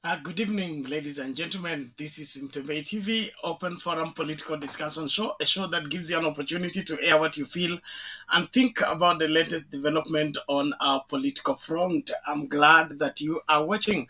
Good evening, ladies and gentlemen. This is Mtembei TV, open forum political discussion show, a show that gives you an opportunity to air what you feel and think about the latest development on our political front. I'm glad that you are watching.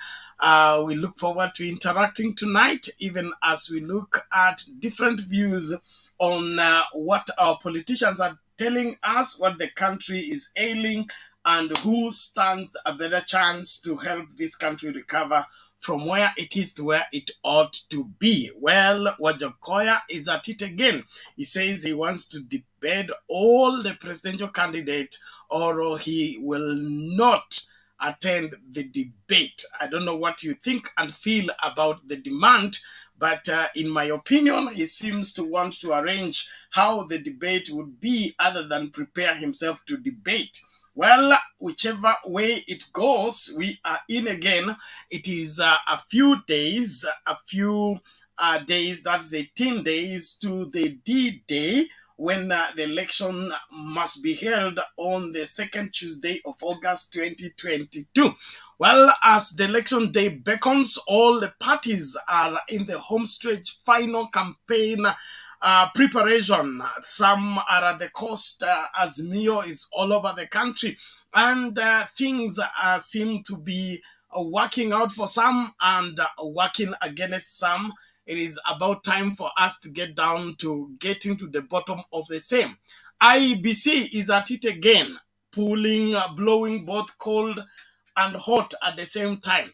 We look forward to interacting tonight, even as we look at different views on what our politicians are telling us, what the country is ailing, and who stands a better chance to help this country recover from where it is to where it ought to be. Well, Wajakoya is at it again. He says he wants to debate all the presidential candidate or he will not attend the debate. I don't know what you think and feel about the demand, but in my opinion, he seems to want to arrange how the debate would be other than prepare himself to debate. Well, whichever way it goes, we are in again. It is a few days, that's 18 days to the D-Day, when the election must be held on the second Tuesday of August 2022. Well, as the election day beckons, all the parties are in the homestretch final campaign preparation. Some are at the coast, as Mio is all over the country, and things seem to be working out for some and working against some. It is about time for us to get down to getting to the bottom of the same. IEBC is at it again, pulling, blowing both cold and hot at the same time,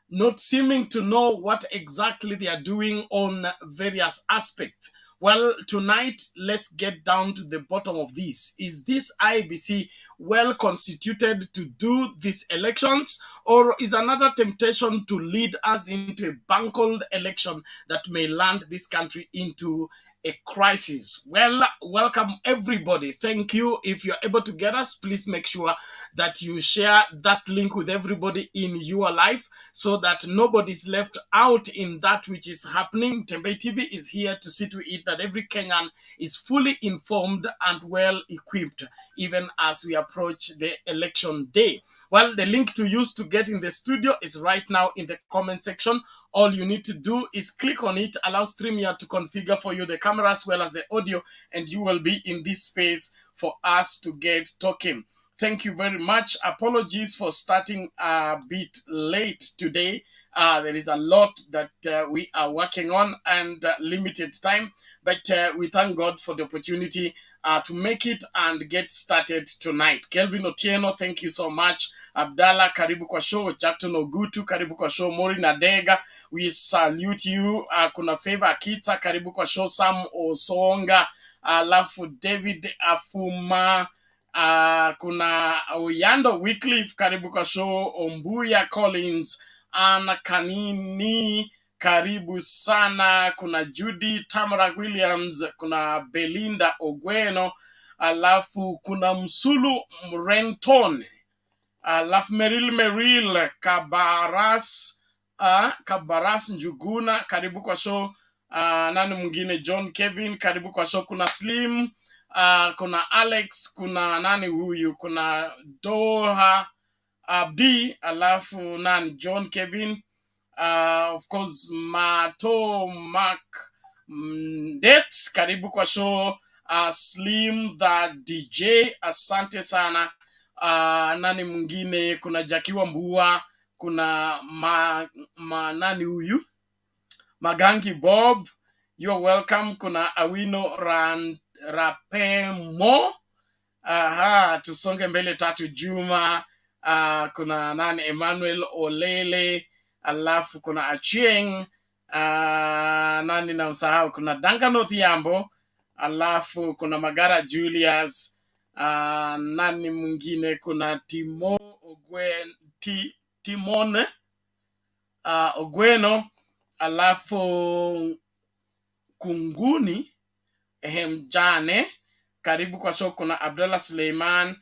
not seeming to know what exactly they are doing on various aspects. Well, tonight, let's get down to the bottom of this. Is this IBC well constituted to do these elections, or is another temptation to lead us into a bungled election that may land this country into a crisis? Well, welcome everybody. Thank you. If you're able to get us, please make sure that you share that link with everybody in your life so that nobody's left out in that which is happening. Tembe TV is here to see to it that every Kenyan is fully informed and well equipped, even as we approach the election day. Well, the link to use to get in the studio is right now in the comment section. All you need to do is click on it, allow StreamYard to configure for you the camera as well as the audio, and you will be in this space for us to get talking. Thank you very much. Apologies for starting a bit late today. There is a lot that we are working on and limited time, but we thank God for the opportunity to make it and get started tonight. Kelvin Otieno, thank you so much. Abdallah, karibu kwa show. Jackton Ogutu, karibu kwa show. Mori Nadega, we salute you. Kuna Favor Akita, karibu kwa show. Sam Osonga, alafu David Afuma, kuna Uyando Wycliffe, karibu kwa show. Ombuya Collins, Anna Kanini, karibu sana. Kuna Judy Tamara Williams, kuna Belinda Ogweno, alafu kuna Msulu Mrenton, alafu Meril Kabaras Njuguna, karibu kwa show. Nani mwingine? John Kevin, karibu kwa show. Kuna Slim, kuna Alex, kuna nani huyu, kuna Doha Abdi, alafu nani John Kevin, of course Mato Mac Det, karibu kwa show. Slim the DJ, asante sana. Nani mwingine? Kuna Jakiwa Mbua, kuna nani huyu, Magangi Bob, you're welcome. Kuna Awino Rapemo, tusonge mbele Tatu Juma, kuna nani Emmanuel Olele, alafu kuna Achieng, nani na msahau, kuna Duncan Odhiambo, alafu kuna Magara Julius, nani mwingine? Kuna Timone Ogweno, alafu Kunguni Jane, karibu kwa show. Kuna Abdullah Suleiman,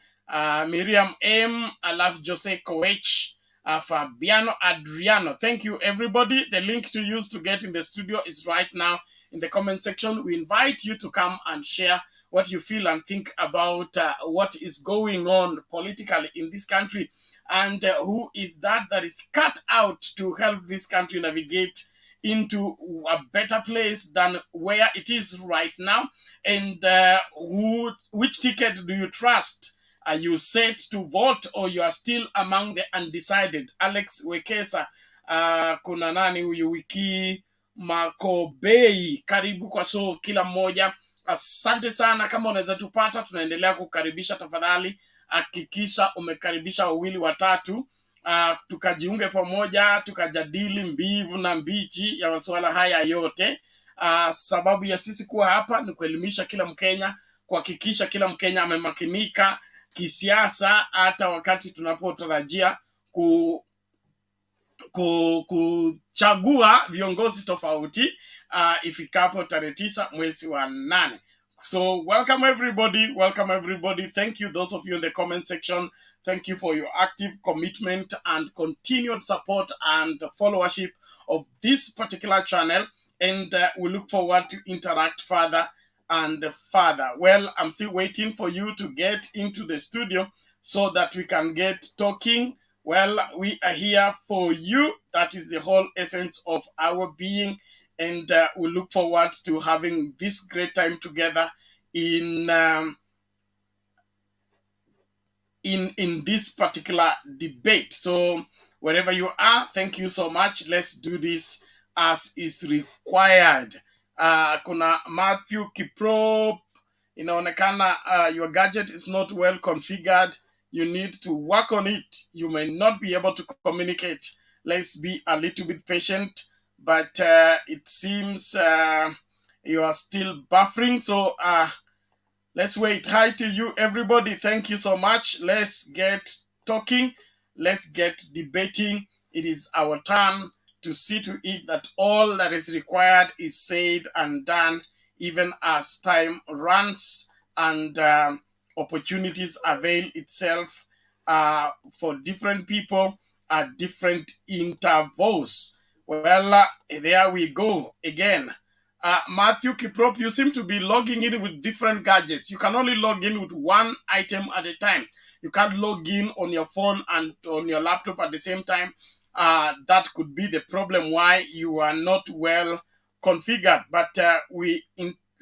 Miriam M, alafu Jose Koech, Fabiano Adriano. Thank you everybody. The link to use to get in the studio is right now in the comment section. We invite you to come and share what you feel and think about what is going on politically in this country, and who is that is cut out to help this country navigate into a better place than where it is right now. And which ticket do you trust? Are you set to vote, or you are still among the undecided? Alex Wekesa, kuna nani huyu, Wiki Makobei, karibu kwa show kila mmoja. Asante sana. Kama unaweza tupata, tunaendelea kukaribisha. Tafadhali hakikisha umekaribisha wawili watatu, tukajiunge pamoja, tukajadili mbivu na mbichi ya masuala haya yote. Sababu ya sisi kuwa hapa ni kuelimisha kila Mkenya, kuhakikisha kila Mkenya amemakinika kisiasa, hata wakati tunapotarajia kuchagua viongozi tofauti ifikapo tarehe 9 mwezi wa 8. So welcome everybody. Thank you, those of you in the comment section. Thank you for your active commitment and continued support and followership of this particular channel, and we look forward to interact further and further. Well, I'm still waiting for you to get into the studio so that we can get talking. Well, we are here for you. That is the whole essence of our being, and we look forward to having this great time together in this particular debate. So wherever you are, thank you so much. Let's do this as is required. Kuna Matthew Kiprop, inaonekana your gadget is not well configured. You need to work on it. You may not be able to communicate. Let's be a little bit patient, but it seems you are still buffering. So let's wait. Hi to you, everybody. Thank you so much. Let's get talking. Let's get debating. It is our turn to see to it that all that is required is said and done, even as time runs and opportunities avail itself for different people at different intervals. Well, there we go again. Matthew Kiprop, you seem to be logging in with different gadgets. You can only log in with one item at a time. You can't log in on your phone and on your laptop at the same time. That could be the problem why you are not well configured. But we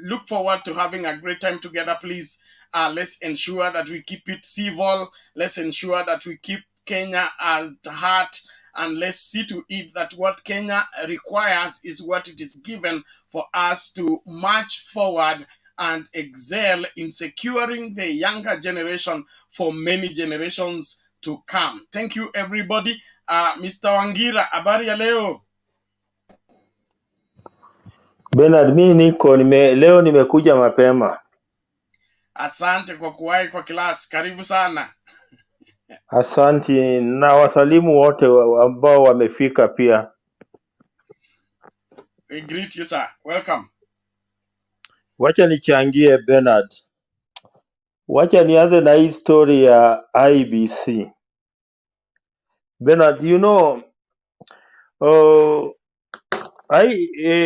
look forward to having a great time together. Please, let's ensure that we keep it civil. Let's ensure that we keep Kenya at heart. And let's see to it that what Kenya requires is what it is given for us to march forward and excel in securing the younger generation for many generations to come. Thank you, everybody. Mr. Wangira, habari ya leo? Bernard, leo nimekuja mapema. Asante kwa kuwahi kwa klasi. Karibu sana. Asante, na wasalimu wote ambao wamefika pia. We greet you, sir. Welcome. Wacha nichangie Bernard. Wacha nianze na hii story ya IEBC. Bernard, you know,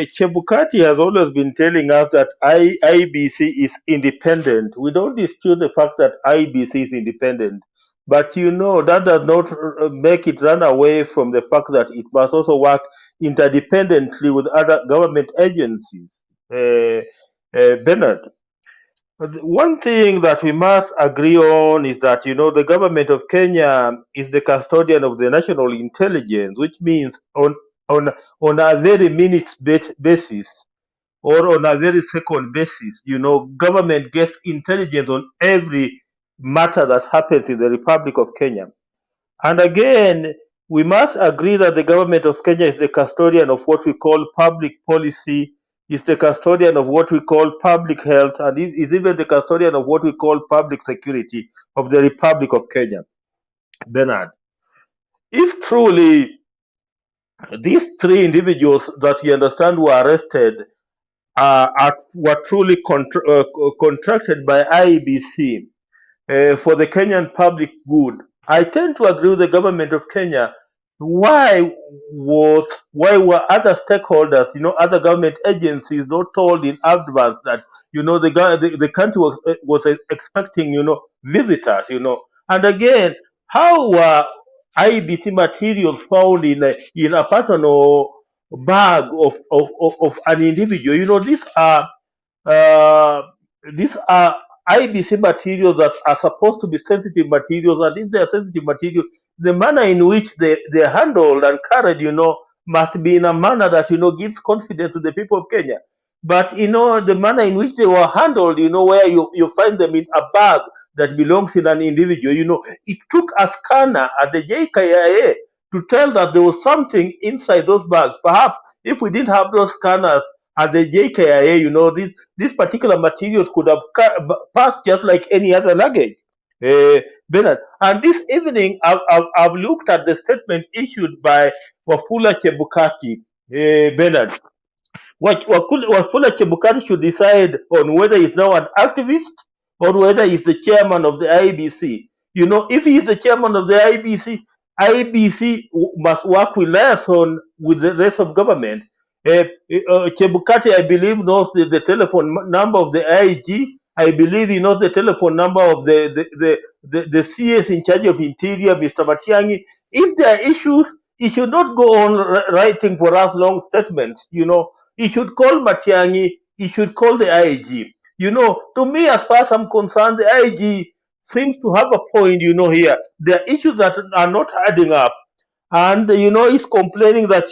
Chebukati has always been telling us that IEBC is independent. We don't dispute the fact that IEBC is independent. But you know, that does not make it run away from the fact that it must also work interdependently with other government agencies. Bernard, one thing that we must agree on is that, you know, the government of Kenya is the custodian of the national intelligence, which means on a very minute basis or on a very second basis, you know, government gets intelligence on every matter that happens in the Republic of Kenya. And again, we must agree that the government of Kenya is the custodian of what we call public policy, is the custodian of what we call public health, and is even the custodian of what we call public security of the Republic of Kenya. Bernard, if truly these three individuals that you understand were arrested were truly contracted by IEBC for the Kenyan public good, I tend to agree with the government of Kenya why were other stakeholders, other government agencies not told in advance that the country was expecting visitors, and again, how were IBC materials found in a personal bag of an individual? Uh, these are IBC materials that are supposed to be sensitive materials, and if they are sensitive materials, the manner in which they're handled and carried, must be in a manner that, gives confidence to the people of Kenya. But, the manner in which they were handled, where you find them in a bag that belongs in an individual, it took a scanner at the JKIA to tell that there was something inside those bags. Perhaps if we didn't have those scanners at the JKIA, these particular materials could have passed just like any other luggage. Bernard. And this evening, I've looked at the statement issued by Wafula Chebukati, Bernard. Wafula Chebukati should decide on whether he's now an activist or whether he's the chairman of the IEBC. If he is the chairman of the IEBC must work with liaison with the rest of government. Chebukati, I believe, knows the telephone number of the IG. I believe he knows the telephone number of the CS in charge of Interior, Mr. Matiangi. If there are issues, he should not go on writing for us long statements. He should call Matiangi. He should call the IG. To me, as far as I'm concerned, the IG seems to have a point, here. There are issues that are not adding up. And, he's complaining that,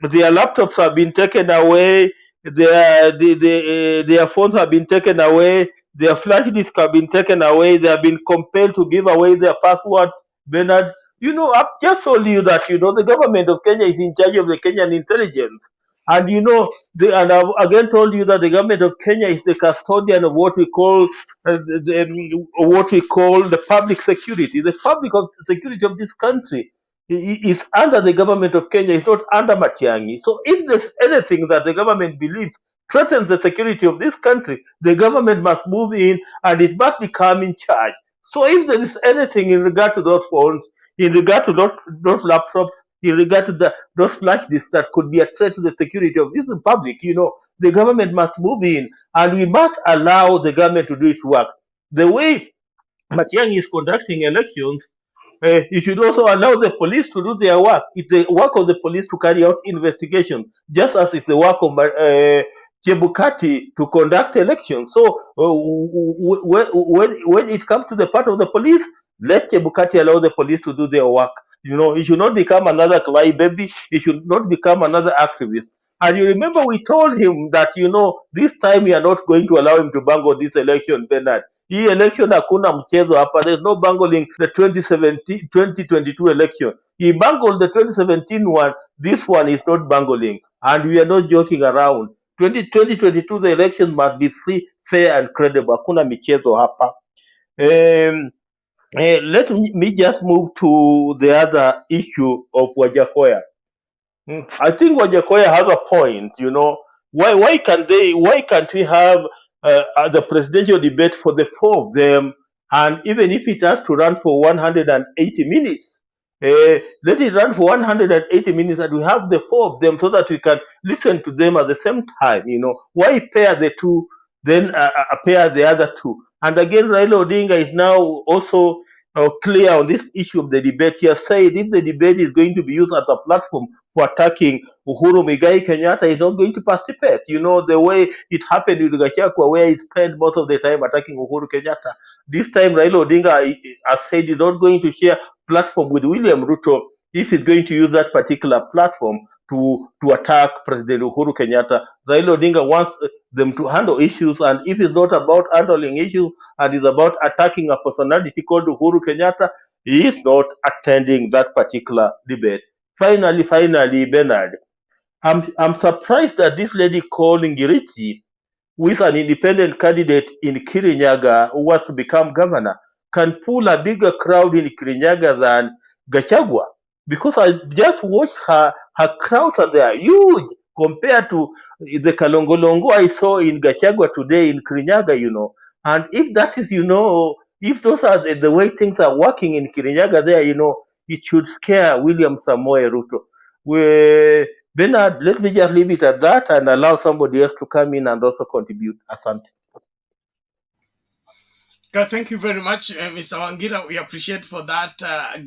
their laptops have been taken away, their phones have been taken away, their flash disks have been taken away, they have been compelled to give away their passwords. Bernard, I've just told you that, the government of Kenya is in charge of the Kenyan intelligence. And and I've again told you that the government of Kenya is the custodian of what we call the public security. The public security of this country is under the government of Kenya. It's not under Matiangi. So if there's anything that the government believes threatens the security of this country, the government must move in and it must become in charge. So if there is anything in regard to those phones, in regard to those laptops, in regard to those flash disks that could be a threat to the security of this republic, the government must move in and we must allow the government to do its work. The way Matiang'i is conducting elections, you should also allow the police to do their work. It's the work of the police to carry out investigation, just as it's the work of Chebukati to conduct elections. So when it comes to the part of the police, let Chebukati allow the police to do their work. He should not become another crybaby. He should not become another activist. And you remember we told him that, this time we are not going to allow him to bungle this election, Bernard. Hii election hakuna mchezo hapa. There's no bungling the 2022 election. He bungled the 2017 one. This one is not bungling. And we are not joking around. 2022, the election must be free, fair, and credible. Hakuna michezo hapa. Let me just move to the other issue of Wajakoya. I think Wajakoya has a point. Why can't we have the presidential debate for the four of them, and even if it has to run for 180 minutes, let it run for 180 minutes, and we have the four of them so that we can listen to them at the same time. Why pair the two, then pair the other two? And again, Raila Odinga is now also clear on this issue of the debate. He has said if the debate is going to be used as a platform for attacking Uhuru Muigai Kenyatta, is not going to participate. The way it happened with Gachagua, where he spent most of the time attacking Uhuru Kenyatta. This time, Raila Odinga has said he's not going to share platform with William Ruto if he's going to use that particular platform to attack President Uhuru Kenyatta. Raila Odinga wants them to handle issues, and if it's not about handling issues and it's about attacking a personality called Uhuru Kenyatta, he is not attending that particular debate. Finally, Bernard, I'm surprised that this lady called Ngirichi, who is an independent candidate in Kirinyaga who wants to become governor, can pull a bigger crowd in Kirinyaga than Gachagua. Because I just watched her crowds, and they are huge compared to the Kalongolongo I saw in Gachagua today in Kirinyaga. And if that is, if those are the way things are working in Kirinyaga there, it should scare William Samoei Ruto. Bernard, let me just leave it at that and allow somebody else to come in and also contribute. Asante. Okay, thank you very much, Mr. Wangira. We appreciate for that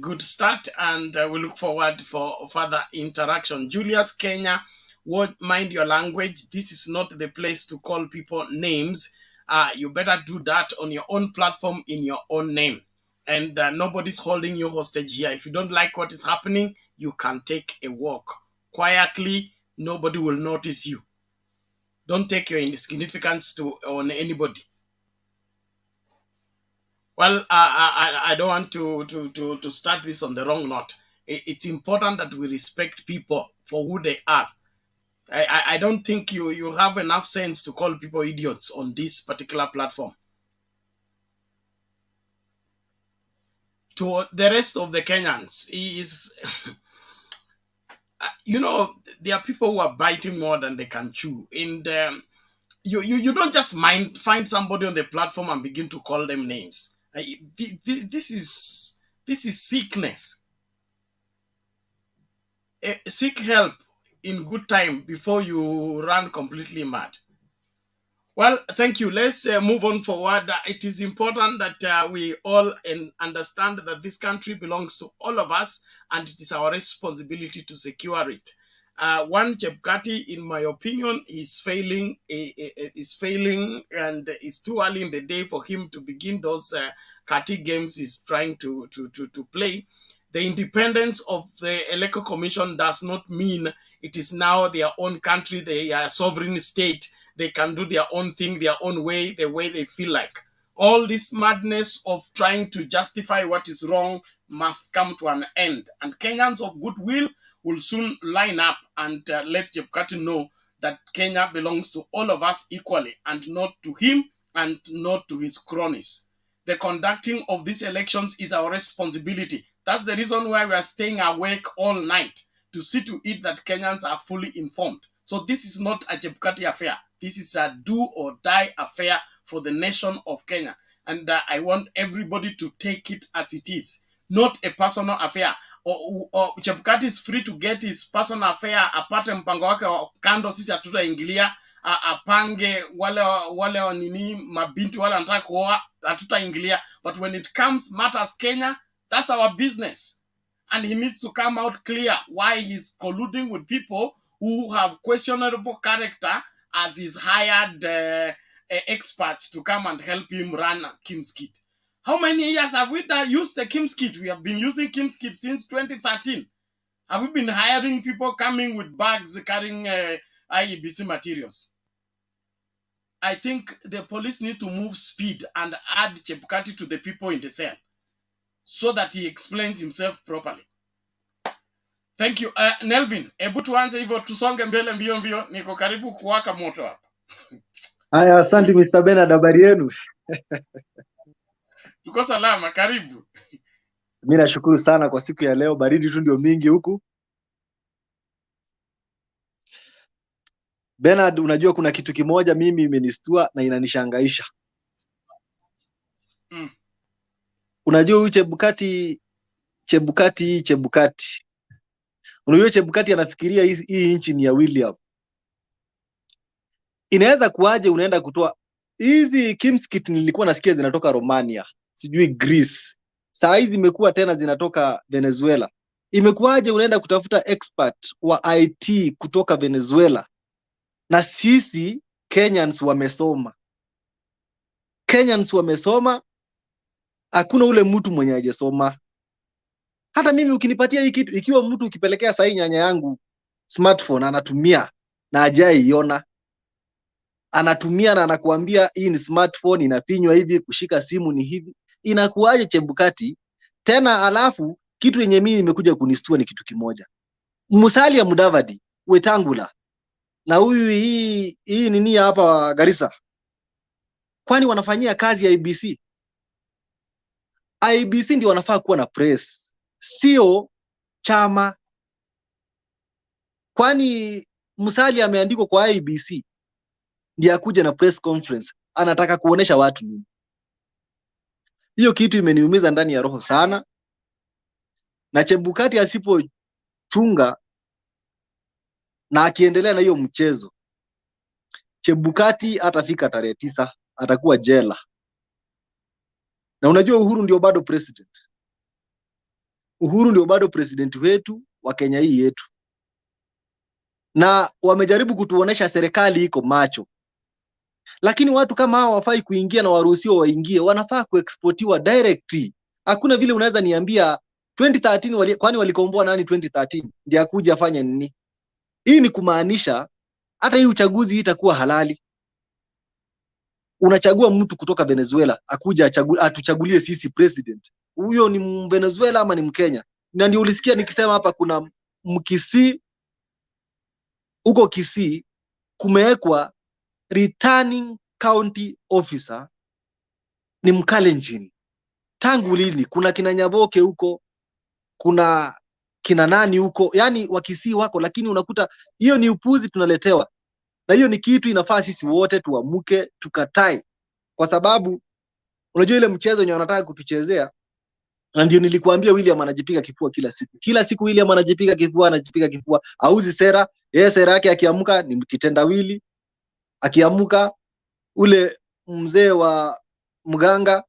good start, and we look forward for further interaction. Julius Kenya, mind your language. This is not the place to call people names. You better do that on your own platform in your own name. And nobody's holding you hostage here. If you don't like what is happening, you can take a walk quietly. Nobody will notice you. Don't take your insignificance on anybody. Well, I don't want to start this on the wrong note. It's important that we respect people for who they are. I don't think you have enough sense to call people idiots on this particular platform. To the rest of the Kenyans, there are people who are biting more than they can chew. And you don't just find somebody on the platform and begin to call them names. This is sickness. Seek help in good time before you run completely mad. Well, thank you. Let's move on forward. It is important that we all understand that this country belongs to all of us, and it is our responsibility to secure it. One Chebukati, in my opinion, is failing. Is failing, and it's too early in the day for him to begin those Kati games he's trying to play. The independence of the Electoral Commission does not mean it is now their own country, their sovereign state. They can do their own thing, their own way, the way they feel like. All this madness of trying to justify what is wrong must come to an end. And Kenyans of goodwill will soon line up and let Chebukati know that Kenya belongs to all of us equally, and not to him and not to his cronies. The conducting of these elections is our responsibility. That's the reason why we are staying awake all night, to see to it that Kenyans are fully informed. So this is not a Chebukati affair. This is a do or die affair for the nation of Kenya. And I want everybody to take it as it is, not a personal affair. Or Chebukati is free to get his personal affair, apate mpango wake wa kando, sisi hatutaingilia. Apange wale nini mabinti wale anataka kuoa, hatutaingilia. But when it comes matters Kenya, that's our business. And he needs to come out clear why he's colluding with people who have questionable character as his hired experts to come and help him run Kim's Kit. How many years have we used the Kim's Kit? We have been using Kim's Kit since 2013. Have we been hiring people coming with bags carrying IEBC materials? I think the police need to move speed and add Chebukati to the people in the cell so that he explains himself properly. Thank you. Nelvin, hebu tuanze hivyo, tusonge mbele mbio mbio, niko karibu kuwaka moto hapa. Haya, asante Mr. Bernard, habari yenu? Tuko salama, karibu. Mimi nashukuru sana kwa siku ya leo, baridi tu ndio mingi huku. Bernard, unajua kuna kitu kimoja mimi imenistua na inanishangaisha. Unajua huyu Chebukati. Unajua Chebukati anafikiria hii nchi ni ya William. Inaweza kuaje unaenda kutoa hizi Kim's Kit, nilikuwa nasikia zinatoka Romania, sijui Greece. Saa hizi imekuwa tena zinatoka Venezuela. Imekuaje unaenda kutafuta expert wa IT kutoka Venezuela? Na sisi Kenyans wamesoma. Hakuna ule mtu mwenye hajasoma. Hata mimi ukinipatia hii kitu, ikiwa mtu ukipelekea sahi nyanya yangu smartphone anatumia na hajaiona, anatumia na anakuambia hii ni smartphone, inafinywa hivi, kushika simu ni hivi. Inakuaje Chebukati? Tena alafu kitu yenye mimi nimekuja kunistua ni kitu kimoja. Musalia Mudavadi, Wetangula na huyu hii nini hapa Garissa, kwani wanafanyia kazi ya IEBC? IEBC ndio wanafaa kuwa na press, sio chama. Kwani Musalia ameandikwa kwa IEBC ndio akuje na press conference, anataka kuonesha watu nini? Hiyo kitu imeniumiza ndani ya roho sana. na Chebukati asipochunga na akiendelea na hiyo mchezo, Chebukati atafika tarehe 9 atakuwa jela. Na unajua Uhuru ndio bado president. Uhuru ndio bado president wetu wa Kenya hii yetu. Na wamejaribu kutuonesha serikali iko macho. Lakini watu kama hao wafai kuingia na waruhusiwa waingie, wanafaa kuexportiwa direct. Hakuna vile unaweza niambia 2013 kwani walikomboa nani 2013? Ndiye akuja afanye nini? Hii ni kumaanisha hata hii uchaguzi itakuwa halali. Unachagua mtu kutoka Venezuela akuja atuchagulie sisi president. Huyo ni Venezuela ama ni Mkenya? Na ndio ulisikia nikisema hapa kuna Mkisii, huko Kisii kumewekwa returning county officer ni Mkalenjin. Tangu lini? Kuna kina Nyaboke huko, kuna kina nani huko, yani Wakisii wako, lakini unakuta hiyo ni upuzi tunaletewa. Na hiyo ni kitu inafaa sisi wote tuamuke tukatai, kwa sababu unajua ile mchezo wenye wanataka kutuchezea. Na ndio nilikuambia William anajipiga kifua kila siku. Kila siku William anajipiga kifua, auzi sera. Yeye sera yake akiamka ni kitendawili. Akiamka ule mzee wa mganga.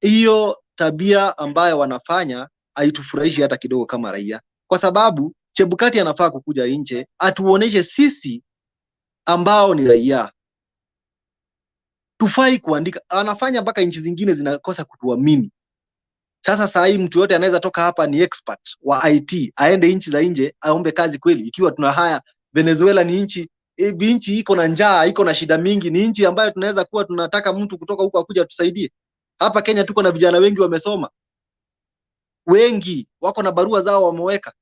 Hiyo tabia ambayo wanafanya haitufurahishi hata kidogo kama raia. Kwa sababu Chebukati anafaa kukuja nje atuoneshe sisi ambao ni raia. Tufai kuandika. Anafanya mpaka nchi zingine zinakosa kutuamini. Sasa saa hii mtu yote anaweza toka hapa ni expert wa IT, aende nchi za nje aombe kazi kweli, ikiwa tuna haya. Venezuela ni nchi iko na njaa, iko na shida mingi, ni nchi ambayo tunaweza kuwa tunataka mtu kutoka huko akuja tusaidie. Hapa Kenya tuko na vijana wengi wamesoma. Wengi wako na barua zao wameweka.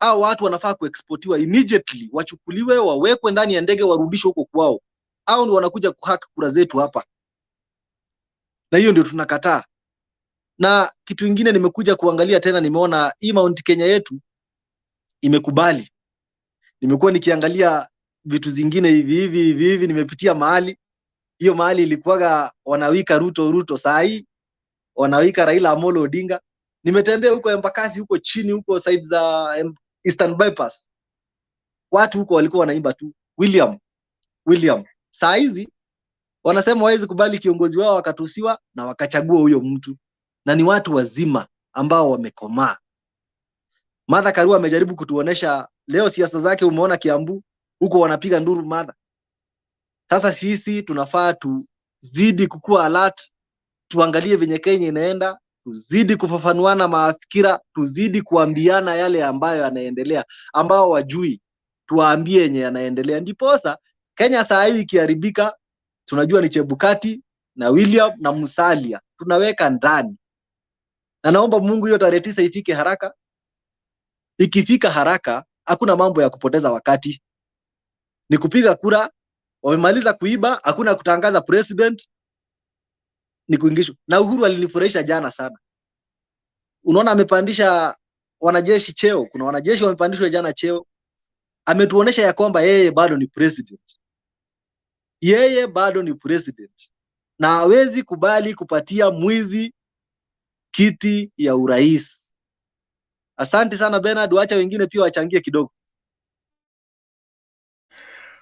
Hao watu wanafaa kuexportiwa immediately, wachukuliwe wawekwe ndani ya ndege warudishwe huko kwao. Hao ndio wanakuja kuhaka kura zetu hapa. Na hiyo ndio tunakataa. Na kitu kingine nimekuja kuangalia tena, nimeona hii Mount Kenya yetu imekubali. Nimekuwa nikiangalia vitu zingine hivi nimepitia mahali. Hiyo mahali ilikuwaga wanawika Ruto, saa hii wanawika Raila Amolo Odinga. Nimetembea huko Embakasi, huko chini, huko side za Eastern Bypass. Watu huko walikuwa wanaimba tu William. Saa hizi wanasema hawezi kubali kiongozi wao wakatusiwa na wakachagua huyo mtu. Na ni watu wazima ambao wamekomaa. Martha Karua amejaribu kutuonesha leo siasa zake, umeona Kiambu huko wanapiga nduru Martha. Sasa sisi tunafaa tuzidi kukua alert, tuangalie venye Kenya inaenda, tuzidi kufafanuana mafikira, tuzidi kuambiana yale ambayo yanaendelea, ambao wajui tuwaambie yenye yanaendelea. Ndiposa Kenya saa hii ikiharibika, tunajua ni Chebukati na William na Musalia tunaweka ndani. Na naomba Mungu hiyo tarehe 9 ifike haraka. Ikifika haraka, hakuna mambo ya kupoteza wakati. Ni kupiga kura, wamemaliza kuiba, hakuna kutangaza president, ni kuingishwa. Na Uhuru alinifurahisha jana sana. Unaona amepandisha wanajeshi cheo, kuna wanajeshi wamepandishwa jana cheo. Ametuonesha ya kwamba yeye bado ni president. Yeye bado ni president. Na hawezi kubali kupatia mwizi kiti ya urais. Asante sana Bernard, wacha wengine pia wachangie kidogo.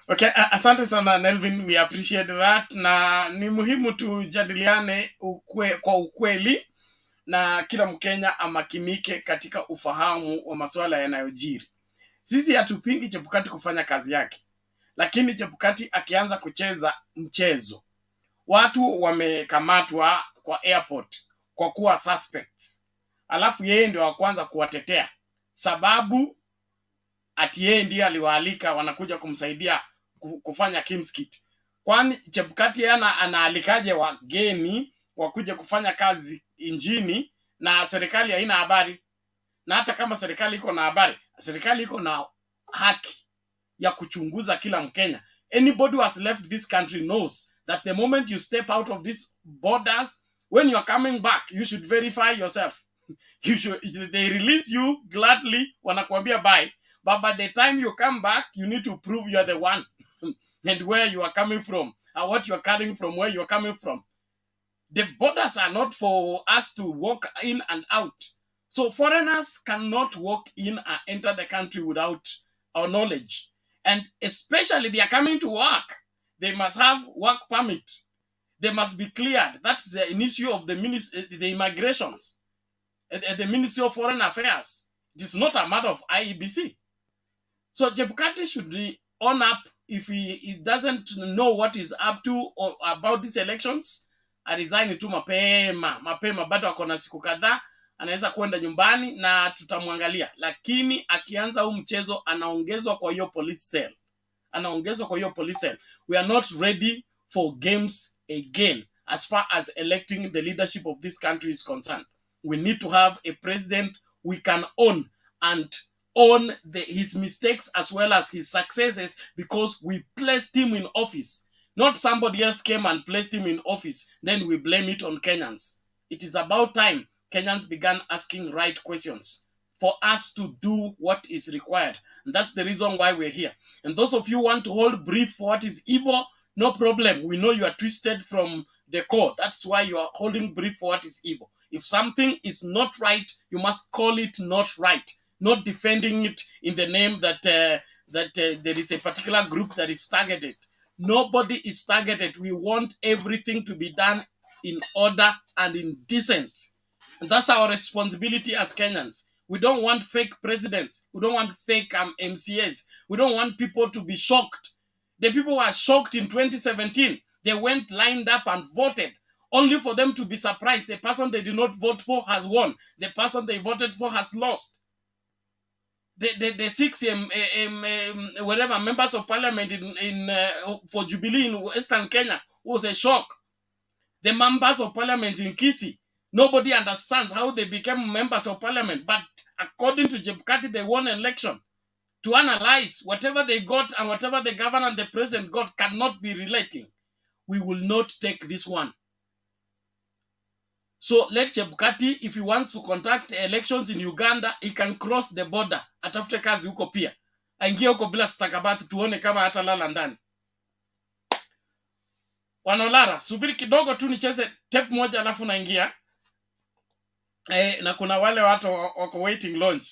Okay, asante sana Nelvin, we appreciate that. Na ni muhimu tujadiliane kwa ukweli na kila Mkenya amakinike katika ufahamu wa masuala yanayojiri. Sisi hatupingi Chebukati kufanya kazi yake. Lakini Chebukati akianza kucheza mchezo, watu wamekamatwa kwa airport kwa kuwa suspects, alafu yeye ndio wa kwanza kuwatetea, sababu ati yeye ndiye aliwaalika wanakuja kumsaidia kufanya kimskit. Kwani Chebukati anaalikaje wageni wakuja kufanya kazi injini na serikali haina habari? Na hata kama serikali iko na habari, serikali iko na haki ya kuchunguza kila Mkenya. Anybody who has left this country knows that the moment you step out of these borders, when you are coming back, you should verify yourself. They release you gladly, wanakuambia bye, but by the time you come back, you need to prove you are the one and where you are coming from and what you are carrying from where you are coming from. The borders are not for us to walk in and out. So foreigners cannot walk in and enter the country without our knowledge. And especially they are coming to work. They must have work permit. They must be cleared. That's an issue of the immigrations, the Ministry of Foreign Affairs. It is not a matter of IEBC. So Chebukati should own up if he doesn't know what he's up to or about these elections. Aresign tu mapema, bado ako na siku kadhaa, anaweza kwenda nyumbani na tutamwangalia. Lakini akianza huu mchezo anaongezwa kwa hiyo police cell. We are not ready for games again as far as electing the leadership of this country is concerned. We need to have a president we can own and own his mistakes as well as his successes, because we placed him in office. Not somebody else came and placed him in office, then we blame it on Kenyans. It is about time Kenyans began asking right questions for us to do what is required. And that's the reason why we're here. And those of you who want to hold brief for what is evil, no problem. We know you are twisted from the core. That's why you are holding brief for what is evil. If something is not right, you must call it not right, not defending it in the name that there is a particular group that is targeted. Nobody is targeted. We want everything to be done in order and in decency. And that's our responsibility as Kenyans. We don't want fake presidents. We don't want fake MCAs. We don't want people to be shocked. The people were shocked in 2017. They went lined up and voted, only for them to be surprised. The person they did not vote for has won. The person they voted for has lost. The 6 whatever members of parliament for Jubilee in Western Kenya was a shock. The members of parliament in Kisii, nobody understands how they became members of parliament. But according to Chebukati, they won an election. To analyze whatever they got and whatever the governor and the president got cannot be relating. We will not take this one. So let Chebukati, if he wants to conduct elections in Uganda, he can cross the border. Atafute kazi huko pia. Aingie huko bila stakabadhi, tuone kama hata lala ndani. Wanolara, subiri kidogo tu nicheze tape moja alafu naingia. Na kuna wale watu wako waiting launch.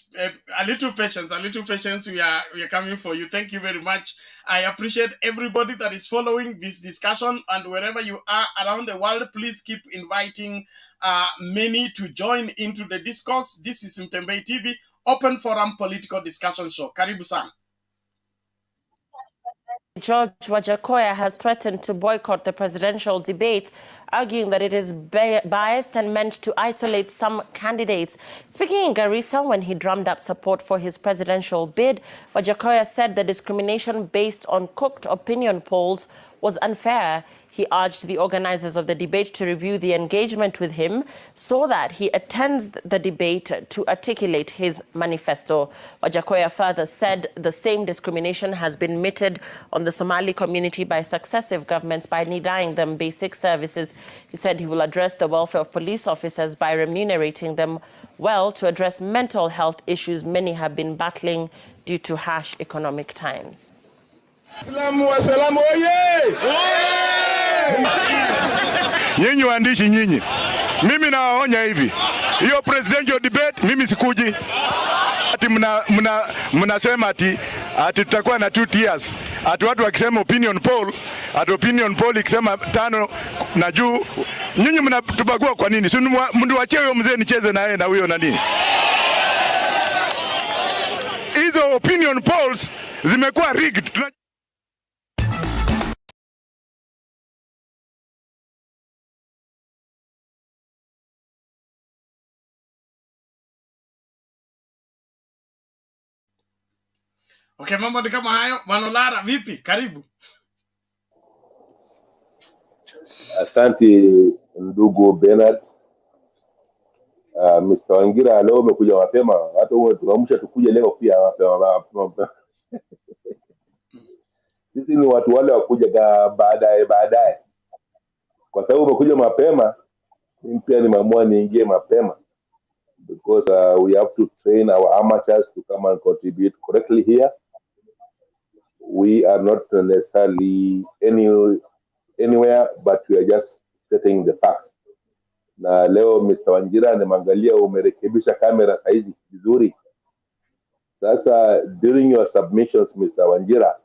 A little patience. We are coming for you. Thank you very much. I appreciate everybody that is following this discussion, and wherever you are around the world, please keep inviting many to join into the discourse. This is Mtembei TV, open forum political discussion show. Karibu sana. George Wajakoya has threatened to boycott the presidential debate, arguing that it is biased and meant to isolate some candidates. Speaking in Garissa when he drummed up support for his presidential bid, Wajakoya said the discrimination based on cooked opinion polls was unfair. He urged the organizers of the debate to review the engagement with him so that he attends the debate to articulate his manifesto. Wajakoya further said the same discrimination has been meted on the Somali community by successive governments by denying them basic services. He said he will address the welfare of police officers by remunerating them well to address mental health issues many have been battling due to harsh economic times. Nyinyi waandishi nyinyi, mimi nawaonya hivi, hiyo presidential debate mimi sikuji. Ati mnasema ati tutakuwa na 2 tiers. Ati watu wakisema opinion poll ikisema 5 na juu, nyinyi mnatubagua kwa nini? Si mndiwachie huyo mzee nicheze na yeye na huyo na nini? Hizo opinion polls zimekuwa rigged. Okay, mambo ni kama hayo. Wanolara, vipi? Karibu. Asante ndugu Bernard. Mr. Wangira, leo umekuja mapema. Hata wewe tuamsha tukuje leo pia mapema. Sisi ni watu wale wakuja baadaye. Kwa sababu umekuja mapema, mimi pia nimeamua niingie mapema. Because we have to train our amateurs to come and contribute correctly here. We are not necessarily anywhere, but we are just stating the facts. na leo Mr. Wanjira nimeangalia umerekebisha kamera saizi vizuri. Sasa during your submissions Mr. Wanjira,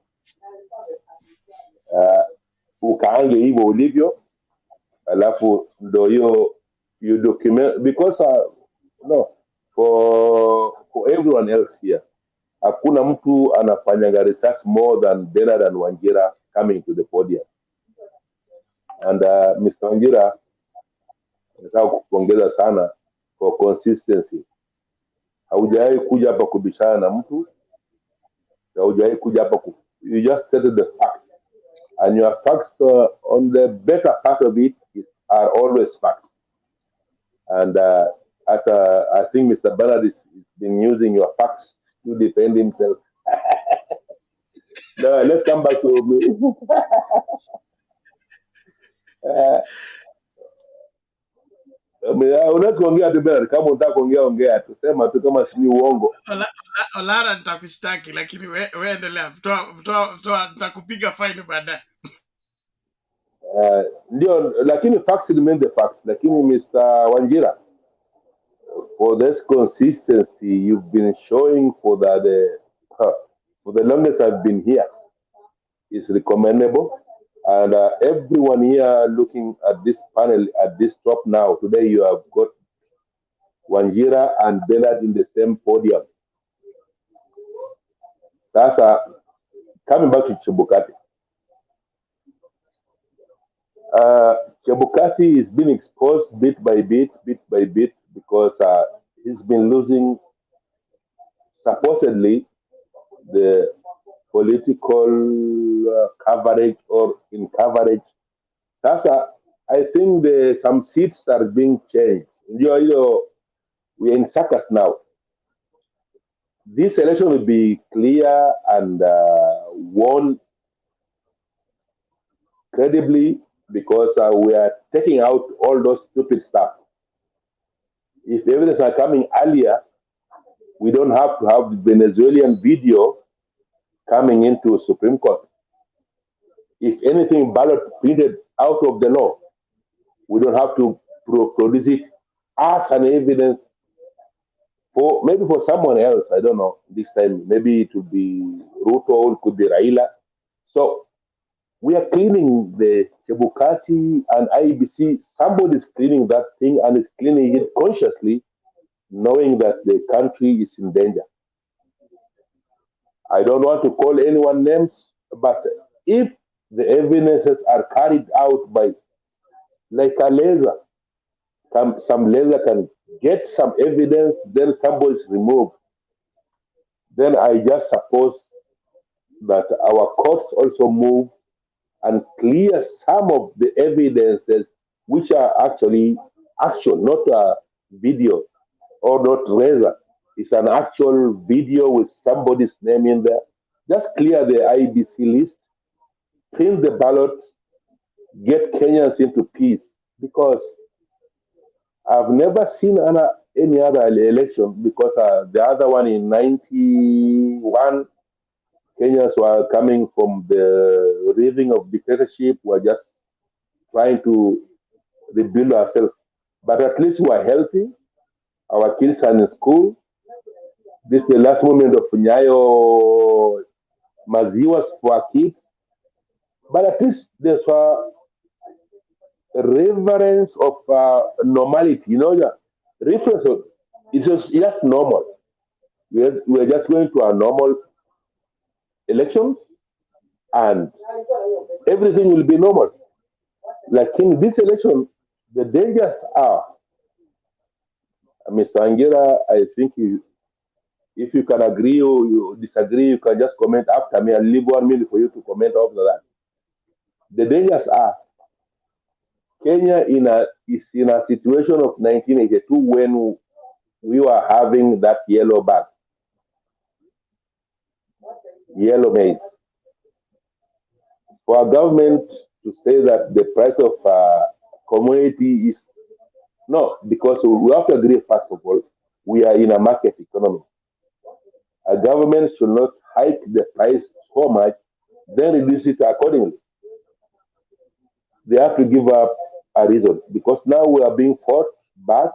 ukaange hivyo ulivyo, alafu ndo hiyo you document, because no, for everyone else here, hakuna mtu anafanya research more than Bernard and Wanjira coming to the podium. And Mr. Wanjira, nataka kupongeza sana for consistency. Haujawahi kuja hapa kubishana na mtu, haujawahi kuja hapa you just stated the facts, and your facts on the better part of it are always facts. And I think Mr. Bernard has been using your facts to defend himself. No, let's come back to me. Unaweza kuongea tu Bernard, kama unataka kuongea ongea tu, sema tu kama si uongo. Olara nitakushtaki, lakini wewe endelea. Toa nitakupiga fine baadaye. Ndio, lakini facts remain the facts. Lakini Mr. Wanjira, for this consistency you've been showing for the longest I've been here is recommendable. And everyone here looking at this panel, at this top now, today you have got Wanjira and Bernard in the same podium. Sasa, coming back to Chebukati. Chebukati is being exposed bit by bit, because he's been losing supposedly the political coverage or in coverage. Sasa, I think some seats are being changed. We're in circus now. This election will be clear and won credibly, because we are taking out all those stupid stuff. If evidence are coming earlier, we don't have to have the Venezuelan video coming into Supreme Court. If anything ballot printed out of the law, we don't have to produce it as an evidence maybe for someone else. I don't know. This time, maybe it would be Ruto, it could be Raila. So we are cleaning the Chebukati and IEBC. Somebody's cleaning that thing and is cleaning it consciously, knowing that the country is in danger. I don't want to call anyone names, but if the evidences are carried out by, like a laser, some laser can get some evidence, then somebody's removed, then I just suppose that our courts also move and clear some of the evidences which are actually action, not a video or not razor. It's an actual video with somebody's name in there. Just clear the IEBC list, print the ballots, get Kenyans into peace. Because I've never seen any other election, because the other one in 91, Kenyans were coming from the raving of dictatorship, were just trying to rebuild ourselves. But at least we are healthy. Our kids are in school. This is the last moment of Nyayo Maziwas for our kids. But at least there's a reverence of normality. Reference of, it's just normal. We're just going to a normal election and everything will be normal. Like in this election, the dangers are, Mr. Angela, I think if you can agree or you disagree, you can just comment after me. I'll leave 1 minute for you to comment after that. The dangers are, Kenya is in a situation of 1982 when we were having that yellow bag, yellow maize. For our government to say that the price of commodity is, no, because we have to agree, first of all, we are in a market economy. A government should not hike the price so much, then reduce it accordingly. They have to give up a reason, because now we are being fought back,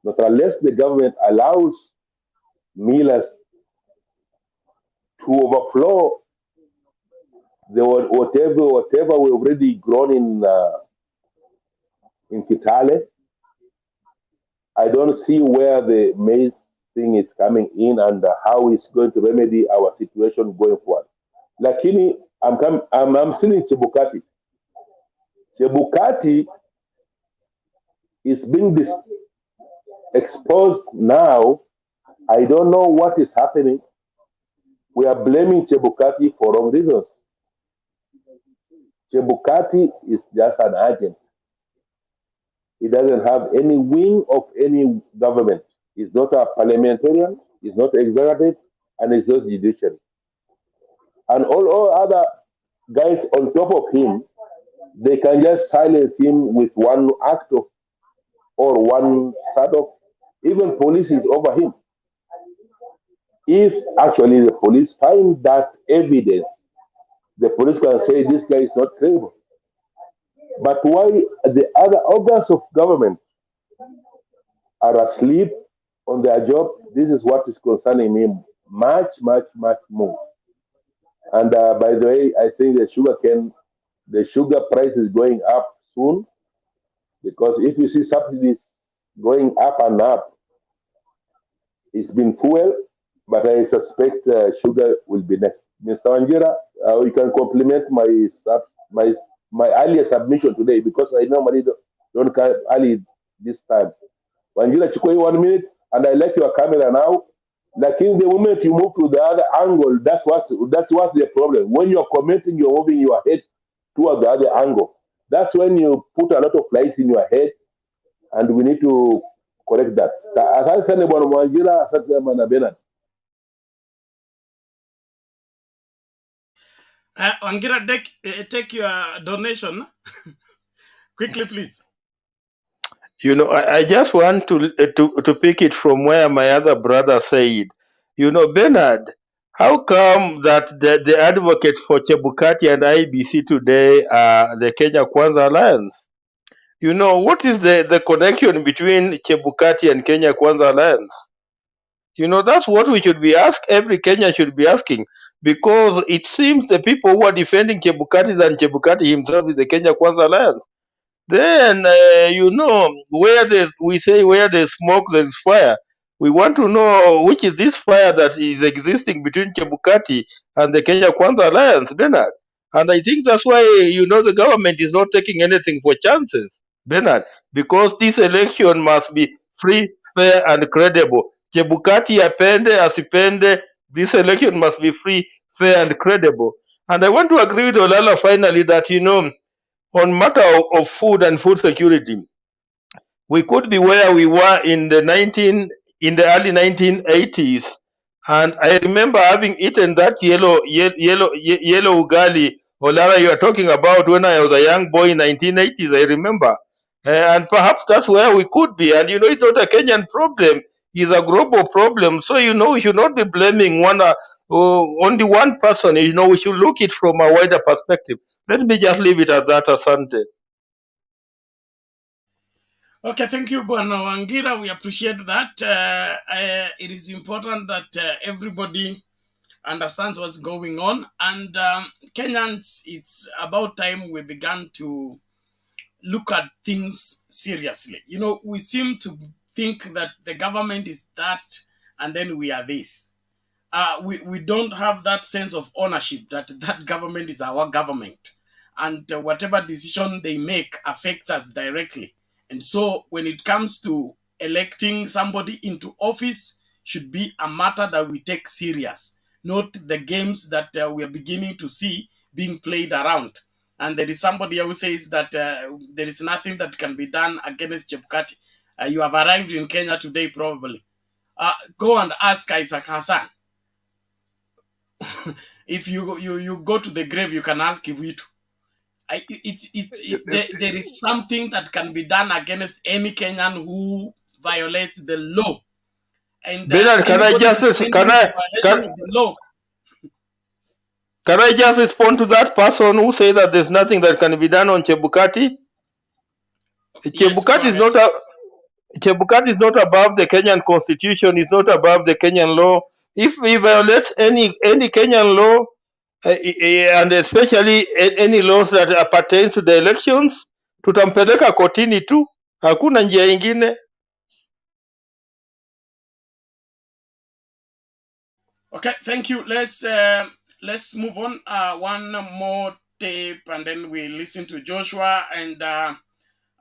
not unless the government allows millers to overflow whatever we already grown in Kitale. I don't see where the maize thing is coming in and how it's going to remedy our situation going forward. Lakini I'm seeing Chebukati. Chebukati is being exposed now. I don't know what is happening. We are blaming Chebukati for wrong reasons. Chebukati is just an agent. He doesn't have any wing of any government. He's not a parliamentarian, he's not executive, and he's not judiciary. And all other guys on top of him, they can just silence him with one act of, or one sort of, even police is over him. If actually the police find that evidence, the police can say this guy is not credible. But why the other organs of government are asleep on their job, this is what is concerning me much, much, much more. And by the way, I think the sugar price is going up soon, because if you see subsidies going up and up, it's been fuel, but I suspect sugar will be next. Mr. Wanjira, you can compliment my earlier submission today, because I normally don't come early this time. Wanjira, Chikoyi, 1 minute, and I like your camera now. Like in the moment you move to the other angle, that's what the problem. When you're commenting, you're moving your head toward the other angle. That's when you put a lot of light in your head, and we need to correct that. Wangira, take your donation quickly, please. You know, I just want to pick it from where my other brother said. You know, Bernard, how come that the advocates for Chebukati and IEBC today are the Kenya Kwanza Alliance? You know, what is the connection between Chebukati and Kenya Kwanza Alliance? You know, that's what we should be asking, every Kenyan should be asking, because it seems the people who are defending Chebukati than Chebukati himself is the Kenya Kwanza Alliance. Then, you know, where there's smoke, there's fire. We want to know which is this fire that is existing between Chebukati and the Kenya Kwanza Alliance, Bernard. And I think that's why, you know, the government is not taking anything for chances, Bernard, because this election must be free, fair, and credible. Chebukati apende, asipende, this election must be free, fair, and credible. And I want to agree with Olala finally that, you know, on matter of food and food security, we could be where we were in the early 1980s, and I remember having eaten that yellow ugali, Olara, you are talking about when I was a young boy in 1980s. I remember, and perhaps that's where we could be. And you know, it's not a Kenyan problem; it's a global problem. So you know, we should not be blaming only one person. You know, we should look it from a wider perspective. Let me just leave it at that, Asante. Okay, thank you, Bwana Wangira. We appreciate that. It is important that everybody understands what's going on. And Kenyans, it's about time we began to look at things seriously. You know, we seem to think that the government is that, and then we are this. We don't have that sense of ownership that that government is our government. And whatever decision they make affects us directly. And so when it comes to electing somebody into office, should be a matter that we take serious, not the games that we are beginning to see being played around. And there is somebody who says that there is nothing that can be done against Chebukati. You have arrived in Kenya today, probably. Go and ask Isaac Hassan. If you go to the grave, you can ask him it. There is something that can be done against any Kenyan who violates the law. And Bernard, can I just respond to that person who says that there's nothing that can be done on Chebukati? Yes, go Chebukati is ahead. not Chebukati is not above the Kenyan constitution, is not above the Kenyan law. If he violates any Kenyan law, and especially any laws that pertains to the elections, tutampeleka kotini tu, hakuna njia ingine. Okay, thank you. Let's move on. One more tape, and then we listen to Joshua. And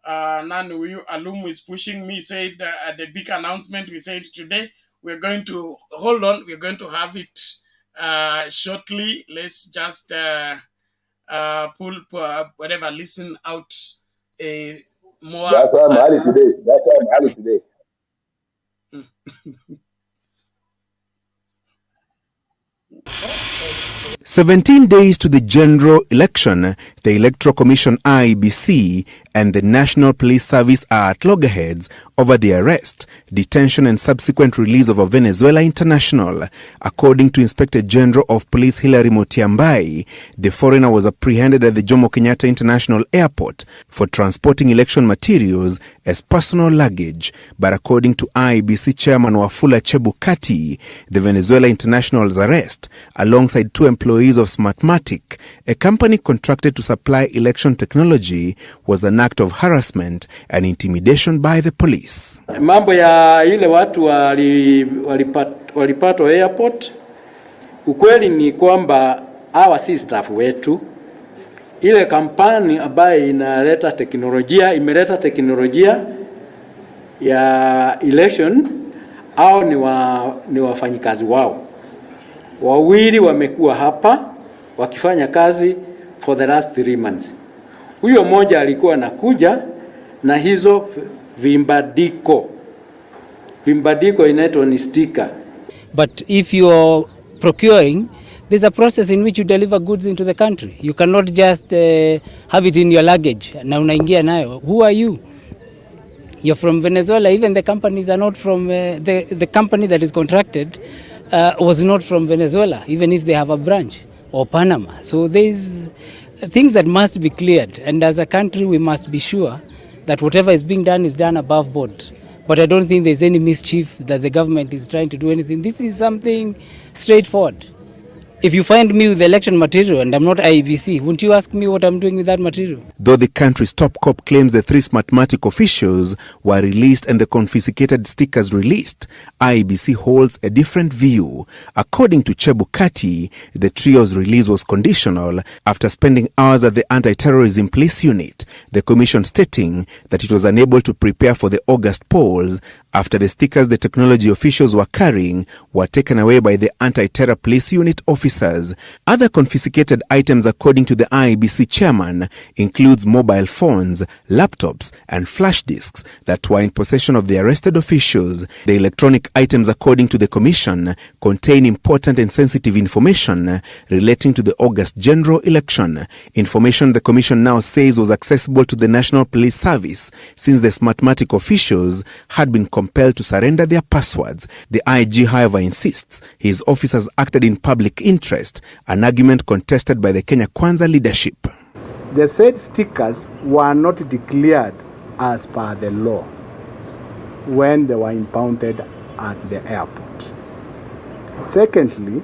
Nanu Alum is pushing me. Said at the big announcement we said today, we're going to hold on. We're going to have it shortly. Let's just pull whatever. Listen out a more. That's why I'm early today. That's why I'm early today. 17 days to the general election, the Electoral Commission IEBC and the National Police Service are at loggerheads over the arrest, detention and subsequent release of a Venezuela international. According to Inspector General of Police Hilary Motiambai, the foreigner was apprehended at the Jomo Kenyatta International Airport for transporting election materials as personal luggage. But according to IEBC Chairman Wafula Chebukati, the Venezuela international's arrest, alongside 2 employees of Smartmatic, a company contracted to supply election technology, was an act of harassment and intimidation by the police. Mambo ya ile watu walipatwa airport, ukweli ni kwamba hawa si staff wetu. Ile kampani ambayo inaleta teknolojia, imeleta teknolojia ya election, au ni wafanyikazi wao. Wawili wamekuwa hapa wakifanya kazi for the last 3 months. Huyo mmoja alikuwa anakuja na hizo vimbadiko. Vimbadiko inaitwa ni sticker. But if you're procuring, there's a process in which you deliver goods into the country. You cannot just have it in your luggage na unaingia nayo. Who are you? You're from Venezuela. Even the companies are not from the company that is contracted was not from Venezuela, even if they have a branch, or Panama. So there's things that must be cleared, and as a country we must be sure that whatever is being done is done above board. But I don't think there's any mischief that the government is trying to do anything. This is something straightforward. If you find me with election material and I'm not IEBC, wouldn't you ask me what I'm doing with that material? Though the country's top cop claims the 3 Smartmatic officials were released and the confiscated stickers released, IEBC holds a different view. According to Chebukati, the trio's release was conditional after spending hours at the Anti-Terrorism Police Unit, the commission stating that it was unable to prepare for the August polls after the stickers the technology officials were carrying were taken away by the Anti-Terror Police Unit officers. Other confiscated items, according to the IEBC chairman, includes mobile phones, laptops, and flash disks that were in possession of the arrested officials. The electronic items, according to the commission, contain important and sensitive information relating to the August general election. Information the commission now says was accessible to the National Police Service since the Smartmatic officials had been compelled to surrender their passwords. The IG, however, insists his officers acted in public interest, an argument contested by the Kenya Kwanza leadership. The said stickers were not declared as per the law when they were impounded at the airport. Secondly,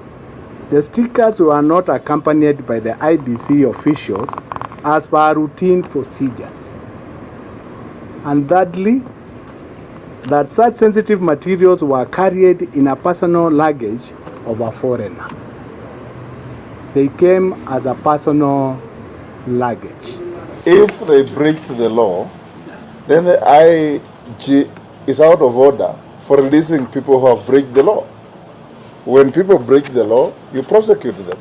the stickers were not accompanied by the IBC officials as per routine procedures. And thirdly, that such sensitive materials were carried in a personal luggage of a foreigner. They came as a personal luggage. If they breach the law, then the IG is out of order for releasing people who have breached the law. When people breach the law, you prosecute them.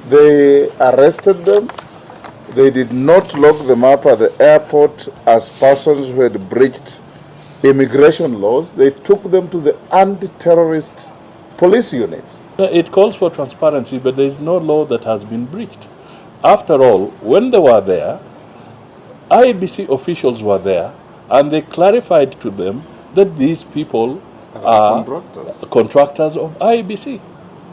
They arrested them. They did not lock them up at the airport as persons who had breached immigration laws. They took them to the anti-terrorist police unit. It calls for transparency, but there is no law that has been breached. After all, when they were there, IEBC officials were there, and they clarified to them that these people are contractors of IEBC.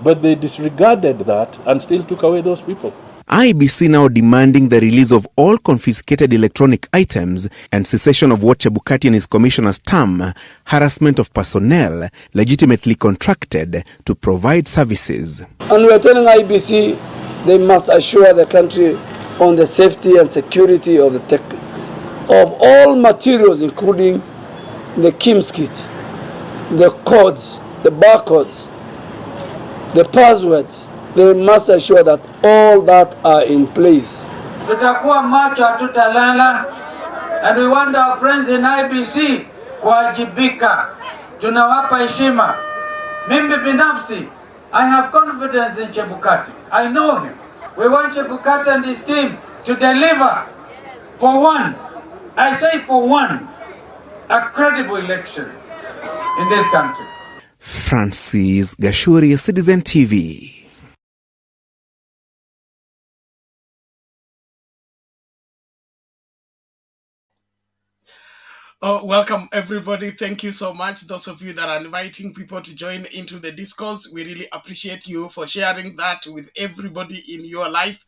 But they disregarded that and still took away those people. IEBC now demanding the release of all confiscated electronic items and cessation of what Chebukati and his commissioners term harassment of personnel legitimately contracted to provide services. And we are telling IEBC they must assure the country on the safety and security of of all materials, including the KIMS kit, the codes, the barcodes, the passwords. They must assure that all that are in place. Tutakuwa macho, hatutalala, and we want our friends in IEBC kuwajibika. Tunawapa heshima. Mimi binafsi, I have confidence in Chebukati. I know him. We want Chebukati and his team to deliver for once, I say for once, a credible election in this country. Francis Gashuri, Citizen TV. Oh, welcome everybody. Thank you so much. Those of you that are inviting people to join into the discourse, we really appreciate you for sharing that with everybody in your life.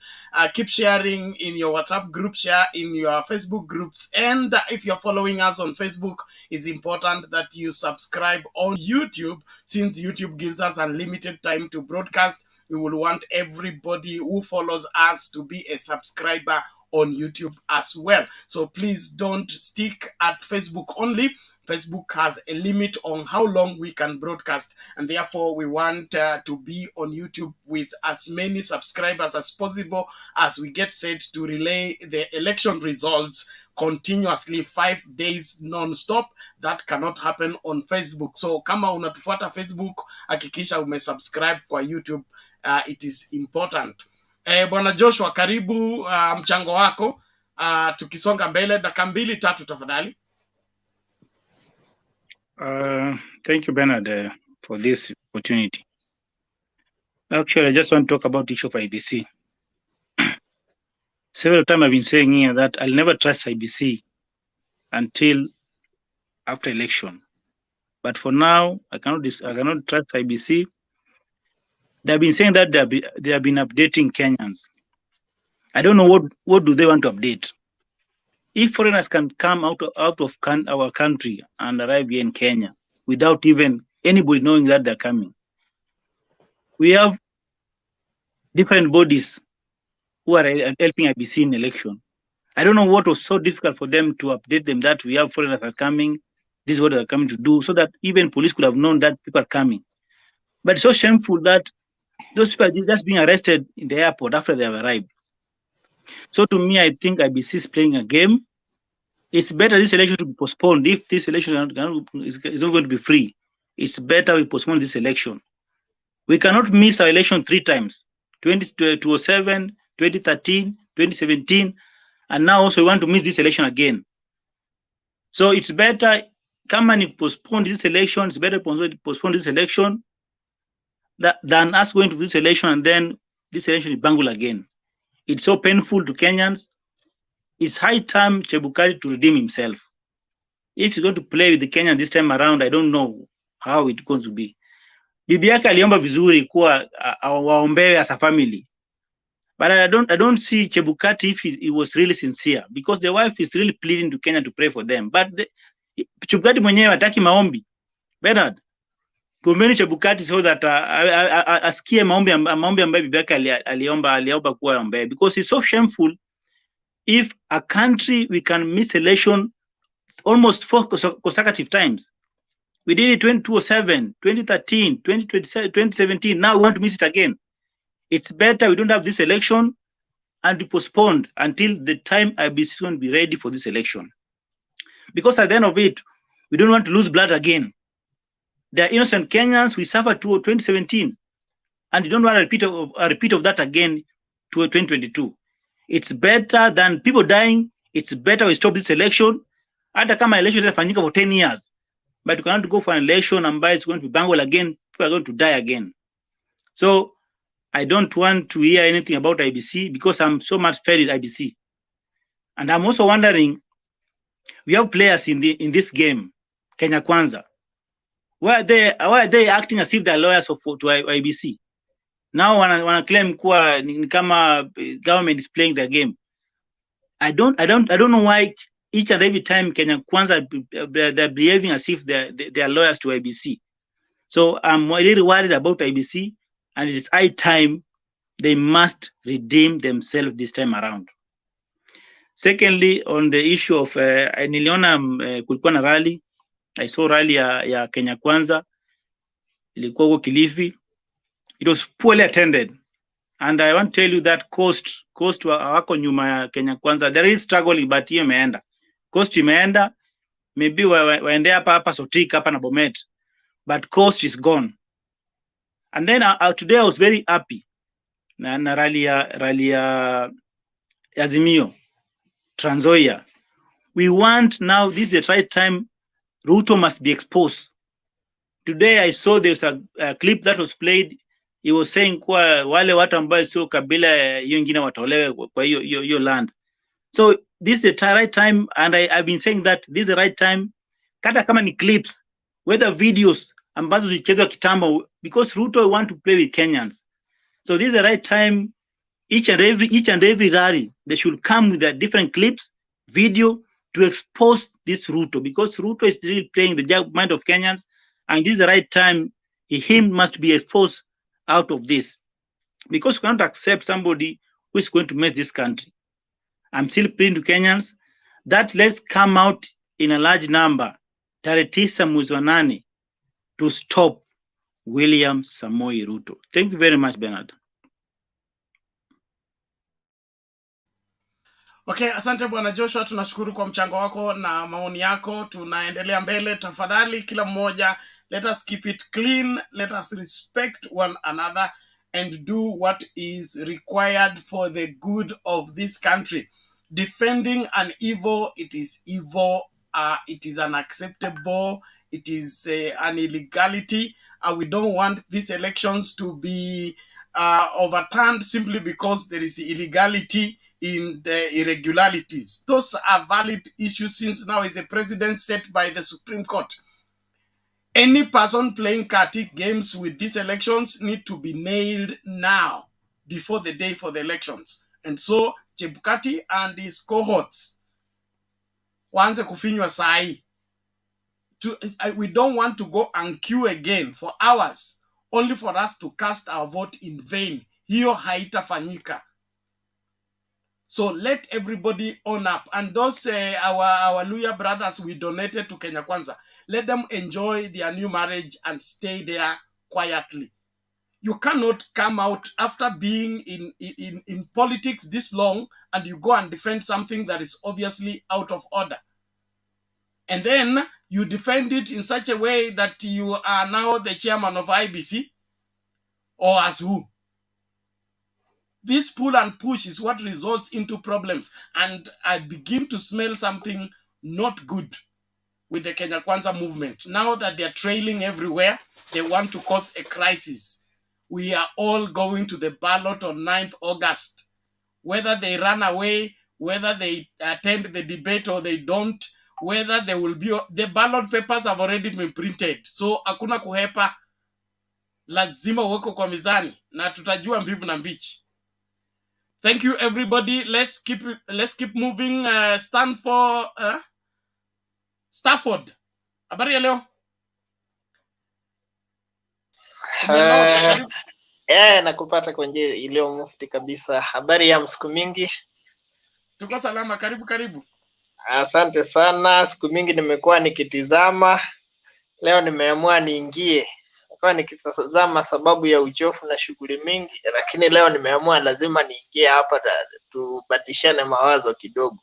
Keep sharing in your WhatsApp group, share in your Facebook groups. And if you're following us on Facebook, it's important that you subscribe on YouTube. Since YouTube gives us unlimited time to broadcast, we will want everybody who follows us to be a subscriber on YouTube as well. So please don't stick at Facebook only. Facebook has a limit on how long we can broadcast, and therefore we want to be on YouTube with as many subscribers as possible as we get set to relay the election results continuously 5 days non-stop. That cannot happen on Facebook. So kama unatufuata Facebook, hakikisha umesubscribe kwa YouTube. It is important. Bwana Joshua, karibu mchango wako. Tukisonga mbele dakika 2-3 tafadhali. Thank you, Bernard, for this opportunity. Actually, I just want to talk about the issue of IEBC. Several times I've been saying here that I'll never trust IEBC until after election. But for now, I cannot trust IEBC. They've been saying that they have been updating Kenyans. I don't know what do they want to update. If foreigners can come out of our country and arrive here in Kenya without even anybody knowing that they're coming, we have different bodies who are helping IEBC in election. I don't know what was so difficult for them to update them that we have foreigners are coming, this is what they're coming to do, so that even police could have known that people are coming. But it's so shameful that those people are just being arrested in the airport after they have arrived. So to me, I think IEBC is playing a game. It's better this election to be postponed. If this election is not going to be free, it's better we postpone this election. We cannot miss our election 3 times, 2007, 2013, 2017, and now also we want to miss this election again. So it's better, come and postpone this election, it's better postpone this election than us going to this election and then this election is bungled again. It's so painful to Kenyans. It's high time Chebukati to redeem himself. If he's going to play with the Kenyans this time around, I don't know how it's going to be. Bibi yake aliomba vizuri kuwa waombewe as a family. But I don't see Chebukati if he was really sincere, because the wife is really pleading to Kenya to pray for them. But Chebukati mwenyewe hataki maombi. Bernard, tuombeni Chebukati so that asikie maombi ambayo bibi yake aliomba kuwa ombewe, because it's so shameful if a country we can miss election almost 4 consecutive times. We did it 2007, 2013, 2017. Now we want to miss it again. It's better we don't have this election and be postponed until the time IEBC is going to be ready for this election. Because at the end of it, we don't want to lose blood again. They are innocent Kenyans. We suffered to 2017, and you don't want a repeat of that again to 2022. It's better than people dying. It's better we stop this election. Hata kama election itafanyika for 10 years, but you cannot go for an election ambayo is going to be bungled again. People are going to die again. So I don't want to hear anything about IEBC because I'm so much fed with IEBC. And I'm also wondering, we have players in this game, Kenya Kwanza. Why are they acting as if they're lawyers to IEBC? Now wana claim kuwa ni kama government is playing the game. I don't know why each and every time Kenya Kwanza they're behaving as if they are lawyers to IEBC. So I'm really worried about IEBC, and it's high time they must redeem themselves this time around. Secondly, on the issue of niliona kulikuwa na rally. I saw rally ya Kenya Kwanza ilikuwa huko Kilifi. It was poorly attended, and I want to tell you that coast wako nyuma ya Kenya Kwanza. There is struggling, but hiyo imeenda. Coast imeenda, maybe waende hapa Sotik hapa na Bomet, but coast is gone. And then today I was very happy na rally ya Azimio Trans Nzoia. We want now, this is the right time, Ruto must be exposed. Today I saw there's a clip that was played. He was saying kwa wale watu ambao sio kabila hiyo ingine watolewe kwa hiyo land. So this is the right time, and I've been saying that this is the right time, kata kama ni clips, whether videos ambazo zichezwa kitambo, because Ruto want to play with Kenyans. So this is the right time. Each and every rally, they should come with the different clips, video, to expose this Ruto, because Ruto is really playing the mind of Kenyans, and this is the right time. Him must be exposed out of this, because we cannot accept somebody who is going to mess this country. I'm still pleading to Kenyans that let's come out in a large number, tarehe 9 mwezi wa 8, to stop William Samoei Ruto. Thank you very much, Bernard. Okay, asante bwana Joshua, tunashukuru kwa mchango wako na maoni yako. Tunaendelea mbele, tafadhali kila mmoja, let us keep it clean, let us respect one another and do what is required for the good of this country. Defending an evil, it is evil, it is unacceptable, it is an illegality, and we don't want these elections to be overturned simply because there is illegality in the irregularities. Those are valid issues, since now is a precedent set by the Supreme Court. Any person playing Kartik games with these elections need to be nailed now, before the day for the elections. And so Chebukati and his cohorts waanze kufinywa sahi. We don't want to go and queue again for hours only for us to cast our vote in vain. Hiyo haitafanyika. So let everybody own up. And those our Luya brothers we donated to Kenya Kwanza, let them enjoy their new marriage and stay there quietly. You cannot come out after being in politics this long and you go and defend something that is obviously out of order. And then you defend it in such a way that you are now the chairman of IEBC, or as who? This pull and push is what results into problems. And I begin to smell something not good with the Kenya Kwanza movement. Now that they're trailing everywhere, they want to cause a crisis. We are all going to the ballot on 9th August. Whether they run away, whether they attend the debate or they don't, whether they will be... The ballot papers have already been printed. So hakuna kuhepa, lazima uweko kwa mizani na tutajua mbivu na mbichi. Thank you, everybody. Let's keep moving. Stafford. Habari ya leo? Nakupata kwa njia iliyo mufti kabisa. Habari ya siku mingi? Tuko salama, karibu. Asante sana. Siku mingi nimekuwa nikitizama. Leo nimeamua niingie. Kwa nikitazama sababu ya uchofu na shughuli mingi, lakini leo nimeamua lazima niingie hapa tubadilishane mawazo kidogo.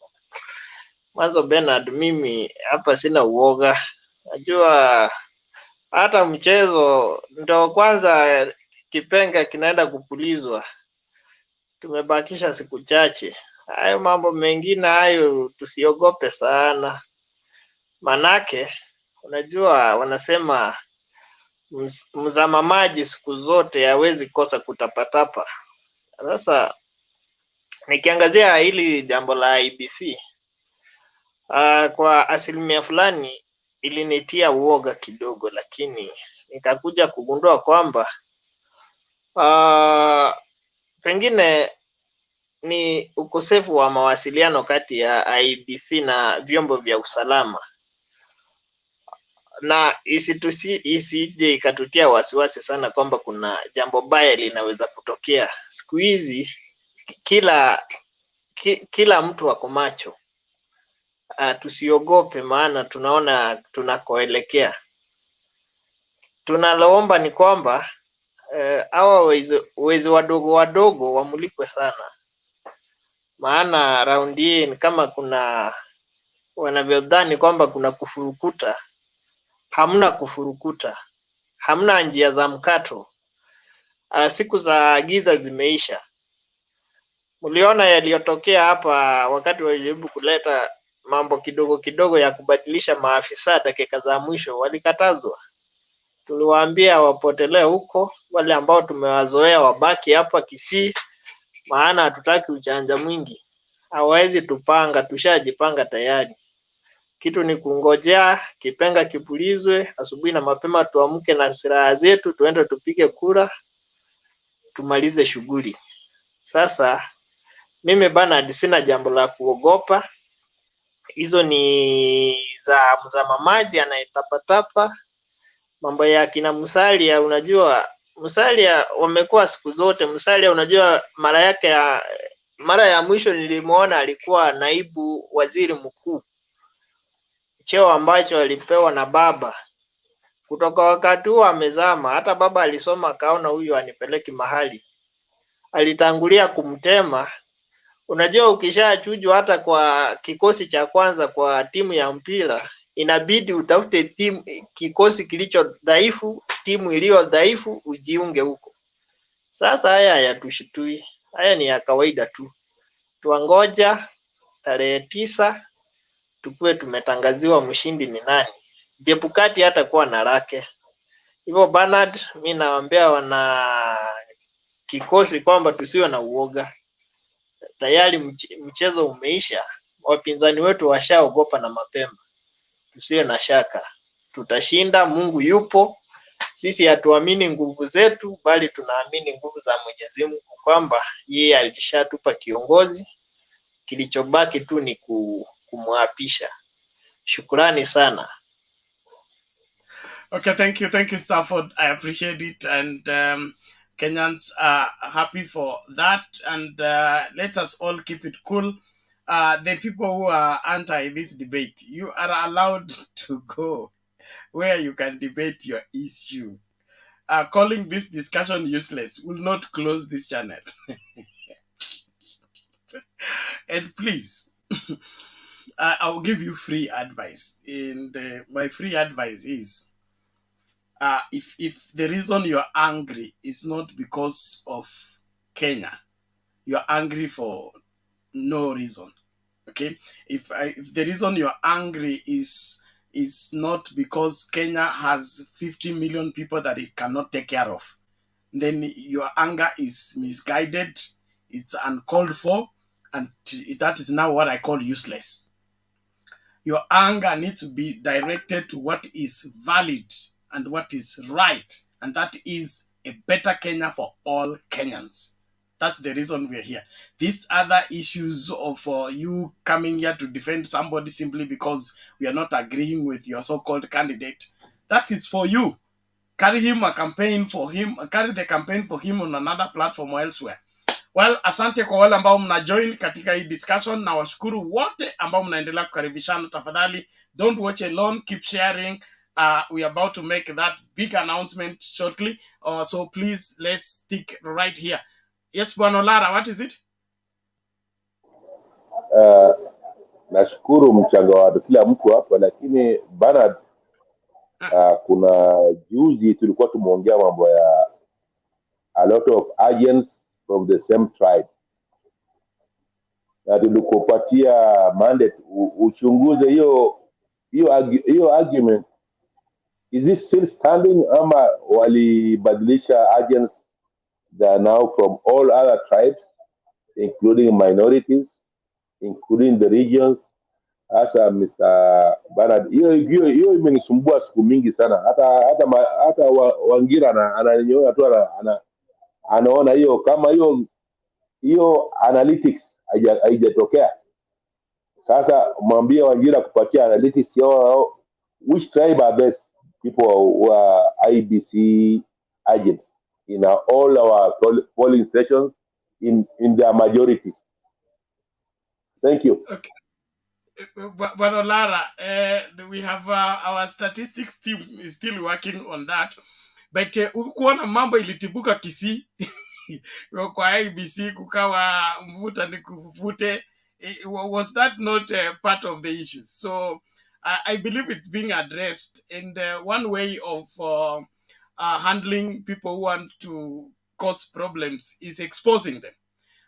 Mwanzo Bernard, mimi hapa sina uoga. Najua hata mchezo ndio kwanza kipenga kinaenda kupulizwa. Tumebakisha siku chache. Hayo mambo mengine hayo tusiogope sana. Manake unajua wanasema mzama maji siku zote hawezi kosa kutapatapa. Sasa nikiangazia hili jambo la IEBC, kwa asilimia fulani ilinitia uoga kidogo, lakini nikakuja kugundua kwamba Pengine ni ukosefu wa mawasiliano kati ya IEBC na vyombo vya usalama, na isije ikatutia wasiwasi sana kwamba kuna jambo baya linaweza kutokea. Siku hizi kila mtu ako macho. Tusiogope, maana tunaona tunakoelekea. Tunaloomba ni kwamba hawa wezi wadogo wamulikwe sana, maana raundi hii ni kama kuna wanavyodhani kwamba kuna kufurukuta. Hamna kufurukuta, hamna njia za mkato. Siku za giza zimeisha. Mliona yaliyotokea hapa wakati walijaribu kuleta mambo kidogo kidogo ya kubadilisha maafisa dakika za mwisho, walikatazwa. Tuliwaambia wapotelee huko, wale ambao tumewazoea wabaki hapa Kisii, maana hatutaki ujanja mwingi. Hawezi tupanga, tushajipanga tayari. Kitu ni kungojea kipenga kipulizwe, asubuhi na mapema tuamke na silaha zetu, tuende tupige kura, tumalize shughuli. Sasa mimi Bernard sina jambo la kuogopa. Hizo ni za mamaji anayetapatapa. Mambo ya kina Musalia, unajua Musalia wamekuwa siku zote. Musalia unajua mara ya mwisho nilimuona alikuwa naibu waziri mkuu, cheo ambacho alipewa na baba. Kutoka wakati huo amezama. Hata baba alisoma akaona huyu anipeleki mahali, alitangulia kumtema. Unajua ukishachujwa hata kwa kikosi cha kwanza kwa timu ya mpira, inabidi utafute kikosi kilicho dhaifu, timu iliyo dhaifu, ujiunge huko. Sasa haya hayatushitui, haya ni ya kawaida tu. Tuangoja tarehe 9 tukue tumetangaziwa mshindi ni nani. Jebukati hata kuwa na lake. Hivyo Bernard, mimi nawaambia wana kikosi kwamba tusiwe na uoga. Tayari mchezo umeisha. Wapinzani wetu washaogopa na mapema. Tusiwe na shaka. Tutashinda, Mungu yupo. Sisi hatuamini nguvu zetu, bali tunaamini nguvu za Mwenyezi Mungu, kwamba yeye alishatupa kiongozi. Kilichobaki tu ni kumwapisha. Shukrani sana. Okay, thank you, Stafford. I appreciate it, and Kenyans are happy for that, and let us all keep it cool. The people who are anti this debate, you are allowed to go where you can debate your issue. Calling this discussion useless will not close this channel. And please, I'll give you free advice. And my free advice is, if the reason you're angry is not because of Kenya, you're angry for no reason. Okay, if the reason you're angry is not because Kenya has 50 million people that it cannot take care of, then your anger is misguided, it's uncalled for, and that is now what I call useless. Your anger needs to be directed to what is valid and what is right, and that is a better Kenya for all Kenyans. That's the reason we're here. These other issues of you coming here to defend somebody simply because we are not agreeing with your so-called candidate, that is for you. Carry the campaign for him on another platform or elsewhere. Well, asante kwa wale ambao mnajoin katika hii discussion, na washukuru wote ambao mnaendelea kukaribishana. Tafadhali, don't watch alone, keep sharing. We are about to make that big announcement shortly. So please, let's stick right here. Yes, Bwana Lara, what is it? Nashukuru mchango wa kila mtu hapa, lakini Bernard, kuna juzi tulikuwa tumeongea mambo ya a lot of agents from the same tribe, na tulikupatia mandate uchunguze hiyo argument. Is it still standing ama walibadilisha agents that are now from all other tribes, including minorities, including the regions? Asa Mr. Bernard, hiyo imenisumbua siku mingi sana. Hata Wangira ananyoa tu anaona hiyo kama hiyo analytics haijatokea. Sasa mwambie Wanjira kupatia analytics yao, which tribe are best people who are IEBC agents in all our polling stations in their majorities. Thank you. Okay. But Olara, we have our statistics team is still working on that. But kuona mambo ilitibuka Kisii kwa IEBC kukawa mvuta ni kufute, was that not part of the issues? So I believe it's being addressed, and one way of handling people who want to cause problems is exposing them.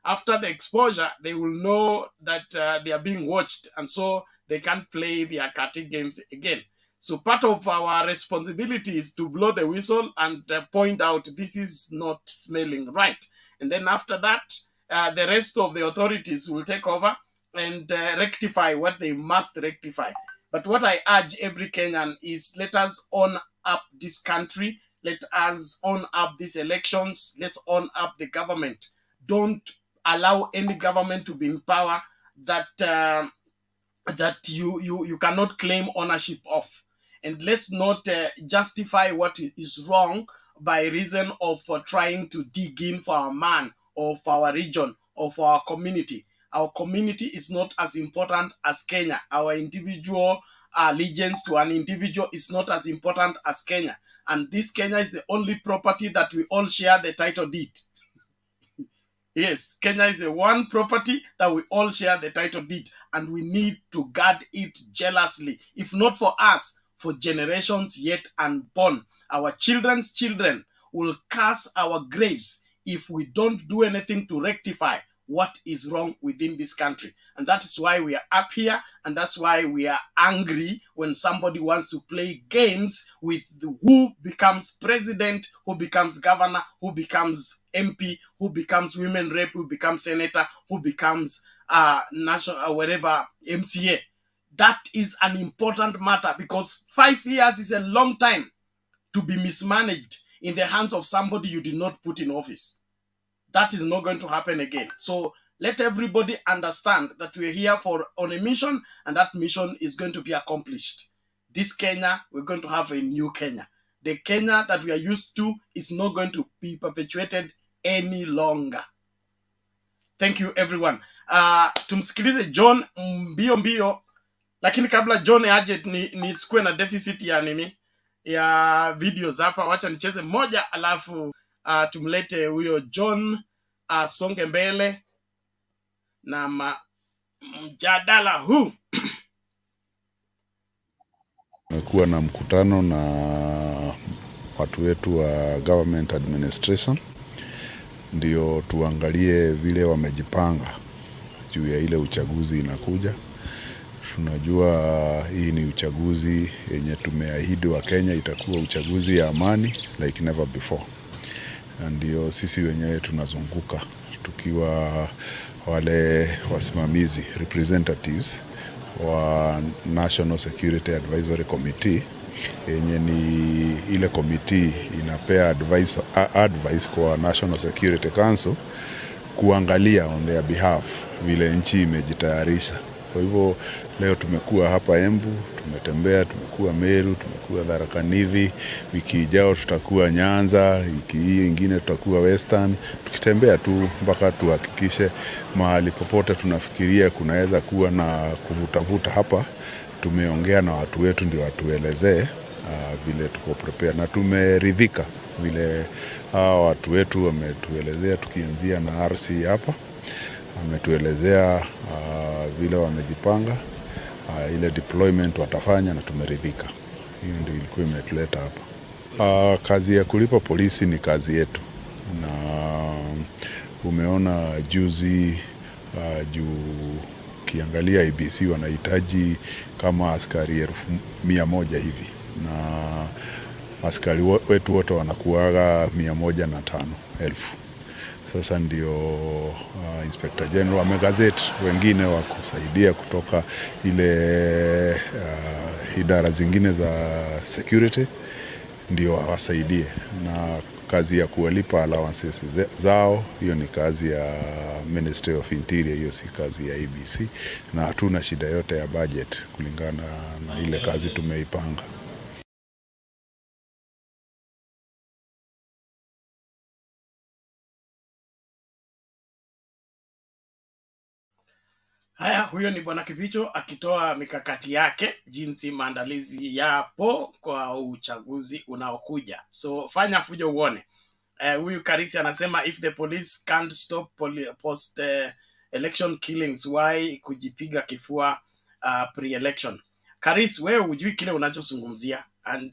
After the exposure, they will know that they are being watched, and so they can't play their cutting games again. So part of our responsibility is to blow the whistle and point out this is not smelling right. And then after that, the rest of the authorities will take over and rectify what they must rectify. But what I urge every Kenyan is, let us own up this country. Let us own up these elections. Let's own up the government. Don't allow any government to be in power that you cannot claim ownership of. And let's not justify what is wrong by reason of trying to dig in for our man or for our region or for our community. Our community is not as important as Kenya. Our individual allegiance to an individual is not as important as Kenya. And this Kenya is the only property that we all share the title deed. Yes, Kenya is the one property that we all share the title deed, and we need to guard it jealously. If not for us, for generations yet unborn. Our children's children will curse our graves if we don't do anything to rectify what is wrong within this country. And that is why we are up here, and that's why we are angry when somebody wants to play games with who becomes president, who becomes governor, who becomes MP, who becomes women rep, who becomes senator, who becomes national whatever MCA. That is an important matter, because 5 years is a long time to be mismanaged in the hands of somebody you did not put in office. That is not going to happen again. So let everybody understand that we're here on a mission, and that mission is going to be accomplished. This Kenya, we're going to have a new Kenya. The Kenya that we are used to is not going to be perpetuated any longer. Thank you, everyone. Tumsikilize John mbio mbio, lakini kabla John aje nisikue na deficit ya nini ya videos hapa. Wacha nicheze moja alafu tumlete huyo John songe mbele na mjadala huu. Tumekuwa na mkutano na watu wetu wa government administration, ndio tuangalie vile wamejipanga juu ya ile uchaguzi inakuja. Tunajua hii ni uchaguzi yenye tumeahidi wa Kenya itakuwa uchaguzi ya amani like never before. Ndio sisi wenyewe tunazunguka tukiwa wale wasimamizi representatives wa National Security Advisory Committee, yenye ni ile committee inapea advice kwa National Security Council kuangalia on their behalf vile nchi imejitayarisha. Kwa hivyo leo tumekuwa hapa Embu, tumetembea, tumekuwa Meru, tumekuwa Tharaka Nithi, wiki ijao tutakuwa Nyanza, wiki hiyo ingine tutakuwa Western, tukitembea tu mpaka tuhakikishe mahali popote tunafikiria kunaweza kuwa na kuvutavuta hapa. Tumeongea na watu wetu ndio watuelezee vile tuko prepare, na tumeridhika vile watu wetu wametuelezea, tukianzia na RC hapa ametuelezea vile wamejipanga, ile deployment watafanya, na tumeridhika. Hiyo ndio ilikuwa imetuleta hapa. Kazi ya kulipa polisi ni kazi yetu, na umeona juzi juu kiangalia IEBC wanahitaji kama askari 100,000 hivi, na askari wetu wote wanakuaga 105,000. Sasa ndio Inspector General amegazeti wengine wa kusaidia kutoka ile idara zingine za security ndio wasaidie, na kazi ya kuwalipa allowances zao, hiyo ni kazi ya Ministry of Interior, hiyo si kazi ya IEBC, na hatuna shida yote ya budget kulingana na ile kazi tumeipanga. Haya, huyo ni Bwana Kibicho akitoa mikakati yake jinsi maandalizi yapo kwa uchaguzi unaokuja. So fanya fujo uone. Huyu Karisi anasema if the police can't stop post election killings, why kujipiga kifua pre-election? Karis, wewe hujui kile unachozungumzia, and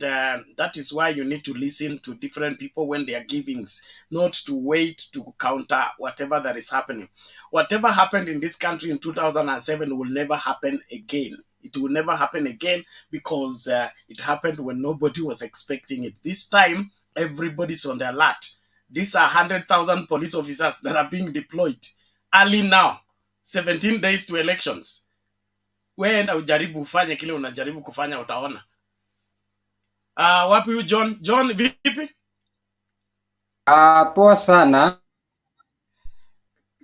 that is why you need to listen to different people when they are givings, not to wait to counter whatever that is happening. Whatever happened in this country in 2007 will never happen again. It will never happen again because it happened when nobody was expecting it. This time, everybody's on the alert. These are 100,000 police officers that are being deployed early now, 17 days to elections. Weenda ujaribu ufanye kile unajaribu kufanya, utaona. Wapi huyu John? John, vipi? Poa sana.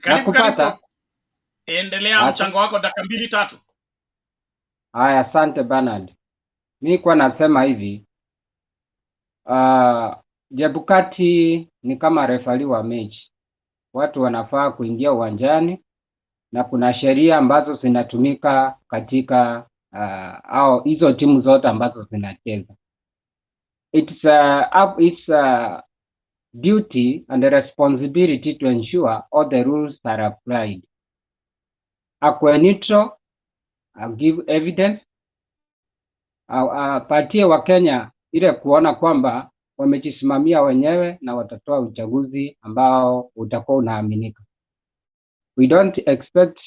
Karibu, Nakupata. karibu. Endelea mchango wako dakika 2-3. Haya, asante Bernard. Mimi kwa nasema hivi, Chebukati ni kama refali wa mechi. Watu wanafaa kuingia uwanjani na kuna sheria ambazo zinatumika katika au hizo timu zote ambazo zinacheza. It's duty and a responsibility to ensure all the rules are applied. Akwe neutral, give evidence, patie wa Kenya ile kuona kwamba wamejisimamia wenyewe na watatoa uchaguzi ambao utakuwa unaaminika. We don't expect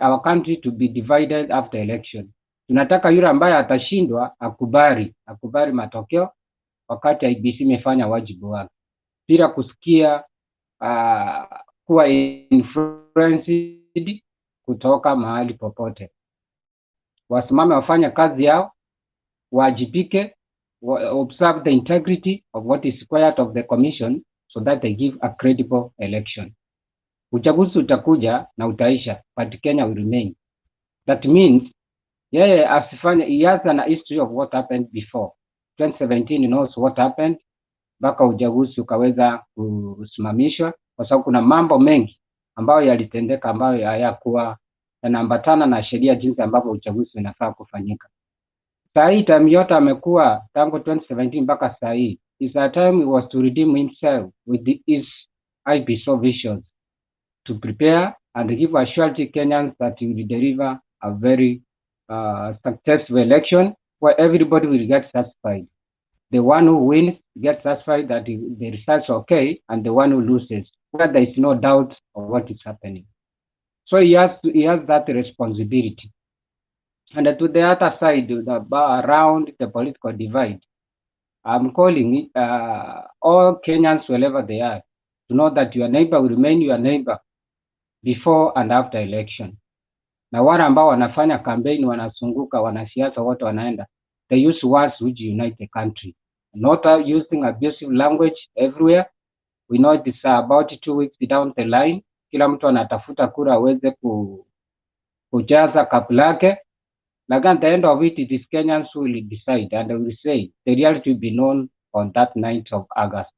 our country to be divided after election. Tunataka yule ambaye atashindwa akubali matokeo wakati IEBC imefanya wajibu wake, bila kusikia kuwa influenced kutoka mahali popote. Wasimame wafanye kazi yao, wajibike, observe the integrity of what is required of the commission so that they give a credible election. Uchaguzi utakuja na utaisha, but Kenya will remain. That means yeye asifanye, he has an history of what happened before. 2017 knows what happened, mpaka uchaguzi ukaweza kusimamishwa, kwa sababu kuna mambo mengi ambayo yalitendeka ambayo hayakuwa yanaambatana na sheria jinsi ambavyo uchaguzi unafaa kufanyika. Saa hii time yote amekuwa tangu 2017 mpaka saa hii, is a time he was to redeem himself with his IEBC officials to prepare and give assurity Kenyans that he will deliver a very successful election where everybody will get satisfied. The one who wins gets satisfied that the results are okay, and the one who loses, where there is no doubt of what is happening. So he has that responsibility. And to the other side, around the political divide, I'm calling all Kenyans, wherever they are, to know that your neighbor will remain your neighbor before and after election. Na wale ambao wanafanya campaign, wanazunguka, wanasiasa wote wanaenda, they use words which unite the country, not using abusive language everywhere. We know it's about 2 weeks down the line. Kila mtu anatafuta kura aweze kujaza kapu lake. Like at the end of it, it is Kenyans who will decide, and will say the reality will be known on that 9th of August.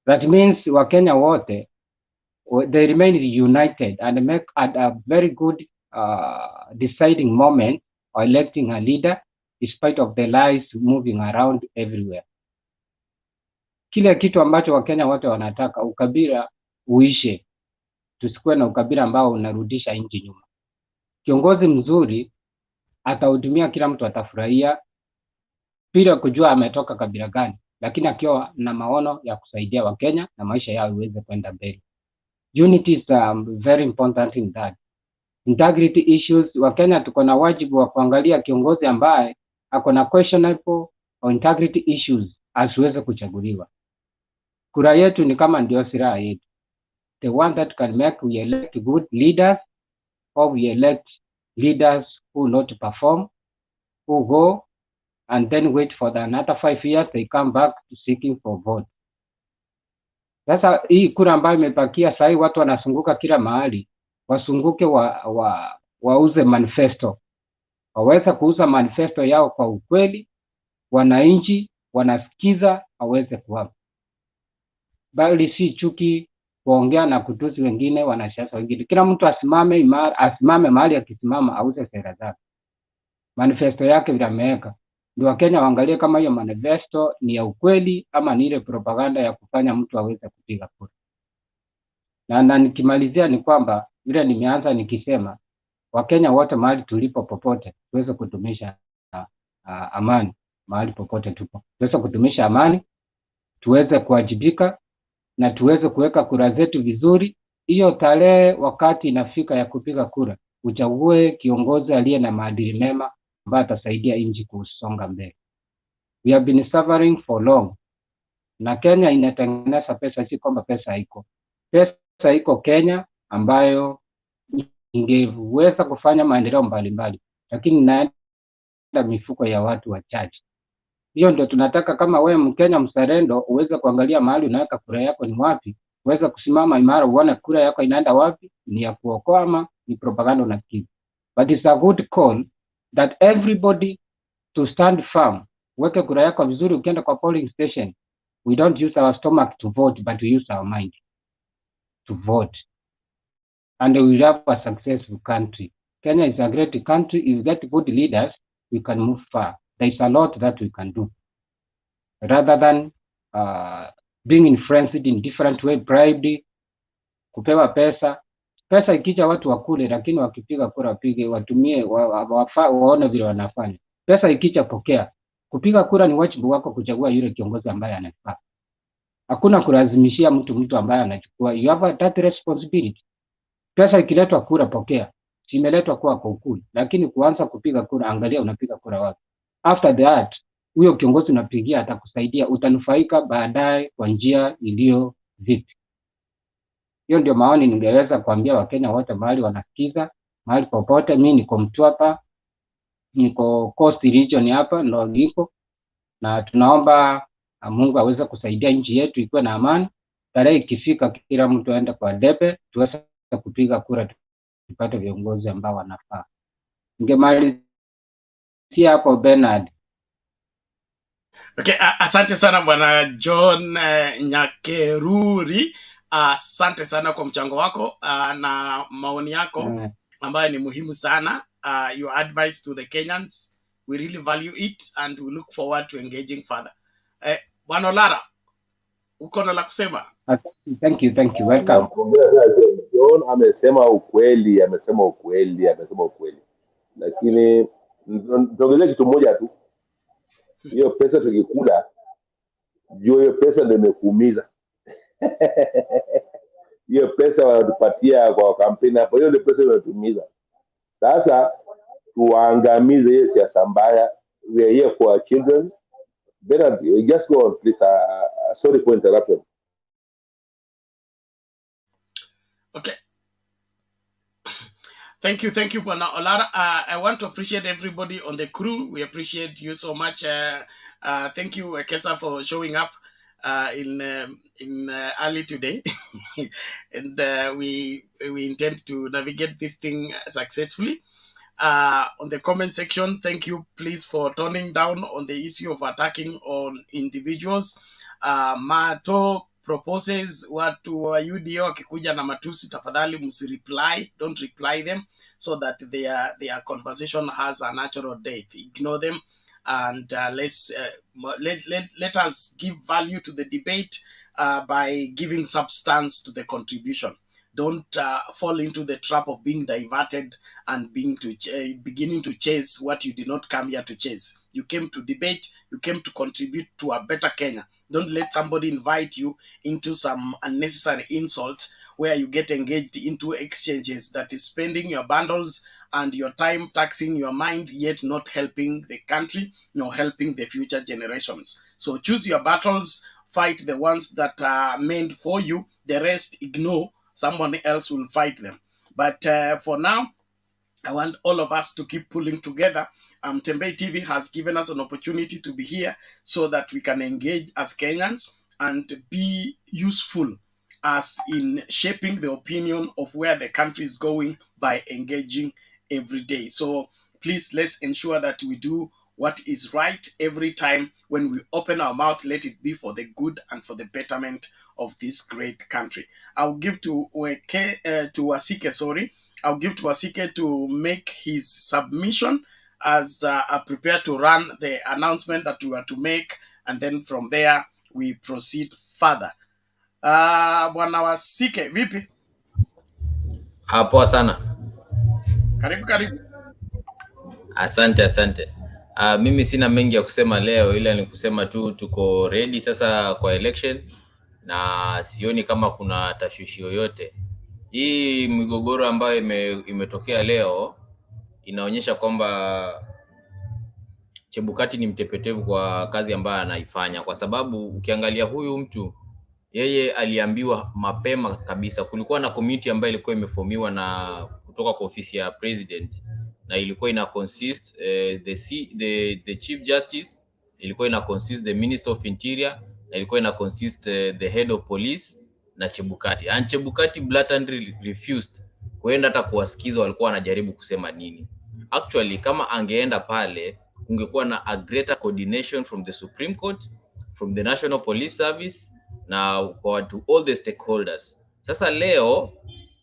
That means Wakenya wote, they remain united and make a very good deciding moment or electing a leader, despite of the lies moving around everywhere. Kile kitu ambacho Wakenya wote wanataka, ukabila uishe. Tusikuwe na ukabila ambao unarudisha nchi nyuma. Kiongozi mzuri atahudumia kila mtu, atafurahia bila kujua ametoka kabila gani, lakini akiwa na maono ya kusaidia Wakenya na maisha yao iweze kwenda mbele. Unity is very important in that. Integrity issues, Wakenya tuko na wajibu wa kuangalia kiongozi ambaye ako na questionable or integrity issues asiweze kuchaguliwa. Kura yetu ni kama ndio silaha yetu. The one that can make we elect good leaders, or we elect leaders who not perform, who go and then wait for another 5 years, they come back to seeking for vote. Sasa hii kura ambayo imebakia sasa, watu wanasunguka kila mahali, wasunguke wauze manifesto, waweze kuuza manifesto yao kwa ukweli, wananchi wanasikiza, waweze kuwapa, bali si chuki, kuongea na kutusi wengine, wanasiasa wengine. Kila mtu asimame imara, asimame mahali akisimama, auze sera zake, manifesto yake vile ameweka, ndio Wakenya waangalie kama hiyo manifesto ni ya ukweli ama ni ile propaganda ya kufanya mtu aweze kupiga kura. Na nikimalizia ni kwamba vile nimeanza nikisema, Wakenya wote mahali tulipo popote tuweze kudumisha amani mahali popote tupo, tuweze kudumisha amani, tuweze kuwajibika na tuweze kuweka kura zetu vizuri. Hiyo tarehe wakati inafika ya kupiga kura, uchague kiongozi aliye na maadili mema ambaye atasaidia nchi kusonga mbele. We have been suffering for long, na Kenya inatengeneza pesa, si kwamba pesa haiko. Pesa iko Kenya ambayo ingeweza kufanya maendeleo mbalimbali, lakini inaenda mifuko ya watu wachache. Hiyo ndio tunataka. Kama wewe Mkenya mzalendo, uweze kuangalia mahali unaweka kura yako ni wapi, uweze kusimama imara, uone kura yako inaenda wapi, ni ya kuokoa ama ni propaganda unasikiza. But it's a good call that everybody to stand firm. Weke kura yako vizuri. Ukienda kwa polling station, we don't use our stomach to vote, but we use our mind to vote, and we will have a successful country. Kenya is a great country. If we get good leaders, we can move far. There is a lot that we can do, rather than being influenced in different way, bribed, kupewa pesa. Pesa ikija watu wakule, lakini wakipiga kura wapige, watumie, waone vile wanafanya. Pesa ikija pokea. Kupiga kura ni wajibu wako kuchagua yule kiongozi ambaye anafaa. Hakuna kulazimishia mtu ambaye anachukua. You have that responsibility. Pesa ikiletwa kura pokea. Simeletwa kwa ukuli, lakini kuanza kupiga kura, angalia unapiga kura wapi. After that, huyo kiongozi unapigia atakusaidia, utanufaika baadaye kwa njia iliyo vipi. Hiyo ndio maoni ningeweza kuambia Wakenya wote mahali wanasikiza, mahali popote. Mimi niko Mtwapa, niko Coast Region hapa ndo niko, na tunaomba Mungu aweze kusaidia nchi yetu ikuwe na amani. Tarehe ikifika, kila mtu aende kwa debe, tuweze kupiga kura, tupate viongozi ambao wanafaa. Ningemalizia hapo Bernard. Okay, asante sana Bwana John Nyakeruri. Asante sana kwa mchango wako na maoni yako ambayo ni muhimu sana. Your advice to the Kenyans, we really value it and we look forward to engaging further. Bwana Olara, uko na la kusema? Thank you, welcome. John amesema ukweli, lakini nitaongezea kitu moja tu. Hiyo pesa tukikula, hiyo pesa ndio imekuumiza. Hiyo pesa wanatupatia kwa kampeni hapo, hiyo ndio pesa inatumiza. Sasa tuangamize hiyo siasa mbaya. We are here for our children. Better just go on, please. Sorry for interruption. Okay. Thank you, Bwana Olara. I want to appreciate everybody on the crew. We appreciate you so much. Thank you, Kesa, for showing up in early today, and we intend to navigate this thing successfully. On the comment section, thank you, please, for toning down on the issue of attacking on individuals. Mato proposes watu wa UDA wakikuja na matusi, tafadhali msireply, don't reply them, so that their conversation has a natural death. Ignore them, and let us give value to the debate by giving substance to the contribution. Don't fall into the trap of being diverted and beginning to chase what you did not come here to chase. You came to debate, you came to contribute to a better Kenya. Don't let somebody invite you into some unnecessary insult where you get engaged into exchanges that is spending your bundles and your time, taxing your mind, yet not helping the country, nor helping the future generations. So choose your battles, fight the ones that are meant for you, the rest ignore, someone else will fight them. But for now, I want all of us to keep pulling together. Tembei TV has given us an opportunity to be here so that we can engage as Kenyans and be useful as in shaping the opinion of where the country is going by engaging every day. So please, let's ensure that we do what is right every time when we open our mouth. Let it be for the good and for the betterment of this great country. I'll give to Wasike, sorry. I'll give to Wasike to make his submission as I prepare to run the announcement that we are to make, and then from there we proceed further. Bwana Wasike, vipi? Poa sana. Karibu karibu. Asante. Mimi sina mengi ya kusema leo, ila ni kusema tu tuko ready sasa kwa election na sioni kama kuna tashwishi yoyote. Hii migogoro ambayo imetokea leo inaonyesha kwamba Chebukati ni mtepetevu kwa kazi ambayo anaifanya, kwa sababu ukiangalia huyu mtu, yeye aliambiwa mapema kabisa. Kulikuwa na committee ambayo ilikuwa imeformiwa na kutoka kwa ofisi ya president, na ilikuwa ina consist the chief justice, ilikuwa ina consist the minister of interior, na ilikuwa ina consist the head of police na Chebukati. And Chebukati blatantly refused kuenda hata kuwasikiza walikuwa wanajaribu kusema nini. Actually, kama angeenda pale, kungekuwa na a greater coordination from the Supreme Court, from the National Police Service, na to all the stakeholders. Sasa leo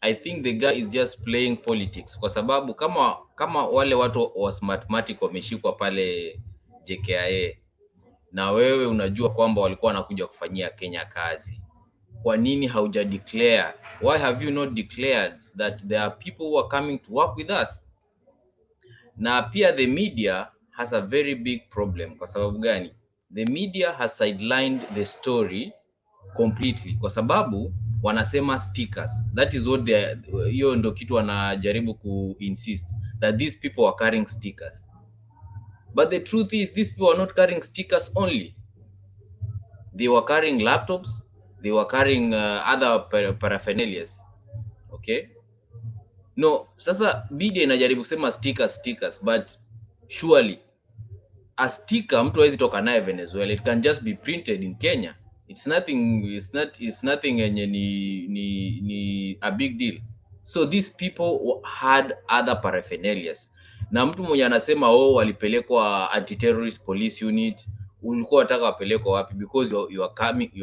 I think the guy is just playing politics, kwa sababu kama wale watu wa Smartmatic wameshikwa pale JKIA, na wewe unajua kwamba walikuwa wanakuja kufanyia Kenya kazi, kwa nini hauja declare? Why have you not declared that there are people who are coming to work with us? Na pia the media has a very big problem. Kwa sababu gani? The media has sidelined the story completely, kwa sababu wanasema stickers. That is what hiyo ndo kitu wanajaribu insist, that these people are carrying stickers. But the truth is, these people are not carrying stickers only. They were carrying laptops, they were carrying other paraphernalias. Okay? No, sasa media inajaribu kusema stickers, but surely a sticker mtu hawezi toka naye Venezuela. It can just be printed in Kenya. It's nothing yenye ni a big deal. So these people had other paraphernalias. Na mtu mmoja anasema walipelekwa anti-terrorist police unit. Ulikuwa unataka wapelekwa wapi? Because you are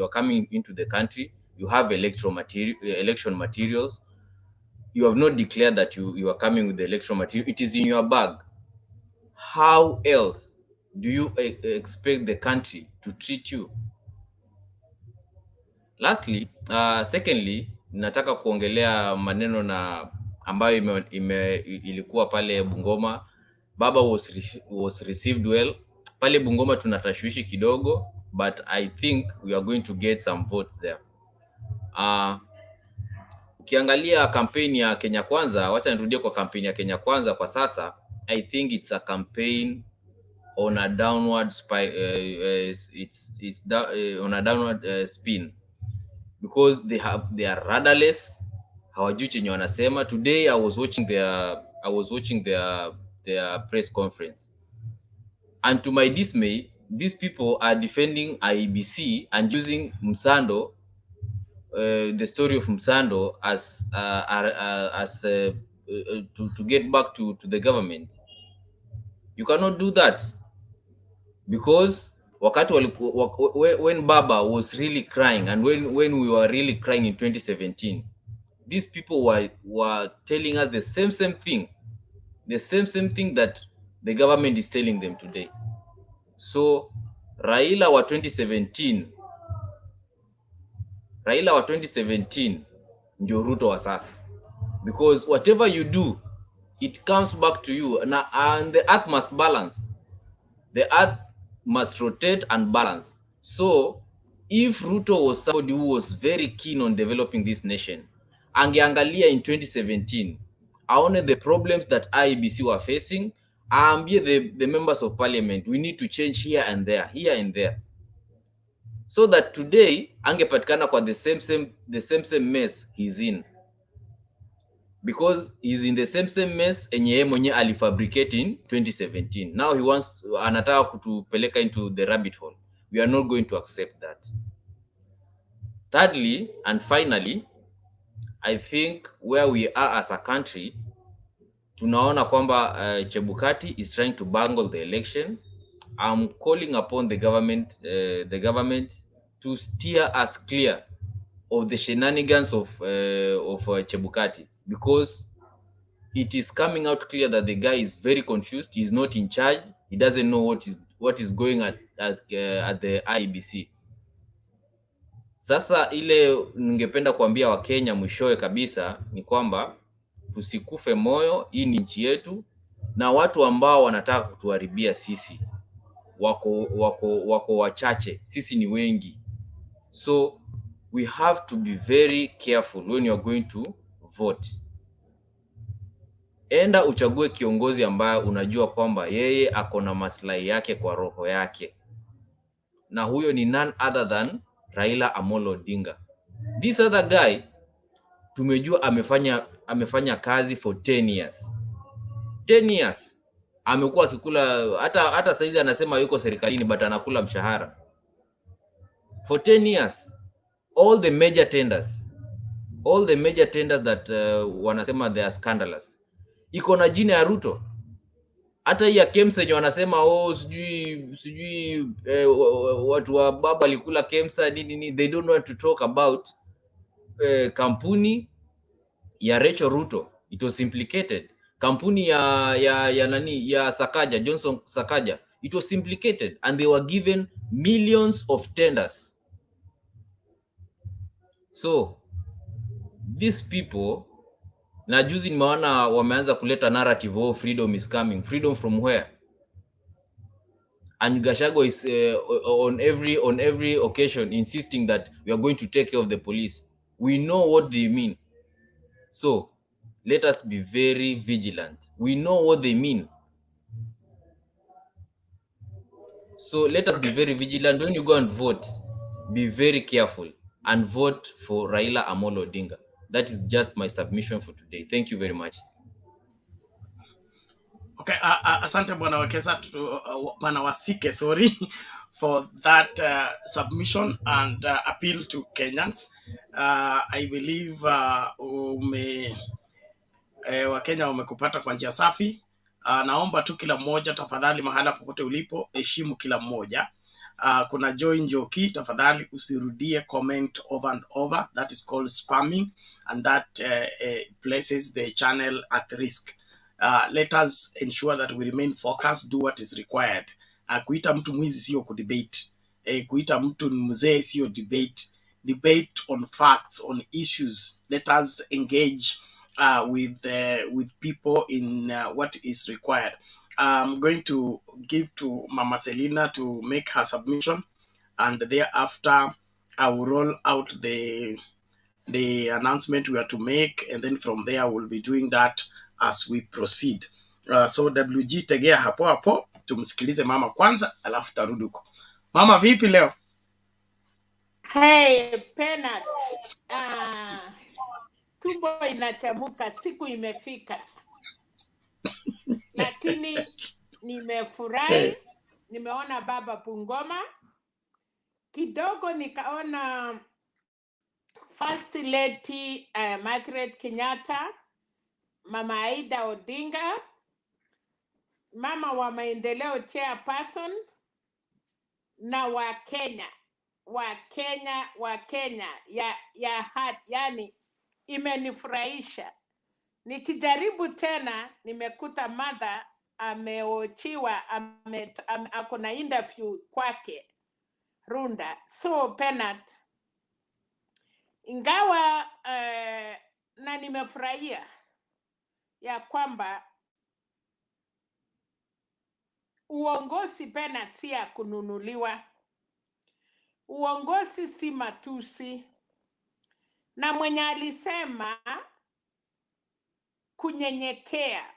coming into the country, you have election materials. You have not declared that you are coming with the electoral material. It is in your bag. How else do you expect the country to treat you? Lastly, secondly, nataka kuongelea maneno na ambayo ilikuwa pale Bungoma. Baba was received well. Pale Bungoma tunatashwishi kidogo, but I think we are going to get some votes there. Ukiangalia kampeni ya Kenya Kwanza, wacha nirudie kwa kampeni ya Kenya Kwanza kwa sasa, I think it's a campaign on a downward on a downward spin, because they are rudderless, hawajui chenye wanasema. Today I was watching their press conference, and to my dismay, these people are defending IEBC and using Msando, the story of Msando to get back to the government. You cannot do that, because wakati when Baba was really crying, and when we were really crying in 2017, these people were telling us the same thing, that the government is telling them today. So Raila wa 2017 ndio Ruto wa sasa, because whatever you do, it comes back to you. And the earth must balance. The earth must rotate and balance. So if Ruto was somebody who was very keen on developing this nation, angeangalia in 2017, aone the problems that IEBC were facing, aambie the members of parliament, we need to change here and there, so that today angepatikana kwa the same mess he's in, because he's in the same mess enye yeye mwenye alifabricate in 2017. Now anataka kutupeleka into the rabbit hole. We are not going to accept that. Thirdly and finally, I think where we are as a country, tunaona kwamba Chebukati is trying to bungle the election. I'm calling upon the government to steer us clear of the shenanigans of Chebukati, because it is coming out clear that the guy is very confused. He's not in charge. He doesn't know what is going at the IEBC. Sasa ile ningependa kuambia Wakenya mwishowe kabisa ni kwamba tusikufe moyo. Hii ni nchi yetu, na watu ambao wanataka kutuharibia sisi wako wachache, sisi ni wengi. So we have to be very careful when you are going to vote. Enda uchague kiongozi ambaye unajua kwamba yeye ako na maslahi yake kwa roho yake, na huyo ni none other than Raila Amolo Odinga. This other guy tumejua amefanya kazi for 10 years. 10 years amekuwa akikula, hata saizi anasema yuko serikalini but anakula mshahara. For 10 years all the major tenders that wanasema they are scandalous, iko na jina ya Ruto. Hata hii ya KEMSA yenye wanasema sijui watu wa baba alikula KEMSA nini, they don't want to talk about kampuni ya Rachel Ruto, it was implicated. Kampuni ya Sakaja, Johnson Sakaja, it was implicated and they were given millions of tenders. So these people, na juzi nimeona wameanza kuleta narrative, oh, freedom is coming. Freedom from where? And Gachagua is on every occasion insisting that we are going to take care of the police. We know what they mean. So let us be very vigilant. We know what they mean. So let us be very vigilant. When you go and vote, be very careful and vote for Raila Amolo Odinga. That is just my submission for today. Thank you very much. Okay, asante bwana Wekesa, bwana Wasike, sorry, for that submission and appeal to Kenyans. I believe Wakenya wamekupata kwa njia safi. Naomba tu kila mmoja tafadhali, mahala popote ulipo, heshimu kila mmoja. Kuna Joy Njoki, tafadhali usirudie comment over and over. That is called spamming, and that places the channel at risk. Let us ensure that we remain focused, do what is required. Kuita mtu mwizi sio kudebate. Kuita mtu mzee sio debate. Debate on facts, on issues. Let us engage with people in what is required. I'm going to give to Mama Selina to make her submission, and thereafter I will roll out the announcement we are to make, and then from there we'll be doing that as we proceed. So WG, tegea hapo hapo tumsikilize mama kwanza, alafu tarudi huko. Mama, vipi leo? Hey, Penat. Tumbo inachamuka, siku imefika. Lakini nimefurahi, nimeona baba Bungoma. Kidogo nikaona First Lady Margaret Kenyatta, Mama Aida Odinga, mama wa maendeleo chairperson, na Wakenya yani imenifurahisha. Nikijaribu tena nimekuta mother ameochiwa, ako na interview kwake Runda. So Penat, ingawa na nimefurahia ya kwamba uongozi Penat si ya kununuliwa. Uongozi si matusi. Na mwenye alisema kunyenyekea.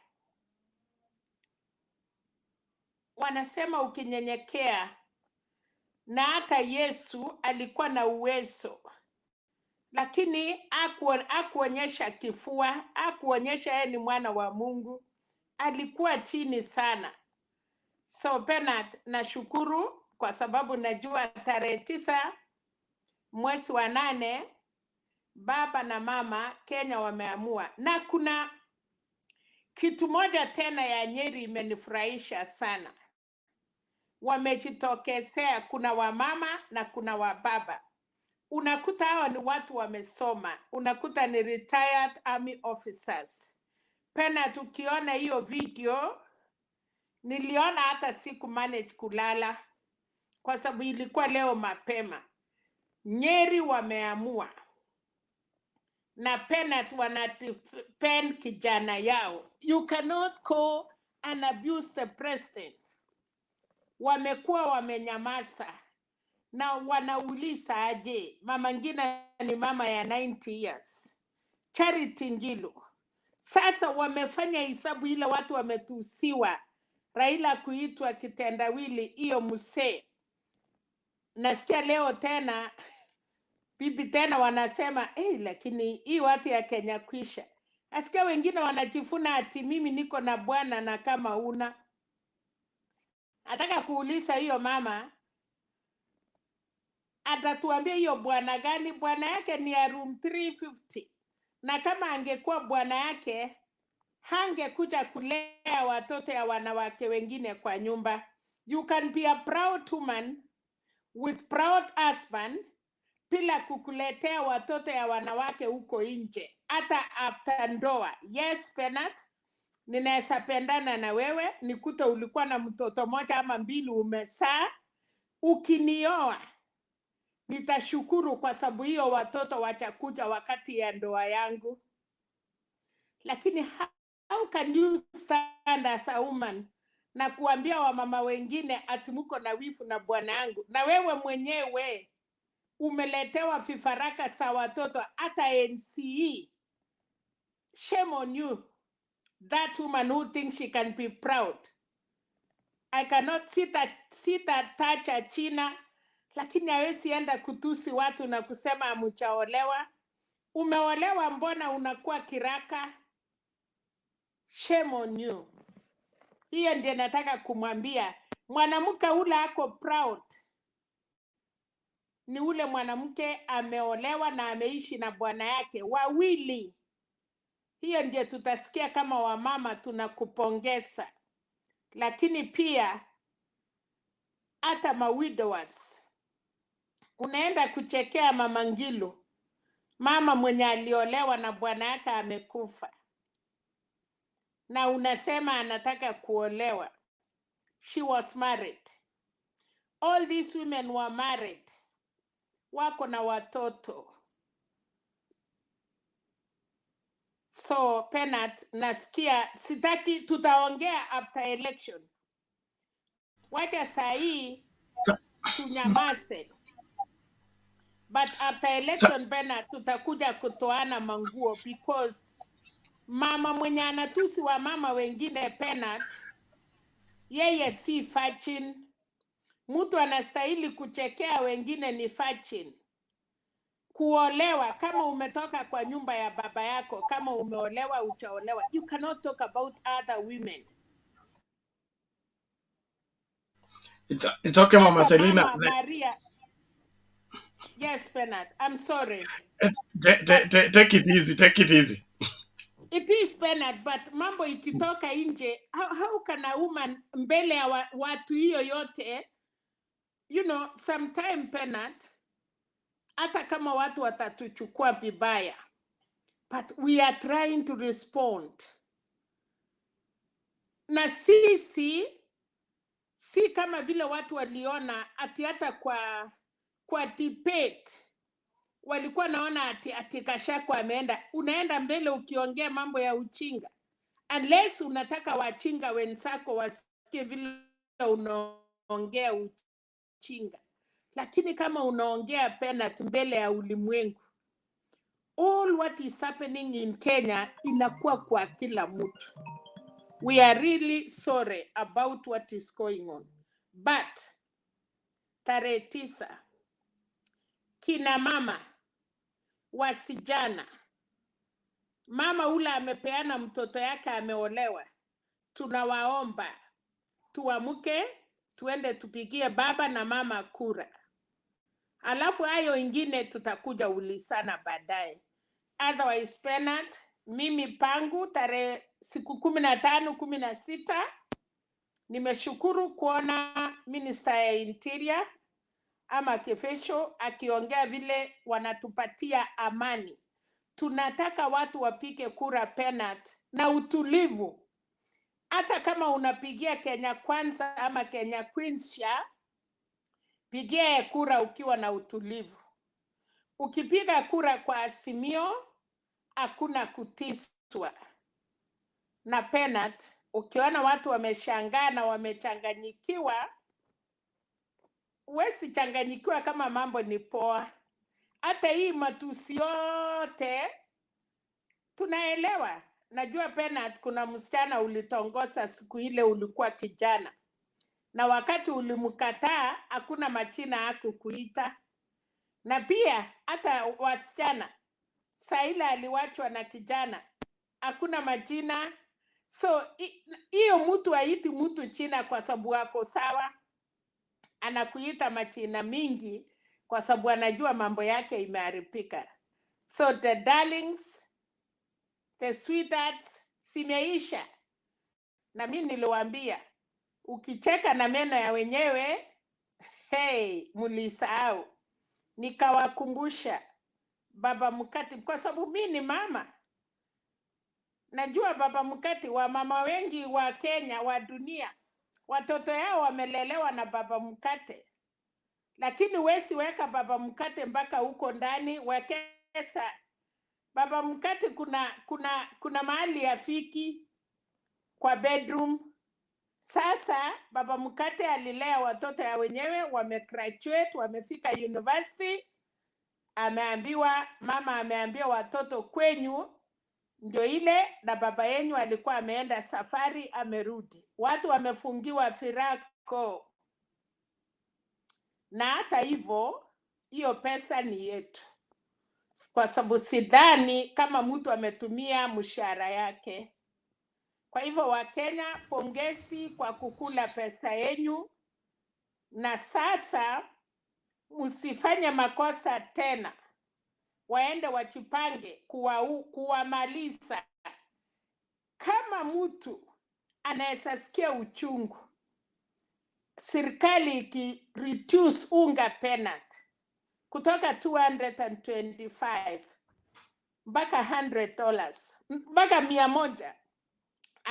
Wanasema ukinyenyekea, na hata Yesu alikuwa na uwezo. Lakini hakuonyesha kifua, hakuonyesha yeye ni mwana wa Mungu. Alikuwa chini sana. So Penat, nashukuru kwa sababu najua tarehe 9 mwezi wa 8 baba na mama Kenya wameamua. Na kuna kitu moja tena ya Nyeri imenifurahisha sana. Wamejitokezea, kuna wamama na kuna wababa. Unakuta hao ni watu wamesoma, unakuta ni retired army officers. Pena tukiona hiyo video, niliona hata siku manage kulala kwa sababu ilikuwa leo mapema. Nyeri wameamua na Penat wanapen kijana yao. You cannot call and abuse the president. Wamekuwa wamenyamaza na wanauliza aje. Mama Ngina ni mama ya 90 years. Charity Ngilu. Sasa wamefanya hesabu ile watu wametusiwa. Raila kuitwa kitendawili hiyo msee. Nasikia leo tena bibi tena wanasema lakini hii watu ya Kenya kwisha. Nasikia wengine wanajifuna ati mimi niko na bwana na kama una. Nataka kuuliza hiyo mama atatuambia hiyo bwana gani? Bwana yake ni ya room 350. Na kama angekuwa bwana yake hangekuja kulea watoto ya wanawake wengine kwa nyumba. You can be a proud woman with proud husband bila kukuletea watoto ya wanawake huko nje hata after ndoa. Yes, Penat, ninaweza pendana na wewe, nikuta ulikuwa na mtoto moja ama mbili umezaa. Ukinioa nitashukuru kwa sababu hiyo watoto watakuja wakati ya ndoa yangu. Lakini how can you stand as a woman na kuambia wamama wengine ati mko na wifu na bwana yangu, na wewe mwenyewe umeletewa vifaraka sa watoto hata NCE? Shame on you, that woman who thinks she can be proud. I cannot sitatacha China, lakini hawezi enda kutusi watu na kusema amuchaolewa. Umeolewa, mbona unakuwa kiraka? Shame on you. Hiyo ndiye nataka kumwambia. Mwanamke ule ako proud ni ule mwanamke ameolewa na ameishi na bwana yake wawili. Hiyo ndiye tutasikia kama wamama tunakupongeza. Lakini pia hata mawidowers, unaenda kuchekea Mama Ngilu, mama mwenye aliolewa na bwana yake amekufa, na unasema anataka kuolewa. She was married. All these women were married. Wako na watoto. So Penat, nasikia sitaki, tutaongea after election. Wacha saa hii tunyamaze. But after election Penat, tutakuja kutoana manguo because mama mwenye anatusi wa mama wengine Penat, yeye si fachin. Mtu anastahili kuchekea wengine ni fachin. Kuolewa, kama umetoka kwa nyumba ya baba yako, kama umeolewa uchaolewa, you cannot talk about other women. It's okay, Mama Selina. Mama Maria. Yes, Penat, I'm sorry. Take it easy, take it easy. It is Penat, but mambo ikitoka nje, how can a woman mbele ya watu hiyo yote, you know, sometime Penat, hata kama watu watatuchukua vibaya, but we are trying to respond. Na sisi si kama vile watu waliona ati hata kwa debate walikuwa naona ati Gachagua ameenda. Unaenda mbele ukiongea mambo ya uchinga, unless unataka wachinga wenzako wasikie vile unaongea uchinga. Lakini kama unaongea Penat mbele ya ulimwengu, all what is happening in Kenya inakuwa kwa kila mtu. We are really sorry about what is going on. But tarehe 9, kina mama, wasijana, mama ule amepeana mtoto yake ameolewa, tunawaomba tuamke tuende tupigie baba na mama kura. alafu hayo ingine tutakuja ulisana baadaye. Otherwise, Penat, mimi pangu tarehe siku 15, 16 nimeshukuru kuona Minister ya Interior ama Kefesho akiongea vile wanatupatia amani. Tunataka watu wapige kura Penat na utulivu. Hata kama unapigia Kenya Kwanza ama Kenya Queensha, pigia kura ukiwa na utulivu. Ukipiga kura kwa Azimio, hakuna kutiswa. Na Penat, ukiona watu wameshangaa na wamechanganyikiwa, huwezi changanyikiwa kama mambo ni poa. Hata hii matusi yote tunaelewa. Najua Penat, kuna msichana ulitongoza siku ile ulikuwa kijana. Na wakati ulimkataa, hakuna majina hakukuita. Na pia hata wasichana, Saila aliwachwa na kijana, hakuna majina. So hiyo mtu haiti mtu china kwa sababu wako sawa. Anakuita majina mingi kwa sababu anajua mambo yake imeharibika. So the darlings, the sweethearts, simeisha. Na mimi niliwaambia, ukicheka na meno ya wenyewe, hey, mulisahau. Nikawakumbusha baba Mkati, kwa sababu mimi ni mama. Najua baba Mkati, wa mama wengi wa Kenya, wa dunia, watoto yao wamelelewa na baba Mkate. Lakini wesi weka baba Mkate mpaka huko ndani, wekesa. Baba Mkate kuna mahali afiki kwa bedroom. Sasa baba Mkate alilea watoto ya wenyewe, wamegraduate, wamefika university. Mama ameambiwa watoto kwenyu ndio ile, na baba yenyu alikuwa ameenda safari, amerudi. Watu wamefungiwa firako. Na hata hivyo, hiyo pesa ni yetu. Kwa sababu sidhani kama mtu ametumia mshahara yake. Kwa hivyo Wakenya, pongezi kwa kukula pesa yenyu. Na sasa msifanye makosa tena. Waende wachipange kuwamaliza. Kama mtu anaweza sikia uchungu, serikali iki-reduce unga Penat kutoka $225 mpaka $100, mpaka $100.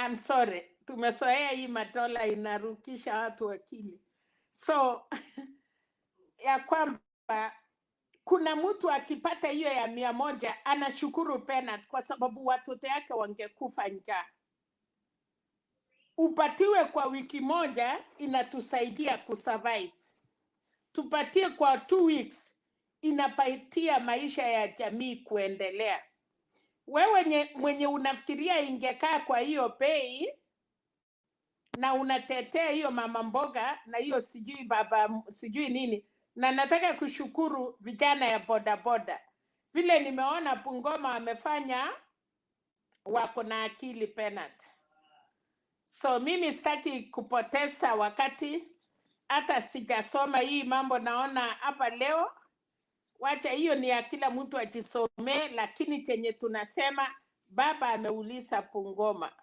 I'm sorry, tumezoea hii madola inarukisha watu akili. So, ya kwamba kuna mtu akipata hiyo ya 100 anashukuru Penat kwa sababu watoto yake wangekufa njaa. Upatiwe kwa wiki moja inatusaidia kusurvive. Tupatie kwa 2 weeks inapatia maisha ya jamii kuendelea. Wewe mwenye unafikiria ingekaa kwa hiyo bei na unatetea hiyo mama mboga na hiyo sijui baba sijui nini. Na nataka kushukuru vijana ya boda boda. Vile nimeona Bungoma wamefanya, wako na akili Penat. So mimi sitaki kupoteza wakati, hata sijasoma hii mambo naona hapa leo. Wacha hiyo ni ya kila mtu ajisomee, lakini chenye tunasema baba ameuliza Bungoma.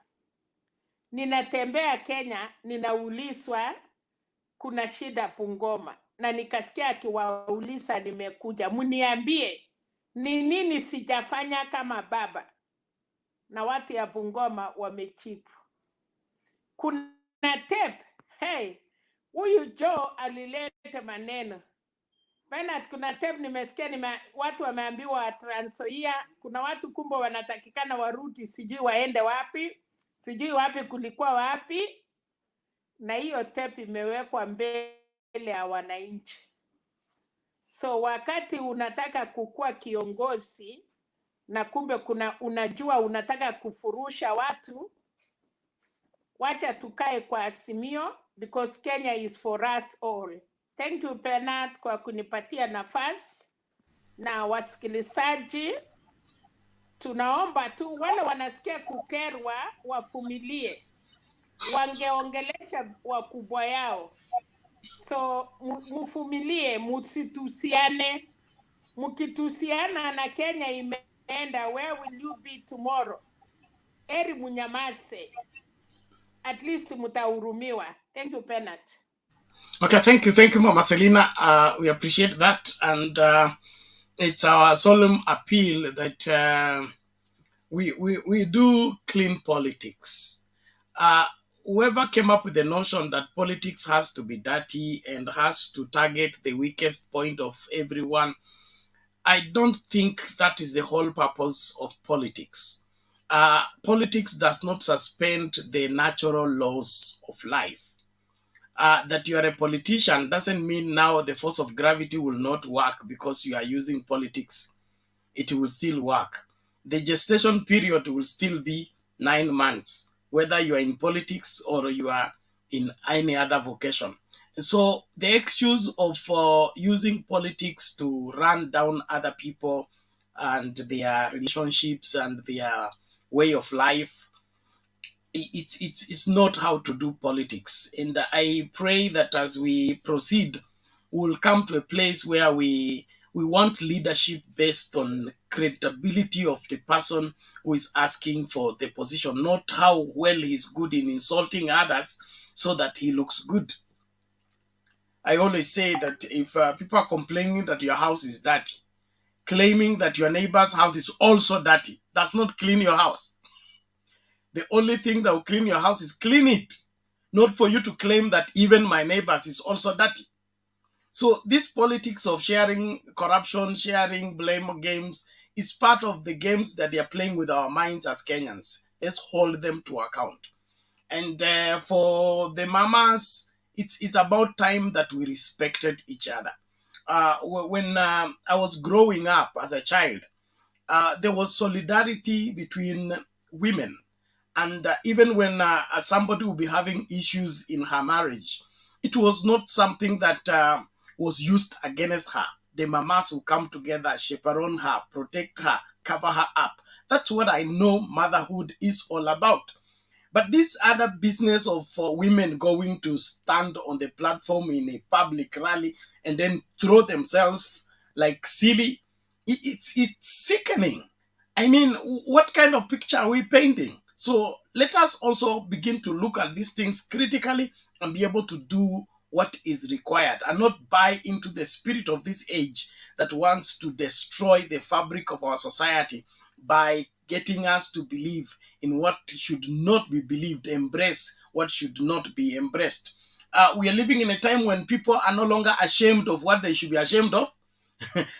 Ninatembea Kenya, ninaulizwa kuna shida Bungoma. Na nikasikia akiwauliza nimekuja. Mniambie ni nini sijafanya kama baba. Na watu ya Bungoma wamechipu. Kuna tape. Hey, huyu Joe alilete maneno. Penat, kuna tape nimesikia watu wameambiwa Trans Nzoia. Kuna watu kumbe wanatakikana warudi, sijui waende wapi. Sijui wapi kulikuwa wapi. Na hiyo tape imewekwa mbele ya wananchi. So wakati unataka kukua kiongozi na kumbe unajua unataka kufurusha watu, wacha tukae kwa Azimio, because Kenya is for us all. Thank you Penat kwa kunipatia nafasi. Na wasikilizaji, tunaomba tu wale wanasikia kukerwa wafumilie. Wangeongelesha wakubwa yao. So mufumilie, musitusiane. Mukitusiana na Kenya imeenda, where will you be tomorrow? Eri munyamase. At least mutahurumiwa. Thank you, Penat. Okay, thank you, Mama Selina. We appreciate that, and it's our solemn appeal that we do clean politics. Whoever came up with the notion that politics has to be dirty and has to target the weakest point of everyone, I don't think that is the whole purpose of politics. Politics does not suspend the natural laws of life. That you are a politician doesn't mean now the force of gravity will not work because you are using politics. It will still work. The gestation period will still be 9 months, whether you are in politics or you are in any other vocation. So the excuse of using politics to run down other people and their relationships and their way of life, it's not how to do politics. And I pray that as we proceed, we'll come to a place where we want leadership based on credibility of the person who is asking for the position, not how well he's good in insulting others so that he looks good. I always say that if people are complaining that your house is dirty, claiming that your neighbor's house is also dirty does not clean your house. The only thing that will clean your house is clean it, not for you to claim that even my neighbors is also dirty. So this politics of sharing corruption, sharing blame games is part of the games that they are playing with our minds as Kenyans. Let's hold them to account. And for the mamas, it's about time that we respected each other. When I was growing up as a child, there was solidarity between women. And even when somebody will be having issues in her marriage, it was not something that was used against her. The mamas will come together, chaperone her, protect her, cover her up. That's what I know motherhood is all about. But this other business of women going to stand on the platform in a public rally and then throw themselves like silly, it's sickening. I mean, what kind of picture are we painting? So let us also begin to look at these things critically and be able to do what is required and not buy into the spirit of this age that wants to destroy the fabric of our society by getting us to believe in what should not be believed, embrace what should not be embraced. We are living in a time when people are no longer ashamed of what they should be ashamed of,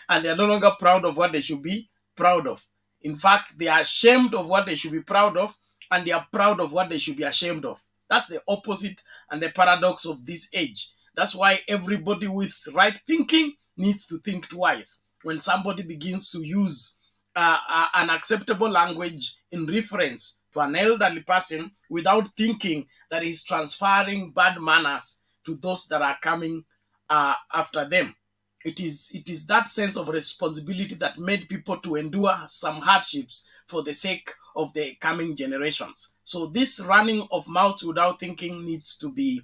and they are no longer proud of what they should be proud of. In fact, they are ashamed of what they should be proud of, and they are proud of what they should be ashamed of. That's the opposite and the paradox of this age. That's why everybody who is right thinking needs to think twice when somebody begins to use unacceptable language in reference to an elderly person without thinking that he's transferring bad manners to those that are coming after them. It is that sense of responsibility that made people to endure some hardships for the sake of the coming generations. So this running of mouths without thinking needs to be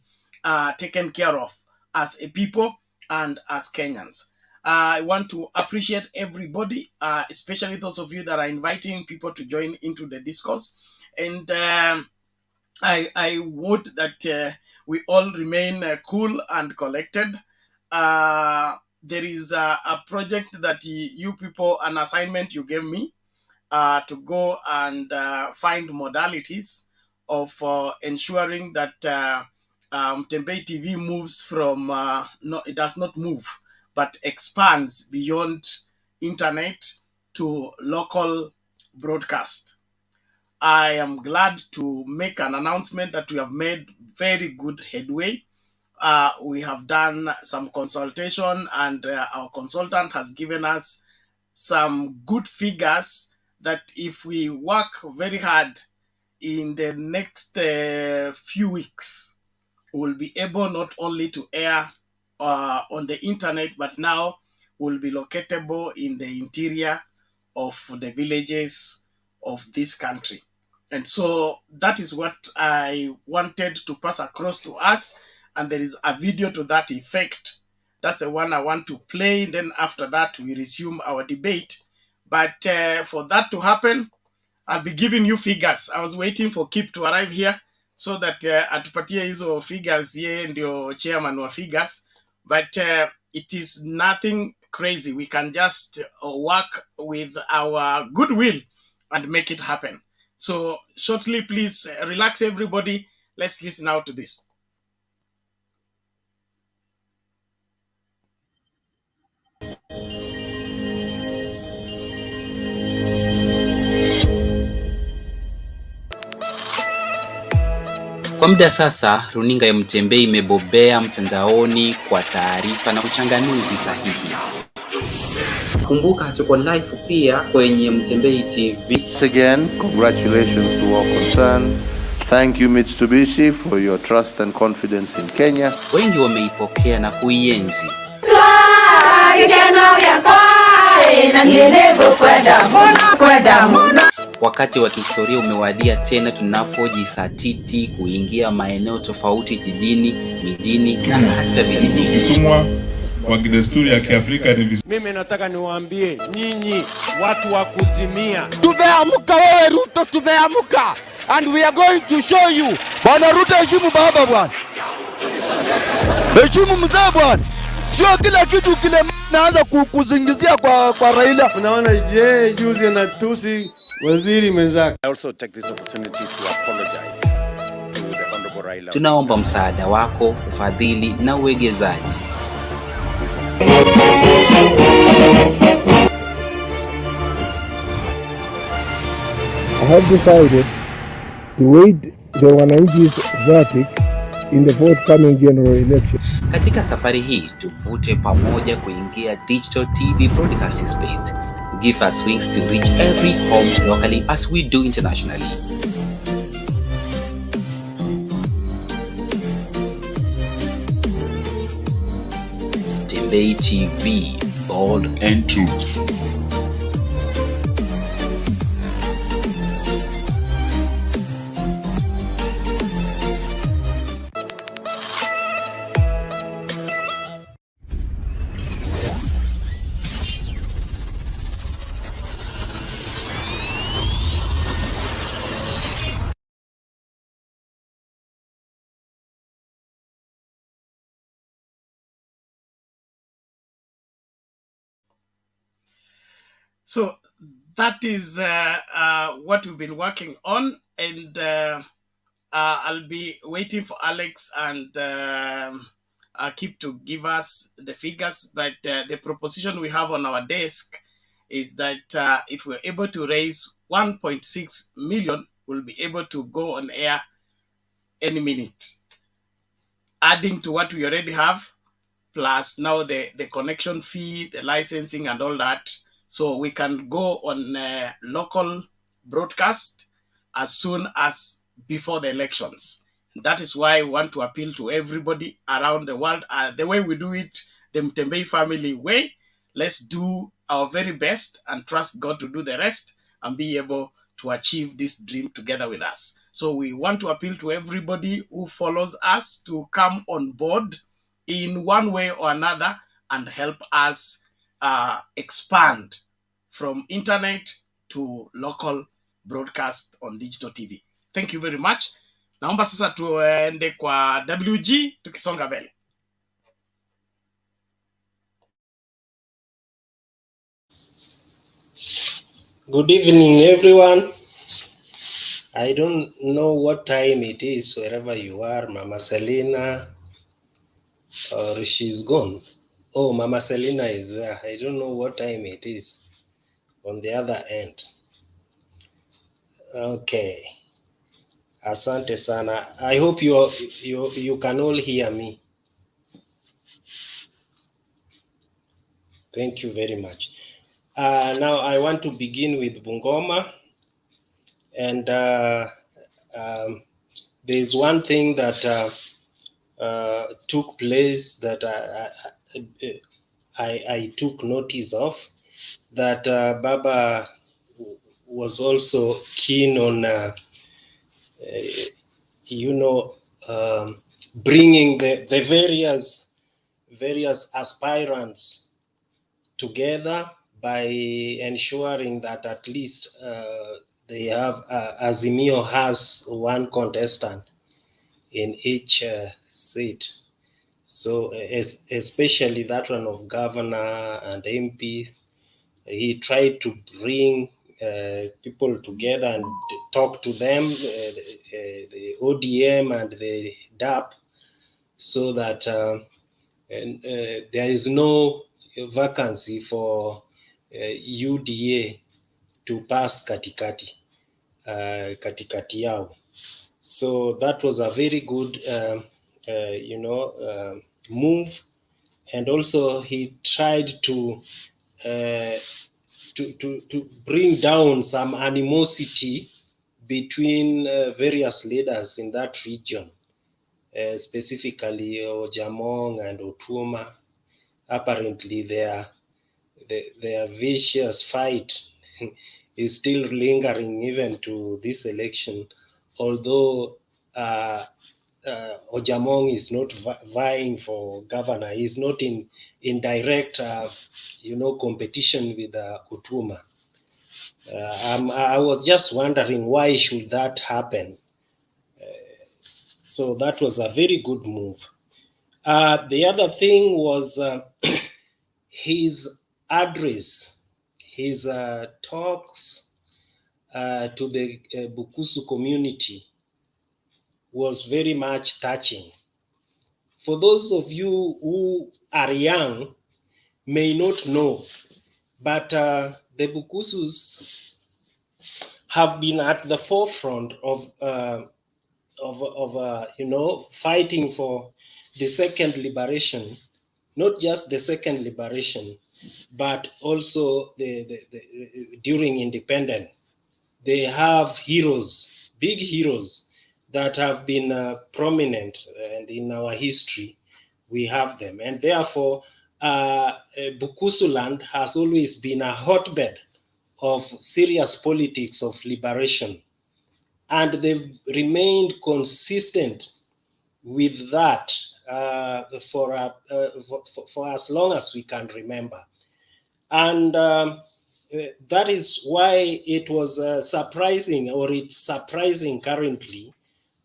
taken care of as a people and as Kenyans. I want to appreciate everybody, especially those of you that are inviting people to join into the discourse. And I would that we all remain cool and collected. There is a project that you people, an assignment you gave me to go and find modalities of ensuring that Mtembei TV moves from, no, it does not move, but expands beyond internet to local broadcast. I am glad to make an announcement that we have made very good headway. We have done some consultation, and our consultant has given us some good figures that if we work very hard in the next few weeks, we'll be able not only to air on the internet, but now will be locatable in the interior of the villages of this country. And so that is what I wanted to pass across to us. and there is a video to that effect. That's the one I want to play. Then after that, we resume our debate. But for that to happen, I'll be giving you figures. I was waiting for Kip to arrive here so that atupatie hizo figures, ye ndio chairman wa figures. But it is nothing crazy. We can just work with our goodwill and make it happen. So shortly, please relax everybody. Let's listen out to this. Kwa muda sasa, runinga ya Mtembei imebobea mtandaoni kwa taarifa na uchanganuzi sahihi. Kumbuka tuko live pia kwenye Mtembei TV. Once again, congratulations to all concerned. Thank you Mitsubishi for your trust and confidence in Kenya. Wengi wameipokea na kuienzi. Wakati wa kihistoria umewadia tena tunapojisatiti kuingia maeneo tofauti jijini, mijini na hata vijijini. Kutumwa kwa desturi ya Kiafrika ni vizuri. Mimi nataka niwaambie nyinyi watu wa kuzimia. Tumeamka wewe Ruto, tumeamka. And we are going to show you. Bwana Ruto, heshimu baba bwana. Heshimu mzee bwana. Sio kila kitu kile naanza kuzingizia kwa Raila. Unaona juzi anatusi waziri mwenzake. I also take this opportunity to apologize to the honorable Raila. Tunaomba msaada wako, ufadhili na uwegezaji. I have decided to wait the wananchi's verdict in the forthcoming general election. Katika safari hii tuvute pamoja kuingia digital TV broadcasting space. Give us wings to reach every home locally as we do internationally. Mtembei TV, bold and truth. So that is what we've been working on, and I'll be waiting for Alex and Kip to give us the figures. But the proposition we have on our desk is that if we're able to raise 1.6 million, we'll be able to go on air any minute, adding to what we already have, plus now the connection fee, the licensing and all that. So we can go on local broadcast as soon as before the elections. That is why we want to appeal to everybody around the world. The way we do it, the Mtembei family way, let's do our very best and trust God to do the rest and be able to achieve this dream together with us. So we want to appeal to everybody who follows us to come on board in one way or another and help us expand from internet to local broadcast on digital TV. Thank you very much. Naomba sasa tuende kwa WG tukisonga mbele. Good evening, everyone. I don't know what time it is wherever you are, Mama Selina, or she's gone. Oh, Mama Selina is there. I don't know what time it is on the other end. Okay. Asante sana. I hope you can all hear me. Thank you very much. Now I want to begin with Bungoma, and there's one thing that took place that I took notice of, that Baba was also keen on, bringing the various aspirants together by ensuring that at least they have Azimio has one contestant in each seat. So especially that one of governor and MP, he tried to bring people together and talk to them, the ODM and the DAP, so that there is no vacancy for UDA to pass katikati yao. So that was a very good, move, and also he tried to bring down some animosity between various leaders in that region, specifically Ojamong and Otuoma. Apparently, their vicious fight is still lingering even to this election, although Ojamong is not vying for governor. He's not in direct, competition with Otuoma. I was just wondering why should that happen. So that was a very good move. The other thing was his address, his talks to the Bukusu community was very much touching. For those of you who are young, may not know, but the Bukusus have been at the forefront of fighting for the second liberation, not just the second liberation, but also during independence. They have heroes, big heroes that have been prominent, and in our history we have them, and therefore Bukusuland has always been a hotbed of serious politics of liberation, and they've remained consistent with that for as long as we can remember. And that is why it was surprising, or it's surprising currently,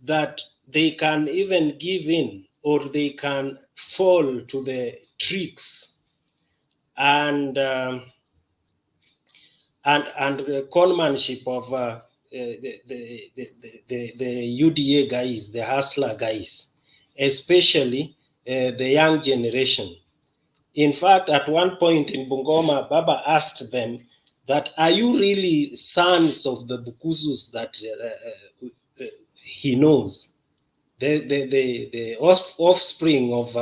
that they can even give in, or they can fall to the tricks and the conmanship of the UDA guys, the hustler guys, especially the young generation. In fact, at one point in Bungoma, Baba asked them that, are you really sons of the Bukusus that he knows? The offspring of,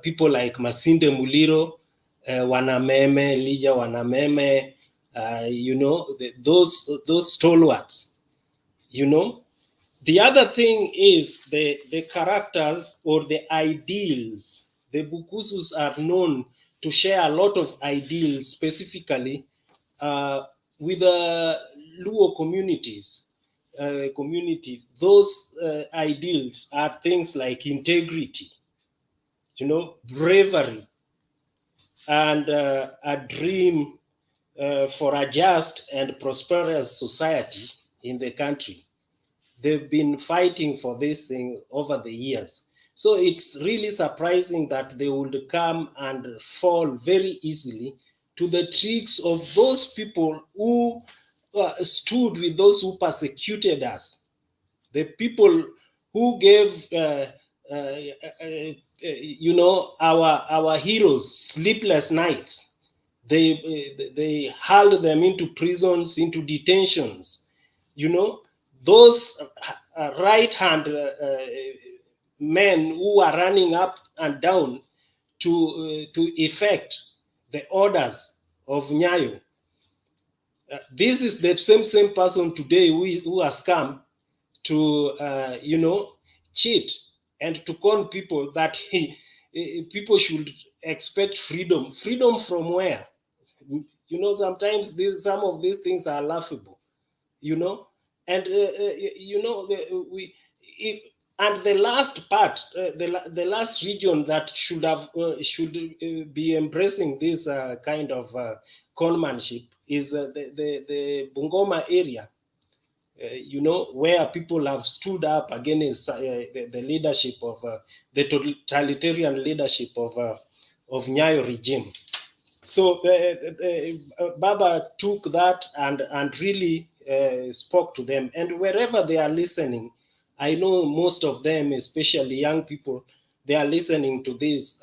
people like Masinde Muliro, Wanameme, Lija Wanameme, those stalwarts, The other thing is the characters or the ideals. The Bukusus are known to share a lot of ideals, specifically with the Luo communities. Those ideals are things like integrity, bravery, and a dream for a just and prosperous society in the country. They've been fighting for this thing over the years. So it's really surprising that they would come and fall very easily to the tricks of those people who stood with those who persecuted us. The people who gave, our heroes sleepless nights. They hauled them into prisons, into detentions, those right-hand men who are running up and down to effect the orders of Nyayo. This is the same person today who has come to, cheat and to con people that people should expect freedom. Freedom from where? Sometimes some of these things are laughable, and And the last part, the last region that should be embracing this kind of conmanship is the Bungoma area. You know, where people have stood up against the leadership of the totalitarian leadership of Nyayo regime. So Baba took that and really spoke to them, and wherever they are listening, I know most of them, especially young people, they are listening to this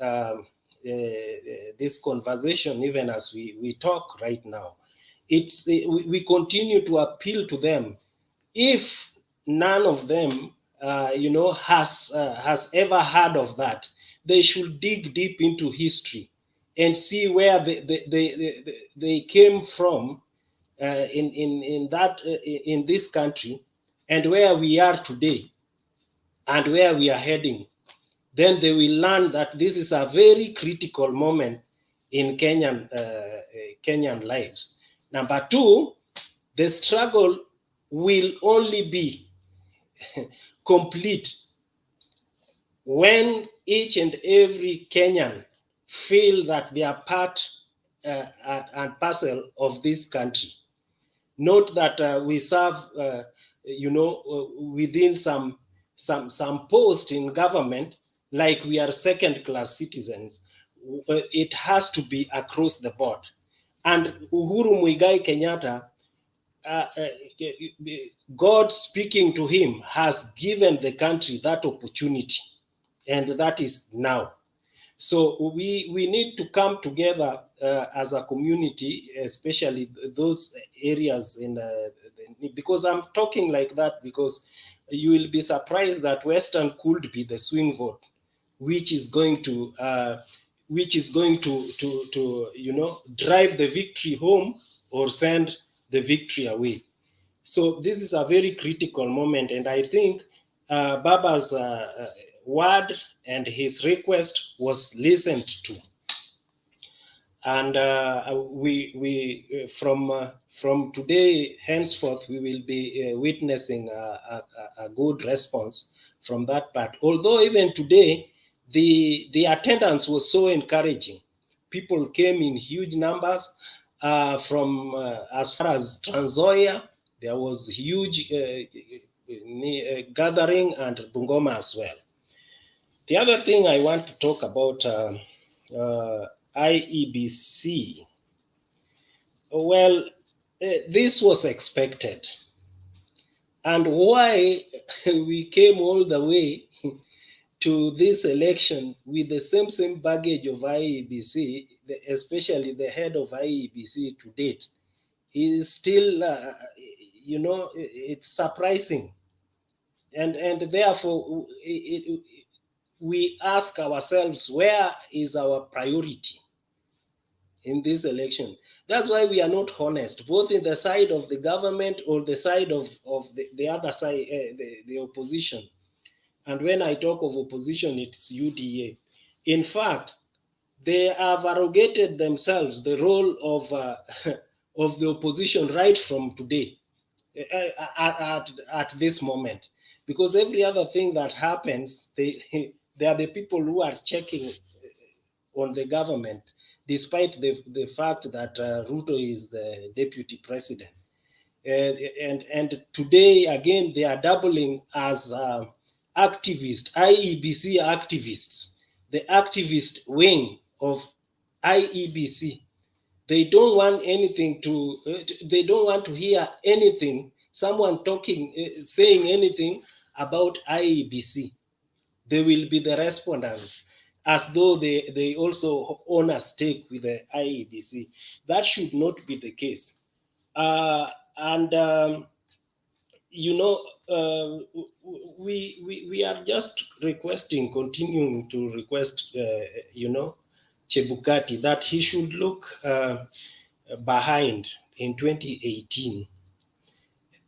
this conversation even as we talk right now. We continue to appeal to them. If none of them, you know, has ever heard of that, they should dig deep into history and see where they came from in this country, and where we are today and where we are heading. Then they will learn that this is a very critical moment in Kenyan lives. Number two, the struggle will only be complete when each and every Kenyan feel that they are part and parcel of this country. Note that we serve, you know, within some post in government, like we are second-class citizens. It has to be across the board. And Uhuru Muigai Kenyatta, God speaking to him, has given the country that opportunity, and that is now. So we need to come together as a community, especially those areas because I'm talking like that because you will be surprised that Western could be the swing vote, which is going to you know, drive the victory home or send the victory away. So this is a very critical moment, and I think Baba's word and his request was listened to. And from today henceforth, we will be witnessing a good response from that part. Although even today, the attendance was so encouraging. People came in huge numbers from as far as Trans Nzoia. There was huge gathering, and Bungoma as well. The other thing I want to talk about IEBC. Well, this was expected. And why we came all the way to this election with the same baggage of IEBC, especially the head of IEBC to date, is still, you know, it's surprising. And therefore, we ask ourselves, where is our priority in this election? That's why we are not honest, both in the side of the government or the side of the other side, the opposition. And when I talk of opposition, it's UDA. In fact, they have arrogated themselves the role of of the opposition right from today, at this moment, because every other thing that happens, they are the people who are checking on the government, despite the fact that Ruto is the deputy president. And today, again, they are doubling as activists, IEBC activists, the activist wing of IEBC. They don't want anything they don't want to hear anything, someone talking, saying anything about IEBC. They will be the respondents, as though they also own a stake with the IEBC. That should not be the case. You know, we are just requesting, continuing to request, you know, Chebukati, that he should look behind in 2018,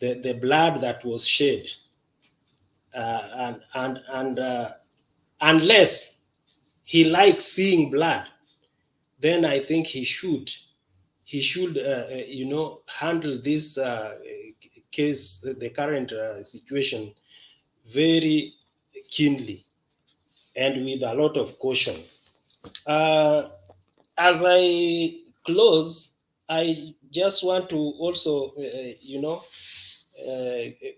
the blood that was shed, and unless he likes seeing blood, then I think he should you know, handle this case, the current situation, very keenly and with a lot of caution. As I close, I just want to also,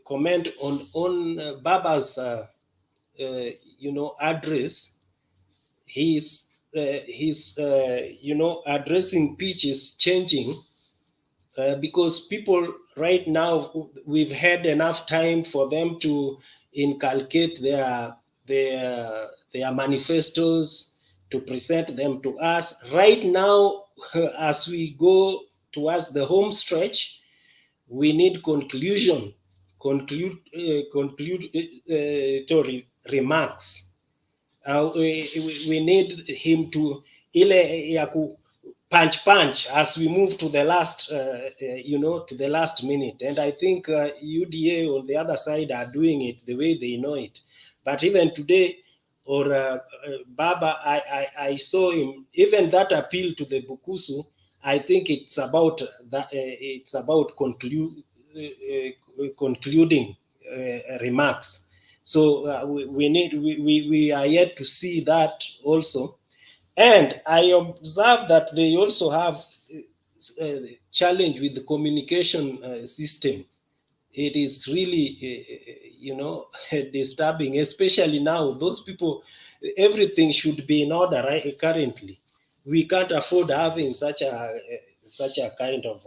comment on Baba's, address. His addressing pitch is changing because people right now, we've had enough time for them to inculcate their manifestos, to present them to us. Right now, as we go towards the home stretch, we need conclutory remarks. We need him to ile ya ku punch as we move to the last to the last minute, and I think UDA on the other side are doing it the way they know it. But even today, or Baba, I saw him, even that appeal to the Bukusu, I think it's about that, it's about concluding remarks. So we are yet to see that also. And I observe that they also have a challenge with the communication system. It is really, disturbing, especially now. Those people, everything should be in order, right? Currently, we can't afford having such a kind of,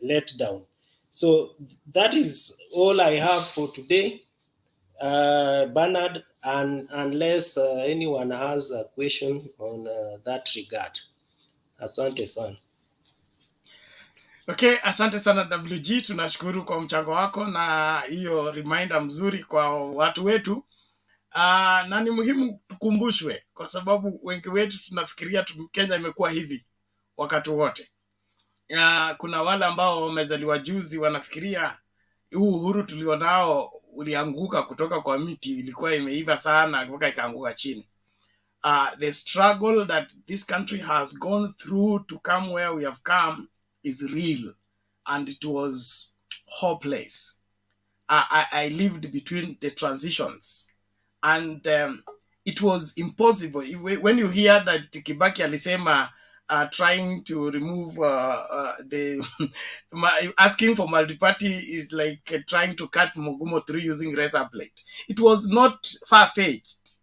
letdown. So that is all I have for today. Bernard, and unless anyone has a question on that regard. Asante sana. Okay, asante sana WG, tunashukuru kwa mchango wako na hiyo reminder mzuri kwa watu wetu. Na ni muhimu tukumbushwe kwa sababu wengi wetu tunafikiria Kenya imekuwa hivi wakati wote. Kuna wale ambao wamezaliwa juzi wanafikiria huu uhuru tulionao ulianguka kutoka kwa miti, ilikuwa imeiva sana mpaka ikaanguka chini. The struggle that this country has gone through to come where we have come is real, and it was hopeless. I lived between the transitions, and it was impossible. When you hear that Kibaki alisema trying to remove the asking for multi-party is like trying to cut Mogumo through using razor blade. It was not far-fetched.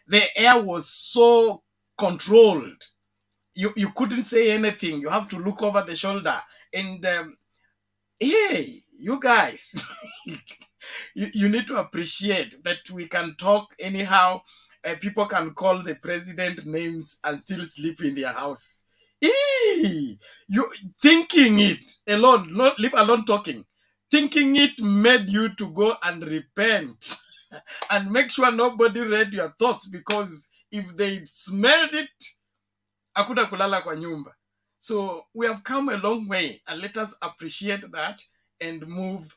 The air was so controlled. You couldn't say anything. You have to look over the shoulder. And hey, you guys, you need to appreciate that we can talk anyhow. People can call the president names and still sleep in their house. You thinking it alone, not leave alone talking. Thinking it made you to go and repent and make sure nobody read your thoughts, because if they smelled it, akuta kulala kwa nyumba. So we have come a long way, and let us appreciate that and move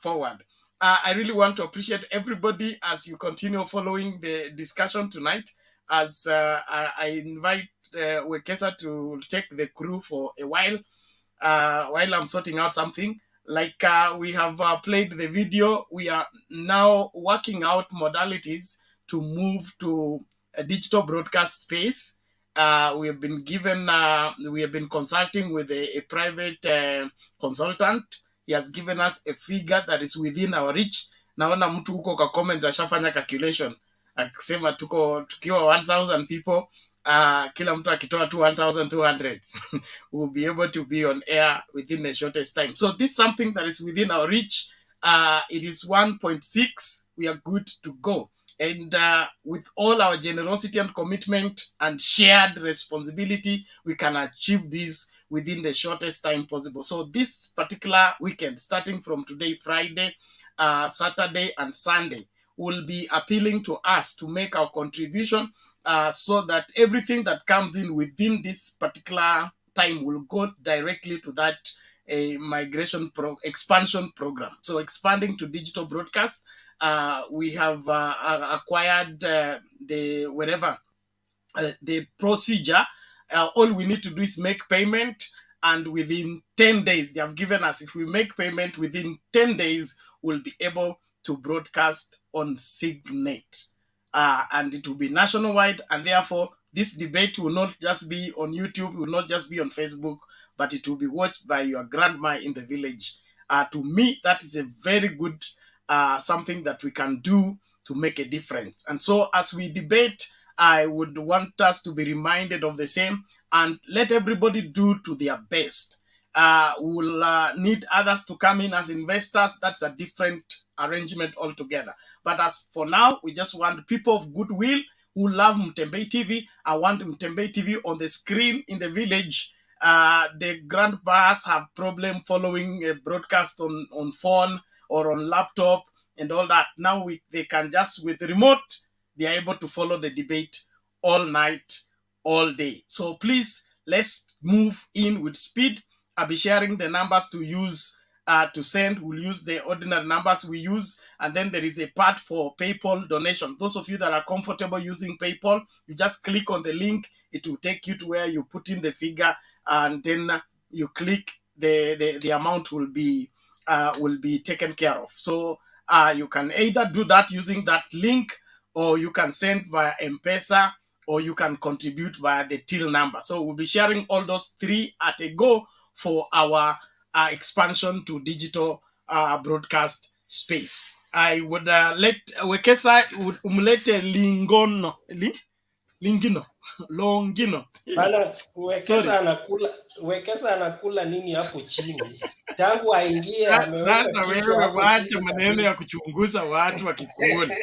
forward. I really want to appreciate everybody as you continue following the discussion tonight, as I invite Wekesa to take the crew for a while I'm sorting out something. Like we have played the video, we are now working out modalities to move to a digital broadcast space. We have been given, we have been consulting with a private consultant. He has given us a figure that is within our reach. Naona mtu huko kwa comments ashafanya calculation akisema tukiwa 1000 people, kila mtu akitoa 1200 we'll be able to be on air within the shortest time. So this is something that is within our reach. It is 1.6. We are good to go. And with all our generosity and commitment and shared responsibility, we can achieve this within the shortest time possible. So this particular weekend, starting from today, Friday, Saturday, and Sunday, will be appealing to us to make our contribution so that everything that comes in within this particular time will go directly to that migration expansion program. So expanding to digital broadcast, we have acquired the procedure. All we need to do is make payment, and within 10 days, they have given us, if we make payment within 10 days, we'll be able to broadcast on Signet. And it will be nationwide, and therefore this debate will not just be on YouTube, will not just be on Facebook, but it will be watched by your grandma in the village. To me, that is a very good something that we can do to make a difference. And so as we debate, I would want us to be reminded of the same, and let everybody do to their best. We'll need others to come in as investors. That's a different arrangement altogether. But as for now, we just want people of goodwill who love Mtembei TV. I want Mtembei TV on the screen in the village. The grandpas have problem following a broadcast on phone or on laptop and all that. Now they can just, with remote, they are able to follow the debate all night, all day. So please, let's move in with speed. I'll be sharing the numbers to use to send. We'll use the ordinary numbers we use, and then there is a part for PayPal donation. Those of you that are comfortable using PayPal, you just click on the link. It will take you to where you put in the figure, and then you click. The amount will be taken care of. So you can either do that using that link, or you can send via M-Pesa, or you can contribute via the till number. So we'll be sharing all those three at a go for our expansion to digital broadcast space. I would let Wekesa umlete Longino. Bana, Wekesa anakula nini hapo chini? Tangu aingie ameweka sasa kitu wewe hapo waache chini maneno ya kuchunguza watu wakikula.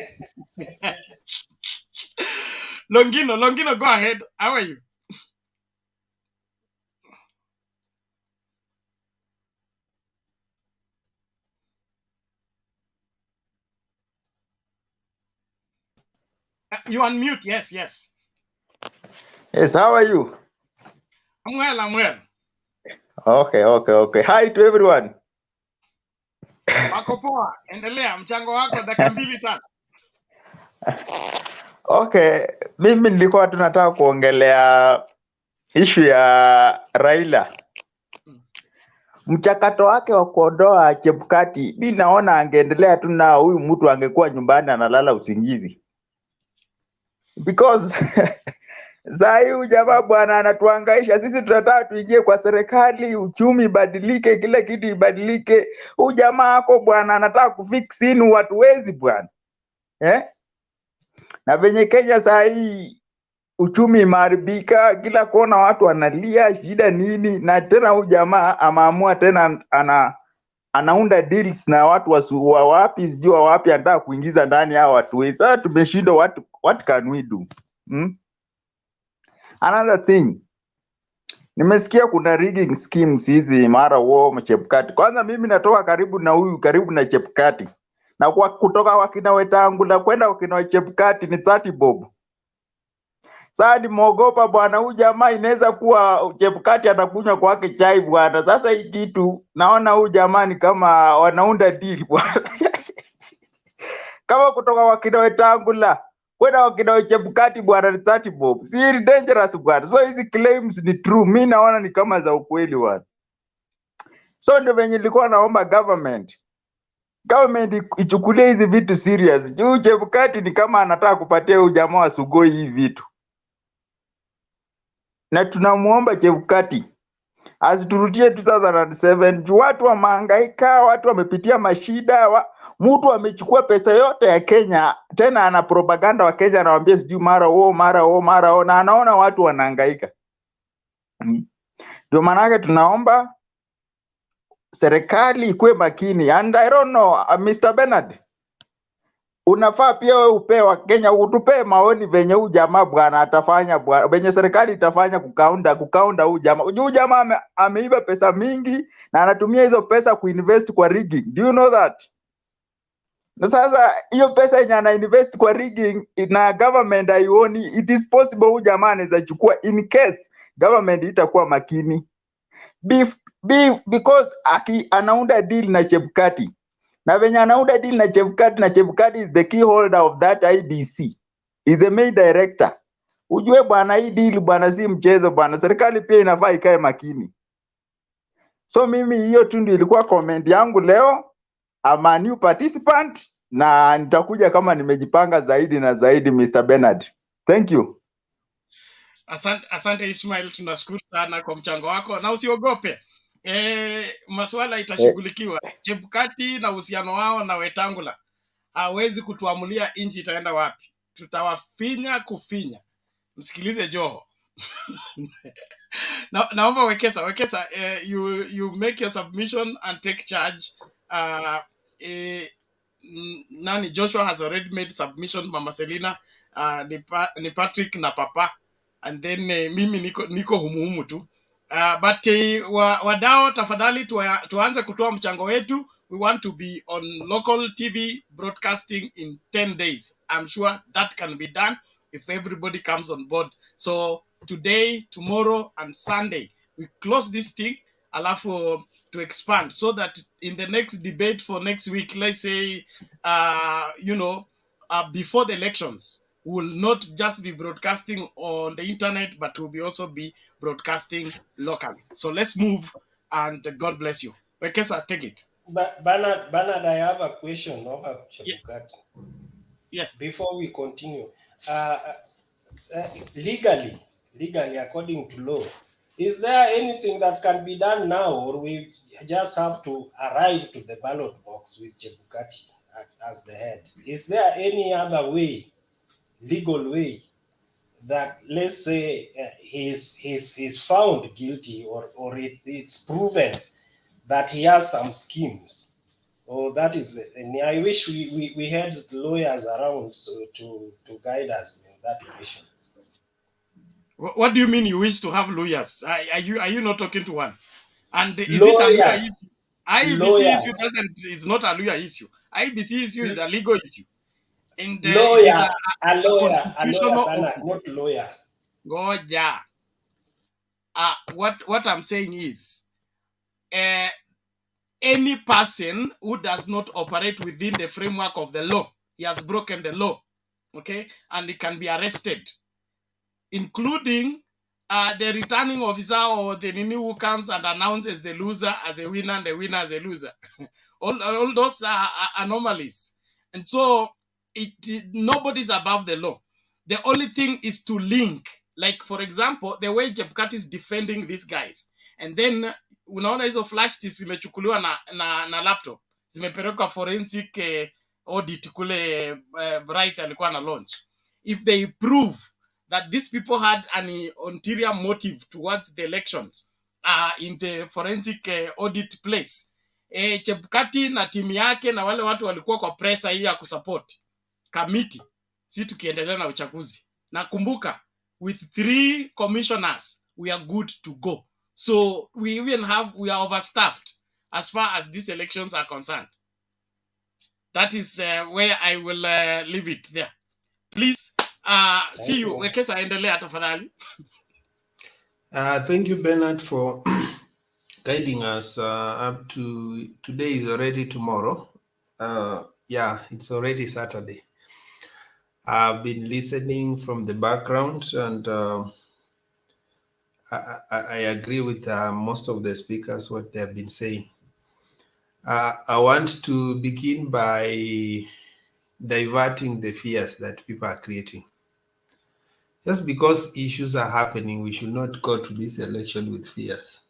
Longino, go ahead. How are you? You unmute. Yes. Yes, how are you? I'm well. Okay. Hi to everyone. Wako poa. Endelea, mchango wako dakika 2-3. Okay, mimi nilikuwa tunataka kuongelea issue ya Raila. Mchakato wake wa kuondoa Chebukati, mimi naona angeendelea tu na huyu mtu angekuwa nyumbani analala usingizi. Because Zai jamaa bwana anatuhangaisha sisi, tunataka tuingie kwa serikali, uchumi badilike, kila kitu ibadilike. Huyu jamaa wako bwana anataka kufix inu watu wezi bwana. Na venye Kenya Zai uchumi imeharibika, kila kona watu wanalia, shida nini? Na tena huyu jamaa amaamua tena anaunda deals na watu wa wapi sijua wapi, anataka kuingiza ndani hao watu wezi. Sasa tumeshindwa, what can we do? Another thing, nimesikia kuna rigging schemes hizi mara wao Chebukati. Kwanza mimi natoka karibu na Chebukati. Na kwa kutoka wakina Wetangula kwenda wakina Chebukati ni 30 bob. Sasa nimeogopa bwana, huyu jamaa inaweza kuwa Chebukati anakunywa kwake chai bwana. Sasa hii kitu naona huyu jamaa ni kama wanaunda deal bwana. Kama kutoka wakina Wetangula kwenda wakina Chebukati bwana ni 30 bob. Si dangerous bwana. So hizi claims ni true. Mimi naona ni kama za ukweli bwana. So ndio venye nilikuwa naomba government ichukulie hizi vitu serious. Juu Chebukati ni kama anataka kupatia huyu jamaa wa Sugoi hivi vitu. Na tunamuomba Chebukati asiturutie 2007. Juu watu wamehangaika, watu wamepitia mashida, mtu amechukua pesa yote ya Kenya, tena ana propaganda wa Kenya anawaambia sijui mara o, na anaona watu wanahangaika. Ndio maana tunaomba serikali ikuwe makini. And I don't know, Mr. Bernard, unafaa pia wewe upewa Kenya, utupe maoni venye huyu jamaa bwana atafanya bwana, venye serikali itafanya kukaunda huyu jamaa. Huyu jamaa ameiba pesa mingi na anatumia hizo pesa kuinvest kwa rigging. Do you know that? Na sasa hiyo pesa yenye ana invest kwa rigging na government haioni, it is possible huyu jamaa anaweza chukua in case government itakuwa makini. Because anaunda deal na Chebukati. Na venye anaunda deal na Chebukati is the key holder of that IEBC. Is the main director. Ujue bwana, hii deal bwana si mchezo bwana. Serikali pia inafaa ikae makini. So mimi hiyo tu ndio ilikuwa comment yangu leo. I'm a new participant. na nitakuja kama nimejipanga zaidi na zaidi, Mr. Bernard. Thank you. Asante Ismail, tunashukuru sana kwa mchango wako na usiogope. Masuala itashughulikiwa. Chebukati na uhusiano wao na Wetangula hawezi kutuamulia inchi itaenda wapi. Tutawafinya kufinya. Msikilize Joho. Naomba Wekesa, you make your submission and take charge. Nani Joshua has already made submission, Mama Selina, ni Patrick na Papa, and then mimi niko humuhumu tu. But wadao tafadhali tuanze kutoa mchango wetu. We want to be on local TV broadcasting in 10 days. I'm sure that can be done if everybody comes on board. So today, tomorrow, and Sunday, we close this thing, alafu to expand, so that in the next debate for next week, let's say, before the elections, we will not just be broadcasting on the internet, but we'll also be broadcasting locally. So let's move, and God bless you. Wekesa, take it. Bernard, I have a question over Chebukati. Yes. Before we continue, legally, according to law, is there anything that can be done now, or we just have to arrive to the ballot box with Chebukati as the head? Is there any other way, legal way, that, let's say, he's found guilty, or it's proven that he has some schemes? Oh, that is, and I wish we had lawyers around to guide us in that mission. What do you mean you wish to have lawyers? Are you not talking to one? And is lawyers. It a lawyer issue? IEBC lawyers. issue is not a lawyer issue. IEBC issue is a legal issue. And lawyer, it is a lawyer, constitutional Bernard, not lawyer. Goja. What I'm saying is, any person who does not operate within the framework of the law, he has broken the law, okay, and he can be arrested, including the returning officer or the nini who comes and announces the loser as a winner and the winner as a loser. all those are anomalies, and so nobody's above the law. The only thing is to link, like for example, the way Chebukati is defending these guys, and then unaona hizo flash zimechukuliwa na laptop, zimepelekwa forensic audit kule Bryce alikuwa na launch. If they prove that these people had an ulterior motive towards the elections in the forensic audit place, Chebukati na timu yake na wale watu walikuwa kwa presa hii ya kusupport committee, si tukiendelea na uchaguzi. Na kumbuka, with 3 commissioners, we are good to go. So we are overstaffed as far as these elections are concerned. That is where I will leave it there. Please, see you. Wekesa, endelea tafadhali. Thank you, Bernard, for guiding us up to today. Is already tomorrow. Yeah, it's already Saturday. I've been listening from the background, and I agree with most of the speakers, what they have been saying. I want to begin by diverting the fears that people are creating. Just because issues are happening, we should not go to this election with fears.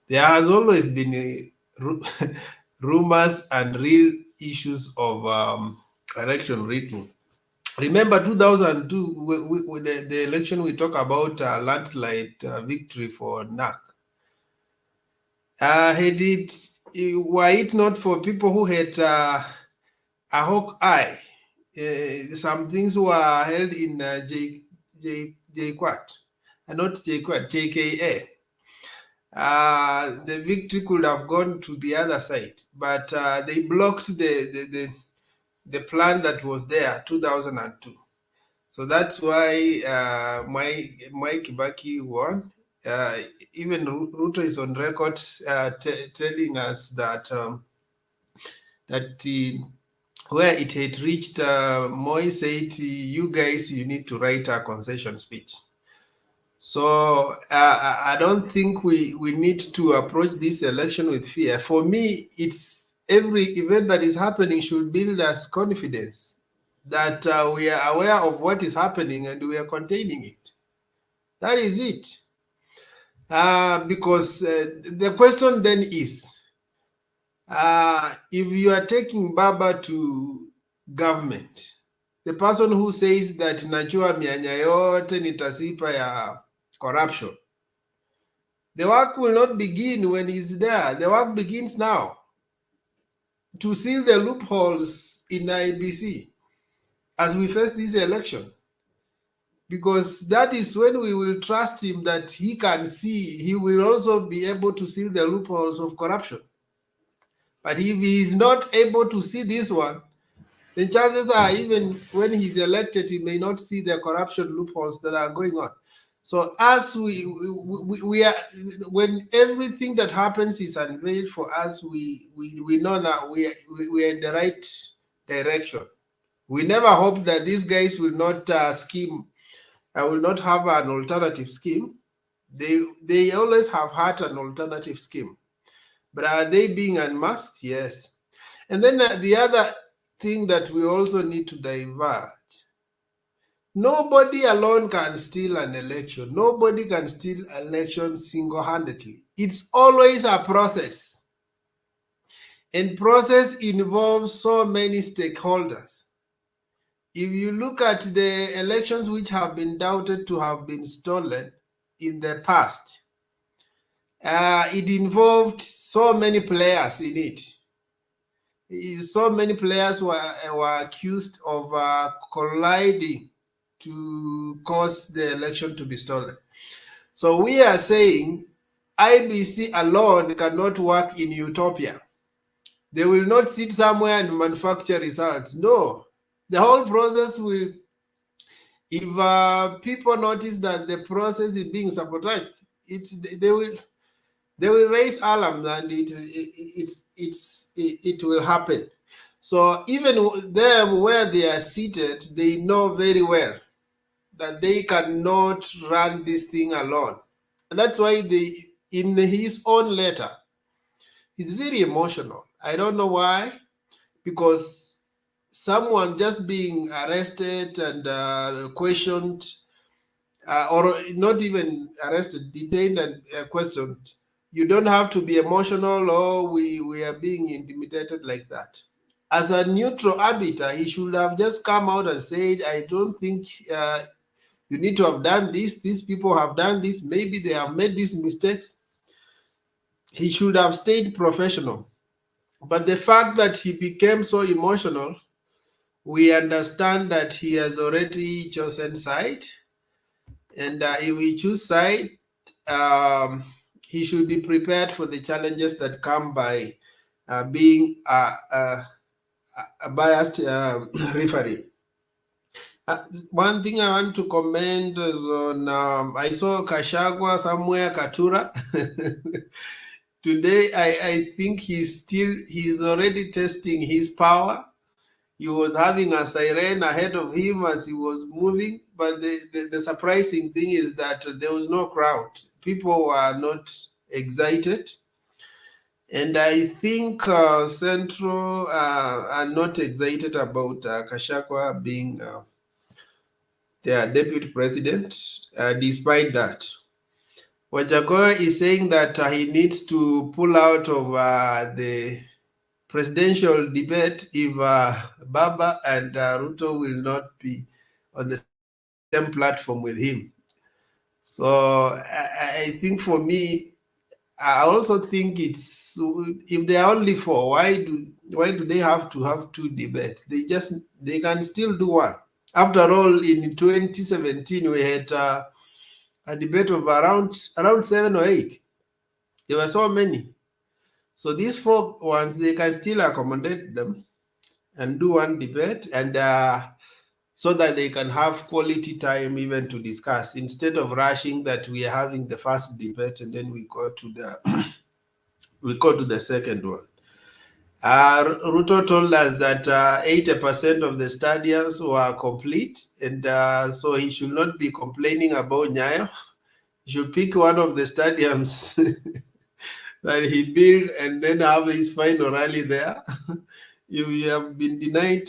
There has always been rumors and real issues of election rigging. Remember 2002, with the election, we talk about landslide victory for NAC. Were it not for people who had a hawk eye, some things were held in JKA. The victory could have gone to the other side, but they blocked the plan that was there, 2002. So that's why Mike Kibaki won. Even Ruto is on record telling us that where it had reached, Moi said, you guys, you need to write a concession speech. So I don't think we need to approach this election with fear. For me, it's every event that is happening should build us confidence that we are aware of what is happening and we are containing it. That is it. Because the question then is, if you are taking Baba to government, the person who says that najua mianya yote nitasipa ya corruption, the work will not begin when he's there. The work begins now to seal the loopholes in IEBC as we face this election, because that is when we will trust him that he can see, he will also be able to seal the loopholes of corruption. But if he is not able to see this one, then chances are even when he's elected, he may not see the corruption loopholes that are going on. So as we are, when everything that happens is unveiled for us, we know that we are in the right direction. We never hope that these guys will not scheme. I will not have an alternative scheme. They always have had an alternative scheme. But are they being unmasked? Yes. And then the other thing that we also need to divert. Nobody alone can steal an election. Nobody can steal election single-handedly. It's always a process. And process involves so many stakeholders. If you look at the elections which have been doubted to have been stolen in the past, it involved so many players in it. So many players were accused of colliding to cause the election to be stolen. So we are saying IEBC alone cannot work in utopia. They will not sit somewhere and manufacture results. No, the whole process will, if people notice that the process is being sabotaged, they will raise alarms and it will happen. So even them where they are seated, they know very well that they cannot run this thing alone. And that's why in his own letter, it's very emotional. I don't know why, because someone just being arrested and questioned, or not even arrested, detained and questioned, you don't have to be emotional or we are being intimidated like that. As a neutral arbiter, he should have just come out and said, I don't think you need to have done this. These people have done this. Maybe they have made these mistakes. He should have stayed professional. But the fact that he became so emotional, we understand that he has already chosen side. And if we choose side, he should be prepared for the challenges that come by being a biased referee. One thing I want to comment is on, I saw Kashagwa somewhere, Katura. Today, I think he's already testing his power. He was having a siren ahead of him as he was moving. But the surprising thing is that there was no crowd. People were not excited. And I think Central are not excited about Kashagwa being their deputy president, despite that. Wajakoya is saying that he needs to pull out of the presidential debate if Baba and Ruto will not be on the same platform with him. So I think for me, I also think it's, if they are only four, why do they have to have two debates? They can still do one. After all, in 2017, we had a debate of around 7 or 8. There were so many. So these 4 ones, they can still accommodate them and do one debate, and so that they can have quality time even to discuss, instead of rushing that we are having the first debate and then we go to the second one. Ruto told us that 80% of the stadiums were complete, and so he should not be complaining about Nyayo. He should pick one of the stadiums that he built and then have his final rally there. If you have been denied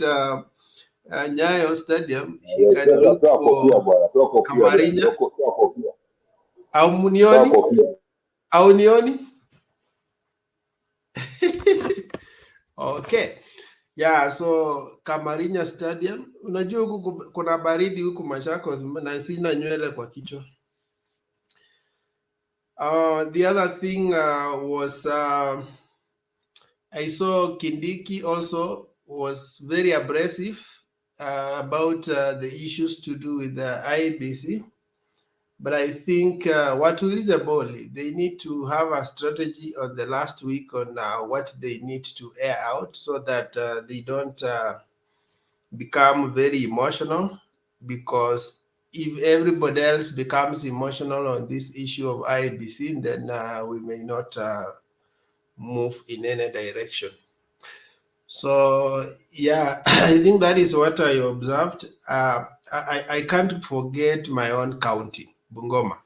Nyayo Stadium, he can look for Kamarinya. Aunioni? Okay. Yeah, so Kamarinya Stadium. Unajua huku kuna baridi huku Machakos na sina nywele kwa kichwa. The other thing was I saw Kindiki also was very abrasive about the issues to do with the IEBC. But I think watulize boli, they need to have a strategy on the last week on what they need to air out so that they don't become very emotional, because if everybody else becomes emotional on this issue of IEBC, then we may not move in any direction. So yeah, I think that is what I observed. I can't forget my own county, Bungoma.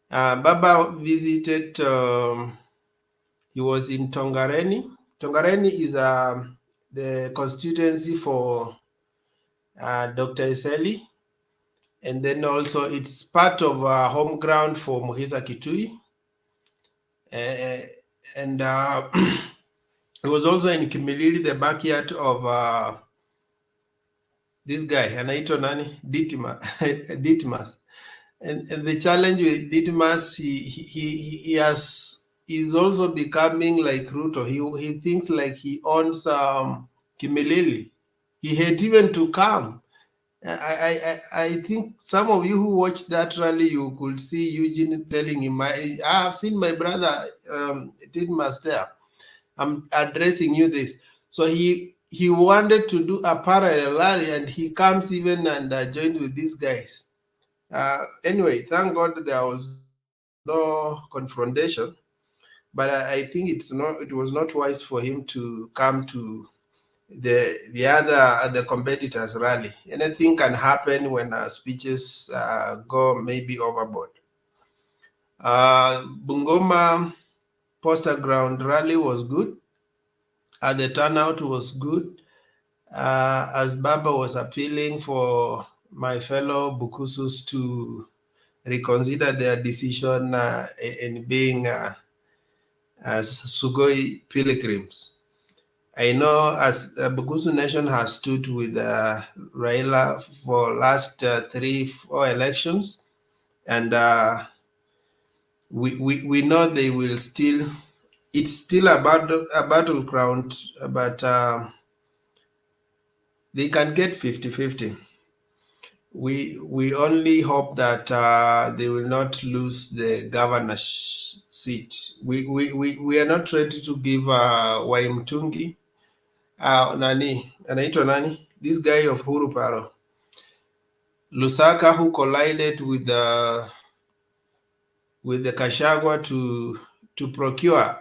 Baba visited, he was in Tongareni. Tongareni is the constituency for Dr. Eseli. And then also it's part of home ground for Muhiza Kitui. And it was also in Kimilili, the backyard of this guy, anaitwa nani? Ditmas. And the challenge with Ditmas, he's also becoming like Ruto. He thinks like he owns Kimilili. He had even to come. I think some of you who watched that rally, you could see Eugene telling him, I have seen my brother Ditmas there. I'm addressing you this. So he wanted to do a parallel rally, and he comes even and joined with these guys. Anyway, thank God there was no confrontation, but I think it was not wise for him to come to the other competitors' rally. Anything can happen when speeches go maybe overboard. Bungoma Poster Ground rally was good. The turnout was good. As Baba was appealing for my fellow Bukusus to reconsider their decision in being as Sugoi pilgrims. I know as Bukusu Nation has stood with Raila for last 3-4 elections, and we know they will still. It's still a battleground, but they can get 50-50. We only hope that they will not lose the governor's seat. We are not ready to give Waimtungi anaitwa nani, this guy of Huruparo, Lusaka, who collided with the Kashagwa to procure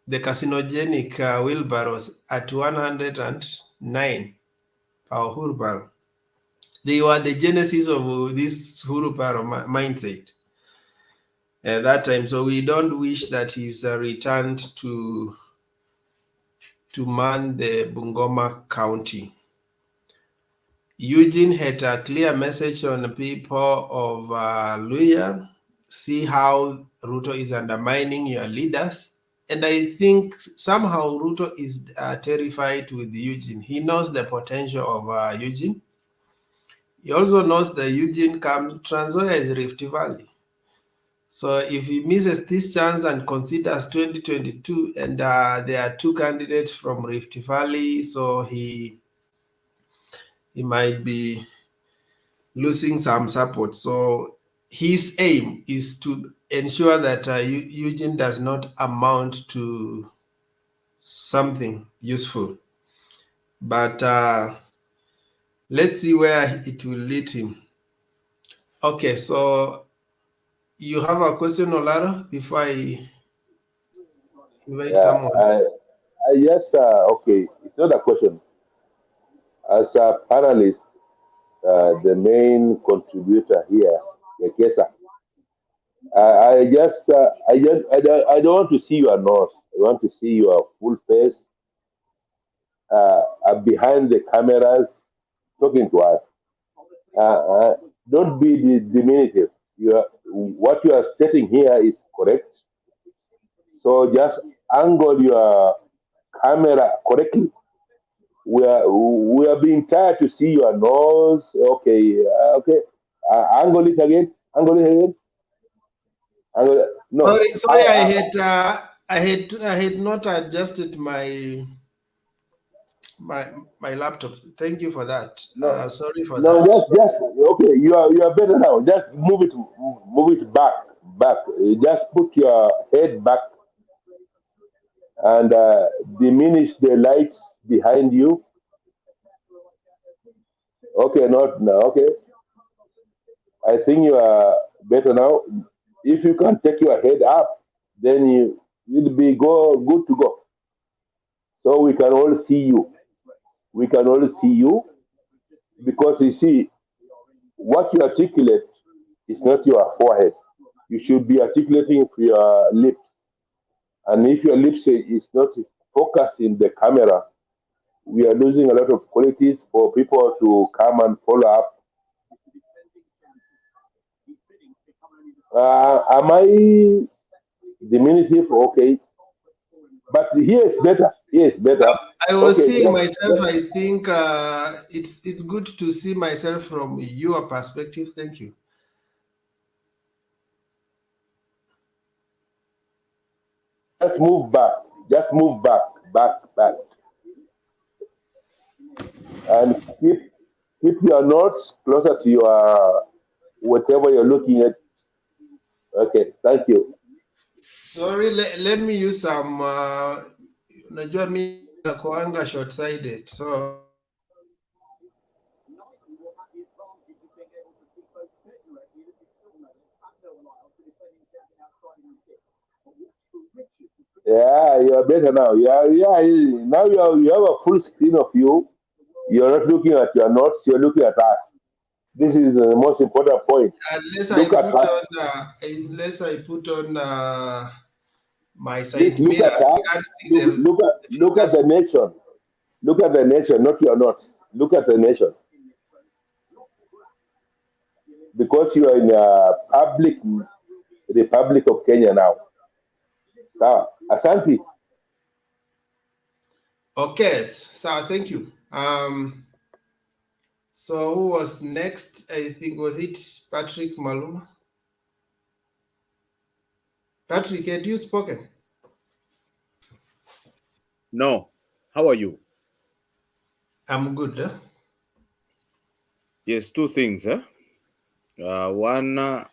the carcinogenic wheelbarrows at 109 per Huruparo. They were the genesis of this Huruparo mindset at that time. So we don't wish that he's returned to man the Bungoma County. Eugene had a clear message on the people of Luya. See how Ruto is undermining your leaders. And I think somehow Ruto is terrified with Eugene. He knows the potential of Eugene. He also knows that Eugene comes, Trans Nzoia is Rift Valley. So if he misses this chance and considers 2022, and there are two candidates from Rift Valley, so he might be losing some support. So his aim is to ensure that Eugene does not amount to something useful. But let's see where it will lead him. Okay, so you have a question, Olaro, before I invite someone? Yes, okay. It's not a question. As a panelist, the main contributor here, Yekesa, I don't want to see your nose. I want to see your full face behind the cameras talking to us. Don't be diminutive. What you are stating here is correct. So just angle your camera correctly. We are being tired to see your nose. Okay, okay. Angle it again. Angle it again. Angle it. No. Sorry, I had not adjusted my laptop. Thank you for that. No, Sorry for no. that. Just okay. You are better now. Just move it back. Just put your head back and diminish the lights behind you. Okay, not now. Okay, I think you are better now. If you can take your head up, then you'll be good to go. So we can all see you. We can all see you because you see what you articulate is not your forehead. You should be articulating with your lips. And if your lips is not focused in the camera, we are losing a lot of qualities for people to come and follow up. Am I diminutive? Okay. But here is better. Here is better. I was Okay. seeing myself. I think it's good to see myself from your perspective. Thank you. Just move back. Just move back. Back. And keep your notes closer to your whatever you're looking at. Okay, thank you. Sorry, let me use some. Unajua mimi nakuanga short sighted, so Yeah, you are better now. Yeah. Now you have a full screen of you. You're not looking at your notes. You're looking at us. This is the most important point. unless Look at us. I put on my Please side look mirror, at us. you can't see them. Look at the nation. Look at the nation, not your notes. Look at the nation. Because you are in a public Republic of Kenya now. So, Asante. Okay, so thank you. So who was next? I think was it Patrick Maluma? Patrick, had you spoken? No. How are you? I'm good. Huh? Yes, two things. One,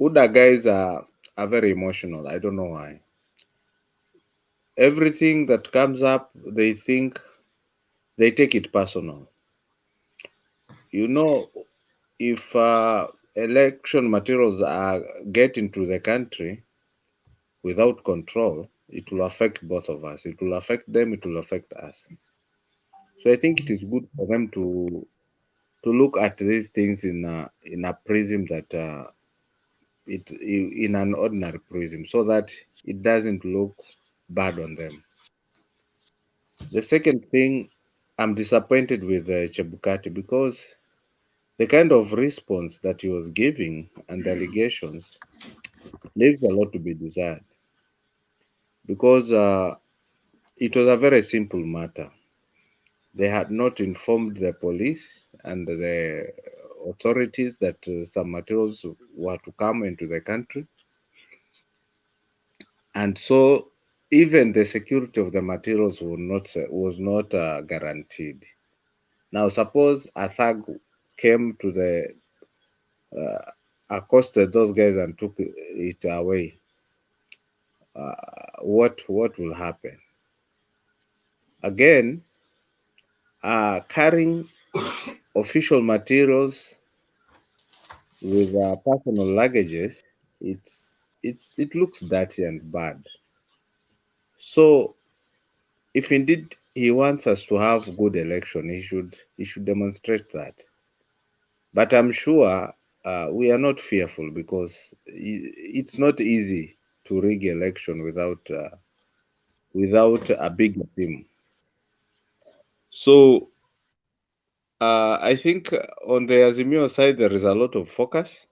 Uda guys are very emotional. I don't know why. Everything that comes up, they take it personal. You know, if election materials are get into the country without control, it will affect both of us. It will affect them. It will affect us. So I think it is good for them to look at these things in a prism that in an ordinary prism, so that it doesn't look bad on them. The second thing, I'm disappointed with Chebukati because the kind of response that he was giving and the allegations leaves a lot to be desired, because it was a very simple matter. They had not informed the police and the authorities that some materials were to come into the country, and so even the security of the materials was not guaranteed. Now, suppose a thug came to the accosted those guys and took it away. What will happen? Again, carrying official materials with personal luggages, it looks dirty and bad. So, if indeed he wants us to have good election, he should demonstrate that. But I'm sure we are not fearful because it's not easy to rig election without a big team. So I think on the Azimio side there is a lot of focus.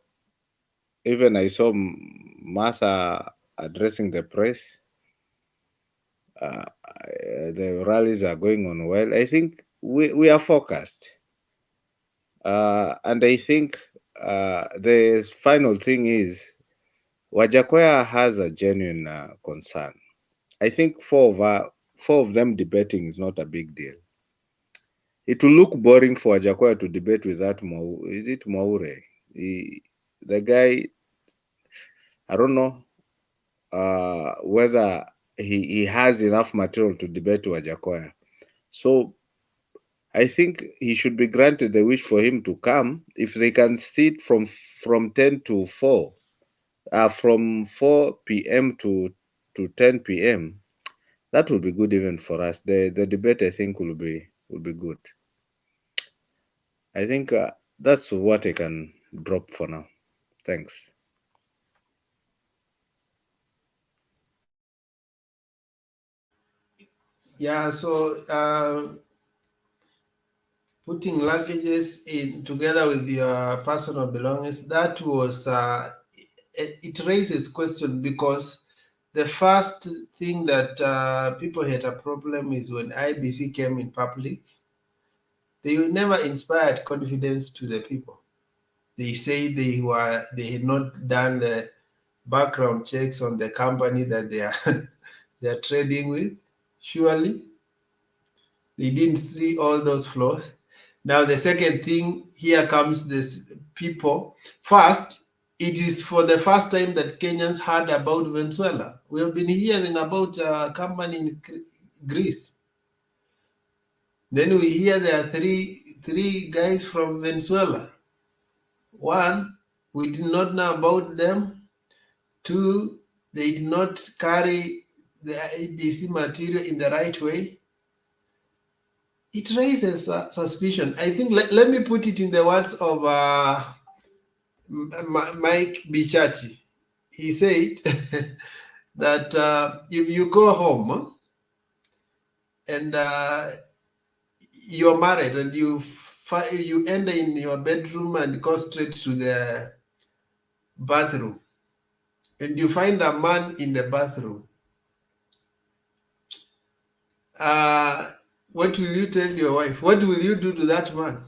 Even I saw Martha addressing the press. The rallies are going on well. I think we are focused. And I think the final thing is Wajakoya has a genuine concern. I think four of them debating is not a big deal. It will look boring for Wajakoya to debate with that is it Maure? The guy, I don't know whether he has enough material to debate Wajakoya. So I think he should be granted the wish for him to come. If they can sit from 10 to 4, from 4 p.m. to 10 p.m., that will be good even for us. The debate, I think, will be good. I think that's what I can drop for now. Thanks. Yeah, so putting luggages in together with your personal belongings, that was it raises question, because the first thing that people had a problem is when IBC came in public, they never inspired confidence to the people. They say they had not done the background checks on the company that they are trading with. Surely they didn't see all those flaws. Now the second thing, here comes this people. First, it is for the first time that Kenyans heard about Venezuela. We have been hearing about a company in Greece. Then we hear there are three guys from Venezuela. One, we did not know about them. Two, they did not carry the IEBC material in the right way. It raises suspicion. I think, let me put it in the words of Mike Bichachi. He said that if you go home and you're married and you enter in your bedroom and go straight to the bathroom, and you find a man in the bathroom, what will you tell your wife? What will you do to that man?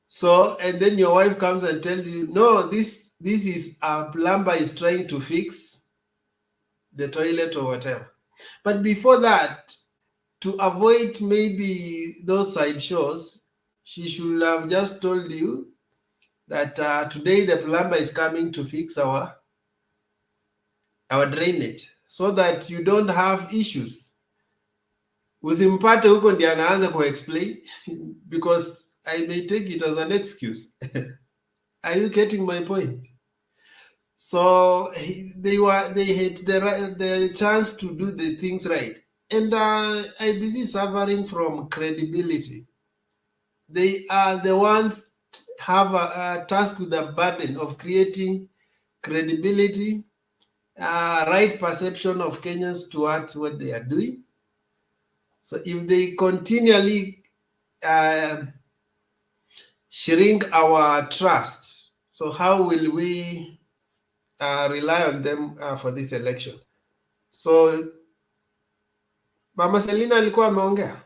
So, and then your wife comes and tells you, no, this is a plumber is trying to fix the toilet or whatever. But before that, to avoid maybe those side shows, she should have just told you that today the plumber is coming to fix our drainage, so that you don't have issues. Usimpate huko ndiye anaanza kuexplain because I may take it as an excuse. Are you getting my point? So they had the chance to do the things right, and IBC is suffering from credibility. They are the ones have a task with the burden of creating credibility, right perception of Kenyans towards what they are doing. So if they continually shrink our trust, so how will we rely on them for this election? So Mama Selina alikuwa ameongea.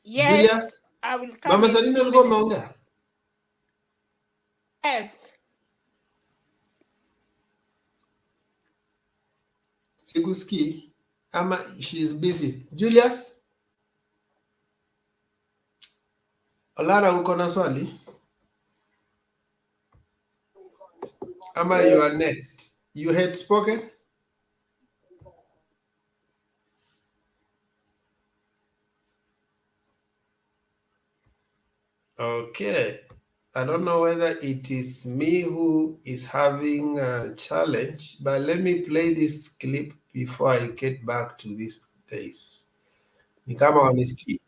Yes, Julius, I will come Mama in Selina 2 alikuwa minutes. ameongea. Yes. Sikusikii ama she's busy. Julius, Olara, uko na swali ama you are next? You had spoken. Okay. I don't know whether it is me who is having a challenge, but let me play this clip before I get back to this place. Ni kama wamesikia.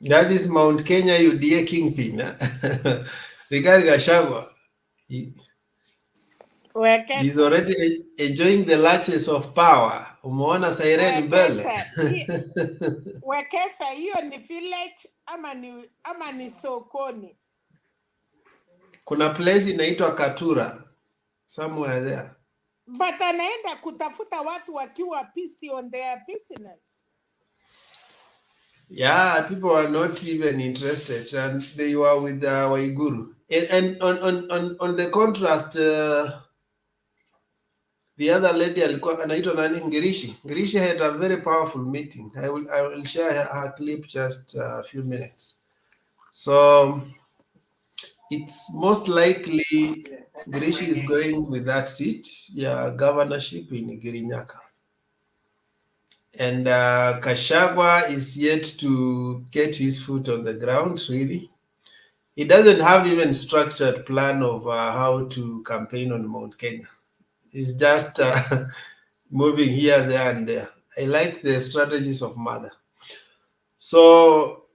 That is Mount Kenya UDA kingpin. Rigathi Gachagua. He's already enjoying the latches of power. Umeona siren mbele. Wekesa hiyo ni village ama ni sokoni? Kuna place inaitwa Katura. Somewhere there. But anaenda kutafuta watu wakiwa busy on their business. Yeah, people are not even interested, and they were with Waiguru. And on the contrast, the other lady alikuwa anaitwa nani? Ngirishi had a very powerful meeting. I will share her clip just a few minutes. So it's most likely Ngirishi is going with that seat, governorship in Girinyaka. And Gachagua is yet to get his foot on the ground, really. He doesn't have even structured plan of how to campaign on Mount Kenya. He's just moving here, there, and there. I like the strategies of Mother. So,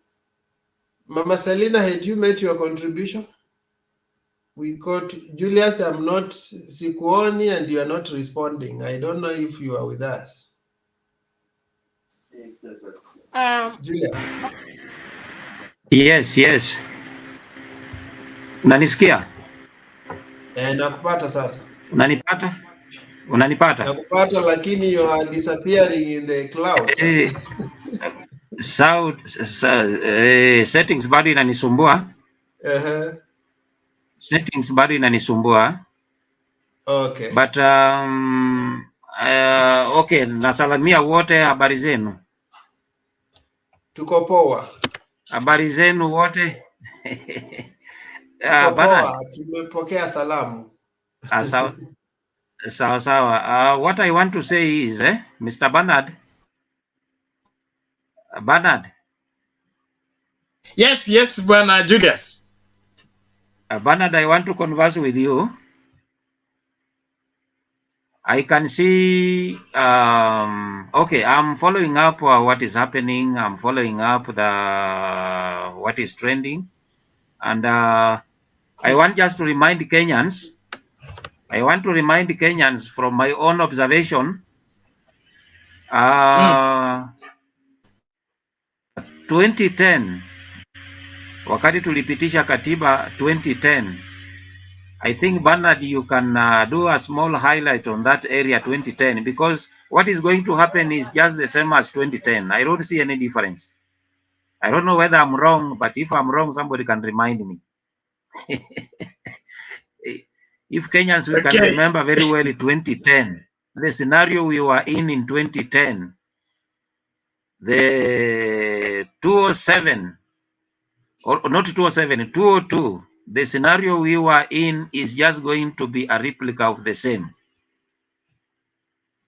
Mama Selina, had you made your contribution? We got Julius, I'm not sikuoni, and you are not responding. I don't know if you are with us. Julius. Yes. Unanisikia? Nakupata sasa. Unanipata? Nakupata, lakini you are disappearing in the cloud. Settings bado inanisumbua. Settings bado inanisumbua. Okay. But okay, nasalamia wote, habari zenu? Tuko poa. Habari zenu wote? Tuko poa, tumepokea salamu. Sawa. What I want to say is, Mr. Bernard. Yes, Bwana Julius. Bernard, I want to converse with you. I can see, okay, I'm following up what is happening. I'm following up what is trending. And I want just to remind Kenyans, from my own observation, 2010, wakati tulipitisha katiba 2010, I think, Bernard, you can do a small highlight on that area 2010, because what is going to happen is just the same as 2010. I don't see any difference. I don't know whether I'm wrong, but if I'm wrong, somebody can remind me. If Kenyans, we can remember very well 2010, the scenario we were in 2010, the 207, or not 207, 202, the scenario we were in is just going to be a replica of the same.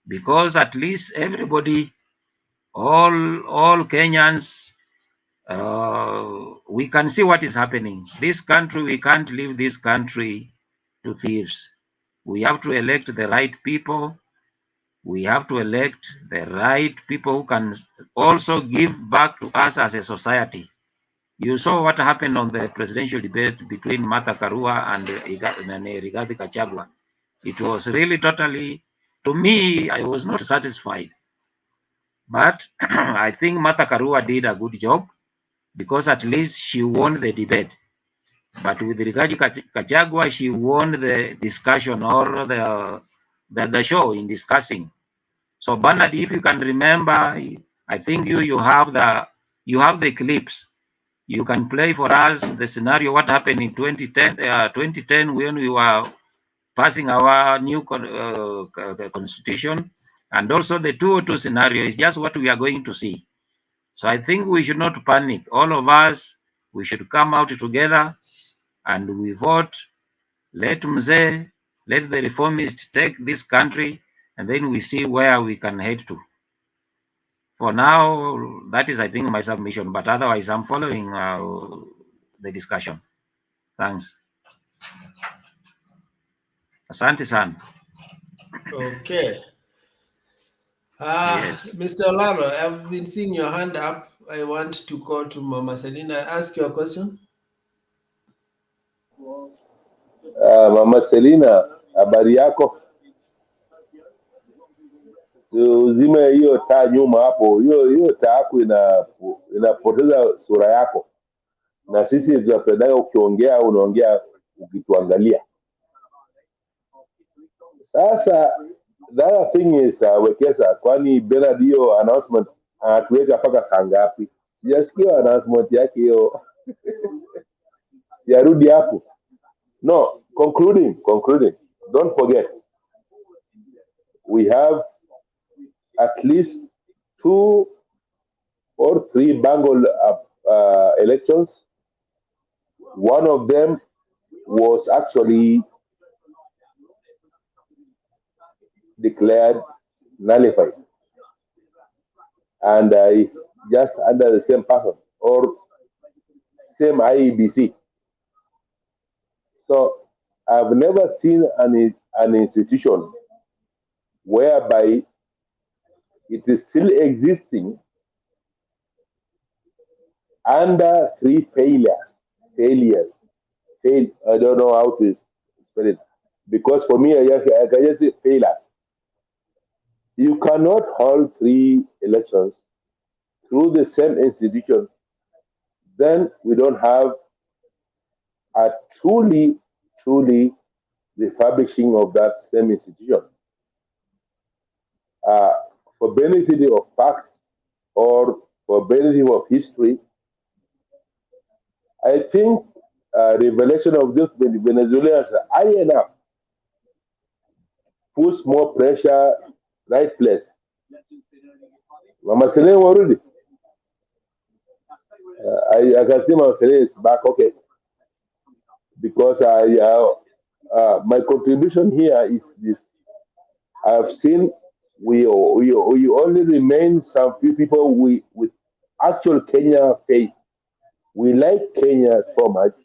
Because at least everybody all Kenyans, we can see what is happening. This country, we can't leave this country to thieves. We have to elect the right people. We have to elect the right people who can also give back to us as a society. You saw what happened on the presidential debate between Martha Karua and Rigathi Gachagua. It was really totally, to me, I was not satisfied. But I think Martha Karua did a good job because at least she won the debate. But with Rigathi Gachagua, she won the discussion or the show in discussing. So Bernard, if you can remember, I think you have the clips. You can play for us the scenario what happened in 2010 when we were passing our new constitution, and also the 202 scenario is just what we are going to see. So I think we should not panic. All of us, we should come out together and we vote. Let Mzee, let the reformists take this country, and then we see where we can head to. For now, that is, I think, my submission. But otherwise, I'm following the discussion. Thanks. Asante sana. Okay. Yes. Mr. Lalo, I've been seeing your hand up. I want to go to Mama Selina. Ask your question. Mama Selina, habari yako? Uzime hiyo taa nyuma hapo. Hiyo taa yako inapoteza sura yako. Na sisi tunapendaga ukiongea unaongea ukituangalia. Sasa the other thing is Wekesa, kwani Bernard hiyo announcement anatuweka mpaka saa ngapi? Sijasikia announcement yake hiyo. Yarudi hapo. No, concluding. Don't forget, we have at least 2 or 3 bungled elections. One of them was actually declared nullified, and is just under the same person or same IEBC. So I've never seen an institution whereby it is still existing under 3 failures. I don't know how to spell it, because for me, I can just say failures. You cannot hold 3 elections through the same institution. Then we don't have a truly refurbishing of that same institution. For benefit of facts or for benefit of history, I think revelation of this Venezuelans are high enough, puts more pressure, right place. Mama Selene already. I can see Mama Selene is back, okay. Because my contribution here is this. I've seen we only remain some few people with actual Kenya faith. We like Kenya so much.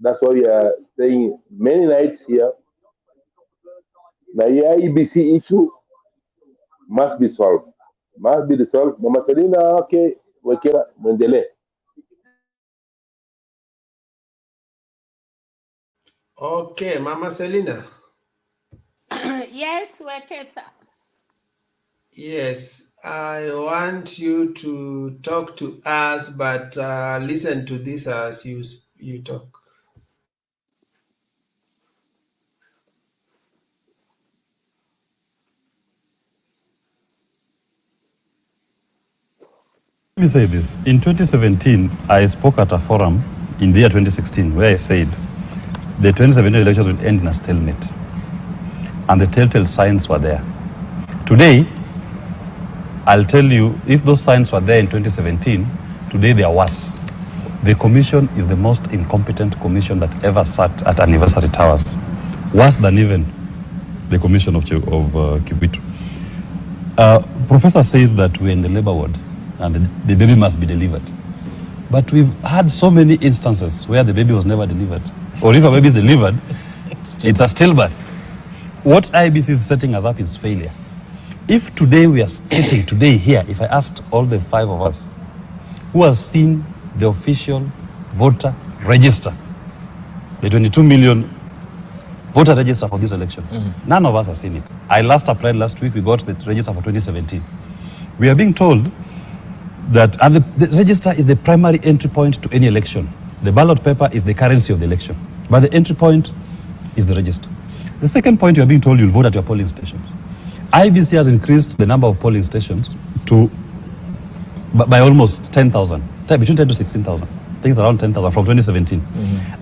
That's why we are staying many nights here. The IEBC issue must be solved. Must be resolved. Mama Selina, okay, Wekera, Mendele. Okay, Mama Selina. Yes, Wekesa. Yes, I want you to talk to us, but listen to this as you talk. Let me say this. In 2017, I spoke at a forum in the year 2016 where I said the 2017 elections will end in a stalemate. And the telltale signs were there. Today, I'll tell you, if those signs were there in 2017, today they are worse. The commission is the most incompetent commission that ever sat at Anniversary Towers. Worse than even the commission of Kivitu. Professor says that we're in the labor ward and the baby must be delivered. But we've had so many instances where the baby was never delivered. Or if a baby is delivered, it's a stillbirth. What IEBC is setting us up is failure. If today we are sitting today here, if I asked all the 5 of us who has seen the official voter register, the 22 million voter register for this election, none of us have seen it. I last applied last week, we got the register for 2017. We are being told that and the register is the primary entry point to any election. The ballot paper is the currency of the election, but the entry point is the register. The second point, you are being told you'll vote at your polling stations. IEBC has increased the number of polling stations to by almost 10,000, between 10 to 16,000. I think it's around 10,000 from 2017.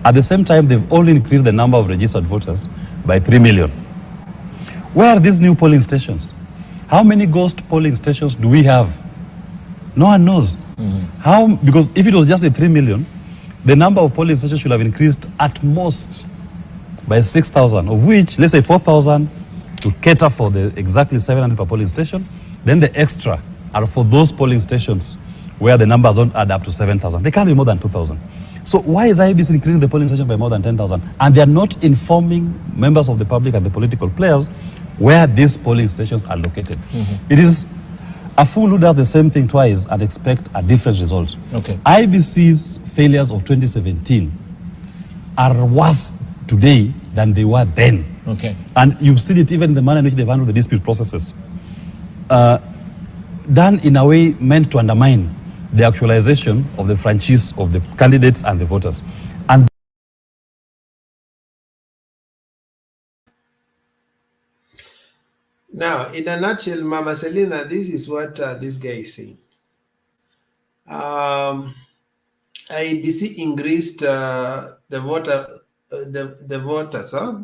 At the same time, they've only increased the number of registered voters by 3 million. Where are these new polling stations? How many ghost polling stations do we have? No one knows. How? Because if it was just the 3 million, the number of polling stations should have increased at most by 6,000, of which, let's say 4,000 to cater for the exactly 700 per polling station. Then the extra are for those polling stations where the numbers don't add up to 7,000. They can't be more than 2,000. So why is IEBC increasing the polling station by more than 10,000? And they are not informing members of the public and the political players where these polling stations are located. It is a fool who does the same thing twice and expect a different result. Okay. IEBC's failures of 2017 are worse today than they were then. Okay. And you've seen it even in the manner in which they've handled the dispute processes. Done in a way meant to undermine the actualization of the franchise of the candidates and the voters. And Now, in a nutshell, Mama Selina, this is what this guy is saying. IEBC increased the voters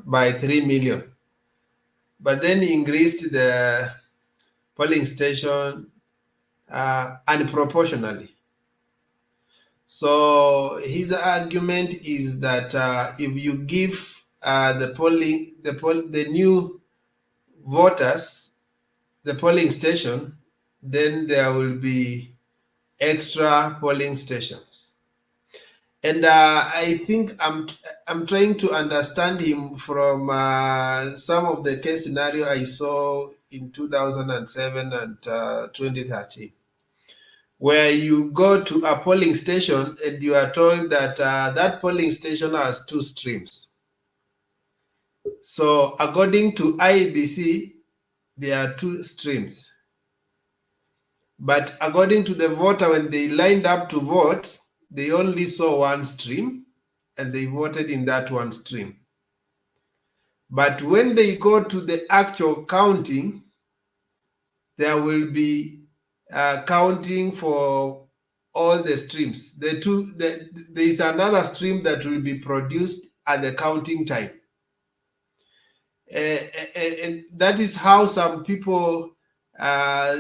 by 3 million, but then increased the polling station unproportionally. So his argument is that if you give the new voters the polling station, then there will be extra polling stations. And I think I'm trying to understand him from some of the case scenario I saw in 2007 and 2013, where you go to a polling station and you are told that that polling station has 2 streams. So according to IEBC, there are 2 streams. But according to the voter, when they lined up to vote, they only saw 1 stream and they voted in that 1 stream. But when they go to the actual counting, there will be counting for all the streams. There is another stream that will be produced at the counting time. And that is how some people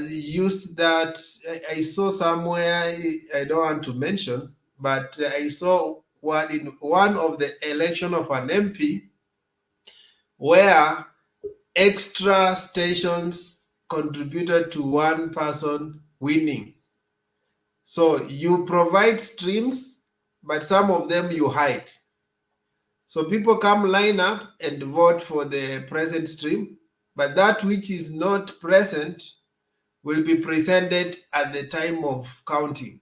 used that. I saw somewhere, I don't want to mention, but I saw one in one of the election of an MP where extra stations contributed to one person winning. So you provide streams, but some of them you hide. So people come line up and vote for the present stream, but that which is not present will be presented at the time of counting.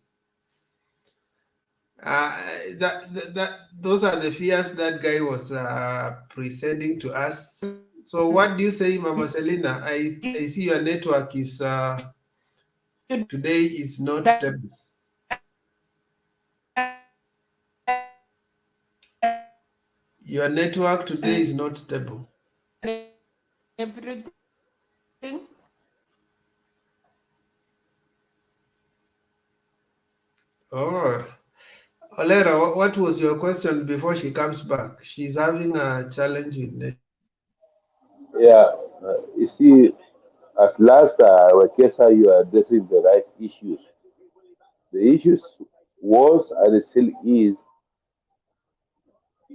Those are the fears that guy was presenting to us. So what do you say, Mama Selina? I see your network is today is not stable. Your network today is not stable. Everything. Oh, Olera, what was your question before she comes back? She's having a challenge with network. Yeah, you see, at last, Wakesa, you are addressing the right issues. The issues was and still is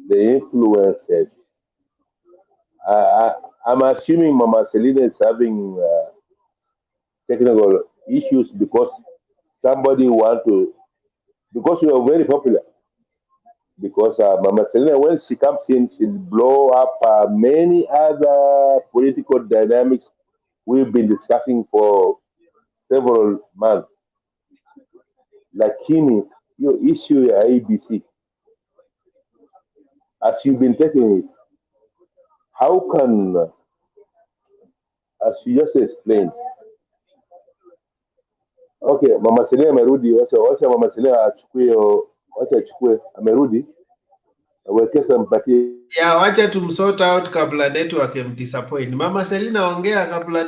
the influences. I'm assuming Mama Selina is having technical issues because somebody want to, because you are very popular. Because Mama Selena, when she comes in, she'll blow up many other political dynamics we've been discussing for several months. Lakini, your issue ya IEBC, as you've been taking it, how can, as you just explained, okay, Mama Selena amerudi, wacha Mama Selena achukue, wacha achukue, amerudi, Wekesa mpatie. Yeah, wacha tumsort out kabla network disappoint. Mama Selina, ongea kabla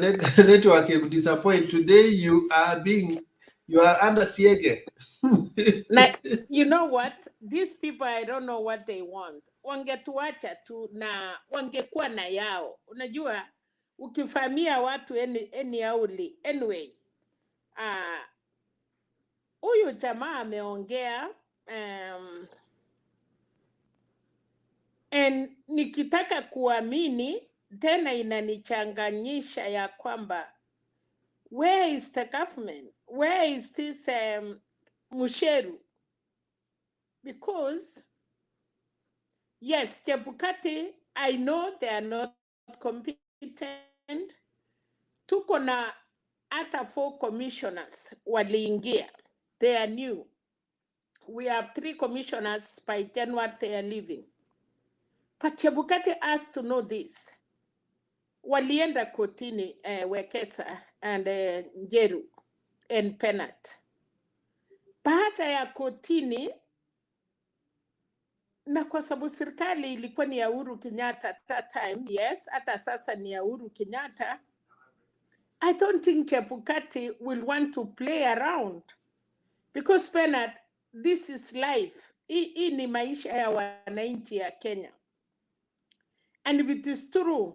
network disappoint. Today you are under siege. Na, you know what? These people, I don't know what they want. Wangetuacha tu na wangekuwa na yao. Unajua, ukifamia watu eni auli. Anyway, huyu jamaa ameongea and nikitaka kuamini tena inanichanganyisha ya kwamba where is the government? Where is this Musheru? Because yes, Chebukati, I know they are not competent. Tuko na hata 4 commissioners waliingia. They are new. We have 3 commissioners by January they are leaving. But Chebukati has to know this. Walienda kotini Wekesa and Njeru and Penat. Baada ya kotini, na kwa sababu serikali ilikuwa ni ya Uhuru Kenyatta at that time, yes, hata sasa ni ya Uhuru Kenyatta, I don't think Chebukati will want to play around. Because Penat, this is life. Hii ni maisha ya wananchi ya Kenya. And if it is true,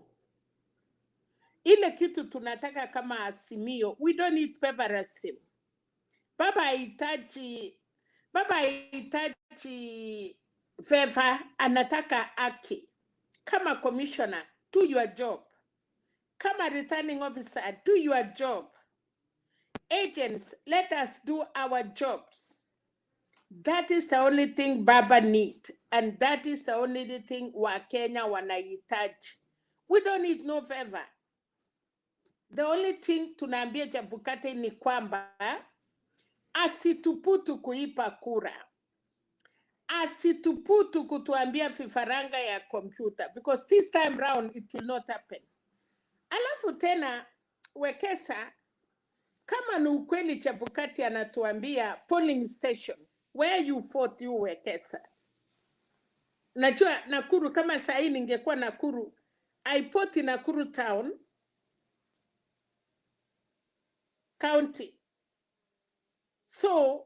ile kitu tunataka kama Azimio, we don't need favorism. Baba hahitaji favor, anataka haki. Kama commissioner, do your job. Kama returning officer, do your job. Agents, let us do our jobs. That is the only thing Baba need, and that is the only thing Wakenya wanahitaji. We don't need no favor. The only thing tunaambia Chebukati ni kwamba asituputu kuipa kura. Asituputu kutuambia vifaranga ya computer, because this time round it will not happen. Alafu tena Wekesa, kama ni ukweli Chebukati anatuambia polling station, where you fought you Wekesa. Najua Nakuru, kama saa hii ningekuwa Nakuru, I fought in Nakuru town, county. So,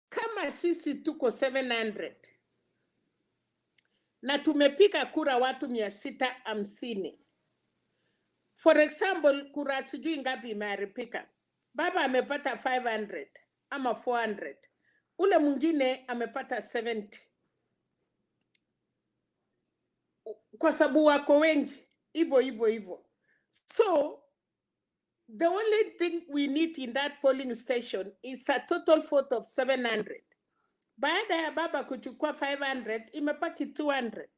kama sisi tuko 700, na tumepika kura watu 650. For example, kura sijui ngapi imeharibika. Baba amepata 500 ama 400. Ule mwingine amepata 70. Kwa sababu wako wengi, hivyo. So, the only thing we need in that polling station is a total vote of 700. Baada ya baba kuchukua 500, imepaki 200.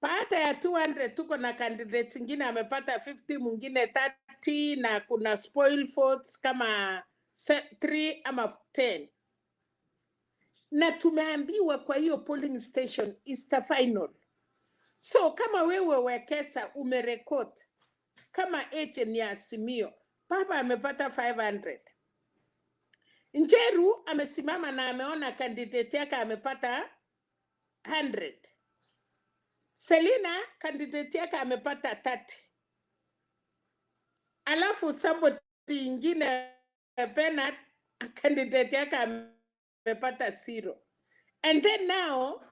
Baada ya 200, tuko na candidates ingine amepata 50, mwingine 30, na kuna spoil votes kama 3 ama 10. Na tumeambiwa kwa hiyo polling station is the final. So kama wewe Wekesa umerekod kama agent ya Azimio, baba amepata 500. Njeru amesimama na ameona candidate yake amepata 100. Selina candidate yake amepata 30. Alafu somebody ingine Penat candidate yake amepata 0. And then now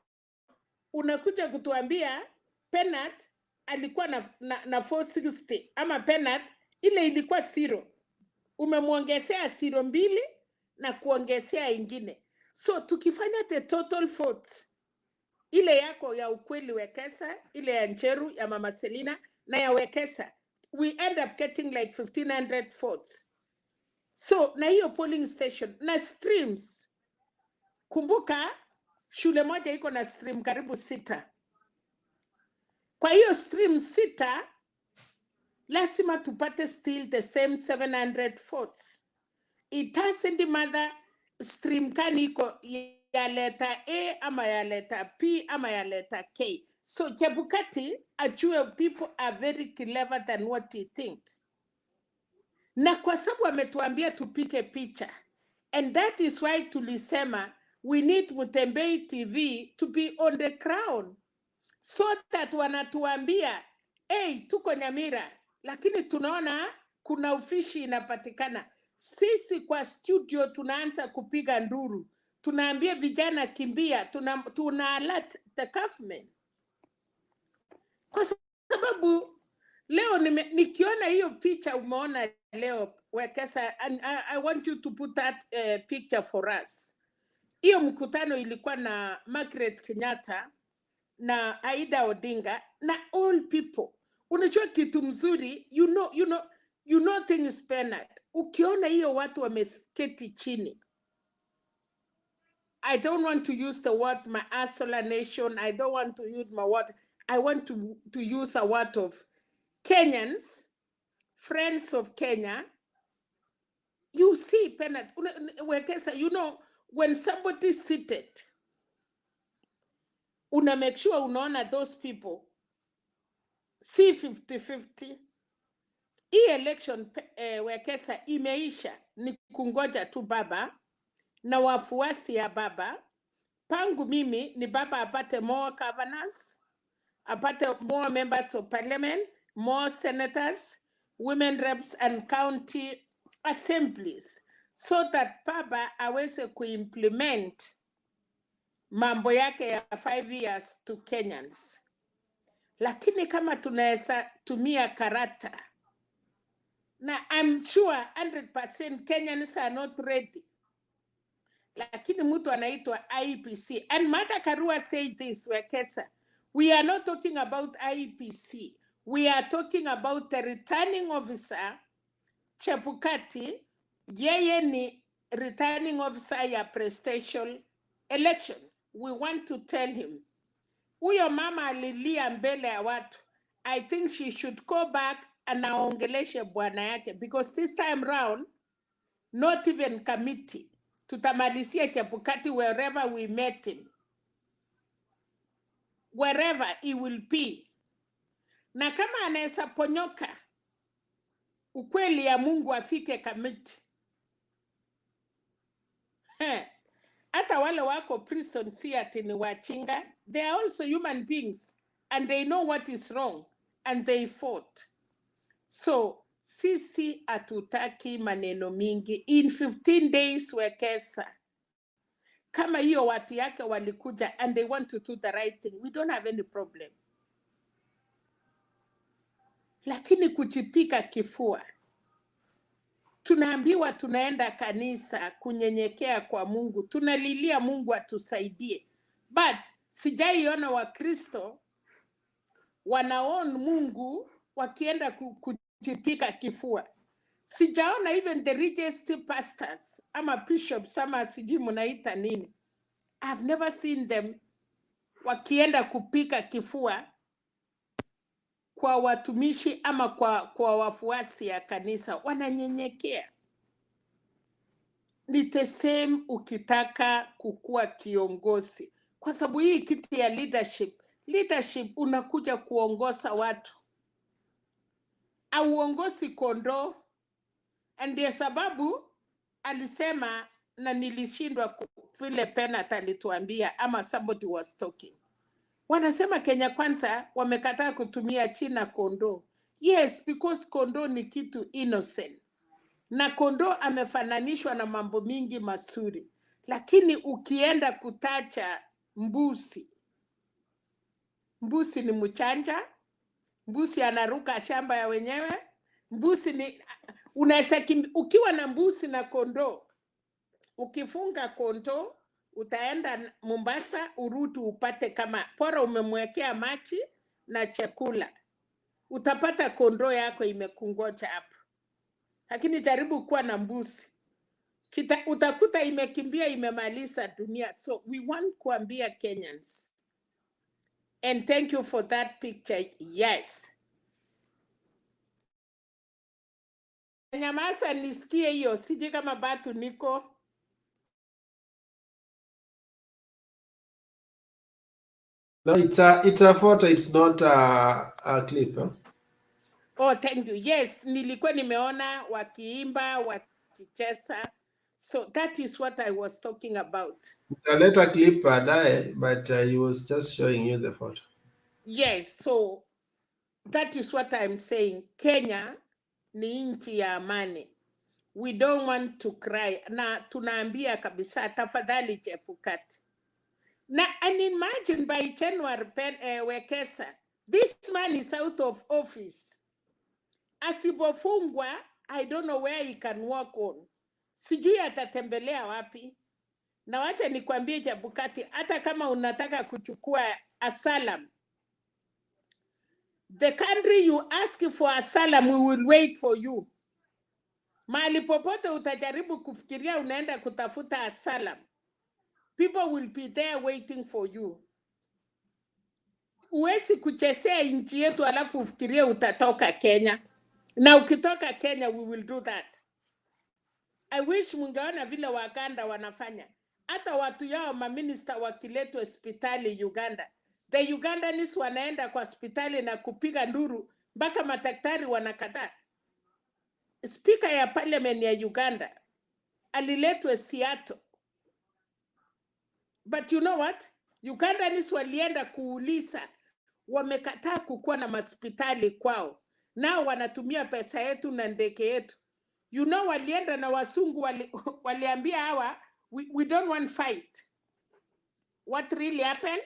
unakuja kutuambia Penat alikuwa na 460 ama Penat ile ilikuwa 0. Umemwongezea 0 mbili na kuongezea ingine. So tukifanya the total votes, ile yako ya ukweli Wekesa, ile ya Njeru ya Mama Selina na ya Wekesa, we end up getting like 1,500 votes. So na hiyo polling station na streams, kumbuka shule moja iko na stream karibu 6. Kwa hiyo stream 6 lazima tupate still the same 700 votes. It doesn't matter stream kani iko ya letter A ama ya letter P ama ya letter K. So Chebukati ajue people are very clever than what you think. Na kwa sababu ametuambia tupike picha. And that is why tulisema we need Mutembei TV to be on the ground. So that wanatuambia, hey, tuko Nyamira, lakini tunaona kuna ufishi inapatikana. Sisi kwa studio tunaanza kupiga nduru. Tunaambia vijana kimbia, tuna alert the government. Kwa sababu leo nikiona hiyo picha umeona leo Wekesa, and I want you to put that picture for us. Hiyo mkutano ilikuwa na Margaret Kenyatta na Aida Odinga na all people. Unajua kitu mzuri, you know things Bernard. Ukiona hiyo watu wamesketi chini. I don't want to use the word my Asola nation. I don't want to use my word. I want to use a word of Kenyans, friends of Kenya. You see, Bernard, you know, when somebody seated, una make sure unaona those people see 50-50. Hii election Wekesa imeisha, ni kungoja tu baba na wafuasi ya baba. Pangu mimi ni baba apate more governors, apate more members of parliament, more senators, women reps and county assemblies, so that baba aweze kuimplement mambo yake ya 5 years to Kenyans. Lakini kama tunaweza tumia karata, na I'm sure 100% Kenyans are not ready. Lakini mtu anaitwa IEBC. And Martha Karua said this, Wekesa. We are not talking about IEBC. We are talking about the returning officer, Chebukati. Yeye ni returning officer ya presidential election. We want to tell him, huyo mama alilia mbele ya watu. I think she should go back and aongeleshe bwana yake, because this time round, not even committee. Tutamalizia Chebukati wherever we met him. Wherever he will be. Na kama anaweza ponyoka, ukweli ya Mungu afike committee. Hata wale wako prison si ati ni wachinga. They are also human beings. And they know what is wrong. And they fought. So, sisi atutaki maneno mingi. In 15 days Wekesa. Kama hiyo watu yake walikuja and they want to do the right thing, we don't have any problem. Lakini kujipika kifua. Tunaambiwa tunaenda kanisa kunyenyekea kwa Mungu. Tunalilia Mungu atusaidie. But sijaiona Wakristo wanaona Mungu wakienda kujipika kifua. Sijaona even the richest pastors ama bishops ama sijui mnaita nini. I've never seen them wakienda kupika kifua kwa watumishi ama kwa wafuasi ya kanisa. Wananyenyekea. Ni the same ukitaka kukua kiongozi. Kwa sababu hii kitu ya leadership unakuja kuongoza watu. Auongozi kondoo. Ndiyo sababu alisema na nilishindwa vile Penat alituambia ama somebody was talking. Wanasema Kenya Kwanza wamekataa kutumia China kondoo. Yes, because kondoo ni kitu innocent. Na kondoo amefananishwa na mambo mingi mazuri. Lakini ukienda kutacha mbuzi. Mbuzi ni mchanja. Mbuzi anaruka shamba ya wenyewe. Mbuzi ni ukiwa na mbuzi na kondoo. Ukifunga kondoo utaenda Mombasa urudi upate kama pora umemwekea maji na chakula. utapata kondoo yako imekungoja hapo. Lakini jaribu kuwa na mbuzi, utakuta imekimbia imemaliza dunia. So we want kuambia Kenyans, and thank you for that picture. Yes, nyamaza nisikie hiyo, siji kama batu niko. No, it's a photo, it's not a clip. Huh? Oh, thank you. Yes, nilikuwa nimeona wakiimba, wakicheza. So that is what I was talking about. A later clip baadaye, but he was just showing you the photo. Yes, so that is what I'm saying. Kenya ni nchi ya amani. We don't want to cry. Na tunaambia kabisa, tafadhali Chebukati. Now, and imagine by January, Wekesa, this man is out of office. Asipofungwa, I don't know where he can work on. Sijui atatembelea wapi. Na wacha nikwambie Chebukati, hata kama unataka kuchukua asylum, the country you ask for asylum, we will wait for you. Mahali popote utajaribu kufikiria unaenda kutafuta asylum, people will be there waiting for you. Uwezi kuchezea nchi yetu alafu ufikirie utatoka Kenya. Na ukitoka Kenya, we will do that. I wish mungeona vile Waganda wanafanya. Hata watu yao maminista wakiletwa hospitali Uganda, the Ugandans wanaenda kwa hospitali na kupiga nduru mpaka madaktari wanakataa. Speaker ya parliament ya Uganda aliletwe Seattle. But you know what? Ugandans walienda kuuliza, wamekataa kukuwa na hospitali kwao. Nao wanatumia pesa yetu na ndege yetu. You know, walienda na wasungu waliambia hawa, we don't want fight. What really happened?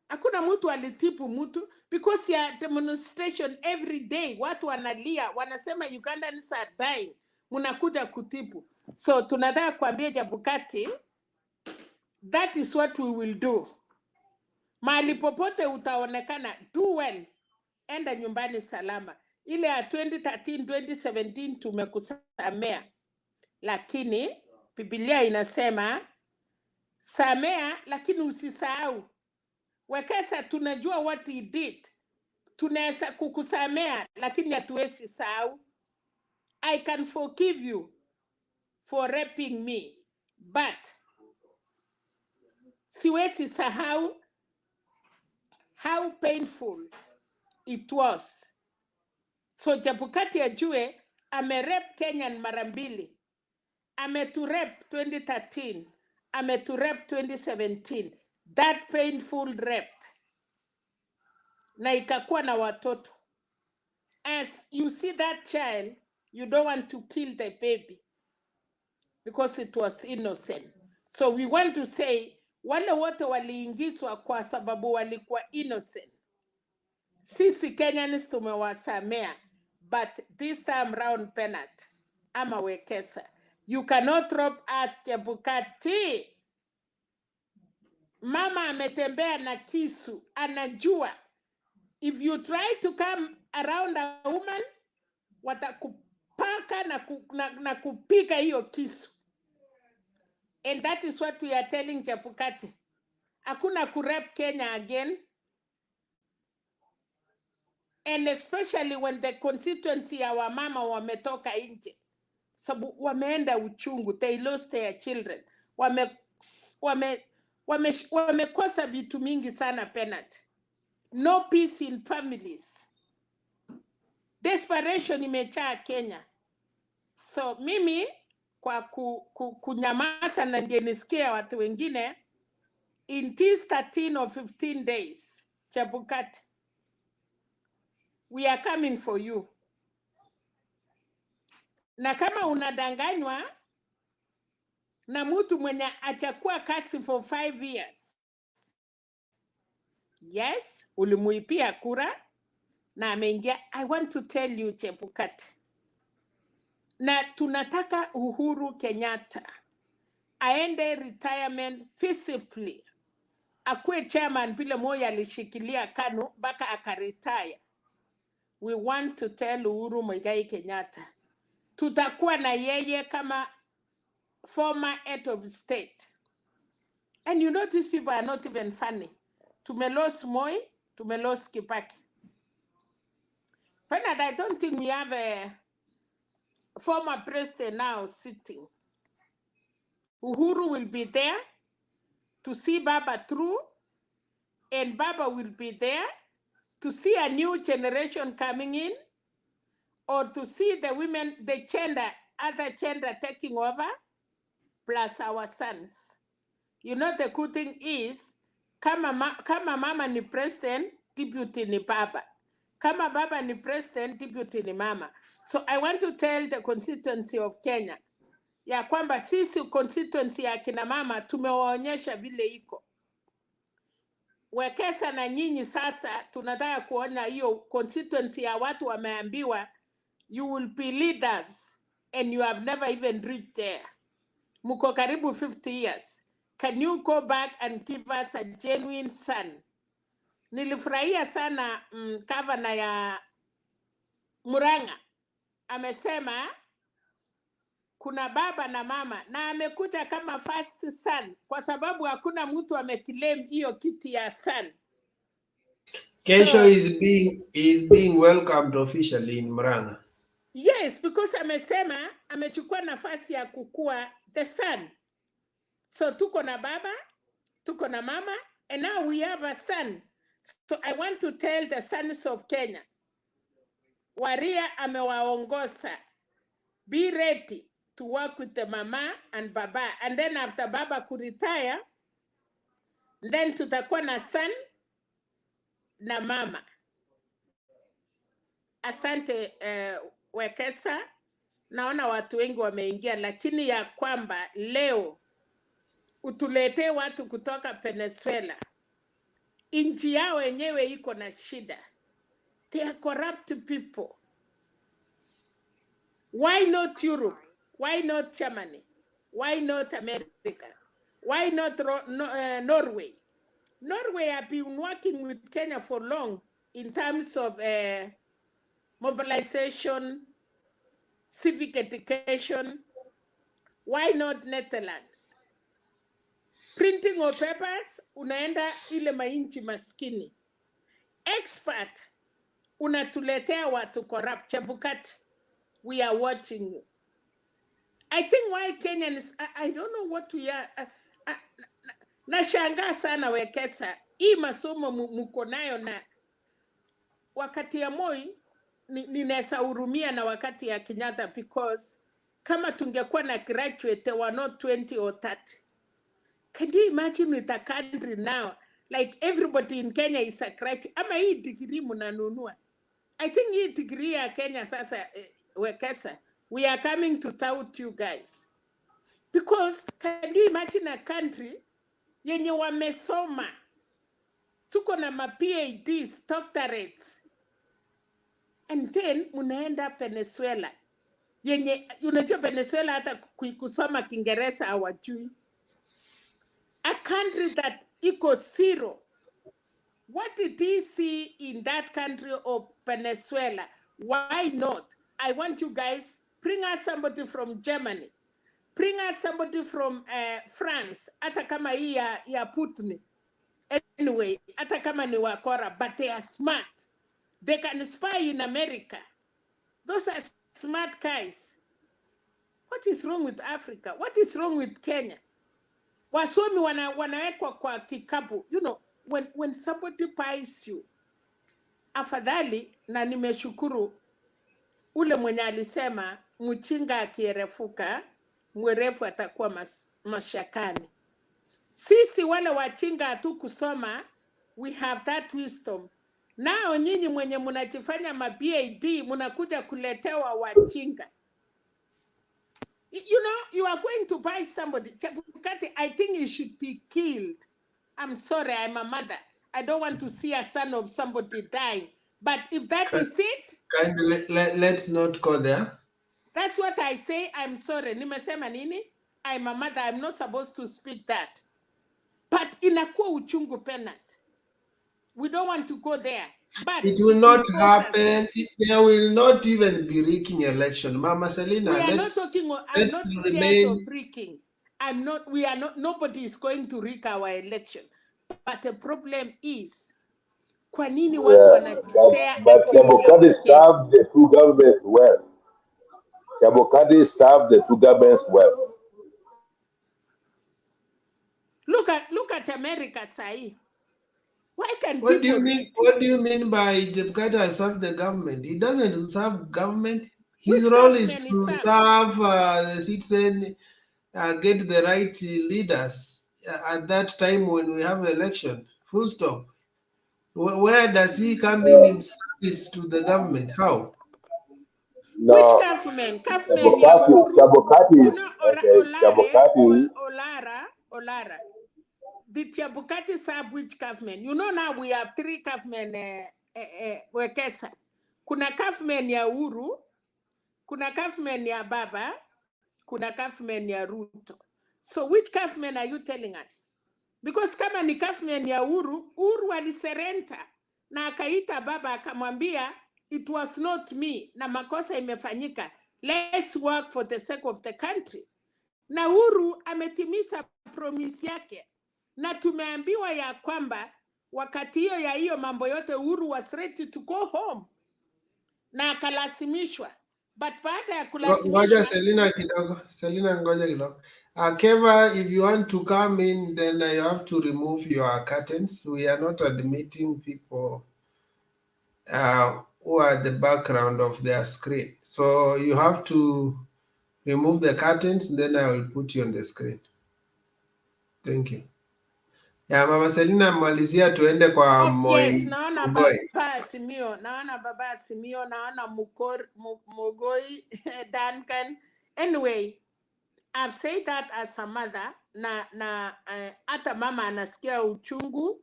Hakuna mtu alitipu mtu, because ya demonstration every day. Watu wanalia, wanasema Ugandans are dying. Munakuja kutipu. So tunataka kuambia Chebukati, that is what we will do. Mahali popote utaonekana, do well. Enda nyumbani salama. Ile ya 2013, 2017 tumekusamea. Lakini Biblia inasema samea lakini usisahau. Wekesa tunajua what he did. Tunaweza kukusamea lakini hatuwezi sahau. I can forgive you for raping me, but siwezi sahau how painful it was. So Chebukati ajue amerep Kenyan mara mbili. Ameturep 2013, ameturep 2017. That painful rep. Na ikakuwa na watoto. As you see that child, you don't want to kill the baby because it was innocent. So we want to say, wale wote waliingizwa kwa sababu walikuwa innocent. Sisi Kenyans tumewasamea, but this time round penalty ama Wekesa. You cannot rob us, Chebukati. Mama ametembea na kisu, anajua. If you try to come around a woman, watakupaka na kupika hiyo kisu. And that is what we are telling Chebukati. Hakuna kurep Kenya again. And especially when the constituency ya wamama wametoka nje. Sabu wameenda uchungu, they lost their children. Wamekosa vitu mingi sana penalty. No peace in families. Desperation imejaa Kenya. So mimi kwa kunyamaza na ndiye nisikia watu wengine, in this 13 or 15 days, Chebukati, we are coming for you. Na kama unadanganywa na mtu mwenye achakuwa kasi for 5 years, yes, ulimuipia kura na ameingia. I want to tell you, Chebukati, na tunataka Uhuru Kenyatta aende retirement physically, akuwe chairman vile Moi alishikilia KANU mpaka akaretire. We want to tell Uhuru Muigai Kenyatta, tutakuwa na yeye kama former head of state. And you know these people are not even funny. Tumelos Moi, tumelos Kibaki. But I don't think we have a former president now sitting. Uhuru will be there to see Baba through, and Baba will be there to see a new generation coming in, or to see the women, the gender, other gender taking over, plus our sons. You know, the good thing is, kama mama ni president, deputy ni baba. Kama baba ni president, deputy ni mama. So I want to tell the constituency of Kenya, ya kwamba sisi constituency ya kina mama tumewaonyesha vile iko. Wekesa na nyinyi sasa tunataka kuona hiyo constituency ya watu wameambiwa you will be leaders and you have never even reached there. Muko karibu 50 years. Can you go back and give us a genuine son? Nilifurahia sana governor ya Murang'a amesema kuna baba na mama na amekuja kama first son kwa sababu hakuna mtu ameclaim hiyo kiti ya son. Kesho So, is being welcomed officially in Murang'a. Yes, because amesema amechukua nafasi ya kukua the son. So tuko na baba, tuko na mama, and now we have a son. So I want to tell the sons of Kenya, Waria amewaongoza. Be ready to work with the mama and baba. And then after baba kuretire, then tutakuwa na son na mama. Asante Wekesa. Naona watu wengi wameingia, lakini ya kwamba leo utuletee watu kutoka Venezuela. Inchi yao wenyewe iko na shida. They are corrupt people. Why not Europe? Why not Germany? Why not America? Why not Norway? Norway have been working with Kenya for long in terms of mobilization, civic education. Why not Netherlands? Printing of papers, unaenda ile mainchi maskini. Expert, unatuletea watu corrupt. Chebukati, we are watching you. I think why Kenyans, I don't know what we are. Nashangaa sana Wekesa. Hii masomo muko nayo na wakati ya Moi ninaweza hurumia na wakati ya Kenyatta, because kama tungekuwa na graduate they were not 20 or 30. Can you imagine with a country now like everybody in Kenya is a graduate? Ama hii degree munanunua. I think hii degree ya Kenya sasa Wekesa, we are coming to tout you guys. Because can you imagine a country yenye wamesoma, tuko na ma PhDs, doctorates, and then munaenda Venezuela yenye unajua Venezuela hata kusoma Kiingereza hawajui. A country that iko zero. What did he see in that country of Venezuela? Why not? I want you guys, bring us somebody from Germany. Bring us somebody from France. Hata kama hii ya Putin. Anyway, hata kama ni wakora, but they are smart. They can spy in America. Those are smart guys. What is wrong with Africa? What is wrong with Kenya? Wasomi wanawekwa kwa kikapu. You know, when somebody buys you, afadhali, na nimeshukuru ule mwenye alisema mchinga akierefuka mwerefu atakuwa mashakani. Sisi wale wachinga hatu kusoma, we have that wisdom. Nao nyinyi mwenye munajifanya ma-PhD munakuja kuletewa wachinga. You know, you are going to buy somebody. Chebukati, I think he should be killed. I'm sorry, I'm a mother. I don't want to see a son of somebody dying. But if that is it, let's not go there. That's what I say. I'm sorry. Nimesema nini? I'm a mother. I'm not supposed to speak that. but inakuwa uchungu penat. We don't want to go there. But it will not force us. happen. There will not even be rigging election. Mama Selina, We are not let's talking. I'm not scared remain. of rigging. I'm not. We are not. Nobody is going to rig our election. But the problem is, kwa nini watu wanatesea but akili ya Chebukati Wakenya? served the two governments well. Chebukati served the two governments well. Look at America, say. Why can What do people you mean? read? What do you mean by Chebukati serve the government? He doesn't serve government. His Which role is government to is serve the citizen, get the right leaders at that time when we have election. Full stop. Where does he come in service to the government? How? No, which government? Government ya Uhuru. Chebukati, You know, Chebukati. Olara. Did Chebukati serve which government? You know, now we have three government. Wekesa. Kuna government ya Uhuru, kuna government ya Baba, kuna government ya Ruto. So which government are you telling us? Because kama ni government ya Uhuru aliserenta na akaita Baba akamwambia it was not me na makosa imefanyika. Let's work for the sake of the country. Na Uhuru ametimiza promise yake. Na tumeambiwa ya kwamba wakati hiyo ya hiyo mambo yote Uhuru was ready to go home. Na akalasimishwa. But baada ya kulasimishwa, Ngoja Selina kidogo. Selina ngoja kidogo. Keva, if you want to come in, then you have to remove your curtains. We are not admitting people who are at the background of their screen. So you have to remove the curtains, then I will put you on the screen. Thank you. Ya Mama Selina, malizia tuende kwa yes, naona Mogoi. Baba Simio, naona Mogoi, Duncan. Anyway, I've said that as a mother, hata mama anasikia uchungu,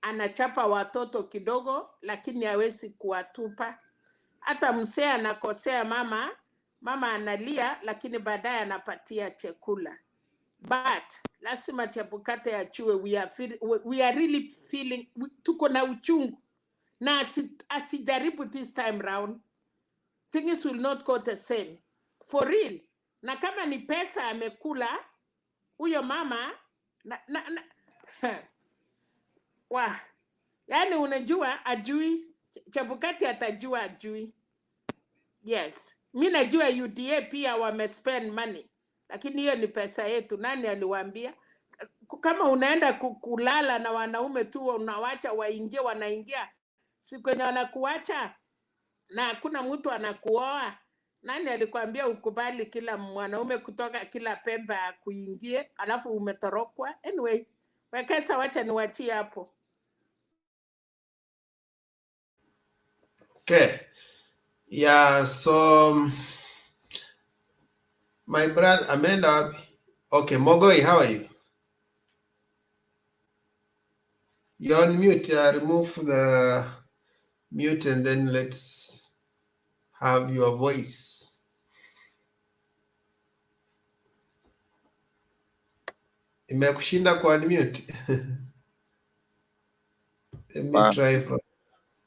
anachapa watoto kidogo, lakini hawezi kuwatupa. Hata msee anakosea mama analia, lakini baadaye anapatia chakula. But lazima Chebukati achue, we are really feeling, tuko na uchungu. Na asijaribu this time round, things will not go the same. For real. Na kama ni pesa amekula, huyo mama, yani unajua ajui, Chebukati atajua ajui. Yes. Mimi najua UDA pia wamespend money. Lakini hiyo ni pesa yetu. Nani aliwaambia? Kama unaenda kulala na wanaume tu unawacha waingie, wanaingia. Si kwenye wanakuacha na hakuna mtu anakuoa. Nani alikwambia ukubali kila mwanaume kutoka kila pembe kuingie alafu umetorokwa? Anyway, Wekesa wacha niwachie hapo. Okay. Yeah, so my brother Amanda. Okay, Mogoi, how are you? You're on mute. Remove the mute and then let's have your voice. Imekushinda kwa unmute. Let me try from.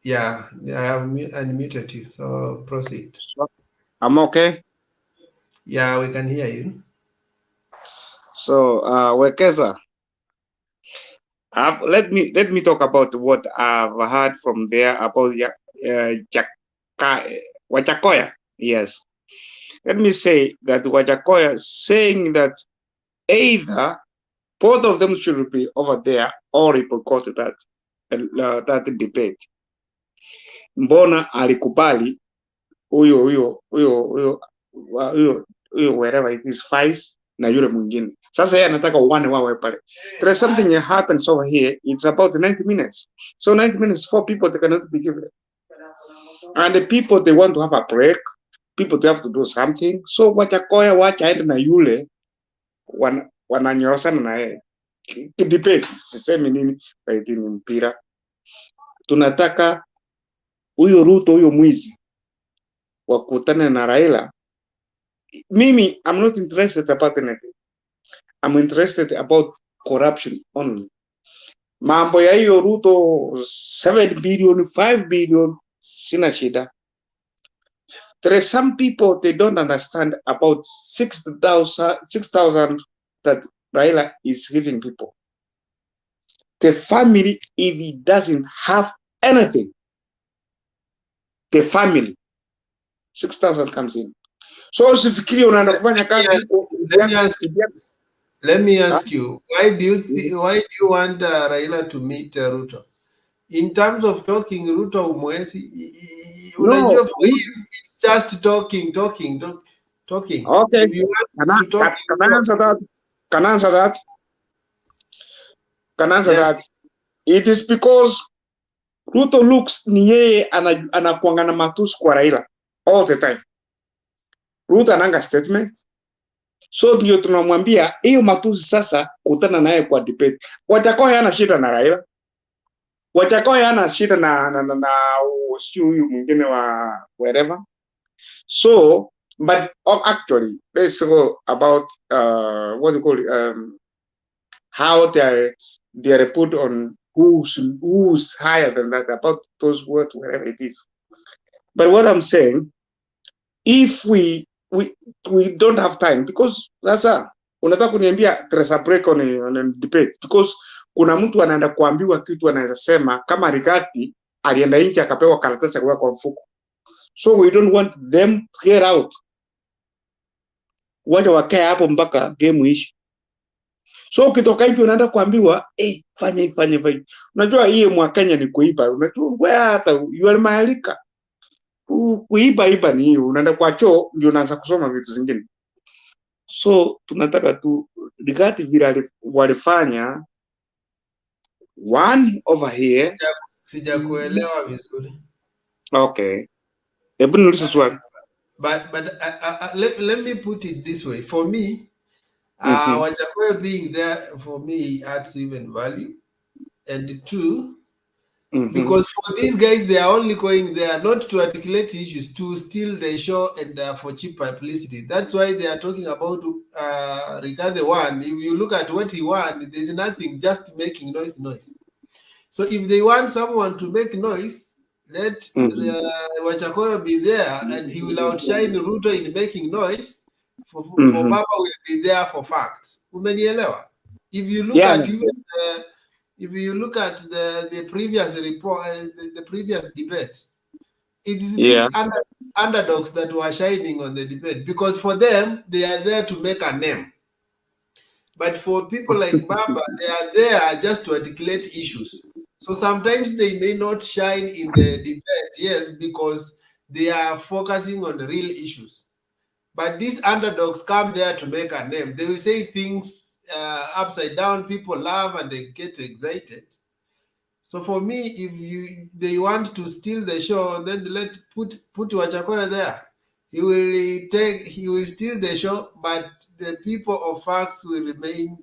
Yeah, I have unmuted you, so proceed. I'm okay. Yeah, we can hear you. So, Wekesa, let me talk about what I've heard from there about Wajakoya. Yes, let me say that Wajakoya saying that either both of them should be over there or he boycott that debate. Mbona alikubali huyo wherever it is Vice na yule mwingine. Sasa yeye anataka uwane wawe pale. There is something that happens over here. It's about 90 minutes. So 90 minutes for people that cannot be given. And the people, they want to have a break. People, they have to do something. So Wajakoya wacha aende na yule wananyorosana na yeye. Debate sisemi nini baiti ni mpira. Tunataka huyo Ruto huyo mwizi wakutane na Raila. Mimi, I'm not interested about anything. I'm interested about corruption only. Mambo ya hiyo Ruto 7 billion, 5 billion, sina shida. There are some people, they don't understand about 6,000 that Raila is giving people. The family, if he doesn't have anything, the family, 6,000 comes in. So usifikiri unaenda kufanya kazi. Let me ask you, why do you want Raila to meet Ruto? In terms of talking, Ruto umwezi, unajua for him, it's just talking. Okay. If you want to talk, can I answer that? Can answer that? It is because Ruto looks ni yeye anakuanga na matusi kwa Raila all the time. Ruto ananga statement. So ndio tunamwambia hiyo matusi sasa kutana naye kwa debate. Wajakoya hana shida na Raila. Wajakoya hana shida na huyu mwingine wa wherever. So, but actually, let's go about what do you call it? How they are put on who's higher than that, about those words, whatever it is. But what I'm saying, if we don't have time, because that's unataka kuniambia there's a break on a debate, because kuna mtu anaenda kuambiwa kitu anaweza sema kama Rigati alienda nje akapewa karatasi ya kwa mfuko. So we don't want them to get out. Wacha wakae hapo mpaka game ishi. So ukitoka nje unaenda kuambiwa fanya. Unajua hii mwa Kenya ni kuiba. Unajua hata yule maalika. Kuiba ni hiyo. Unaenda kwa choo ndio unaanza kusoma vitu zingine. So tunataka tu Rigati vile walifanya one over here. Sijakuelewa vizuri. Okay. Hebu niulize swali. But let me put it this way. For me, Wajakoya being there, for me, adds even value. And two, because for these guys, they are only going there not to articulate issues, to steal the show and for cheap publicity. That's why they are talking about Rigathi one. If you look at what he won, there's nothing, just making noise. So if they want someone to make noise, let Wajakoya be there, and he will outshine Ruto in making noise. For Baba will be there for facts. Umenielewa? If you look at if you look at the previous report, the previous debates, it is these underdogs that were shining on the debate, because for them they are there to make a name. But for people like Baba, they are there just to articulate issues. So sometimes they may not shine in the debate, yes, because they are focusing on the real issues. But these underdogs come there to make a name. They will say things upside down, people laugh and they get excited. So for me, if they want to steal the show, then put Wajakoya there. He will steal the show, but the people of facts will remain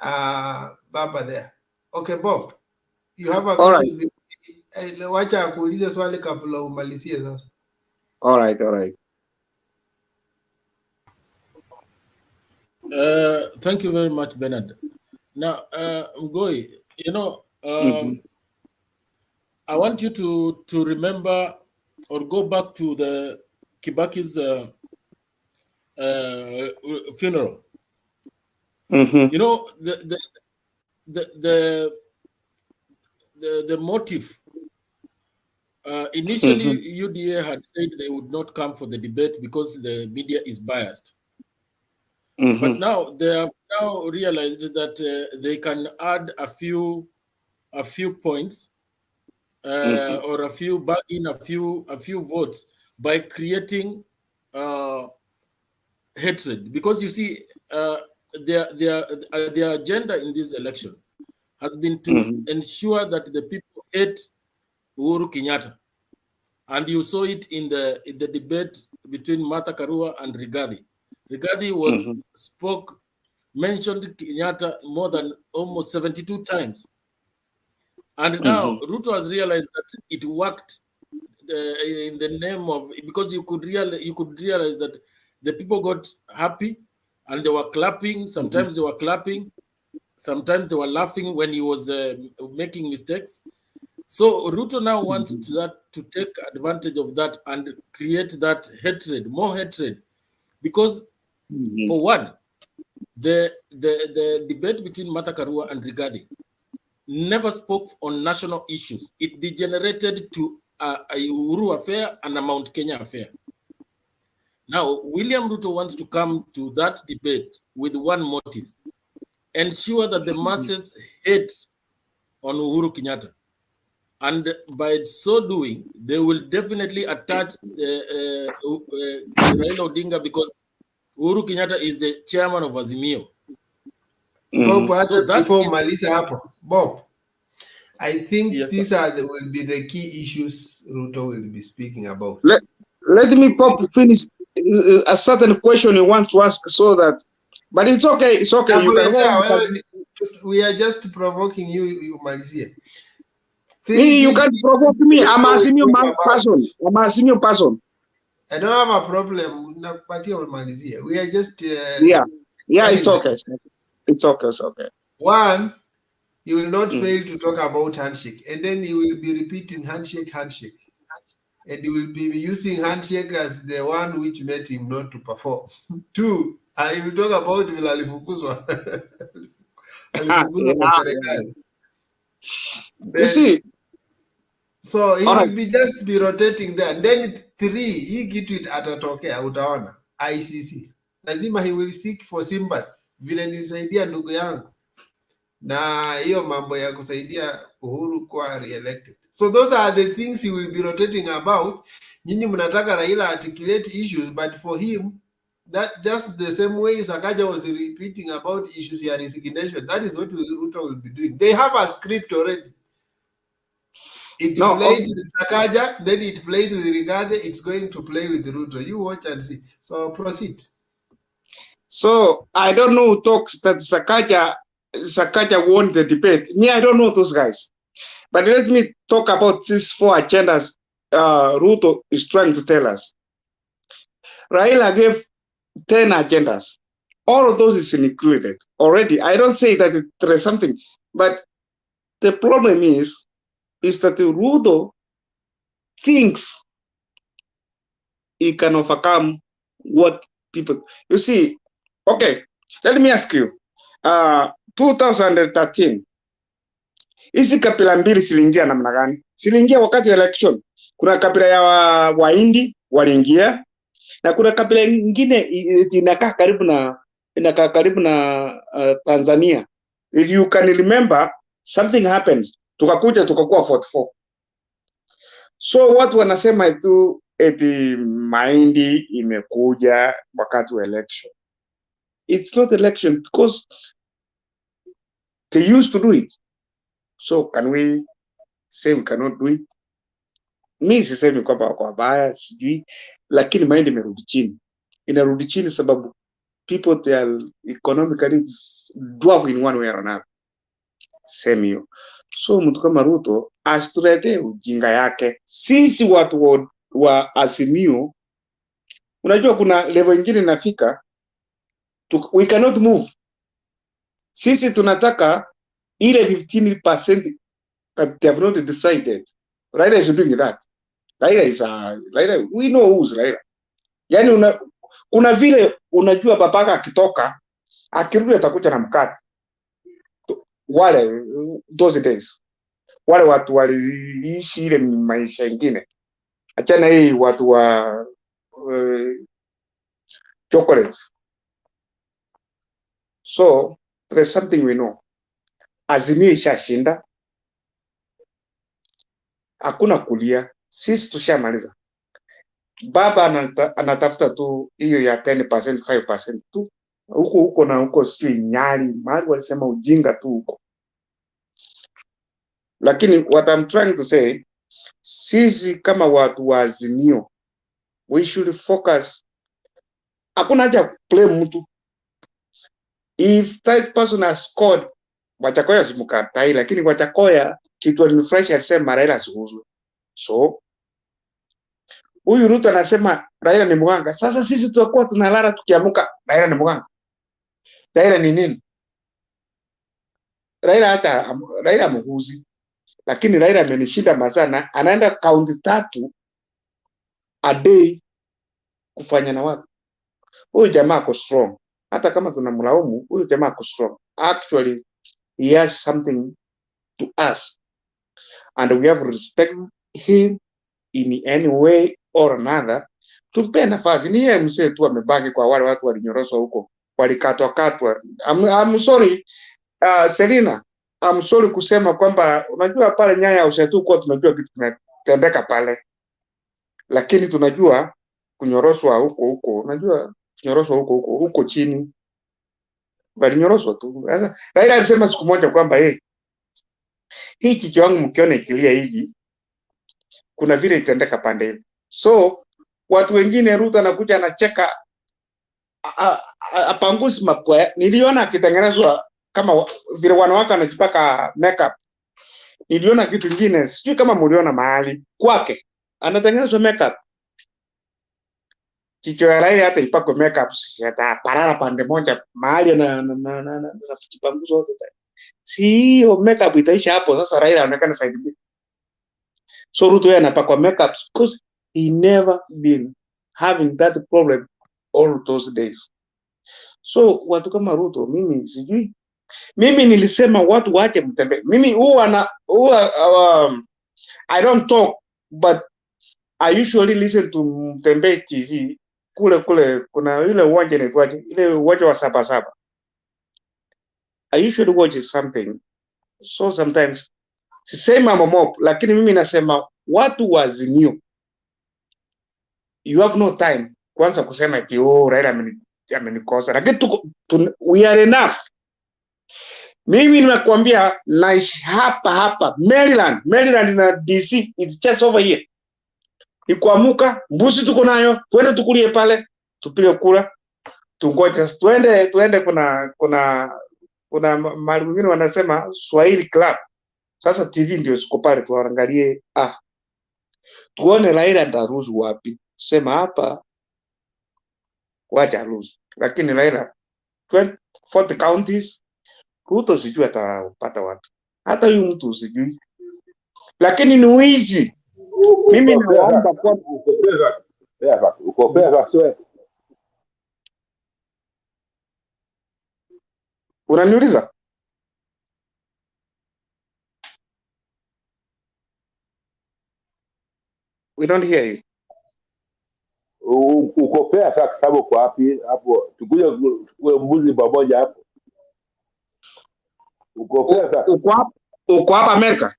Baba there. Okay, Bob. You have a question. Wacha akuulize swali kabla umalizie sasa. All right. Thank you very much, Bernard. Now, Ngoi, I want you to remember or go back to the Kibaki's funeral. You know, the motive. Initially, UDA had said they would not come for the debate because the media is biased. But now they have now realized that they can add a few points or a few bargain, a few votes by creating hatred. Because you see, their agenda in this election has been to ensure that the people hate Uhuru Kenyatta, and you saw it in the debate between Martha Karua and Rigathi. Rigathi mentioned Kenyatta more than almost 72 times, and now Ruto has realized that it worked in the name of, because you could realize that the people got happy and they were clapping. Sometimes they were clapping. Sometimes they were laughing when he was making mistakes. So Ruto now wants to take advantage of that and create that hatred, more hatred, because for one, the debate between Martha Karua and Rigathi never spoke on national issues. It degenerated to a Uhuru affair and a Mount Kenya affair. Now, William Ruto wants to come to that debate with one motive: ensure that the masses hate on Uhuru Kenyatta. And by so doing, they will definitely attach Raila Odinga, because Uhuru Kenyatta is the chairman of Azimio. Bob, So that before is, Malisa hapo, Bob, I think yes, these will be the key issues Ruto will be speaking about. Let me finish a certain question you want to ask, so that, but it's okay. It's okay. You can go. We are just provoking you, Malisia. Me, you can't provoke me. I'm asking you person. I'm asking you person. I don't have a problem. We are just yeah, it's okay. It's okay. It's okay. One, he will not fail to talk about handshake, and then he will be repeating handshake, and he will be using handshake as the one which made him not to perform. Two, I will talk about alifukuzwa. You see, so he will be just be rotating there. And then three, he get it atatokea, utaona ICC. Lazima he will seek for sympathy. Vile nilisaidia ndugu yangu na hiyo mambo ya kusaidia Uhuru kuwa re-elected. So those are the things he will be rotating about. Nyinyi mnataka Raila articulate issues, but for him, that just the same way Sakaja was repeating about issues ya resignation, that is what Ruto will be doing. They have a script already. It played with Sakaja, then it played with Rigathi, it's going to play with Ruto. You watch and see. So proceed. So I don't know who talks that Sakaja won the debate. Me, I don't know those guys. But let me talk about these 4 agendas Ruto is trying to tell us. Raila gave 10 agendas. All of those is included already. I don't say that there is something, but the problem is that Ruto thinks he can overcome what people, you see. Okay, let me ask you, 2013 hizi kabila mbili ziliingia namna gani? Ziliingia wakati wa election. Kuna kabila ya Wahindi waliingia, na kuna kabila nyingine inakaa karibu na Tanzania. If you can remember, something happens, tukakuwa 44. So watu wanasema tu eti Mahindi imekuja wakati wa election. It's not election, because they used to do it. So can we say we cannot do it? Mi sisemi kwamba kwa baya, sijui, lakini Mahindi imerudi chini. Inarudi chini sababu people, they are economically dwarf in one way or another. Same hiyo. So mtu kama Ruto asitulete ujinga yake. Sisi watu wa Azimio, unajua kuna level nyingine inafika, we cannot move. Sisi tunataka ile 15% that they have not decided. Raila is doing that. Raila, we know who's Raila. Yani kuna vile unajua babaka akitoka, akirudi atakuja na mkate. Wale those days, wale watu waliishi ile maisha ingine. Achana hii watu wa chocolates. So there is something we know. Azimio ishashinda, hakuna kulia, sisi tushamaliza. Baba anatafuta tu hiyo ya 10%, 5% tu. Huko na huko sijui Nyali, mahali walisema ujinga tu huko. Lakini what I'm trying to say, sisi kama watu wa Azimio, we should focus. Hakuna haja play mtu. If that person has scored, Wajakoya simukatai, lakini Wajakoya kitu alinifresh alisema Raila asiguzwe. So huyu Ruto anasema Raila ni mganga. Sasa sisi tutakuwa tunalala tukiamuka Raila ni mganga. Raila ni nini? Raila mhuzi, lakini Raila amenishinda mazana, anaenda kaunti 3 a day kufanya na watu. Huyu jamaa ako strong, hata kama tunamlaumu, huyu jamaa ako strong. Actually, he has something to us, and we have to respect him in any way or another. Tumpe nafasi. Ni yeye msee tu amebaki kwa wale watu walinyoroshwa huko, walikatwa. I'm sorry, Selina, I'm sorry kusema kwamba unajua pale Nyaya ushetu kwa tunajua kitu kinatendeka pale, lakini tunajua kunyoroshwa huko, unajua kunyoroshwa huko chini, walinyoroshwa tu. Sasa Raila alisema siku moja kwamba hii kichwa yangu mkiona ikilia hivi, kuna vile itendeka pande ile. So watu wengine Ruto anakuja anacheka apanguzi mapwa. Niliona akitengenezwa kama vile wanawake anajipaka makeup. Niliona kitu kingine, sijui kama mliona mahali kwake anatengenezwa makeup. Kichwa ya Raila hata ipakwe makeup, sisi hata parara pande moja mahali na kipanguzo yote. Si hiyo makeup itaisha hapo. Sasa Raila anaonekana side B. So Ruto yeye anapakwa makeup because he never been having that problem all those days. So watu kama Ruto, mimi sijui. Mimi nilisema watu waache Mtembe. Mimi I don't talk, but I usually listen to Mtembe TV. Kule kuna ile uwanja inaitwaje? Ile uwanja wa Sabasaba. I usually watch something. So sometimes sisema mambo, lakini mimi nasema watu wa Azimio, you have no time kwanza kusema eti Raila amenikosa, lakini we are enough. Mimi nimekuambia naishi hapa Maryland na DC, it's just over here. Ni kuamuka, mbuzi tuko nayo, twende tukulie pale, tupige kura, tungoje twende. Kuna mahali mwingine wanasema Swahili Club. Sasa TV ndio siko pale, tuangalie tuone Raila ndaruzu wapi. Sema hapa wacha ruzi, lakini Raila 40 counties Ruto sijui atapata watu, hata huyu mtu sijui, lakini ni wizi. Mimi naomba kwa uko fair sio? Unaniuliza? We don't hear you. Uko fair kwa sababu kwa hapo tukuje mbuzi pamoja hapo. Uko fair uko hapa Amerika?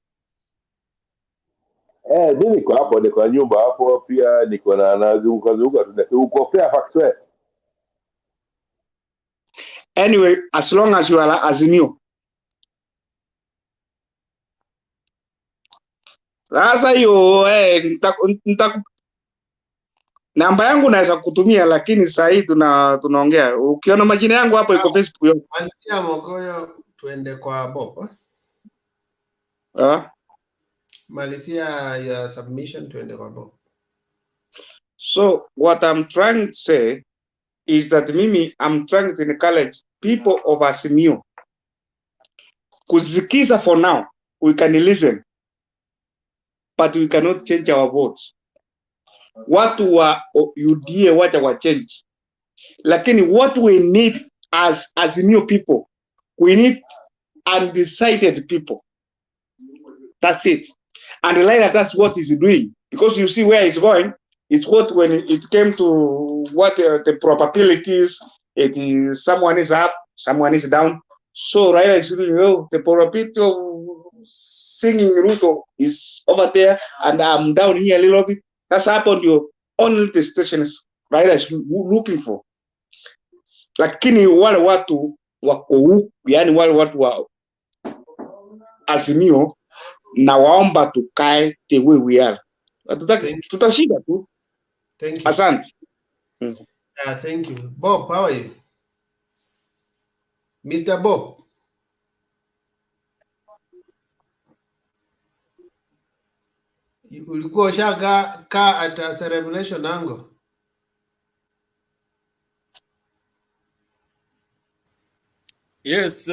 Mimi niko hapo, niko nyumba hapo pia, niko na nazunguka. Uko fair fact. Anyway, as long as you are Azimio. Sasa hiyo namba yangu naweza kutumia, lakini sasa hii tunaongea. Ukiona majina yangu hapo iko Facebook yote. Malizia Mogoyo, tuende kwa Bob. Malizia ya submission, tuende kwa Bob. So what I'm trying to say is that I'm trying to encourage people of Azimio kusikiza. For now we can listen, but we cannot change our votes. Watu wa UDA wacha wa change, lakini what we need as Azimio people, we need undecided people. That's it. And Raila, that's what he's doing, because you see where he's going. It's what when it came to what the probabilities, it is someone is up, someone is down. So Raila is doing, the probability of singing Ruto is over there, and I'm down here a little bit. That's happened. You only the stations Raila is looking for. Lakini wale watu wako yani wale watu wa Azimio, na waomba tukae the way we are. Tutashinda tu. Thank you. Asante. Thank you. Bob, how are you? Mr. Bob. Ulikuwa ushaga ka at a celebration ango? Yes,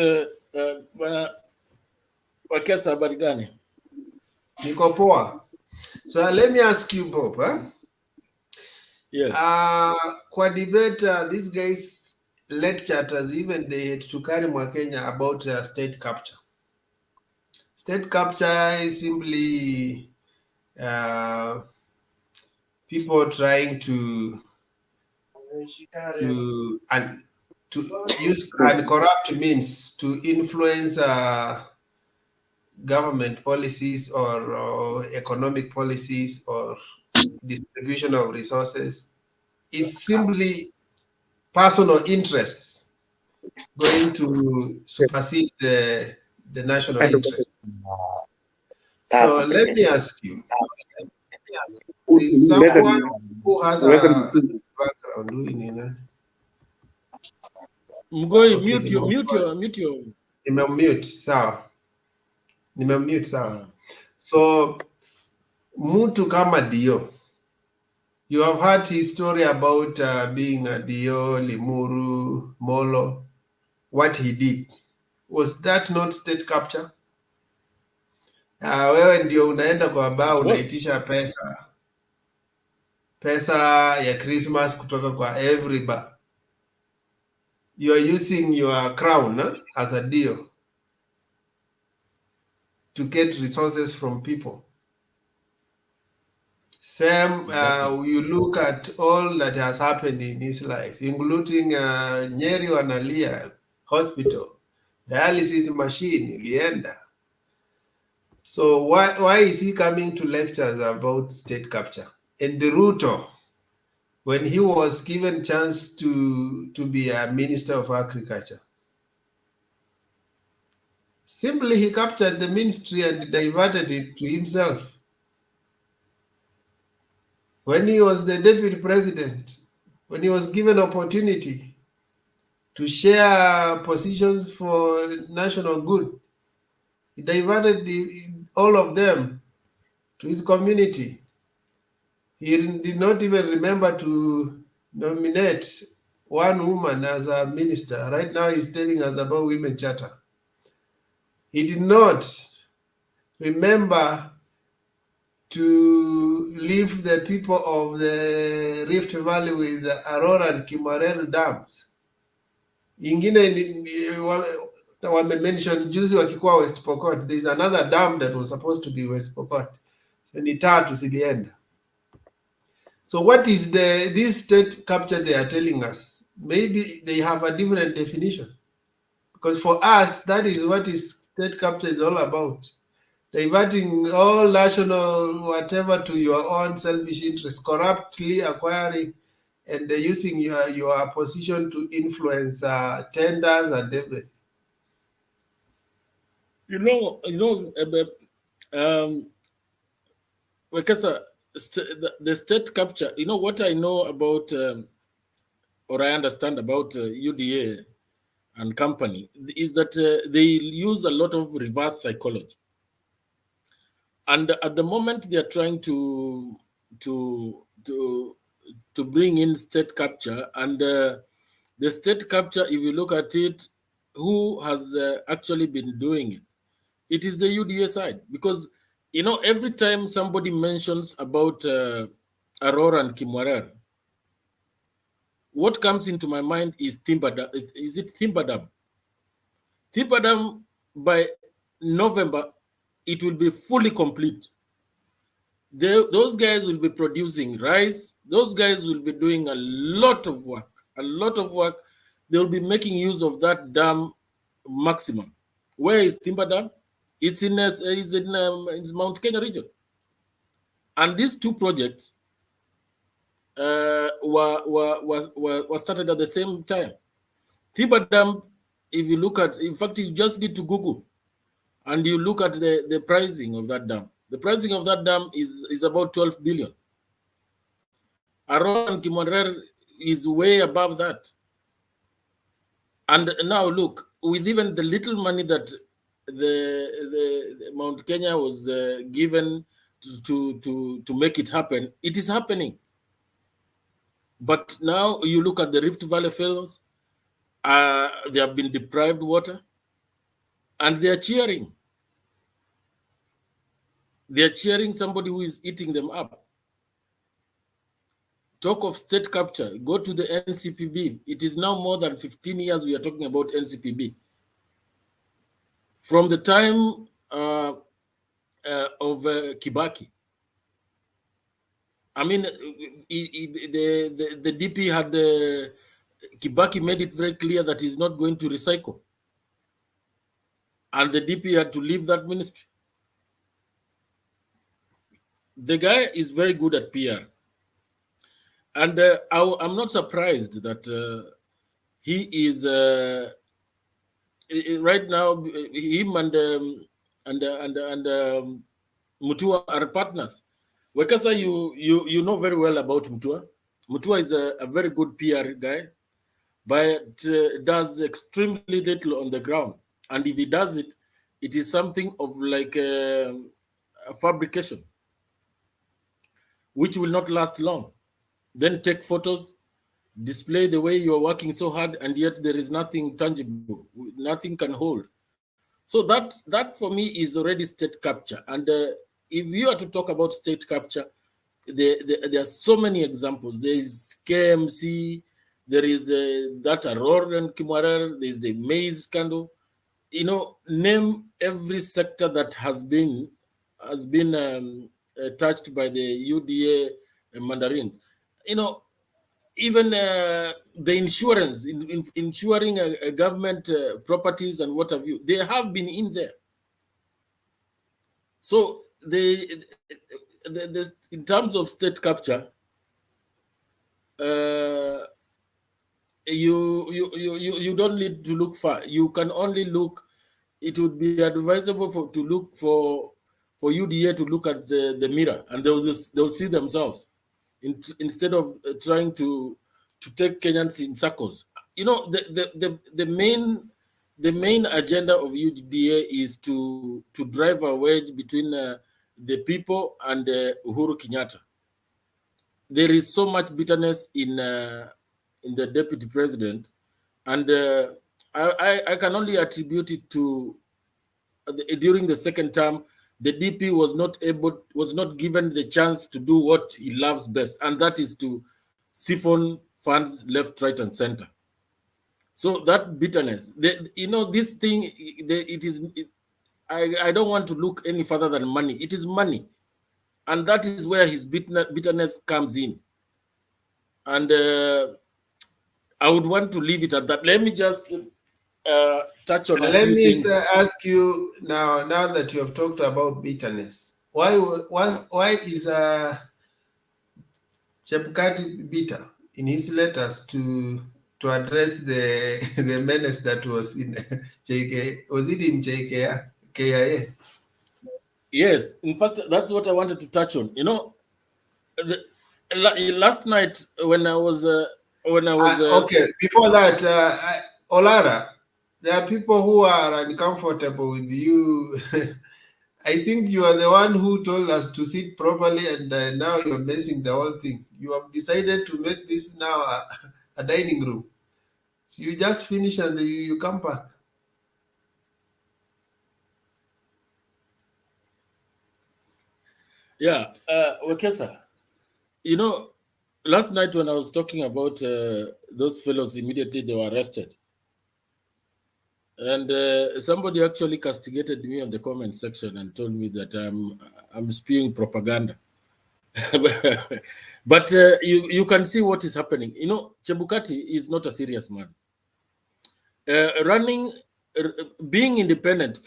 Wakesa, habari gani? Niko poa. So let me ask you, Bob. Yes. Kwa debate, these guys lectured us, even they had to carry Kenya about state capture. State capture is simply people trying to use corrupt means to influence government policies or economic policies or distribution of resources. It's simply personal interests going to supersede the national interest. So let me ask you, is someone who has a background doing it? Mgoi, Okay, mute your. Nimemute, sawa. Nimemute, sawa. So, mtu kama Dio, you have heard his story about being a Dio, Limuru, Molo, what he did. Was that not state capture? Wewe ndio unaenda kwa bar unaitisha pesa ya Christmas kutoka kwa every bar. You are using your crown as a deal to get resources from people. Same, you look at all that has happened in his life, including Nyeri Wanalia Hospital, dialysis machine, ilienda. So why is he coming to lectures about state capture? And the Ruto, when he was given chance to be a minister of agriculture, simply he captured the ministry and diverted it to himself. When he was the deputy president, when he was given opportunity to share positions for national good, he diverted all of them to his community. He did not even remember to nominate one woman as a minister. Right now he's telling us about women charter. He did not remember to leave the people of the Rift Valley with the Aurora and Kimarere dams. Ingine wame-mention juzi wakikuwa West Pokot. There's another dam that was supposed to be West Pokot. Ni tatu zilienda. So what is this state capture they are telling us? Maybe they have a different definition. Because for us, that is what state capture is all about. Diverting all national whatever to your own selfish interests, corruptly acquiring and using your position to influence tenders and everything. Wekesa, the state capture, you know what I know about, or I understand about UDA and company, is that they use a lot of reverse psychology. And at the moment they are trying to bring in state capture, and the state capture, if you look at it, who has actually been doing it? It is the UDA side, because every time somebody mentions about Aurora and Kimwarer, what comes into my mind is Timbadam. Is it Timbadam? Timbadam, by November, it will be fully complete. Those guys will be producing rice. Those guys will be doing a lot of work. They will be making use of that dam maximum. Where is Timbadam? It's in Mount Kenya region. And these two projects were started at the same time. Timbadam, if you look at, in fact, you just need to Google and you look at the pricing of that dam. The pricing of that dam is about 12 billion. Aron and Kimorer is way above that. And now look, with even the little money that the Mount Kenya was given to make it happen, it is happening. But now you look at the Rift Valley fellows, they have been deprived water, and they are cheering. They're cheering somebody who is eating them up. Talk of state capture, go to the NCPB. It is now more than 15 years we are talking about NCPB. From the time of Kibaki. I mean, the DP had, Kibaki made it very clear that he's not going to recycle. And the DP had to leave that ministry. The guy is very good at PR. And I'm not surprised that he is, right now, him and Mutua are partners. Wekesa, you know very well about Mutua. Mutua is a very good PR guy, but does extremely little on the ground. And if he does it, it is something of like a fabrication, which will not last long. Then take photos, display the way you're working so hard, and yet there is nothing tangible, nothing can hold. So that for me is already state capture. And if you are to talk about state capture, there are so many examples. There is KMC, there is that Aurora and Kimwarer, there is the maize scandal. You know, name every sector that has been touched by the UDA mandarins. You know, even the insurance, insuring government properties and what have you, they have been in there. So in terms of state capture, you don't need to look far. You can only look. It would be advisable to look for UDA to look at the mirror, and they'll see themselves instead of trying to take Kenyans in circles. You know, the main agenda of UDA is to drive a wedge between the people and Uhuru Kenyatta. There is so much bitterness in the deputy president, and I can only attribute it to during the second term, the DP was not given the chance to do what he loves best, and that is to siphon funds left, right, and center. So that bitterness, you know, this thing, I don't want to look any further than money. It is money, and that is where his bitterness comes in. And I would want to leave it at that. Let me just touch on a Let few me things. ask you now that you have talked about bitterness, why is Chebukati bitter in his letters to address the menace that was in JK? Was it in KIA? Yes, in fact, that's what I wanted to touch on. You know, last night when I was okay, before that, Olara, there are people who are uncomfortable with you. I think you are the one who told us to sit properly, and now you're messing the whole thing. You have decided to make this now a dining room. So you just finish and you come back. Yeah, Wekesa, you know, last night when I was talking about those fellows, immediately they were arrested. And somebody actually castigated me on the comment section and told me that I'm spewing propaganda. But you can see what is happening. You know, Chebukati is not a serious man. Being independent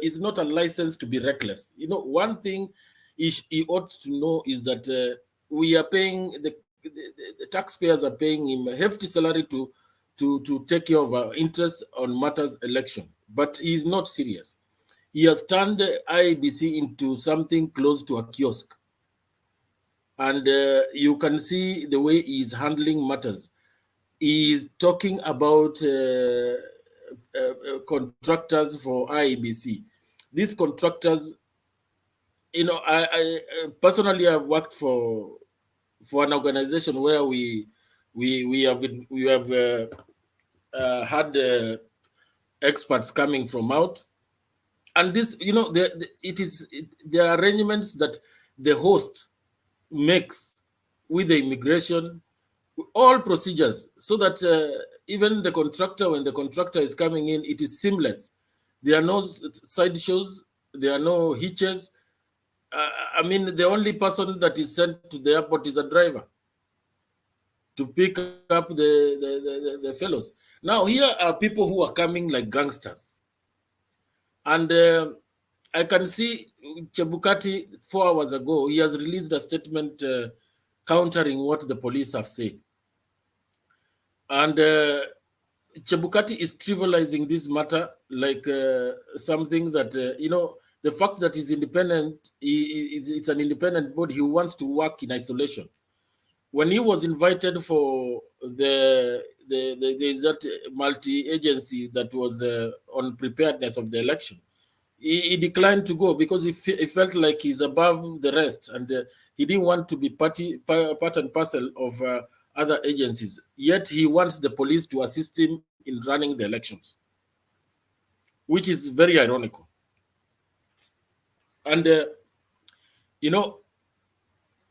is not a license to be reckless. You know, one thing he ought to know is that we are paying, the taxpayers are paying him a hefty salary to take care of our interest on matters election. But he is not serious. He has turned IEBC into something close to a kiosk. And you can see the way he is handling matters. He is talking about contractors for IEBC. These contractors, you know, I personally have worked for an organization where we have had experts coming from out, And this, you know, the arrangements that the host makes with the immigration, all procedures, so that even the contractor, when the contractor is coming in, it is seamless. There are no side shows, there are no hitches. I mean, the only person that is sent to the airport is a driver to pick up the fellows. Now, here are people who are coming like gangsters. And I can see Chebukati 4 hours ago, he has released a statement countering what the police have said. And Chebukati is trivializing this matter like something that, you know, the fact that he's independent, it's an independent body, he wants to work in isolation. When he was invited for that multi-agency that was on preparedness of the election, he declined to go because he felt like he's above the rest, and he didn't want to be part and parcel of other agencies. Yet he wants the police to assist him in running the elections, which is very ironical. And, you know,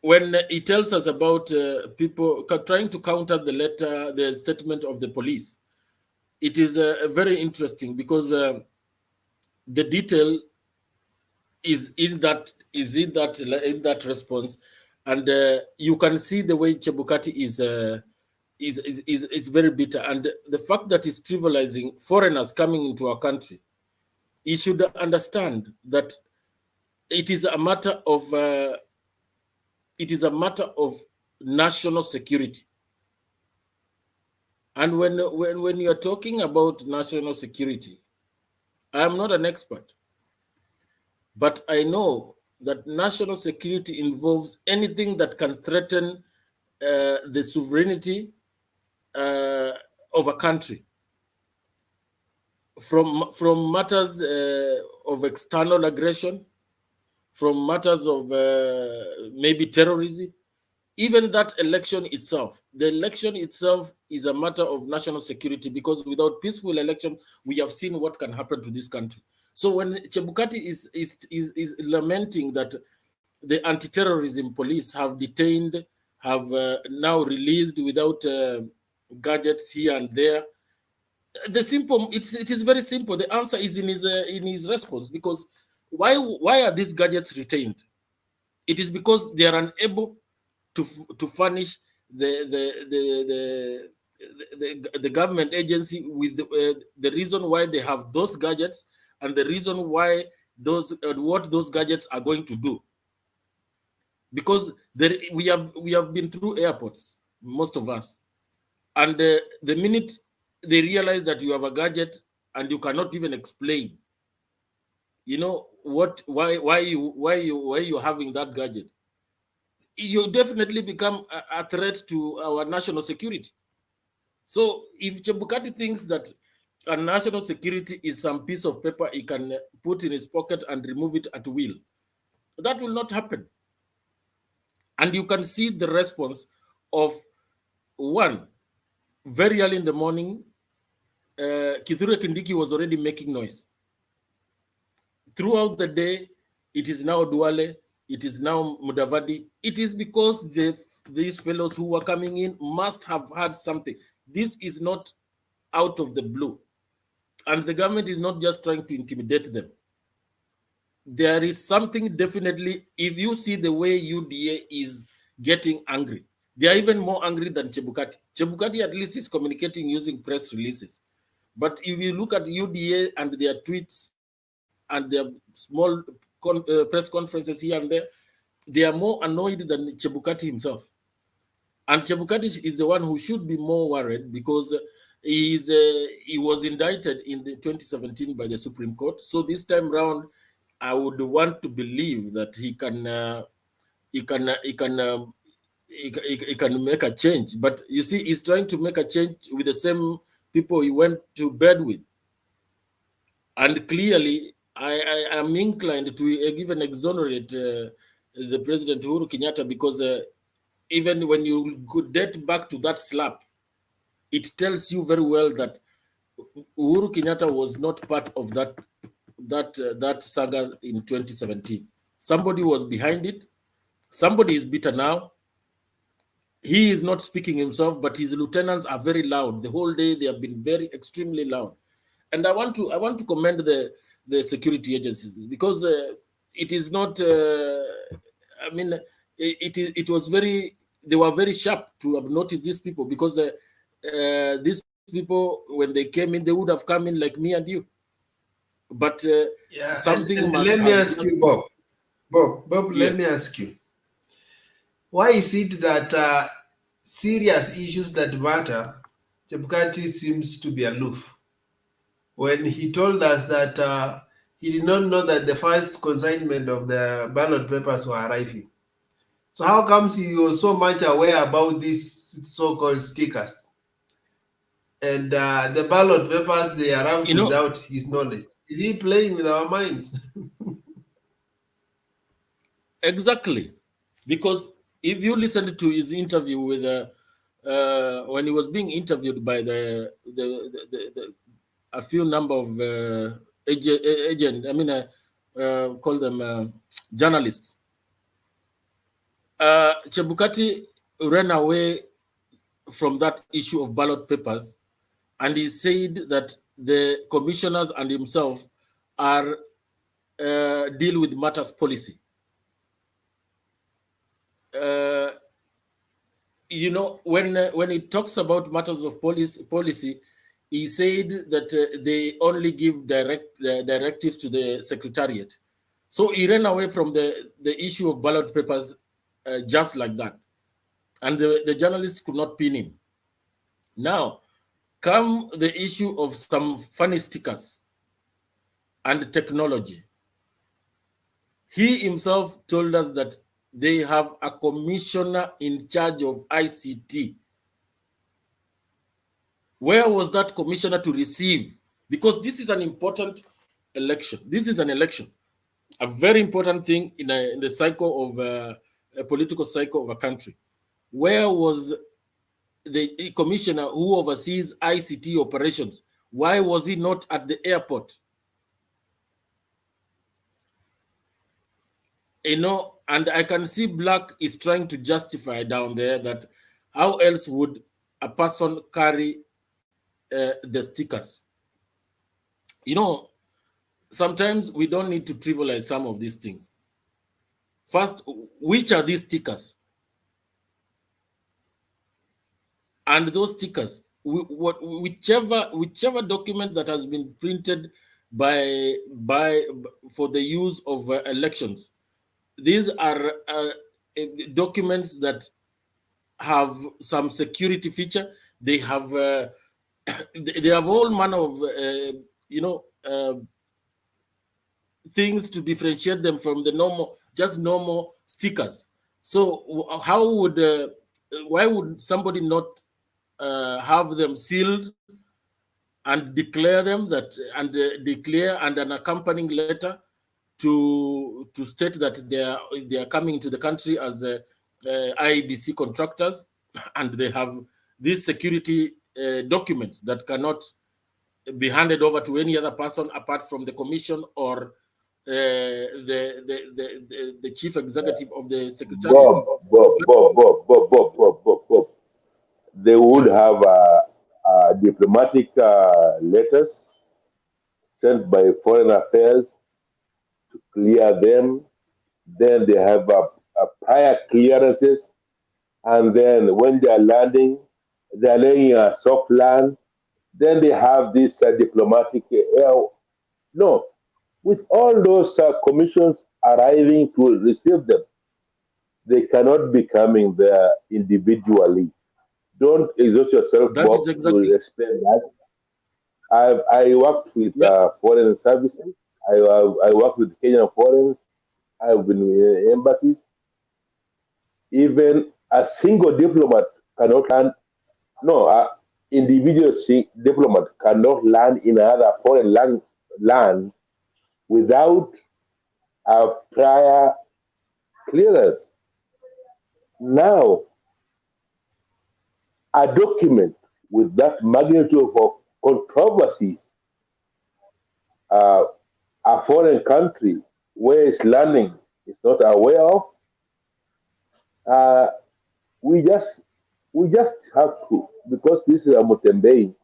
when he tells us about people trying to counter the statement of the police, it is very interesting because the detail is in that response, and you can see the way Chebukati is very bitter, and the fact that he's trivializing foreigners coming into our country. He should understand that it is a matter of national security. And when you're talking about national security, I am not an expert, but I know that national security involves anything that can threaten the sovereignty of a country, from matters of external aggression, from matters of maybe terrorism, even that election itself. The election itself is a matter of national security, because without peaceful election, we have seen what can happen to this country. So when Chebukati is lamenting that the anti-terrorism police have detained, have now released without gadgets here and there, it is very simple. The answer is in his response, because why are these gadgets retained? It is because they are unable to furnish the government agency with the reason why they have those gadgets, and the reason why what those gadgets are going to do. Because we have been through airports, most of us, and the minute they realize that you have a gadget and you cannot even explain, you know, why you're having that gadget, you definitely become a threat to our national security. So if Chebukati thinks that a national security is some piece of paper he can put in his pocket and remove it at will, that will not happen. And you can see the response of one, very early in the morning, Kithure Kindiki was already making noise. Throughout the day, it is now Duale, it is now Mudavadi. It is because these fellows who are coming in must have had something. This is not out of the blue. And the government is not just trying to intimidate them. There is something definitely, if you see the way UDA is getting angry, they are even more angry than Chebukati. Chebukati at least is communicating using press releases. But if you look at UDA and their tweets and their small press conferences here and there, they are more annoyed than Chebukati himself. And Chebukati is the one who should be more worried, because he was indicted in the 2017 by the Supreme Court. So this time round, I would want to believe that he can make a change. But you see, he's trying to make a change with the same people he went to bed with. And clearly, I am inclined to even exonerate the President Uhuru Kenyatta, because even when you date back to that slap, it tells you very well that Uhuru Kenyatta was not part of that that saga in 2017. Somebody was behind it. Somebody is bitter now. He is not speaking himself, but his lieutenants are very loud. The whole day they have been very extremely loud. And I want to commend the security agencies, because it is not. I mean, it was very. They were very sharp to have noticed these people, because these people, when they came in, they would have come in like me and you. But Yeah, something and must let me have ask just, you, Bob. Bob, yeah. let me ask you. Why is it that serious issues that matter, Chebukati seems to be aloof? When he told us that he did not know that the first consignment of the ballot papers were arriving. So how comes he was so much aware about these so-called stickers? And the ballot papers, they arrived without his knowledge. Is he playing with our minds? Exactly, because if you listened to his interview with when he was being interviewed by a few number of agent, I mean, call them journalists. Chebukati ran away from that issue of ballot papers, and he said that the commissioners and himself are deal with matters policy. You know, when it talks about matters of policy, he said that they only give directives to the secretariat. So he ran away from the issue of ballot papers just like that, and the journalists could not pin him. Now, come the issue of some funny stickers and technology. He himself told us that they have a commissioner in charge of ICT. Where was that commissioner to receive? Because this is an important election. This is an election, a very important thing in the cycle of a political cycle of a country. Where was the commissioner who oversees ICT operations? Why was he not at the airport? You know, and I can see Black is trying to justify down there that how else would a person carry the stickers? You know, sometimes we don't need to trivialize some of these things. First, which are these stickers? And those stickers, whichever document that has been printed for the use of elections, these are documents that have some security feature. They have they have all manner of things to differentiate them from the normal stickers. So how would why would somebody not have them sealed and declare them declare and an accompanying letter to state that they are coming to the country as IEBC contractors, and they have these security documents that cannot be handed over to any other person apart from the commission or the chief executive of the secretariat. Bob. They would have diplomatic letters sent by Foreign Affairs to clear them. Then they have prior clearances, and then when they are landing, they are laying a soft land. Then they have this diplomatic no, with all those commissions arriving to receive them, they cannot be coming there individually. Don't exhaust yourself, That Bob, is exactly. to explain that. I worked with foreign services. I worked with Kenyan foreign. I've been in embassies. Even a single diplomat cannot land. No, individual diplomat cannot land in another foreign land without a prior clearance. Now, a document with that magnitude of controversies a foreign country where it's learning is not aware of, we just have to, because this is a Mutembei,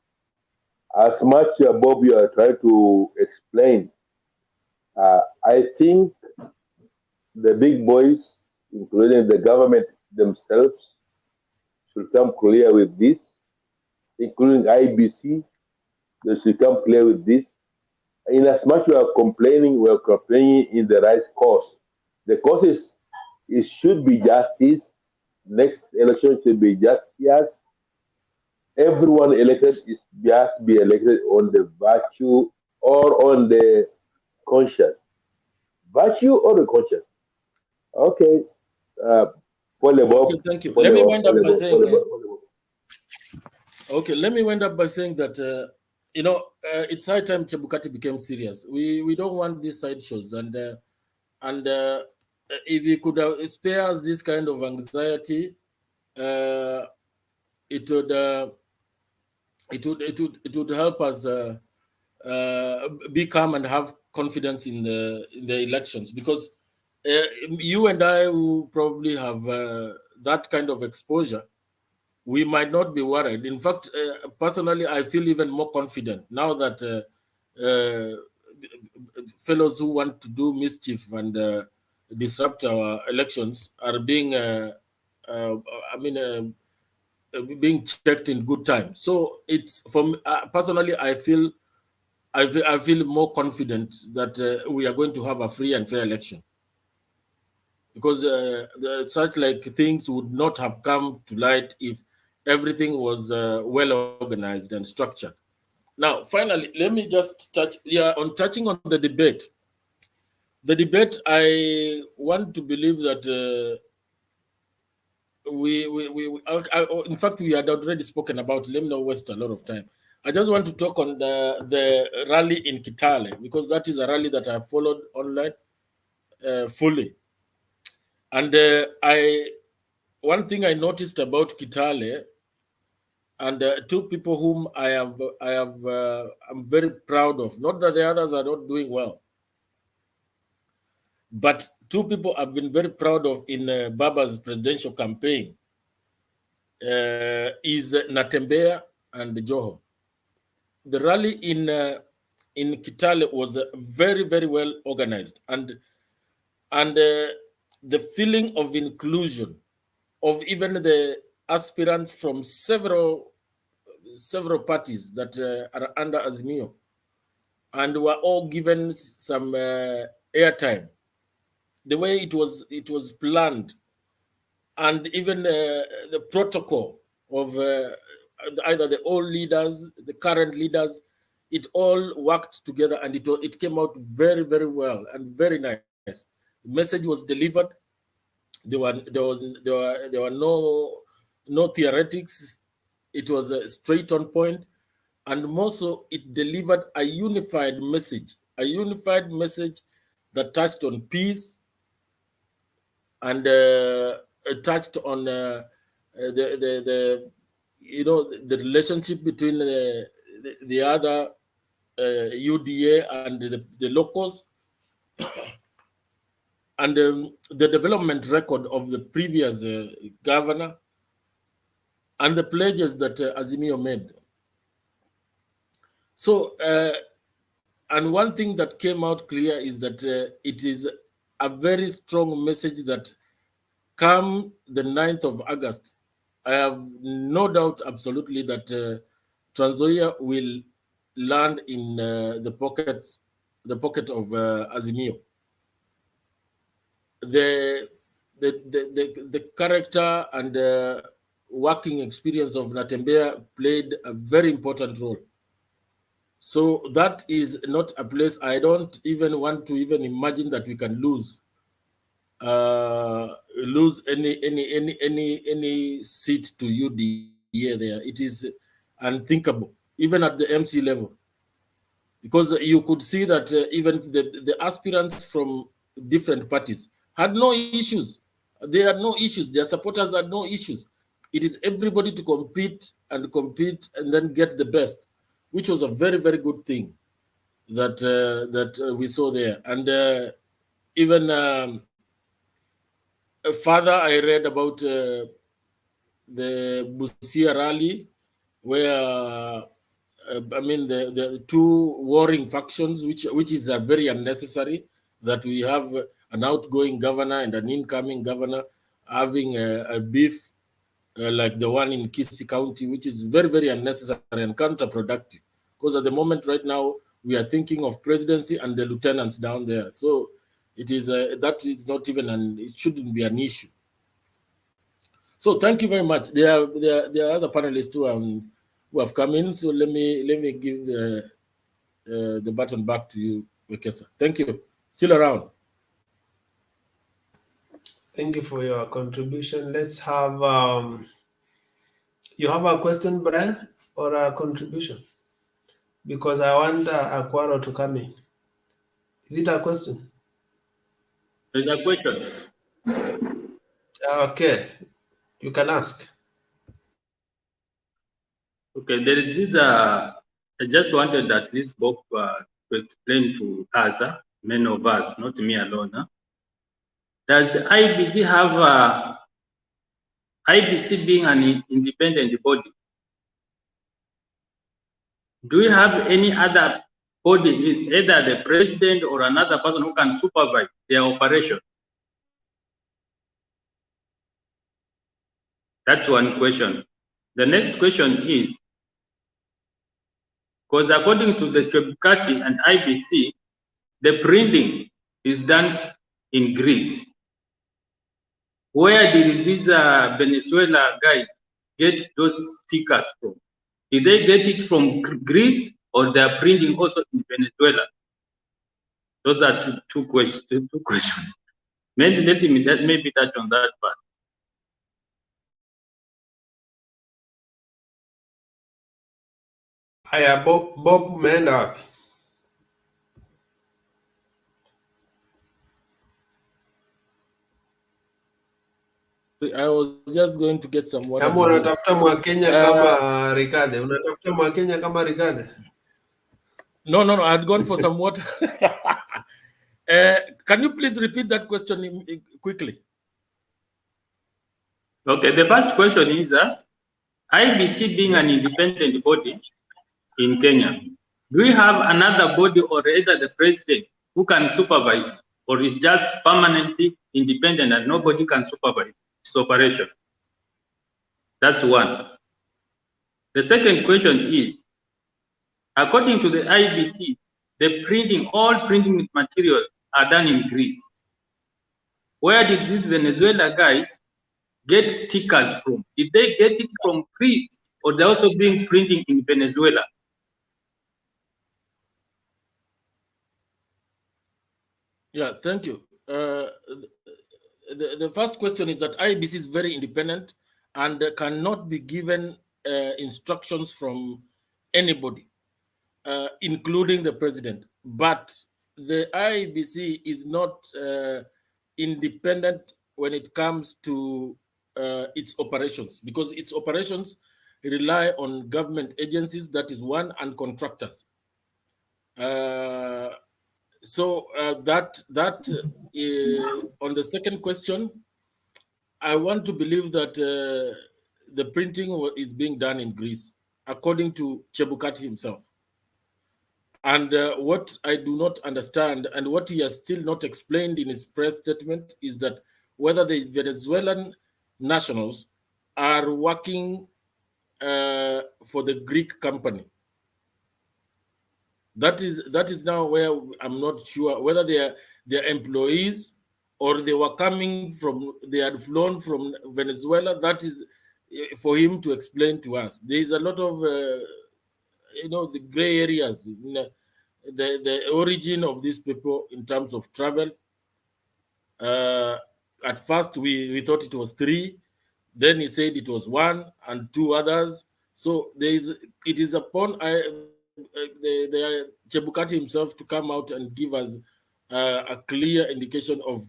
as much Bob you are trying to explain, I think the big boys, including the government themselves, should come clear with this, including IEBC, they should come clear with this. In as much we are complaining in the right cause. The cause is, it should be justice. Next election should be justice. Everyone elected is just be elected on the virtue or on the conscience. Virtue or the conscience. Okay. Okay, thank you. Let me wind up by saying. Okay, let me wind up by saying that it's high time Chebukati became serious. We don't want these side shows, and if he could spare us this kind of anxiety, it would help us be calm and have confidence in the elections, because you and I who probably have that kind of exposure, we might not be worried. In fact, personally, I feel even more confident now that fellows who want to do mischief and disrupt our elections are being, being checked in good time. So it's from personally, I feel more confident that we are going to have a free and fair election, because such like things would not have come to light if everything was well organized and structured. Now, finally, let me just touching on the debate. The debate, I want to believe that in fact, we had already spoken about it. Let me not waste a lot of time. I just want to talk on the rally in Kitale, because that is a rally that I followed online fully. And one thing I noticed about Kitale, and two people whom I'm very proud of, not that the others are not doing well, but two people I've been very proud of in Baba's presidential campaign is Natembeya and Joho. The rally in Kitale was very, very well organized, and the feeling of inclusion of even the aspirants from several parties that are under Azimio, and were all given some airtime. The way it was planned, and even the protocol of either the old leaders, the current leaders, it all worked together, and it came out very, very well and very nice. The message was delivered. There were no theoretics. It was straight on point, and more so, it delivered a unified message that touched on peace and touched on the relationship between the other UDA and the locals, and the development record of the previous governor, and the pledges that Azimio made. So, and one thing that came out clear is that it is a very strong message that come the 9th of August, I have no doubt absolutely that Trans Nzoia will land in the pocket of Azimio. The character and working experience of Natembeya played a very important role. So that is not a place I don't even want to even imagine that we can lose any seat to UDA there. It is unthinkable, even at the MC level, because you could see that even the aspirants from different parties had no issues. They had no issues. Their supporters had no issues. It is everybody to compete and then get the best, which was a very, very good thing. that we saw there. And even further, I read about the Busia rally, where I mean the two warring factions, which is very unnecessary, that we have an outgoing governor and an incoming governor having a beef like the one in Kisii County, which is very, very unnecessary and counterproductive. Because at the moment right now, we are thinking of presidency and the lieutenants down there. So it is that is not even it shouldn't be an issue. So thank you very much. There are other panelists who have come in. So let me give the button back to you, Wekesa. Thank you. Still around. Thank you for your contribution. Let's have you have a question, Brian, or a contribution? Because I want Aquaro to come in. Is it a question? There's a question. Okay, you can ask. Okay, there is this. I just wanted at least Bob to explain to us, many of us, not me alone. Does IBC have IBC being an independent body? Do we have any other body, either the president or another person who can supervise their operation? That's one question. The next question is, because according to the Chebukati and IBC, the printing is done in Greece. Where did these Venezuela guys get those stickers from? Did they get it from Greece, or they are printing also in Venezuela? Those are two questions. Maybe let me maybe touch on that first. Bob umeenda wapi? I was just going to get some water. Kama unatafuta Mwakenya kama Rikadhe, unatafuta Mwakenya kama Rikadhe? No, I had gone for some water. Can you please repeat that question quickly? Okay, the first question is IBC being an independent body in Kenya, do we have another body or either the president who can supervise, or is just permanently independent and nobody can supervise its operation? That's one. The second question is, according to the IBC, all printing materials are done in Greece. Where did these Venezuela guys get stickers from? Did they get it from Greece, or they're also being printing in Venezuela? Yeah, thank you. The first question is that IBC is very independent and cannot be given instructions from anybody, including the president. But the IEBC is not independent when it comes to its operations, because its operations rely on government agencies, that is one, and contractors. So on the second question, I want to believe that the printing is being done in Greece, according to Chebukati himself. And what I do not understand, and what he has still not explained in his press statement, is that whether the Venezuelan nationals are working for the Greek company. That is now where I'm not sure whether they are employees or they were coming from, they had flown from Venezuela. That is for him to explain to us. There is a lot of the gray areas in the origin of these people in terms of travel. At first we thought it was 3, then he said it was 1 and 2 others. So it is upon the Chebukati himself to come out and give us a clear indication of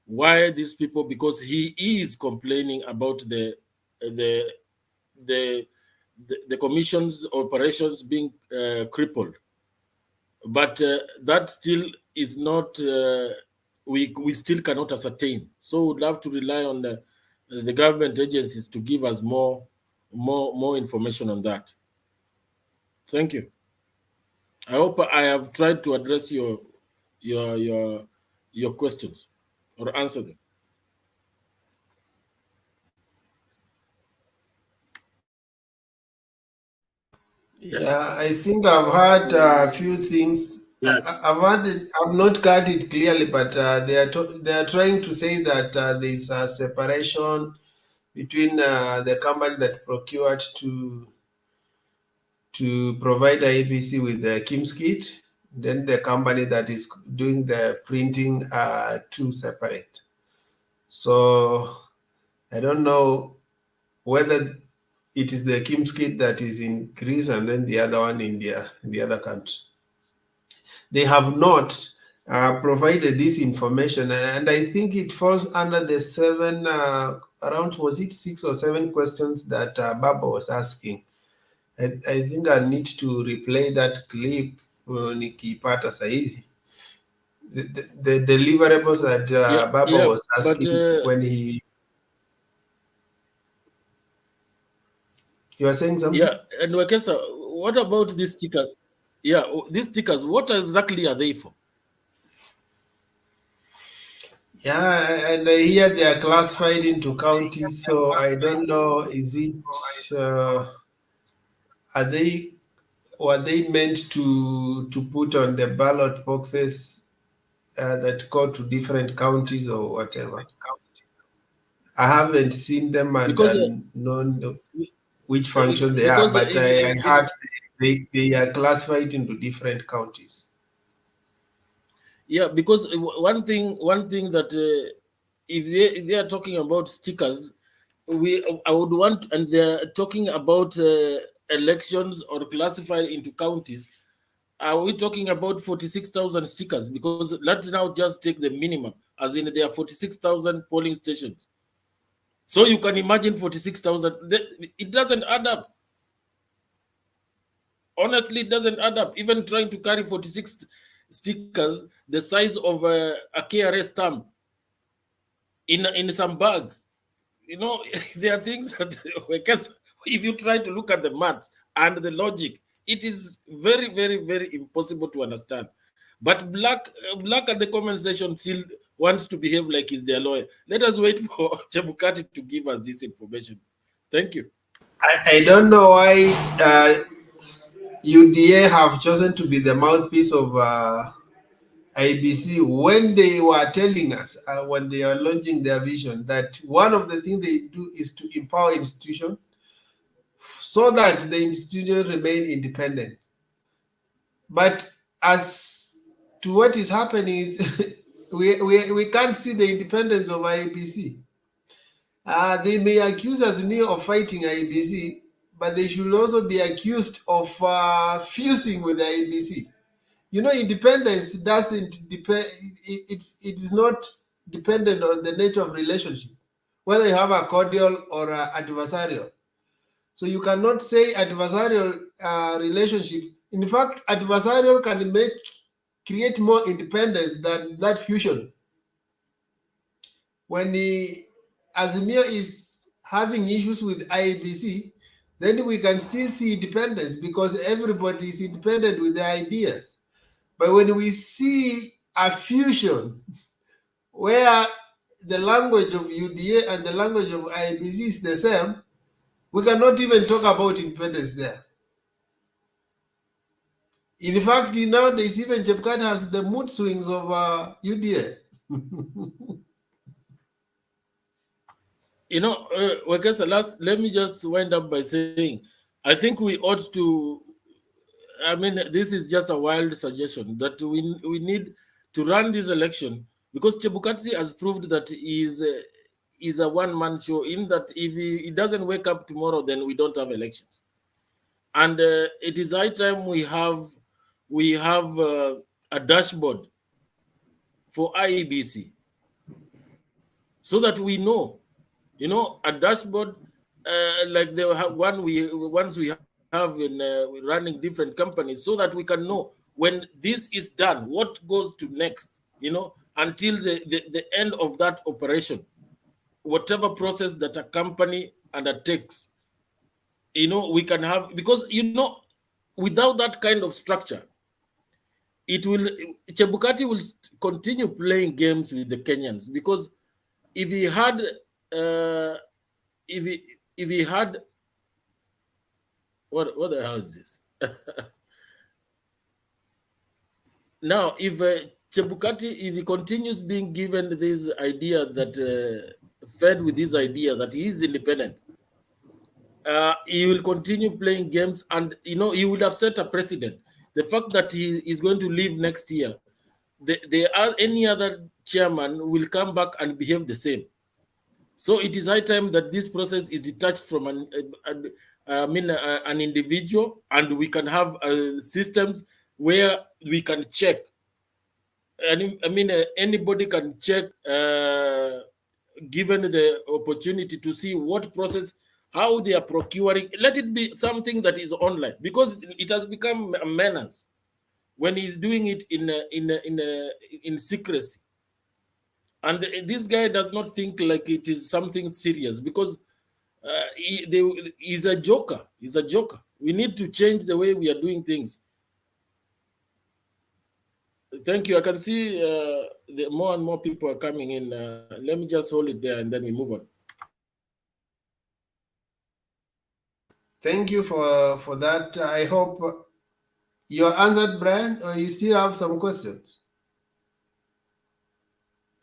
why these people, because he is complaining about the commission's operations being crippled. but that still is not. We still cannot ascertain. So we'd love to rely on the government agencies to give us more information on that. Thank you. I hope I have tried to address your questions or answer them. Yeah, I think I've heard a few things. I've heard it, I've not got it clearly, but they are trying to say that there's a separation between the company that procured to provide IEBC with the Kim's kit, then the company that is doing the printing are two separate. So I don't know whether it is the Kim's kit that is in Greece and then the other one in the other country. They have not provided this information, and I think it falls under the seven, around, was it 6 or 7 questions that Baba was asking. I think I need to replay that clip nikipata saizi. The deliverables that Baba was asking when he... You are saying something? Yeah, and Wakesa, what about these stickers? Yeah, these stickers, what exactly are they for? Yeah, and I hear they are classified into counties, so I don't know, is it, were they meant to put on the ballot boxes that go to different counties or whatever? I haven't seen them and known which function they are, but I heard they are classified into different counties. Yeah, because one thing that if they are talking about stickers, I would want, and they're talking about elections or classified into counties. Are we talking about 46,000 stickers? Because let's now just take the minimum, as in there are 46,000 polling stations. So you can imagine 46,000. It doesn't add up. Honestly, it doesn't add up. Even trying to carry 46 stickers, the size of a KRS stamp in some bag. You know, there are things that, if you try to look at the maths and the logic, it is very, very, very impossible to understand. But Black at the comment section still wants to behave like he's their lawyer. Let us wait for Chebukati to give us this information. Thank you. I don't know why UDA have chosen to be the mouthpiece of IEBC when they were telling us, when they are launching their vision, that one of the things they do is to empower institutions so that the institutions remain independent. But as to what is happening is we can't see the independence of IEBC. They may accuse us of fighting IEBC, but they should also be accused of fusing with the IEBC. You know, independence doesn't depend. It is not dependent on the nature of relationship, whether you have a cordial or adversarial. So you cannot say adversarial relationship. In fact, adversarial can create more independence than that fusion. When Azimio is having issues with IEBC, then we can still see independence because everybody is independent with their ideas. But when we see a fusion where the language of UDA and the language of IEBC is the same, we cannot even talk about independence there. In fact, nowadays, even Chebukati has the mood swings of UDA. You know, let me just wind up by saying, I think we ought to, I mean, this is just a wild suggestion, that we need to run this election, because Chebukati has proved that he is a one-man show, in that if he doesn't wake up tomorrow, then we don't have elections. And it is high time we have a dashboard for IEBC, so that we know, you know, a dashboard like the one we have in running different companies, so that we can know when this is done, what goes to next, until the end of that operation, whatever process that a company undertakes, we can have, because, without that kind of structure, Chebukati will continue playing games with the Kenyans, because if he had, if he had, what the hell is this? Now, if Chebukati, if he continues being given this idea that, fed with this idea that he is independent, he will continue playing games, and he would have set a precedent. The fact that he is going to leave next year, there are any other chairman will come back and behave the same. So it is high time that this process is detached from an individual, and we can have systems where we can check. And anybody can check, given the opportunity, to see what process, how they are procuring. Let it be something that is online, because it has become a menace when he's doing it in secrecy. And this guy does not think like it is something serious, because he's a joker. He's a joker. We need to change the way we are doing things. Thank you. I can see more and more people are coming in. Let me just hold it there and then we move on. Thank you for that. I hope you're answered, Brian, or you still have some questions?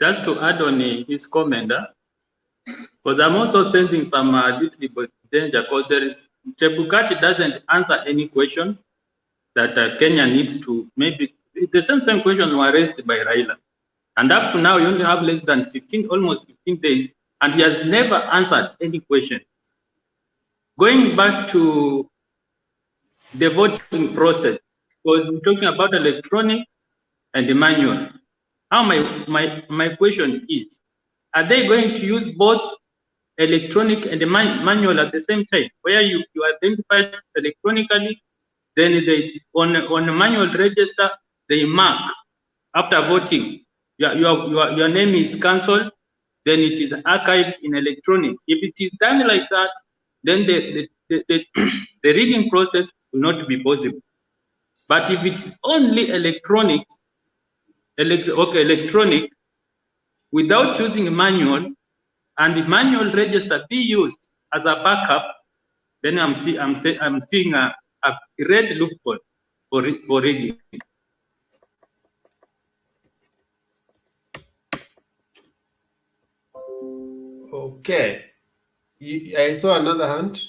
Just to add on his comment, because I'm also sensing some little danger, because Chebukati doesn't answer any question that Kenya needs to, maybe the same question were raised by Raila. And up to now, you only have less than almost 15 days, and he has never answered any question. Going back to the voting process, because we're talking about electronic and the manual. Now my question is, are they going to use both electronic and the manual at the same time, where you identify electronically, then they on the manual register, they mark after voting, your name is cancelled, then it is archived in electronic. If it is done like that, then the reading process will not be possible. But if it is only electronic, without using a manual, and the manual register be used as a backup, then I'm seeing a great loophole for rigging. Okay. I saw another hand.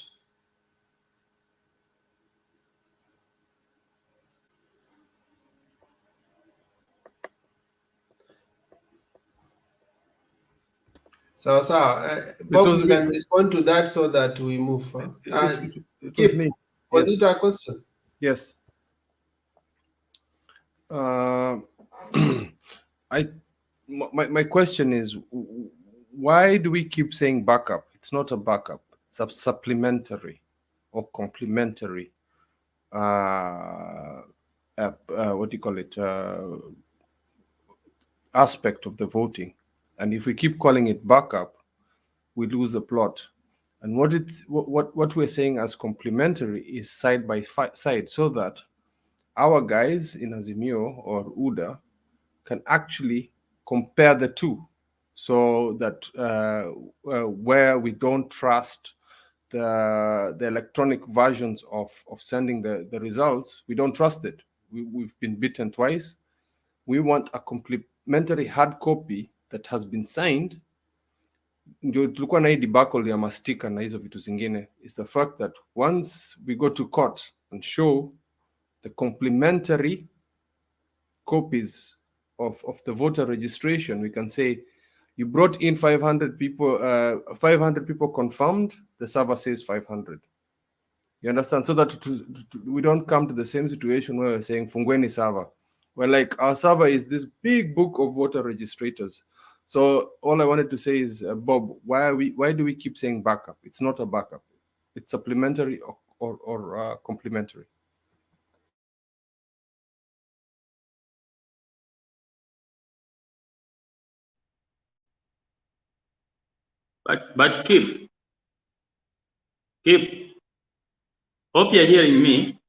So, Bob, you can respond to that so that we move on. It was me. Was it a question? Yes. My question is, why do we keep saying backup? It's not a backup. It's a supplementary or complementary. What do you call it? Aspect of the voting. And if we keep calling it backup, we lose the plot. And what we're saying as complementary is side by side, so that our guys in Azimio or UDA can actually compare the two, so that where we don't trust the electronic versions of sending the results, we don't trust it. We've been bitten twice. We want a complementary hard copy that has been signed. Ndio tulikuwa na hii debacle ya mastika na hizo vitu zingine, is the fact that once we go to court and show the complementary copies of the voter registration, we can say you brought in 500 people, 500 people confirmed, the server says 500. You understand? So that we don't come to the same situation where we're saying fungueni server. We're like, our server is this big book of voter registrators. So all I wanted to say is, Bob, why do we keep saying backup? It's not a backup. It's supplementary or complementary. But keep, hope you're hearing me.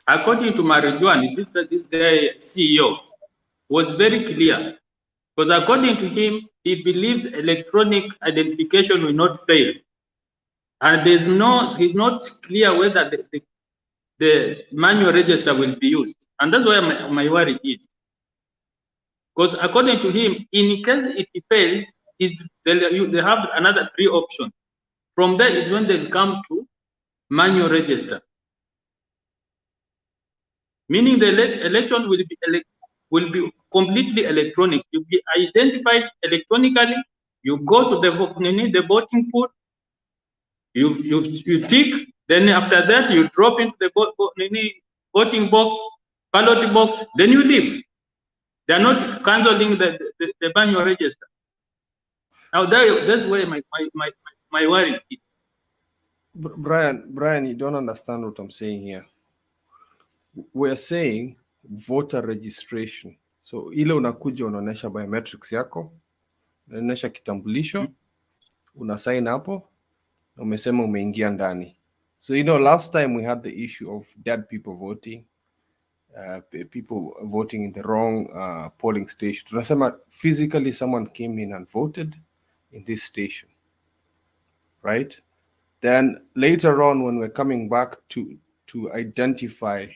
According to Marijuana, this guy CEO was very clear, because according to him, he believes electronic identification will not fail, and he's not clear whether the manual register will be used, and that's where my worry is. Because according to him, in case it fails, they have another 3 options. From there is when they come to manual register, meaning the election will be completely electronic. You'll be identified electronically. You go to the voting pool, you tick, then after that you drop into the voting box, ballot box, then you leave. They're not canceling the manual register. Now that's where my worry is. Brian, you don't understand what I'm saying here. We're saying voter registration. So ile unakuja unaonesha biometrics yako, unaonesha kitambulisho, una sign hapo, na umesema umeingia ndani. So last time we had the issue of dead people voting, people voting in the wrong polling station. Tunasema physically someone came in and voted in this station, right? Then later on, when we're coming back to identify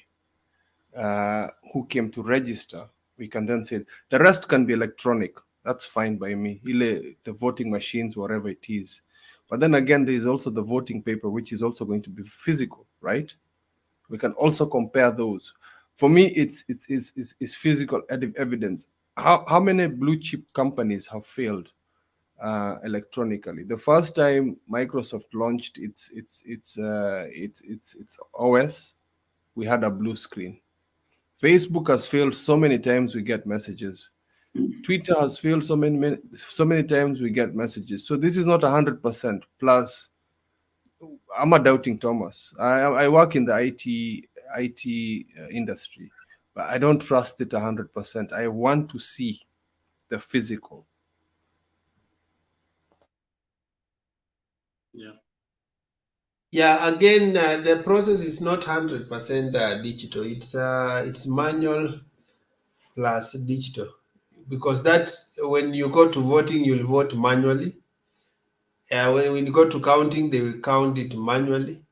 who came to register, we can then say the rest can be electronic. That's fine by me. The voting machines, whatever it is. But then again, there is also the voting paper, which is also going to be physical, right? We can also compare those. For me, it's physical evidence. How many blue chip companies have failed electronically? The first time Microsoft launched its OS, we had a blue screen. Facebook has failed so many times, we get messages. Twitter has failed so many times, we get messages. So this is not 100%. Plus, I'm a doubting Thomas. I work in the IT industry, but I don't trust it 100%. I want to see the physical. Yeah, again, the process is not 100% digital. It's manual plus digital, because that when you go to voting, you'll vote manually. When you go to counting, they will count it manually.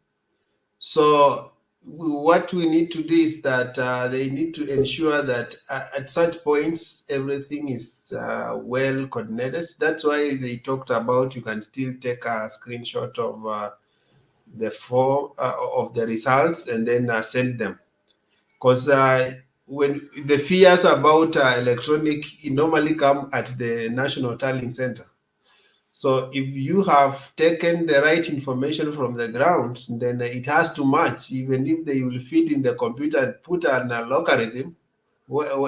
So what we need to do is that they need to ensure that at such points everything is well coordinated. That's why they talked about you can still take a screenshot of the form of the results and then send them, because when the fears about electronic normally come at the National Tallying Center. So if you have taken the right information from the ground, then it has to match, even if they will feed in the computer and put an logarithm.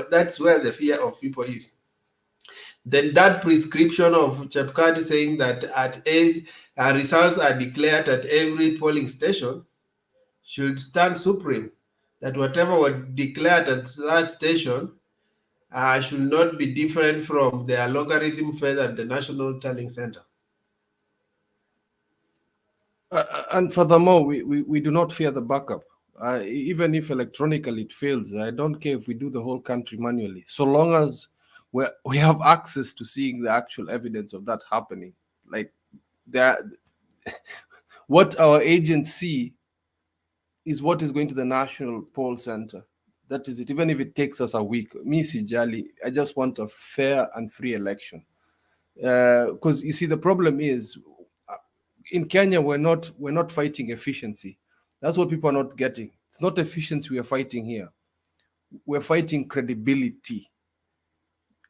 That's where the fear of people is. Then that prescription of Chepkati saying that results are declared at every polling station should stand supreme, that whatever was declared at that station should not be different from the logarithm fed at the National Tallying Center. And furthermore, we do not fear the backup. Even if electronically it fails, I don't care if we do the whole country manually, so long as we have access to seeing the actual evidence of that happening. Like what our agents see is what is going to the National Poll Center. That is it. Even if it takes us a week, me sijali, I just want a fair and free election. Because you see, the problem is in Kenya we're not fighting efficiency. That's what people are not getting. It's not efficiency we are fighting here. We're fighting credibility.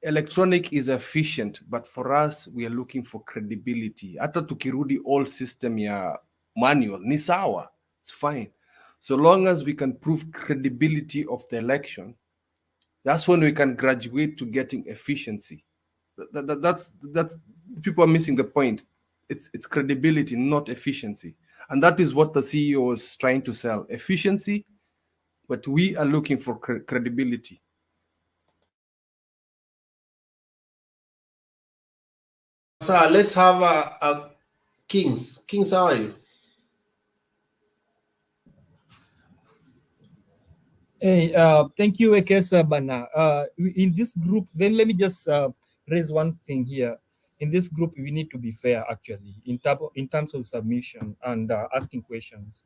Electronic is efficient, but for us we are looking for credibility. Hata tukirudi all system ya manual ni sawa, it's fine. So long as we can prove credibility of the election, that's when we can graduate to getting efficiency. That's people are missing the point. It's credibility, not efficiency. And that is what the CEO was trying to sell, efficiency, but we are looking for credibility. So let's have a Kings. Kings, how are you? Hey, thank you, Ekesa Bana. In this group, then let me just raise one thing here. In this group, we need to be fair, actually, in terms of submission and asking questions.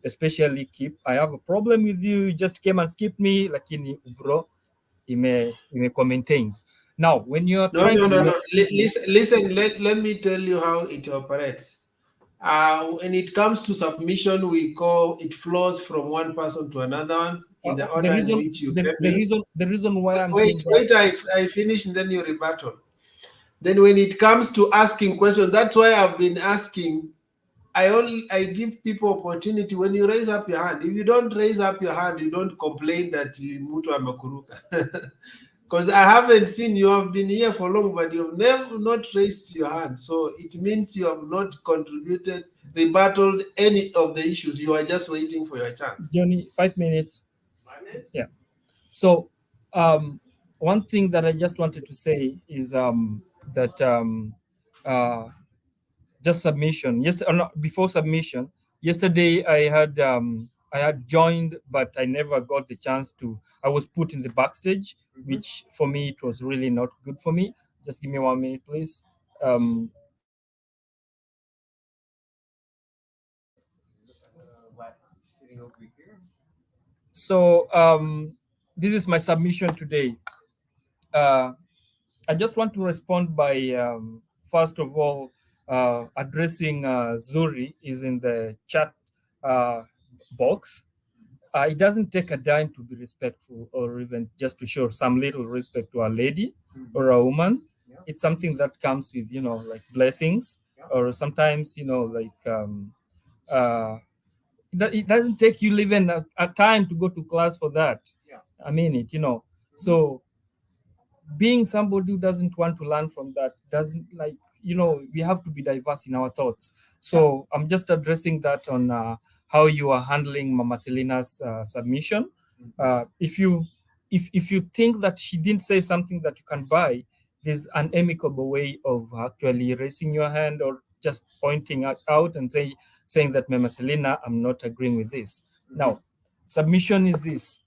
Especially keep. I have a problem with you. You just came and skipped me, like in bro, ime commenting. Now, when you're trying to listen. Let me tell you how it operates. When it comes to submission, we call it flows from one person to another one in the order in which you came in. The reason why I'm wait, saying that. I finish and then you rebuttal. Then when it comes to asking questions, that's why I've been asking. I give people opportunity when you raise up your hand. If you don't raise up your hand, you don't complain that you mutu amakuruka. Because I haven't seen you have been here for long, but you've never not raised your hand. So it means you have not contributed, rebutted any of the issues. You are just waiting for your chance. Johnny, 5 minutes. Yeah. So one thing that I just wanted to say is that just submission. Before submission, yesterday I had joined, but I never got the chance to. I was put in the backstage, which for me it was really not good for me. Just give me 1 minute, please. So this is my submission today. I just want to respond by first of all addressing Zuri is in the chat box. It doesn't take a dime to be respectful or even just to show some little respect to a lady or a woman. It's something that comes with, like blessings, or sometimes, it doesn't take you even a time to go to class for that. I mean it, So being somebody who doesn't want to learn from that doesn't we have to be diverse in our thoughts. So I'm just addressing that on how you are handling Mama Selina's submission. If you think that she didn't say something that you can buy, there's an amicable way of actually raising your hand or just pointing out and saying that Mama Selina, I'm not agreeing with this. Now, submission is this.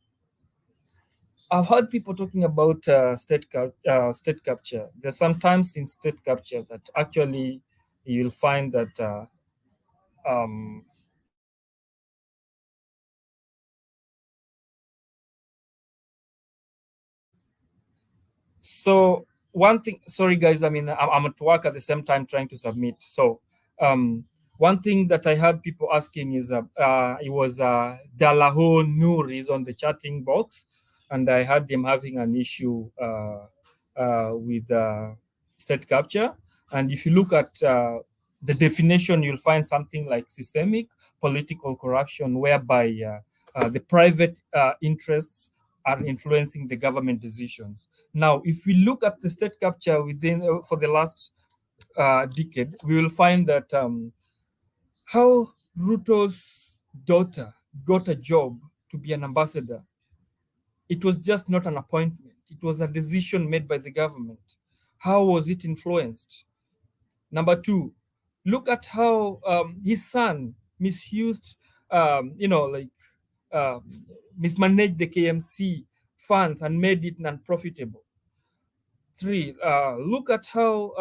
I've heard people talking about state capture. There's sometimes in state capture that actually you'll find that so one thing, sorry guys, I'm at work at the same time trying to submit. So one thing that I heard people asking is it was Dalaho Noor is on the chatting box, and I heard him having an issue with state capture. And if you look at the definition, you'll find something like systemic political corruption, whereby the private interests are influencing the government decisions. Now, if we look at the state capture within for the last decade, we will find that how Ruto's daughter got a job to be an ambassador. It was just not an appointment. It was a decision made by the government. How was it influenced? Number two, look at how his son misused, mismanaged the KMC funds and made it non-profitable. Three, look at how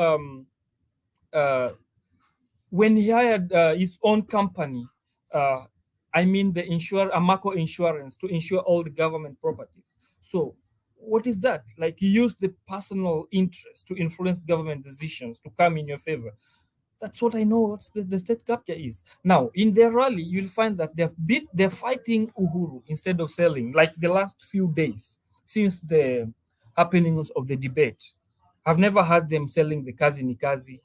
when he hired his own company, the Amaco Insurance, to insure all the government properties. So what is that? Like, he used the personal interest to influence government decisions to come in your favor. That's what I know what the state capture is. Now, in their rally, you'll find that they're fighting Uhuru instead of selling, like the last few days since the happenings of the debate. I've never heard them selling the Kazi ni Kazi,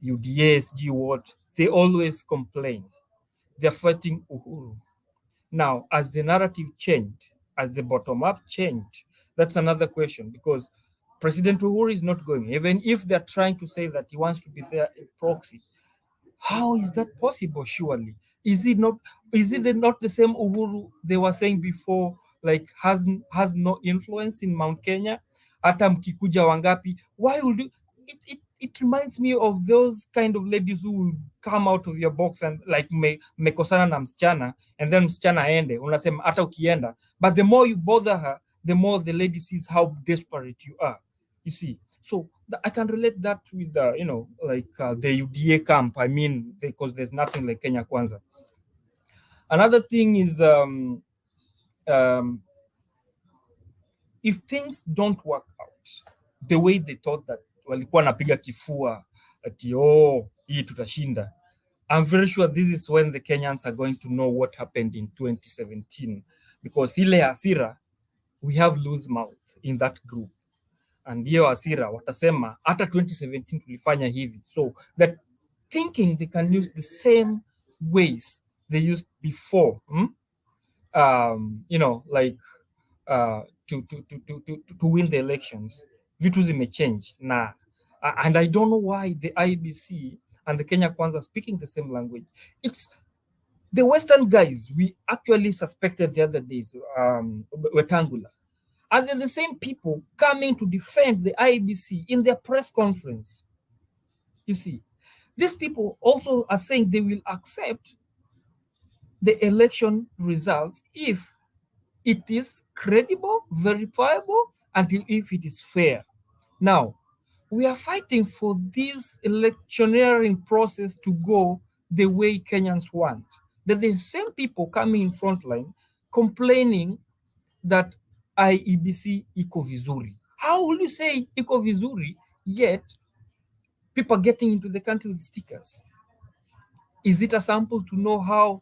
UDS, G-What. They always complain. They're fighting Uhuru. Now, as the narrative changed, as the bottom-up changed, that's another question, because President Uhuru is not going. Even if they're trying to say that he wants to be there a proxy, how is that possible? Surely, is it not the same Uhuru they were saying before? Like, has no influence in Mount Kenya. Hata mkikuja wangapi? Why would you? it reminds me of those kind of ladies who will come out of your box and like mekosana na msichana, and then msichana aende, unasema hata ukienda, but the more you bother her, the more the lady sees how desperate you are, you see. So I can relate that with you know, like the UDA camp. I mean, because there's nothing like Kenya Kwanza. Another thing is if things don't work out the way they thought that walikuwa napiga kifua ati hii tutashinda, I'm very sure this is when the Kenyans are going to know what happened in 2017, because ile hasira, we have loose mouth in that group, and hiyo hasira watasema hata 2017 tulifanya hivi, so that thinking they can use the same ways they used before, you know, like to win the elections. Vitu zimechange na and I don't know why the IEBC and the Kenya Kwanza speaking the same language. It's the Western guys we actually suspected the other days, Wetangula, and they're the same people coming to defend the IEBC in their press conference. You see, these people also are saying they will accept the election results if it is credible, verifiable, and if it is fair. Now, we are fighting for this electioneering process to go the way Kenyans want. That the same people coming in frontline complaining that IEBC iko vizuri. How will you say iko vizuri yet people are getting into the country with stickers? Is it a sample to know how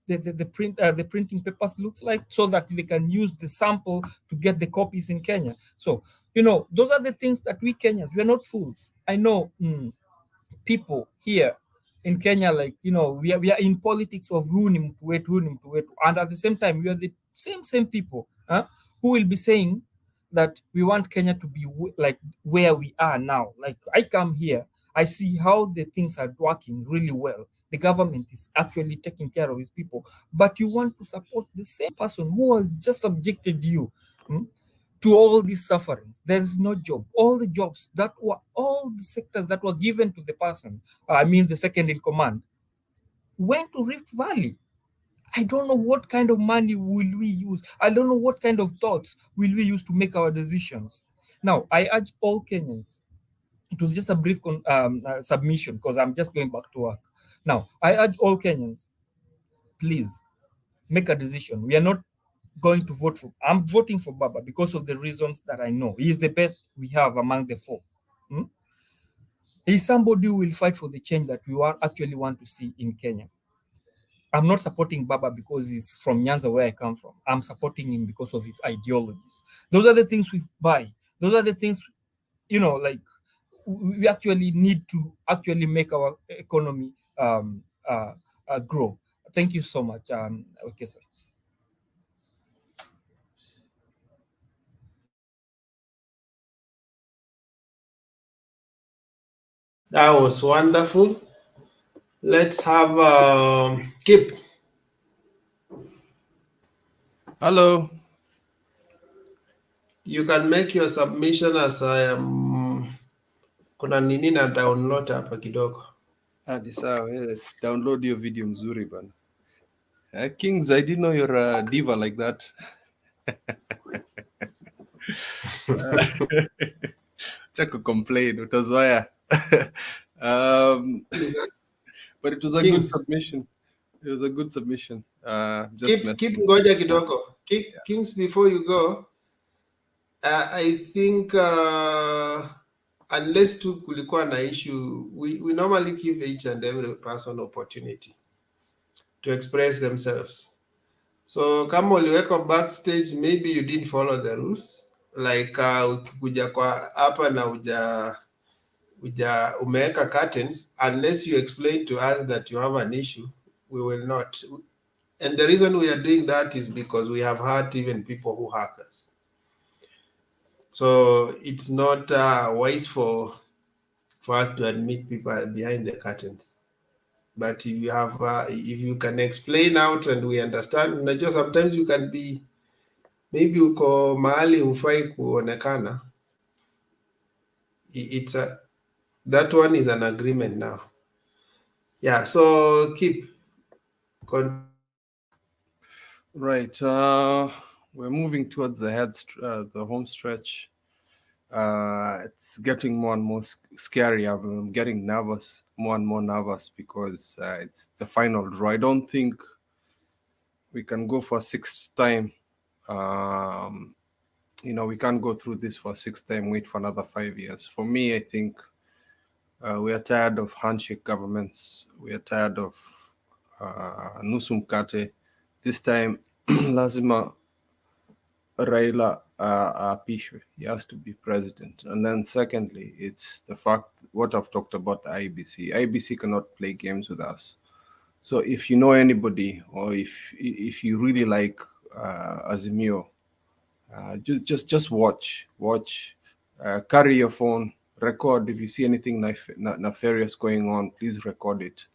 the printing papers looks like, so that they can use the sample to get the copies in Kenya? So, you know, those are the things that we Kenyans, we're not fools. I know people here in Kenya, like, you know, we are in politics of ruining to wait, and at the same time, we are the same people who will be saying that we want Kenya to be like where we are now. Like, I come here, I see how the things are working really well. The government is actually taking care of his people, but you want to support the same person who has just subjected you to all these sufferings. There is no job. All the jobs that were, all the sectors that were given to the person, I mean the second in command, went to Rift Valley. I don't know what kind of money will we use. I don't know what kind of thoughts will we use to make our decisions. Now, I urge all Kenyans. It was just a brief submission because I'm just going back to work. Now, I urge all Kenyans, please make a decision. We are not going to vote for, I'm voting for Baba because of the reasons that I know. He is the best we have among the four. He's somebody who will fight for the change that we actually want to see in Kenya. I'm not supporting Baba because he's from Nyanza, where I come from. I'm supporting him because of his ideologies. Those are the things we buy. Those are the things, you know, like, we actually need to actually make our economy grow. Thank you so much. Okay, sir. That was wonderful. Let's have Kip. Hello. You can make your submission as I am. Kuna nini na download hapa kidogo. Hadi sawa, download your video mzuri bana. Kings, I didn't know you're a diva like that. Chako complain, utazoea. But it was a good submission. It was a good submission. Keep ngoja kidogo. Kings, before you go, I think unless tu kulikuwa na issue, we normally give each and every person opportunity to express themselves. So kama uliweka backstage, maybe you didn't follow the rules, like ukikuja kwa hapa na umeweka curtains, unless you explain to us that you have an issue, we will not. And the reason we are doing that is because we have had even people who hack us. So it's not wise for us to admit people behind the curtains. But if you have, if you can explain out and we understand, just sometimes you can be, maybe uko mahali hufai kuonekana. It's a That one is an agreement now. Yeah, so keep. Right. We're moving towards the home stretch. It's getting more and more scary. I'm getting nervous, more and more nervous, because it's the final draw. I don't think we can go for a sixth time. We can't go through this for a sixth time, wait for another 5 years. For me, I think we are tired of handshake governments. We are tired of nusu mkate. This time, lazima Raila apishwe. He has to be president. And then secondly, it's the fact, what I've talked about, the IEBC. IEBC cannot play games with us. So if you know anybody, or if you really like Azimio, just watch, carry your phone, record. If you see anything nefarious going on, please record it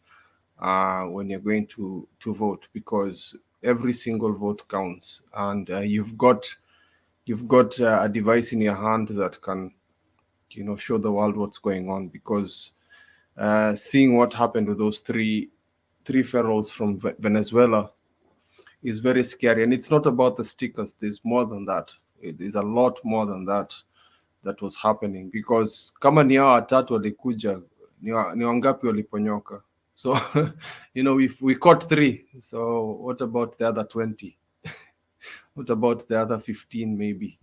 when you're going to vote, because every single vote counts, and you've got a device in your hand that can show the world what's going on, because seeing what happened with those three pharaohs from Venezuela is very scary. And it's not about the stickers. There's more than that. It is a lot more than that was happening, because kama ni hao watatu walikuja, ni wangapi waliponyoka? So we caught 3. So what about the other 20? What about the other 15 maybe?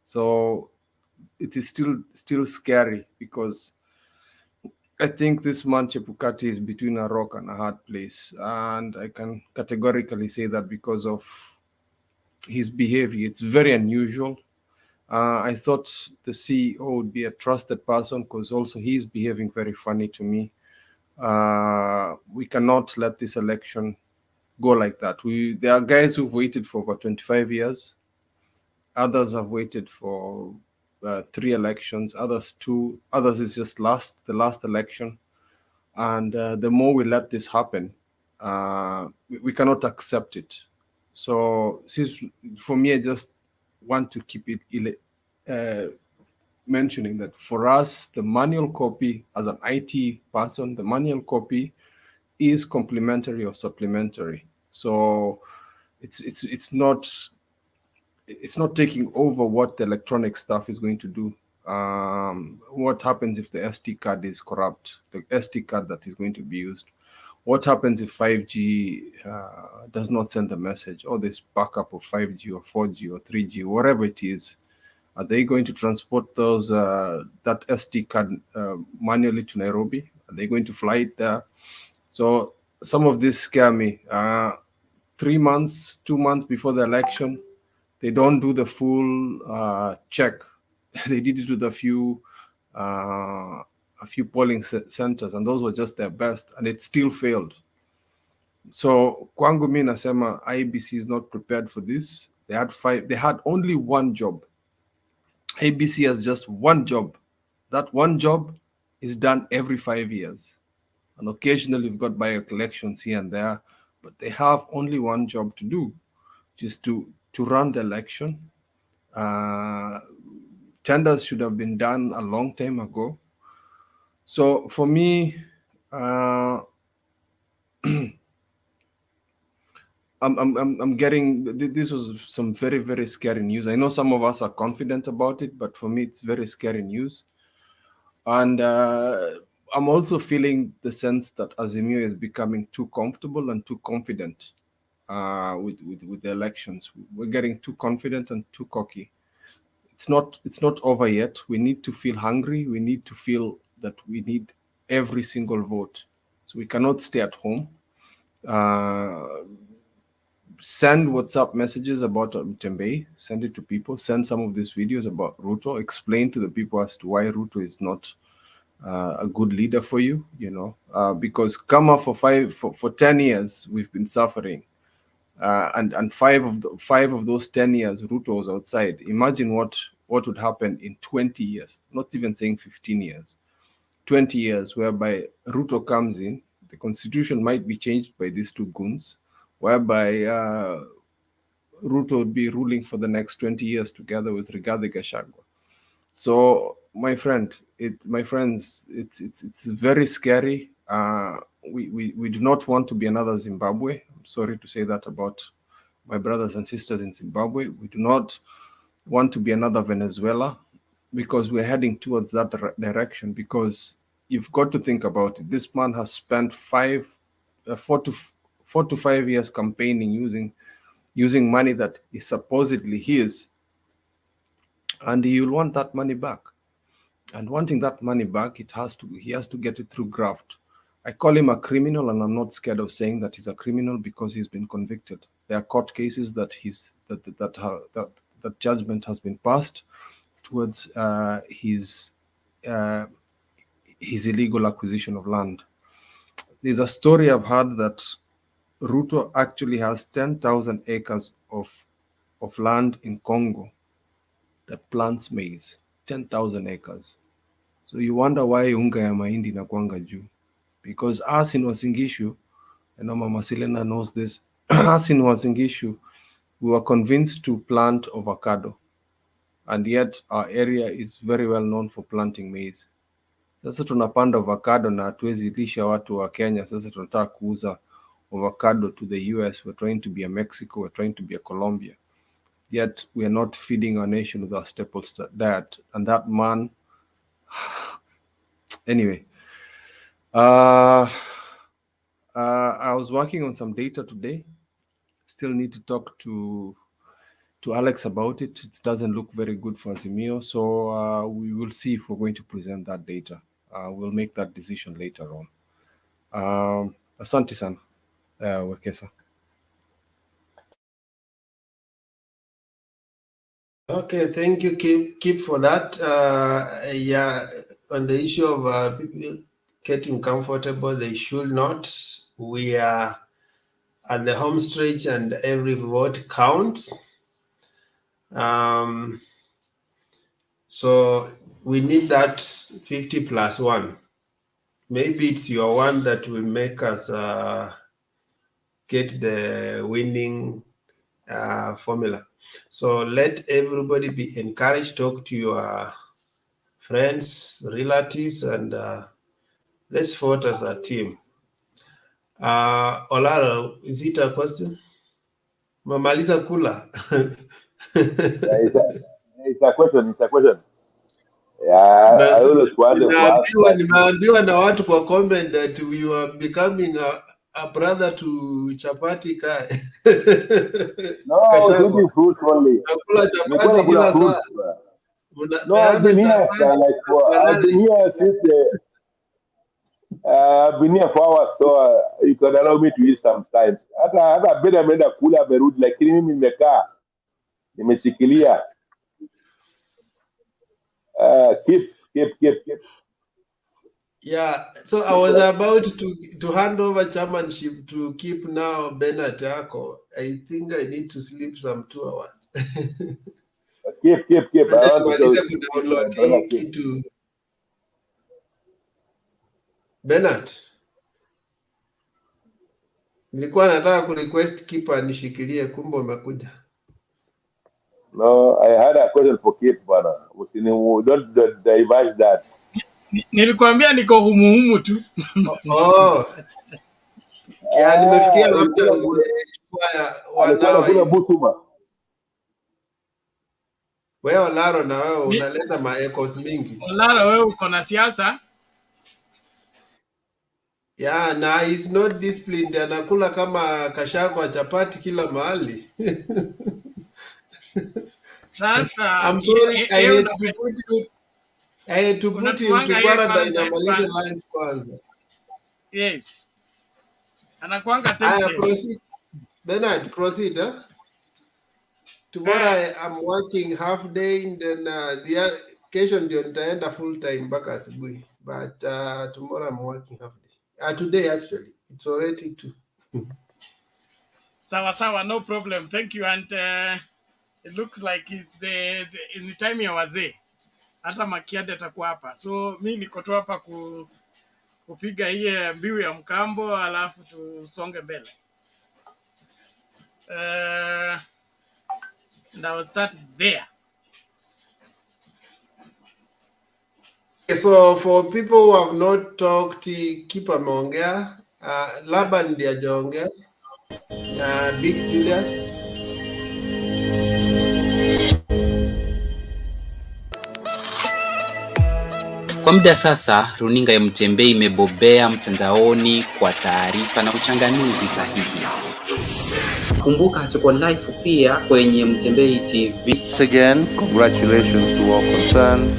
So it is still scary, because I think this man Chebukati is between a rock and a hard place, and I can categorically say that because of his behavior. It's very unusual. I thought the CEO would be a trusted person, because also he's behaving very funny to me. We cannot let this election go like that. There are guys who've waited for over 25 years. Others have waited for 3 elections. Others 2. Others is just the last election. And the more we let this happen, we cannot accept it. So for me, I just want to keep it mentioning that for us, the manual copy, as an IT person, the manual copy is complementary or supplementary. So it's not taking over what the electronic stuff is going to do. What happens if the SD card is corrupt, the SD card that is going to be used? What happens if 5G does not send a message, or this backup of 5G or 4G or 3G, whatever it is? Are they going to transport that SD card manually to Nairobi? Are they going to fly it there? So some of this scare me. 3 months, 2 months before the election, they don't do the full check. They did it with a few polling centers, and those were just their best, and it still failed. So kwangu mi nasema IEBC is not prepared for this. They had only one job. IEBC has just one job. That one job is done every 5 years. And occasionally we've got by-elections here and there, but they have only one job to do, just to run the election. Tenders should have been done a long time ago. So for me, I'm getting, this was some very, very scary news. I know some of us are confident about it, but for me, it's very scary news. And I'm also feeling the sense that Azimio is becoming too comfortable and too confident with the elections. We're getting too confident and too cocky. It's not over yet. We need to feel hungry. We need to feel that we need every single vote. So we cannot stay at home. Send WhatsApp messages about Mtembei. Send it to people. Send some of these videos about Ruto. Explain to the people as to why Ruto is not a good leader for you. Because Kama for 10 years we've been suffering, and five of those 10 years Ruto was outside. Imagine what would happen in 20 years. Not even saying 15 years. 20 years whereby Ruto comes in. The constitution might be changed by these 2 goons, whereby Ruto would be ruling for the next 20 years together with Rigathi Gachagua. So my friends, it's very scary. We do not want to be another Zimbabwe. I'm sorry to say that about my brothers and sisters in Zimbabwe. We do not want to be another Venezuela, because we're heading towards that direction. Because you've got to think about it. This man has spent 4 to 5 years campaigning using money that is supposedly his, and he'll want that money back. And wanting that money back, he has to get it through graft. I call him a criminal, and I'm not scared of saying that he's a criminal because he's been convicted. There are court cases that that judgment has been passed towards his illegal acquisition of land. There's a story I've heard that Ruto actually has 10,000 acres of land in Congo that plants maize. 10,000 acres. So you wonder why unga ya mahindi inakuanga juu. Because us in Uasin Gishu, I know Mama Selena knows this, us in Uasin Gishu, we were convinced to plant avocado. And yet our area is very well known for planting maize. Sasa tunapanda avocado na hatuwezi lisha watu wa Kenya. Sasa tunataka kuuza avocado to the US. We're trying to be a Mexico. We're trying to be a Colombia. Yet we are not feeding our nation with our staple diet. And that man, anyway, I was working on some data today. Still need to talk to Alex about it. It doesn't look very good for Azimio. So we will see if we're going to present that data. We'll make that decision later on. Asante sana, Wekesa. Okay, thank you, Keep for that. Yeah, on the issue of people getting comfortable, they should not. We are at the home stretch and every vote counts. So we need that 50 plus 1. Maybe it's your one that will make us get the winning formula. So let everybody be encouraged. Talk to your friends, relatives, and let's vote as a team. Olaro, is it a question? Mamaliza kula. It's a question. Yeah, I always wonder nimeambiwa na watu kwa comment that we are becoming a brother to Chapati Kai. No, eating fruits only. Nakula chapati kila saa. No, I've been here, I've been here since I've been here for hours, so you can allow me to eat sometimes. Hata beda ameenda kula amerudi, lakini mimi nimekaa nimeshikilia. Keep. Yeah, so I was about to hand over chairmanship to Keep now Bernard Yako. I think I need to sleep some 2 hours. Keep. Bernard, nilikuwa nataka kurequest Keep anishikilie, kumbe umekuja. No, I had a question for Keep, bana. Don't divide that. Nilikwambia niko humuhumu tu. Oh. Yeah, nimefikia labda kuna Busuma. Wewe Olaro na wewe unaleta maekos mingi. Olaro wewe uko na siasa? Yeah, na is not disciplined, anakula kama kashako chapati kila mahali. Sasa I'm sorry, I had to put you into quarantine na maliza lines kwanza. Yes. Anakuanga tempted. Proceed. Bernard, proceed. Tomorrow I'm working half day, and then the occasion ndio nitaenda full time mpaka asubuhi. But tomorrow I'm working half day. Today actually, it's already 2. Sawa, no problem. Thank you. And it looks like it's in the time ya wazee. Hata Makiadi atakuwa hapa. So mimi niko tu hapa kupiga hii mbiu ya mkambo alafu tusonge mbele. And I will start there. So for people who have not talked, keep ameongea. Laban ndiye hajaongea. Big Julius. Kwa muda sasa, runinga ya Mtembei imebobea mtandaoni kwa taarifa na uchanganuzi sahihi. Kumbuka tuko live pia kwenye Mtembei TV. Once again, congratulations to all concerned.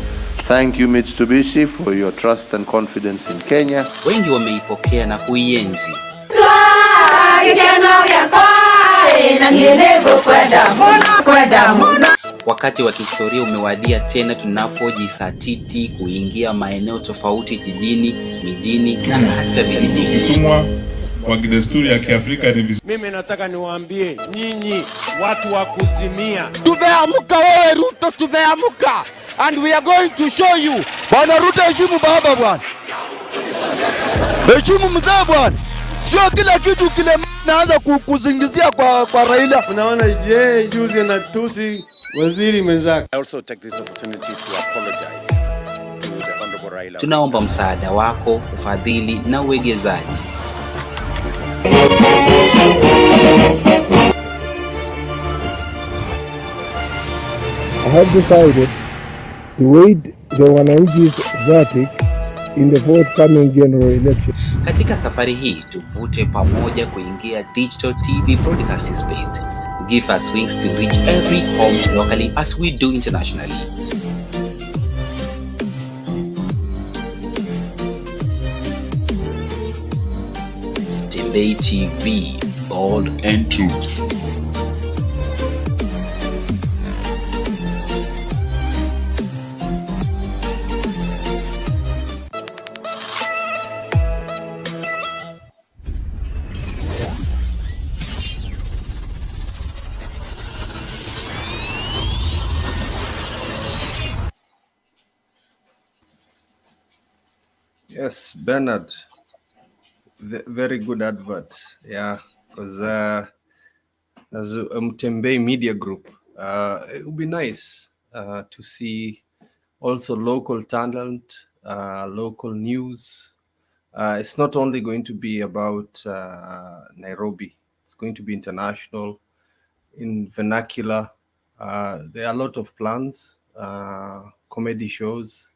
Thank you Mitsubishi for your trust and confidence in Kenya. Wengi wameipokea na kuienzi. Wakati wa kihistoria umewadia tena tunapojisatiti kuingia maeneo tofauti jijini, mijini na hata vijijini. Kutumwa kwa desturi ya Kiafrika ni vizuri. Mimi nataka niwaambie nyinyi watu wa kuzimia, tumeamka wewe Ruto, tumeamka and we are going to show you. Bwana Ruto, heshimu baba bwana, heshimu mzee bwana, sio kila kitu kile naanza kuzingizia kwa Raila. Unaona je, juzi anatusi waziri mwenzake. I also take this opportunity to apologize to the honorable Raila. Tunaomba msaada wako, ufadhili na uwegezaji. I have decided to wait the wananchi's verdict in the forthcoming general election. Katika safari hii tuvute pamoja kuingia digital TV broadcasting space. Give us wings to reach every home locally as we do internationally. Mtembei TV, bold and truth. Yes, Bernard. Very good advert. Yeah, because as a Mtembei Media Group, it would be nice to see also local talent, local news. It's not only going to be about Nairobi. It's going to be international, in vernacular. There are a lot of plans, comedy shows.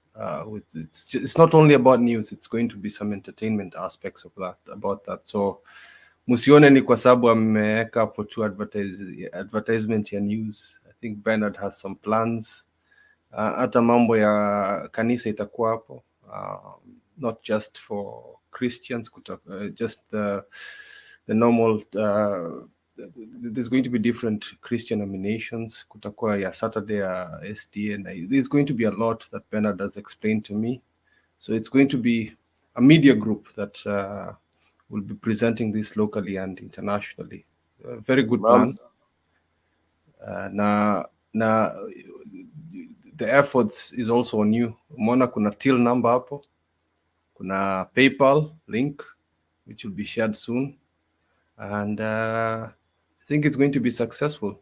It's not only about news, it's going to be some entertainment aspects of that, about that. So musione ni kwa sababu ameweka hapo tu advertisement ya news. I think Bernard has some plans. Hata mambo ya kanisa itakuwa hapo, not just for Christians, just the normal. There's going to be different Christian nominations. Kutakuwa ya Saturday SDA, and there's going to be a lot that Bernard has explained to me. So it's going to be a media group that will be presenting this locally and internationally. Very good plan. Na the efforts is also on you. Umeona kuna till number hapo, kuna PayPal link which will be shared soon, and I think it's going to be successful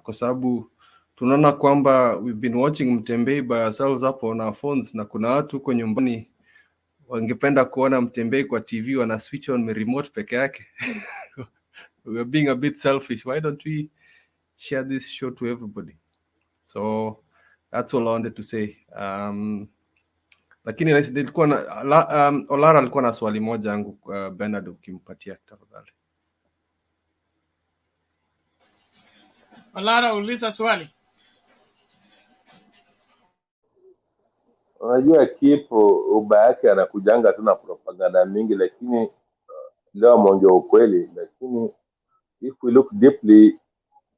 kwa sababu tunaona kwamba we've been watching Mtembei by ourselves hapo on our phones, na kuna watu huko nyumbani wangependa kuona Mtembei kwa TV, wana switch on remote peke yake. We're being a bit selfish. Why don't we share this show to everybody? So that's all I wanted to say. Lakini nilikuwa Olara alikuwa na swali moja yangu Bernard, ukimpatia tafadhali. Olara, uliza swali. Unajua kipo ubaya yake anakujanga tu na propaganda mingi, lakini leo ameongea ukweli. Lakini if we look deeply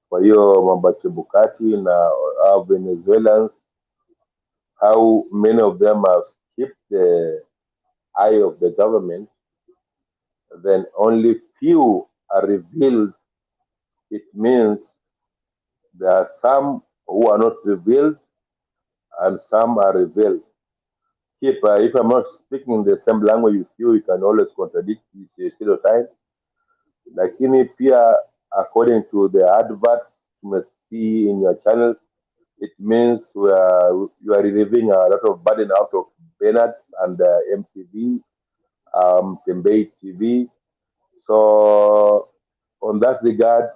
kwa hiyo Wajakoya na Venezuelans, how many of them have skipped the eye of the government, then only few are revealed. It means there are some who are not revealed and some are revealed. If I'm not speaking the same language with you, you can always contradict this stereotype. Lakini pia, according to the adverts you must see in your channels, it means you are relieving a lot of burden out of Bernard and MTV, Tembei TV. So on that regard,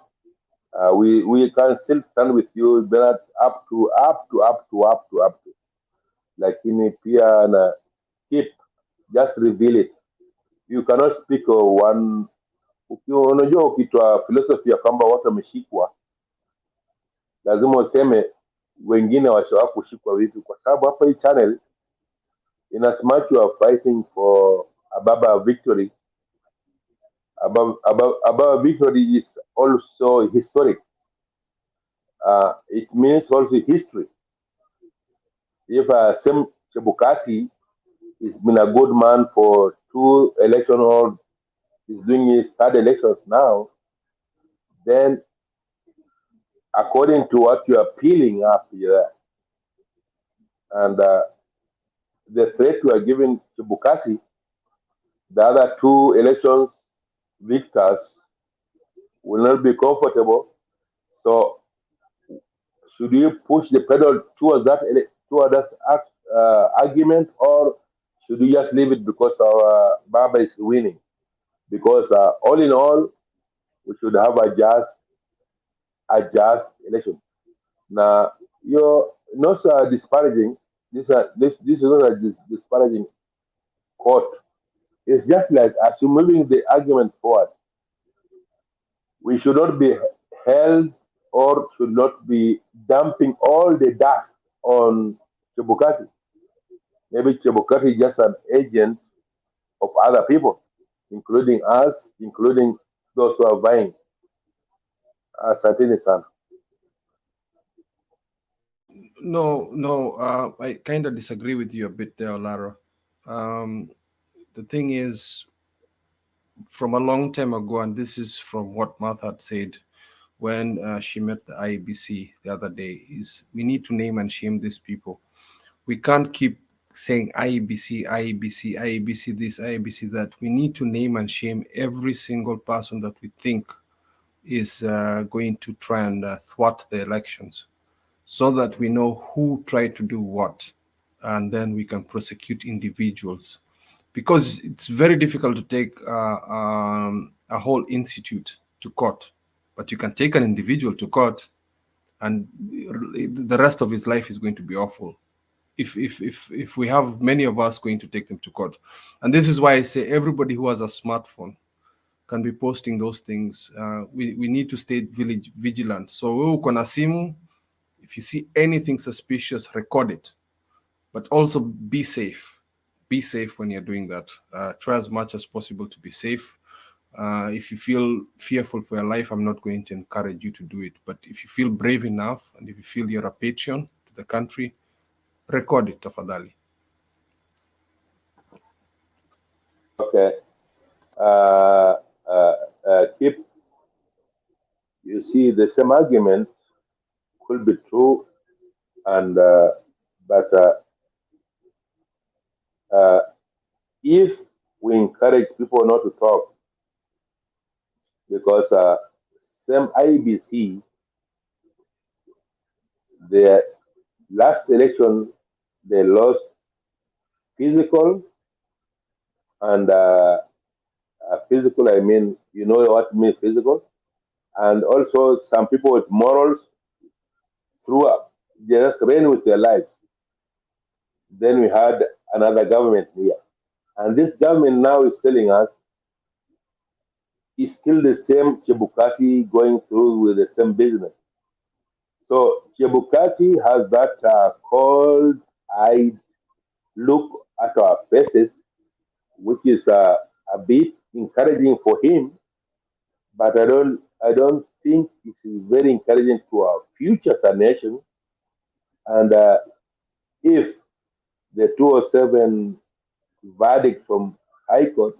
we can still stand with you, Bernard, up to. Lakini pia na keep, just reveal it. You cannot speak one. Unajua ukitwa philosophy ya kwamba watu wameshikwa, lazima useme wengine washawa kushikwa vipi, kwa sababu hapa hii channel, in as much you are fighting for Ababa victory, Ababa victory is also historic. It means also history. If Sem Chebukati has been a good man for 2 elections, or is doing his 3rd elections now, then according to what you are peeling up here, and the threat you are giving to Bukati, the other 2 elections victors will not be comfortable. So, should you push the pedal towards that argument, or should you just leave it because our Baba is winning? Because all in all, we should have a just election. Now, you're not disparaging. This is not a disparaging court. It's just like, as you're moving the argument forward, we should not be held or should not be dumping all the dust on Chebukati. Maybe Chebukati is just an agent of other people, including us, including those who are vying. Asanteni sana. No, I kind of disagree with you a bit there, Lara. The thing is, from a long time ago, and this is from what Martha had said when she met the IEBC the other day, is we need to name and shame these people. We can't keep saying IEBC, IEBC, IEBC this, IEBC that. We need to name and shame every single person that we think is going to try and thwart the elections, so that we know who tried to do what, and then we can prosecute individuals. Because it's very difficult to take a whole institute to court, but you can take an individual to court, and the rest of his life is going to be awful. If we have many of us going to take them to court. And this is why I say everybody who has a smartphone can be posting those things. We need to stay vigilant. So uko na simu, if you see anything suspicious, record it. But also be safe. Be safe when you're doing that. Try as much as possible to be safe. If you feel fearful for your life, I'm not going to encourage you to do it. But if you feel brave enough, and if you feel you're a patron to the country, record it, tafadhali. Okay. Keep. You see, the same argument could be true, and but if we encourage people not to talk, because same IEBC, the last election they lost physical, and physical, I mean, you know what I mean physical, and also some people with morals threw up, they just ran with their lives. Then we had another government here, and this government now is telling us it's still the same Chebukati going through with the same business. So Chebukati has that cold-eyed look at our faces, which is a bit encouraging for him, but I don't think it's very encouraging to our future as a nation. And if the 207 verdict from High Court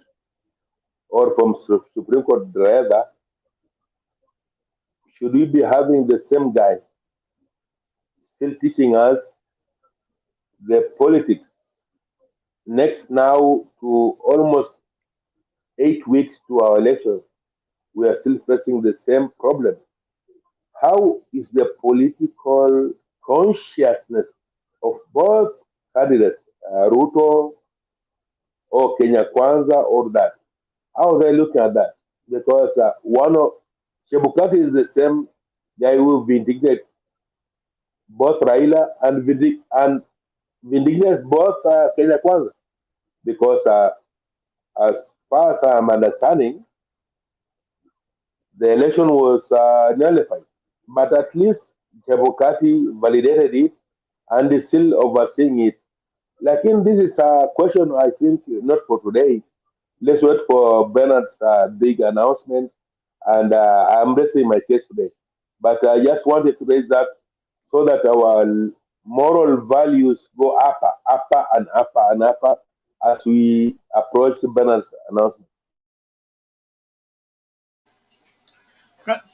or from Supreme Court rather, should we be having the same guy still teaching us the politics? Next now to almost 8 weeks to our election, we are still facing the same problem. How is the political consciousness of both candidates, Ruto or Kenya Kwanza or that. How are they looking at that? Because one of Chebukati is the same guy who vindicated both Raila and vindicated both Kenya Kwanza. Because as far as I'm understanding, the election was nullified. But at least Chebukati validated it and is still overseeing it. Like this is a question I think not for today. Let's wait for Bernard's big announcement, and I'm raising my case today. But I just wanted to raise that so that our moral values go upper and upper as we approach Bernard's announcement.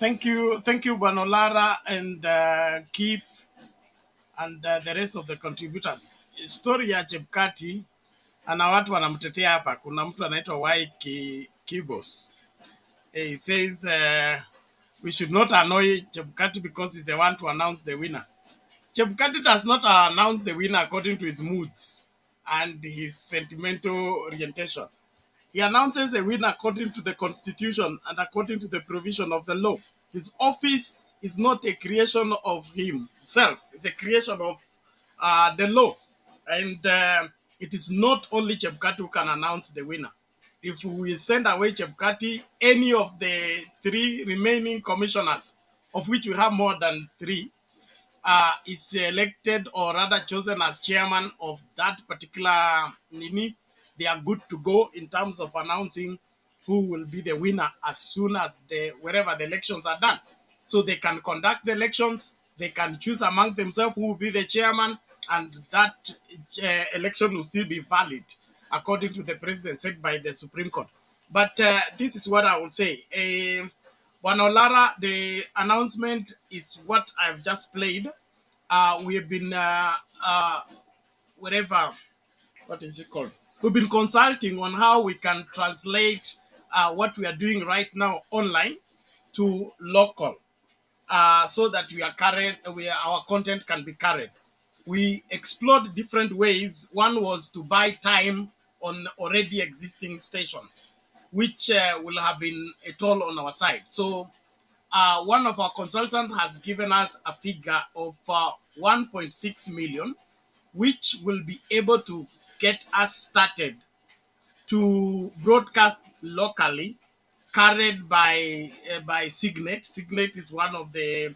Thank you, Banolara and Keith and the rest of the contributors. Story ya Chebukati ana watu wanamtetea hapa. Kuna mtu anaitwa Kibos. He says we should not annoy Chebukati because he's the one to announce the winner. Chebukati does not announce the winner according to his moods and his sentimental orientation. He announces a winner according to the constitution and according to the provision of the law. His office is not a creation of himself. It's a creation of the law. And it is not only Chebukati who can announce the winner. If we send away Chebukati, any of the 3 remaining commissioners, of which we have more than 3, is elected or rather chosen as chairman of that particular Nini, they are good to go in terms of announcing who will be the winner as soon as wherever the elections are done. So they can conduct the elections, they can choose among themselves who will be the chairman, and that election will still be valid according to the president set by the Supreme Court. But this is what I would say. Wanolara, the announcement is what I've just played. We have been, what is it called? We've been consulting on how we can translate what we are doing right now online to local so that we are current, our content can be current. We explored different ways. One was to buy time on already existing stations, which will have been a toll on our side. So one of our consultants has given us a figure of 1.6 million, which will be able to get us started to broadcast locally, carried by Signet. Signet is one of the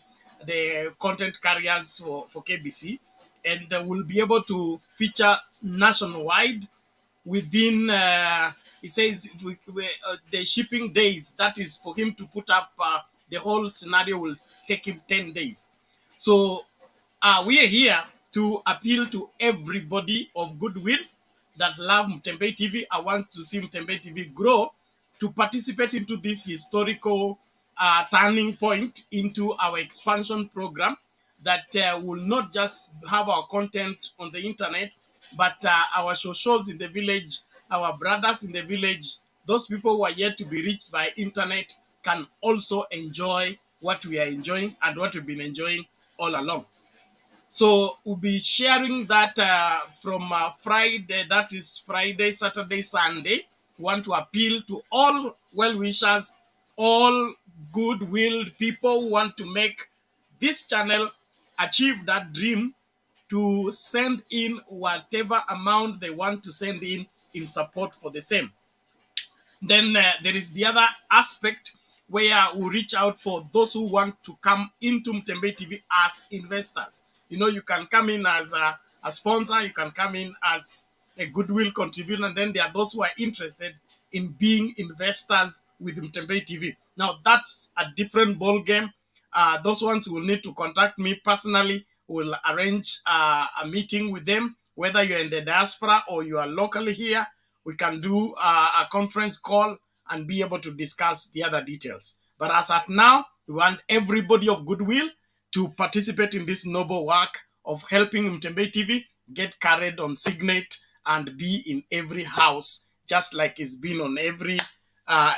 content carriers for KBC, and they will be able to feature nationwide within it says the shipping days, that is for him to put up the whole scenario will take him 10 days. So we are here to appeal to everybody of goodwill that love Mtembei TV. I want to see Mtembei TV grow, to participate into this historical turning point into our expansion program that will not just have our content on the internet, but our shows in the village, our brothers in the village, those people who are yet to be reached by internet can also enjoy what we are enjoying and what we've been enjoying all along. So we'll be sharing that from Friday, that is Friday, Saturday, Sunday. We want to appeal to all well-wishers, all good-willed people who want to make this channel achieve that dream, to send in whatever amount they want to send in support for the same. Then there is the other aspect where we reach out for those who want to come into Mtembei TV as investors. You know, you can come in as a sponsor, you can come in as a goodwill contributor, and then there are those who are interested in being investors with Mtembei TV. Now, that's a different ball game. Those ones will need to contact me personally. We'll arrange a meeting with them, whether you're in the diaspora or you are locally here. We can do a conference call and be able to discuss the other details. But as at now, we want everybody of goodwill to participate in this noble work of helping Mtembei TV get carried on Signet and be in every house, just like it's been on every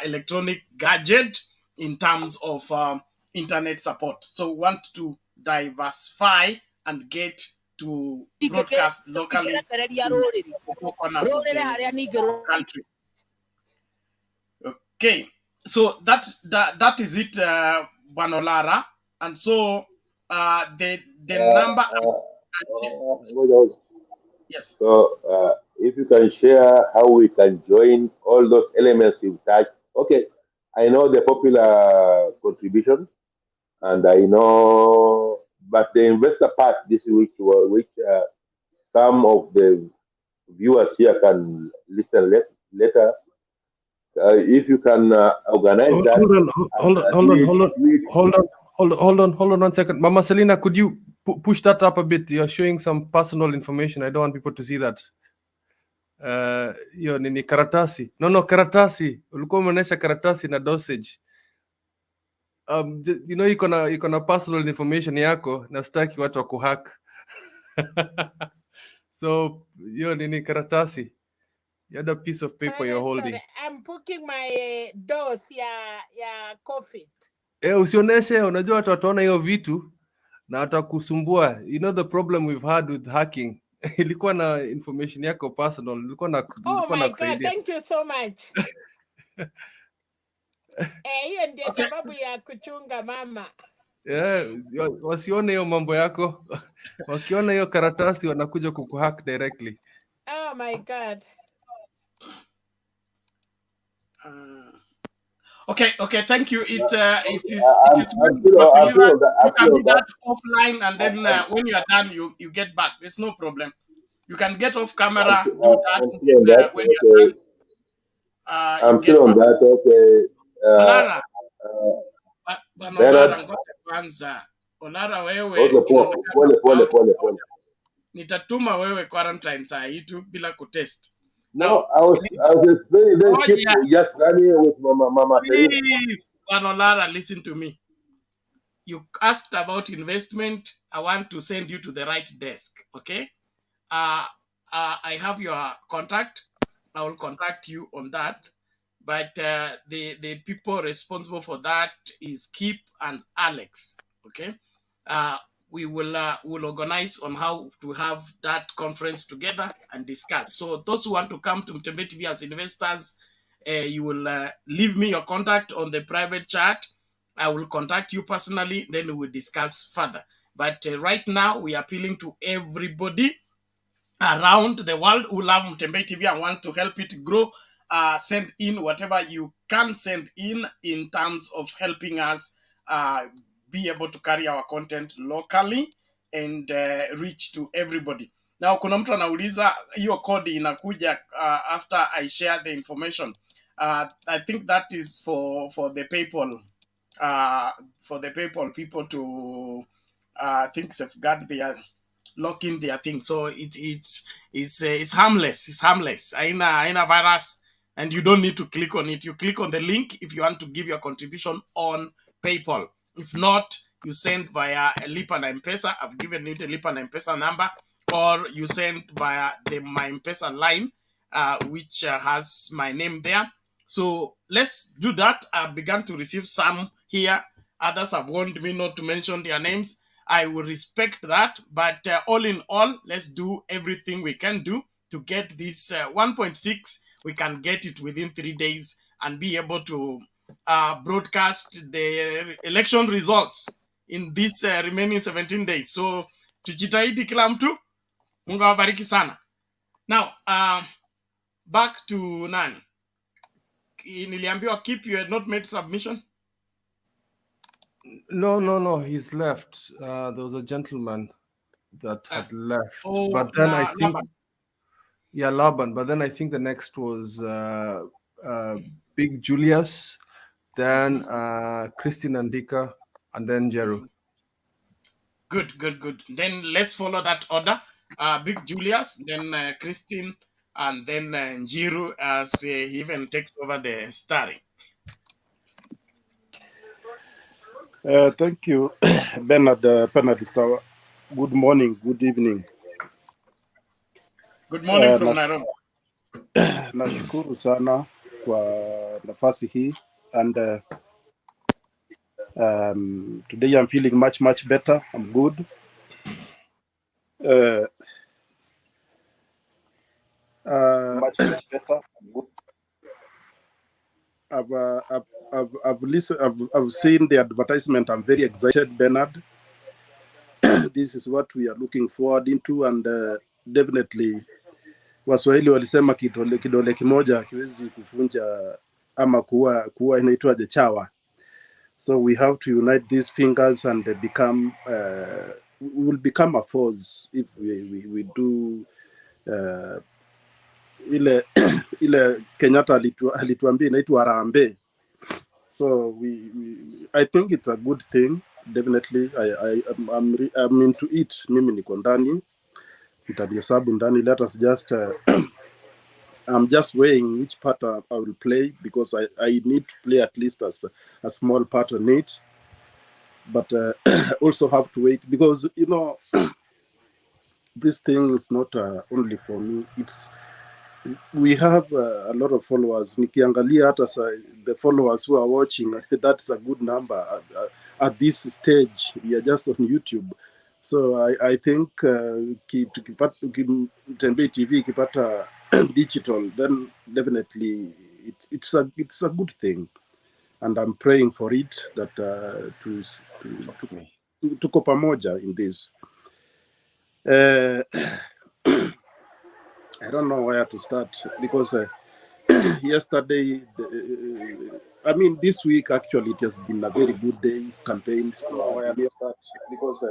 electronic gadget in terms of internet support. So we want to diversify and get to broadcast locally in four corners of the country. Okay, so that is it, Banolara, and so the number. Yes. So if you can share how we can join all those elements you've touched. Okay, I know the popular contribution, and I know, but the investor part this week, which some of the viewers here can listen later. If you can organize that. Hold on 1 second. Mama Selina, could you push that up a bit? You're showing some personal information. I don't want people to see that. Hiyo nini karatasi? No, karatasi. Ulikuwa umeonyesha karatasi na dosage. You know, iko na personal information yako na sitaki watu wa kuhack. So, hiyo nini karatasi? You had a piece of paper you're holding. Sorry. I'm booking my dose ya COVID. Usioneshe, unajua watu wataona hiyo vitu na watakusumbua. You know the problem we've had with hacking. Ilikuwa na information yako personal. Ilikuwa na my God, thank you so much. Hiyo ndio sababu ya kuchunga mama. Wasione hiyo mambo yako. Wakiona hiyo karatasi wanakuja kukuhack directly. Oh my God. Okay, thank you. It is well, you can do that offline, and then when you are done, you get back. There's no problem. You can get off camera, do that when you're done. I'm still on that. Okay. Olara, ngoja kwanza. Olara wewe. Pole. Nitatuma wewe quarantine saa hii tu bila kutest. No, I was very careful, just running with Mama. Please, Olara, listen to me. You asked about investment. I want to send you to the right desk. Okay. I have your contact. I will contact you on that. But the people responsible for that is Kip and Alex. Okay. We will organize on how to have that conference together and discuss. So those who want to come to Mtembe TV as investors, you will leave me your contact on the private chat. I will contact you personally, then we will discuss further. But right now, we are appealing to everybody around the world who love Mtembe TV and want to help it grow. Send in whatever you can send in terms of helping us be able to carry our content locally and reach to everybody. Now, kuna mtu anauliza hiyo kodi inakuja after I share the information. I think that is for the PayPal, for the PayPal people to think safeguard their lock in their thing. So it's harmless. It's harmless. Aina virus, and you don't need to click on it. You click on the link if you want to give your contribution on PayPal. If not, you send via a Lipa na M-Pesa. I've given you the Lipa na M-Pesa number, or you send via the My M-Pesa line, which has my name there. So let's do that. I've begun to receive some here. Others have warned me not to mention their names. I will respect that. But all in all, let's do everything we can do to get this 1.6. We can get it within 3 days and be able to broadcast the election results in this remaining 17 days. So tujitahidi kila mtu. Mungu awabariki sana. Now, back to nani? Niliambiwa Kip, you had not made submission? No, he's left. There was a gentleman that had left. But then I think... Laban. Yeah, Laban. But then I think the next was Big Julius, then Christine Andika, and then Jeru. Good. Then let's follow that order. Big Julius, then Christine, and then Njiru as he even takes over the starring. Thank you, Bernard Penadistawa. Good morning, good evening. Good morning from Nairobi. Nashukuru sana kwa nafasi hii, and today I'm feeling much better. I'm good. Uh, Much better. Good. I've listened. I've seen the advertisement. I'm very excited, Bernard. This is what we are looking forward into, and definitely Waswahili walisema kidole kimoja hakiwezi kuvunja ama kuwa inaitwaje chawa. So we have to unite these fingers and become we will become a force if we do ile Kenyatta alituambia inaitwa harambee. So I think it's a good thing. Definitely I'm into it. Mimi niko ndani, nitahesabu ndani. Let us just I'm just weighing which part I will play, because I need to play at least as a small part on it, but also have to wait, because you know this thing is not only for me. We have a lot of followers. Nikiangalia hata the followers who are watching, that's a good number at this stage. We are just on YouTube. So I think Tembei TV ikipata digital, then definitely it's a good thing, and I'm praying for it that tuko pamoja in this. I don't know where to start, because yesterday, I mean, this week actually it has been a very good day. Campaigns for where to start, because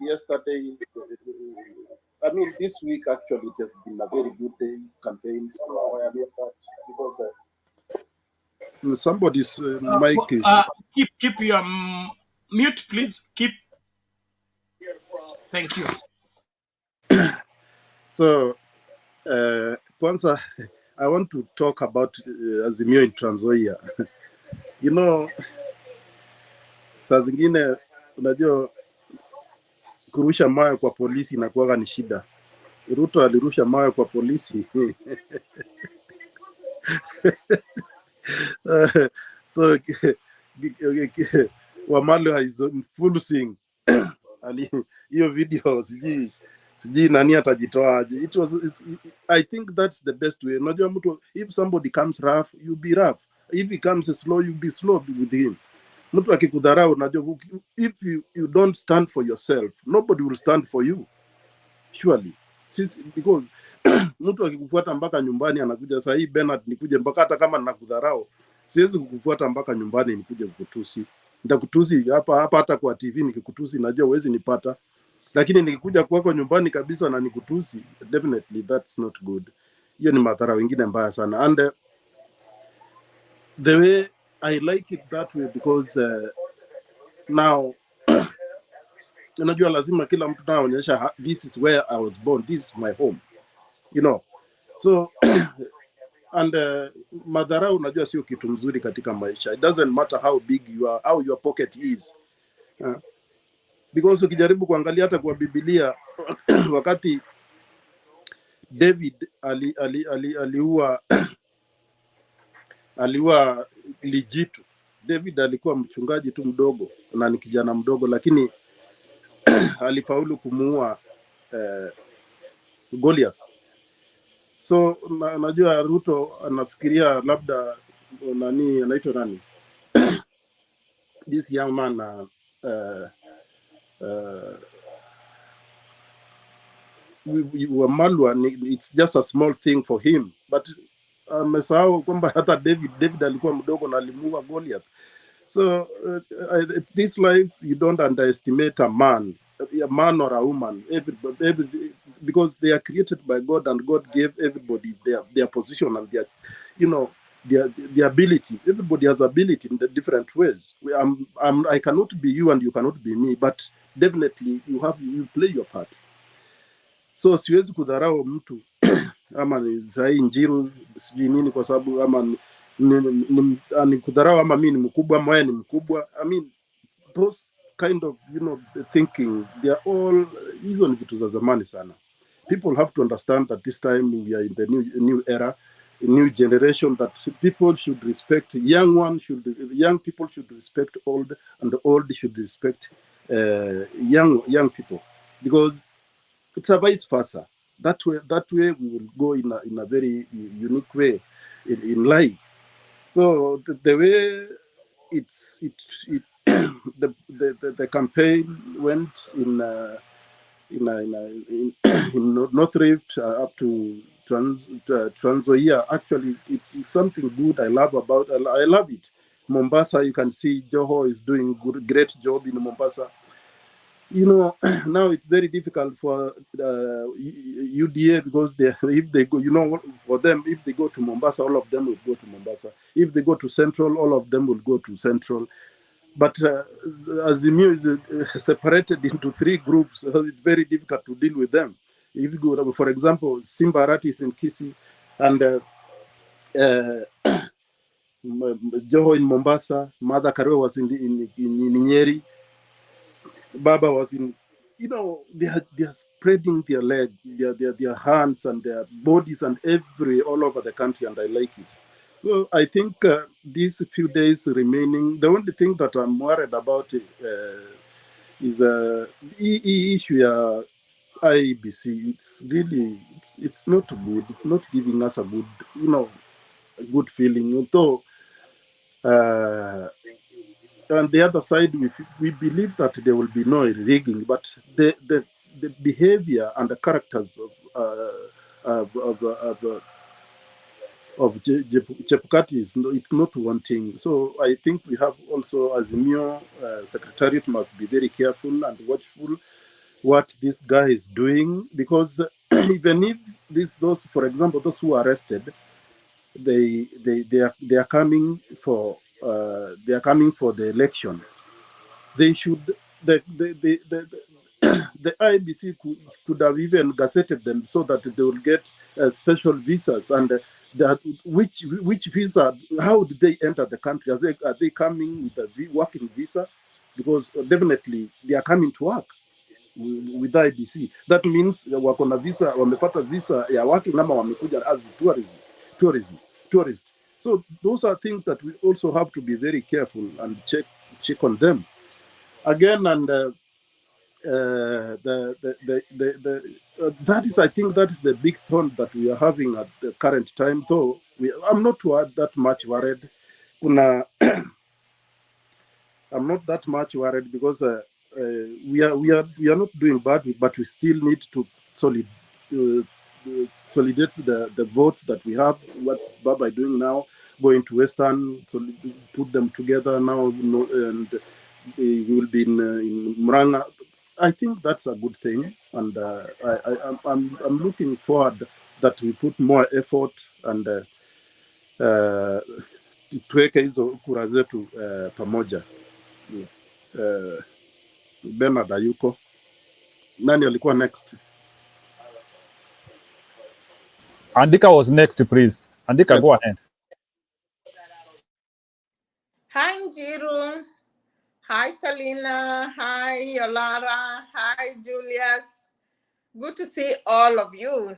yesterday, I mean, this week actually it has been a very good day. Campaigns for where to start, because somebody's mic is. Keep your mute, please. Keep. Thank you. So, Kwanza, I want to talk about Azimio in Trans Nzoia. You know, saa zingine unajua kurusha mawe kwa polisi inakuwa ni shida. Ruto alirusha mawe kwa polisi. So Wamalwa is full swing. Hiyo video sijui nani atajitoaje. I think that's the best way. Unajua mtu, if somebody comes rough, you be rough. If he comes slow, you be slow with him. Mtu akikudharau, unajua, if you don't stand for yourself, nobody will stand for you. Surely. Because mtu akikufuata mpaka nyumbani anakuja saa hii, Bernard, nikuje mpaka hata kama ninakudharau, siwezi kukufuata mpaka nyumbani nikuje kukutusi. Nitakutusi hapa hata kwa TV nikikutusi, najua huwezi nipata. Lakini nikikuja kwako nyumbani kabisa na nikutusi, definitely that's not good. Hiyo ni madhara wengine mbaya sana. And the way I like it that way, because now unajua lazima kila mtu anaonyesha this is where I was born, this is my home, you know. So and madhara unajua sio kitu mzuri katika maisha. It doesn't matter how big you are, how your pocket is. Because ukijaribu kuangalia hata kwa Biblia wakati David aliua Lijitu. David alikuwa mchungaji tu mdogo na ni kijana mdogo, lakini alifaulu kumuua Goliath. So najua Ruto anafikiria labda nani anaitwa nani this young man Wamalwa, it's just a small thing for him, but amesahau kwamba hata David alikuwa mdogo na alimuua Goliath. So this life, you don't underestimate a man or a woman, everybody, because they are created by God, and God gave everybody their position and their, you know, their ability. Everybody has ability in the different ways. I cannot be you and you cannot be me, but definitely you play your part. So siwezi kudharau mtu ama ni sahi Njiru sijui nini kwa sababu ama ni kudharau ama mimi ni mkubwa ama yeye ni mkubwa. I mean, those kind of, you know, thinking, they are all, hizo ni vitu za zamani sana. People have to understand that this time we are in the new era, a new generation, that people should respect young people should respect old, and the old should respect young people, because it's a vice versa. That way we will go in a very unique way in life. So the way the campaign went in North Rift up to Trans-Nzoia, actually it's something good I love about. I love it. Mombasa, you can see Joho is doing great job in Mombasa. You know, now it's very difficult for UDA because if they go, you know, for them, if they go to Mombasa, all of them will go to Mombasa. If they go to Central, all of them will go to Central. But Azimio is separated into 3 groups, so it's very difficult to deal with them. If you go, for example, Simbarat is in Kisii, and Joho in Mombasa, Mother Karua was in Nyeri, Baba was in, you know, they are spreading their leg, their hands and their bodies and all over the country, and I like it. So I think these few days remaining, the only thing that I'm worried about is the issue of IEBC. It's really, it's not good. It's not giving us a good, you know, a good feeling. Although on the other side, we believe that there will be no rigging, but the behavior and the characters of Chebukati it's not one thing. So I think we have also, as Azimio Secretariat must be very careful and watchful what this guy is doing, because even if those, for example, those who are arrested, they are coming for the election. They should the IEBC could have even gazetted them so that they will get special visas, and that which visa, how did they enter the country? Are they coming with a working visa? Because definitely they are coming to work with IEBC. That means wako na visa, wamepata visa ya working ama wamekuja as tourist. So those are things that we also have to be very careful and check on them again. And that is, I think, that is the big thorn that we are having at the current time. Though I'm not that much worried. I'm not that much worried because we are not doing bad, but we still need to solidate the votes that we have. What Baba is doing now, going to Western, put them together now, and we will be in Muranga. I think that's a good thing, and I'm looking forward that we put more effort and tuweke hizo kura zetu pamoja. Bernard ayuko. Nani alikuwa next? Andika was next, please. Andika, yes. Go ahead. Hi, Njiru. Hi, Selina. Hi, Yolara. Hi, Julius. Good to see all of you.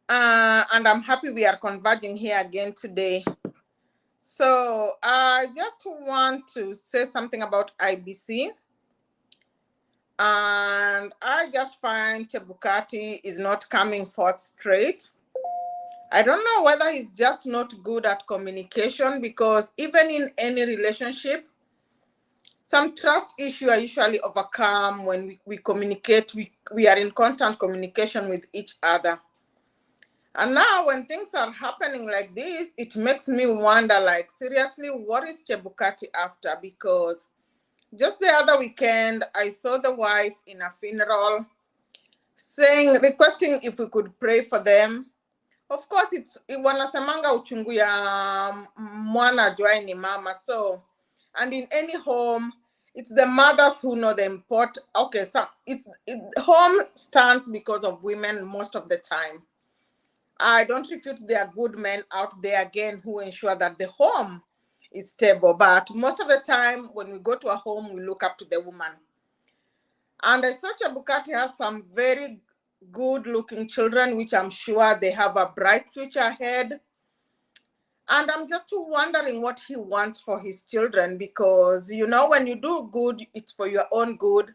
And I'm happy we are converging here again today. So I just want to say something about IEBC. And I just find Chebukati is not coming forth straight. I don't know whether he's just not good at communication, because even in any relationship, some trust issues are usually overcome when we communicate. We are in constant communication with each other. And now when things are happening like this, it makes me wonder, like, seriously, what is Chebukati after? Because just the other weekend, I saw the wife in a funeral requesting if we could pray for them. Of course, it's wanasemanga uchungu ya mwana jwai ni mama. So, and in any home, it's the mothers who know the import. Okay, so home stands because of women most of the time. I don't refute there are good men out there again who ensure that the home is stable. But most of the time, when we go to a home, we look up to the woman. And I saw Chebukati has some very good-looking children, which I'm sure they have a bright future ahead. And I'm just wondering what he wants for his children, because, you know, when you do good, it's for your own good.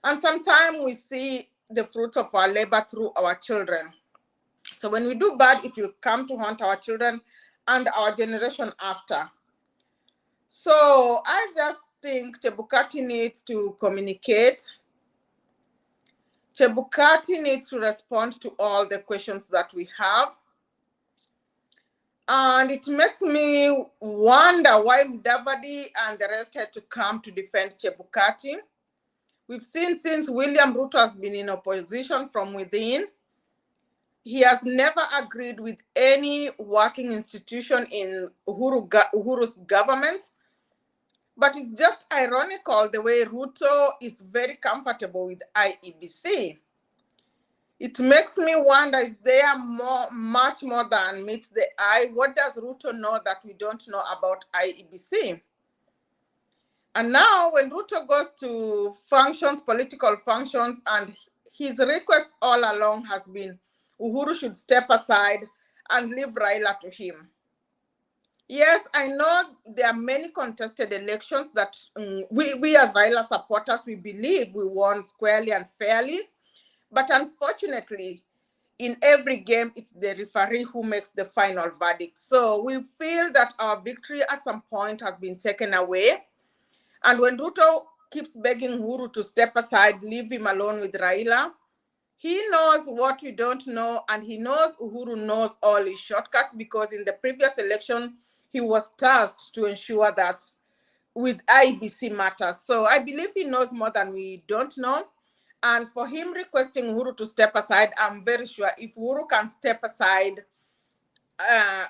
And sometimes we see the fruit of our labor through our children. So when we do bad, it will come to haunt our children and our generation after. So I just think Chebukati needs to communicate. Chebukati needs to respond to all the questions that we have. And it makes me wonder why Mudavadi and the rest had to come to defend Chebukati. We've seen since William Ruto has been in opposition from within, he has never agreed with any working institution in Uhuru's government. But it's just ironical the way Ruto is very comfortable with IEBC. It makes me wonder, is there much more than meets the eye? What does Ruto know that we don't know about IEBC? And now when Ruto goes to functions, political functions, and his request all along has been Uhuru should step aside and leave Raila to him. Yes, I know there are many contested elections that we as Raila supporters, we believe we won squarely and fairly. But unfortunately, in every game, it's the referee who makes the final verdict. So we feel that our victory at some point has been taken away. And when Ruto keeps begging Uhuru to step aside, leave him alone with Raila, he knows what we don't know, and he knows Uhuru knows all his shortcuts, because in the previous election, he was tasked to ensure that with IEBC matters. So I believe he knows more than we don't know. And for him requesting Uhuru to step aside, I'm very sure if Uhuru can step aside,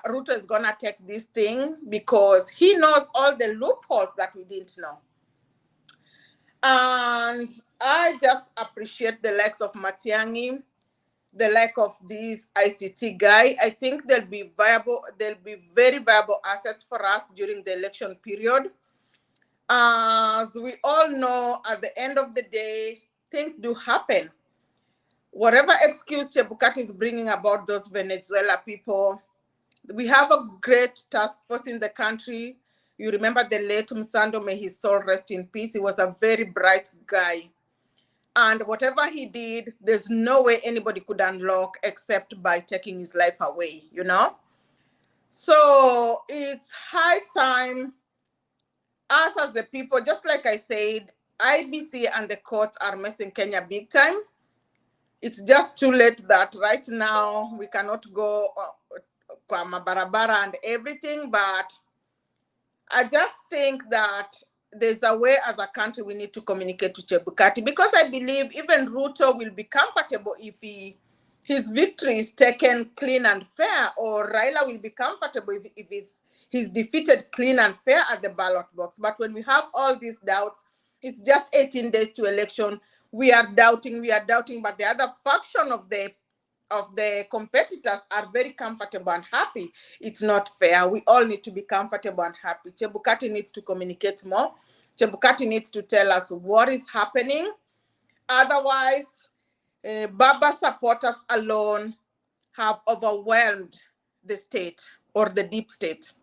Ruto is going to take this thing, because he knows all the loopholes that we didn't know. And I just appreciate the likes of Matiang'i, the like of this ICT guy. I think they'll be very viable assets for us during the election period. As we all know, at the end of the day, things do happen. Whatever excuse Chebukati is bringing about those Venezuela people, we have a great task force in the country. You remember the late Msando, may his soul rest in peace. He was a very bright guy. And whatever he did, there's no way anybody could unlock except by taking his life away, you know? So it's high time, us as the people, just like I said, IBC and the courts are messing Kenya big time. It's just too late that right now we cannot go kwa mabarabara and everything, but I just think that there's a way as a country we need to communicate to Chebukati, because I believe even Ruto will be comfortable if his victory is taken clean and fair, or Raila will be comfortable if he's defeated clean and fair at the ballot box. But when we have all these doubts, it's just 18 days to election. We are doubting, but the other faction of the competitors are very comfortable and happy. It's not fair. We all need to be comfortable and happy. Chebukati needs to communicate more. Chebukati needs to tell us what is happening. Otherwise, Baba supporters alone have overwhelmed the state or the deep state.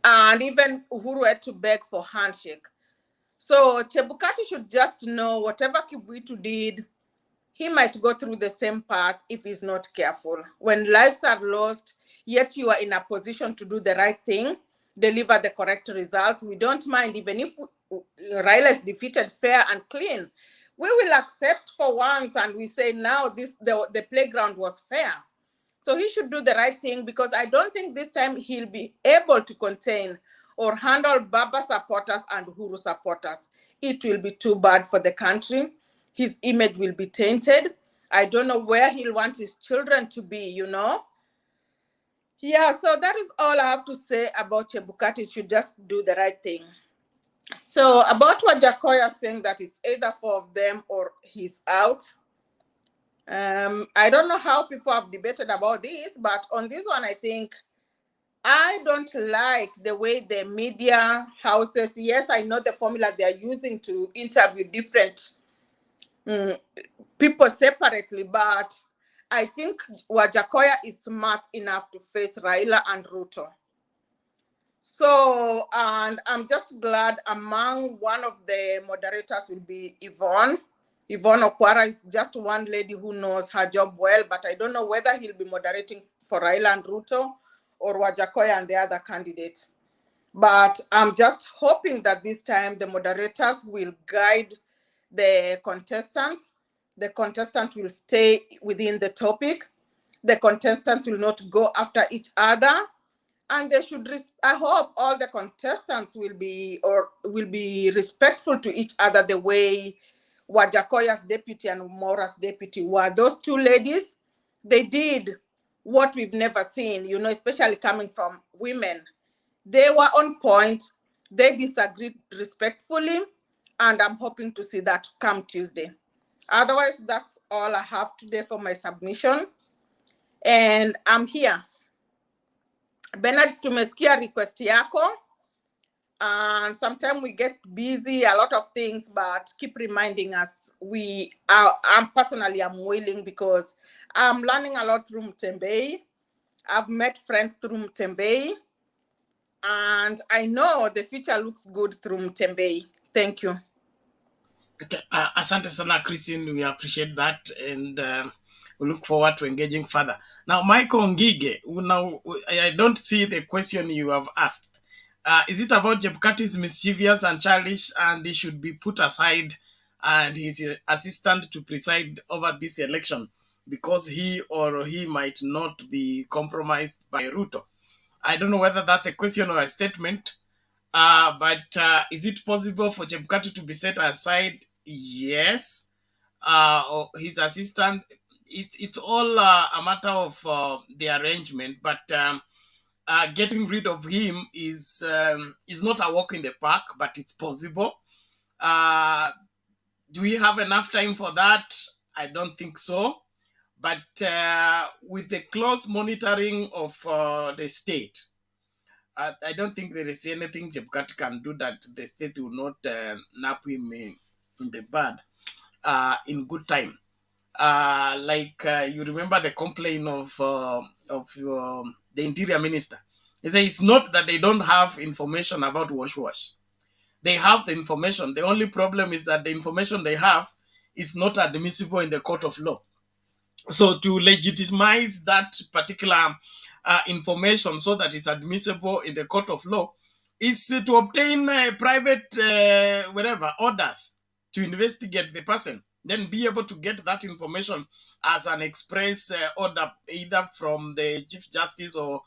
And even Uhuru had to beg for handshake. So Chebukati should just know whatever Kivuitu did, he might go through the same path if he's not careful. When lives are lost, yet you are in a position to do the right thing, deliver the correct results, we don't mind. Even if Raila is defeated fair and clean, we will accept for once and we say now the playground was fair. So he should do the right thing, because I don't think this time he'll be able to contain or handle Baba supporters and Uhuru supporters. It will be too bad for the country. His image will be tainted. I don't know where he'll want his children to be, you know? Yeah, so that is all I have to say about Chebukati. He should just do the right thing. So about Wajakoya saying that it's either 4 of them or he's out. I don't know how people have debated about this, but on this one, I think I don't like the way the media houses, yes, I know the formula they're using to interview different people separately, but I think Wajakoya is smart enough to face Raila and Ruto. So, and I'm just glad among one of the moderators will be Yvonne. Yvonne Okwara is just one lady who knows her job well, but I don't know whether he'll be moderating for Raila and Ruto or Wajakoya and the other candidate. But I'm just hoping that this time the moderators will guide the contestants. The contestants will stay within the topic. The contestants will not go after each other. And they should, I hope all the contestants will be respectful to each other the way Wajakoya's deputy and Mora's deputy were. Those two ladies, they did what we've never seen, you know, especially coming from women. They were on point. They disagreed respectfully, and I'm hoping to see that come Tuesday. Otherwise, that's all I have today for my submission. And I'm here. Bernard, tumesikia request yako. And sometimes we get busy, a lot of things, but keep reminding us. I'm willing because I'm learning a lot through Mtembei. I've met friends through Mtembei. And I know the future looks good through Mtembei. Thank you. Okay. Asante sana, Christine. We appreciate that. And we look forward to engaging further. Now, Michael Ngige, now I don't see the question you have asked. Is it about Chebukati's mischievous and childish and he should be put aside and his assistant to preside over this election because he might not be compromised by Ruto? I don't know whether that's a question or a statement, but is it possible for Chebukati to be set aside? Yes. Or his assistant, it's all a matter of the arrangement, but getting rid of him is not a walk in the park, but it's possible. Do we have enough time for that? I don't think so. But with the close monitoring of the state, I don't think there is anything Chebukati can do that the state will not nap him in the bud in good time. You remember the complaint of the interior minister. He says it's not that they don't have information about wash. They have the information. The only problem is that the information they have is not admissible in the court of law. So to legitimize that particular information so that it's admissible in the court of law is to obtain private orders to investigate the person, then be able to get that information as an express order either from the Chief Justice or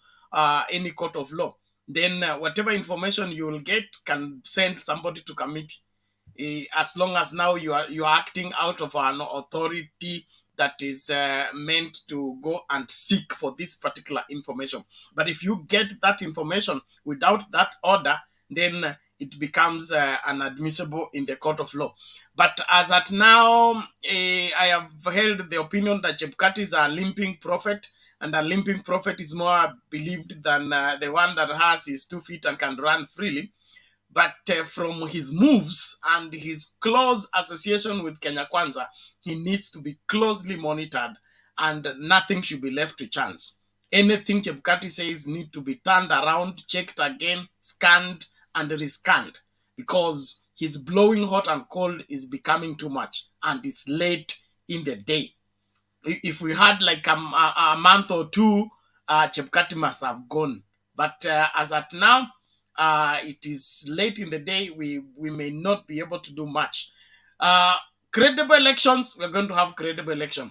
any court of law. Then whatever information you will get can send somebody to committee. As long as now you are acting out of an authority that is meant to go and seek for this particular information. But if you get that information without that order, then it becomes unadmissible in the court of law. But as at now, I have held the opinion that Chebukati is a limping prophet, and a limping prophet is more believed than the one that has his 2 feet and can run freely. But from his moves and his close association with Kenya Kwanza, he needs to be closely monitored and nothing should be left to chance. Anything Chebukati says need to be turned around, checked again, scanned and rescanned, because his blowing hot and cold is becoming too much and it's late in the day. If we had like a month or two, Chebukati must have gone. But as at now, it is late in the day. We may not be able to do much. Credible elections, we're going to have credible election.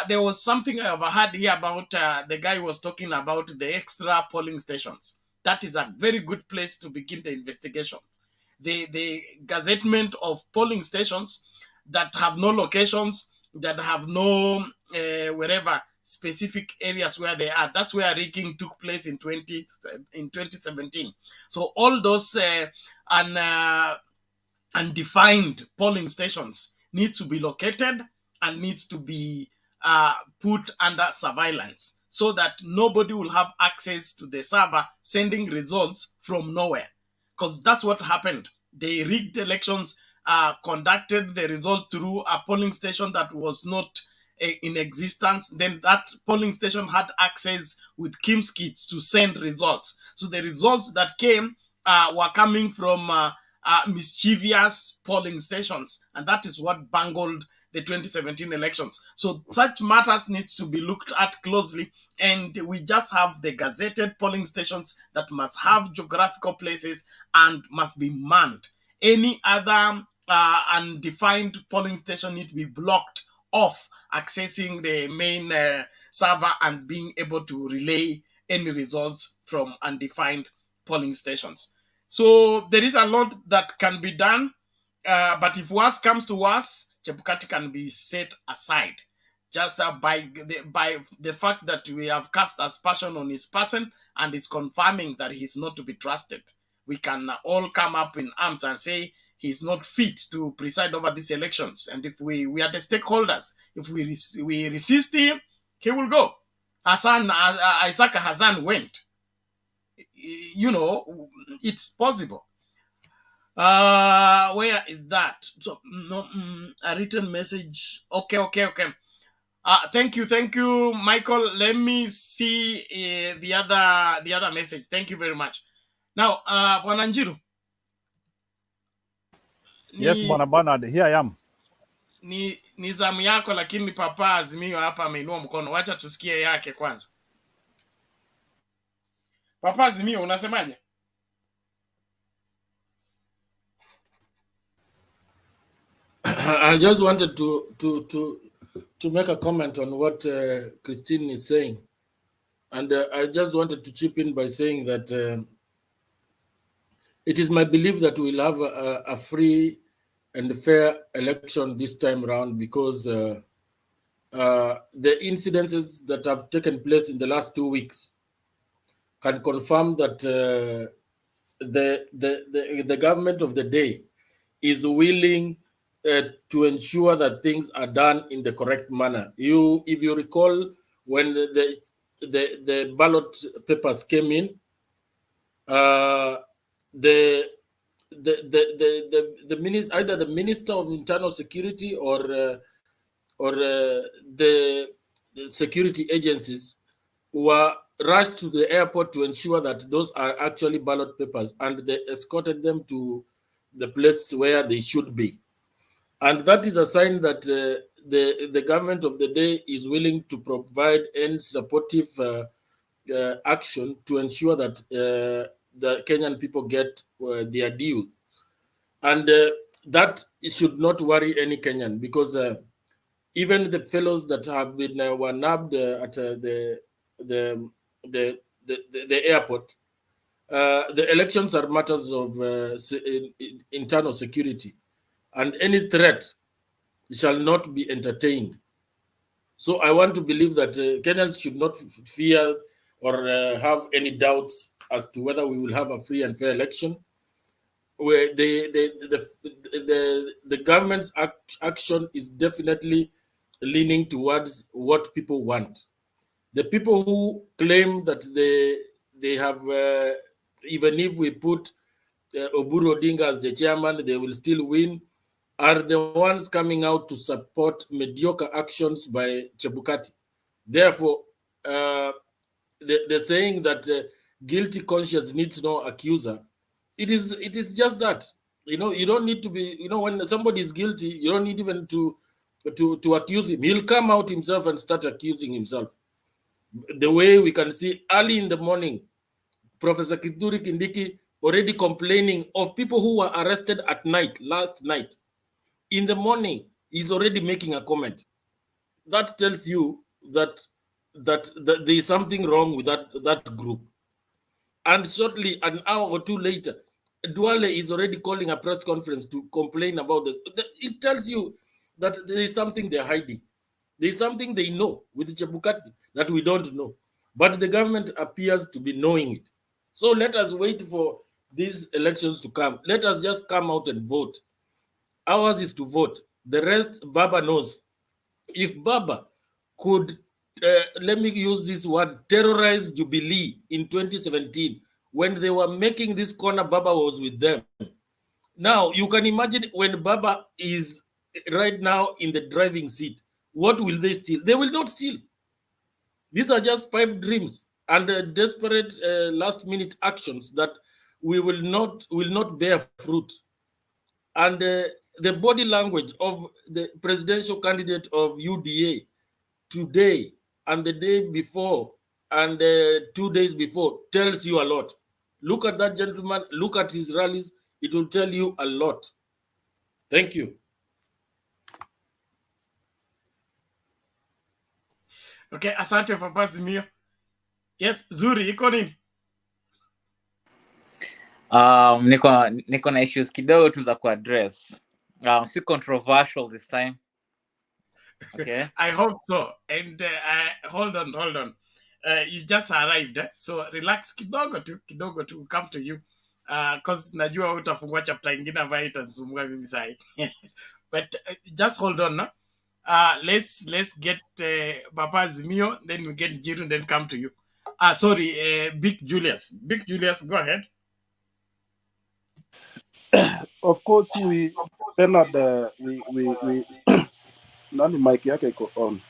There was something I overheard here about the guy was talking about the extra polling stations. That is a very good place to begin the investigation. The gazettement of polling stations that have no locations, that have no wherever specific areas where they are. That's where rigging took place in 2017. So all those undefined polling stations need to be located and needs to be put under surveillance so that nobody will have access to the server sending results from nowhere. Because that's what happened. They rigged elections, conducted the result through a polling station that was not in existence. Then that polling station had access with Kim's kits to send results. So the results that came were coming from mischievous polling stations. And that is what bungled the the 2017 elections. So such matters needs to be looked at closely, and we just have the gazetted polling stations that must have geographical places and must be manned. Any other undefined polling station need to be blocked off accessing the main server and being able to relay any results from undefined polling stations. So there is a lot that can be done, but if worse comes to worse, Chebukati can be set aside just by the fact that we have cast aspersion on his person and is confirming that he's not to be trusted. We can all come up in arms and say he's not fit to preside over these elections. And if we are the stakeholders, if we resist him, he will go. Isaac Hassan went. You know, it's possible. Where is that? So no, a written message. Okay. Thank you, Michael. Let me see the other message. Thank you very much. Now, Bwana Njiru. Yes, Bwana Bernard, here I am. Ni zamu yako, lakini Papa Azimio hapa ameinua mkono. Wacha tusikie yake kwanza. Papa Azimio, unasemaje? I just wanted to make a comment on what Christine is saying. And I just wanted to chip in by saying that it is my belief that we'll have a free and fair election this time around, because the incidences that have taken place in the last 2 weeks can confirm that the government of the day is willing to ensure that things are done in the correct manner. If you recall, when the ballot papers came in, the minister, either the Minister of Internal Security or the security agencies were rushed to the airport to ensure that those are actually ballot papers, and they escorted them to the place where they should be. And that is a sign that the government of the day is willing to provide and supportive action to ensure that the Kenyan people get their due. And that should not worry any Kenyan, because even the fellows that have been were nabbed at the airport, the elections are matters of internal security, and any threat shall not be entertained. So I want to believe that Kenyans should not fear or have any doubts as to whether we will have a free and fair election, where the government's action is definitely leaning towards what people want. The people who claim that they have, even if we put Oburu Odinga as the chairman, they will still win, are the ones coming out to support mediocre actions by Chebukati. Therefore, the saying that guilty conscience needs no accuser, it is just that. You don't need to be, when somebody is guilty, you don't need even to accuse him. He'll come out himself and start accusing himself. The way we can see early in the morning, Professor Kithure Kindiki already complaining of people who were arrested at night, last night. In the morning, he's already making a comment. That tells you that there is something wrong with that group. And shortly, an hour or two later, Duale is already calling a press conference to complain about this. It tells you that there is something they're hiding. There is something they know with Chebukati that we don't know. But the government appears to be knowing it. So let us wait for these elections to come. Let us just come out and vote. Ours is to vote. The rest, Baba knows. If Baba could, let me use this word, terrorize Jubilee in 2017, when they were making this corner, Baba was with them. Now, you can imagine when Baba is right now in the driving seat, what will they steal? They will not steal. These are just pipe dreams and desperate last-minute actions that will not bear fruit. And the body language of the presidential candidate of UDA today and the day before and 2 days before tells you a lot. Look at that gentleman, look at his rallies, it will tell you a lot. Thank you. Okay, asante Papa Zimio. Yes, Zuri, iko nini? Niko na issues kidogo tu za kuaddress. Si controversial this time. Okay. I hope so. And hold on. You just arrived, so relax kidogo tu come to you. Cause najua utafungua chapter ingine ambayo itasumbua mimi sahi. But just hold on, no? Let's get Papa Zimio, then we get Jiru, then come to you. Sorry, Big Julius. Big Julius, go ahead. Of course, Bernard, we nani mic yake iko on.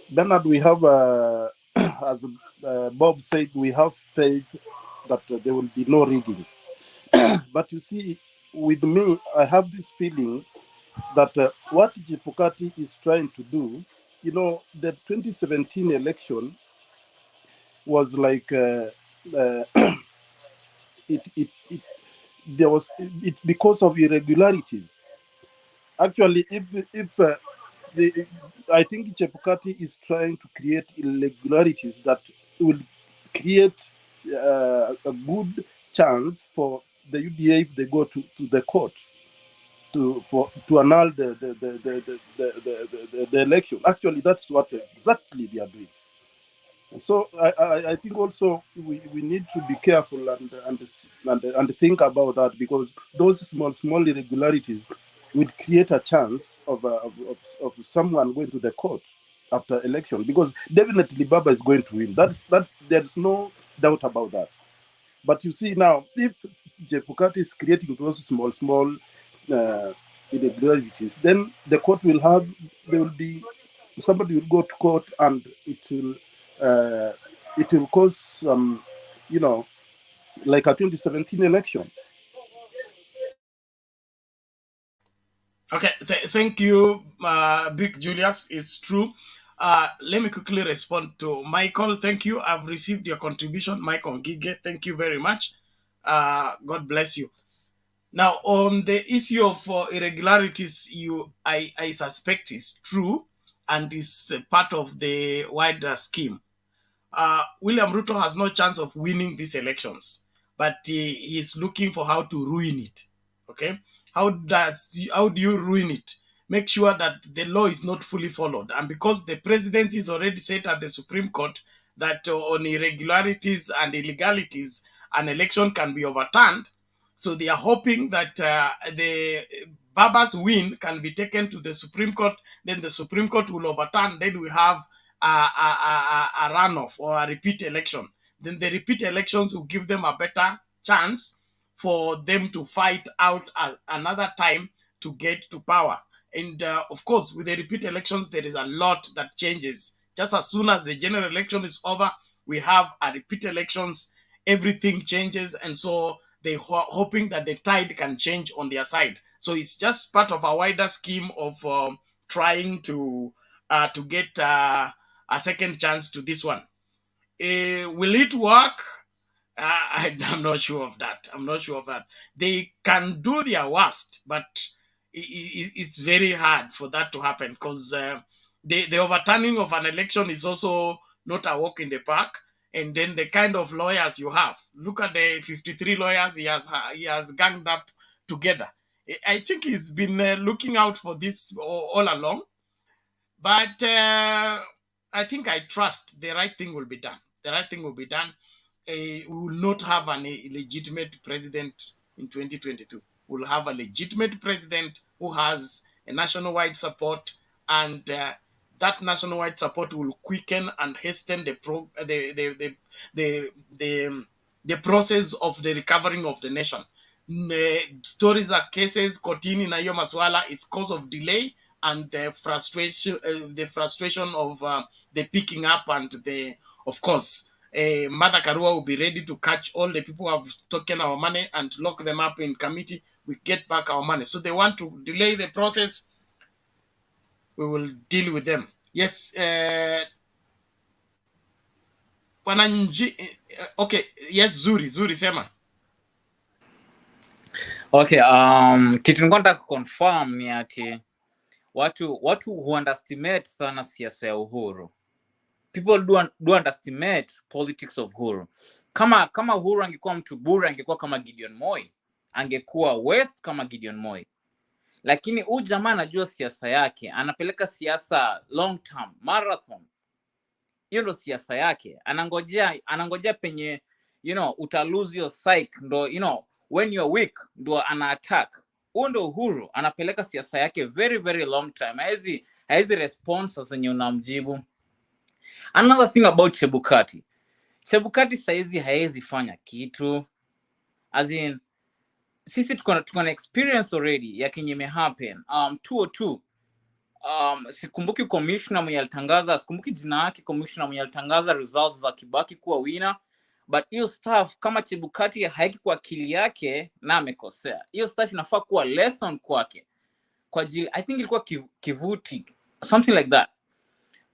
Bernard, we have, as Bob said, we have faith that there will be no rigging. But you see, with me, I have this feeling that what Jipukati is trying to do, you know, the 2017 election was like it's because of irregularities. Actually, I think Chebukati is trying to create irregularities that will create a good chance for the UDA if they go to the court to annul the election. Actually, that's what exactly they are doing. So I think also we need to be careful and think about that, because those small irregularities would create a chance of someone going to the court after election, because definitely Baba is going to win. There's no doubt about that. But you see now, if Jepukati is creating those small irregularities, then the court somebody will go to court, and it will cause some, like a 2017 election. Okay, thank you, Big Julius. It's true. Let me quickly respond to Michael. Thank you. I've received your contribution, Michael Gige. Thank you very much. God bless you. Now, on the issue of irregularities, I suspect is true and is part of the wider scheme. William Ruto has no chance of winning these elections, but he is looking for how to ruin it. Okay, how do you ruin it? Make sure that the law is not fully followed, and because the presidency is already set at the Supreme Court that on irregularities and illegalities an election can be overturned, so they are hoping that the Baba's win can be taken to the Supreme Court, then the Supreme Court will overturn, then we have a runoff or a repeat election. Then the repeat elections will give them a better chance for them to fight out another time to get to power. And of course, with the repeat elections, there is a lot that changes. Just as soon as the general election is over, we have a repeat elections, everything changes. And so they're hoping that the tide can change on their side. So it's just part of a wider scheme of trying to get a second chance to this one. Will it work? I'm not sure of that. They can do their worst, but it's very hard for that to happen, because the overturning of an election is also not a walk in the park. And then the kind of lawyers you have. Look at the 53 lawyers he has ganged up together. I think he's been looking out for this all along. But I think I trust the right thing will be done. We will not have an illegitimate president in 2022. We'll have a legitimate president who has a nationwide support, and that nationwide support will quicken and hasten the process of the recovering of the nation. Stories are cases kotini na hiyo maswala, it's cause of delay and the frustration of the picking up, and of course Mother Karua will be ready to catch all the people who have taken our money and lock them up in committee we get back our money. So they want to delay the process. We will deal with them. Yes, okay, yes, Zuri sema. Okay, kitu nilikuwa nataka kuconfirm ni ati watu underestimate sana siasa ya Uhuru. People do underestimate politics of Uhuru. Kama Uhuru angekuwa mtu bure, angekuwa kama Gideon Moi, angekuwa West kama Gideon Moi. Lakini huyu jamaa anajua siasa yake, anapeleka siasa long term, marathon. Hiyo ndo siasa yake. Anangojea penye uta lose your psyche, ndo when you're weak ndo ana attack. Huyo ndo Uhuru, anapeleka siasa yake very very long time. Haizi response zenye unamjibu. Another thing about Chebukati saizi haezi fanya kitu. As in, sisi tuko na experience already ya kenye happen. 202 sikumbuki commissioner mwenye alitangaza, sikumbuki jina yake, commissioner mwenye alitangaza results za Kibaki kuwa winner, but hiyo stuff kama Chebukati haiki kwa akili yake na amekosea. Hiyo stuff inafaa kuwa lesson kwake. Kwa ajili I think ilikuwa kivuti, something like that.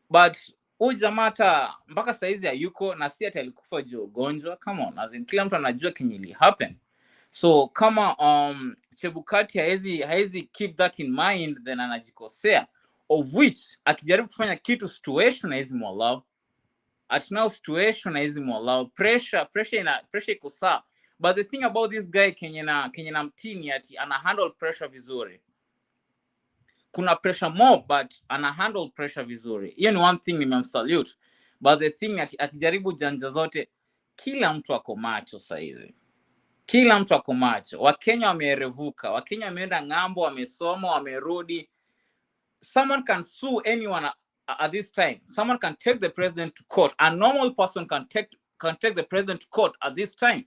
But huyu jamaa mpaka saizi hayuko, na si ati alikufa juu ugonjwa. Come on, as in, kila mtu anajua kenye ili happen. So kama Chebukati haezi keep that in mind, then anajikosea, of which akijaribu kufanya kitu situation haezi muallow. At now situation haezi muallow. Pressure iko sawa. But the thing about this guy kenye na mtini ati ana handle pressure vizuri. Kuna pressure more, but ana handle pressure vizuri. Hiyo ni one thing nimemsalute. But the thing akijaribu janja zote, kila mtu ako macho saizi. Kila mtu ako macho. Wakenya wamerevuka. Wakenya wameenda ng'ambo, wamesoma, wamerudi. Someone can sue anyone at this time. Someone can take the president to court. A normal person can take the president to court at this time.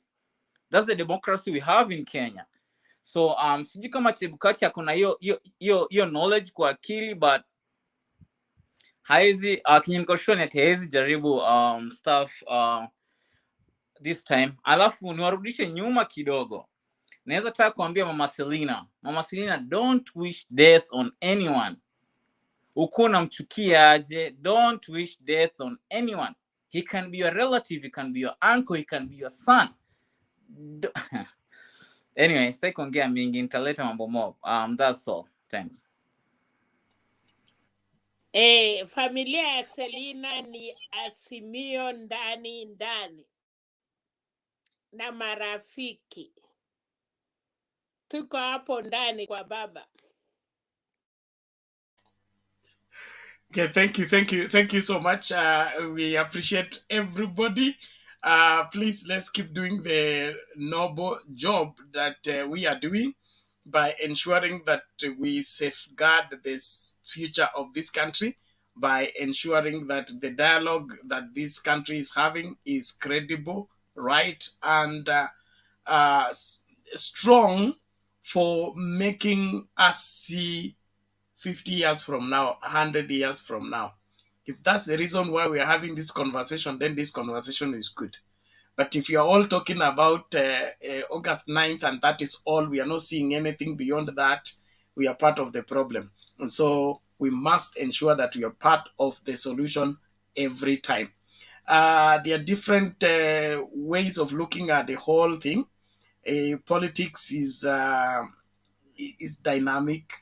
That's the democracy we have in Kenya. So sijui kama Chebukati akona hiyo knowledge kwa akili, but haizi kinyenikoshoni ati haizi jaribu stuff this time. Alafu niwarudishe nyuma kidogo. Naweza taka kuambia Mama Selina, don't wish death on anyone. Uko unamchukia aje, don't wish death on anyone. He can be your relative, he can be your uncle, he can be your son. Anyway, sasa kuongea mingi nitaleta mambo mob. That's all. Thanks. Familia ya Selina ni Azimio ndani na marafiki. Tuko hapo ndani kwa baba. Okay, thank you so much. We appreciate everybody. Please, let's keep doing the noble job that we are doing by ensuring that we safeguard this future of this country, by ensuring that the dialogue that this country is having is credible, right, and strong for making us see 50 years from now, 100 years from now. If that's the reason why we are having this conversation, then this conversation is good. But if you are all talking about August 9th and that is all, we are not seeing anything beyond that, we are part of the problem. And so we must ensure that we are part of the solution every time. There are different ways of looking at the whole thing. Politics is dynamic,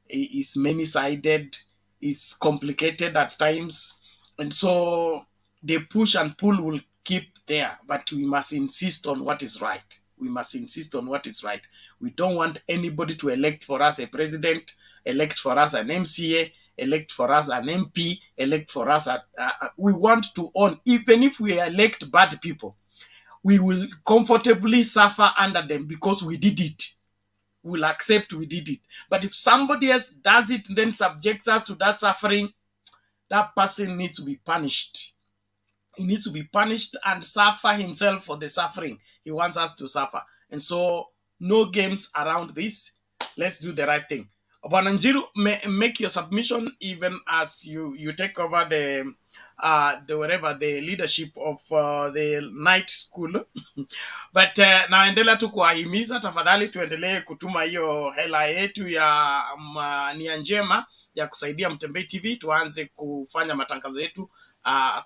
is many-sided, is complicated at times. And so the push and pull will keep there, but we must insist on what is right. We must insist on what is right. We don't want anybody to elect for us a president, elect for us an MCA, elect for us an MP, elect for us we want to own. Even if we elect bad people, we will comfortably suffer under them because we did it. We'll accept we did it. But if somebody else does it, then subjects us to that suffering, that person needs to be punished. He needs to be punished and suffer himself for the suffering he wants us to suffer. And so, no games around this. Let's do the right thing. Obananjiru, make your submission even as you take over the the leadership of the night school. But naendelea tu kuwahimiza, tafadhali tuendelee kutuma hiyo hela yetu ya nia njema ya kusaidia Mtembei TV, tuanze kufanya matangazo yetu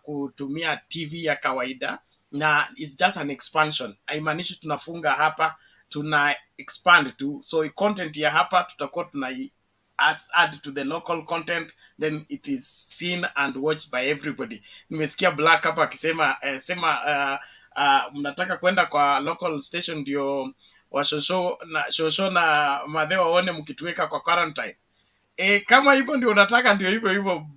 kutumia TV ya kawaida, na it's just an expansion. Haimaanishi tunafunga hapa, tuna expand tu. So content ya hapa tutakuwa tuna add to the local content, then it is seen and watched by everybody. Nimesikia Black hapa akisema mnataka kwenda kwa local station ndio shosho na madhe waone mkituweka kwa quarantine. Kama hivyo ndio unataka, ndio hivyo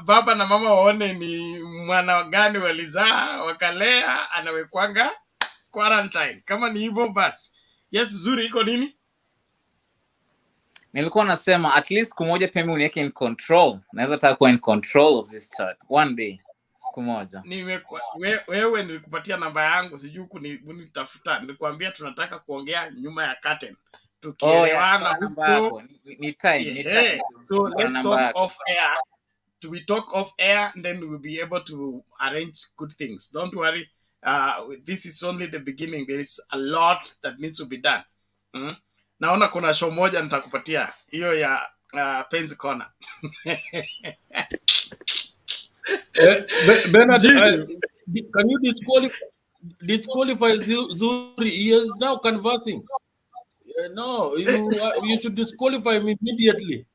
baba na mama waone ni mwana gani walizaa wakalea anawekwanga quarantine. Kama ni hivyo basi. Yes, Zuri, iko nini? Nilikuwa nasema at least siku moja pia mimi uniweke in control. Naweza taka kuwa in control of this chat one day. Siku moja. Wewe nilikupatia namba yangu, sijui kunitafuta. Nilikwambia tunataka kuongea nyuma ya curtain. Tukielewana huko ni time. So let's talk off air. We talk off air, and then we'll be able to arrange good things. Don't worry. This is only the beginning. There is a lot that needs to be done. Naona kuna show moja nitakupatia, hiyo ya Penzi Corner. Bernard, can you disqualify Zuri? He is now conversing. No, you should disqualify him immediately.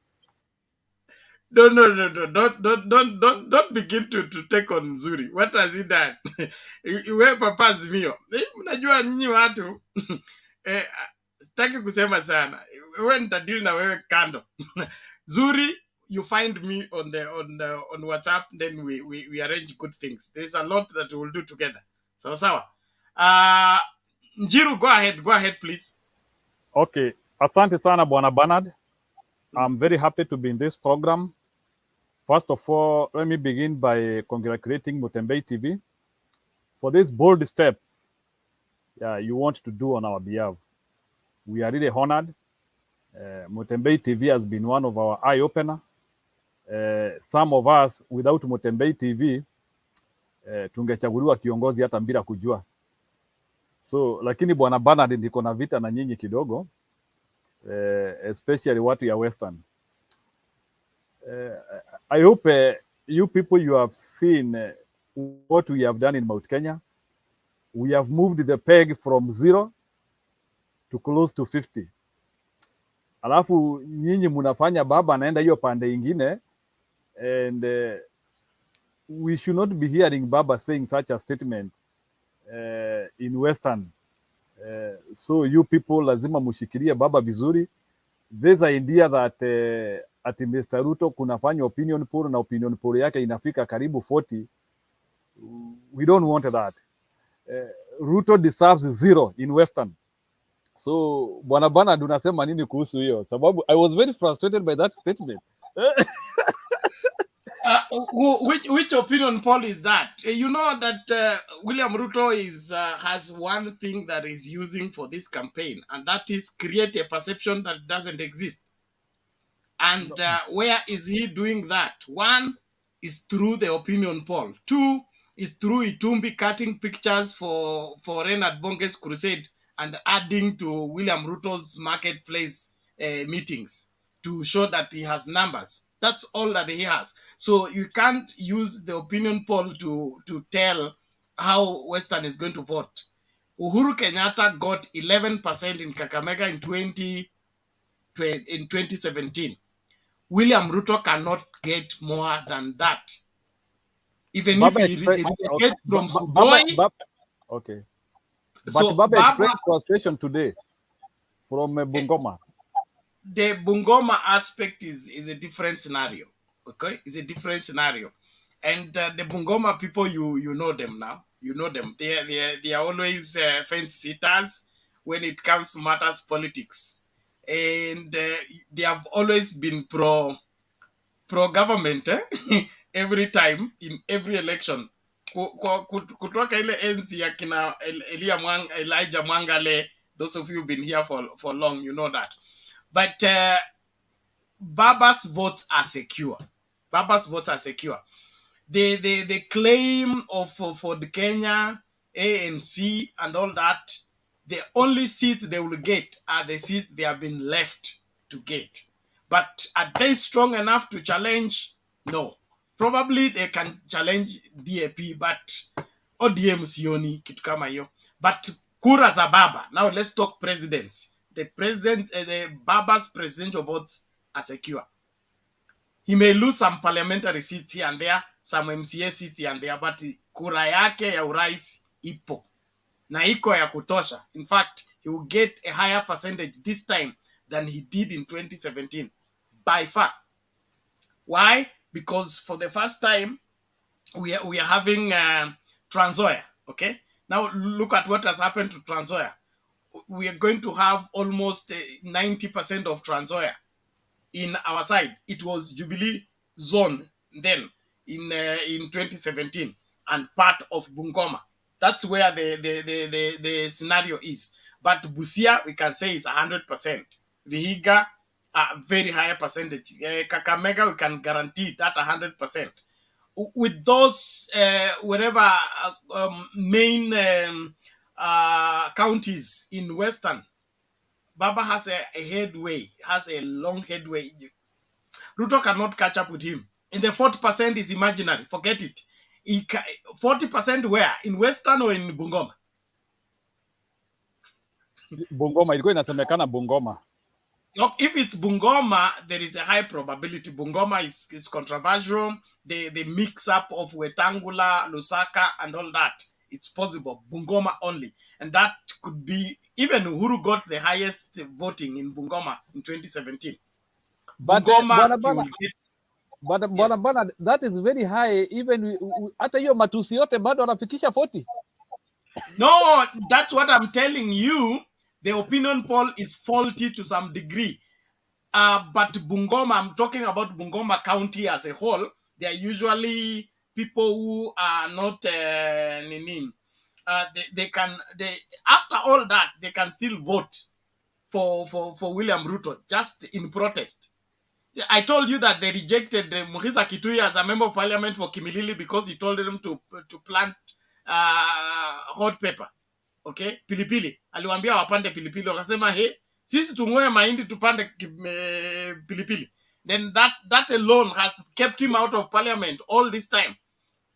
No. Don't begin to take on Zuri. What has he done? Wewe Papa Azimio. Mnajua nyinyi watu sitaki kusema sana. Wewe nitadili na wewe kando. Zuri, you find me on WhatsApp, then we arrange good things. There's a lot that we will do together. Sawa. Njiru, go ahead please. Okay, asante sana Bwana Bernard. I'm very happy to be in this program. First of all, let me begin by congratulating Mutembei TV for this bold step you want to do on our behalf. We are really honored. Mutembei TV has been one of our eye-opener. Some of us, without Mutembei TV, tungechaguliwa kiongozi hata bila kujua. So, lakini Bwana Bernard ndiko na vita na nyinyi kidogo, especially watu ya Western. I hope you people, you have seen what we have done in Mount Kenya. We have moved the peg from 0 to close to 50. Alafu nyinyi munafanya baba anaenda hiyo pande ingine, and we should not be hearing baba saying such a statement in Western. So you people lazima mushikilie baba vizuri. This idea that ati Mr. Ruto kunafanya opinion poll na opinion poll yake inafika karibu 40, we don't want that. Ruto deserves 0 in Western. So Bwana Bernard, unasema nini kuhusu hiyo? Sababu I was very frustrated by that statement. Which opinion poll is that? You know that William Ruto has one thing that is using for this campaign, and that is create a perception that doesn't exist. And where is he doing that? 1 is through the opinion poll. 2 is through Itumbi cutting pictures for Reinhard Bonge's crusade and adding to William Ruto's marketplace meetings to show that he has numbers. That's all that he has. So you can't use the opinion poll to tell how Western is going to vote. Uhuru Kenyatta got 11% in Kakamega in 2017. William Ruto cannot get more than that. Even Baba if he gets from Sugoi. Okay. But So Baba expressed frustration today from Bungoma. The Bungoma aspect is a different scenario. Okay, it's a different scenario, and the Bungoma people, you know them now. You know them. They are always fence sitters when it comes to matters politics, and they have always been pro government every time in every election. Kutoka ile enzi ya kina Elijah Mwangale. Those of you who've been here for long, you know that. But Baba's votes are secure. Baba's votes are secure. The claim of for the Kenya, ANC, and all that, the only seats they will get are the seats they have been left to get. But are they strong enough to challenge? No. Probably they can challenge DAP, but ODM sioni kitu kama hiyo. But kura za Baba. Now let's talk presidents. The Baba's presidential votes are secure. He may lose some parliamentary seats here and there, some MCA seats here and there, but kura yake ya urais ipo na iko ya kutosha. In fact, he will get a higher percentage this time than he did in 2017 by far. Why? Because for the first time we are having Trans Nzoia. Okay, now look at what has happened to Trans Nzoia. We are going to have almost 90% of Trans Nzoia in our side. It was Jubilee zone then in 2017 and part of Bungoma. That's where the scenario is. But Busia, we can say is 100%. Vihiga, a very high percentage. Kakamega, we can guarantee that 100%. With those whatever main counties in Western, Baba has a headway, has a long headway. Ruto cannot catch up with him. And the 40% is imaginary. Forget it. 40% where? In Western or in Bungoma? Bungoma, ilikuwa inasemekana Bungoma. Look, if it's Bungoma, there is a high probability. Bungoma is controversial. The mix up of Wetangula, Lusaka, and all that. It's possible. Bungoma only. And that could be, even Uhuru got the highest voting in Bungoma in 2017. But Bungoma, Bwana, that is very high. Even hata hiyo matusi yote bado wanafikisha 40. No, that's what I'm telling you. The opinion poll is faulty to some degree. But Bungoma, I'm talking about Bungoma County as a whole. They are usually people who are not after all that they can still vote for William Ruto just in protest. I told you that they rejected Muhiza Kitui as a member of parliament for Kimilili because he told them to plant hot pepper. Okay, pilipili. Aliwaambia wapande pilipili. Wakasema, hey, sisi tung'oe mahindi tupande pilipili. Then that alone has kept him out of parliament all this time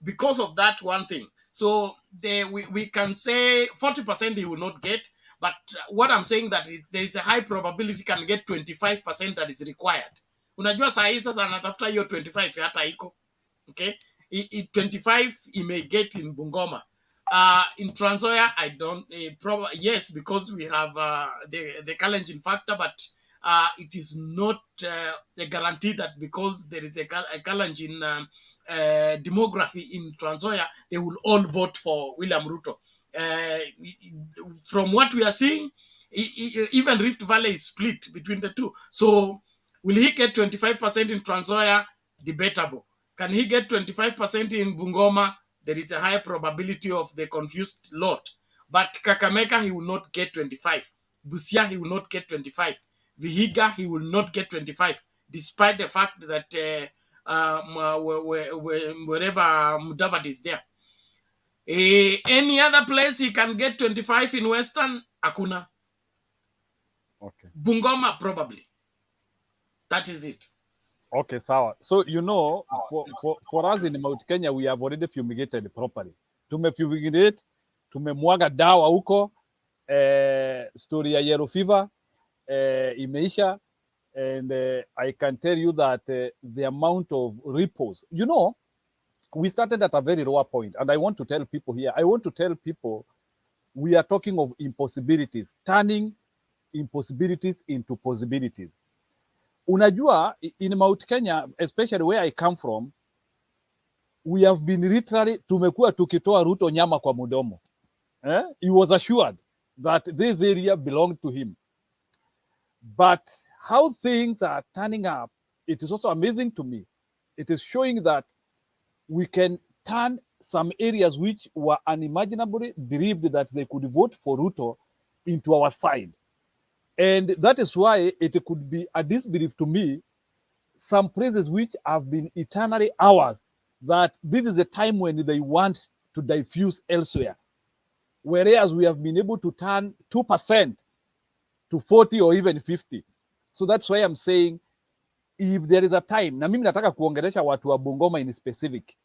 because of that one thing. So we can say 40% he will not get. But what I'm saying that there is a high probability he can get 25% that is required. Unajua saa hii sasa anatafuta hiyo 25 hata iko. Okay? 25 he may get in Bungoma. In Trans Nzoia, I don't yes, because we have the challenging factor, but it is not a guarantee that because there is a challenge in demography in Trans Nzoia, they will all vote for William Ruto. From what we are seeing, even Rift Valley is split between the two. So will he get 25% in Trans Nzoia? Debatable. Can he get 25% in Bungoma? There is a high probability of the confused lot. But Kakamega, he will not get 25. Busia, he will not get 25. Vihiga, he will not get 25, despite the fact that wherever Mudavadi is there. Any other place he can get 25 in Western? Akuna. Okay. Bungoma, probably. That is it. Okay, sawa. So, you know, for us in Mount Kenya, we have already fumigated properly. Tumefumigate, tumemwaga dawa huko, story ya yellow fever, imeisha, and I can tell you that the amount of repos, you know, we started at a very lower point, and I want to tell people here, we are talking of impossibilities, turning impossibilities into possibilities. Unajua, in Mount Kenya, especially where I come from, we have been literally, tumekuwa tukitoa Ruto nyama kwa mudomo. He was assured that this area belonged to him. But how things are turning up, it is also amazing to me. It is showing that we can turn some areas which were unimaginably believed that they could vote for Ruto into our side. And that is why it could be a disbelief to me some places which have been eternally ours, that this is the time when they want to diffuse elsewhere. Whereas we have been able to turn 2% to 40 or even 50. So that's why I'm saying, if there is a time, na mimi nataka kuongelesha watu wa Bungoma in specific,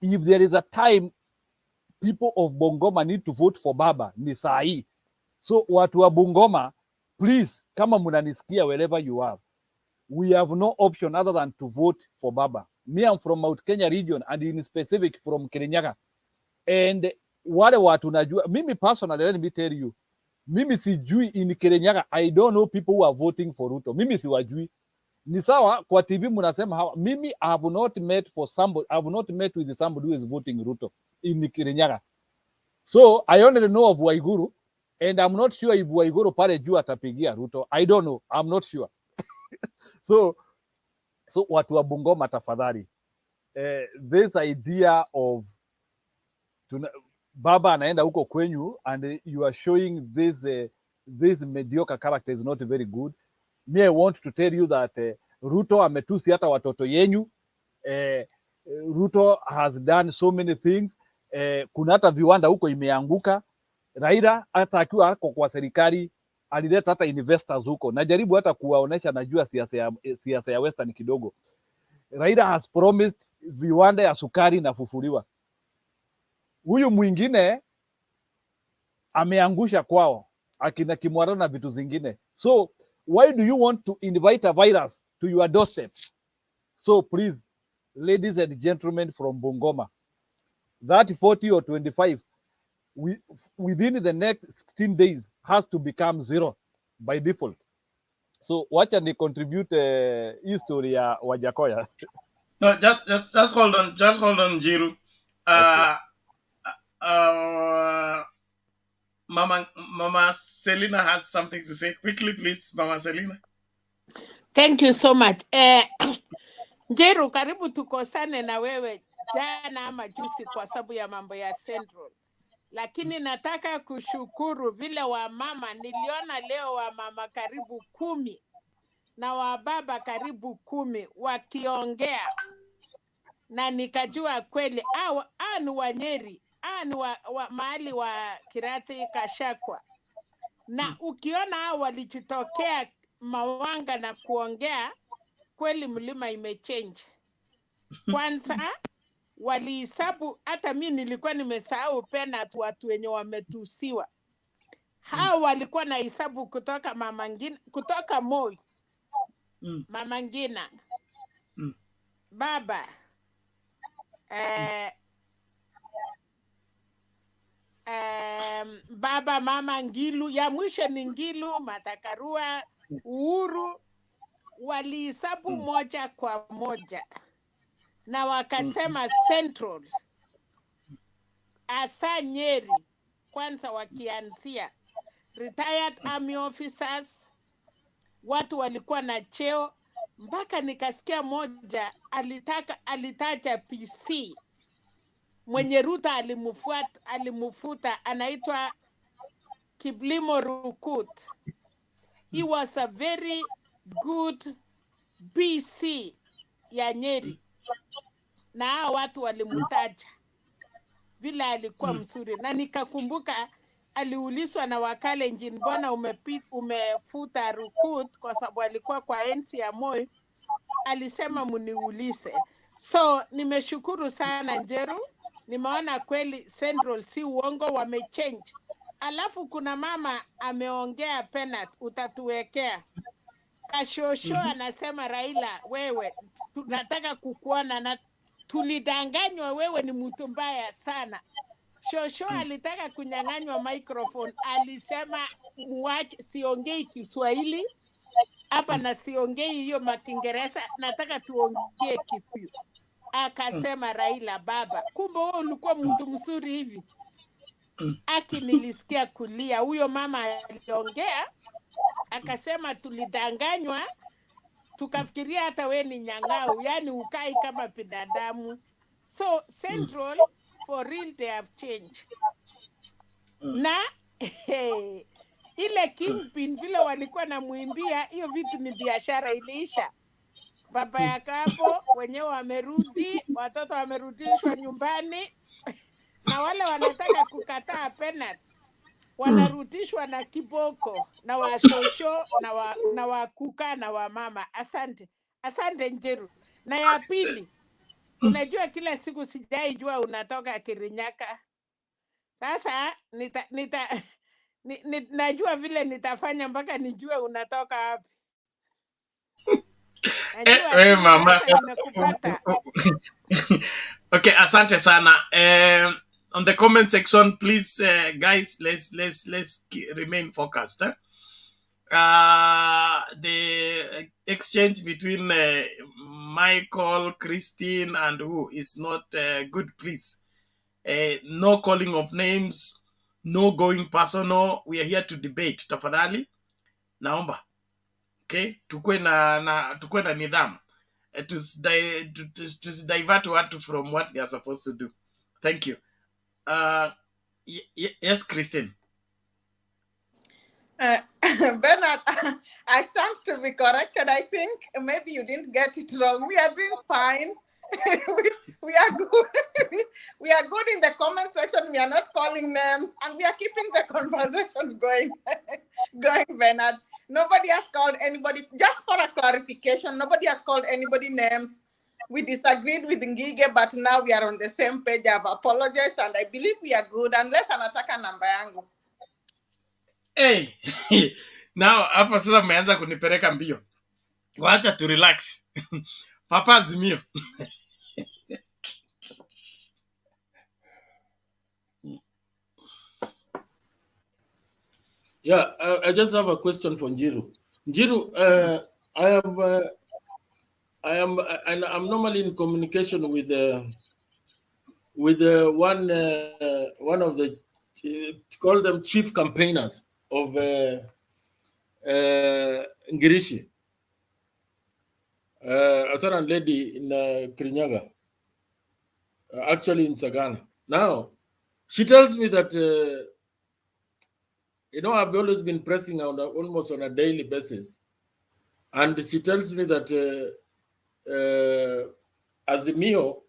if there is a time people of Bungoma need to vote for Baba, ni saa hii. So watu wa Bungoma, please, kama munanisikia wherever you are, we have no option other than to vote for Baba. Me, I'm from Mount Kenya region, and in specific from Kirinyaga. And wale watu najua, mimi personally, let me tell you, mimi sijui in Kirinyaga, I don't know people who are voting for Ruto. Mimi siwajui. Ni sawa kwa TV munasema hawa. Mimi I have not met for somebody, I have not met with somebody who is voting Ruto in Kirinyaga. So I only know of Waiguru, and I'm not sure if Waiguru pale juu atapigia Ruto. I don't know. I'm not sure. So watu wa Bungoma tafadhali, this idea of Baba anaenda huko kwenyu and you are showing this mediocre character is not very good. Me, I want to tell you that Ruto ametusi hata watoto yenyu. Ruto has done so many things. Kuna hata viwanda huko imeanguka. Raila hata akiwa kwa serikali alileta hata investors huko. Najaribu hata kuwaonesha, najua siasa ya Western kidogo. Raila has promised viwanda ya sukari na fufuliwa. Huyu mwingine ameangusha kwao, akina Kimwara na vitu zingine. So why do you want to invite a virus to your doorstep? So please, ladies and gentlemen from Bungoma, that 40 or 25, within the next 16 days has to become 0 by default. So wacha ni contribute history ya Wajakoya. No, just hold on, Jiru. Mama Selina has something to say. Quickly, please, Mama Selina. Thank you so much. Jeru, karibu tukosane na wewe jana ama juzi kwa sababu ya mambo ya Central. Lakini nataka kushukuru vile wa mama, niliona leo wa mama karibu 10 na wa baba karibu 10 wakiongea, na nikajua kweli ni Wanyeri, ni mahali wa Kirati Kashakwa. Na ukiona hao walijitokea Mawanga na kuongea, kweli mlima imechange. Kwanza walihesabu, hata mimi nilikuwa nimesahau penalty watu wenye wametusiwa. Hao walikuwa na hesabu kutoka Mama Ngina, kutoka Moi. Mama Ngina. Baba. Baba, Mama Ngilu, ya mwisho ni Ngilu, Matakarua, Uhuru, walihesabu moja kwa moja. Na wakasema Central, asa Nyeri, kwanza wakianzia retired army officers, watu walikuwa na cheo, mpaka nikasikia moja alitaja PC mwenye Ruto alimufuta, anaitwa Kiblimo Rukut. He was a very good PC ya Nyeri, na hao watu walimutaja vile alikuwa mzuri. Na nikakumbuka aliulizwa na Wakalenjin, mbona umefuta Rukut? Kwa sababu alikuwa kwa enzi ya Moi. Alisema muniulize. So nimeshukuru sana Njeru, nimeona kweli Central si uongo, wamechange. Alafu kuna mama ameongea penalty, utatuwekea. Kashosho anasema Raila, wewe tunataka kukuona na tulidanganywa, wewe ni mtu mbaya sana. Shosho alitaka kunyang'anywa microphone, alisema muache, siongei Kiswahili hapa na siongei hiyo Makingereza, nataka tuongee Kikuyu. Akasema Raila, baba, kumbe wewe ulikuwa mtu mzuri hivi. Nilisikia kulia. Huyo mama aliongea akasema tulidanganywa, tukafikiria hata we ni nyang'au, yani ukai kama binadamu. So Central for real they have changed. Na ile kingpin vile walikuwa na muimbia, hiyo vitu ni biashara iliisha. baba ya kambo wenyewe wamerudi, watoto wamerudishwa nyumbani na wale wanataka kukataa penalty wanarudishwa na kiboko na washosho na wakuka na wamama. Asante Njeru. Na ya pili, unajua kila siku sijaijua unatoka Kirinyaka. Sasa najua vile nitafanya mpaka nijue unatoka wapi. Najua tu Mama. sasa nimekupata. Okay, asante sana. On the comment section, please, guys, let's remain focused. The exchange between Michael, Christine, and who is not good, please. No calling of names, no going personal. We are here to debate. Tafadhali, naomba. Okay, tukue na nidhamu. To divert watu from what they are supposed to do. Thank you. Yes, Christine. Bernard, I stand to be corrected. I think maybe you didn't get it wrong. We are doing fine. we are good. We are good in the comment section. We are not calling names, and we are keeping the conversation going. Bernard. Nobody has called anybody. Just for a clarification, nobody has called anybody names. We disagreed with Ngige, but now we are on the same page. I've apologized, and I believe we are good, unless anataka namba yangu. Hey, now hapa sasa mmeanza kunipeleka mbio. Wacha tu relax. Papa Azimio. Yeah, I just have a question for Njiru. Njiru, I'm normally in communication with one of the call them chief campaigners of Ngirishi, a certain lady in Kirinyaga, actually in Sagana. Now, she tells me that I've always been pressing on almost on a daily basis, and she tells me that Azimio,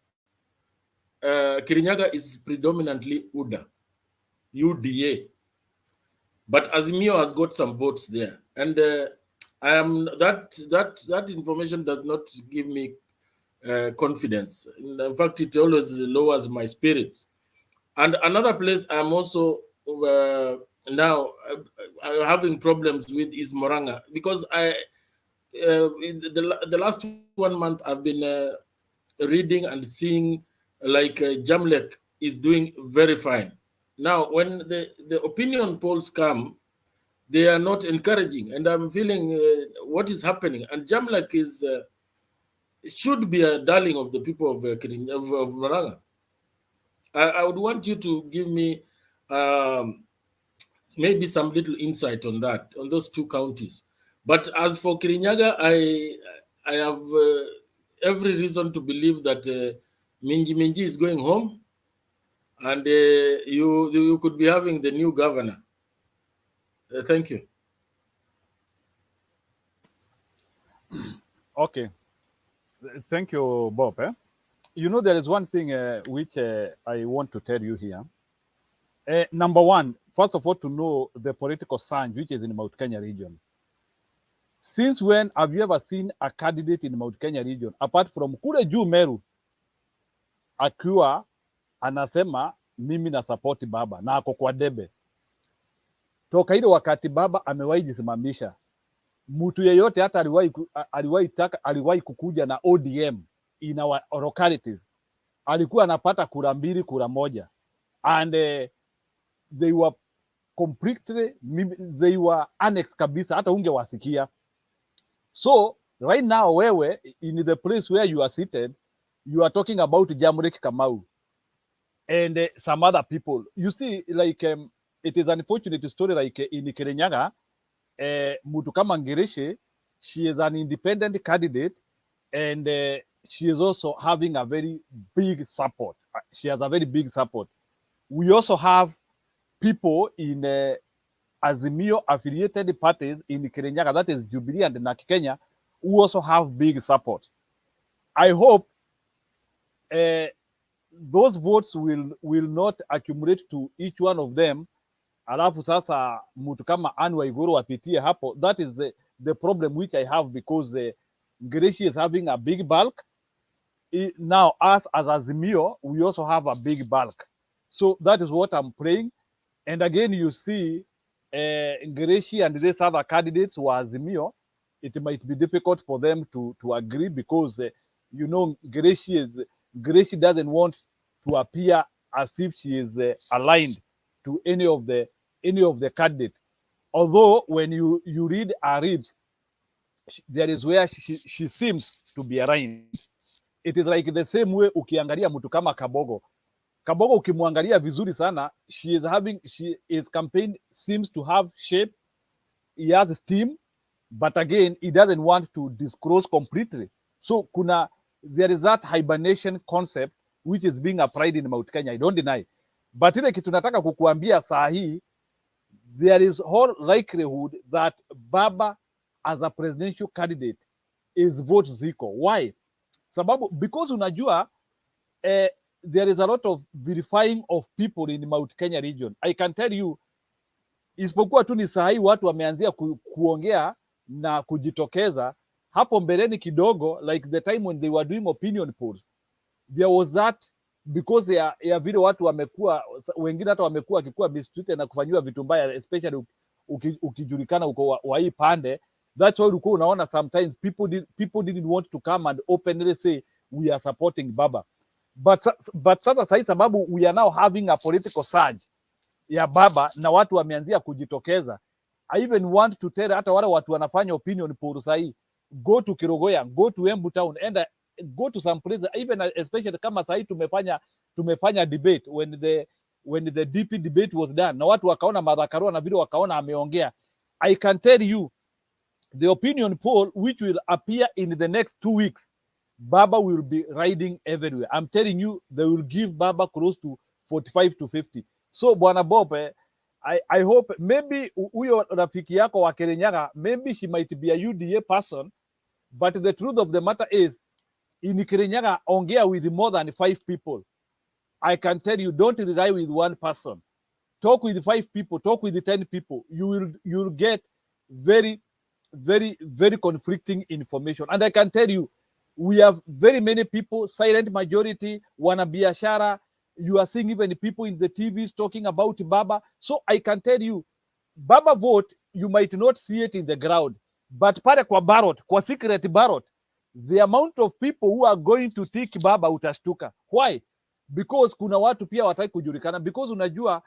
Kirinyaga is predominantly UDA, but Azimio has got some votes there, and I am that information does not give me confidence. In fact, it always lowers my spirits. And another place I'm also now having problems with is Moranga, because in the last 1 month I've been reading and seeing like Jamlek is doing very fine. Now, when the opinion polls come, they are not encouraging, and I'm feeling what is happening. And Jamlek should be a darling of the people of Moranga. I would want you to give me maybe some little insight on that, on those two counties. But as for Kirinyaga, I have every reason to believe that Minji is going home, and you could be having the new governor. Thank you. Okay. Thank you, Bob. You know, there is one thing which I want to tell you here. Number one, first of all, to know the political science which is in Mount Kenya region. Since when have you ever seen a candidate in Mount Kenya region, apart from kule juu Meru, akiwa anasema mimi na support baba na ako kwa debe? Toka ile wakati baba amewahi jisimamisha, mtu yeyote hata aliwahi kukuja na ODM in our localities, alikuwa anapata kura mbili, kura moja, and they were completely, they were annexed kabisa, hata ungewasikia. So right now, wewe in the place where you are seated, you are talking about Jamrek Kamau and some other people. You see, like it is an unfortunate story, like in Kirinyaga, mtu kama Ngirishi, she is an independent candidate, and she is also having a very big support. She has a very big support. We also have people in Azimio affiliated parties in Kirinyaga, that is Jubilee and Naki Kenya, who also have big support. I hope those votes will not accumulate to each one of them, alafu sasa mtu kama Anne Waiguru apitie hapo. That is the problem which I have, because Ngereshi is having a big bulk. Now us as Azimio, we also have a big bulk. So that is what I'm praying. And again, you see Ngereshi and these other candidates who are Azimio, it might be difficult for them to agree, because you know, Ngereshi doesn't want to appear as if she is aligned to any of the candidates. Although when you read her ribs, there is where she seems to be aligned. It is like the same way ukiangalia mtu kama Kabogo. Kabogo ukimwangalia vizuri sana, his campaign seems to have shape. He has steam, but again, he doesn't want to disclose completely. So there is that hibernation concept which is being applied in Mount Kenya. I don't deny. But ile kitu nataka kukuambia saa hii, there is whole likelihood that Baba as a presidential candidate is vote ziko. Why? Sababu, because unajua there is a lot of verifying of people in the Mount Kenya region. I can tell you, isipokuwa tu ni saa hii watu wameanzia kuongea na kujitokeza. Hapo mbeleni kidogo, like the time when they were doing opinion polls, there was that, because ya vile watu wamekuwa, wengine hata wamekuwa akikuwa mistreated na kufanyiwa vitu mbaya, especially ukijulikana uko wa hii pande. That's why ulikuwa unaona sometimes people didn't want to come and openly say we are supporting Baba. But sasa sahi, sababu we are now having a political surge ya Baba na watu wameanzia kujitokeza. I even want to tell hata wale watu wanafanya opinion polls sahi, go to Kirogoya, go to Embu Town, and go to some places, even especially kama sahi tumefanya debate when the DP debate was done, na watu wakaona Martha Karua na vile wakaona ameongea. I can tell you the opinion poll which will appear in the next 2 weeks, Baba will be riding everywhere. I'm telling you, they will give Baba close to 45 to 50. So Bwana Bob, I hope maybe huyo rafiki yako wa Kirinyaga, maybe she might be a UDA person, but the truth of the matter is, in Kirinyaga, ongea with more than 5 people. I can tell you, don't rely with one person. Talk with 5 people, talk with 10 people. You'll get very, very, very conflicting information. And I can tell you, we have very many people, silent majority, wanabiashara. You are seeing even people in the TVs talking about Baba. So I can tell you, Baba vote, you might not see it in the ground, but pale kwa ballot, kwa secret ballot, the amount of people who are going to tick Baba utashtuka. Why? Because kuna watu pia wataki kujulikana. Because unajua,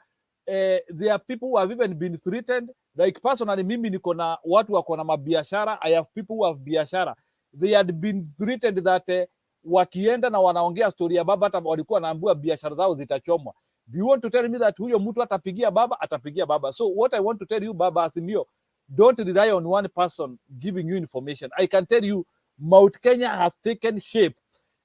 there are people who have even been threatened. Like personally, mimi niko na watu wako na mabiashara. I have people who have biashara. They had been threatened that wakienda na wanaongea story ya Baba, hata walikuwa naambiwa biashara zao zitachomwa. Do you want to tell me that huyo mtu atapigia Baba? Atapigia Baba. So what I want to tell you, Baba Azimio, don't rely on one person giving you information. I can tell you, Mount Kenya has taken shape.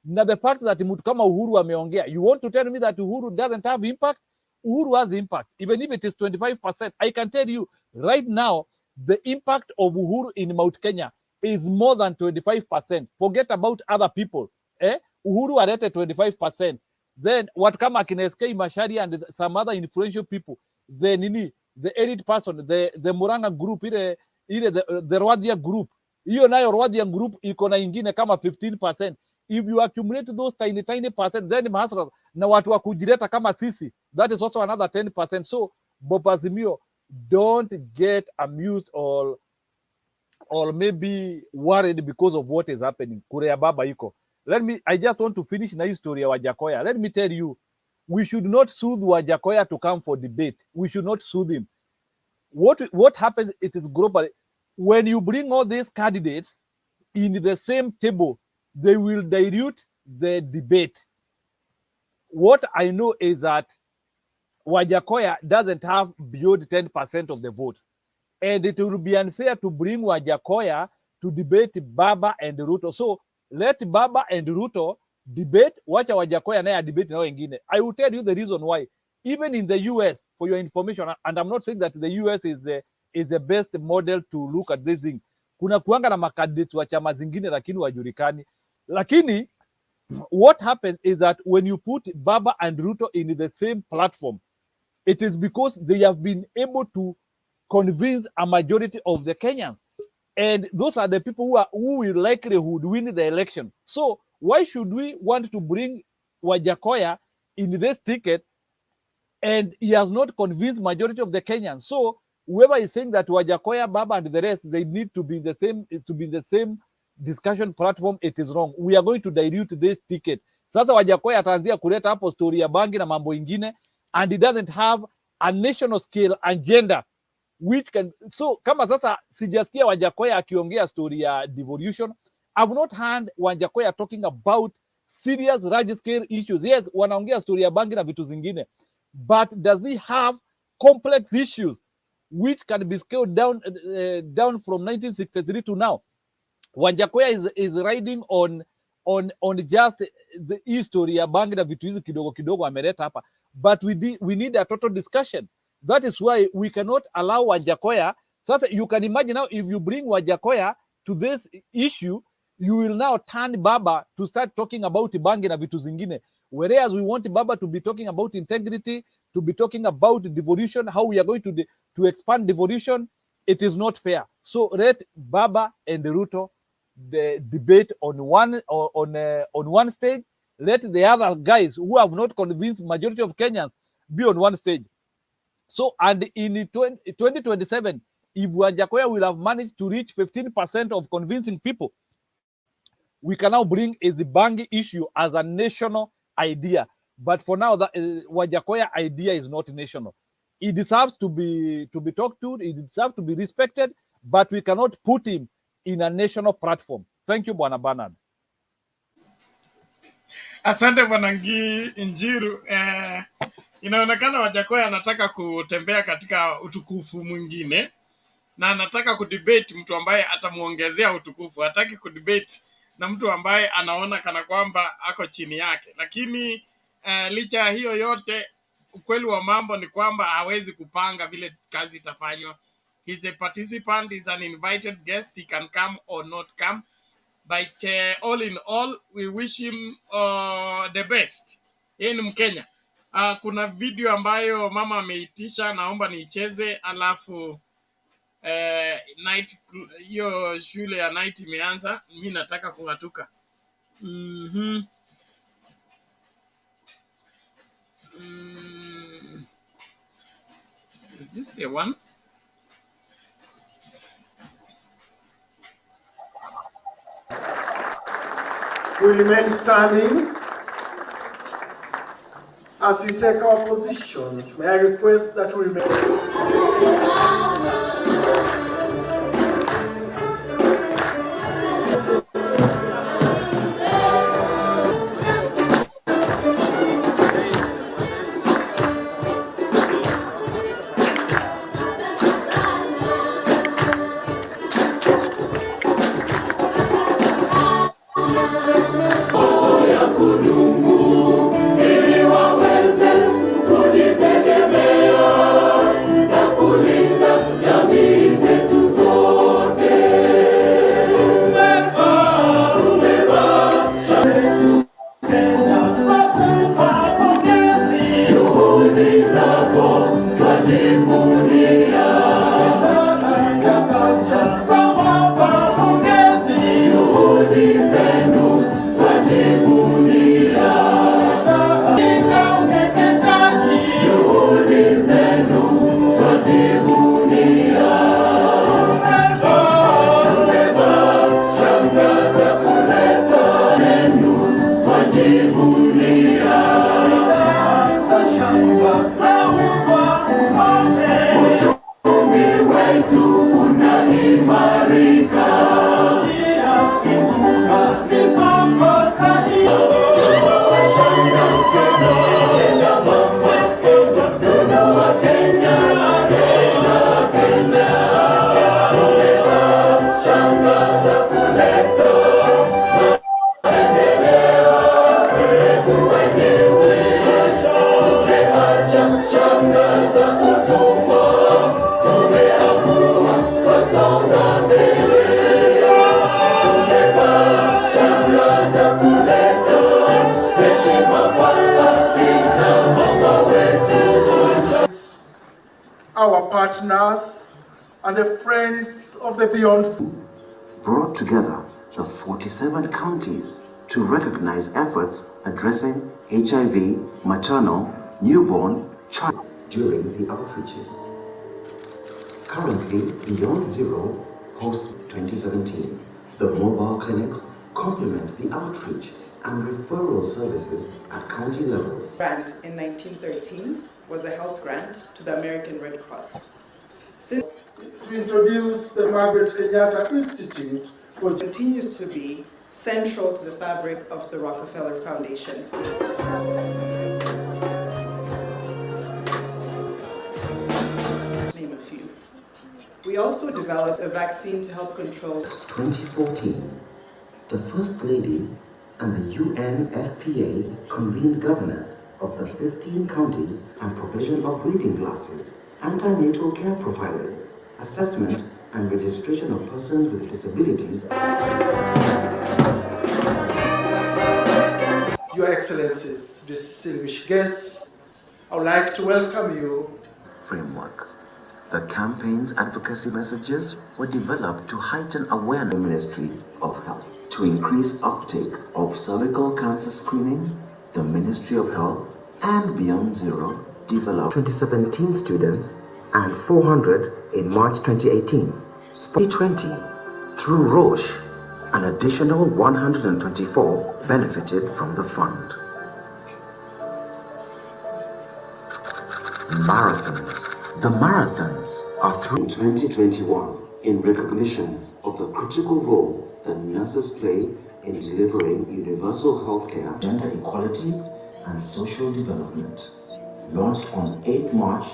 Now the fact that mtu kama Uhuru ameongea, you want to tell me that Uhuru doesn't have impact? Uhuru has impact, even if it is 25%. I can tell you right now, the impact of Uhuru in Mount Kenya is more than 25%. Forget about other people. Uhuru alete 25%. Then what kama akina SK Mashari and some other influential people, the elite person, the Muranga group, the Rwadia group, hiyo nayo Rwadia group iko na ingine kama 15%. If you accumulate those tiny percent, then mahasra na watu wa kujileta kama sisi, that is also another 10%. So Bob Azimio, don't get amused or maybe worried because of what is happening. Kurea Baba iko. I just want to finish na history ya Wajakoya. Let me tell you, we should not soothe Wajakoya to come for debate. We should not soothe him. What happens, it is global. When you bring all these candidates in the same table, they will dilute the debate. What I know is that Wajakoya doesn't have beyond 10% of the votes. And it will be unfair to bring Wajakoya to debate Baba and Ruto. So let Baba and Ruto debate, wacha Wajakoya naye debate na wengine. I will tell you the reason why. Even in the US, for your information, and I'm not saying that the US is the best model to look at this thing. kuna kuanga na makandidate wa chama zingine lakini wajulikani. Lakini what happens is that when you put Baba and Ruto in the same platform, it is because they have been able to convince a majority of the Kenyans, and those are the people who will likely would win the election. So why should we want to bring Wajakoya in this ticket and he has not convinced majority of the Kenyans? So whoever is saying that Wajakoya, Baba, and the rest, they need to be the same discussion platform, it is wrong. We are going to dilute this ticket. Sasa Wajakoya ataanzia kuleta hapo story ya bangi na mambo ingine, and it doesn't have a national scale agenda which can. So kama sasa sijasikia Wajakoya akiongea story ya devolution. I've not heard Wajakoya talking about serious large scale issues. Yes, wanaongea story ya bangi na vitu zingine, but does he have complex issues which can be scaled down from 1963 to now? Wajakoya is riding on just the history ya bangi na vitu hizi kidogo kidogo ameleta hapa, but we need a total discussion. That is why we cannot allow Wajakoya. Sasa you can imagine now, if you bring Wajakoya to this issue, you will now turn Baba to start talking about bangi na vitu zingine, whereas we want Baba to be talking about integrity, to be talking about devolution, how we are going to expand devolution. It is not fair. So let Baba and Ruto the debate on one stage. Let the other guys who have not convinced majority of Kenyans be on one stage. So, and in 2027, if Wajakoya will have managed to reach 15% of convincing people, we can now bring the bangi issue as a national idea. But for now, the Wajakoya idea is not national. It deserves to be talked to. It deserves to be respected, but we cannot put him in a national platform. Thank you, Bwana Bernard. Asante Bwana Njiru. Inaonekana Wajakoya anataka kutembea katika utukufu mwingine, na anataka kudebate mtu ambaye atamuongezea utukufu. Hataki kudebate na mtu ambaye anaona kana kwamba ako chini yake. Lakini licha hiyo yote, ukweli wa mambo ni kwamba hawezi kupanga vile kazi itafanywa. He's a participant, he's an invited guest, he can come or not come. But all in all, we wish him the best. Yeye ni Mkenya. Kuna video ambayo mama ameitisha, naomba niicheze, alafu night, hiyo shule ya night imeanza, mimi nataka kungatuka. Is this the one? We remain standing as we take our positions. May I request that we remain. Ili waweze kujitegemea na partners and the friends of the Beyond brought together the 47 counties to recognize efforts addressing HIV, maternal, newborn, child during the outreaches. Currently, Beyond Zero hosts 2017. The mobile clinics complement the outreach and referral services at county levels. Grant in 1913 was a health grant to the American Red Cross. Since to introduce the Margaret Kenyatta Institute for continues to be central to the fabric of the Rockefeller Foundation. Name a few. We also developed a vaccine to help control. 2014, the First Lady and the UNFPA convened governors of the 15 counties and provision of reading glasses, antenatal care profiling, assessment and registration of persons with disabilities. Your Excellencies, distinguished guests, I would like to welcome you. Framework. The campaign's advocacy messages were developed to heighten awareness of the Ministry of Health. To increase uptake of cervical cancer screening, the Ministry of Health and Beyond Zero developed 2017 students and 400 in March 2018. 2020, through Roche, an additional 124 benefited from the fund. Marathons. The marathons are through 2021 in recognition of the critical role that nurses play in delivering universal healthcare, gender equality, and social development. Launched on 8 March.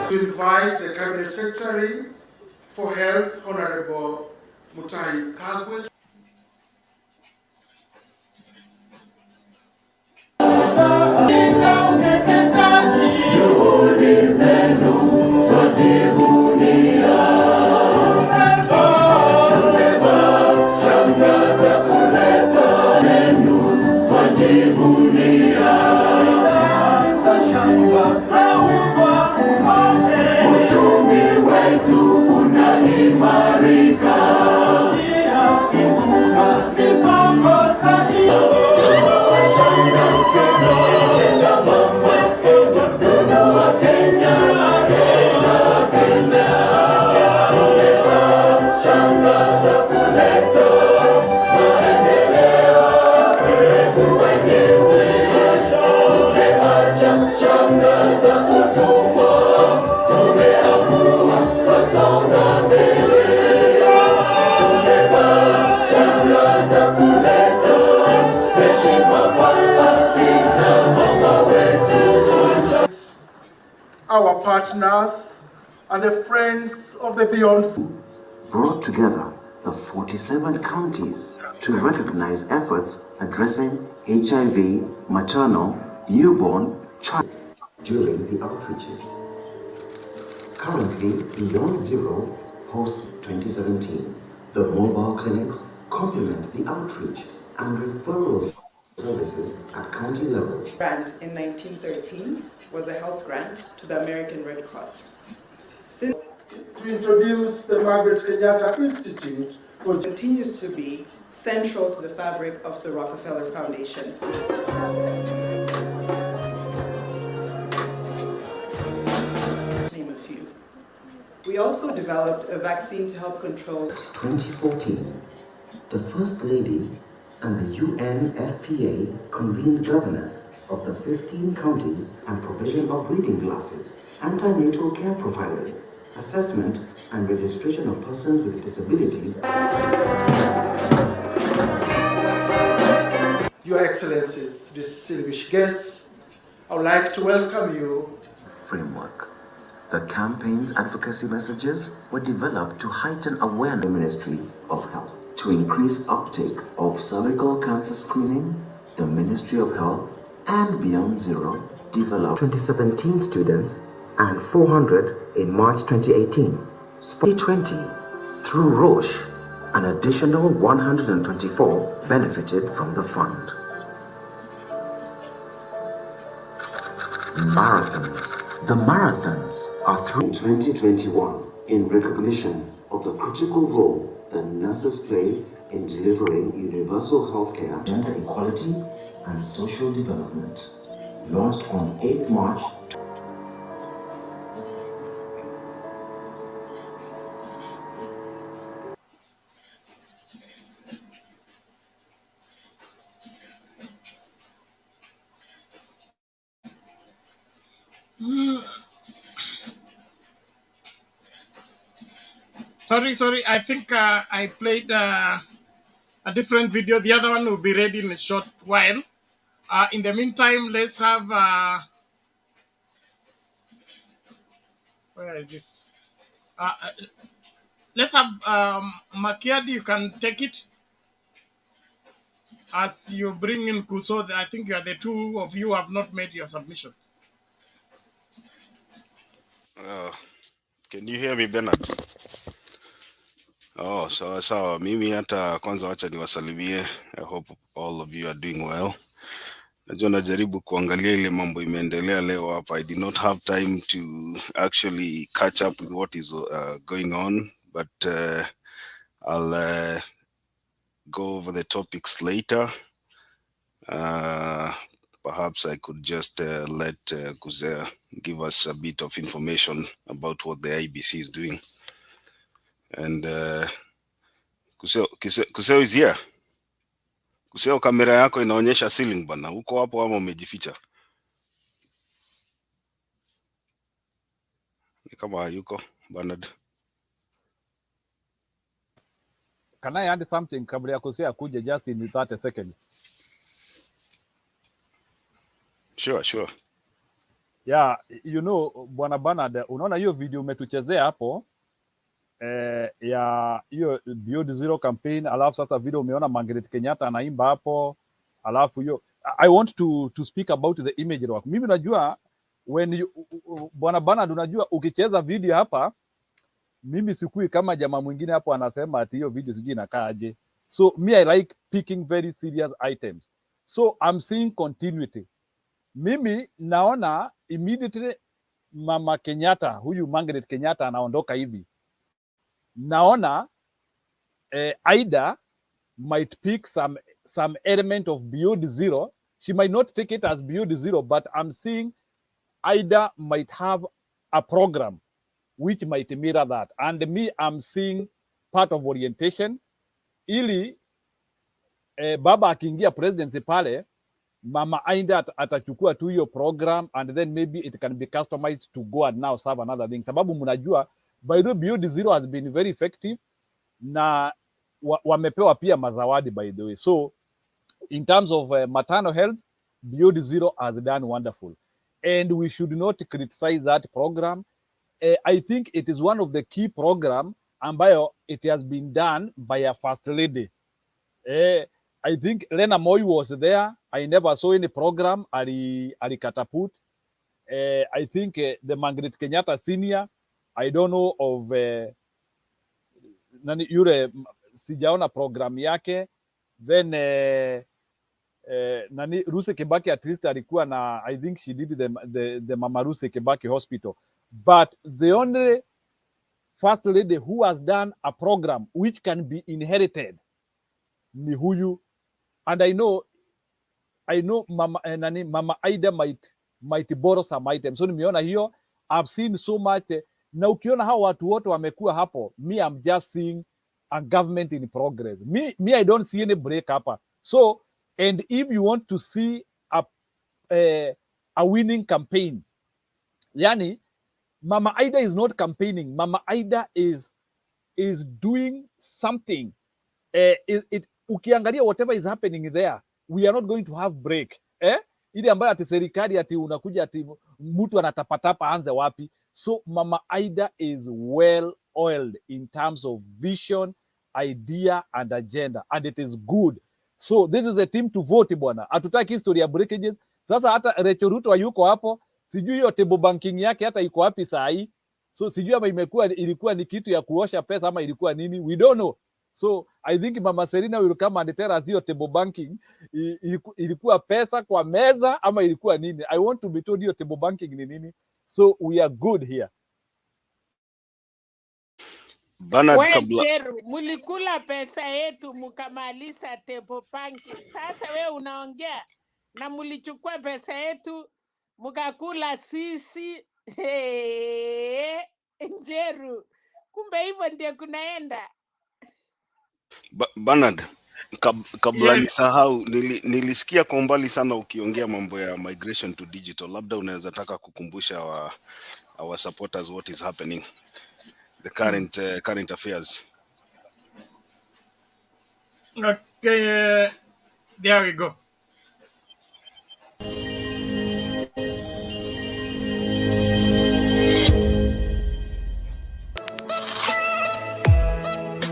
To invite the Cabinet Secretary for Health, Honorable Mutai Kagwe. Our partners and the friends of the Beyond brought together the 47 counties to recognize efforts addressing HIV, maternal, newborn, child during the outreaches. Currently, Beyond Zero hosts 2017. The mobile clinics complement the outreach and referral services at county levels. Grant in 1913 was a health grant to the American Red Cross. Since to introduce the Margaret Kenyatta Institute for continues to be central to the fabric of the Rockefeller Foundation. We also developed a vaccine to help control. 2014, the First Lady and the UNFPA convened governors of the 15 counties and provision of reading glasses, antenatal care profiling, assessment and registration of persons with disabilities. Your Excellencies, distinguished guests, I would like to welcome you. Framework. The campaign's advocacy messages were developed to heighten awareness of the Ministry of Health. To increase uptake of cervical cancer screening, the Ministry of Health and Beyond Zero developed 2017 students and 400 in March 2018. 2020, through Roche, an additional 124 benefited from the fund. Marathons. The marathons are through 2021 in recognition of the critical role that nurses play in delivering universal healthcare, gender equality, and social development. Launched on 8 March. Sorry. I think I played a different video. The other one will be ready in a short while. In the meantime, let's have... where is this? Let's have Makiadi. You can take it as you bring in Kuso. I think you are the two of you who have not made your submissions. Can you hear me, Bernard? Oh, sawa. Mimi hata kwanza wacha niwasalimie. I hope all of you are doing well. Najua najaribu kuangalia ile mambo imeendelea leo hapa. I did not have time to actually catch up with what is going on, but I'll go over the topics later. Perhaps I could just let Kuzea give us a bit of information about what the IEBC is doing. And Kuseo is here. Kuseo, kamera yako inaonyesha ceiling bana. Uko hapo ama umejificha? Ni kama hayuko, Bernard. Can I add something kabla ya Kuseo kuja just in 30 seconds? Sure. Yeah, you know, Bwana Bernard, unaona hiyo video umetuchezea hapo ya hiyo Beyond Zero campaign, alafu sasa video umeona Margaret Kenyatta anaimba hapo, alafu hiyo I want to speak about the image work. Mimi najua when you, Bwana Bernard, unajua ukicheza video hapa, mimi sikui kama jamaa mwingine hapo anasema ati hiyo video sijui inakaaje. So me I like picking very serious items. So I'm seeing continuity. Mimi naona immediately Mama Kenyatta, huyu Margaret Kenyatta anaondoka hivi. Naona Ida might pick some element of Beyond Zero. She might not take it as Beyond Zero, but I'm seeing Ida might have a program which might mirror that. And me, I'm seeing part of orientation. Ili baba akiingia presidency pale, Mama Ida atachukua tu hiyo program, and then maybe it can be customized to go and now serve another thing. Sababu mnajua, by the way, Beyond Zero has been very effective na wamepewa pia mazawadi, by the way. So in terms of maternal health, Beyond Zero has done wonderful. And we should not criticize that program. I think it is one of the key program ambayo it has been done by a first lady. I think Lena Moi was there. I never saw any program alikataput. I think the Margaret Kenyatta Senior, I don't know of nani yule, sijaona program yake. Then nani Ruse Kibaki at least alikuwa na, I think she did the Mama Ruse Kibaki Hospital. But the only first lady who has done a program which can be inherited ni huyu. And I know Mama Ida might borrow some items. So nimeona hiyo, I've seen so much na ukiona hao watu wote wamekuwa hapo, me I'm just seeing a government in progress. Me I don't see any break hapa. So, and if you want to see a winning campaign, yani Mama Ida is not campaigning. Mama Ida is doing something. Ukiangalia whatever is happening there, we are not going to have break. Ile ambayo ati serikali ati unakuja ati mtu anatapatapa anze wapi. So Mama Ida is well oiled in terms of vision, idea and agenda, and it is good. So this is the team to vote bwana. Hatutaki history ya breakages. Sasa hata Rachel Ruto yuko hapo, sijui hiyo table banking yake hata iko wapi saa hii. So sijui ama ilikuwa ni kitu ya kuosha pesa ama ilikuwa nini, we don't know. So I think Mama Serena will come and tell us hiyo table banking ilikuwa pesa kwa meza ama ilikuwa nini. I want to be told hiyo table banking ni nini. So we are good here. Jeru, mulikula pesa yetu mukamaliza table banking. Sasa we unaongea na mulichukua pesa yetu mukakula sisi. Jeru, kumbe hivyo ndio kunaenda. Bernard, kabla Yes. nisahau, nilisikia kwa mbali sana ukiongea mambo ya migration to digital. Labda unaweza taka kukumbusha our supporters what is happening, the current affairs. Okay, there we go.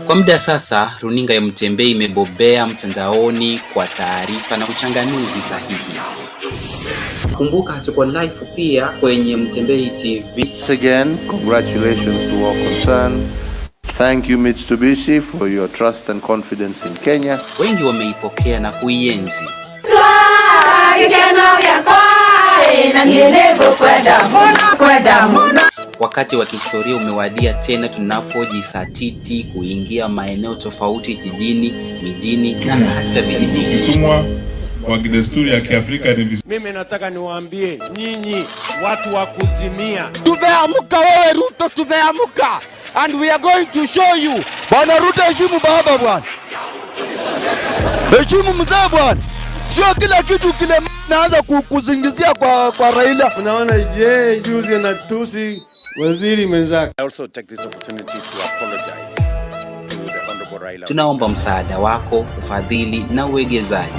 Kwa muda sasa, runinga ya Mtembei imebobea mtandaoni kwa taarifa na uchanganuzi sahihi. Kumbuka tuko live pia kwenye Mtembei TV. Once again, congratulations to all concerned. Thank you Mitsubishi for your trust and confidence in Kenya. Wengi wameipokea na kuienzi. Wakati wa kihistoria umewadia tena tunapojisatiti kuingia maeneo tofauti jijini, mijini na hata vijijini. Kutumwa kwa desturi ya Kiafrika ni vizuri. Mimi nataka niwaambie nyinyi watu wa kuzimia, tumeamka wewe Ruto, tumeamka and we are going to show you. Bwana Ruto, heshimu baba bwana, heshimu mzee bwana, sio kila kitu kile naanza kuzingizia kwa Raila. Unaona juzi anatusi waziri mwenzake. I also take this opportunity to apologize to the honorable Raila. Tunaomba msaada wako, ufadhili na uwegezaji.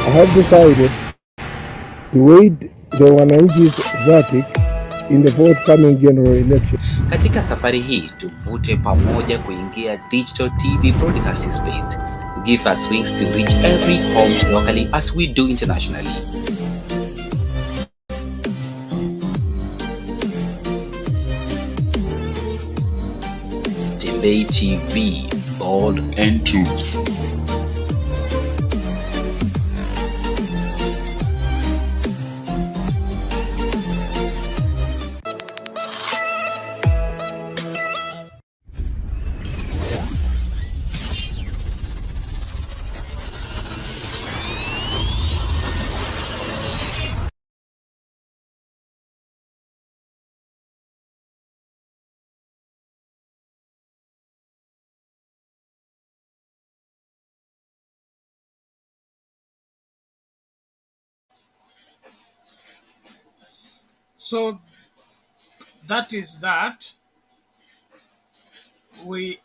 I have decided to aid the wananchi's verdict in the forthcoming general election. Katika safari hii tuvute pamoja kuingia digital TV broadcasting space. Give us wings to reach every home locally as we do internationally. Mtembei TV, bold and truth. So that is that. We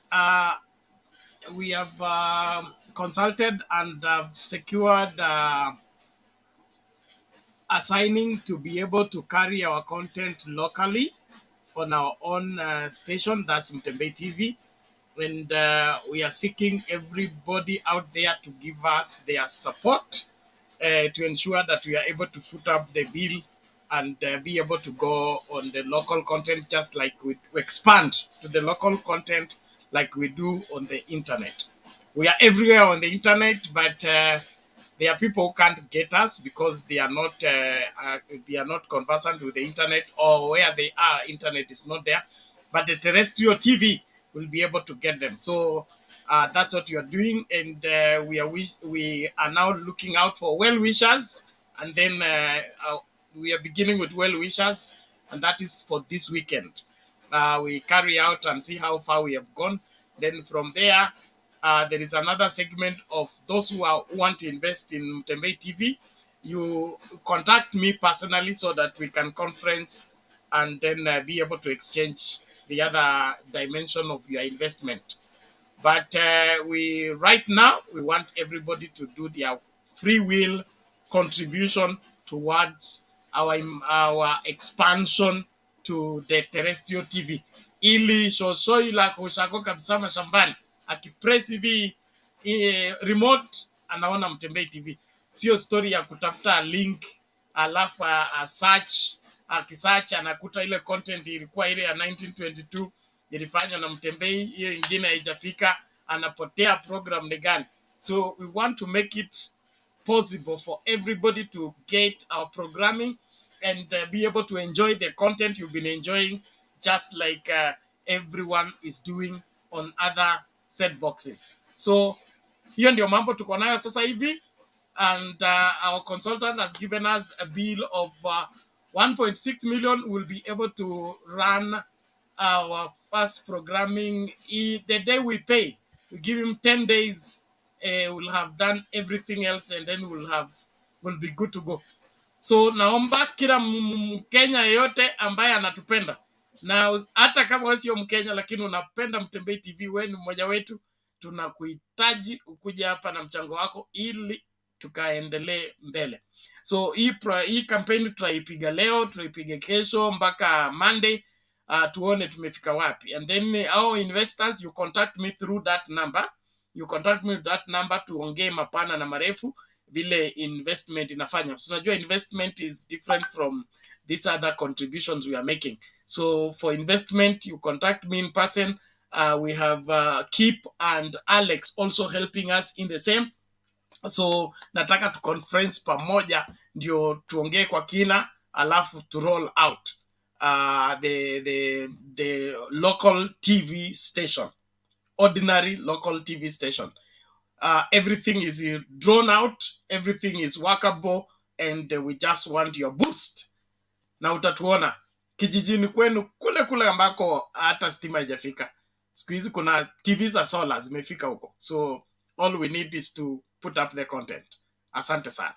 have consulted and secured a signing to be able to carry our content locally on our own station, that's Mtembei TV. And we are seeking everybody out there to give us their support to ensure that we are able to foot up the bill and be able to go on the local content, just like we expand to the local content like we do on the internet. We are everywhere on the internet, but there are people who can't get us because they are not conversant with the internet, or where they are, internet is not there. But the terrestrial TV will be able to get them. So That's what you are doing, and we are now looking out for well wishers, and then we are beginning with well wishers, and that is for this weekend. We carry out and see how far we have gone. Then from there, there is another segment of those who want to invest in Mtembei TV. You contact me personally so that we can conference and then be able to exchange the other dimension of your investment. But we right now we want everybody to do their free will contribution towards our expansion to the terrestrial TV, ili shoshoi la kushako kabisa mashambani akipress hivi remote anaona Mtembei TV. Sio story ya kutafuta link alafu search, akisearch anakuta ile content ilikuwa ile ya 1922 ilifanywa na Mtembei, hiyo ingine haijafika, anapotea program ni gani. So we want to make it possible for everybody to get our programming and be able to enjoy the content you've been enjoying, just like everyone is doing on other set boxes. So hiyo ndio mambo tuko nayo sasa hivi, and our consultant has given us a bill of 1.6 million. We'll be able to run our first programming the day we pay. We give him 10 days. We'll have done everything else, and then we'll be good to go. So naomba kila Mkenya yeyote ambaye anatupenda, na hata kama wewe sio Mkenya lakini unapenda Mtembei TV, wewe ni mmoja wetu, tunakuhitaji ukuje hapa na mchango wako ili tukaendelee mbele. So hii campaign tutaipiga leo, tutaipiga kesho mpaka Monday, tuone tumefika wapi. And then our investors, you contact me through that number. You contact me with that number, tuongee mapana na marefu vile investment inafanya. So unajua investment is different from these other contributions we are making. So for investment, you contact me in person. We have Kip and Alex also helping us in the same. So nataka tu conference pamoja ndio tuongee kwa kina, alafu to roll out the local TV station, ordinary local TV station. Everything is drawn out, everything is workable, and we just want your boost. Na utatuona kijijini kwenu kule ambako hata stima haijafika. Siku hizi kuna TV za solar zimefika huko. So all we need is to put up the content. Asante sana.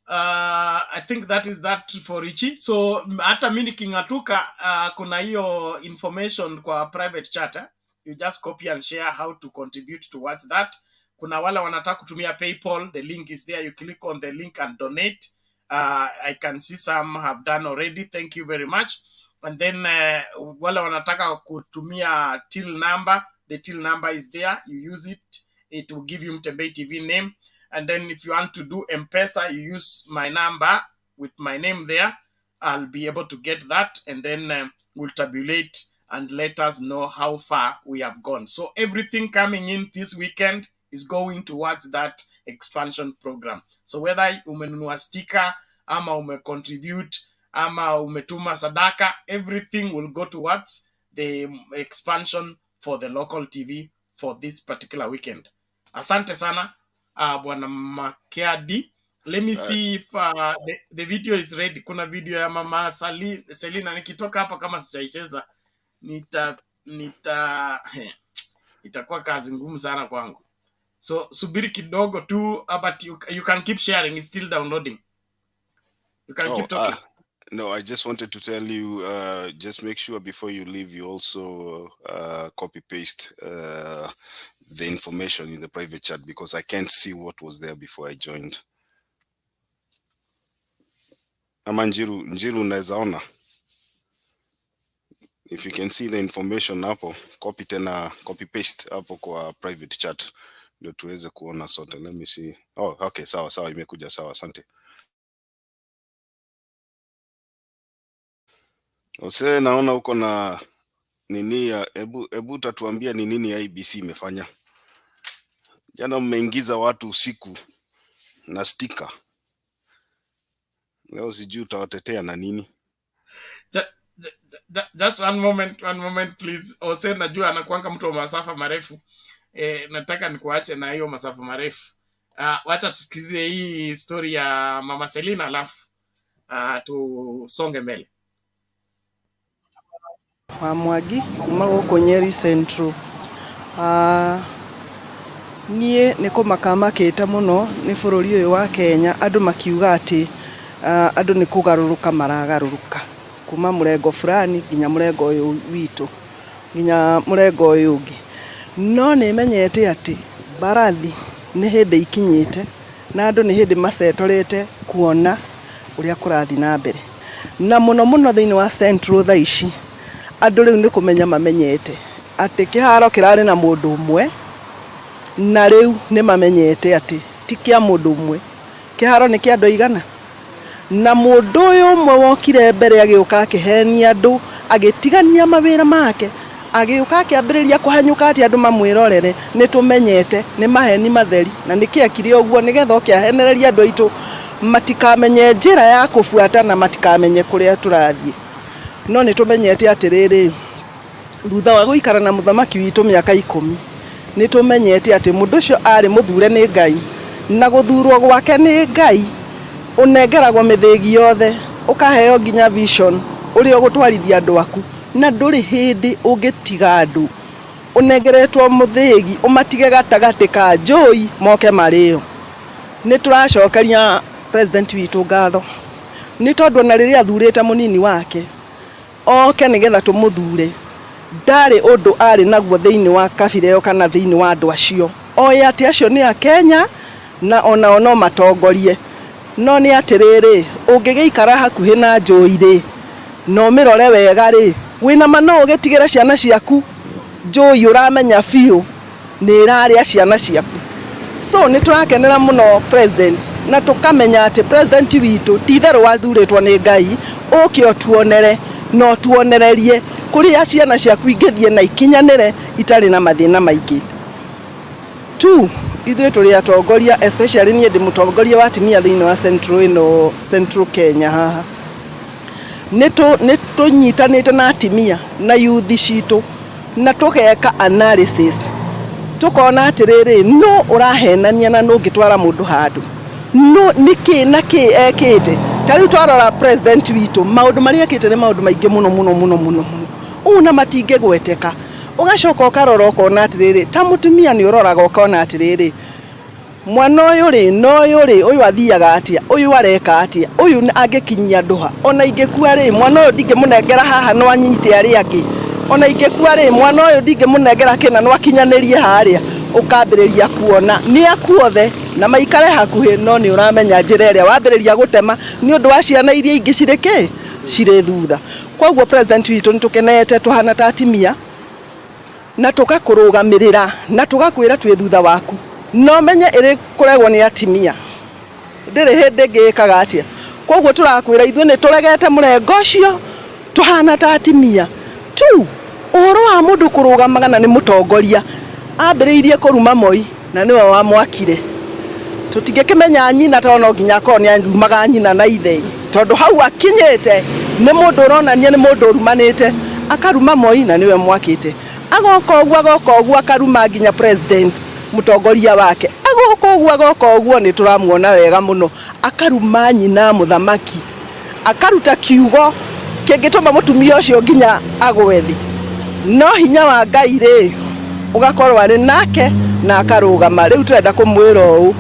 I think that is that for Richie. So hata mimi nikingatuka kuna hiyo information kwa private chat. You just copy and share how to contribute towards that. Kuna wale wanataka kutumia PayPal, the link is there. You click on the link and donate. I can see some have done already. Thank you very much. And then wale wanataka kutumia till number, the till number is there. You use it. It will give you Mtembei TV name. And then if you want to do M-Pesa, you use my number with my name there. I'll be able to get that, and then we'll tabulate and let us know how far we have gone. So everything coming in this weekend is going towards that expansion program. So whether umenunua sticker, ama umecontribute, ama umetuma sadaka, everything will go towards the expansion for the local TV for this particular weekend. Asante sana, Bwana Makiadi. Let me see if the video is ready. Kuna video ya mama Selina, nikitoka hapa kama sijaicheza itakuwa kazi ngumu sana kwangu. So subiri kidogo tu, but you can keep sharing, it's still downloading. You can keep talking. No, I just wanted to tell you, just make sure before you leave, you also copy paste the information in the private chat, because I can't see what was there before I joined. Ama Njiru unaweza ona? If you can see the information hapo, copy paste hapo kwa private chat ndio tuweze kuona sote. Let me see. Oh, okay, sawa imekuja sawa, asante. Ose, naona uko na nini ya ebu tatuambia ni nini ya IEBC imefanya. Jana mmeingiza watu usiku na sticker. Leo sijui utawatetea na nini. Just one moment please. Ose najua anakuanga mtu wa masafa marefu. Nataka nikuache na hiyo masafa marefu. Wacha tusikizie hii story ya Mama Selina alafu tusonge mbele. Wamwagi kuma guku Nyeri Central. Nie niko makamakite muno ni bururi uyu wa Kenya andu makiuga ati andu ni kugaruruka maragaruruka kuma murengo fulani nginya murengo uyu witu nginya murengo uyu ungi no ni menyete ati barathi ni hindi ikinyite na andu ni hindi macetorete kuona uria kurathi na mbere na muno thiini wa Central thaici andu riu ni kumenya mamenyete ati kiharo kirari na mundu umwe na riu ni mamenyete ati ti kia mundu umwe kiharo ni kia andu igana na mundu uyu umwe wokire mbere agiuka akihenia andu agitigania mawira make agiuka akiambiriria kuhanyuka ati andu mamwirorere ni tumenyete ni maheni matheri na nikiakire uguo nigetha okiahenereria andu aitu matikamenye njira ya kufuata na matikamenye kuria turathie no ni tumenyete atiriri thutha wa guikara na muthamaki witu miaka 10 ni tumenyete ati mundu ucio ari muthure ni Ngai na guthurwo gwake ni Ngai unengeragwo mithigi yothe ukaheo nginya vision uri ugutwarithia andu aku na nduri hindi ungitiga andu unengeretwo muthigi umatige gatagati ka njui moke mario ni turacokeria president witu ngatho ni tondu na riria athurite munini wake oke nigetha tumuthure ndari undu ari naguo thiini wa kabira kana thiini wa andu acio oya ati acio ni a Kenya na ona no matongorie no ni atiriri ungigeikara hakuhi na njui ri no mirore wega ri wina mano ugitigera ciana ciaku njui uramenya fiu ni iraria ciana ciaku so ni turakenera muno president na tukamenya ati president witu titheru wathuritwo ni Ngai ukio tuonere no tuonererie kuria ciana ciaku ingithie na ikinyanire itari na mathina maingi tu ithuĩ tũrĩ atongoria especially niĩ ndĩ mũtongoria wa atumia thĩinĩ wa Central Kenya haha nĩ tũnyitanĩte na atumia na youth citũ na tũgeka analysis tũkona atĩrĩrĩ no ũrahenania na no ngĩtwara mũndũ handũ no nĩkĩ na kĩ ekĩte ta rĩu twarora president witũ maũndũ marĩa ekĩte nĩ maũndũ maingĩ mũno una matingĩgweteka ugacoka ukarora ukona atiriri ta mutumia ni uroraga ukona atiriri mwana uyu ri no uyu ri uyu athiaga atia uyu areka atia uyu angikinyia nduha ona ingekua ri mwana uyu ndingimunengera haha no anyite ari angi ona ingekua ri mwana uyu ndingimunengera kina no akinyanirie haria ukambiriria kuona ni akuothe na maikare hakuhi no ni uramenya njira iria wambiriria gutema ni undu wa ciana iria ingi ciriki cire thutha koguo president witu nitukenete tuhana ta atimia na tugakurugamirira na tugakwira twi thutha waku no menye iri kuregwo ni atimia ndiri hindi ngikaga atia koguo turakwira ithuĩ ni turegete murengo ucio tuhana ta atimia tu uhoro wa mundu kurugamaga na ni mutongoria ambiriirie kuruma Moi na niwe wa mwakire tutingikimenya nyina tono nginya ko ni arumaga nyina na ithe tondu hau akinyite ni mundu uronania ni mundu urumanite akaruma Moi na niwe mwakite agoka ogwa akaruma nginya president mutongoria wake agoka ogwa ni turamuona wega muno akaruma nyina muthamaki akaruta kiugo kingituma mutumia ucio nginya agwethi no hinya wa Ngai ri ugakorwo ari nake na akarugama riu turenda kumwira uu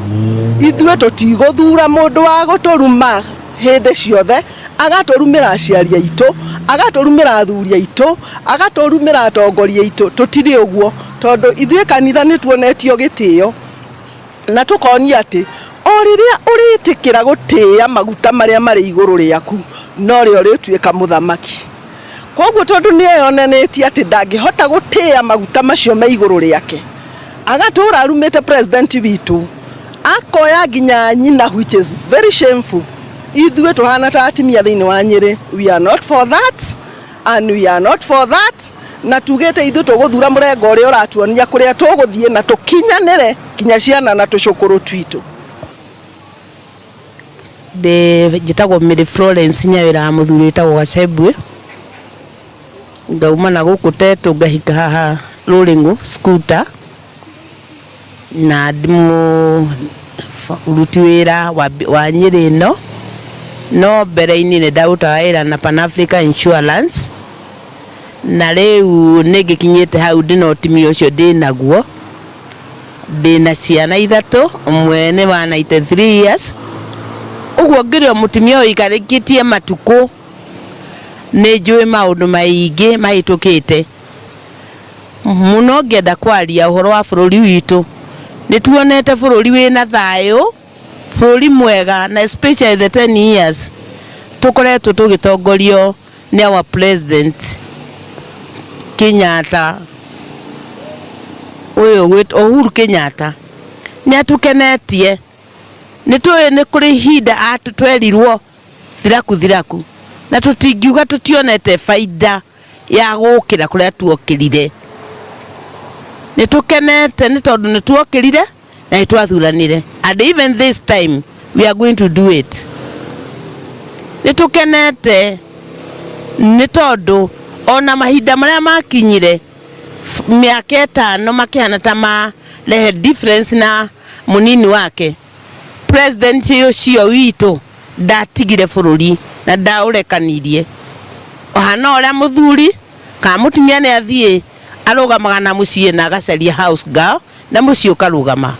ithuĩ tũtigũthura mũndũ wa gũtũruma hĩndĩ ciothe agaturumira aciari aitu agaturumira athuri aitu agaturumira atongoria aitu tutiri uguo tondu ithuĩ kanitha ni tuonetio gitio na tukonia ati o riria uritikira gutia maguta maria mari iguru riaku no rio rituika muthamaki koguo tondu ni eyonenetie ati ndangihota gutia maguta macio me iguru riake agatura arumite president witu akoya nginya nyina which is very shameful ithuĩ tuhana ta atimia thĩinĩ wa Nyeri we are not for that and we are not for that na tugete ithuĩ tũgũthura mũrengo ũrĩa ũratuonia kũrĩa tũgũthiĩ na tũkinyanĩre kinya ciana na tũcũkũrũ twitũ njĩtagwo Mary Florence Nyawĩra mũthuri wĩtagwo Gacembwe ngauma na guku Tetu ngahika haha Ruringu scooter na ndimu ruti wira wa Nyeri ino no mbere-inĩ nĩ ndarutaga wĩra na Pan Africa Insurance na rĩu nĩ ngĩkinyĩte hau ndĩna ũtimi ũcio ndĩnaguo ndĩna ciana 3 ũmwe nĩ wa 93 years ũguo ngĩrĩo mũtumia ũyũ ikarĩkĩtie matukũ nĩ njũĩ maũndũ maingĩ mahĩtũkĩte mũno ngĩenda kwaria ũhoro wa bũrũri witũ nĩ tuonete bũrũri wĩna thayũ bũrũri mwega na especially the 10 years tukoretwo tũgĩtongorio nĩ our president Kenyatta Uhuru Kenyatta nĩ atukenetie nĩ tũĩ nĩ kũrĩ ihinda twerirwo thiraku na tũtingiuga tũtionete faida ya gũkĩra kũrĩa tuokĩrire nĩ tũkenete nĩ tondũ nĩ tuokĩrire na nĩ twathuranire and even this time we are going to do it nĩ tũkenete nĩ tondũ ona mahinda marĩa makinyire mĩaka 5 makĩhana ta marehe difference na mũnini wake president ũcio witũ ndatigire bũrũri na ndaũrekanirie ohana ũrĩa mũthuri kana mũtumia nĩ athiĩ arũgamaga na mũciĩ na agacaria house girl na mũciĩ ũkarũgama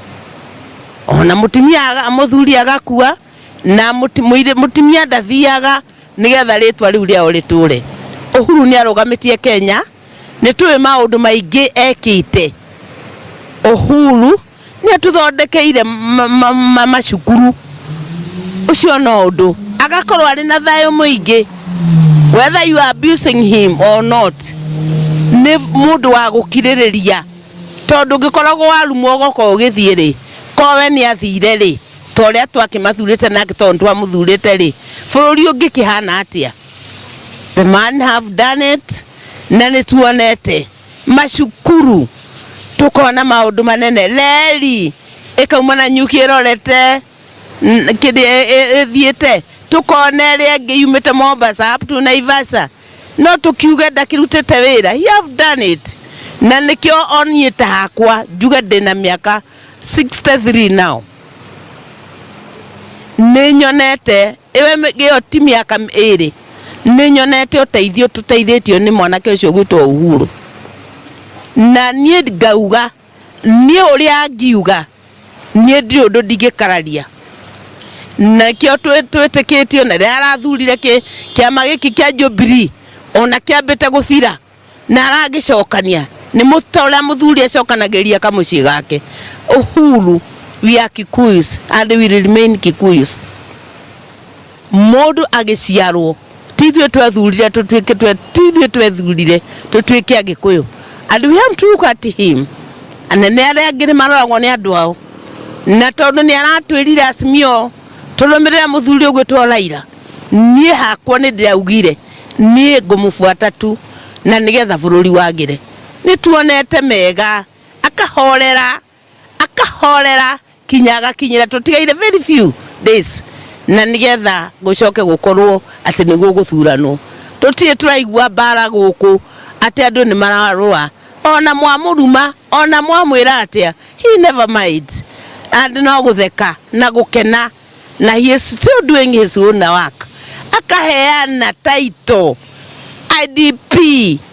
ona mũthuri agakua na mũtumia ndathiaga nĩgetha rĩtwa rĩu rĩao rĩtũre Uhuru nĩ arũgamĩtie Kenya nĩ tũĩ maũndũ maingĩ ekĩte Uhuru nĩ atũthondekeire macukuru ucio no ũndũ agakorwo arĩ na thayũ mũingĩ whether you are abusing him or not nĩ mũndũ wa gũkirĩrĩria tondũ ngĩkoragwo warumwo goko ũgĩthiĩ rĩ kowe nĩ athire rĩ torĩa twakĩmathurĩte nake tondũ twamũthurĩte rĩ bũrũri ũngĩkĩhana atĩa the man have done it na nĩ tuonete macukuru tukona maũndũ manene reri ĩkauma na nyuki ĩrorete thiĩte tukona ĩrĩa ĩngĩ yumĩte Mombasa up to Naivasha no tukiuge ndakĩrutĩte wĩra he have done it na nĩkĩo oniĩ ta hakwa njuge ndĩna mĩaka 63 now nĩ nyonete ĩyo ti mĩaka 2 nĩ nyonete ũteithio tũteithĩtio nĩ mwanake ũcio gwĩtwo Uhuru na niĩ ngauga niĩ ũrĩa ngiuga niĩ ndirĩ ũndũ ndingĩkararia nakĩo twĩtĩkĩtio na rĩrĩa arathurire kĩama gĩkĩ kĩa Jubilee ona kĩambĩte gũthira na aragĩcokania nĩ mũtorĩa mũthuri acokanagĩria kamũciĩ gake Uhuru we are Kikuyus and we will remain Kikuyus mũndũ agĩciarwo tithuĩ twethurire tũtuĩke Agĩkũyũ and we have to look at him anene arĩa angĩ nĩ maroragwo nĩ andũ ao na tondũ nĩ aratwĩrire Azimio tũrũmĩrĩre mũthuri ũgwĩtwo Raila niĩ hakwa nĩ ndĩraugire niĩ ngũmũbuata tu na nĩgetha bũrũri wagĩre nĩ tuonete mega akahorera kinya agakinyĩra tũtigaire very few days na nĩgetha gũcoke gũkorwo atĩ nĩguo gũthuranwo tũtirĩ tũraigua mbara gũkũ atĩ andũ nĩ mararũa ona mwamũruma ona mwamwĩra atĩa he never mind and no gũtheka na gũkena na he is still doing his own work akaheana title IDP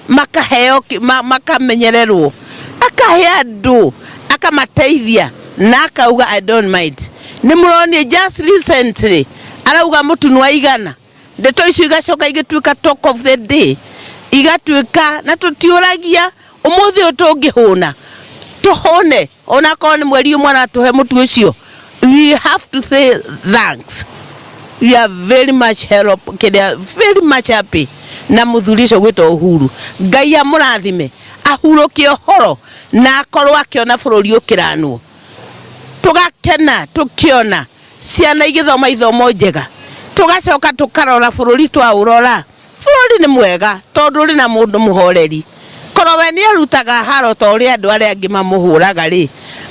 makaheo makamenyererwo akahe andũ akamateithia na akauga I don't mind nĩ mũroni just recently arauga mũtunu wa igana ndeto icio igacoka igĩtuĩka talk of the day igatuĩka na tũtiũragia ũmũthĩ ũtũngĩhũna tuhone ona korwo nĩ mweri ũmwe aratũhe mũtu ũcio we have to say thanks we are very much very much happy na mũthuri ũcio gwĩtwo Uhuru Ngai amũrathime ahurũkie ũhoro na akorwo akĩona bũrũri ũkĩranwo tũgakena tũkĩona ciana igĩthoma ithomo njega tũgacoka tũkarora bũrũri twaũrora bũrũri nĩ mwega tondũ ũrĩ na mũndũ mũhoreri korwo we nĩ arutaga haro ta ũrĩa andũ arĩa angĩ mamũhũraga rĩ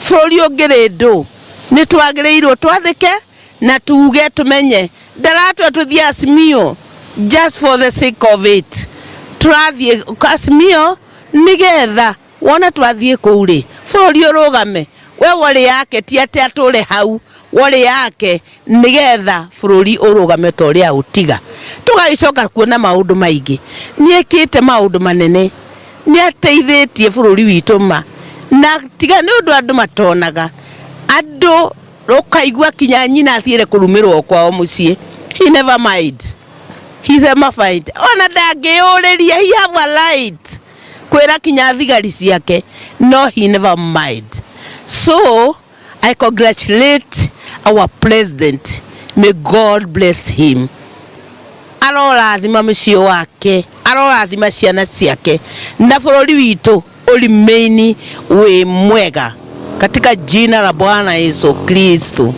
bũrũri ũngĩrĩ ndũ nĩ twagĩrĩirwo twathĩke na tuge tũmenye ndaratwa tũthiĩ Azimio just for the sake of it turathie Kasimio nigetha wona twathie kuri bururi urugame we wori yake ti ati ature hau wori yake nigetha bururi urugame toria utiga tugagicoka kuona maundu maingi niekite maundu manene ni ateithitie bururi witu ma na tiga ni undu andu matonaga andu rukaigua kinya nyina athiire kurumirwo kwao mucii. He never mind. He never find. Ona ndangĩũrĩria, he have a right kwĩra kinya thigari ciake. No, he never mind. So I congratulate our president. May God bless him. Arorathima mũciĩ wake, arorathima ciana ciake, na bũrũri witũ ũrĩmaini wĩ mwega katika jina la Bwana Yesu Kristo.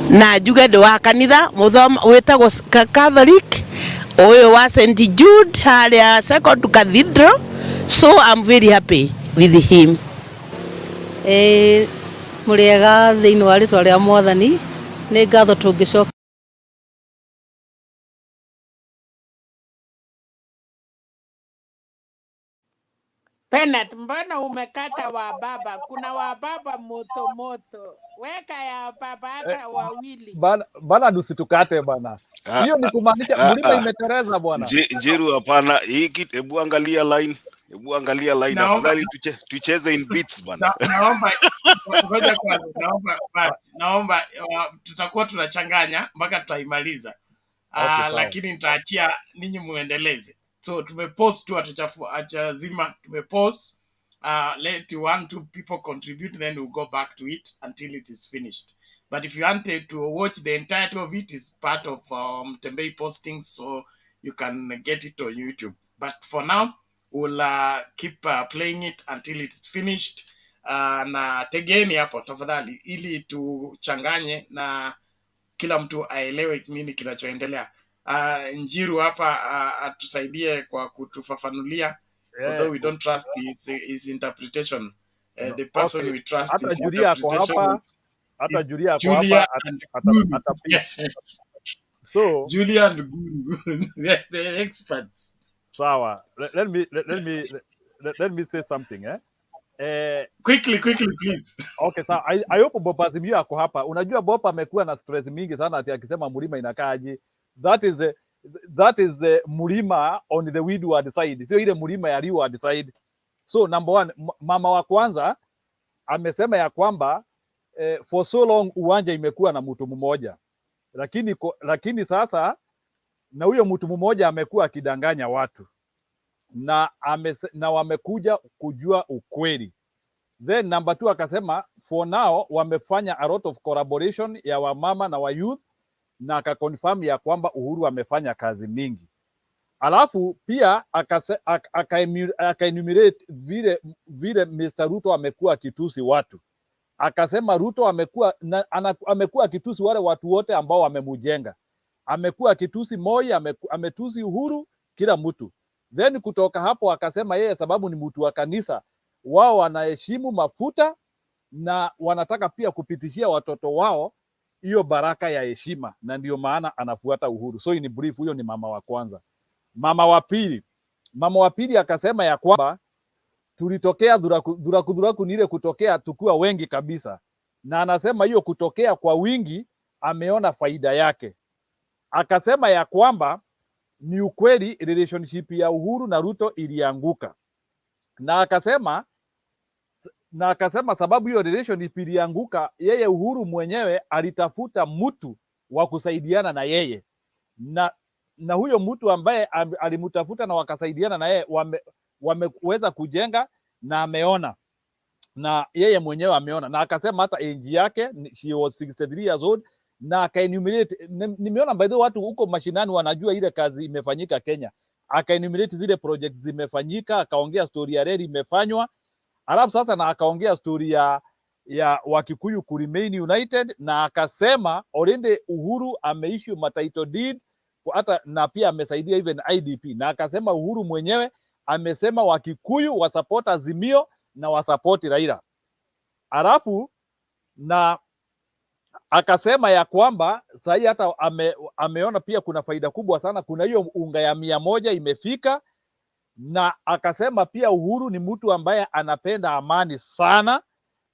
Na njuge ndĩ wa kanitha muthoma wĩtagwo Catholic uyu wa St Jude haria Second Cathedral. So I'm very happy with him. Muriega thiini wa ritwa ria Mwathani ni ngatho tungicoka. Penat, mbona umekata wa baba? Kuna wa baba moto moto. Weka ya baba hata wawili. Bana nusitukate bana. Hiyo ni kumaanisha mlima imetereza bwana. Njiru hapana, hii kitu hebu angalia line. Hebu angalia line afadhali tucheze in beats bana. Naomba ngoja kwanza, naomba tutakuwa tunachanganya mpaka tutaimaliza. Okay, lakini nitaachia ninyi muendeleze. So tumepost tu atachazima tumepost. Let one two people contribute, then we'll go back to it until it is finished. But if you want to watch the entirety of it, is part of Tembei postings, so you can get it on YouTube. But for now, we'll keep playing it until it's finished. Na tegeni hapo tafadhali ili tuchanganye na kila mtu aelewe nini kinachoendelea. Njiru hapa atusaidie kwa kutufafanulia, although we don't trust his interpretation. The person we trust is interpretation. Hata Julia kwa hapa atapia. So Julia and Guru, the experts. Sawa. Let me say something quickly please. Okay, sawa. I hope Bob Azimio ako hapa. Unajua Bob amekuwa na stress mingi sana ati akisema mlima inakaaje. That is the mlima on the windward side. Sio ile mlima ya leeward side. So number one, mama wa kwanza amesema ya kwamba for so long uwanja imekuwa na mtu mmoja. Lakini sasa na huyo mtu mmoja amekuwa akidanganya watu. Na wamekuja kujua ukweli. Then number two akasema for now wamefanya a lot of collaboration ya wamama na wa youth, na akakonfirm ya kwamba Uhuru amefanya kazi mingi. Alafu pia aka-enumerate vile Mr. Ruto amekuwa akitusi watu. Akasema Ruto amekuwa akitusi wale watu wote ambao wamemujenga. Amekuwa akitusi Moi, ametusi Uhuru, kila mtu. Then kutoka hapo akasema yeye sababu ni mtu wa kanisa, wao wanaheshimu mafuta na wanataka pia kupitishia watoto wao hiyo baraka ya heshima, na ndio maana anafuata Uhuru. So in brief, huyo ni mama wa kwanza. Mama wa pili akasema ya kwamba tulitokea dhuraku ni ile kutokea tukiwa wengi kabisa, na anasema hiyo kutokea kwa wingi ameona faida yake. Akasema ya kwamba ni ukweli relationship ya Uhuru na Ruto ilianguka, na akasema sababu hiyo relationship ilianguka, yeye Uhuru mwenyewe alitafuta mtu wa kusaidiana na yeye, na huyo mtu ambaye alimtafuta na wakasaidiana na yeye wameweza kujenga, na ameona, na yeye mwenyewe ameona, na akasema hata age yake she was 63 years old, na aka-enumerate. Nimeona by the way watu huko mashinani wanajua ile kazi imefanyika Kenya. Aka-enumerate zile projects zimefanyika, akaongea story ya reli imefanywa, alafu sasa na akaongea story ya Wakikuyu ku remain united, na akasema already Uhuru ameissue title deed hata, na pia amesaidia even IDP, na akasema Uhuru mwenyewe amesema Wakikuyu wasupport Azimio na wasupport Raila. Alafu na akasema ya kwamba sahi hata ameona pia kuna faida kubwa sana, kuna hiyo unga ya 100 imefika, na akasema pia Uhuru ni mtu ambaye anapenda amani sana,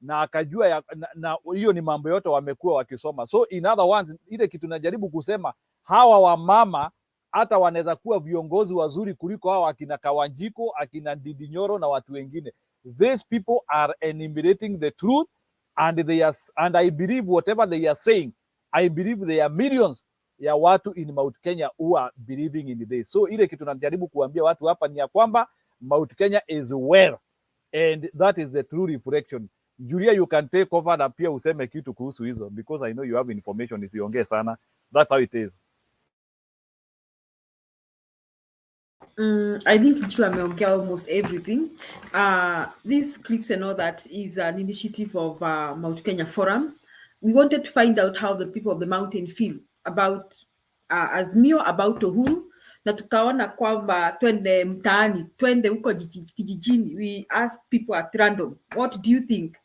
na akajua na hiyo ni mambo yote wamekuwa wakisoma. So in other words, ile kitu najaribu kusema, hawa wamama hata wanaweza kuwa viongozi wazuri kuliko hawa akina Kawanjiko, akina Ndindi Nyoro na watu wengine. These people are enumerating the truth, and I believe whatever they are saying, I believe there are millions ya watu in Mount Kenya who are believing in this. So ile kitu najaribu kuambia watu hapa ni ya kwamba Mount Kenya is well, and that is the true reflection. Julia, you can take over na pia useme kitu kuhusu hizo, because I know you have information, isiongee sana. That's how it is. I think Nchu ameongea almost everything. These clips and all that is an initiative of Mount Kenya Forum. We wanted to find out how the people of the mountain feel about Azimio, about Uhuru, na tukaona kwamba twende mtaani, twende huko kijijini. We ask people at random, what do you think?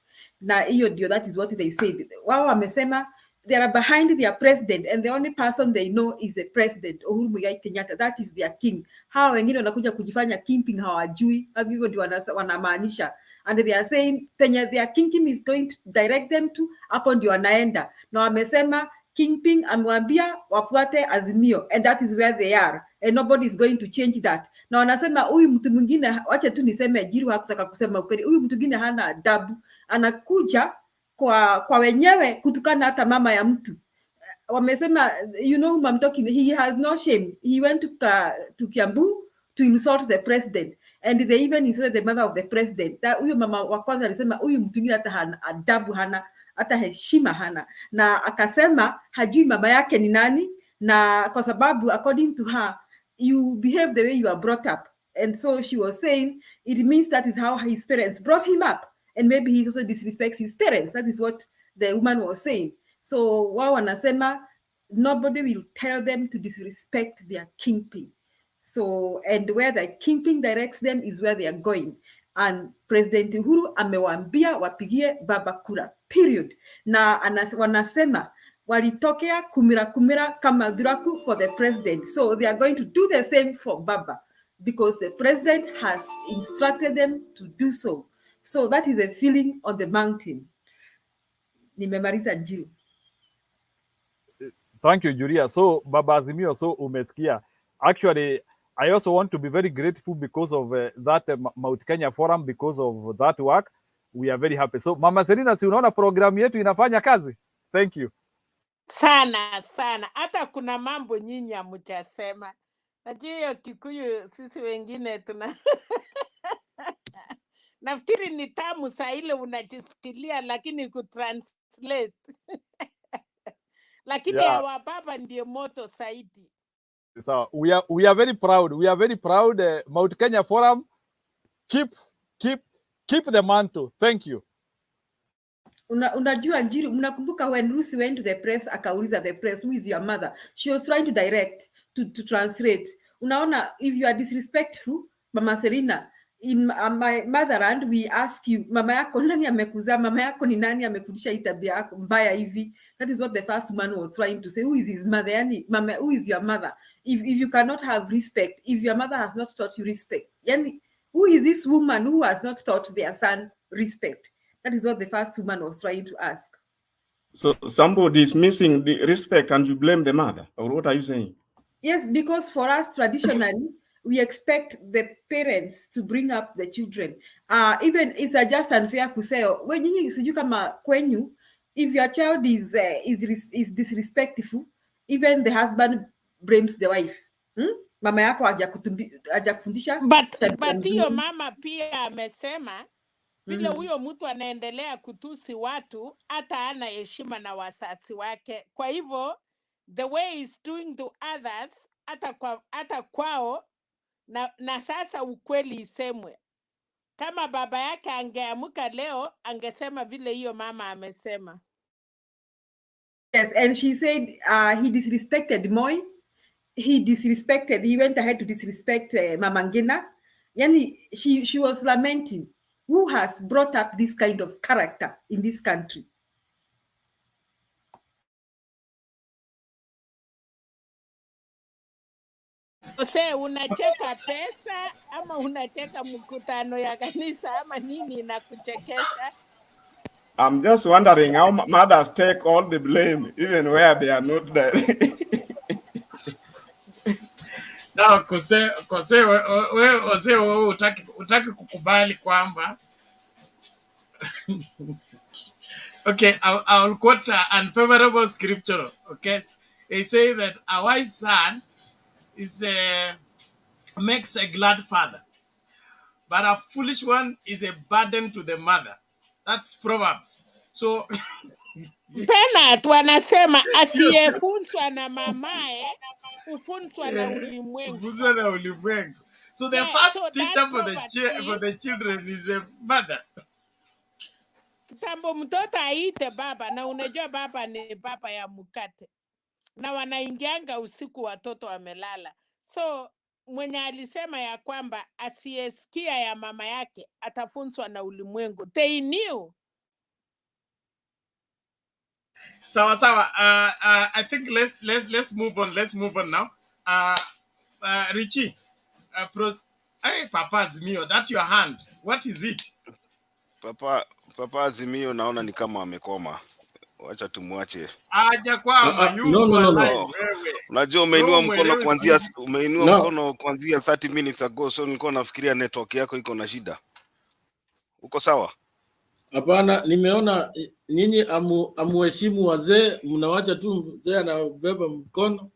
Na hiyo ndio, that is what they said. Wao wamesema they are behind their president, and the only person they know is the president, Uhuru Muigai Kenyatta. That is their king. Hawa wengine wanakuja kujifanya kingpin, hawajui. Hivyo ndio wanamaanisha. And they are saying their kingpin is going to direct them to, hapo ndio wanaenda. Na wamesema kingpin amwambia wafuate Azimio, and that is where they are, and nobody is going to change that. Na wanasema huyu mtu mwingine, wacha tu niseme, Jiru hakutaka kusema ukweli, huyu mtu mwingine hana adabu, anakuja kwa wenyewe kutukana hata mama ya mtu. Wamesema, you know whom I'm talking, he has no shame. He went to Kiambu to insult the president, and they even insulted the mother of the president. Huyo mama wa kwanza alisema huyu mtu mwingine hata hana adabu, hana hata heshima hana, na akasema hajui mama yake ni nani, na kwa sababu according to her, you behave the way you are brought up. And so she was saying it means that is how his parents brought him up, and maybe he also disrespects his parents. That is what the woman was saying. So wao wanasema nobody will tell them to disrespect their kingpin. So, and where the kingpin directs them is where they are going. And President Uhuru amewaambia wapigie baba kura, period. Na wanasema walitokea kumira kama dhuraku for the president. So they are going to do the same for baba, because the president has instructed them to do so. So that is a feeling on the mountain. Nimemaliza Jiru. Thank you, Julia. So Baba Azimio, so umesikia. Actually, I also want to be very grateful because of that Mount Kenya Forum, because of that work. We are very happy. So Mama Selina, si unaona programu yetu inafanya kazi? Thank you. Sana sana, hata kuna mambo nyinyi hamjasema. Najua hiyo Kikuyu sisi wengine tuna nafikiri ni tamu saa ile unajisikilia, lakini kutranslate lakini ya wababa ndio moto zaidi. So we are very proud. We are very proud. Mount Kenya Forum, keep the mantle. Thank you. Unajua Njiri, mnakumbuka when Lucy went to the press, akauliza the press, who is your mother? She was trying to direct, to translate. Unaona, if you are disrespectful, Mama Serena, in my motherland, we ask you, mama yako nani amekuzaa? Mama yako ni nani amekufundisha hii tabia yako mbaya hivi? That is what the first man was trying to say. Who is his mother? Yani, mama, who is your mother? If you cannot have respect, if your mother has not taught you respect, yani, who is this woman who has not taught their son respect? That is what the first woman was trying to ask. So somebody is missing the respect and you blame the mother, or what are you saying? Yes, because for us traditionally, we expect the parents to bring up the children. Even it's just unfair to say, when you come kwenyu, if your child is disrespectful, even the husband blames the wife. Mama yako hajakufundisha. But hiyo mama pia amesema vile huyo mtu anaendelea kutusi watu, hata hana heshima na wasasi wake. Kwa hivyo the way he's doing to others, hata kwao, na sasa ukweli isemwe. Kama baba yake angeamuka leo, angesema vile hiyo mama amesema. Yes, and she said he disrespected Moi. He went ahead to disrespect Mama Ngina. Yani, she was lamenting. Who has brought up this kind of character in this country? Jose, unacheka pesa ama unacheka mkutano ya kanisa ama nini inakuchekesha? I'm just wondering how mothers take all the blame, even where they are not there. Na wewe utaki kukubali kwamba okay, I'll quote unfavorable scripture. Okay, they say that a wise son is makes a glad father, but a foolish one is a burden to the mother. That's Proverbs. So Penat wanasema asiyefunzwa na mamae hufunzwa na ulimwengu. So the first teacher for the children is a mother. Kitambo mtoto aite baba, na unajua baba ni baba ya mkate, na wanaingianga usiku watoto wamelala. So mwenye alisema ya kwamba asiyesikia ya mama yake atafunzwa na ulimwengu. They knew. Sawa. I think let's move on. Let's move on now. Richie, hey, Papa Azimio, that's your hand. What is it? Papa Azimio naona ni kama amekoma. Wacha tumwache. Aja kwamba no. Unajua umeinua mkono kuanzia 30 minutes ago, so nilikuwa nafikiria network yako iko na shida. Uko sawa? Hapana, nimeona nyinyi amuheshimu wazee, mnawacha tu mzee anabeba mkono.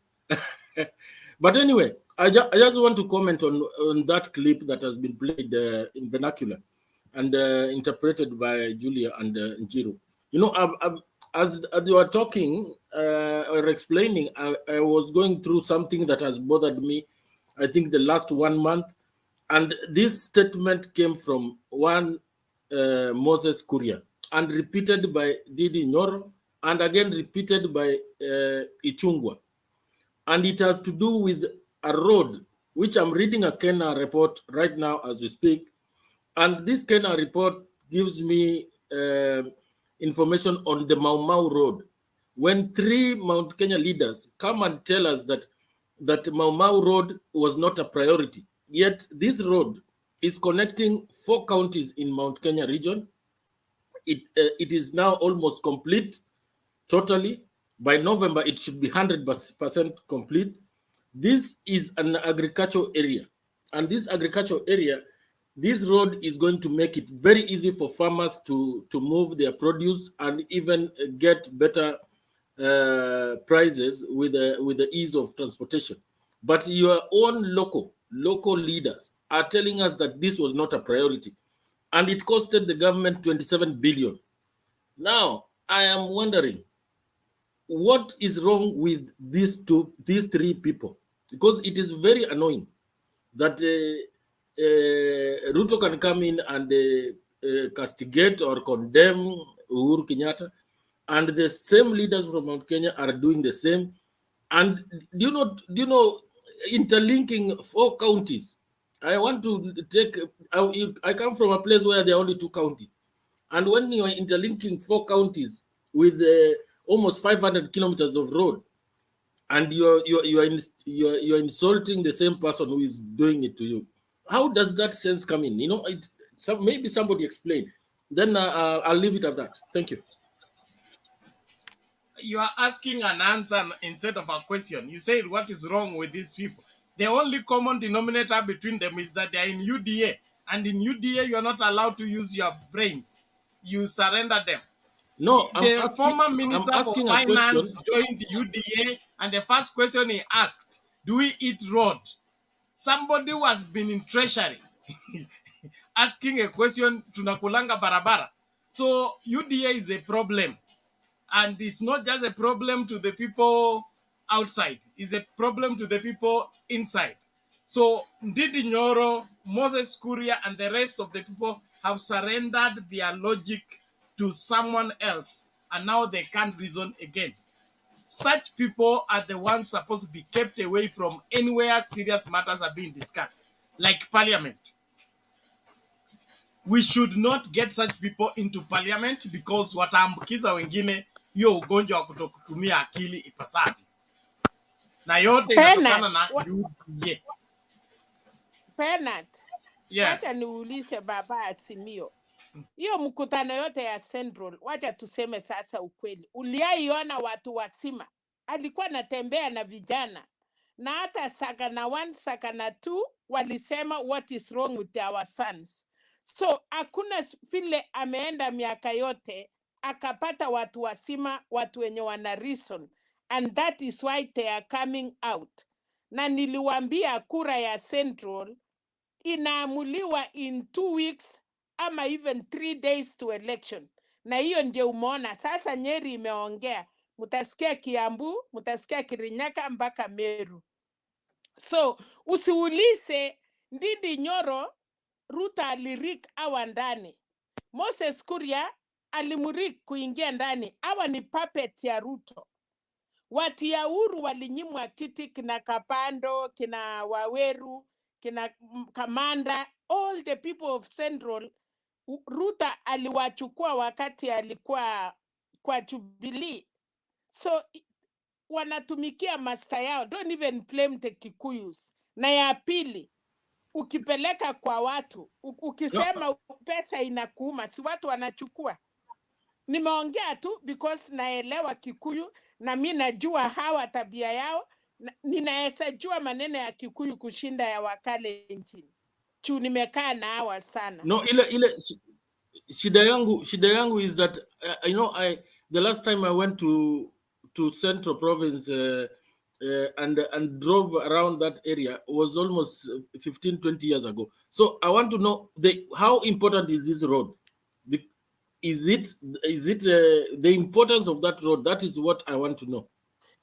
But anyway, I just want to comment on that clip that has been played in vernacular and interpreted by Julia and Njiru. You know, as you were talking or explaining, I was going through something that has bothered me, I think the last 1 month. And this statement came from one Moses Kuria and repeated by Didi Nyoro and again repeated by Ichungwa. And it has to do with a road, which I'm reading a Kenya report right now as we speak. And this Kenya report gives me information on the Mau Mau Road. When 3 Mount Kenya leaders come and tell us that Mau Mau Road was not a priority, yet this road is connecting 4 counties in Mount Kenya region. It is now almost complete totally. By November, it should be 100% complete. This is an agricultural area. And this agricultural area, this road is going to make it very easy for farmers to move their produce and even get better prices with the ease of transportation. But your own local leaders are telling us that this was not a priority. And it costed the government 27 billion. Now, I am wondering, what is wrong with these 3 people? Because it is very annoying that Ruto can come in and castigate or condemn Uhuru Kenyatta, and the same leaders from Mount Kenya are doing the same. And do you know interlinking 4 counties? I want to take, I come from a place where there are only 2 counties. And when you are interlinking 4 counties with almost 500 kilometers of road, and you're insulting the same person who is doing it to you, how does that sense come in? You know, maybe somebody explain. Then I'll leave it at that. Thank you. You are asking an answer instead of a question. You said, what is wrong with these people? The only common denominator between them is that they are in UDA. And in UDA, you are not allowed to use your brains. You surrender them. No, the former minister for finance joined the UDA, and the first question he asked, do we eat road? Somebody who has been in treasury asking a question, tunakulanga barabara. So UDA is a problem. And it's not just a problem to the people outside. It's a problem to the people inside. So Ndidi Nyoro, Moses Kuria, and the rest of the people have surrendered their logic to someone else, and now they can't reason again. Such people are the ones supposed to be kept away from anywhere serious matters are being discussed, like parliament. We should not get such people into parliament because wataambukiza wengine hiyo ugonjwa wa kutokutumia akili ipasavyo. Na yote inatokana na UDA. Penat. Yes. Wacha niulize baba Azimio. Hiyo mkutano yote ya Central, wacha tuseme sasa ukweli. Uliaiona watu wasima. Alikuwa anatembea na vijana. Na hata Sakana 1, Sakana 2 walisema what is wrong with our sons. So hakuna vile ameenda miaka yote akapata watu wasima, watu wenye wana reason, and that is why they are coming out. Na niliwaambia kura ya Central inaamuliwa in 2 weeks ama even 3 days to election. Na hiyo ndio umeona sasa Nyeri imeongea, mutasikia Kiambu, mutasikia Kirinyaga mpaka Meru. So usiulize Ndindi Nyoro Ruta alirik awa ndani. Moses Kuria alimurik kuingia ndani. Awa ni puppet ya Ruto. Watu ya Uhuru walinyimwa kiti, kina Kapando, kina Waweru, kina Kamanda, all the people of Central. Ruta aliwachukua wakati alikuwa kwa Jubilee. So wanatumikia master yao. Don't even blame the Kikuyus. Na ya pili, ukipeleka kwa watu, ukisema pesa inakuuma, si watu wanachukua. Nimeongea tu because naelewa Kikuyu na mimi najua hawa tabia yao. Ninaweza jua maneno ya Kikuyu kushinda ya Wakale nchini. Chu nimekaa na hawa sana. No, shida yangu is that the last time I went to Central Province and drove around that area was almost 15-20 years ago. So I want to know how important is this road? Is it the importance of that road? That is what I want to know.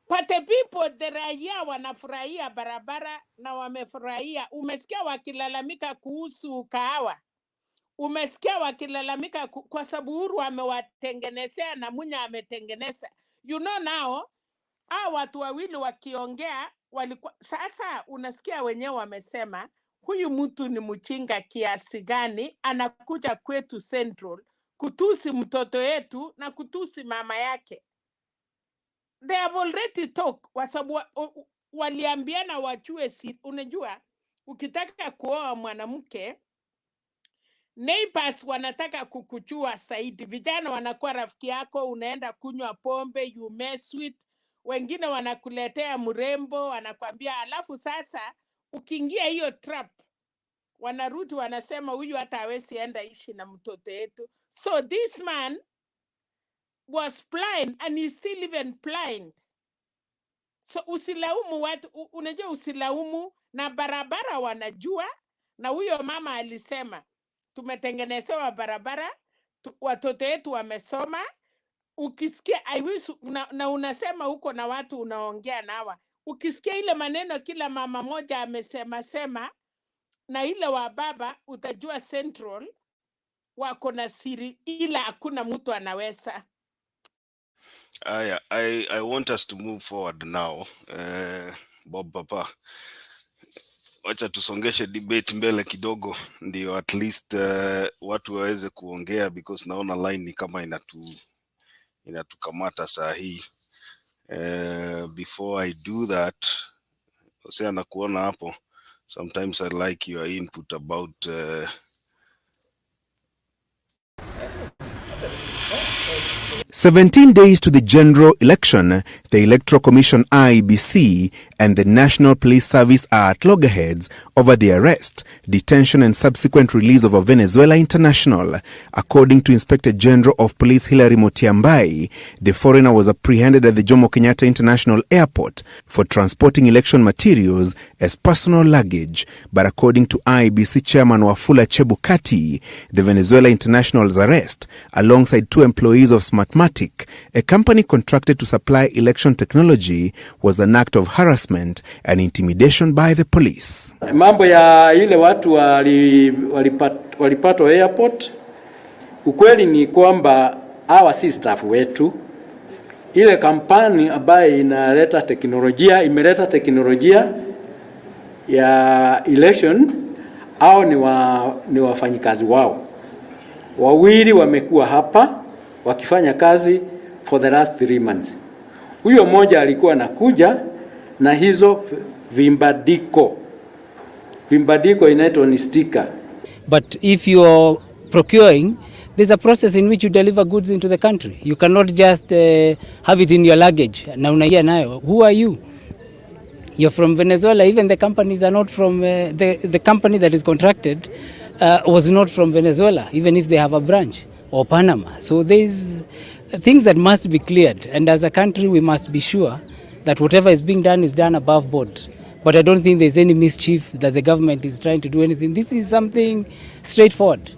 But the people, the raia wanafurahia barabara na wamefurahia. Umesikia wakilalamika kuhusu kahawa. Umesikia wakilalamika kwa sababu Uhuru amewatengenezea na Munya ametengeneza. You know now, watu wawili wakiongea walikuwa sasa unasikia wenyewe wamesema huyu mtu ni mchinga kiasi gani anakuja kwetu Central kutusi mtoto yetu na kutusi mama yake. They have already talked kwa sababu waliambiana wachue unajua ukitaka kuoa mwanamke neighbors wanataka kukuchua zaidi. Vijana wanakuwa rafiki yako, unaenda kunywa pombe, you mess with. Wengine wanakuletea mrembo, wanakwambia alafu sasa ukiingia hiyo trap wanarudi wanasema huyu hata hawezi enda ishi na mtoto yetu. So this man was blind and he's still even blind. So usilaumu watu, unajua usilaumu na barabara wanajua. Na huyo mama alisema tumetengenezewa barabara, watoto wetu wamesoma. Ukisikia I wish na unasema huko na watu unaongea nawa. Ukisikia ile maneno kila mama moja amesema na ile wa baba utajua Central wako na siri ila hakuna mtu anaweza. I want us to move forward now. Bob Papa, wacha tusongeshe debate mbele kidogo ndio at least watu waweze kuongea because naona line ni kama inatukamata saa hii. Before I do that, Osea nakuona hapo. Sometimes I like your input about 17 days to the general election, the Electoral Commission IEBC and the National Police Service are at loggerheads over the arrest, detention and subsequent release of a Venezuela international. According to Inspector General of Police Hilary Motiambai, the foreigner was apprehended at the Jomo Kenyatta International Airport for transporting election materials as personal luggage. But according to IEBC Chairman Wafula Chebukati, the Venezuela international's arrest, alongside 2 employees of Smartmatic, a company contracted to supply election technology, was an act of harassment and intimidation by the police. Mambo ya ile watu walipatwa airport, ukweli ni kwamba hawa si staff wetu. Ile kampani ambayo inaleta teknolojia, imeleta teknolojia ya election, au ni wafanyikazi wao. Wawili wamekuwa hapa wakifanya kazi for the last 3 months. Huyo mmoja alikuwa anakuja na hizo vimbadiko. Vimbadiko inaitwa ni sticker. But if you're procuring, there's a process in which you deliver goods into the country. You cannot just have it in your luggage. Na unaingia nayo. Who are you? You're from Venezuela. Even the companies are not from, the company that is contracted was not from Venezuela, even if they have a branch, or Panama. So there's things that must be cleared. And as a country, we must be sure that whatever is being done is done above board. But I don't think there's any mischief that the government is trying to do anything. This is something straightforward.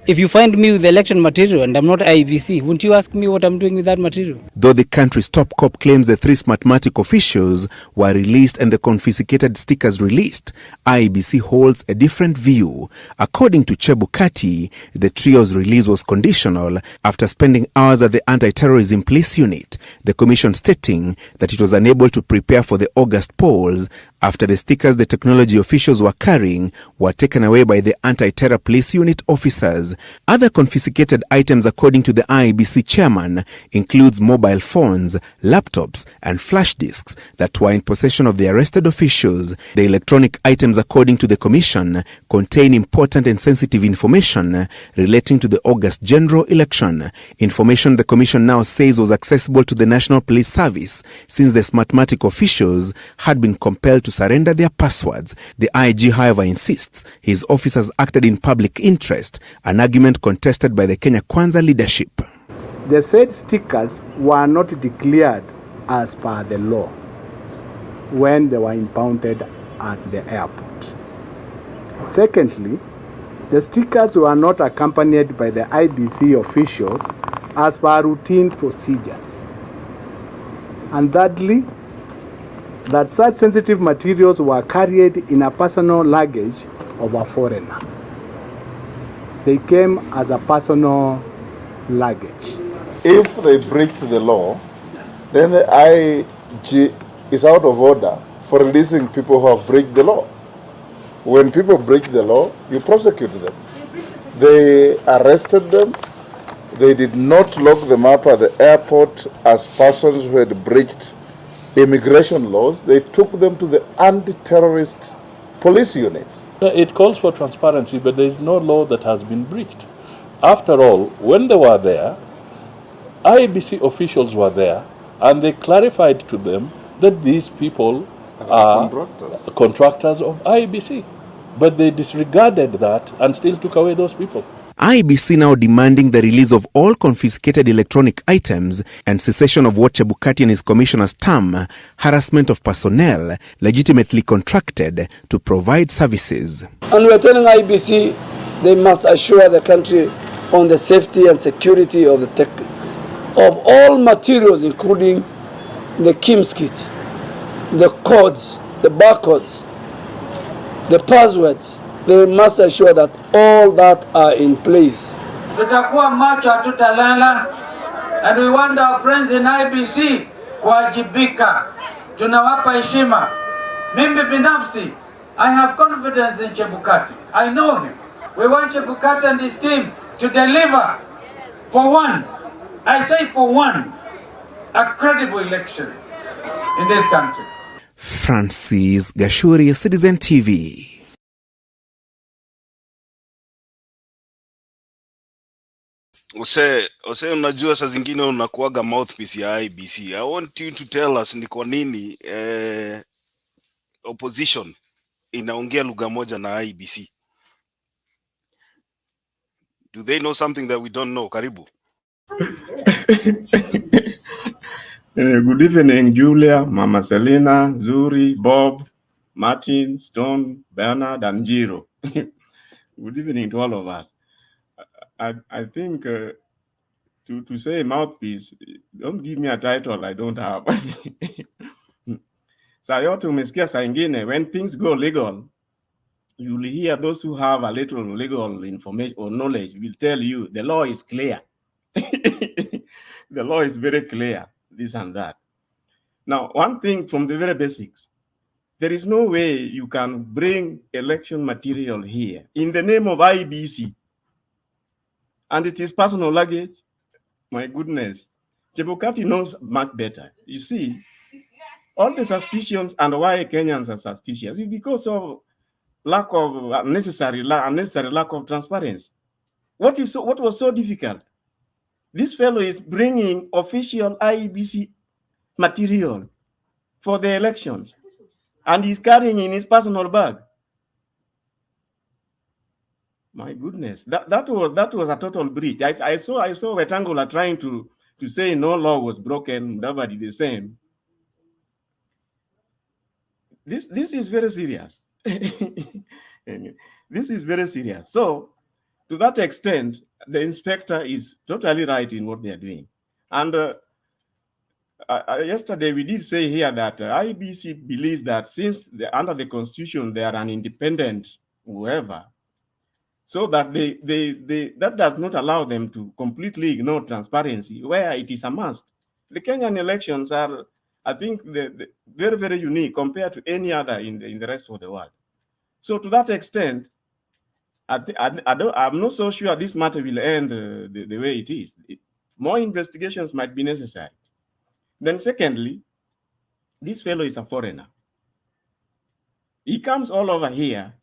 If you find me with election material and I'm not IEBC, wouldn't you ask me what I'm doing with that material? Though the country's top cop claims the 3 Smartmatic officials were released and the confiscated stickers released, IEBC holds a different view. According to Chebukati, the trio's release was conditional after spending hours at the Anti-Terrorism Police Unit, the commission stating that it was unable to prepare for the August polls after the stickers the technology officials were carrying were taken away by the Anti-Terror Police Unit officers. Other confiscated items, according to the IEBC chairman, includes mobile phones, laptops, and flash disks that were in possession of the arrested officials. The electronic items, according to the commission, contain important and sensitive information relating to the August general election. Information the commission now says was accessible to the National Police Service since the Smartmatic officials had been compelled to surrender their passwords. The IG, however, insists his officers acted in public interest, an argument contested by the Kenya Kwanza leadership. The said stickers were not declared as per the law when they were impounded at the airport. Secondly, the stickers were not accompanied by the IBC officials as per routine procedures. And thirdly, that such sensitive materials were carried in a personal luggage of a foreigner. They came as a personal luggage. If they break the law, then the IG is out of order for releasing people who have break the law. When people break the law, you prosecute them. They arrested them. They did not lock them up at the airport as persons who had breached immigration laws. They took them to the anti-terrorist police unit. It calls for transparency, but there is no law that has been breached. After all, when they were there, IEBC officials were there, and they clarified to them that these people are contractors of IEBC. But they disregarded that and still took away those people. IEBC now demanding the release of all confiscated electronic items and cessation of what Chebukati and his commissioners term harassment of personnel legitimately contracted to provide services. And we are telling IEBC they must assure the country on the safety and security of the of all materials, including the KIMS kit, the codes, the barcodes, the passwords. They must assure that all that are in place. Tutakuwa macho, hatutalala, and we want our friends in IBC kuwajibika. Tunawapa heshima. Mimi binafsi, I have confidence in Chebukati. I know him. We want Chebukati and his team to deliver for once. I say for once, a credible election in this country. Francis Gashuri, Citizen TV. Ose unajua saa zingine unakuaga mouthpiece ya IBC. I want you to tell us ni kwa nini opposition inaongea lugha moja na IBC. Do they know something that we don't know? Karibu. Good evening, Julia, Mama Selena, Zuri, Bob, Martin, Stone, Bernard, and Jiro. Good evening to all of us. I think to say mouthpiece, don't give me a title I don't have. Sayote umesikia saa ingine, when things go legal, you will hear those who have a little legal information or knowledge will tell you the law is clear. The law is very clear, this and that. Now, one thing from the very basics, there is no way you can bring election material here in the name of IEBC. And it is personal luggage. My goodness. Chebukati knows much better. You see, All the suspicions and why Kenyans are suspicious is because of lack of unnecessary lack of transparency. What was so difficult? This fellow is bringing official IEBC material for the elections, and he's carrying in his personal bag. My goodness, that was a total breach. I saw Wetangula trying to say no law was broken, nobody the same. This is very serious. This is very serious. So, to that extent, the inspector is totally right in what they are doing. And yesterday we did say here that IEBC believes that since under the constitution they are an independent whoever, so that that does not allow them to completely ignore transparency where it is a must. The Kenyan elections are, I think, very, very unique compared to any other in the rest of the world. So to that extent, I'm not so sure this matter will end the way it is. More investigations might be necessary. Then secondly, this fellow is a foreigner. He comes all over here.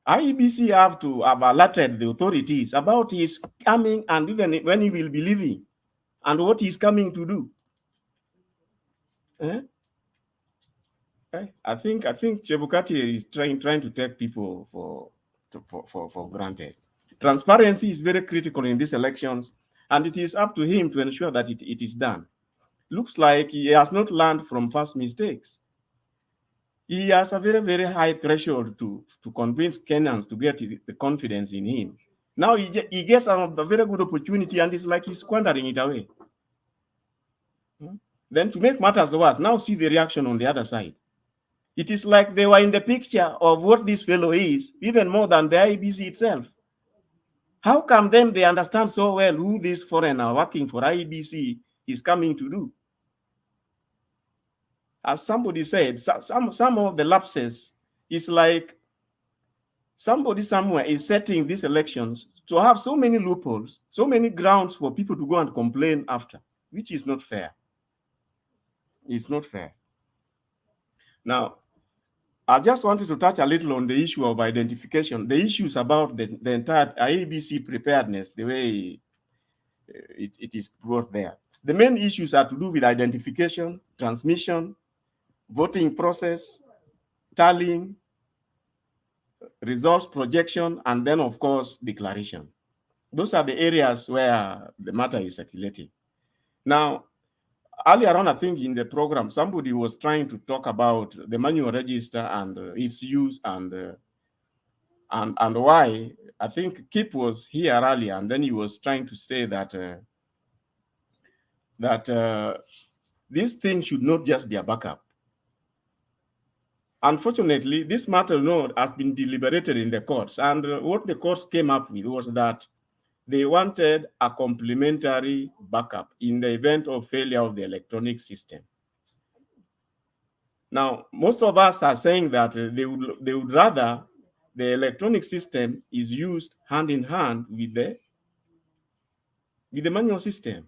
IEBC have to have alerted the authorities about his coming and even when he will be leaving and what he's coming to do. I think Chebukati is trying to take people for granted. Transparency is very critical in these elections, and it is up to him to ensure that it is done. Looks like he has not learned from past mistakes. He has a very, very high threshold to convince Kenyans to get the confidence in him. Now he gets a very good opportunity, and it's like he's squandering it away. Then to make matters worse, now see the reaction on the other side. It is like they were in the picture of what this fellow is, even more than the IEBC itself. How come then they understand so well who this foreigner working for IEBC is coming to do? As somebody said, some of the lapses is like somebody somewhere is setting these elections to have so many loopholes, so many grounds for people to go and complain after, which is not fair. It's not fair. Now, I just wanted to touch a little on the issue of identification, the issues about the entire IEBC preparedness, the way it is brought there. The main issues are to do with identification, transmission, voting process, tallying, results projection, and then, of course, declaration. Those are the areas where the matter is circulating. Now, earlier on, I think in the program, somebody was trying to talk about the manual register and its use and why. I think Kip was here earlier, and then he was trying to say that this thing should not just be a backup. Unfortunately, this matter has been deliberated in the courts, and what the courts came up with was that they wanted a complementary backup in the event of failure of the electronic system. Now, most of us are saying that they would rather the electronic system is used hand in hand with the manual system.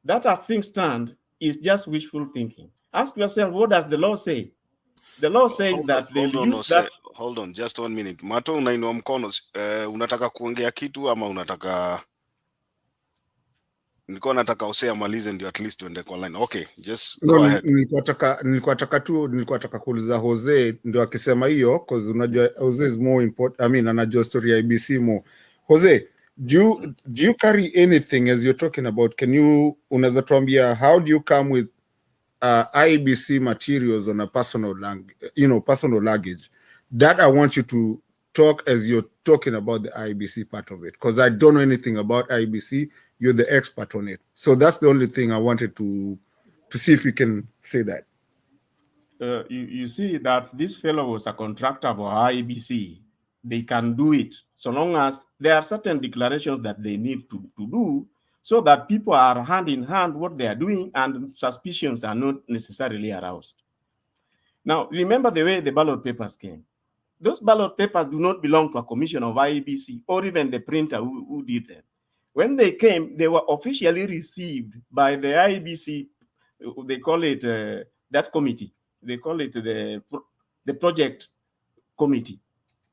That, as things stand, is just wishful thinking. Ask yourself, what does the law say? The law says that they use that. Hold on, just 1 minute. Mato, unainua mkono. Unataka kuongea kitu ama unataka? Nilikuwa nataka Ose amalize ndio at least tuende kwa line. Okay, just go ahead. Nilikuwa nataka kuuliza Jose ndio akisema hiyo, because unajua Jose is more important. I mean, anajua story ya IEBC more. Jose, do you carry anything as you're talking about? Unaweza tuambia how do you come with IEBC materials on a personal luggage? That I want you to talk as you're talking about the IEBC part of it, because I don't know anything about IEBC. You're the expert on it, so that's the only thing I wanted to see if you can say that. You see that this fellow was a contractor for IEBC. They can do it so long as there are certain declarations that they need to do, so that people are hand in hand what they are doing and suspicions are not necessarily aroused. Now, remember the way the ballot papers came. Those ballot papers do not belong to a commission of IEBC or even the printer who did them. When they came, they were officially received by the IEBC, they call it that committee. They call it the project committee.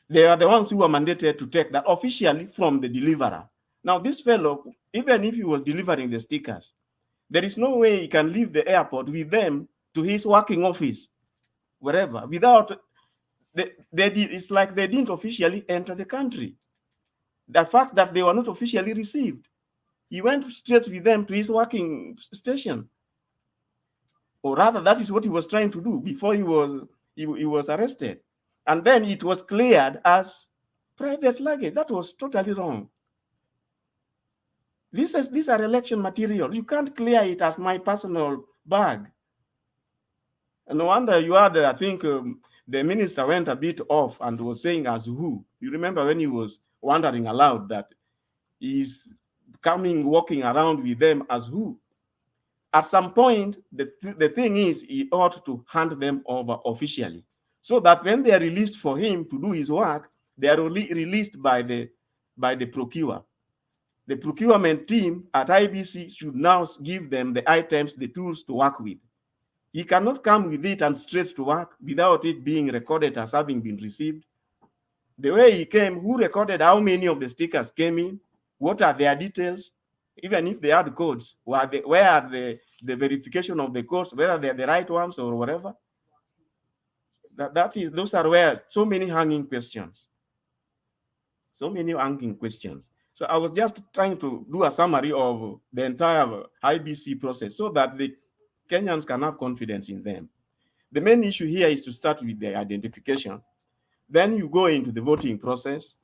They are the ones who are mandated to take that officially from the deliverer. Now, this fellow, even if he was delivering the stickers, there is no way he can leave the airport with them to his working office, wherever, without, it's like they didn't officially enter the country. The fact that they were not officially received, he went straight with them to his working station. Or rather, that is what he was trying to do before he was arrested. And then it was cleared as private luggage. That was totally wrong. These are election material. You can't clear it as my personal bag. And no wonder you had, I think, the minister went a bit off and was saying as who. You remember when he was wondering aloud that he's walking around with them as who. At some point, the thing is, he ought to hand them over officially, so that when they are released for him to do his work, they are only released by the procurer. The procurement team at IEBC should now give them the items, the tools to work with. He cannot come with it and straight to work without it being recorded as having been received. The way he came, who recorded how many of the stickers came in, what are their details, even if they had codes, where are the verification of the codes, whether they're the right ones or whatever. Those are where so many hanging questions. So many hanging questions. So I was just trying to do a summary of the entire IEBC process so that the Kenyans can have confidence in them. The main issue here is to start with the identification. Then you go into the voting process.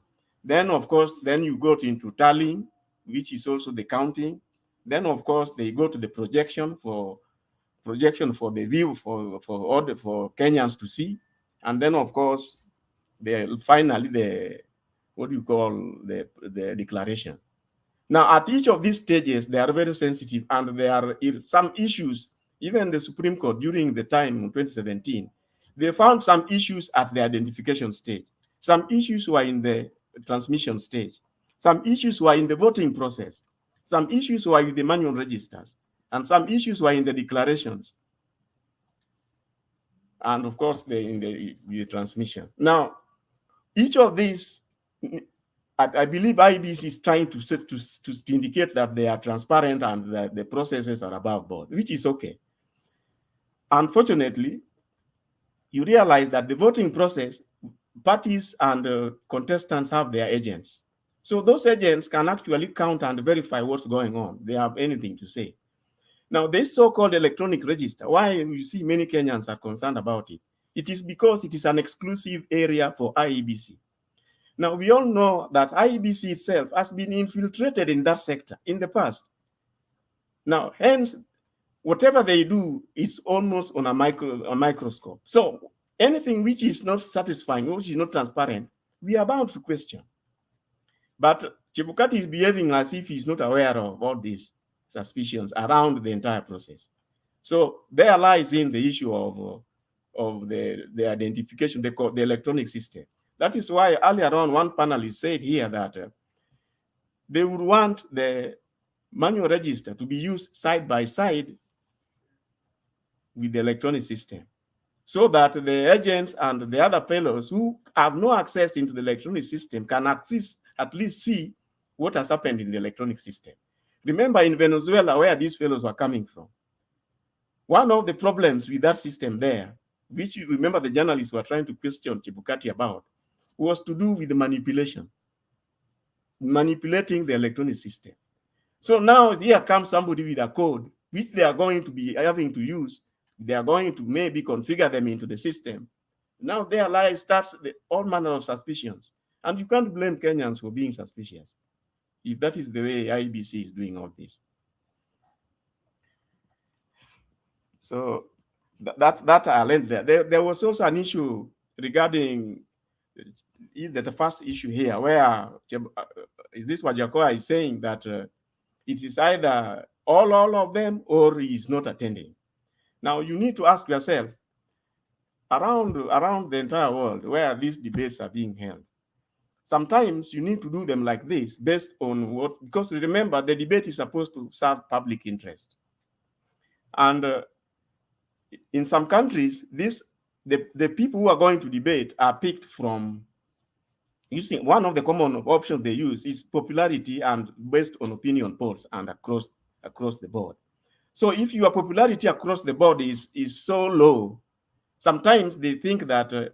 Then, of course, you go into tallying, which is also the counting. Then, of course, they go to the projection for the view for Kenyans to see. And then, of course, finally the declaration. Now, at each of these stages, they are very sensitive, and there are some issues. Even the Supreme Court during the time in 2017, they found some issues at the identification stage. Some issues were in the transmission stage. Some issues were in the voting process. Some issues were with the manual registers. And some issues were in the declarations. And of course, in the transmission. Now, each of these, I believe IEBC is trying to indicate that they are transparent and that the processes are above board, which is okay. Unfortunately, you realize that the voting process, parties and contestants have their agents. So those agents can actually count and verify what's going on. They have anything to say. Now, this so-called electronic register, why you see many Kenyans are concerned about it, it is because it is an exclusive area for IEBC. Now, we all know that IEBC itself has been infiltrated in that sector in the past. Now, hence, whatever they do is almost on a microscope. So anything which is not satisfying, which is not transparent, we are bound to question. But Chebukati is behaving as if he's not aware of all these suspicions around the entire process. So there lies in the issue of the identification, the electronic system. That is why earlier on, one panelist said here that they would want the manual register to be used side by side with the electronic system, so that the agents and the other fellows who have no access into the electronic system can at least see what has happened in the electronic system. Remember in Venezuela, where these fellows were coming from, one of the problems with that system there, which you remember the journalists were trying to question Chebukati about, was to do with the manipulating the electronic system. So now here comes somebody with a code, which they are going to be having to use. They are going to maybe configure them into the system. Now there starts all manner of suspicions. And you can't blame Kenyans for being suspicious, if that is the way IEBC is doing all this. So that I learned there. There was also an issue regarding the first issue here, where is this Wajakoya is saying that it is either all of them or he is not attending. Now you need to ask yourself, around the entire world where these debates are being held, sometimes you need to do them like this based on because remember, the debate is supposed to serve public interest. And in some countries, the people who are going to debate are picked from, you see, one of the common options they use is popularity and based on opinion polls and across the board. So if your popularity across the board is so low, sometimes they think that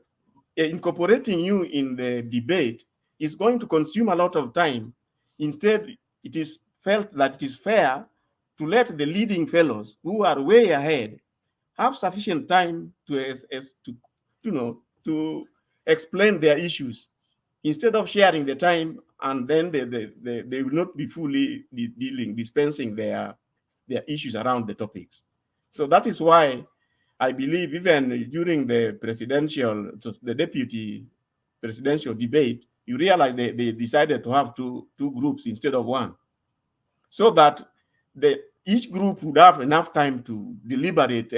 incorporating you in the debate is going to consume a lot of time. Instead, it is felt that it is fair to let the leading fellows who are way ahead have sufficient time to explain their issues, instead of sharing the time and then they will not be fully dispensing their issues around the topics. So that is why I believe even during the deputy presidential debate, you realize they decided to have two groups instead of one, so that each group would have enough time to deliberate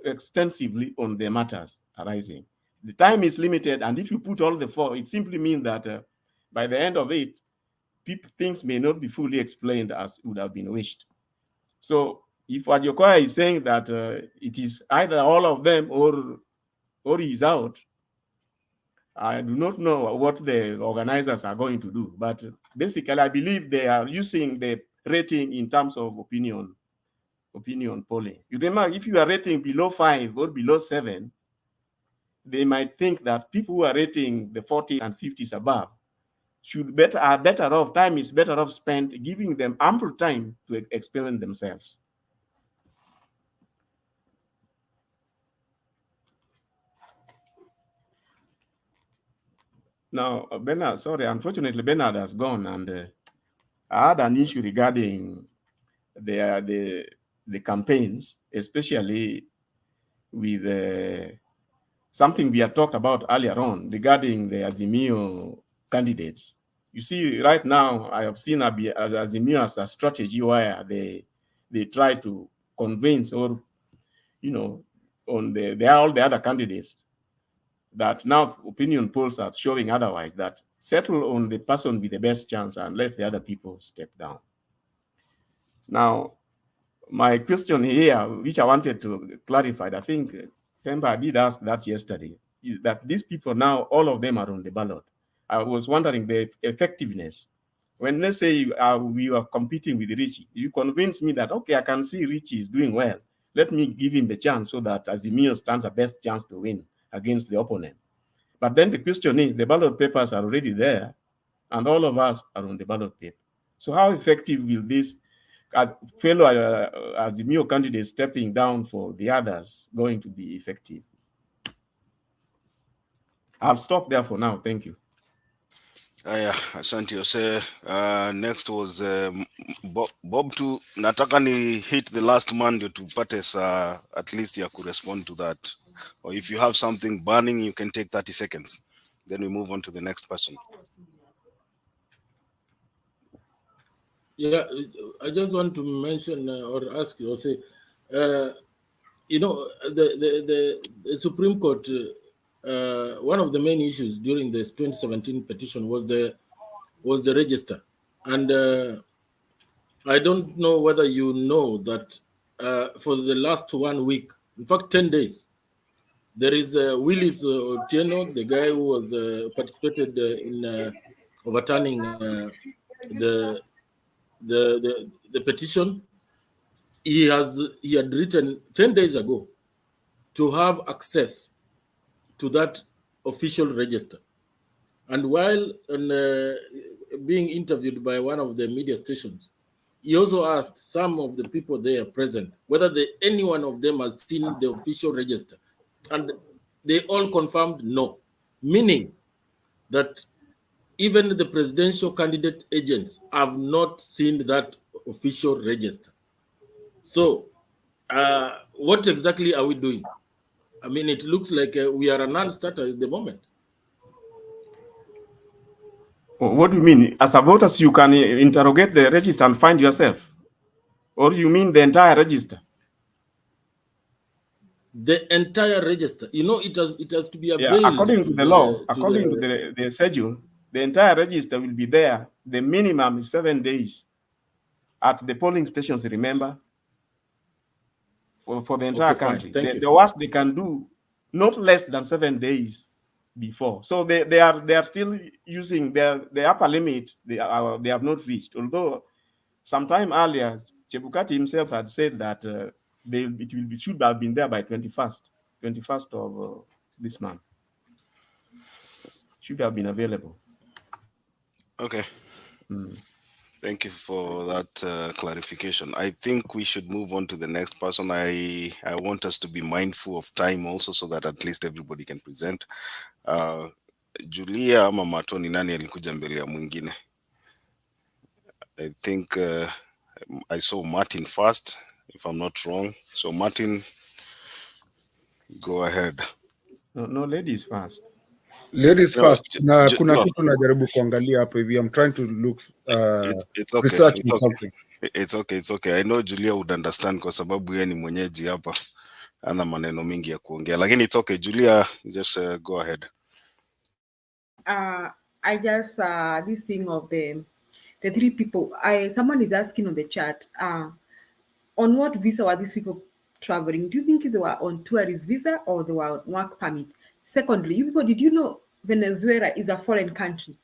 extensively on the matters arising. The time is limited, and if you put all the four, it simply means that by the end of it, things may not be fully explained as would have been wished. So if Wajakoya is saying that it is either all of them or he's out, I do not know what the organizers are going to do. But basically, I believe they are using the rating in terms of opinion polling. You remember, if you are rating below 5 or below 7, they might think that people who are rating the 40s and 50s above are better off. Time is better off spent giving them ample time to explain themselves. Now, Bernard, sorry, unfortunately, Bernard has gone, and I had an issue regarding the campaigns, especially with something we had talked about earlier on regarding the Azimio candidates. You see, right now, I have seen Azimio as a strategy where they try to convince, or on all the other candidates, that now opinion polls are showing otherwise, that settle on the person with the best chance and let the other people step down. Now, my question here, which I wanted to clarify, I think Themba did ask that yesterday, is that these people now, all of them are on the ballot. I was wondering the effectiveness. When, let's say, we are competing with Richie, you convince me that, okay, I can see Richie is doing well. Let me give him the chance so that Azimio stands the best chance to win against the opponent. But then the question is, the ballot papers are already there, and all of us are on the ballot paper. So how effective will this fellow Azimio candidates stepping down for the others going to be effective? I'll stop there for now. Thank you. Asante Jose. Next was Bob tu nataka ni hit the last man ndio tupate at least ya correspond to that. Or if you have something burning, you can take 30 seconds. Then we move on to the next person. Yeah, I just want to mention or ask you, say, the Supreme Court, one of the main issues during this 2017 petition was the register, and I don't know whether you know that for the last 1 week, in fact 10 days, there is Willis Otieno, the guy who was participated in overturning the petition. He had written 10 days ago to have access to that official register. And while being interviewed by one of the media stations, he also asked some of the people there present whether any one of them has seen the official register. And they all confirmed no, meaning that even the presidential candidate agents have not seen that official register. So what exactly are we doing? I mean, it looks like we are a non-starter at the moment. What do you mean? As a voter, you can interrogate the register and find yourself? Or you mean the entire register? The entire register. You know, it has to be available. Yeah, according to the law, according to the schedule, the entire register will be there. The minimum is 7 days at the polling stations, remember, for the entire Okay, fine. country. Thank you. The worst they can do, not less than 7 days before. So they are still using the upper limit. They have not reached. Although sometime earlier, Chebukati himself had said that should have been there by 21st of this month. Should have been available. Okay. Thank you for that clarification. I think we should move on to the next person. I want us to be mindful of time also, so that at least everybody can present. Julia ama Mato, ni nani alikuja mbele ya mwingine? I think I saw Martin first, if I'm not wrong. So Martin, go ahead. No, ladies first. Ladies No, first. Na kuna no. kitu najaribu kuangalia hapo hivi. I'm trying to look It's okay. research It's okay. something. It's okay. It's okay. I know Julia would understand kwa sababu yeye ni mwenyeji hapa. Ana maneno mingi ya kuongea. Lakini it's okay. Julia, just go ahead. I just this thing of the three people. Someone is asking on the chat. On what visa were these people traveling? Do you think they were on tourist visa or they were on work permit? Secondly, you people, did you know Venezuela is a foreign country?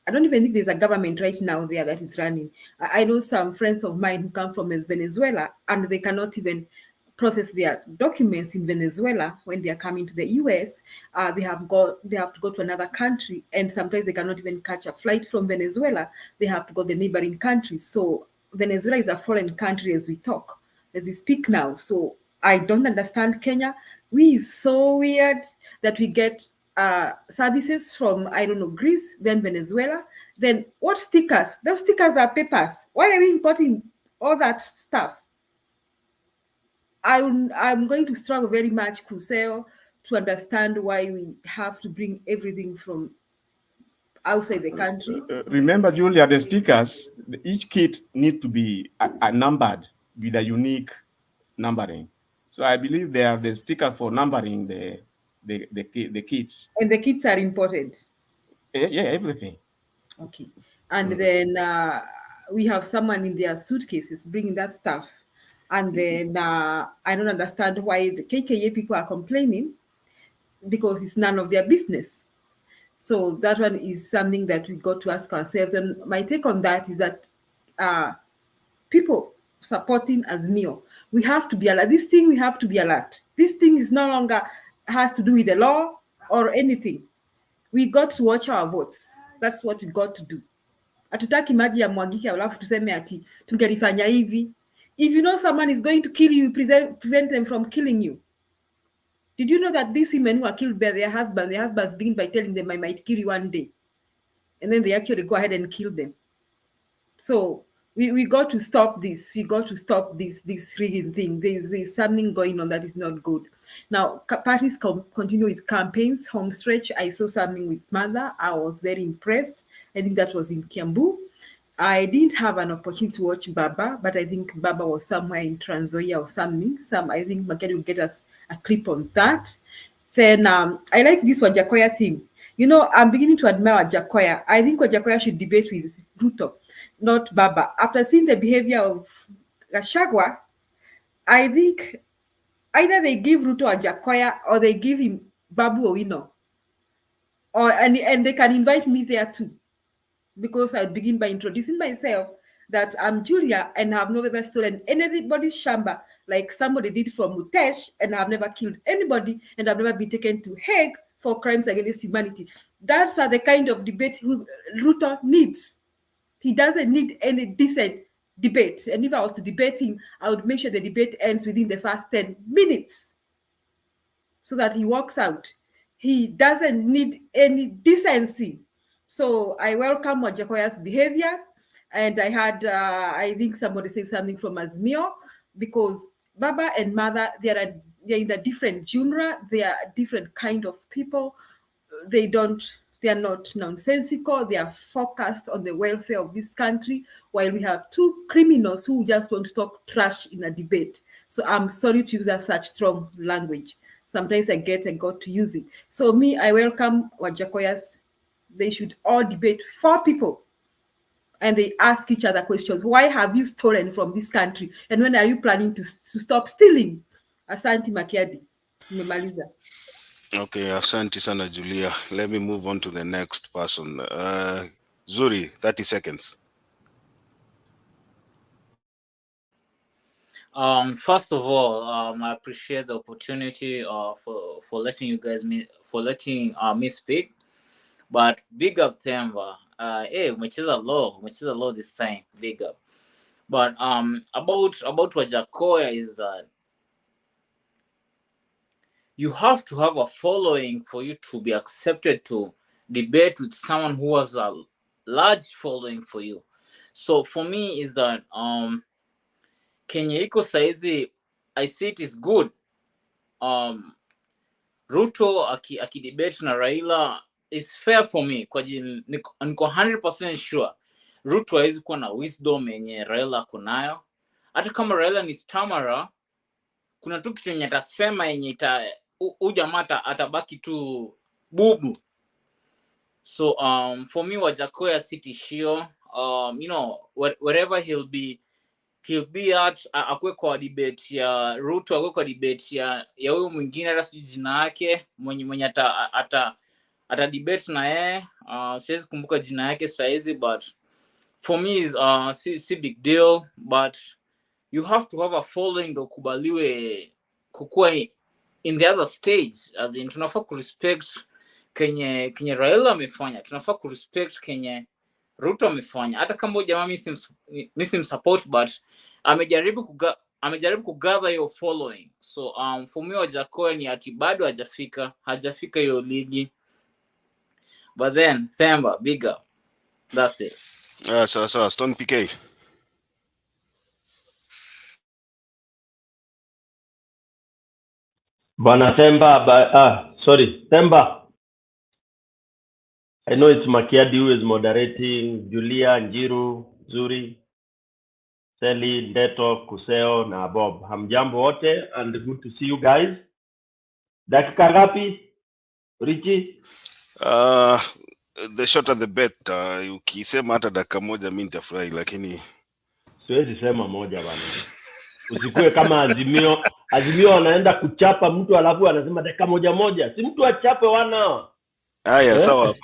I don't even think there's a government right now there that is running. I know some friends of mine who come from Venezuela and they cannot even process their documents in Venezuela when they are coming to the US. They have to go to another country, and sometimes they cannot even catch a flight from Venezuela. They have to go to the neighboring countries. So Venezuela is a foreign country as we speak now. So I don't understand Kenya. We is so weird that we get services from, I don't know, Greece, then Venezuela. Then what stickers? Those stickers are papers. Why are we importing all that stuff? I'm going to struggle very much, Kuseo, to understand why we have to bring everything from outside the country. Remember, Julia, the stickers, each kit need to be numbered with a unique numbering. So I believe they are the sticker for numbering the kits. And the kits are important. Yeah, everything. Okay. And then we have someone in their suitcases bringing that stuff. And then I don't understand why the KKA people are complaining, because it's none of their business. So that one is something that we got to ask ourselves. And my take on that is that people supporting Azmio, we have to be alert. This thing, we have to be alert. This thing is no longer has to do with the law or anything. We got to watch our votes. That's what we got to do. Hatutaki maji ya mwagike alafu tuseme ati tungelifanya hivi. If you know someone is going to kill you, prevent them from killing you. Did you know that these women who are killed by their husbands begin by telling them, I might kill you one day. And then they actually go ahead and kill them. So we got to stop this. We got to stop this rigging thing. There's something going on that is not good. Now, parties continue with campaigns. Homestretch, I saw something with Mother. I was very impressed. I think that was in Kiambu. I didn't have an opportunity to watch Baba, but I think Baba was somewhere in Trans Nzoia or something. I think Makeri will get us a clip on that. Then I like this Wajakoya thing. You know, I'm beginning to admire Wajakoya. I think Wajakoya should debate with Ruto, not Baba. After seeing the behavior of Gachagua, I think either they give Ruto Wajakoya or they give him Babu Owino. And they can invite me there too, because I begin by introducing myself that I'm Julia and I've never stolen anybody's shamba like somebody did from Mutesh, and I've never killed anybody, and I've never been taken to Hague for crimes against humanity. That's the kind of debate Ruto needs. He doesn't need any decent debate. And if I was to debate him, I would make sure the debate ends within the first 10 minutes so that he walks out. He doesn't need any decency. So I welcome Wajakoya's behavior. And I had, I think somebody said something from Azmio, because Baba and Mother, they're in a different genre. They are a different kind of people. They are not nonsensical. They are focused on the welfare of this country, while we have two criminals who just want to talk trash in a debate. So I'm sorry to use such strong language. Sometimes I got to use it. So me, I welcome Wajakoya's. They should all debate 4 people. and they ask each other questions. Why have you stolen from this country? And when are you planning to stop stealing? Asante Makiadi. Nimemaliza. Okay, asante sana Julia. Let me move on to the next person. Zuri, 30 seconds. First of all, I appreciate the opportunity for letting you guys me speak. But big up Themba. Hey, umecheza low this time. Big up. But about Wajakoya is that you have to have a following for you to be accepted to debate with someone who has a large following for you. So for me is that Kenya iko saizi, I see it is good. Ruto akidebate na Raila is fair for me kwa niko 100% sure Ruto hawezi kuwa na wisdom yenye Raila ako nayo. Hata kama Raila ni stammerer, kuna tu kitu yenye atasema yenye ujamata atabaki tu bubu. So for me Wajakoya si tishio. You know, wherever he'll be at, akwe kwa debate ya Ruto, akwe kwa debate ya huyo mwingine hata sijui jina yake mwenye ata debate na yeye. Siwezi kumbuka jina yake saizi, but for me is si big deal, but you have to have a following ndo kubaliwe kukua in the other stage. As in, tunafaa kurespect kenye Raila amefanya, tunafaa kurespect kenye Ruto amefanya. Hata kama jamaa mimi simsupport, but amejaribu kugather your following. So for me Wajakoya ni ati bado hajafika hiyo ligi. But then Themba, big up. That's it. So Stone PK. Bwana Themba, sorry, Themba. I know it's Makiadi who is moderating, Julia, Njiru, Zuri, Sally, Ndeto, Kuseo na Bob. Hamjambo wote and good to see you guys. Dakika ngapi? Richi? The shorter the better. Ukisema hata dakika moja mimi nitafurahi, lakini siwezi sema moja bana. Usikue kama Azimio anaenda kuchapa mtu alafu anasema dakika moja. Si mtu achape wana. Haya, sawa.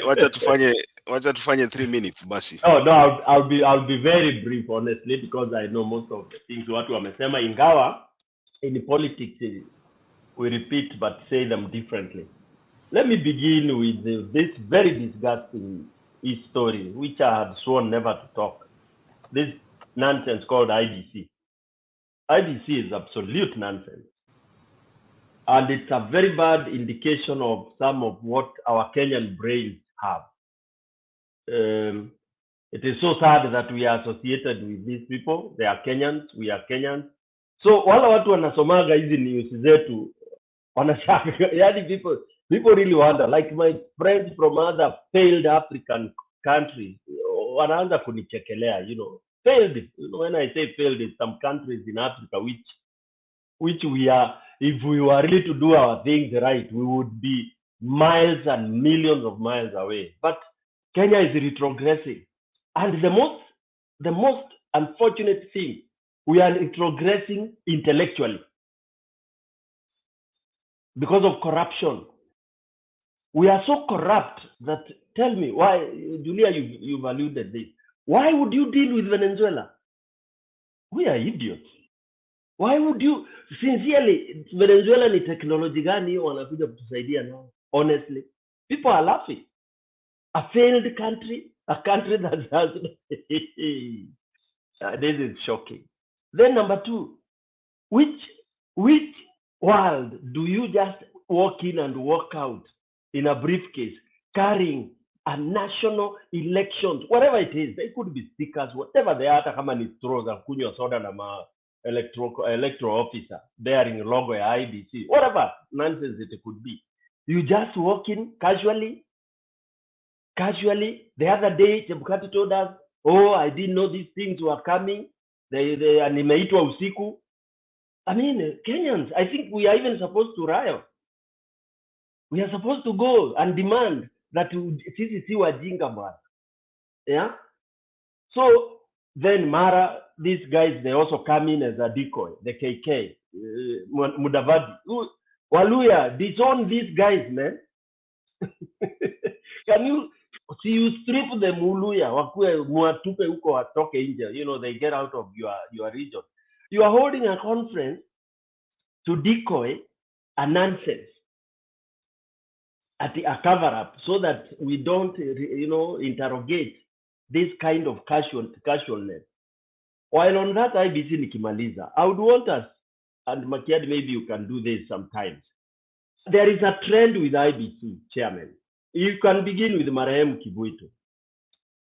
Wacha tufanye 3 minutes basi. Oh no, I'll be very brief honestly, because I know most of the things watu wamesema, ingawa in politics we repeat but say them differently. Let me begin with this very disgusting story which I had sworn never to talk. This nonsense called IEBC. IEBC is absolute nonsense. And it's a very bad indication of some of what our Kenyan brains have. It is so sad that we are associated with these people. They are Kenyans, we are Kenyans. So wala watu wanasomaga hizi news zetu wanashaka. Yani people really wonder, like my friends from other failed African countries, wanaanza kunichekelea, you know. Failed, you know, when I say failed, it's some countries in Africa which we are, if we were really to do our things right, we would be miles and millions of miles away. But Kenya is retrogressing. And the most unfortunate thing, we are retrogressing intellectually because of corruption. We are so corrupt that, tell me why, Julia, you've alluded this. Why would you deal with Venezuela? We are idiots. Why would you, sincerely, Venezuela ni technology gani wanakuja kutusaidia nao? Honestly, people are laughing. A failed country, a country that has, this is shocking. Then number 2, which world do you just walk in and walk out in a briefcase carrying a national elections, whatever it is? They could be stickers, whatever they are, hata kama ni straws za kunywa soda na electoral officer bearing logo ya IEBC, whatever nonsense it could be. You just walk in casually. The other day, Chebukati told us, oh, I didn't know these things were coming. Nimeitwa usiku. I mean, Kenyans, I think we are even supposed to riot. We are supposed to go and demand that sisi si wajinga bwana. Yeah? So then Mara, these guys, they also come in as a decoy, the KK, Mudavadi. Waluya, disown these guys, man. Can you see, you strip the Muluya, wakue muatupe huko watoke nje, you know, they get out of your region. You are holding a conference to decoy a nonsense, at a cover up, so that we don't, you know, interrogate this kind of casualness. While on that IBC nikimaliza, I would want us, and Makiadi, maybe you can do this sometimes. There is a trend with IBC, Chairman. You can begin with Marehemu Kivuito.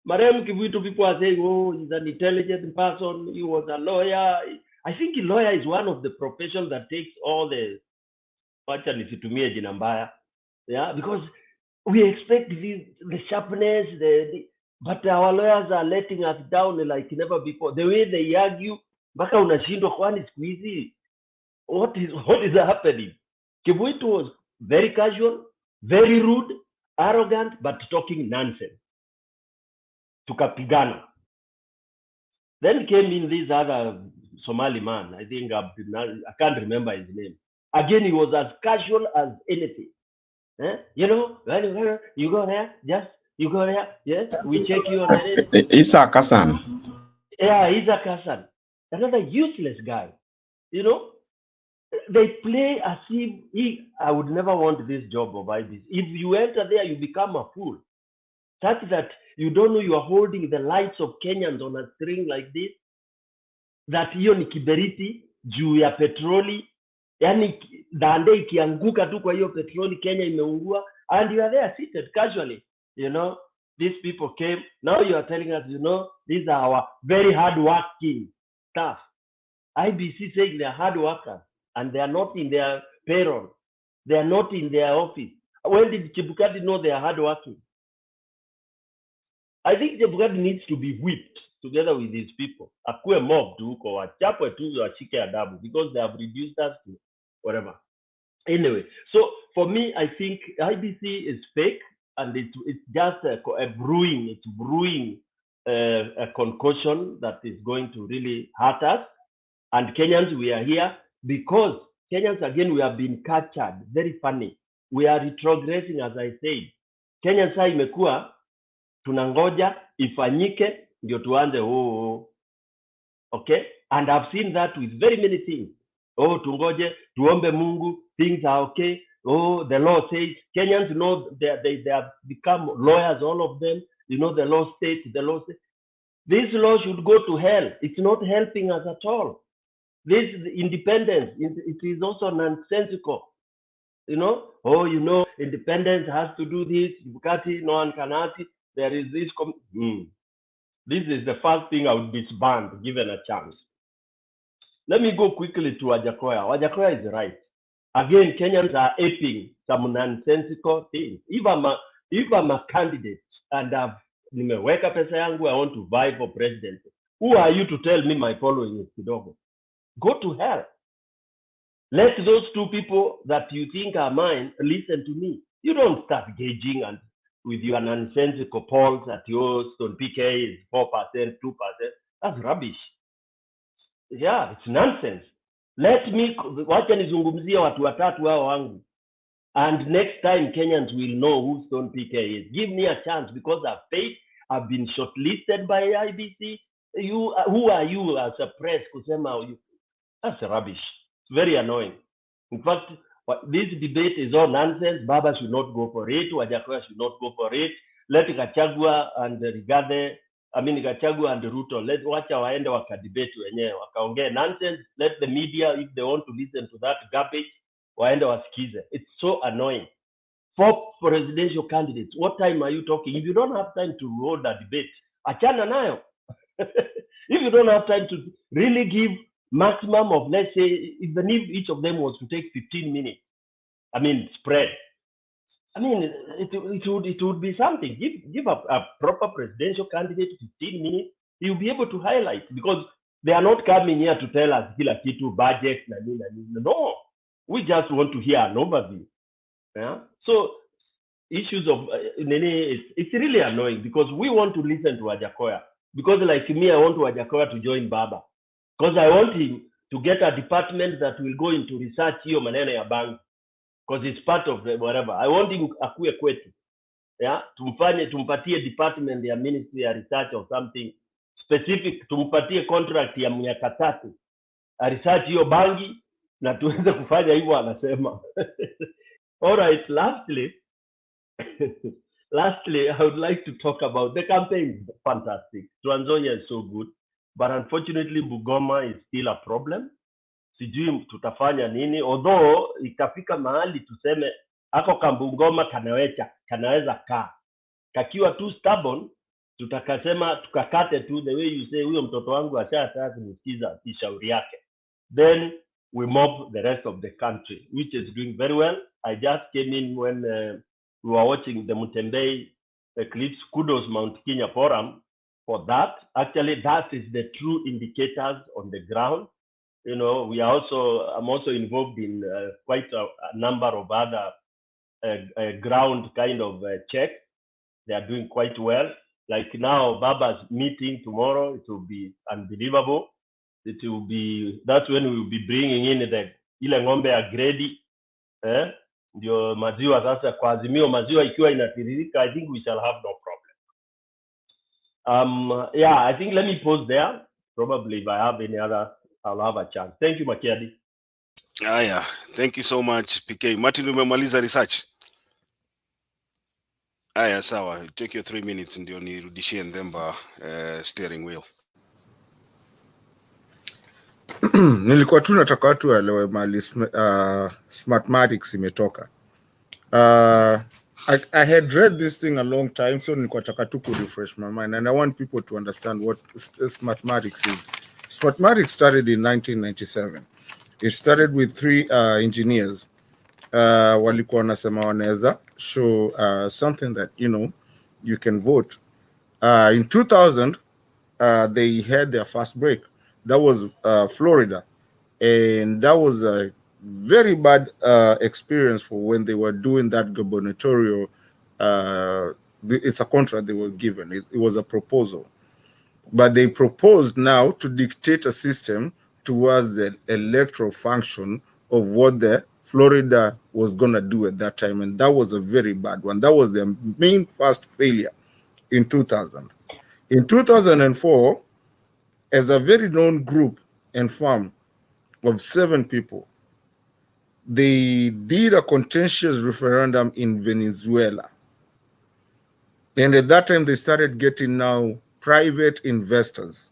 Marehemu Kivuito, people are saying, oh, he's an intelligent person, he was a lawyer. I think a lawyer is one of the professions that takes all the, yeah, because we expect the sharpness, but our lawyers are letting us down like never before. The way they argue, mpaka unashindwa kwani siku hizi, what is happening? Kivuito was very casual, very rude, arrogant, but talking nonsense. Tukapigana. Then came in this other Somali man, I think, I can't remember his name. Again, he was as casual as anything. You know, you go there, you go there, yes, we check you on the Isa Kasan. Yeah, Isa Kasan. Another useless guy. You know, they play as if I would never want this job of IBC. If you enter there, you become a fool. Such that you don't know you are holding the lives of Kenyans on a string like this. That hiyo ni kiberiti juu ya petroli. Yani dande ikianguka tu kwa hiyo petroli, Kenya imeungua, and you are there seated casually. You know, these people came. Now you are telling us, you know, these are our very hard-working staff. IBC saying they are hard workers and they are not in their payroll. They are not in their office. When did Chebukati know they are hard-working? I think Chebukati needs to be whipped together with these people. Akue mobbed huko, wachapwe tu washike adabu, because they have reduced us to whatever. Anyway, so for me, I think IBC is fake, and it's just a brewing a concoction that is going to really hurt us. And Kenyans, we are here because Kenyans, again, we have been captured. Very funny. We are retrogressing, as I said. Kenya saa imekuwa tunangoja ifanyike ndio tuanze okay, and I've seen that with very many things. Tungoje tuombe Mungu, things are okay. The law says. Kenyans know they have become lawyers, all of them. You know, the law states. This law should go to hell. It's not helping us at all. This independence, it is also nonsensical. You know, you know, independence has to do this. Bukati, no one can ask it. There is this. This is the first thing I would disband given a chance. Let me go quickly to Wajakoya. Wajakoya is right. Again, Kenyans are aping some nonsensical things. If I'm a candidate and nimeweka pesa yangu, I want to vie for president, who are you to tell me my following is kidogo? Go to hell. Let those two people that you think are mine listen to me. You don't start gauging and with your nonsensical polls that your Stone PK is 4%, 2%. That's rubbish. Yeah, it's nonsense. Let me, wacha nizungumzie watu watatu hao wangu. And next time Kenyans will know who Stone PK is. Give me a chance, because I've paid, I've been shortlisted by IBC. Who are you as a press kusema you? That's rubbish. It's very annoying. In fact, this debate is all nonsense. Baba should not go for it. Wajakoya should not go for it. Let Gachagua and Gachagua and Ruto, let wacha waende wakadebate wenyewe, wakaongea nonsense. Let the media, if they want to listen to that garbage, waende wasikize. It's so annoying. 4 presidential candidates. What time are you talking? If you don't have time to hold a debate, achana nayo. If you don't have time to really give maximum of, let's say, even if each of them was to take 15 minutes, spread. It would be something. Give a proper presidential candidate 15 minutes. You'll be able to highlight, because they are not coming here to tell us kila kitu, budget, no. We just want to hear an overview. Yeah. So issues of it's really annoying, because we want to listen to Wajakoya. Because like me, I want Wajakoya to join Baba. Because I want him to get a department that will go into research hiyo maneno ya bank. Because it's part of the whatever. I want him akue kwetu. Yeah, tumpatie department ya ministry ya research or something specific, tumpatie contract ya miaka 3 a research hiyo bangi na tuweze kufanya hivyo anasema. All right, lastly I would like to talk about the campaign. Fantastic. Trans Nzoia is so good, but unfortunately Bungoma is still a problem. Sijui tutafanya nini, although ikafika mahali tuseme ako Bungoma kanaweza kaa kakiwa too stubborn, tutakasema tukakate tu the way you say huyo mtoto wangu ashataka kunisikiza shauri yake, then we mob the rest of the country, which is doing very well. I just came in when we were watching the Mutembei eclipse. Kudos Mount Kenya Forum for that. Actually, that is the true indicators on the ground. You know, I'm also involved in quite a number of other ground kind of checks. They are doing quite well. Like now, Baba's meeting tomorrow, it will be unbelievable. It will be, that's when we will be bringing in ile ng'ombe ya grade, ndio maziwa sasa kwa Azimio, maziwa ikiwa inatiririka, I think we shall have no problem. Yeah, I think let me pause there. Probably if I have any other, I'll have a chance. Thank you, Makiadi. Yeah, thank you so much, PK. Martin, umemaliza research? Aya, sawa. Take your 3 minutes ndio nirudishie Ndemba steering wheel. Nilikuwa tu nataka watu waelewe mali Smartmatics imetoka. I had read this thing a long time, so nilikuwa nataka tu ku refresh my mind, and I want people to understand what Smartmatics is. Smartmatics started in 1997. It started with 3 engineers. Walikuwa wanasema wanaweza show something that, you know, you can vote. In 2000, they had their first break. That was Florida, and that was a very bad experience for when they were doing that gubernatorial. It's a contract they were given. It was a proposal, but they proposed now to dictate a system towards the electoral function of what the Florida was going to do at that time, and that was a very bad one. That was their main first failure in 2000. In 2004, as a very known group and firm of 7 people, they did a contentious referendum in Venezuela. And at that time, they started getting now private investors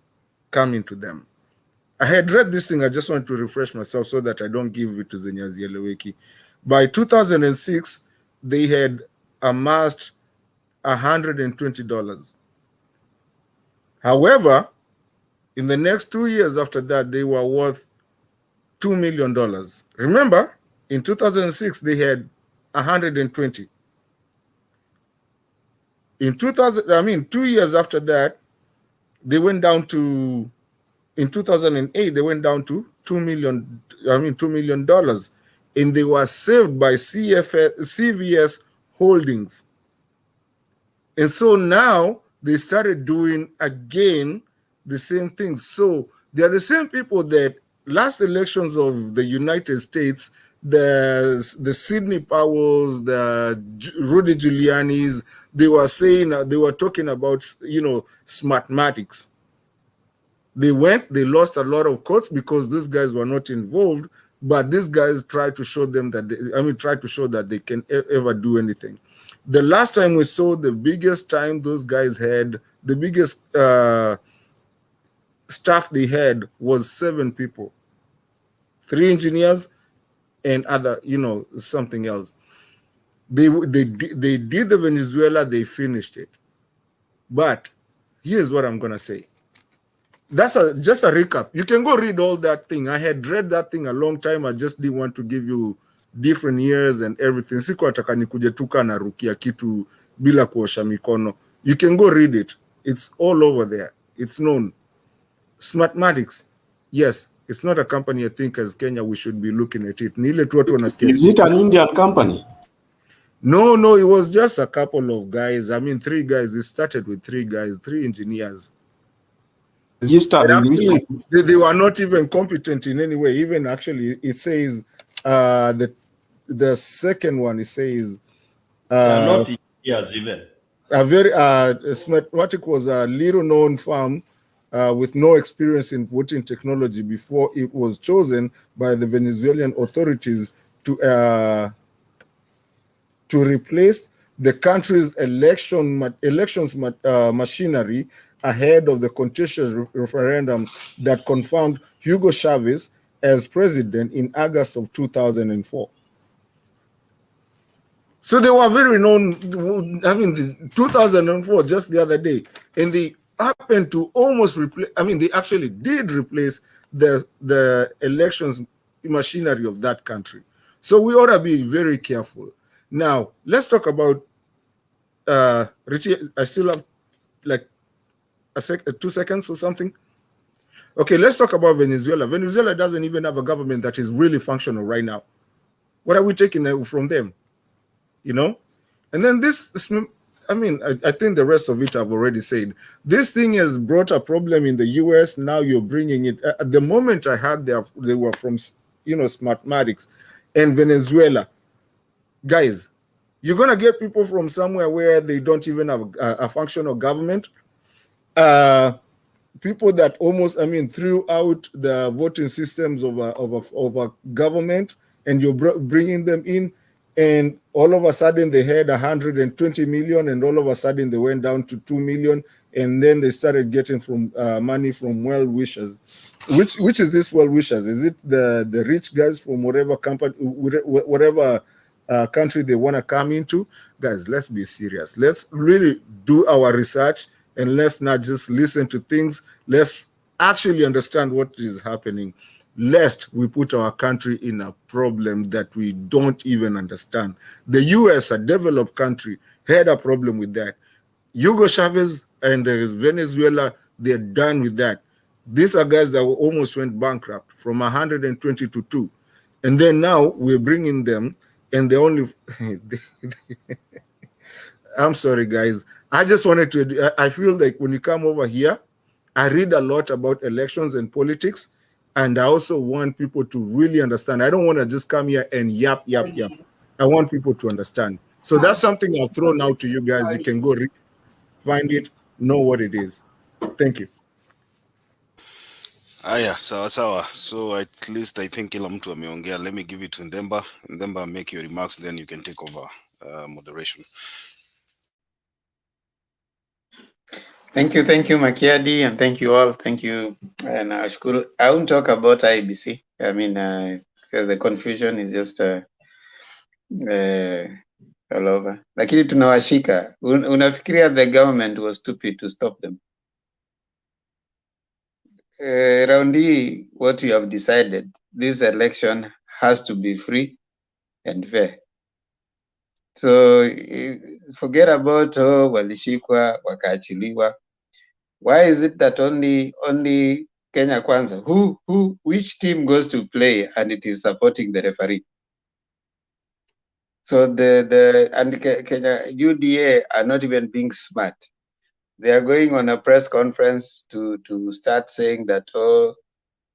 coming to them. I had read this thing. I just wanted to refresh myself so that I don't give it to Zenyazi Eleweki. By 2006, they had amassed $120. However, in the next 2 years after that, they were worth $2 million. Remember, in 2006, they had 120. In 2 years after that, they went down to, in 2008, they went down to $2 million, and they were saved by CVS Holdings. And so now they started doing again the same thing. So they are the same people that last elections of the United States, the Sidney Powells, the Rudy Giuliani's, they were talking about, you know, Smartmatics. They lost a lot of votes because these guys were not involved, but these guys tried to show them that tried to show that they can ever do anything. The last time we saw the biggest time those guys had, the biggest staff they had was 7 people, 3 engineers and other, you know, something else. They did the Venezuela, they finished it. But here's what I'm gonna say. That's just a recap. You can go read all that thing. I had read that thing a long time. I just didn't want to give you different years and everything. Siku nataka nikuje tuka na rukia kitu bila kuosha mikono. You can go read it. It's all over there. It's known. Smartmatics, yes, it's not a company I think as Kenya we should be looking at it. Is it an Indian company? No, it was just a couple of guys. 3 guys. It started with 3 guys, 3 engineers. registered And in which actually, they were not even competent in any way. Even actually, it says the second one, it says They are not years even. a very Smartmatic was a little known firm with no experience in voting technology before it was chosen by the Venezuelan authorities to replace the country's elections machinery ahead of the contentious referendum that confirmed Hugo Chavez as president in August of 2004. So they were very known. I mean, 2004, just the other day, and they happened to almost replace. I mean, they actually did replace the elections machinery of that country. So we ought to be very careful. Now, let's talk about Richie. I still have like 2 seconds or something. Okay, let's talk about Venezuela. Venezuela doesn't even have a government that is really functional right now. What are we taking from them? You know? And then this, I mean, I think the rest of it I've already said. This thing has brought a problem in the US. Now you're bringing it. At the moment I heard they were from, Smartmatics and Venezuela. Guys, you're going to get people from somewhere where they don't even have a functional government. People that almost, I mean, threw out the voting systems of a government, and you're bringing them in. And all of a sudden they had 120 million, and all of a sudden they went down to 2 million, and then they started getting from money from well-wishers. Which is this well-wishers? Is it the rich guys from whatever company, whatever country they want to come into? Guys, let's be serious. Let's really do our research, and let's not just listen to things. Let's actually understand what is happening, lest we put our country in a problem that we don't even understand. The US, a developed country, had a problem with that. Hugo Chavez and Venezuela, they're done with that. These are guys that almost went bankrupt from 120 to 2. And then now we're bringing them, and they only... I'm sorry, guys. I just wanted to... I feel like when you come over here, I read a lot about elections and politics, and I also want people to really understand. I don't want to just come here and yap. I want people to understand. So that's something I'll throw now to you guys. You can go find it, know what it is. Thank you. Aya, sawa sawa. So at least I think kila mtu ameongea. Let me give it to Ndemba. Ndemba, make your remarks, then you can take over moderation. Thank you, Makiadi, and thank you all. Thank you. And I won't talk about IEBC. I mean, the confusion is just all over. Lakini tunawashika. Unafikiria the government was stupid to stop them? Raundi, what you have decided, this election has to be free and fair. So forget about walishikwa wakaachiliwa. Why is it that only Kenya Kwanza? Which team goes to play and it is supporting the referee? So and Kenya UDA are not even being smart. They are going on a press conference to start saying that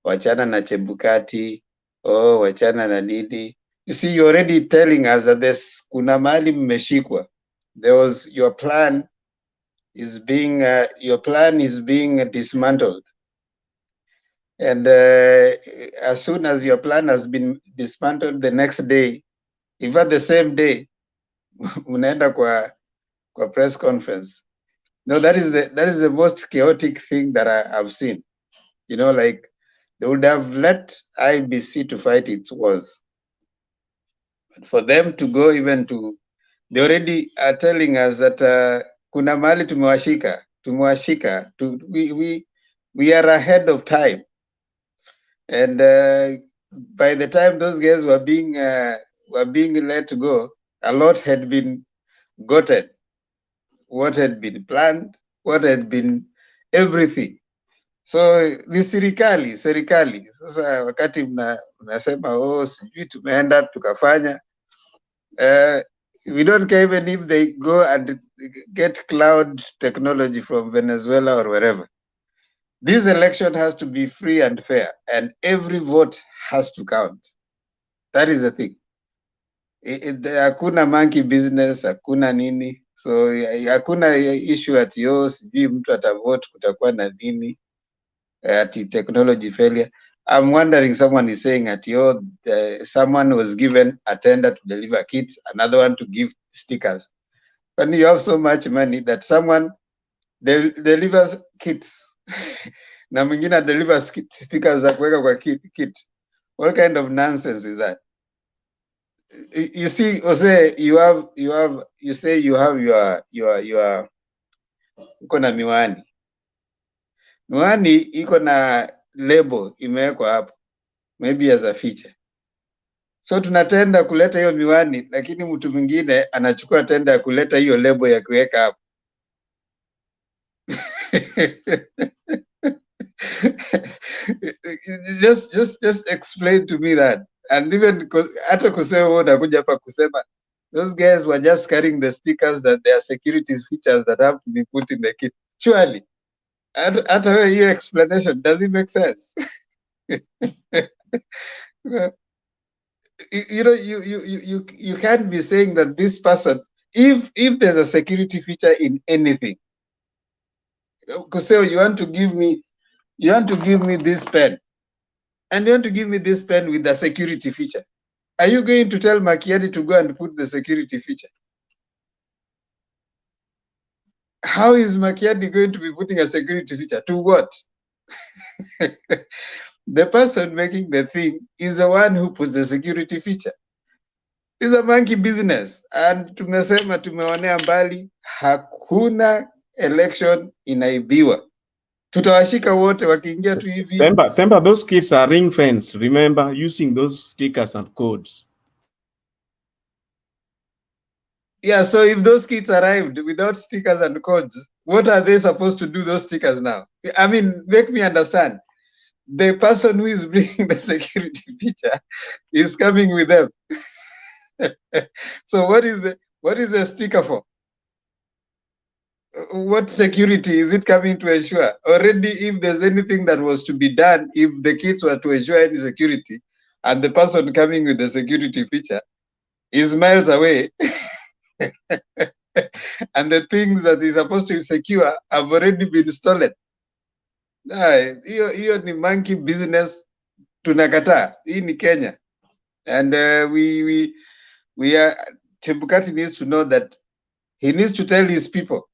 wachana na Chebukati, wachana na Didi. You see, you're already telling us that there's kuna mahali mmeshikwa. There was your plan is being dismantled, and as soon as your plan has been dismantled, the next day, even the same day, unaenda kwa press conference. No, that is the most chaotic thing that I've seen. You know, like they would have let IEBC to fight its wars. But for them to go even to, they already are telling us that kuna mali tumewashika, we are ahead of time. And by the time those guys were being let go, a lot had been gotten. What had been planned, what had been everything. So ni serikali. Sasa wakati mnasema sijui tumeenda tukafanya, we don't care even if they go and get cloud technology from Venezuela or wherever. This election has to be free and fair, and every vote has to count. That is the thing. Hakuna monkey business, hakuna nini. So hakuna issue ati yo sijui mtu atavote kutakuwa na nini ati technology failure. I'm wondering, someone is saying at someone was given a tender to deliver kits, another one to give stickers. When you have so much money that someone delivers kits na mwingine delivers stickers za kuweka kwa kit. What kind of nonsense is that? You see, Jose, you say you have your uko na miwani. Miwani iko na label imewekwa hapo, maybe as a feature. So tunatenda kuleta hiyo miwani, lakini mtu mwingine anachukua tenda ya kuleta hiyo label ya kuweka hapo. just explain to me that. And even hata kusema unakuja hapa kusema those guys were just carrying the stickers that there are security features that have to be put in the kit. Surely, hata hiyo explanation, does it make sense? You can't be saying that this person, if there's a security feature in anything, Kuseo, you want to give me this pen, and you want to give me this pen with a security feature. Are you going to tell Makiadi to go and put the security feature? How is Makiadi going to be putting a security feature? To what? The person making the thing is the one who puts the security feature. It's a monkey business. And tumesema tumeonea mbali, hakuna election inaibiwa. Tutawashika wote wakiingia tu hivi. Temba, those kids are ring fenced. Remember, using those stickers and codes. Yeah, so if those kids arrived without stickers and codes, what are they supposed to do those stickers now? I mean, make me understand. The person who is bringing the security feature is coming with them. So what is the sticker for? What security is it coming to ensure? Already, if there's anything that was to be done, if the kids were to ensure any security, and the person coming with the security feature is miles away, and the things that he's supposed to secure have already been stolen. Hiyo ni monkey business, tunakataa. Hii ni Kenya, and we are. Chebukati needs to know that he needs to tell his people.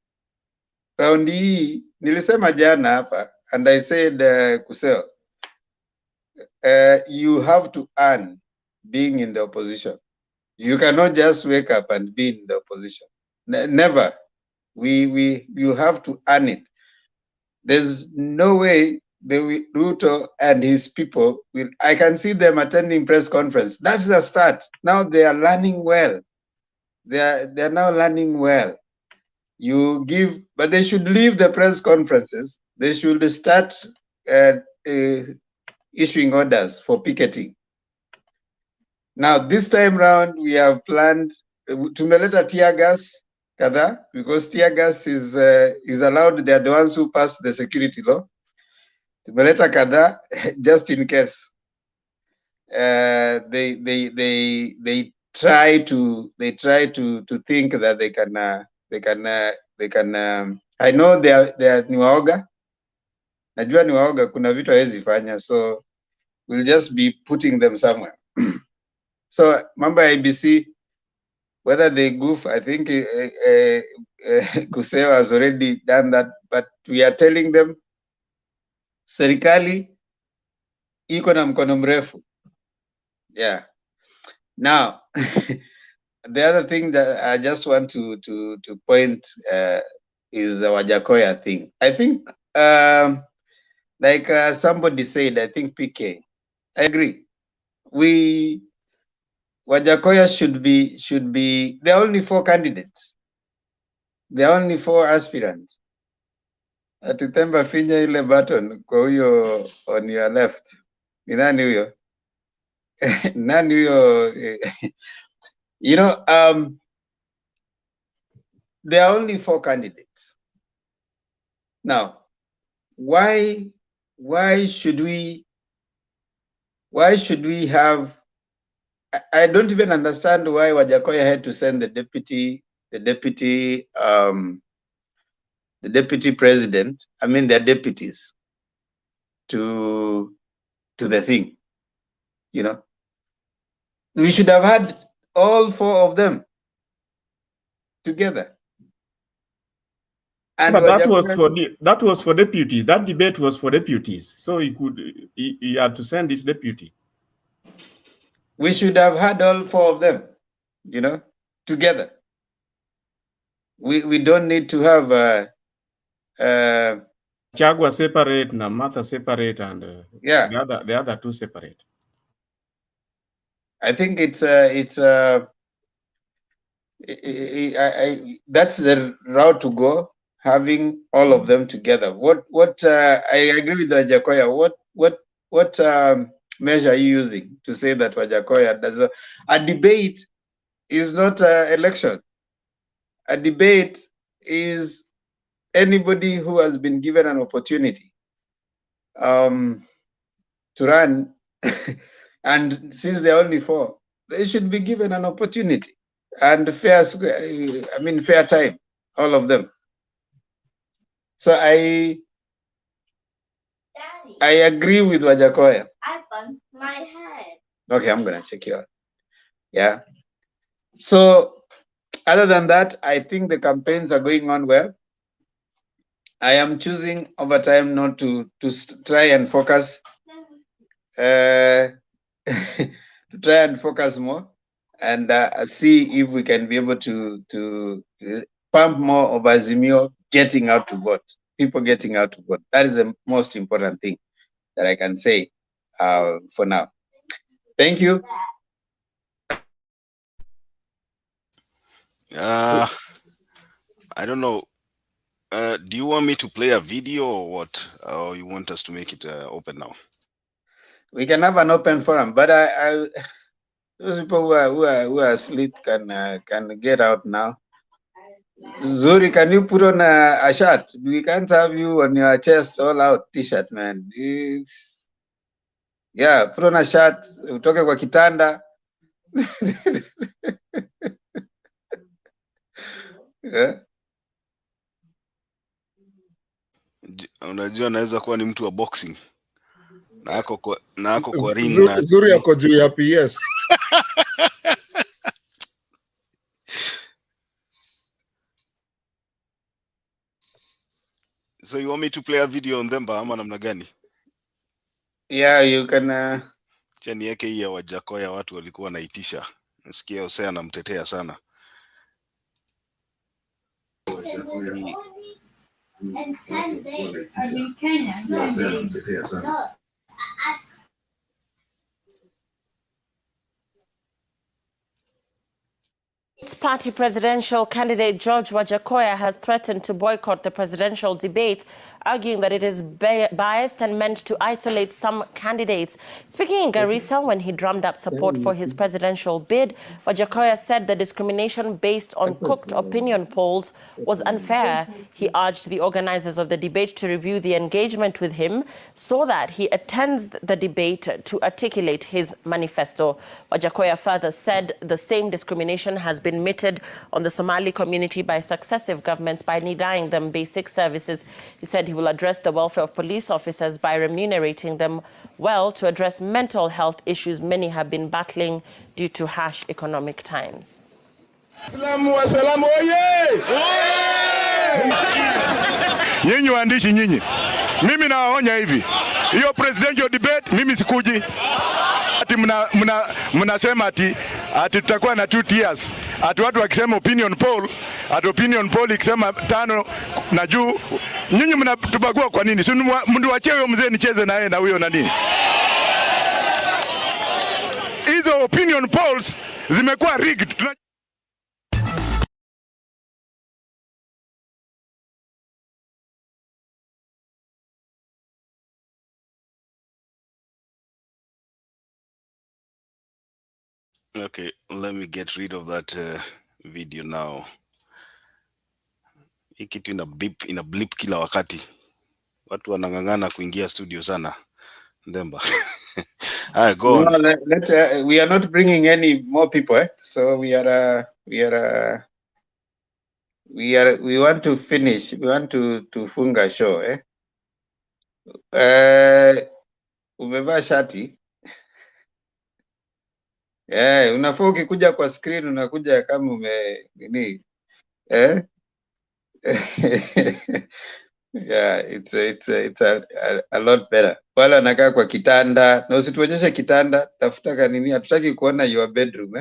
Raundi hii nilisema jana hapa, and I said Kuseo, you have to earn being in the opposition. You cannot just wake up and be in the opposition. Never. You have to earn it. There's no way Ruto and his people will. I can see them attending press conference. That's the start. Now they are learning well. They're now learning well. You give, but they should leave the press conferences. They should start issuing orders for picketing. Now this time round, we have planned tumeleta tear gas kadhaa, because tear gas is allowed. They are the ones who passed the security law. Tumeleta kadhaa just in case. They try to think that they can. I know they are ni waoga. Najua ni waoga, kuna vitu hawezi fanya, so we'll just be putting them somewhere. So mambo ya IEBC, whether they goof, I think Kuseo has already done that, but we are telling them serikali iko na mkono mrefu. Yeah. Now, the other thing that I just want to point is the Wajakoya thing. I think, like somebody said, I think PK, I agree. Wajakoya should be. There are only 4 candidates. There are only 4 aspirants. Atitemba finya ile button kwa huyo on your left. Ni nani huyo? Nani huyo? You know, there are only 4 candidates. Now, why why should we have? I don't even understand why Wajakoya had to send the deputy president, I mean their deputies, to the thing. You know, we should have had all 4 of them together. And but that was for deputies. That debate was for deputies, so he had to send his deputy. We should have had all 4 of them, you know, together. We don't need to have Chagwa separate, na Martha separate, and the other 2 separate. I think it's that's the route to go, having all of them together. What I agree with Wajakoya. What measure are you using to say that Wajakoya does a debate is not an election? A debate is anybody who has been given an opportunity to run, and since there are only 4, they should be given an opportunity and fair time, all of them. So I agree with Wajakoya. I bumped my head. Okay, I'm gonna check you out. Yeah. So other than that, I think the campaigns are going on well. I am choosing over time not to try and focus, to try and focus more, and see if we can be able to pump more of Azimio getting out to vote, people getting out to vote. That is the most important thing that I can say for now. Thank you. I don't know. Do you want me to play a video or what? Or you want us to make it open now? We can have an open forum, but those people who are asleep can get out now. Zuri, can you put on a shirt? We can't have you on your chest all out t-shirt, man. Yeah, put on a shirt, utoke kwa kitanda. Yeah. Unajua naweza kuwa ni mtu wa boxing. Na ako kwa ring na Zuri yako juu ya PS. So you want me to play a video on them ama namna gani? Yeah, you can chani yake hii ya Wajakoya watu walikuwa wanaitisha. Nasikia Hosea anamtetea sana. Its party presidential candidate George Wajakoya has threatened to boycott the presidential debate, arguing that it is biased and meant to isolate some candidates. Speaking in Garissa when he drummed up support for his presidential bid, Wajakoya said the discrimination based on cooked opinion polls was unfair. He urged the organizers of the debate to review the engagement with him so that he attends the debate to articulate his manifesto. Wajakoya further said the same discrimination has been meted on the Somali community by successive governments by denying them basic services. He said he will address the welfare of police officers by remunerating them well to address mental health issues many have been battling due to harsh economic times. Nyinyi waandishi nyinyi, mimi nawaonya hivi, hiyo presidential debate mimi sikuji. Ati mnasema ati tutakuwa na 2 tiers. Ati watu wakisema opinion poll ikisema 5 na juu, nyinyi mnatubagua kwa nini? Si mnduachie huyo mzee nicheze na yeye na huyo na nini? Hizo opinion polls zimekuwa rigged. Okay, let me get rid of that video now. Hii kitu ina blip kila wakati. Watu wanang'ang'ana kuingia studio sana. Ndemba. Go No, on. we are not bringing any more people, so we want to finish. We want to funga show, umevaa shati? Unafaa ukikuja kwa screen unakuja kama nini? Yeah, it's a lot better. Wala anakaa kwa kitanda, na usituonyeshe kitanda, tafuta kanini. Hatutaki kuona your bedroom,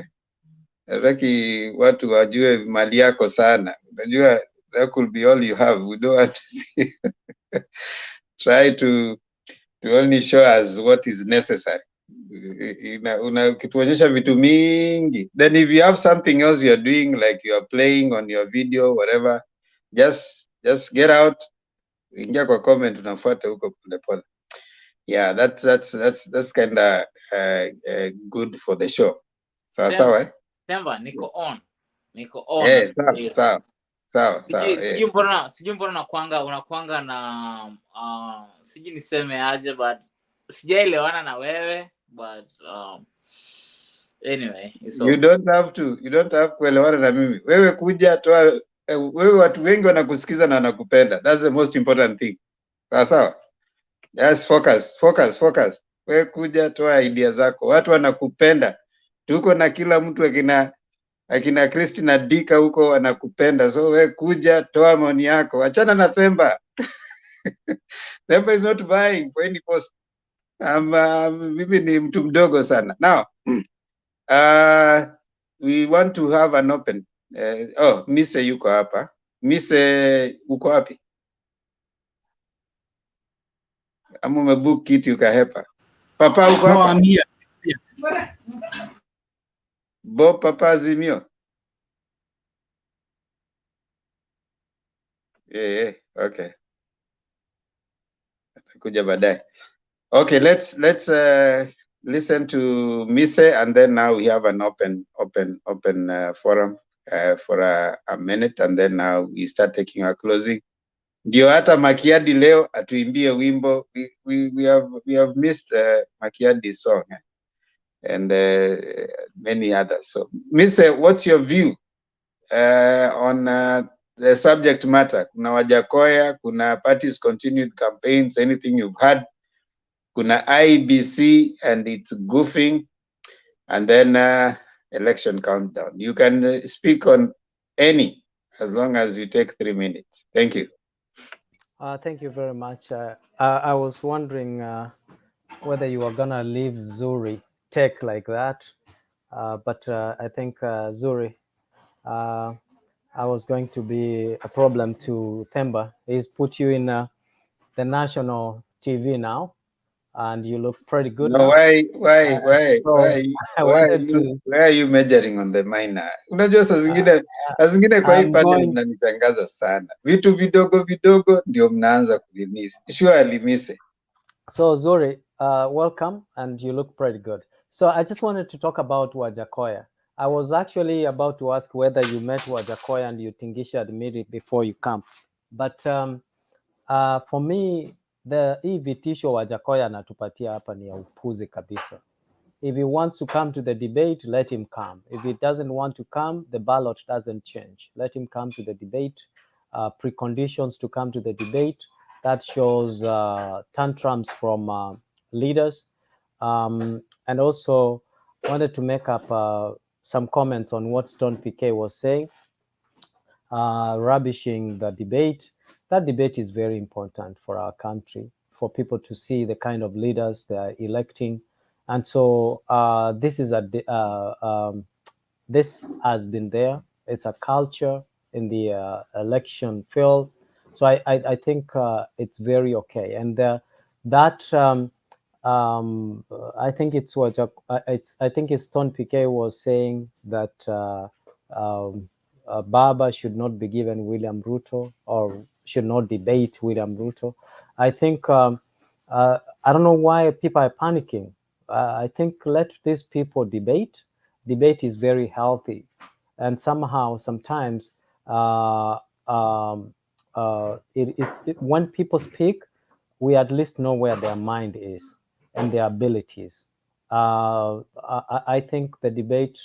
Hatutaki watu wajue mali yako sana. Unajua that could be all you have. We don't want to see. Try to only show us what is necessary. Ukituonyesha vitu mingi, then if you have something else you are doing, like you are playing on your video, whatever, just get out, ingia kwa comment, unafuata huko polepole. Yeah, that's kind of good for the show. Sawa. Temba, niko on. Sawa. Sijui mbona unakuanga na sijui niseme aje, but sijaelewana na wewe, but anyway, you don't have kuelewana na mimi. Wewe kuja toa, wewe watu wengi wanakusikiza na wanakupenda. That's the most important thing. Sawa. Just focus. Wewe kuja toa idea zako. Watu wanakupenda. Tuko na kila mtu akina Christina Dika huko wanakupenda. So wewe kuja toa maoni yako. Achana na Themba. Themba is not vying for any post. Mimi ni mtu mdogo sana. Now, we want to have an open. Mise yuko hapa. Mise uko wapi? Ama umebook kitu ukahepa? Papa uko hapa? No, I'm here. Bob Papa Azimio. Yeah, okay. Atakuja baadaye. Okay, let's listen to Mise, and then now we have an open forum for a minute, and then now we start taking our closing. Ndio hata Makiadi leo atuimbie wimbo. We have missed Makiadi's song and many others. So Mise, what's your view on the subject matter? Kuna Wajakoya, kuna parties continued campaigns, anything you've had? Kuna IEBC and it's goofing, and then election countdown. You can speak on any as long as you take 3 minutes. Thank you. Thank you very much. I was wondering whether you were gonna leave Zuri tech like that, but I think Zuri, I was going to be a problem to Themba. He's put you in the national TV now, and you look pretty good no, now. Why are you measuring on the minor? Unajua saa zingine kwa hii pande mnanishangaza sana. Vitu vidogo ndio mnaanza kulimisi. Surely Mise. So Zuri, welcome, and you look pretty good. So I just wanted to talk about Wajakoya. I was actually about to ask whether you met Wajakoya and you tingisha admit it before you come. But for me, the vitisho Wajakoya anatupatia hapa ni ya upuzi kabisa. If he wants to come to the debate, let him come. If he doesn't want to come, the ballot doesn't change. Let him come to the debate. Preconditions to come to the debate. That shows tantrums from leaders. And also wanted to make up some comments on what Stone PK was saying, rubbishing the debate. That debate is very important for our country, for people to see the kind of leaders they are electing. And so this is this has been there. It's a culture in the election field. So I think it's very okay. And I think it's what I think it's Stone PK was saying that Baba should not be given William Ruto or should not debate William Ruto. I think I don't know why people are panicking. I think let these people debate. Debate is very healthy, and sometimes when people speak, we at least know where their mind is and their abilities. I think the debate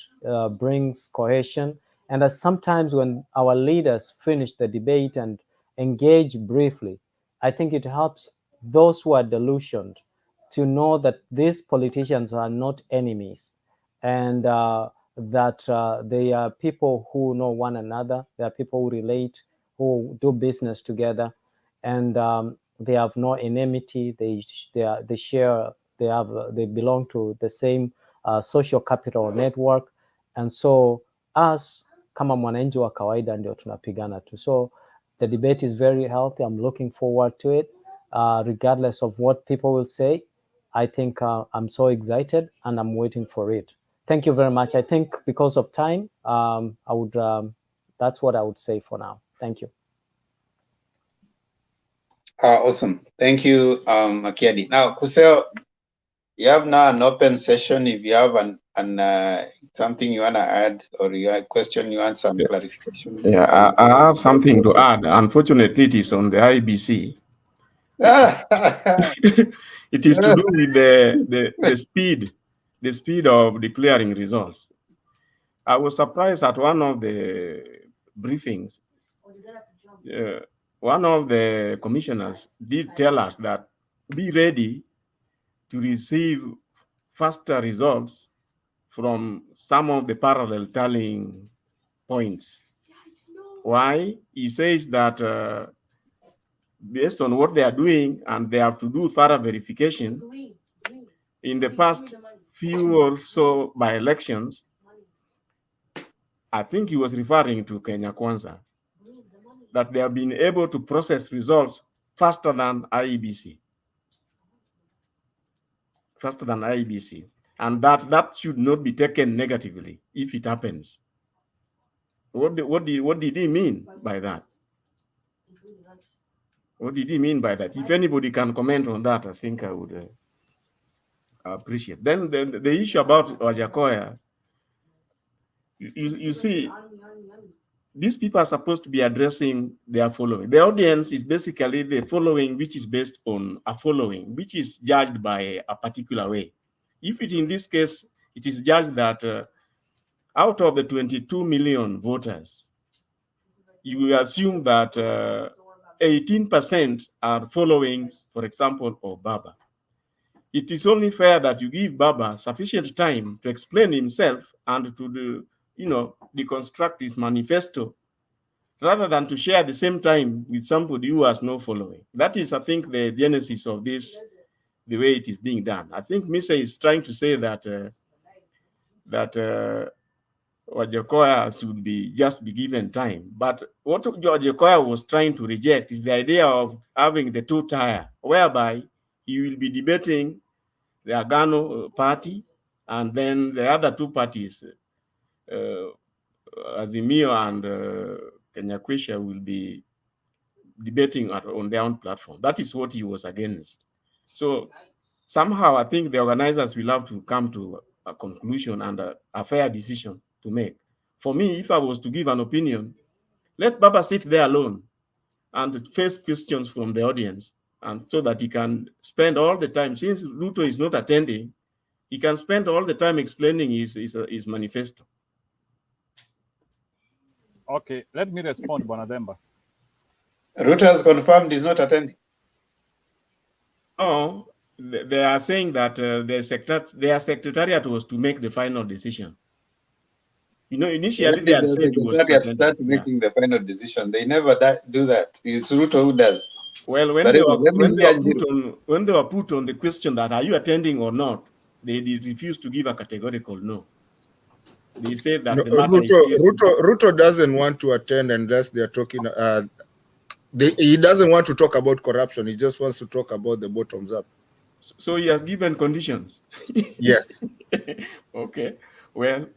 brings cohesion, and sometimes when our leaders finish the debate and engage briefly, I think it helps those who are delusioned to know that these politicians are not enemies, and that they are people who know one another. They are people who relate, who do business together, and they have no enmity. They belong to the same social capital network, and so us kama mwananchi wa kawaida ndio tunapigana tu. So the debate is very healthy. I'm looking forward to it, regardless of what people will say. I think I'm so excited and I'm waiting for it. Thank you very much. I think because of time, that's what I would say for now. Thank you. Awesome. Thank you, Akiadi. Now, Kuseo, you have now an open session. If you have something you want to add, or you have a question, you want some clarification. Yeah, I have something to add. Unfortunately, it is on the IEBC. It is to do with the speed of declaring results. I was surprised at one of the briefings. One of the commissioners did tell us that be ready to receive faster results from some of the parallel tallying points. Why? He says that based on what they are doing, and they have to do thorough verification, in the past few or so by elections, I think he was referring to Kenya Kwanza, that they have been able to process results faster than IEBC. Faster than IEBC. And that should not be taken negatively if it happens. What did he mean by that? What did he mean by that? If anybody can comment on that, I think I would appreciate. Then the issue about Wajakoya, you see, these people are supposed to be addressing their following. The audience is basically the following, which is based on a following, which is judged by a particular way. If it, in this case, it is judged that out of the 22 million voters, you will assume that 18% are following, for example, of Baba. It is only fair that you give Baba sufficient time to explain himself and to deconstruct his manifesto, rather than to share at the same time with somebody who has no following. That is, I think, the genesis of this, the way it is being done. I think Misa is trying to say that Wajakoya should just be given time. But what Wajakoya was trying to reject is the idea of having the two tier, whereby he will be debating the Agano party, and then the other two parties, Azimio and Kenya Kwisha, will be debating on their own platform. That is what he was against. So somehow I think the organizers will have to come to a conclusion and a fair decision to make. For me, if I was to give an opinion, let Baba sit there alone and face questions from the audience, and so that he can spend all the time, since Ruto is not attending, he can spend all the time explaining his manifesto. Okay, let me respond, Bonademba. Ruto has confirmed he's not attending. Oh, they are saying that their secretariat was to make the final decision. Initially they had said it was to start making the final decision. They never do that. It's Ruto who does. Well, when they were put on the question that are you attending or not, they refused to give a categorical no. They said that Ruto doesn't want to attend unless they're talking. He doesn't want to talk about corruption. He just wants to talk about the bottoms up. So he has given conditions. Yes. Okay. Well,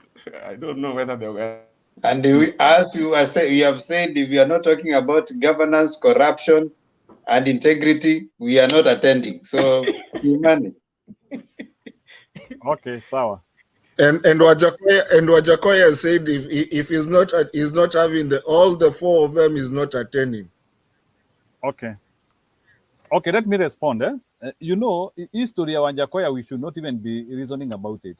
I don't know whether they were. And as you have said, if we are not talking about governance, corruption, and integrity, we are not attending. So, money. Okay, sawa. And Wajakoya said if he's not having all the four of them, is not attending. Okay. Okay, let me respond. You know, history ya Wajakoya, we should not even be reasoning about it.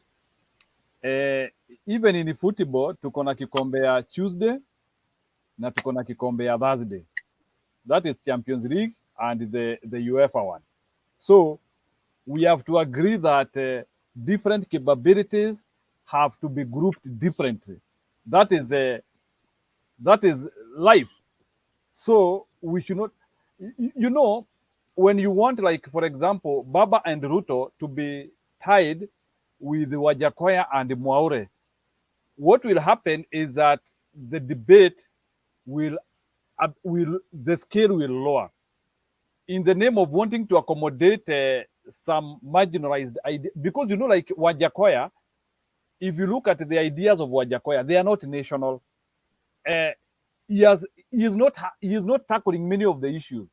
Even in football, tuko na kikombe ya Tuesday na tuko na kikombe ya Thursday. That is Champions League and the UEFA one. So we have to agree that different capabilities have to be grouped differently. That is life. So we should not, you know, when you want, like, for example, Baba and Ruto to be tied with Wajakoya and Mwaure, what will happen is that the debate will the scale will lower in the name of wanting to accommodate some marginalized idea. Because, you know, like Wajakoya, if you look at the ideas of Wajakoya, they are not national. He is not tackling many of the issues.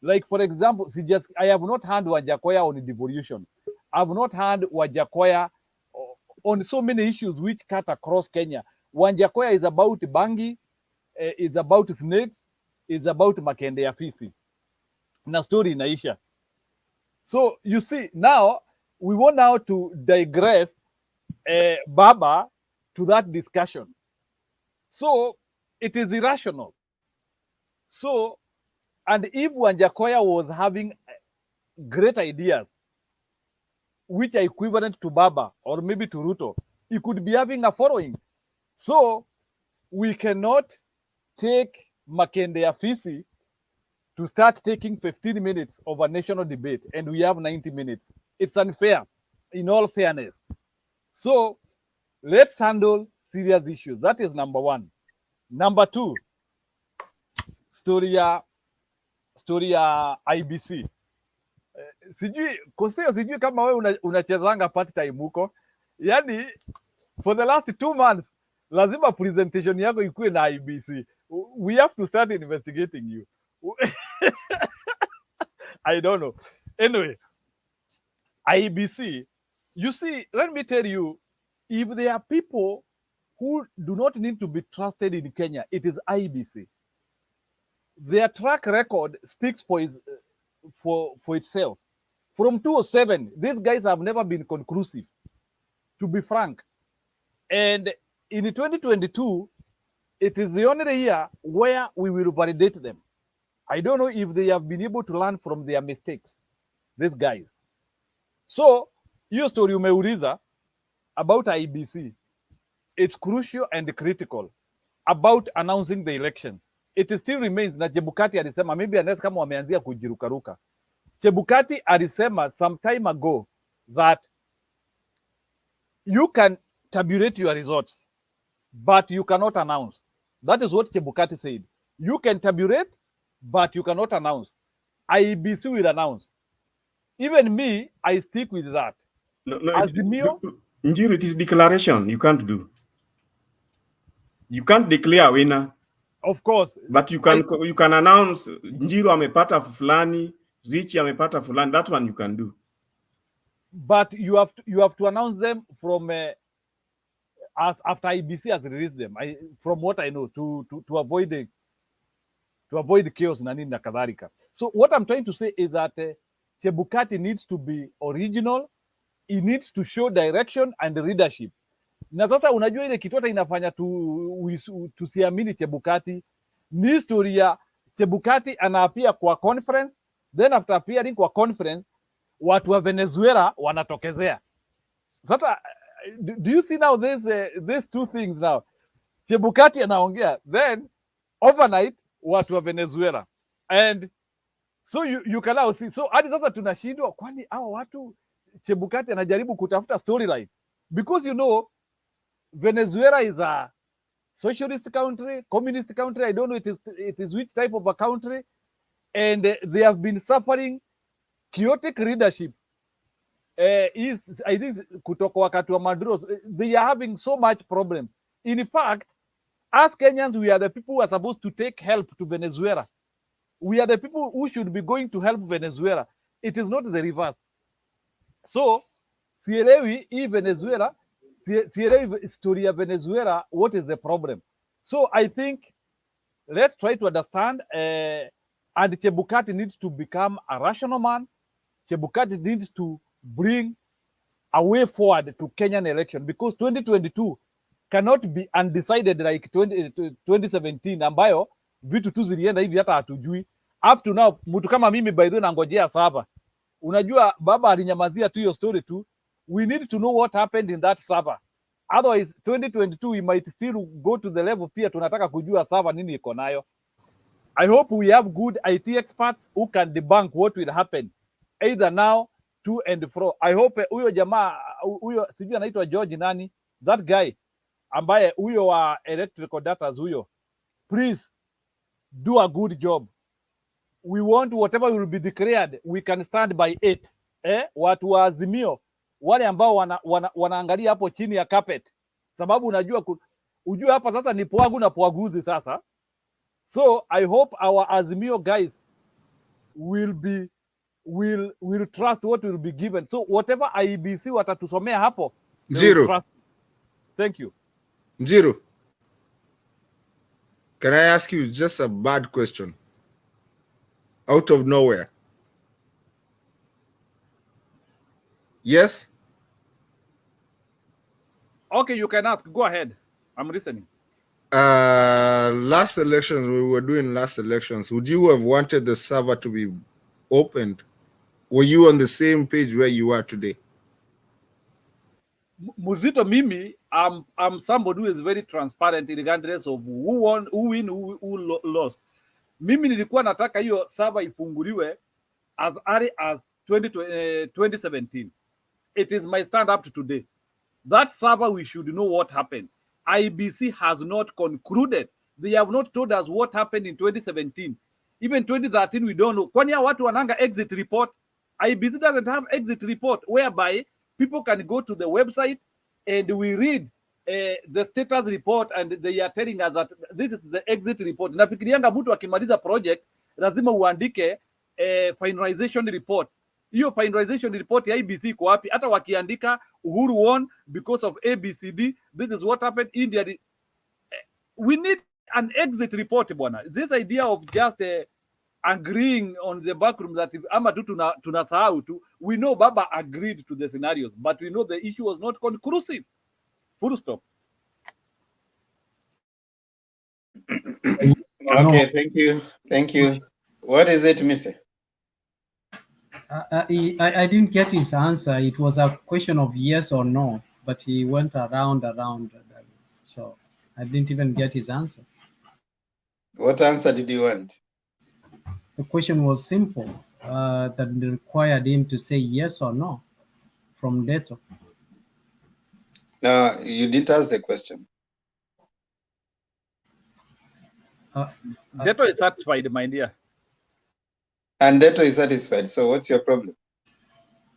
Like, for example, I have not heard Wajakoya on devolution. I've not heard Wajakoya on so many issues which cut across Kenya. Wajakoya is about bangi, is about snakes, is about makende ya fisi. Na story inaisha. So you see, now we want now to digress Baba to that discussion. So it is irrational. So, and if Wajakoya was having great ideas which are equivalent to Baba or maybe to Ruto, he could be having a following. So we cannot take Makende Afisi to start taking 15 minutes of a national debate and we have 90 minutes. It's unfair, in all fairness. So let's handle serious issues. That is number one. Number two, story ya IBC. Sijui kama wewe unachezanga part time huko. Yani for the last 2 months lazima presentation yako ikuwe na IBC. We have to start investigating you. I don't know. Anyway, IEBC, you see, let me tell you, if there are people who do not need to be trusted in Kenya, it is IEBC. Their track record speaks for itself. From 2007, these guys have never been conclusive, to be frank. And in 2022, it is the only year where we will validate them. I don't know if they have been able to learn from their mistakes, these guys. So, hiyo story umeuliza about IEBC, it's crucial and critical about announcing the election. It still remains, na Chebukati alisema, maybe anaweza kama wameanzia kujirukaruka. Chebukati alisema some time ago that you can tabulate your results, but you cannot announce. That is what Chebukati said. You can tabulate, but you cannot announce. IEBC will announce. Even me, I stick with that. Njiru, it is declaration you can't do. You can't declare a winner. Of course. But you can announce Njiru amepata fulani, Richie amepata fulani. That one you can do. But you have to announce them from after IEBC has released them. From what I know, to avoid chaos na nini na kadhalika. So what I'm trying to say is that Chebukati needs to be original. He needs to show direction and leadership. Na sasa unajua ile kitu hata inafanya tusiamini Chebukati ni historia. Chebukati anaapia kwa conference, then after appearing kwa conference watu wa Venezuela wanatokezea. Sasa do you see now these two things now? Chebukati anaongea, then overnight watu wa Venezuela, and so you can now see. So hadi sasa tunashindwa, kwani hao watu Chebukati anajaribu kutafuta storyline, because you know Venezuela is a socialist country, communist country. I don't know it is which type of a country, and they have been suffering chaotic leadership. I think kutoka wakati wa Maduro, they are having so much problem. In fact, as Kenyans, we are the people who are supposed to take help to Venezuela. We are the people who should be going to help Venezuela. It is not the reverse. So, sielewi hii Venezuela, sielewi historia Venezuela, what is the problem? So I think let's try to understand And Chebukati needs to become a rational man. Chebukati needs to bring a way forward to Kenyan election, because 2022 cannot be undecided like 2017 ambayo vitu tu zilienda hivi hata hatujui. Up to now, mtu kama mimi by the way nangojea server. Unajua baba alinyamazia tu hiyo story tu. We need to know what happened in that server. Otherwise 2022 we might still go to the level pia tunataka kujua server nini iko nayo. I hope we have good IT experts who can debunk what will happen either now, to and fro. I hope huyo jamaa huyo sijui anaitwa George nani, that guy ambaye huyo wa electrical data huyo, please do a good job. We want whatever will be declared, we can stand by it. Watu wa Azimio wale ambao wanaangalia hapo chini ya carpet, sababu ujue hapa sasa ni pwagu na pwaguzi sasa. So I hope our Azimio guys will trust what will be given. So whatever IEBC watatusomea hapo, Njiru. Thank you. Njiru, can I ask you just a bad question? Out of nowhere. Yes? Okay, you can ask. Go ahead. I'm listening. Last elections, we were doing last elections. Would you have wanted the server to be opened? Were you on the same page where you are today? Muzito mimi, I'm somebody who is very transparent regardless of who won, who win, who lost. Mimi nilikuwa nataka hiyo server ifunguliwe as early as 2017. It is my stand up to today. That server, we should know what happened. IEBC has not concluded. They have not told us what happened in 2017. Even 2013, we don't know. Kwani ya watu wananga exit report? IEBC doesn't have exit report whereby people can go to the website and we read the status report and they are telling us that this is the exit report. Nafikirianga mtu akimaliza project lazima uandike finalization report. Hiyo finalization report ya IEBC iko wapi? Hata wakiandika Uhuru won because of ABCD, this is what happened India. We need an exit report bwana. This idea of just agreeing on the backroom that ama tu tunasahau tu. We know Baba agreed to the scenarios, but we know the issue was not conclusive. Full stop. Okay, thank you. Thank you. What is it, Mr.? I didn't get his answer. It was a question of yes or no, but he went around. So I didn't even get his answer. What answer did you want? The question was simple, that required him to say yes or no from Deto. No, you didn't ask the question. Deto is satisfied, my dear. And Deto is satisfied. So what's your problem?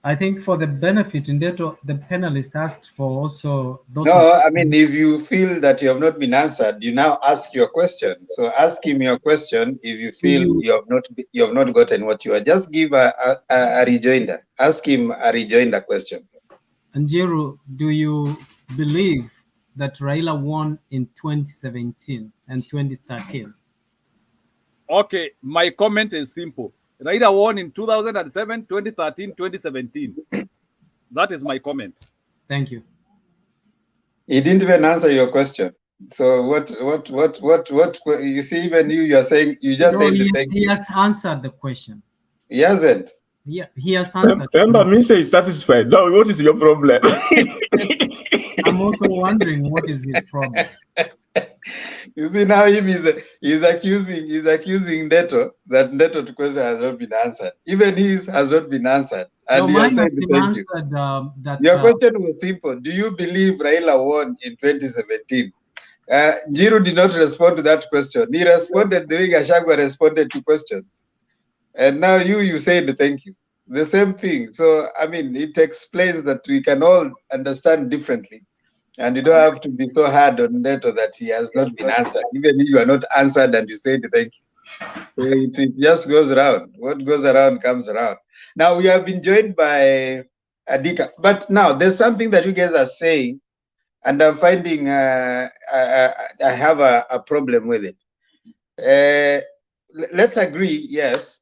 I think for the benefit in Deto, the panelist asked for also those. No, I mean, if you feel that you have not been answered, you now ask your question. So ask him your question. If you feel you have not gotten what you are, just give a rejoinder. Ask him a rejoinder question. Njiru, do you believe that Raila won in 2017 and 2013? Okay, my comment is simple. Raila won in 2007, 2013, 2017. That is my comment. Thank you. He didn't even answer your question. So what you see, even you are saying, you just said thank you. He has answered the question. He hasn't. Yeah, he has answered. Remember, Mr. is satisfied. Now, what is your problem? I'm also wondering what is his problem. You see now he's accusing Deto that Deto's question has not been answered. Even his has not been answered. And No, he has mine said has been thank you. answered, Your question was simple. Do you believe Raila won in 2017? Njiru did not respond to that question. He responded the way Gachagua responded to questions. And now you said thank you. The same thing. So, I mean, it explains that we can all understand differently. And you don't have to be so hard on Neto that he has not been answered. Even if you are not answered and you say thank you. So it just goes around. What goes around comes around. Now we have been joined by Adika. But now there's something that you guys are saying, and I'm finding I have a problem with it. let's agree, yes.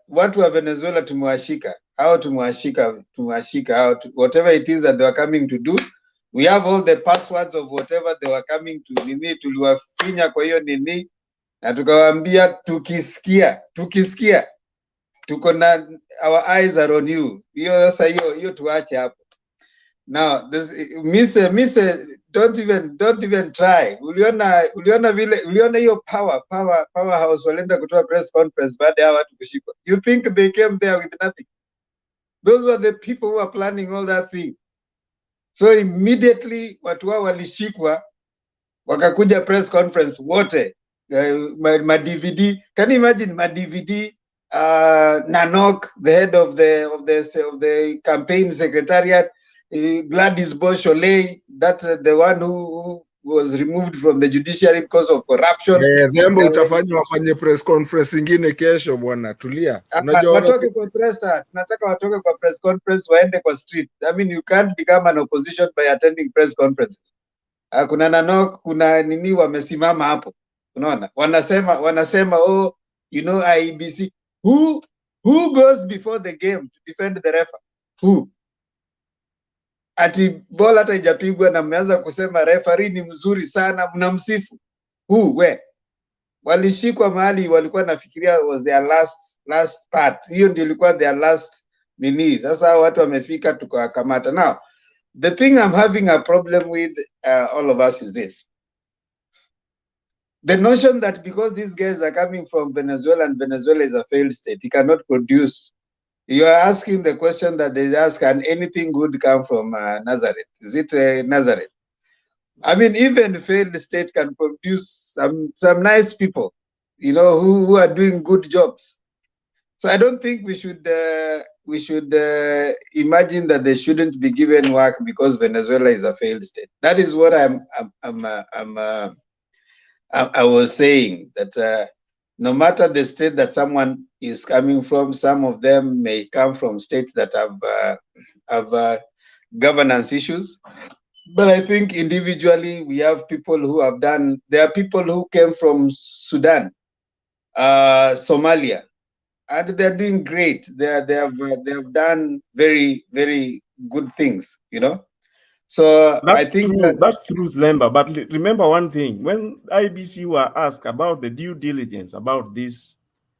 Watu wa Venezuela tumewashika, whatever it is that they were coming to do. We have all the passwords of whatever they were coming to nini, tuliwafinya kwa hiyo nini, na tukawaambia tukisikia tuko na our eyes are on you. Hiyo sasa hiyo tuache hapo. Now this mise don't even try. Uliona vile uliona hiyo powerhouse walienda kutoa press conference baada ya watu kushikwa. You think they came there with nothing? Those were the people who were planning all that thing. So immediately watu wao walishikwa, wakakuja press conference wote, ma DVD. Can you imagine ma DVD? Nanok, the head of the campaign secretariat, Gladys Bosch-Oley, that's the one who was removed from the judiciary because of corruption. Rembo utafanya wafanye press conference ingine kesho bwana, tulia. Unajua watoke kwa press, tunataka watoke kwa press conference waende kwa street. I mean, you can't become an opposition by attending press conferences. Kuna Nanok, kuna nini wamesimama hapo. Unaona? Wanasema oh, you know IEBC. Who goes before the game to defend the referee? Who? Ati bola hata ijapigwa na mmeanza kusema referee ni mzuri sana, mnamsifu. Who? Where? Walishikwa mahali walikuwa nafikiria was their last part. Hiyo ndio ilikuwa their last nini. Sasa watu wamefika tukawakamata. Now, the thing I'm having a problem with all of us is this. The notion that because these guys are coming from Venezuela and Venezuela is a failed state, he cannot produce. You are asking the question that they ask, can anything good come from Nazareth? Is it Nazareth? I mean, even failed state can produce some nice people, you know, who are doing good jobs. So I don't think we should imagine that they shouldn't be given work because Venezuela is a failed state. That is what I was saying, that no matter the state that someone is coming from, some of them may come from states that have governance issues. But I think individually we have people who have done. There are people who came from Sudan, Somalia, and they're doing great. They have done very, very good things, you know. So that's I think true. That's true, Lemba. But remember one thing: when IBC were asked about the due diligence about this,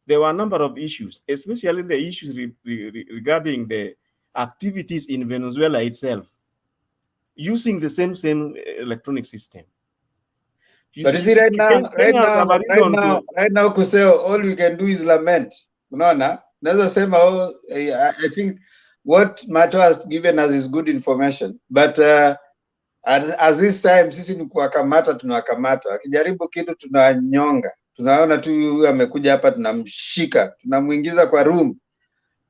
there were a number of issues, especially the issues regarding the activities in Venezuela itself, using the same electronic system. But you see, right now, Kuseo, all we can do is lament. Unaona? Naweza sema, oh, I think what Mato has given us is good information. But as this time, sisi ni kuwakamata, tunawakamata. Wakijaribu kitu tunanyonga. Tunaona tu amekuja hapa, tunamshika, tunamuingiza kwa room,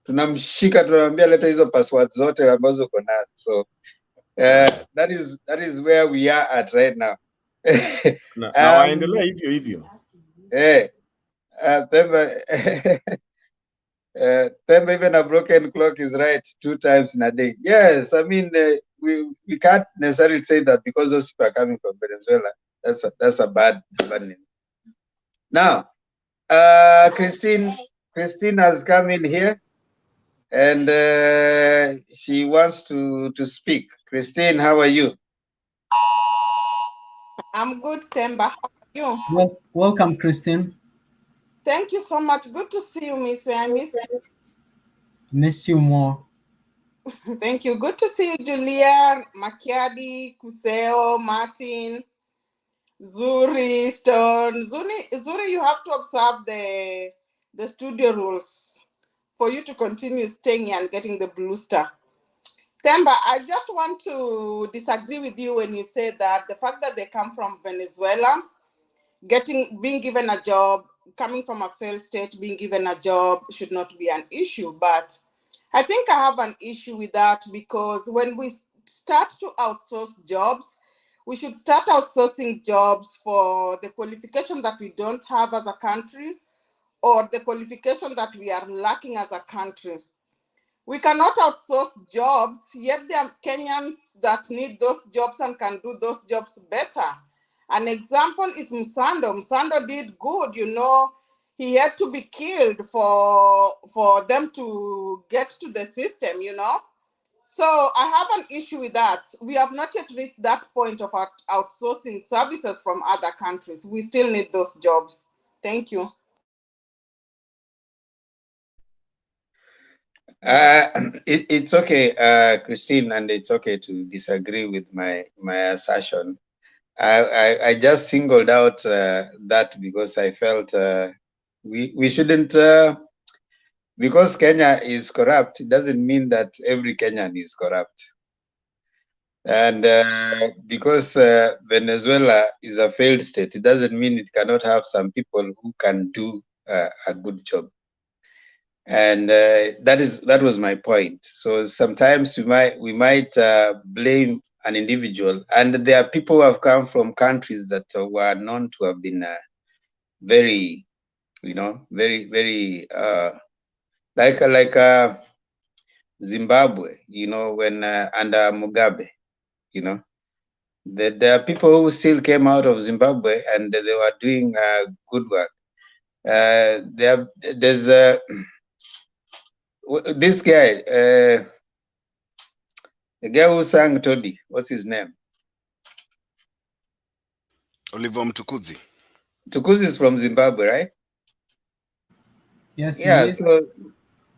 tunamshika, tunamwambia leta hizo passwords zote ambazo uko nazo. So that is where we are at right now. Na waendelea hivyo. Temba, even a broken clock is right 2 times in a day. Yes, I mean, we can't necessarily say that because those people are coming from Venezuela. That's a bad name. Now, Christine has come in here, and she wants to speak. Christine, how are you? I'm good, Temba. How are you? Welcome, Christine. Thank you so much. Good to see you, Miss. I missed you. Miss you more. Thank you. Good to see you, Julia, Makiadi, Kuseo, Martin, Zuri, Stone. Zuri, you have to observe the studio rules for you to continue staying here and getting the blue star. Temba, I just want to disagree with you when you say that the fact that they come from Venezuela, being given a job, coming from a failed state, being given a job should not be an issue. But I think I have an issue with that, because when we start to outsource jobs, we should start outsourcing jobs for the qualification that we don't have as a country, or the qualification that we are lacking as a country. We cannot outsource jobs, yet there are Kenyans that need those jobs and can do those jobs better. An example is Msando. Msando did good, you know. He had to be killed for them to get to the system, you know. So I have an issue with that. We have not yet reached that point of outsourcing services from other countries. We still need those jobs. Thank you. It's okay, Christine, and it's okay to disagree with my assertion. I just singled out that because I felt we shouldn't, because Kenya is corrupt, it doesn't mean that every Kenyan is corrupt. And because Venezuela is a failed state, it doesn't mean it cannot have some people who can do a good job. And that was my point. So sometimes we might blame an individual, and there are people who have come from countries that were known to have been very, you know, very like Zimbabwe, you know, when under Mugabe, you know, there are people who still came out of Zimbabwe and they were doing good work. There's this guy, the guy who sang Toddy, what's his name? Oliver Mtukudzi. Mtukudzi is from Zimbabwe, right? Yes, Yeah, he is. so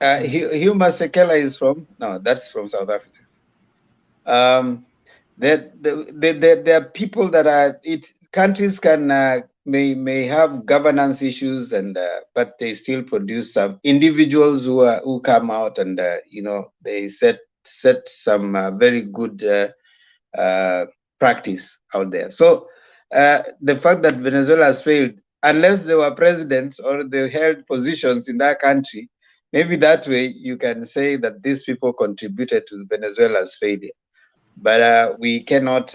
Hugh Masekela is from, no, that's from South Africa. There are people that are, countries can, may have governance issues, and but they still produce some individuals who come out and, you know, they set some very good practice out there. So the fact that Venezuela has failed, unless they were presidents or they held positions in that country, maybe that way you can say that these people contributed to Venezuela's failure. But we cannot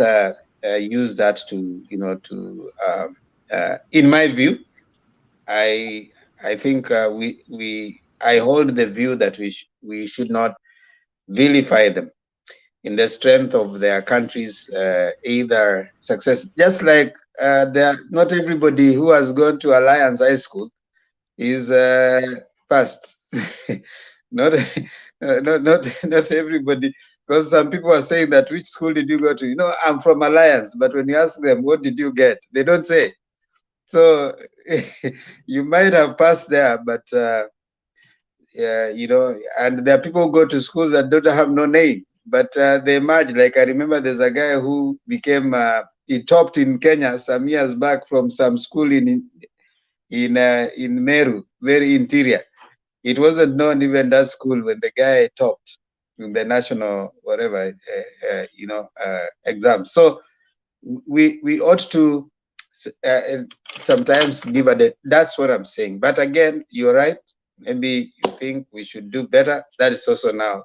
use that to, you know, to, in my view, I think I hold the view that we should not vilify them in the strength of their countries, either success. Just like not everybody who has gone to Alliance High School is passed. not everybody, because some people are saying that, which school did you go to? You know, I'm from Alliance, but when you ask them, what did you get? They don't say. So you might have passed there, but yeah, you know, and there are people who go to schools that don't have no name, but they emerge. Like I remember there's a guy who became, he topped in Kenya some years back from some school in Meru, very interior. It wasn't known even that school when the guy topped in the national whatever you know, exam. So we ought to sometimes give a. That's what I'm saying. But again, you're right. Maybe you think we should do better. That is also now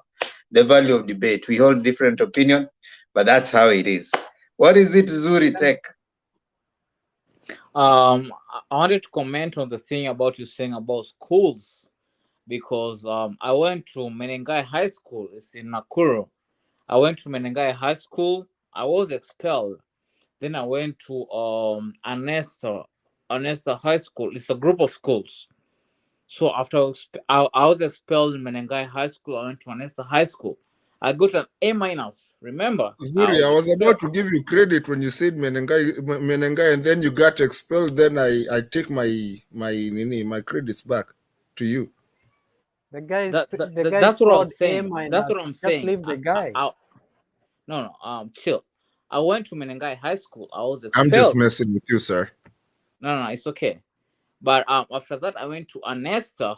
the value of debate. We hold different opinion, but that's how it is. What is it, Zuri Tech? I wanted to comment on the thing about you saying about schools, because I went to Menengai High School. It's in Nakuru. I went to Menengai High School. I was expelled. Then I went to Anesta High School. It's a group of schools. So after I was expelled in Menengai High School, I went to Anesta High School. I got an A-. Remember? Zuri, I was about to give you credit when you said Menengai, and then you got expelled. Then I take my credits back to you. The guy that's what I'm saying. That's what I'm saying. Just leave the guy. No, chill. I went to Menengai High School. I was expelled. I'm just messing with you, sir. No, it's okay. But after that, I went to Anesta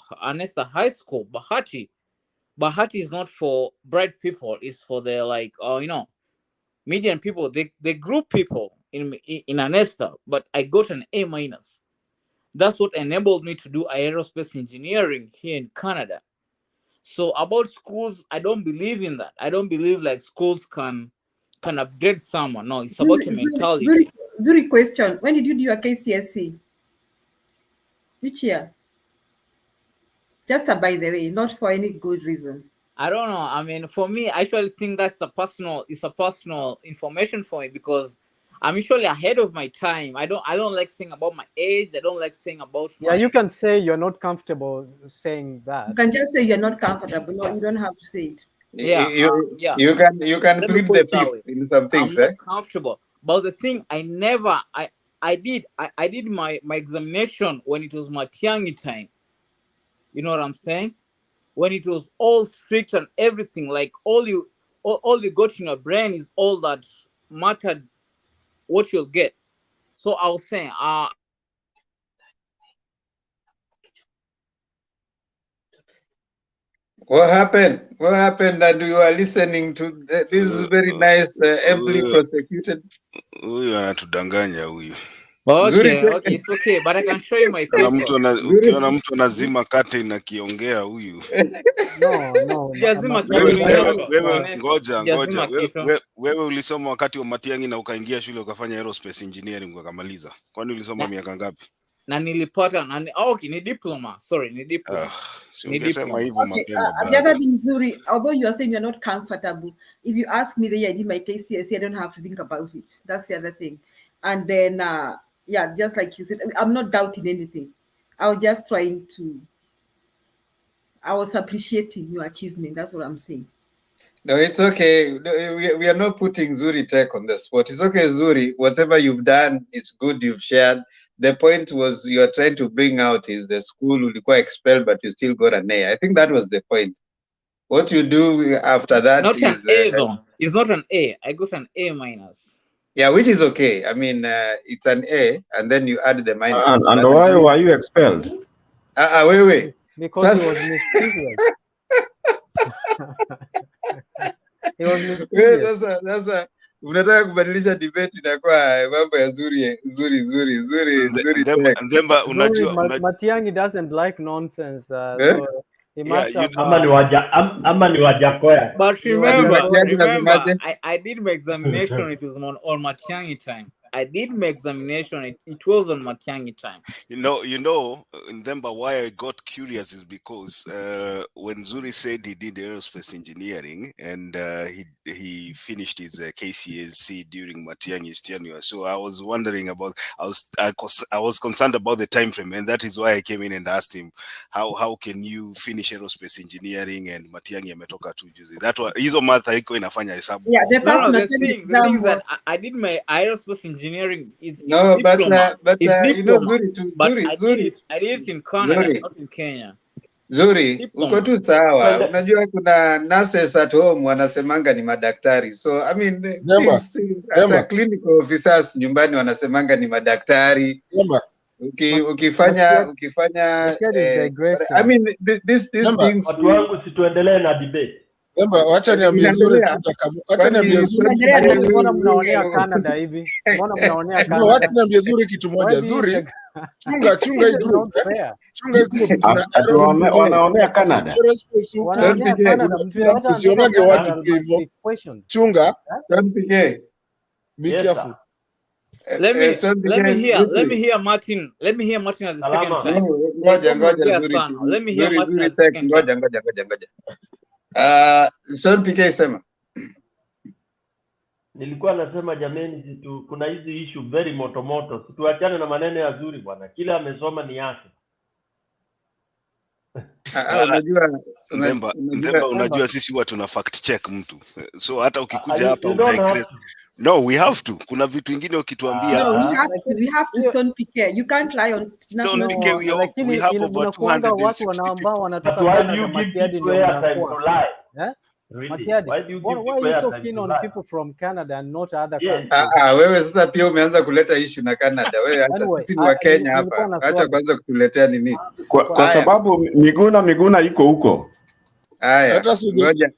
High School, Bahati. Bahati is not for bright people. It's for the, like, you know, median people. They group people in Anesta. But I got an A-. That's what enabled me to do aerospace engineering here in Canada. So about schools, I don't believe in that. I don't believe like schools can upgrade someone. No, it's about your mentality. Zuri, question. When did you do your KCSE? Which year? Just by the way, not for any good reason. I don't know. I mean, for me, I actually think it's a personal information for me, because I'm usually ahead of my time. I don't like saying about my age. I don't like saying about Yeah, you can say you're not comfortable saying that. You can just say you're not comfortable. No, you don't have to say it. Yeah, yeah. You can Let me plead put the it that fifth way. in some I'm things, not comfortable. But the thing I did my examination when it was Matiang'i time. You know what I'm saying? When it was all strict and everything, like all you got in your brain is all that mattered what you'll get. So I was saying, What happened? What happened that you are listening to? This is very nice, amply prosecuted. Huyu anatudanganya huyu. okay, it's okay, but I can show you my paper. Ukiona mtu anazima kate na kiongea huyu. No. Ngoja. Wewe ulisoma wakati wa Matiang'i na ukaingia shule ukafanya aerospace engineering ukamaliza. Kwani ulisoma miaka ngapi? Na nilipata okay, ni diploma. Sorry, ni diploma. Ungesema hivyo mapema. The other thing, Zuri, although you are saying you're not comfortable, if you ask me the year I did my KCSE, I don't have to think about it. That's the other thing. And then, yeah, just like you said, I'm not doubting anything. I was just trying to, I was appreciating your achievement. That's what I'm saying. No, it's okay. No, we are not putting Zuri Tech on the spot. It's okay, Zuri. Whatever you've done, it's good. You've shared. The point was you are trying to bring out is the school ulikuwa expelled, but you still got an A. I think that was the point. What you do after that not is an A though. It's not an A. I got an A minus. Yeah, which is okay. I mean, it's an A, and then you add the minus. And why were you expelled? Wait. Because he was mischievous. He was mischievous. Sasa unataka kubadilisha debate inakuwa mambo ya Zuri. Ndemba unajua Matiang'i doesn't like nonsense. So he must have ama ni Wajakoya. But remember, I did my examination. It was on Matiang'i time. I did my examination. It was on Matiang'i time. You know, Ndemba, why I got curious is because when Zuri said he did aerospace engineering and he finished his KCSE during Matiang'i's tenure, so I was wondering about. I was concerned about the time frame, and that is why I came in and asked him, how can you finish aerospace engineering and Matiang'i ametoka tu juzi? That was hizo math haiko inafanya hesabu. Yeah, the thing that I did my aerospace engineering is no, diploma. But it's you know, diploma. Zuri, I did it in Canada, not in Kenya. Zuri, uko tu sawa. Unajua kuna nurses at home wanasemanga ni madaktari. So I mean, hata clinical officers nyumbani wanasemanga ni madaktari. Ukifanya I mean these things. Watu wangu situendelee na debate. Wacha niambie Zuri, mbona mnaonea Canada hivi? Mbona mnaonea Canada? Wacha niambie Zuri kitu moja. Zuri, chunga hii group. Chunga hii group. Wanaonea Canada. Usionage watu hivyo. Chunga. Be careful. Let me hear Martin. Let me hear Martin at the second time. Let me hear Martin at the second time. Ngoja. Son PK sema. Nilikuwa nasema jameni, kuna hizi issue very moto. Situachane na maneno ya Zuri bwana. Kila amesoma ni yake. Unajua sisi huwa tuna fact check mtu. So hata ukikuja hapa udigress. No, we have to. Kuna vitu vingine ukituambia. No, we have to Stone PK. You can't lie on Stone PK. We have over 260 people. But why do you give people airtime to lie? Really? Why are you so keen on people from Canada and not other countries? Wewe sasa pia umeanza kuleta issue na Canada. Wewe hata sisi ni wa Kenya hapa. Acha kwanza kutuletea nini? Kwa sababu Miguna iko huko. Haya. Ngoja.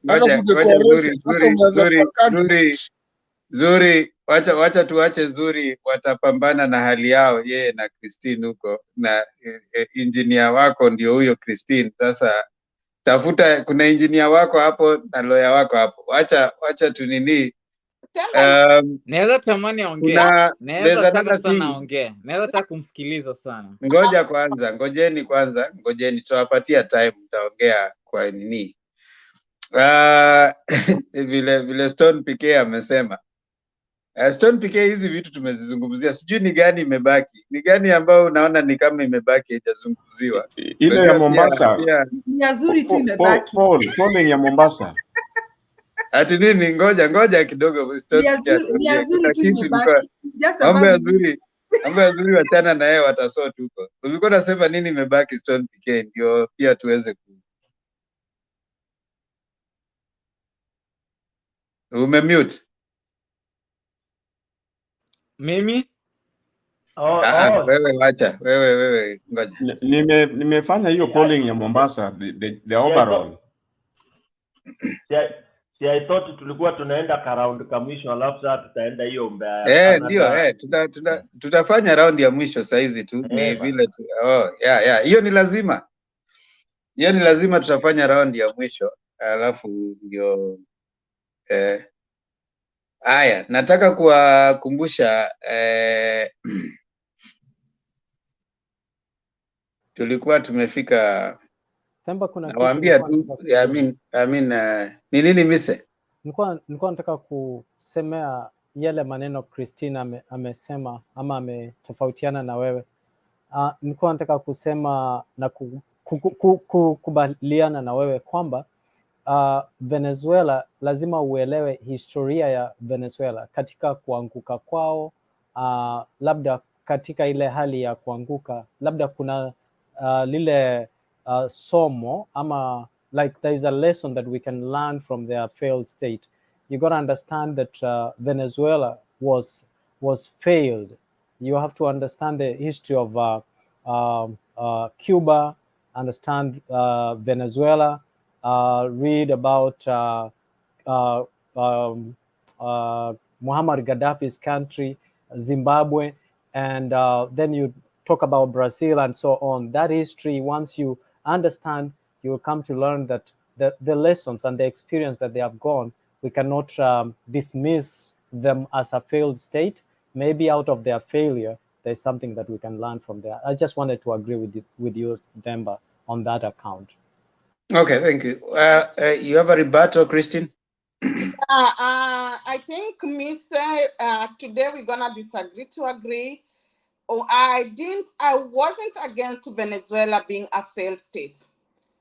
Zuri, wacha tuache Zuri, watapambana na hali yao yeye na Christine huko, na engineer wako ndio huyo Christine. Sasa tafuta, kuna engineer wako hapo na lawyer wako hapo. Wacha tu nini. Naweza tamani aongee. Naweza taka sana aongee. Naweza taka kumsikiliza sana. Ngojeni tuwapatia time, mtaongea kwa nini. Vile Stone PK amesema. Stone PK, hizi vitu tumezizungumzia, sijui ni gani imebaki, ni gani ambao unaona ni kama imebaki haijazungumziwa? Ile ya Mombasa. Ni nzuri tu imebaki. Polling ya Mombasa. Ati nini? Ngoja kidogo. Ni nzuri tu imebaki. Mambo ya nzuri wachana na yeye, watasort huko. Ulikuwa unasema nini imebaki Stone PK, ndio pia tuweze umemute. Mimi? Wewe wacha. Wewe ngoja. Nimefanya hiyo polling ya Mombasa, the overall. I thought tulikuwa tunaenda ka round ka mwisho alafu sasa tutaenda hiyo Mbeya. Ndio, tutafanya round ya mwisho saizi tu. Ni vile tu. Hiyo ni lazima. Tutafanya round ya mwisho alafu ndio haya, nataka kuwakumbusha tulikuwa tumefika. Themba, kuna nawaambia tu ni nini mise? Nilikuwa nataka kusemea yale maneno Christine amesema ama ametofautiana na wewe. Nilikuwa nataka kusema na kukubaliana na wewe kwamba Venezuela lazima uelewe historia ya Venezuela katika kuanguka kwao. Labda katika ile hali ya kuanguka, labda kuna lile somo ama like there is a lesson that we can learn from their failed state. You got to understand that Venezuela was failed. You have to understand the history of Cuba, understand Venezuela, read about Muammar Gaddafi's country, Zimbabwe, and then you talk about Brazil and so on. That history, once you understand, you will come to learn that the lessons and the experience that they have gone, we cannot dismiss them as a failed state. Maybe out of their failure, there's something that we can learn from there. I just wanted to agree with you, Themba, on that account. Okay, thank you. You have a rebuttal, Christine? I think, Miss, today we're gonna disagree to agree. I wasn't against Venezuela being a failed state.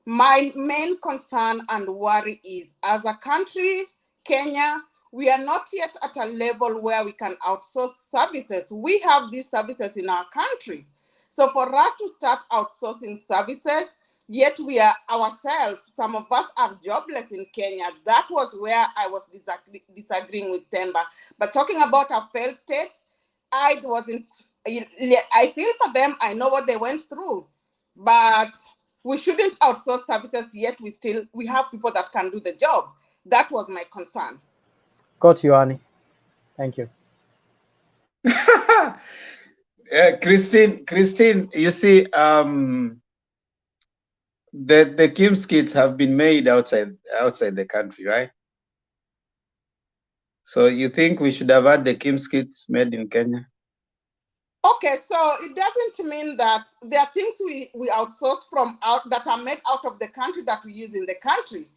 My main concern and worry is, as a country, Kenya, we are not yet at a level where we can outsource services. We have these services in our country. So for us to start outsourcing services, yet we are ourselves, some of us are jobless in Kenya. That was where I was disagreeing with Themba. But talking about a failed state, I feel for them, I know what they went through, but we shouldn't outsource services, yet we have people that can do the job. That was my concern. Got you, Annie. Thank you. Christine, you see, the Kim's kits have been made outside the country, right? So you think we should have had the Kim's kits made in Kenya? Okay, so it doesn't mean that there are things we outsource that are made out of the country that we use in the country.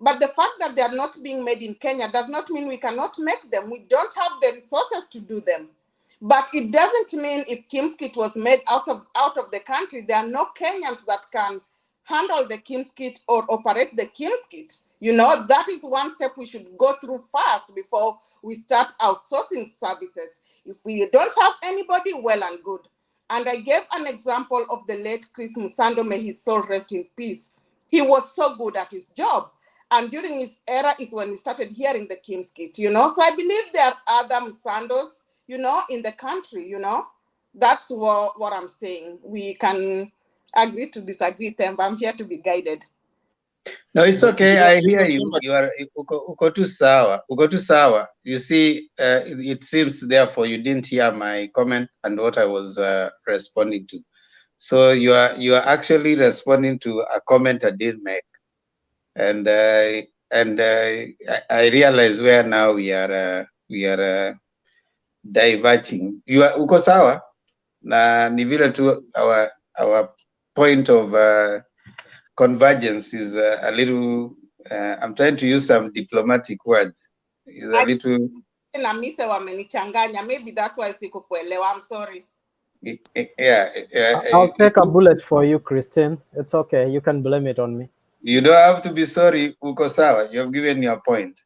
But the fact that they are not being made in Kenya does not mean we cannot make them. We don't have the resources to do them. But it doesn't mean if Kim's kit was made out of the country, there are no Kenyans that can handle the Kim's kit or operate the Kim's kit. You know, that is one step we should go through first before we start outsourcing services. If we don't have anybody, well and good. And I gave an example of the late Chris Musando, may his soul rest in peace. He was so good at his job. And during his era is when we started hearing the Kim's kit, you know. So I believe there are other Musandos, you know, in the country, you know. That's what I'm saying. We can agree to disagree, Themba. I'm here to be guided. No, it's okay. I hear you. You are uko tu sawa. You see, it seems therefore you didn't hear my comment and what I was responding to. So you are actually responding to a comment I did make, and I realize where now we are diverging. You are uko sawa na ni vile tu our point of convergence is a little, I'm trying to use some diplomatic words. Is a little na Mise wamenichanganya. Maybe that's why sikukuelewa. I'm sorry. I'll take a bullet for you, Christine. It's okay. You can blame it on me. You don't have to be sorry, uko sawa. You have given your point.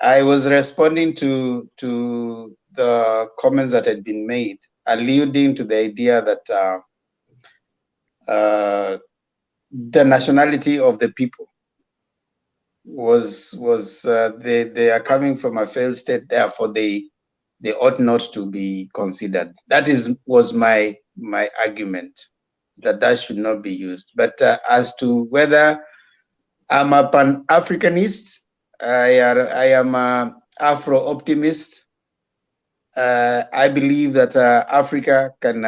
I was responding to the comments that had been made, alluding to the idea that the nationality of the people was they are coming from a failed state, therefore they ought not to be considered. That was my argument, that should not be used. But as to whether I'm a Pan-Africanist, I am a Afro-optimist. I believe that Africa can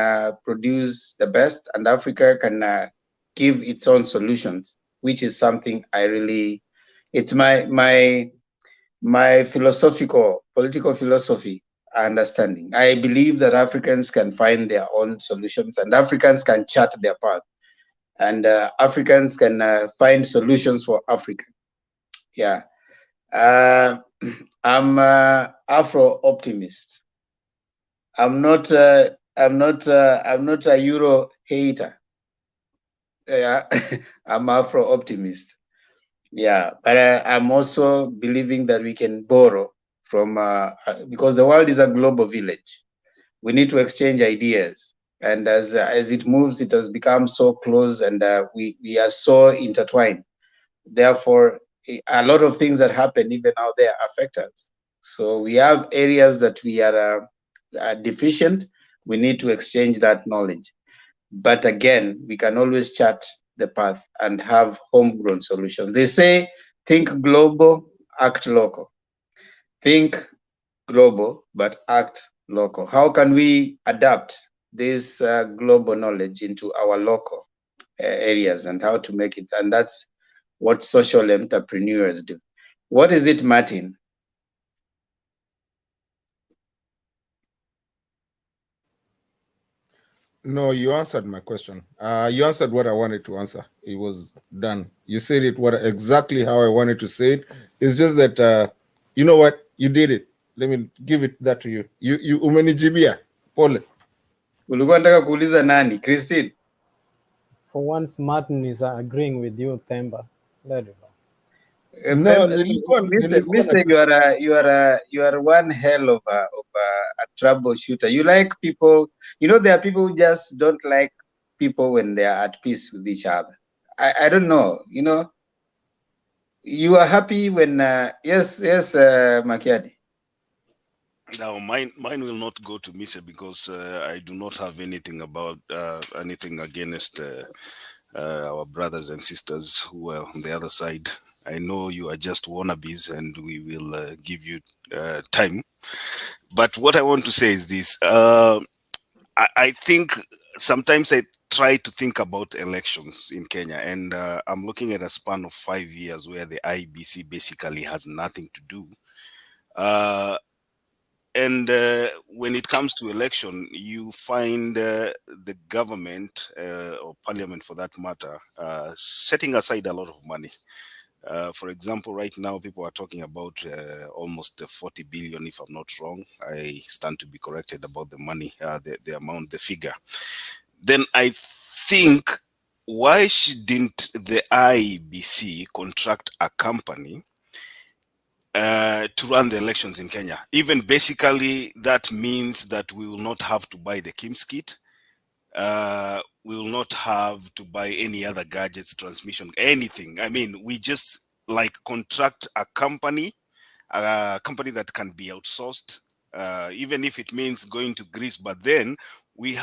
produce the best, and Africa can give its own solutions, which is something I really, it's my philosophical, political philosophy understanding. I believe that Africans can find their own solutions, and Africans can chart their path, and Africans can find solutions for Africa. Yeah, I'm Afro-optimist. I'm not a Euro hater. Yeah, I'm Afro-optimist. Yeah, but I'm also believing that we can borrow from because the world is a global village. We need to exchange ideas, and as it moves, it has become so close, and we are so intertwined. Therefore, a lot of things that happen even out there affect us. So we have areas that we are deficient. We need to exchange that knowledge. But again, we can always chart the path and have homegrown solutions. They say, think global, act local. Think global, but act local. How can we adapt this global knowledge into our local areas, and how to make it? And that's what social entrepreneurs do. What is it, Martin? No, you answered my question. You answered what I wanted to answer. It was done. You said it exactly how I wanted to say it. It's just that, you know what? You did it. Let me give that to you. You umenijibia. Pole. Ulikuwa nataka kuuliza nani? Christine? For once, Martin is agreeing with you, Themba. Let it go. No, Mister, you are one hell of a troubleshooter. You like people. You know, there are people who just don't like people when they are at peace with each other. I don't know. You know, you are happy when yes, Makiadi. Now, mine will not go to Misa because I do not have anything against our brothers and sisters who are on the other side. I know you are just wannabes, and we will give you time. But what I want to say is this: I think sometimes I try to think about elections in Kenya, and I'm looking at a span of 5 years where the IEBC basically has nothing to do. And when it comes to election, you find the government or parliament, for that matter, setting aside a lot of money. For example, right now, people are talking about almost 40 billion, if I'm not wrong. I stand to be corrected about the money, the amount, the figure. Then I think, why shouldn't the IEBC contract a company to run the elections in Kenya? Even basically, that means that we will not have to buy the KIMS kit. We will not have to buy any other gadgets, transmission, anything. I mean, we just like contract a company that can be outsourced, even if it means going to Greece. But then we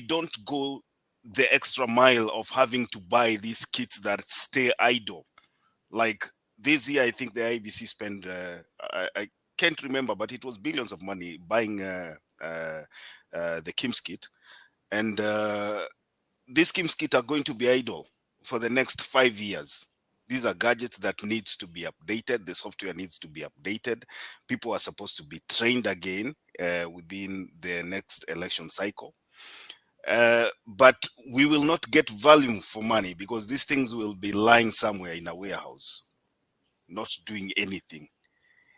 don't go the extra mile of having to buy these kits that stay idle. Like this year, I think the IEBC spent, I can't remember, but it was billions of money buying the KIMS kit. And these KIMS kit are going to be idle for the next 5 years. These are gadgets that needs to be updated. The software needs to be updated. People are supposed to be trained again within the next election cycle. But we will not get value for money because these things will be lying somewhere in a warehouse, not doing anything.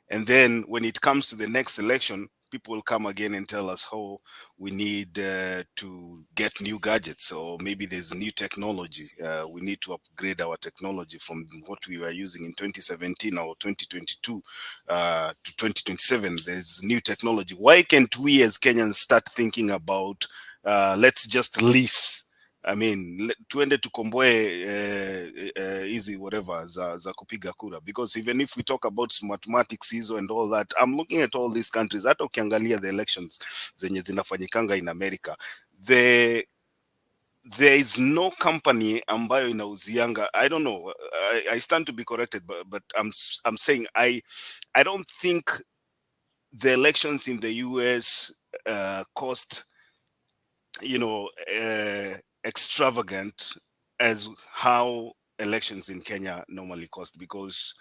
And then when it comes to the next election, people will come again and tell us how we need to get new gadgets, or maybe there's new technology. We need to upgrade our technology from what we were using in 2017 or 2022 to 2027. There's new technology. Why can't we as Kenyans start thinking about let's just lease? I mean, tuende tukomboe easy whatever za kupiga kura, because even if we talk about mathematics hizo and all that, I'm looking at all these countries. Hata ukiangalia the elections zenye zinafanyikanga in America, there is no company ambayo inauzianga. I don't know. I stand to be corrected, but I'm saying I don't think the elections in the US cost, you know, extravagant as how elections in Kenya normally cost, because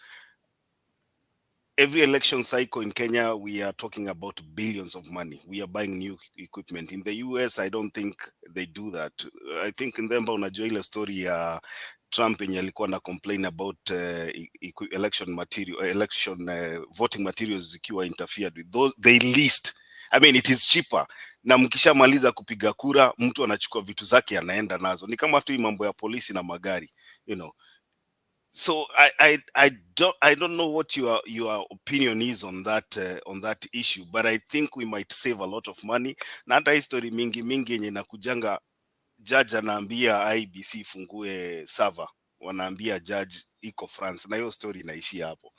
every election cycle in Kenya, we are talking about billions of money. We are buying new equipment. In the US, I don't think they do that. I think in Demba unajua ile story ya Trump yenye alikuwa na complain about election material, voting materials zikiwa interfered with. Those, they leased. I mean, it is cheaper. Na mkishamaliza kupiga kura, mtu anachukua vitu zake anaenda nazo. Ni kama tu hii mambo ya polisi na magari, you know. So I don't know what your opinion is on that issue, but I think we might save a lot of money. Na hata history mingi yenye nakujanga, judge anaambia IEBC fungue server, wanaambia judge iko France, na hiyo story inaishia hapo.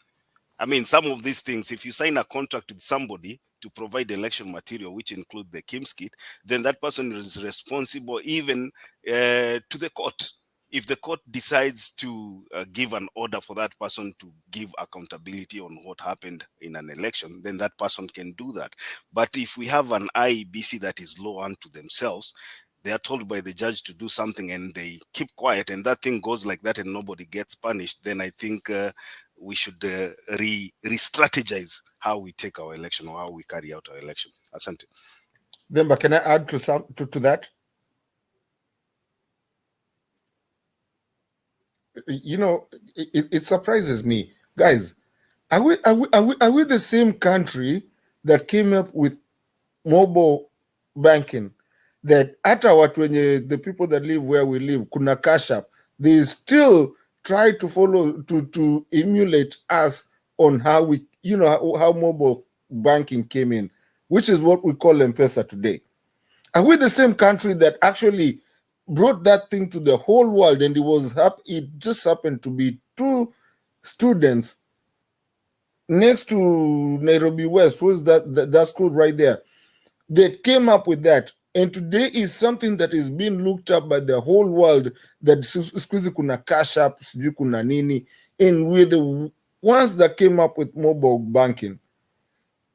I mean, some of these things, if you sign a contract with somebody to provide election material, which include the KIMS kit, then that person is responsible even to the court. If the court decides to give an order for that person to give accountability on what happened in an election, then that person can do that. But if we have an IEBC that is low unto themselves, they are told by the judge to do something and they keep quiet, and that thing goes like that and nobody gets punished, then I think we should re-strategize how we take our election or how we carry out our election. Asante. Then, can I add to that? You know, it surprises me, guys. Are we the same country that came up with mobile banking? That hata watu wenye, the people that live where we live, kuna cash app, they still try to follow, to emulate us on how we, you know, how mobile banking came in, which is what we call M-Pesa today. Are we the same country that actually brought that thing to the whole world? And it just happened to be two students next to Nairobi West, who's that school right there, that came up with that. And today is something that is being looked up by the whole world, that squeezy kuna cash app, sijui kuna nini, and we're the ones that came up with mobile banking.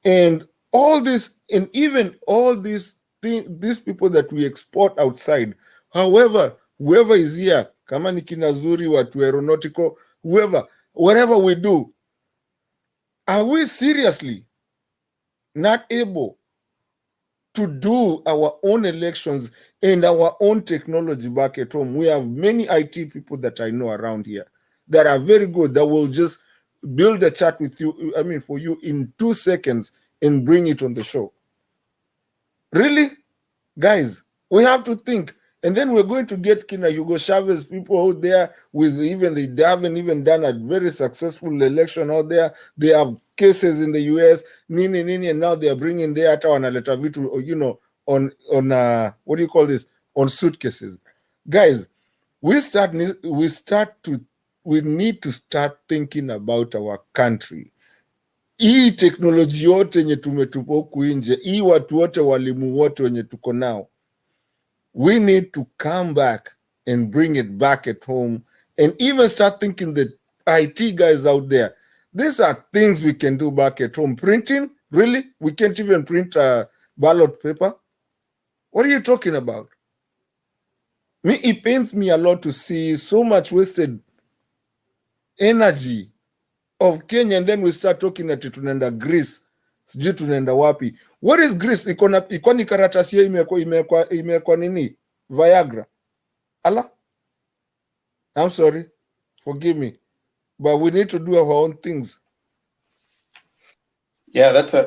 And all this, and even all these people that we export outside, however, whoever is here, kama ni kina Zuri, watu aeronautical, whatever we do, are we seriously not able to do our own elections and our own technology back at home? We have many IT people that I know around here that are very good, that will just build a chat with you, I mean, for you in 2 seconds and bring it on the show. Really? Guys, we have to think. And then we're going to get Kina Hugo Chavez people out there with they haven't even done a very successful election out there. They have cases in the US, nini, and now they are bringing their wanaleta vitu, you know, on what do you call this? On suitcases. Guys, we need to start thinking about our country. Hii teknoloji yote yenye tumetupa huku nje, hii watu wote, walimu wote wenye tuko nao, we need to come back and bring it back at home, and even start thinking that IT guys out there, these are things we can do back at home. Printing, really? We can't even print ballot paper? What are you talking about? It pains me a lot to see so much wasted energy of Kenya, and then we start talking at tunaenda Greece, sijui tunaenda wapi. What is Greece? Iko ni karatasi ya imekwa nini? Viagra. Allah? I'm sorry. Forgive me. But we need to do our own things. Yeah, that's a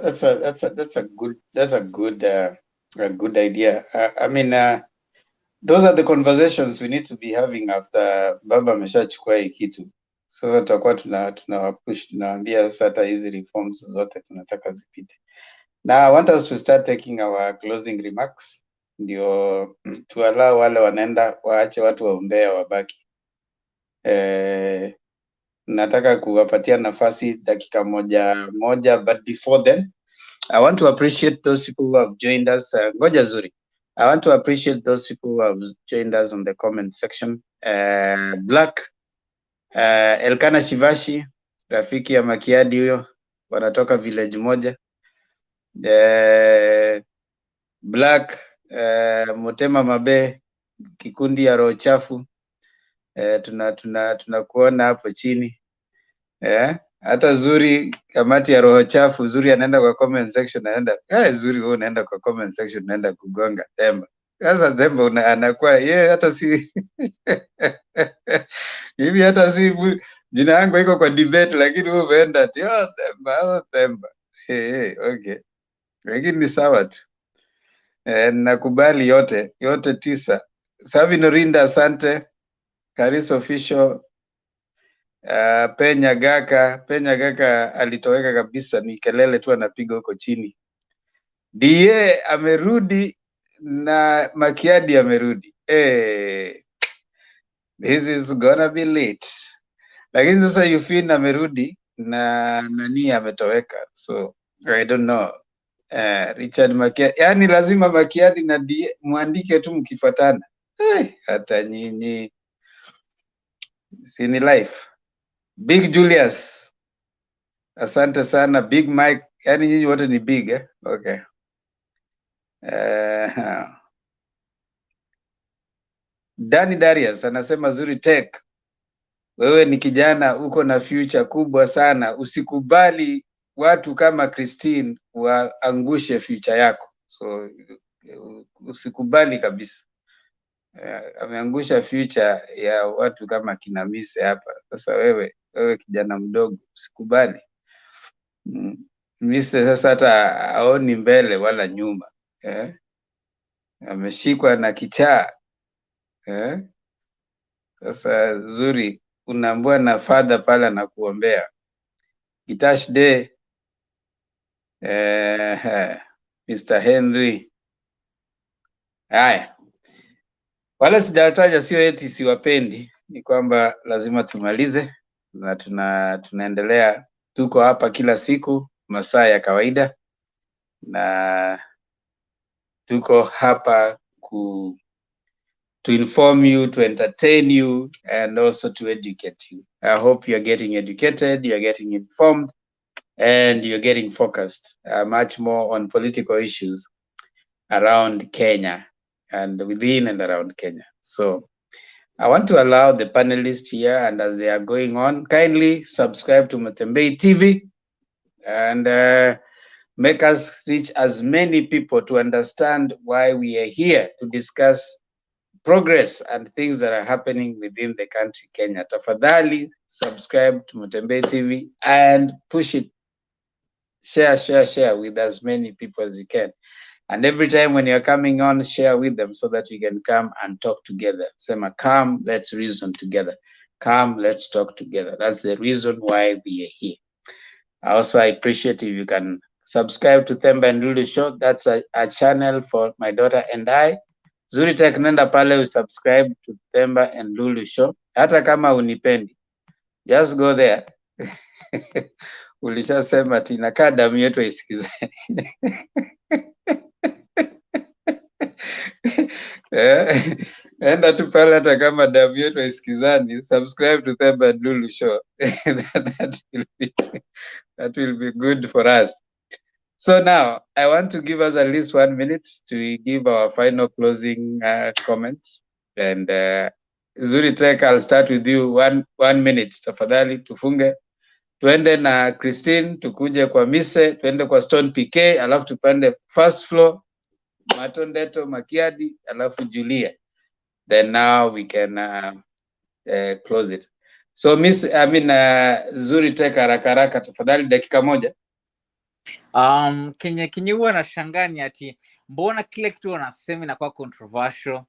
good idea. I mean, those are the conversations we need to be having after baba ameshachukua hii kitu. Sasa tutakuwa tunawapush, tunawaambia sasa hata hizi reforms zote tunataka zipite. Now I want us to start taking our closing remarks, ndio tuallow wale wanaenda waache watu waombea wabaki. Nataka kuwapatia nafasi dakika moja, but before then I want to appreciate those people who have joined us. Ngoja zuri. I want to appreciate those people who have joined us on the comment section. Black, Elkana Shivashi, rafiki ya Makiadi huyo, wanatoka village moja. Black, Motema Mabe, kikundi ya roho chafu. Tunakuona hapo chini. Hata Zuri, kamati ya roho chafu. Zuri anaenda kwa comment section, anaenda Zuri, wewe unaenda kwa comment section, unaenda kugonga Temba. Sasa Temba anakuwa yeye hata si hivi, hata si jina yangu iko kwa debate, lakini wewe umeenda ati Temba. Okay, lakini ni sawa tu. Nakubali yote 9. Savi Norinda, asante. Karis Official, Penya Gaka alitoweka kabisa, ni kelele tu anapiga huko chini. Die amerudi na Makiadi amerudi. This is gonna be late. Lakini sasa Yufin amerudi na nani ametoweka, so I don't know. Richard Makiadi, yani lazima Makiadi na Die muandike tu mkifuatana. Hata nyinyi sini life. Big Julius, asante sana. Big Mike, yani nyinyi wote ni big Okay. Danny Darius anasema Zuri Tech, wewe ni kijana, uko na future kubwa sana, usikubali watu kama Christine waangushe future yako. So usikubali kabisa. Ameangusha future ya watu kama kina Mise hapa. Sasa wewe kijana mdogo, usikubali. Mise sasa hata aoni mbele wala nyuma. Ameshikwa na kichaa. Sasa Zuri, unaambua na father pala na kuombea. Gitash Day, Mr. Henry. Haya, wala sijataja, sio eti siwapendi, ni kwamba lazima tumalize na tunaendelea. Tuko hapa kila siku masaa ya kawaida, na tuko hapa to inform you, to entertain you, and also to educate you. I hope you are getting educated, you are getting informed, and you're getting focused much more on political issues around Kenya and within and around Kenya. So I want to allow the panelists here, and as they are going on, kindly subscribe to Mutembei TV and make us reach as many people to understand why we are here to discuss progress and things that are happening within the country, Kenya. Tafadhali subscribe to Mutembei TV and push it. Share with as many people as you can. And every time when you're coming on, share with them so that we can come and talk together. Sema, come, let's reason together. Come, let's talk together. That's the reason why we are here. Also, I appreciate if you can subscribe to Themba and Lulu Show. That's a channel for my daughter and I. Zuri Tech, nenda pale subscribe to Themba and Lulu Show. Hata kama unipendi, just go there. Ulishasema tinakaa damu yetu isikizane. Enda tu pale hata kama damu yetu isikizani, subscribe to Themba and Lulu Show. That will be good for us. So now I want to give us at least 1 minute to give our final closing comments. And Zuri Tech, I'll start with you. One minute. Tafadhali tufunge. Tuende na Christine, tukuje kwa Mise, tuende kwa Stone PK, alafu tupande first floor, Matondeto, Makiadi, alafu Julia. Then now we can close it. So Zuri Tech, haraka tafadhali dakika moja. Kenye huwa nashangaa ni ati mbona kile kitu wanasema inakuwa controversial.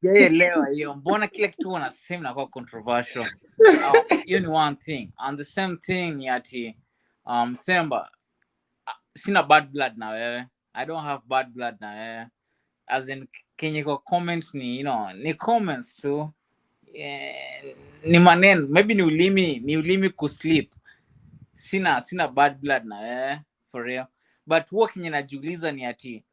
Sijaelewa hiyo, mbona kile kitu wanasema inakuwa controversial. Hiyo ni one thing. And the same thing ni ati Themba, sina bad blood na wewe. I don't have bad blood na wewe. As in kenye kwa comments ni, you know, ni comments tu. Ni maneno, maybe ni ulimi kusleep. Sina bad blood na wewe, for real. But huwa kenye najiuliza ni ati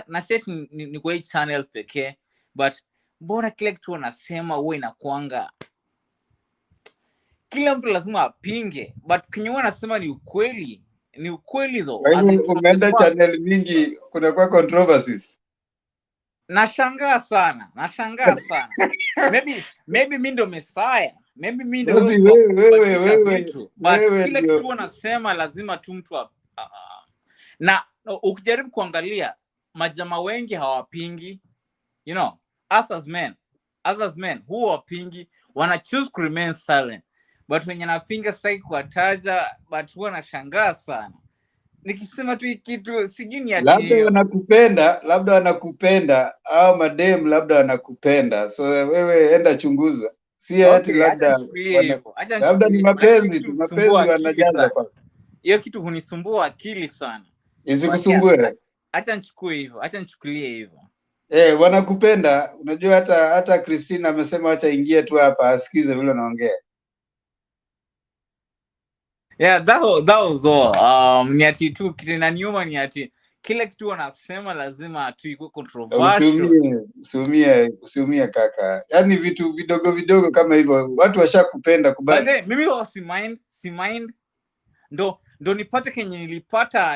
na set ni kwa hii channel pekee, but mbona kile kitu wanasema huwa inakuanga kila mtu lazima apinge, but kenye huwa nasema ni ukweli though. Kwa hivyo umeenda channel mingi kuna kwa controversies. Nashangaa sana. Maybe mimi ndo Messiah. Maybe mimi ndo wewe. But kile kitu wanasema lazima tu mtu na ukijaribu kuangalia majama wengi hawapingi, you know, us as men who wapingi wana choose to remain silent, but wenye napinga sasa kuwataja, but huwa nashangaa sana nikisema tu kitu sijui ni ati labda wanakupenda au madem labda wanakupenda, so wewe enda chunguza, si ati labda ni mapenzi wanajaza kwa hiyo kitu hunisumbua akili sana. Isikusumbue. Acha nichukulie hivyo. Wanakupenda. Unajua hata Christina amesema acha ingie tu hapa asikize vile unaongea. Yeah, that was all. Ni ati tu kitu na nyuma ni ati kila kitu wanasema lazima tu iko controversial. Usiumie kaka. Yaani vitu vidogo kama hivyo watu washakupenda kubali. Mimi si mind. Ndo nipate kenye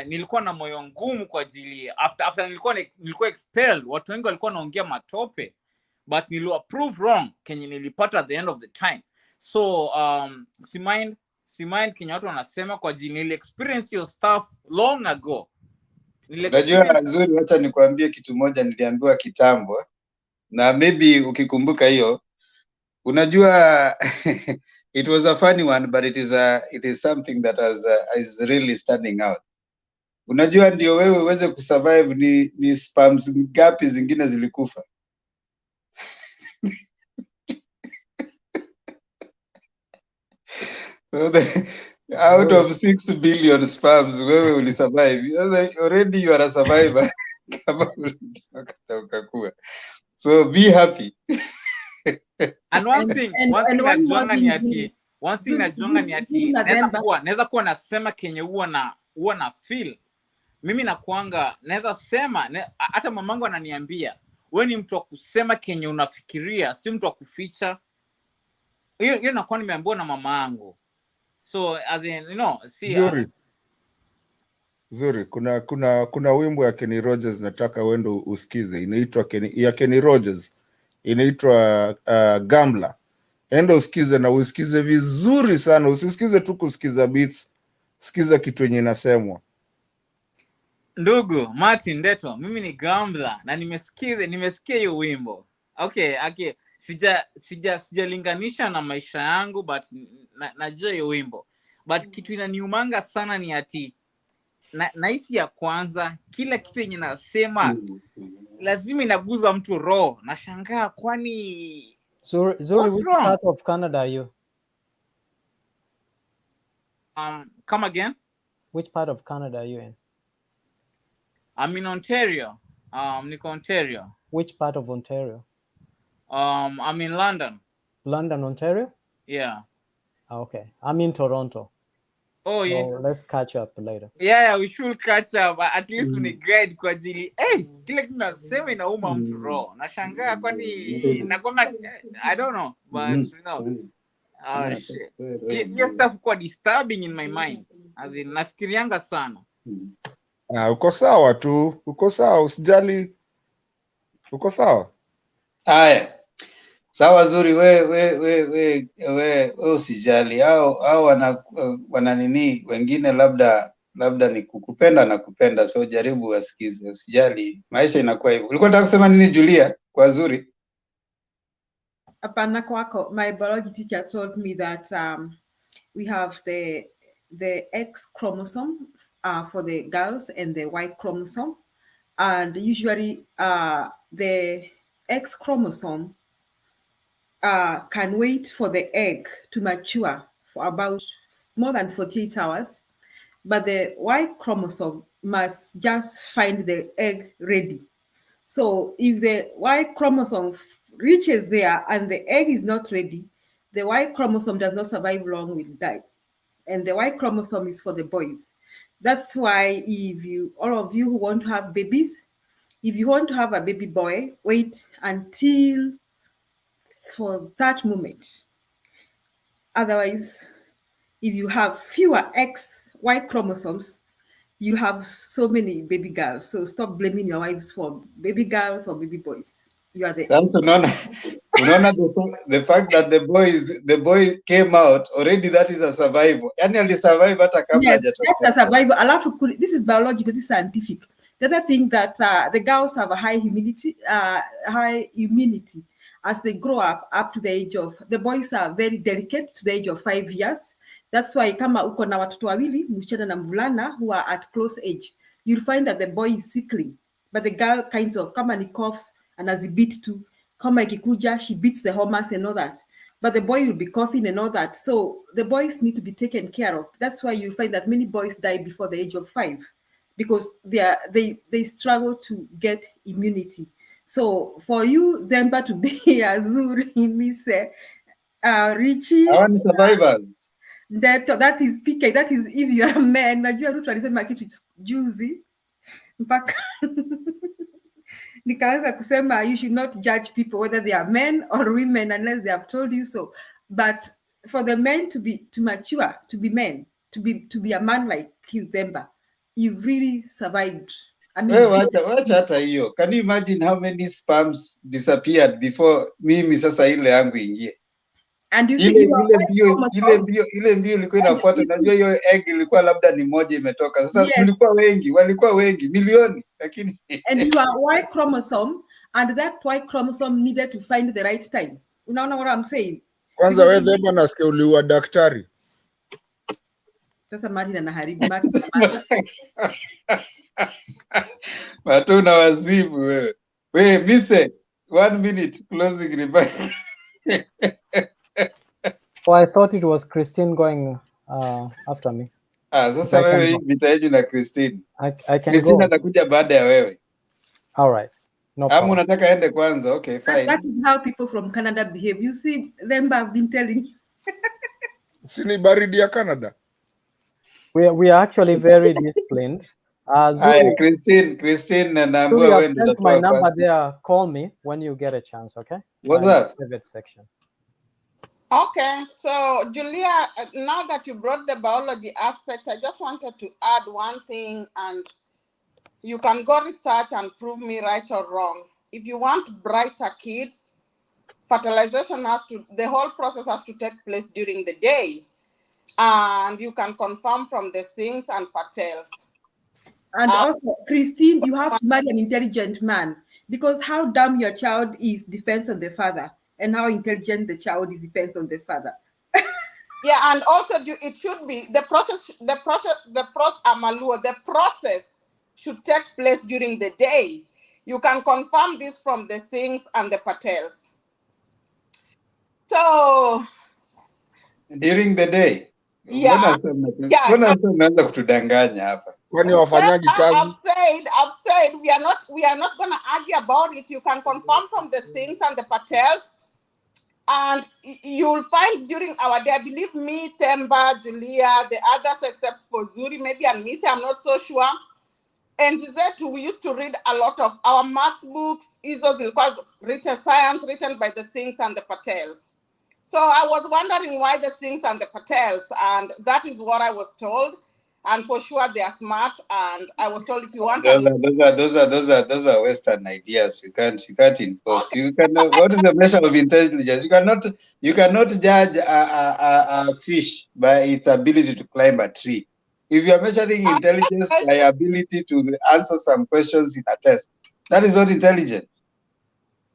nilikuwa na moyo ngumu kwa ajili after nilikuwa expelled, watu wengi walikuwa naongea matope, but niliwa prove wrong kenye nilipata at the end of the time. So si mind kenye watu wanasema kwa ajili nili experience your stuff long ago. Unajua nzuri, acha nikwambie kitu moja niliambiwa kitambo, na maybe ukikumbuka hiyo, unajua it was a funny one, but it is something that is really standing out. Unajua ndio wewe uweze kusurvive ni spams ngapi zingine zilikufa? Out of 6 billion spams wewe ulisurvive. Already you are a survivor. Kama ukakua. So be happy. And one thing najuanga ni ati naweza kuwa nasema kenye huwa na feel. Mimi nakuanga naweza sema hata mamangu ananiambia wewe ni mtu wa kusema kenye unafikiria, si mtu wa kuficha. Hiyo nakuwa nimeambiwa na mama yangu. So as in, you know, see Zuri, kuna wimbo ya Kenny Rogers nataka uende usikize, inaitwa Kenny Rogers, inaitwa Gambler. Enda usikize na usikize vizuri sana, usisikize tu kusikiza beats, sikiza kitu yenye inasemwa. Ndugu Martin Deto, mimi ni Gambler na nimesikia hiyo wimbo. Okay, sijalinganisha na maisha yangu, but najua hiyo wimbo. But kitu inaniumanga sana ni ati nahisi ya kwanza kila kitu yenye nasema lazima inaguza mtu roho. Nashangaa kwani Zuri, which part of Canada are you? Come again? Which part of Canada are you in? I'm in Ontario. Niko Ontario. Which part of Ontario? I'm in London. London, Ontario? Yeah. Okay. I'm in Toronto. Oh, so yeah. Let's catch up later. Yeah, we should catch up. At least uni guide kwa ajili. Kile kitu nasema inauma mtu roho. Nashangaa kwani nakwanga I don't know, but you know. Shit. Yes, stuff kwa disturbing in my mind. As in nafikirianga sana. Uko sawa tu. Uko sawa, usijali. Uko sawa. Haya. Sawa Zuri, we usijali. Hao wana nini, wengine labda ni kukupenda na kupenda, so jaribu wasikize, usijali. Maisha inakuwa hivyo. Ulikuwa unataka kusema nini Julia kwa Zuri? Hapana kwako. My biology teacher told me that we have the X chromosome for the girls and the Y chromosome. And usually the X chromosome can wait for the egg to mature for about more than 48 hours. But the Y chromosome must just find the egg ready. So if the Y chromosome reaches there and the egg is not ready, the Y chromosome does not survive long, will die. And the Y chromosome is for the boys. That's why if you, all of you who want to have babies, if you want to have a baby boy, wait until for that moment. Otherwise, if you have fewer Y chromosomes, you have so many baby girls. So stop blaming your wives for baby girls or baby boys. You are the the fact that the boy came out already, that is a survival. Yani survive hata kabla yes, that's a survival. This is biological, this is scientific. The other thing that the girls have a high immunity as they grow up to the age of, the boys are very delicate to the age of 5 years. That's why kama uko na watoto wawili, msichana na mvulana, who are at close age, you'll find that the boy is sickling, but the girl kinds of, kama ni coughs, anazibit too, kama ikikuja, she beats the hormones and all that. But the boy will be coughing and all that. So the boys need to be taken care of. That's why you find that many boys die before the age of 5, because they struggle to get immunity. So for you, Themba, to be Azuri, Mise, Richie, I want survivors. That is PK. That is if you are a man. Najua tu alisema kitu juzi mpaka nikaanza kusema you should not judge people whether they are men or women unless they have told you so. But for the men to mature, to be men, to be a man like you, Themba, you've really survived. I mean, wacha hata hiyo. Can you imagine how many sperms disappeared before mimi sasa ile yangu ingie? And you see ile mbio ilikuwa inafuata, najua hiyo egg ilikuwa labda ni moja imetoka. Sasa walikuwa wengi milioni, lakini and you are Y chromosome, and that Y chromosome needed to find the right time. Unaona what I'm saying? Kwanza wewe Themba nasikia uliua daktari. Sasa Martin anaharibu Martin. Watu na wazimu wewe. Wewe Mise, 1 minute closing remark. Oh, I thought it was Christine going after me. Sasa wewe vita yenu na Christine. I can Christine go. atakuja baada ya wewe. All right. No problem. Unataka ende kwanza? Okay, fine. That is how people from Canada behave. You see, them have been telling you. Sini baridi ya Canada. We are actually very disciplined. Christine, Zuri, send my number there. Call me when you get a chance, okay? What's that? Private section. Okay, so Julia, now that you brought the biology aspect, I just wanted to add one thing, and you can go research and prove me right or wrong. If you want brighter kids, fertilization the whole process has to take place during the day. And you can confirm from the Singhs and Patels. And also, Christine, you have to marry an intelligent man, because how dumb your child is depends on the father, and how intelligent the child is depends on the father. Yeah, and also it should be the process should take place during the day. You can confirm this from the Singhs and the Patels. So during the day. Yeah. Unaanza kutudanganya hapa. Kwani wafanyaji kazi? I've said we are not going to argue about it. You can confirm from the Singhs and the Patels, and you'll find during our day, I believe me, Themba, Julia, the others except for Zuri, maybe and Missy, I'm not so sure. And Zizetu, we used to read a lot of our maths books, written science written by the Singhs and the Patels. So I was wondering why the Singhs and the Patels, and that is what I was told. And for sure they are smart. And I was told if you want, those are Western ideas. You can't impose. Okay. You can. What is the measure of intelligence? You cannot judge a fish by its ability to climb a tree. If you are measuring intelligence by ability to answer some questions in a test, that is not intelligence.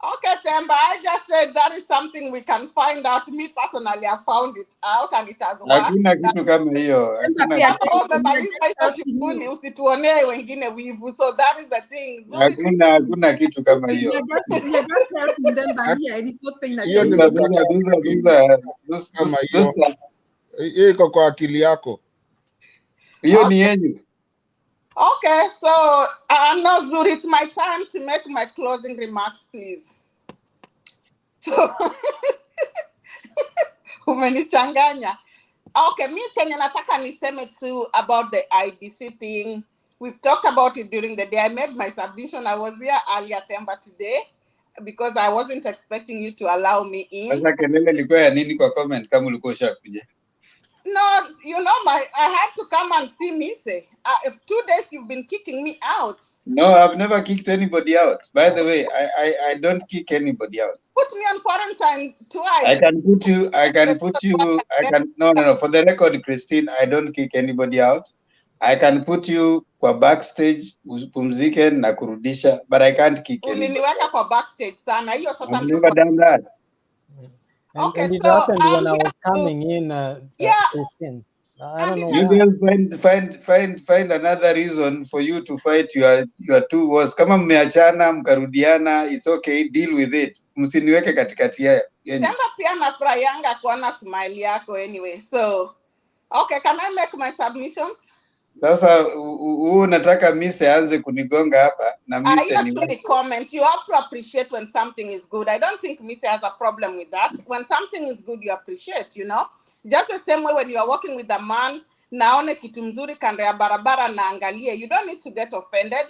Okay, Temba, I just said that is something we can find out. Me personally, I found it out and it has worked. Hakuna kitu kama hiyo. Hakuna Kama kitu. umemaliza hizo shughuli usituonee wengine wivu. So that is the thing. Hakuna kitu kama hiyo. You're just helping them by here and it's not paying Hiyo attention. kama hiyo hiyo iko kwa akili yako. Hiyo ni yenyu. Okay, so no, Zuri, it's my time to make my closing remarks, please. So, umenichanganya. Okay, mi chenye nataka niseme too about the IBC thing. We've talked about it during the day. I made my submission. I was here earlier, Temba, today because I wasn't expecting you to allow me in. Sasa kelele ilikuwa ya nini kwa comment kama ulikuwa ushakuja? No, you know, I had to come and see Mise. 2 days you've been kicking me out. No, I've never kicked anybody out. By the way, I don't kick anybody out. Put me on quarantine twice. I can put you, no. For the record, Christine, I don't kick anybody out. I can put you kwa backstage, upumzike na kurudisha, but I can't kick anybody. Uliniweka kwa backstage sana. Hiyo sasa I've never done that. Okay, and it so happened when I was coming in. Christine. I don't know. You guys find another reason for you to fight your two wars. Kama mmeachana mkarudiana, it's okay, deal with it. Msiniweke katikati yenu. Temba pia nafurahianga kuona smile yako anyway. So, okay, can I make my submissions? Sasa unataka Mise aanze kunigonga hapa na Mise ni the comment. You have to appreciate when something is good. I don't think Mise has a problem with that. When something is good, you appreciate, you know? Just the same way when you are working with a man, naone kitu mzuri kando ya barabara na angalie. You don't need to get offended.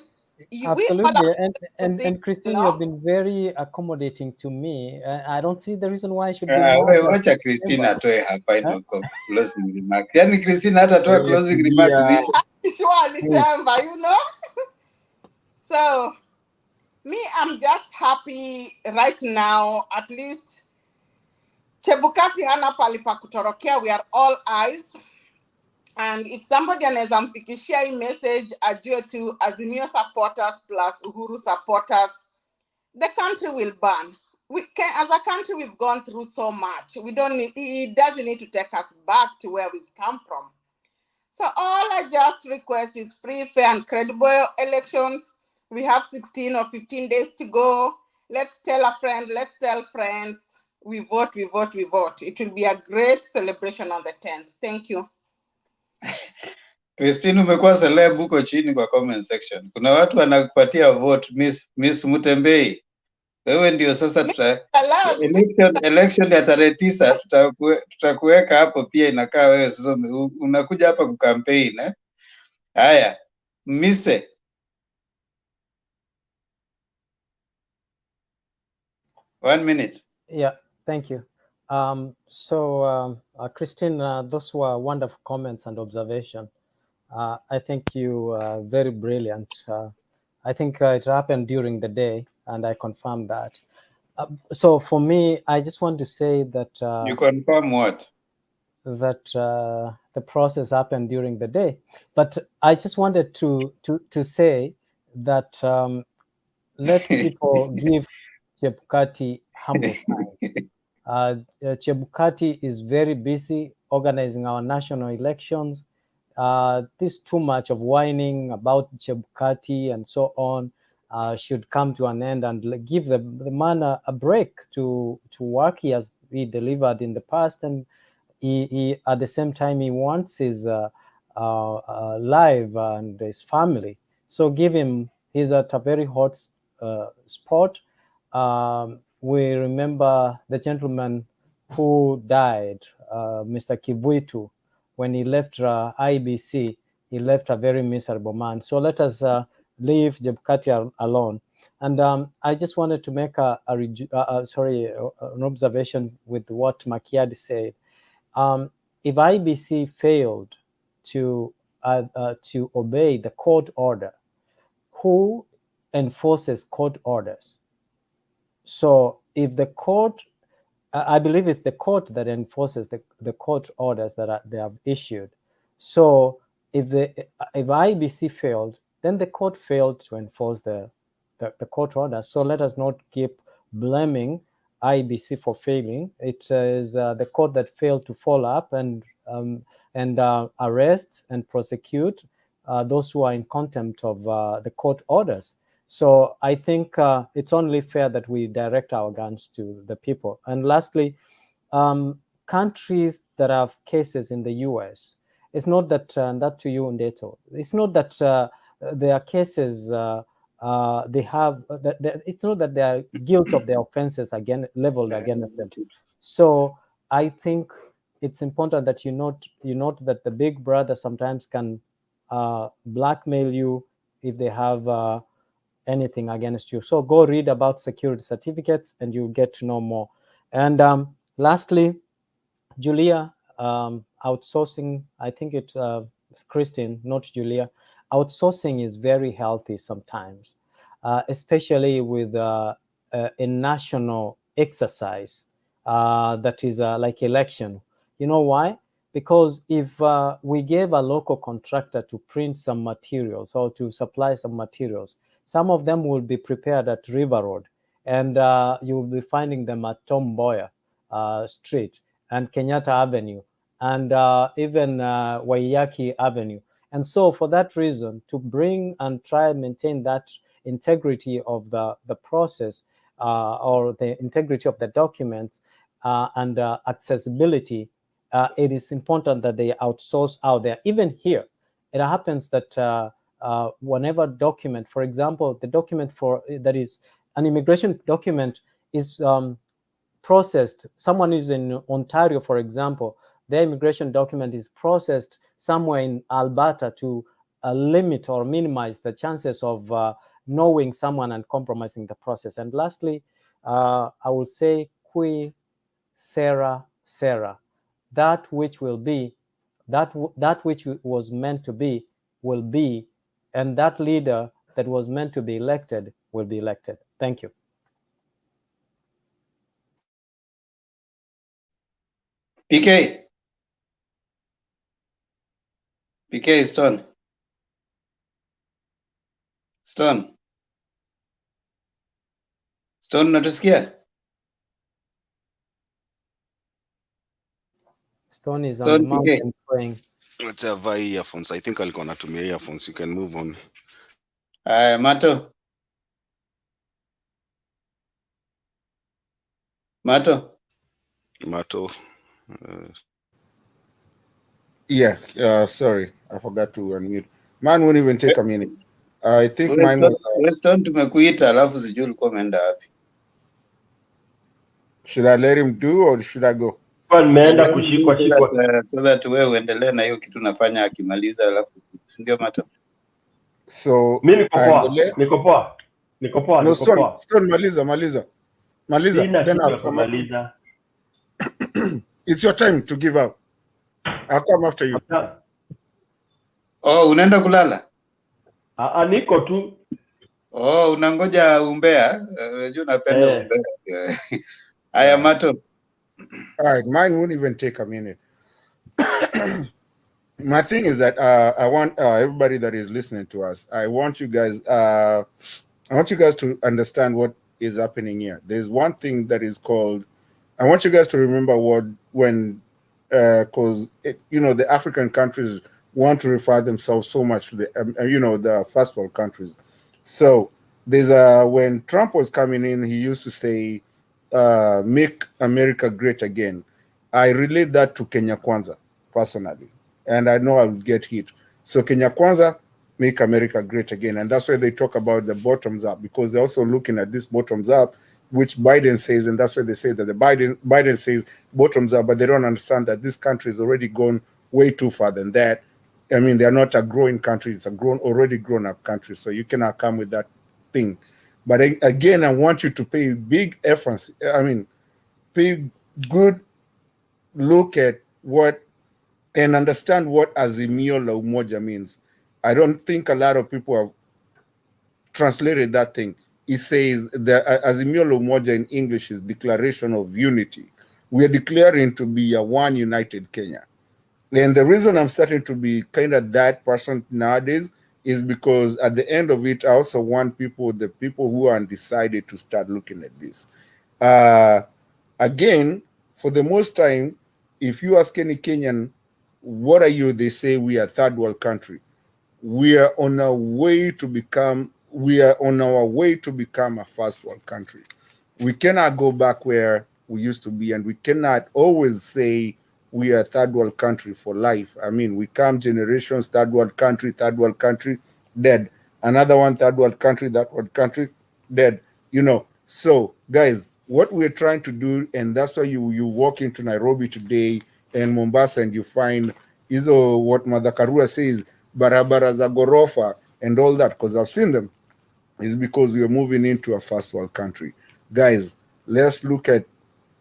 Absolutely. And Christine, you have been very accommodating to me. I don't see the reason why I should be wacha Christine atoe hapa closing remark. Yani Christine hata toa closing remark. Surely, Temba, you know? So, me, I'm just happy right now, at least Chebukati hana pali pa kutorokea. We are all eyes. And if somebody anaweza mfikishia hii message, ajue tu Azimio supporters plus Uhuru supporters, the country will burn. As a country, we've gone through so much. It doesn't need to take us back to where we've come from. So all I just request is free, fair, and credible elections. We have 16 or 15 days to go. Let's tell a friend, let's tell friends. We vote, we vote, we vote. It will be a great celebration on the 10th. Thank you. Christine, umekuwa celeb huko chini kwa comment section. Kuna watu wanakupatia vote, Miss Mutembei. Wewe ndio sasa election ya tarehe 9 tutakuweka hapo pia, inakaa wewe sasa unakuja hapa kucampaign eh? Haya, Mise. One minute. Yeah, thank you. Christine, those were wonderful comments and observation. I think you are very brilliant. I think it happened during the day, and I confirm that. So for me, I just want to say that... you confirm what? That the process happened during the day. But I just wanted to say that let people give Chebukati humble time. Chebukati is very busy organizing our national elections. This too much of whining about Chebukati and so on should come to an end and give the man a break to work he delivered in the past, and he at the same time he wants his life and his family. So give him. He's at a very hot spot. We remember the gentleman who died, Mr. Kivuitu. When he left IEBC, he left a very miserable man. So let us leave Chebukati alone. And I just wanted to make an observation with what Makiadi said. If IEBC failed to obey the court order, who enforces court orders? So if the court, I believe it's the court that enforces the court orders that they have issued. So if IEBC failed, then the court failed to enforce the court orders. So let us not keep blaming IEBC for failing. It is the court that failed to follow up and arrest and prosecute those who are in contempt of the court orders. So I think it's only fair that we direct our guns to the people. And lastly, countries that have cases in the US, it's not that, that to you, Ndeto, it's not that there are cases they have, it's not that they are guilty of their offenses leveled against them. So I think it's important that you note that the big brother sometimes can blackmail you if they have anything against you. So go read about security certificates and you'll get to know more. And lastly, Julia, outsourcing, I think it's Christine, not Julia. Outsourcing is very healthy sometimes, especially with a national exercise that is like election. You know why? Because if we gave a local contractor to print some materials or to supply some materials, some of them will be prepared at River Road, and you will be finding them at Tom Mboya Street and Kenyatta Avenue, and even Waiyaki Avenue. And so for that reason, to bring and try and maintain that integrity of the process or the integrity of the documents and accessibility, it is important that they outsource out there. Even here, it happens that whenever document, for example, the document for that is an immigration document is processed, someone is in Ontario, for example, their immigration document is processed somewhere in Alberta to limit or minimize the chances of knowing someone and compromising the process. And lastly, I will say, qui sera, that which will be, that which was meant to be will be, and that leader that was meant to be elected will be elected. Thank you. PK Stone. Stone, unatusikia? Stone is on the mountain praying. Let's have earphones. I think alikuwa anatumia earphones. You can move on. Mato. Yeah, sorry, I forgot to unmute. Mine won't even take a minute. I think mine was... Weston tumekuita alafu sijui ulikuwa umeenda wapi. Should I let him do or should I go? So that wewe uendelee na hiyo kitu nafanya akimaliza alafu ndio Mato. So mimi niko poa. No, Stone, maliza. Then I'll come maliza. It's your time to give up. I'll come after you. Oh, unaenda kulala? Niko tu. Oh, unangoja umbea. Unajua napenda umbea. Aya, Mato. All right, mine won't even take a minute. My thing is that I want everybody that is listening to us, I want you guys to understand what is happening here. There's one thing that is called, I want you guys to remember because the African countries want to refer themselves so much to the the first world countries. So there's when Trump was coming in, he used to say, "Make America great again." I relate that to Kenya Kwanza personally, and I know I will get hit. So Kenya Kwanza, make America great again, and that's why they talk about the bottoms up, because they're also looking at this bottoms up, which Biden says, and that's why they say that the Biden says bottoms up, but they don't understand that this country has already gone way too far than that. I mean, they're not a growing country; it's a already grown up country. So you cannot come with that thing. But again, I want you to pay big efforts. I mean, pay good look at what and understand what Azimio la Umoja means. I don't think a lot of people have translated that thing. It says the Azimio la Umoja in English is Declaration of Unity. We are declaring to be a one united Kenya. And the reason I'm starting to be kind of that person nowadays is because at the end of it, I also want the people who are undecided, to start looking at this. Again, for the most time, if you ask any Kenyan, what are you? They say we are a third world country. We are on our way to become a first world country. We cannot go back where we used to be, and we cannot always say we are a third world country for life. I mean, we come generations, third world country, dead. Another one, third world country, dead. So guys, what we're trying to do, and that's why you walk into Nairobi today and Mombasa, and you find what Mother Karua says, barabara za gorofa and all that, because I've seen them, is because we are moving into a first world country. Guys, let's look at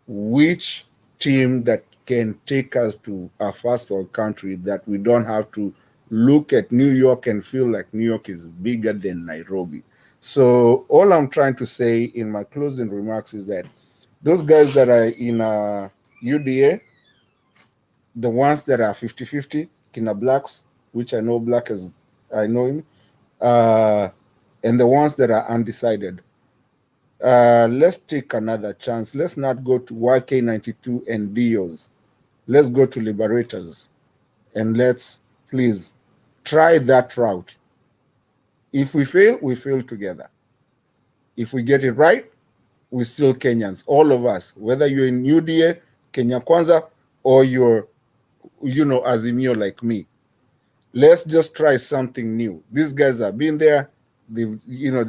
which team that can take us to a first world country, that we don't have to look at New York and feel like New York is bigger than Nairobi. So all I'm trying to say in my closing remarks is that those guys that are in UDA, the ones that are 50-50, Kina Blacks, which I know Black as I know him, and the ones that are undecided, let's take another chance. Let's not go to YK92 and DOs. Let's go to Liberators, and let's please try that route. If we fail together. If we get it right, we're still Kenyans, all of us, whether you're in UDA, Kenya Kwanza, or you're, Azimio like me. Let's just try something new. These guys have been there. They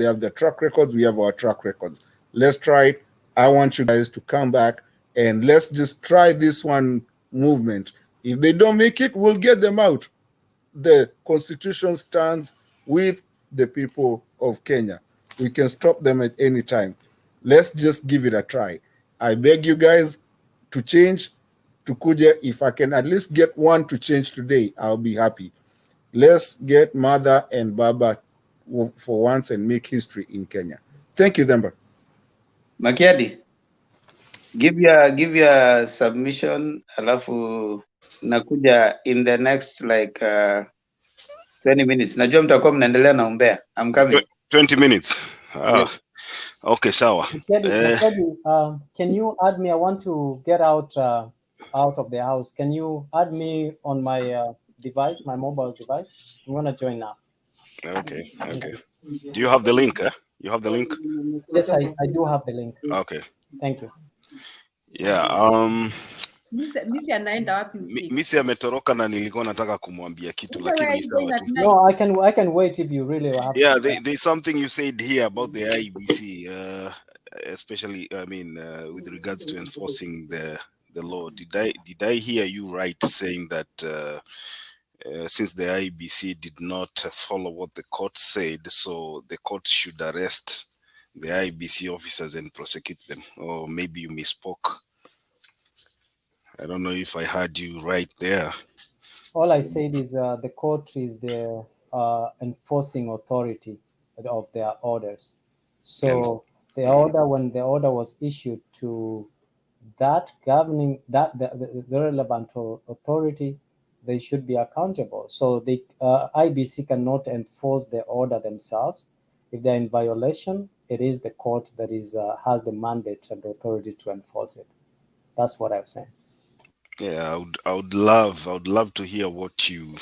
have their track records. We have our track records. Let's try it. I want you guys to come back, and let's just try this one movement. If they don't make it, we'll get them out. The Constitution stands with the people of Kenya. We can stop them at any time. Let's just give it a try. I beg you guys to change, to kuja. If I can at least get one to change today, I'll be happy. Let's get Mother and Baba for once and make history in Kenya. Thank you, Demba. Makiadi, give your submission, alafu nakuja in the next 20 minutes. Najua mtakuwa mnaendelea na umbea. I'm coming. 20 minutes. Yes. Okay, sawa. Can you add me? I want to get out of the house. Can you add me on my device, my mobile device? I'm gonna join now. Okay. Do you have the link? You have the link? Yes, I do have the link. Okay. Thank you. Yeah. Misi anaenda wapi usiku? Misi ametoroka na nilikuwa nataka kumwambia kitu lakini sawa tu. No, I can wait if you really have. Yeah, there's something you said here about the IEBC, especially with regards to enforcing the law. Did I hear you right saying that since the IEBC did not follow what the court said, so the court should arrest the IEBC officers and prosecute them? Or maybe you misspoke. I don't know if I heard you right there. All I said is the court is the enforcing authority of their orders. So the order, when the order was issued to that governing, the relevant authority, they should be accountable. So the IBC cannot enforce the order themselves. If they're in violation, it is the court that has the mandate and the authority to enforce it. That's what I'm saying. Yeah, I would love to hear what you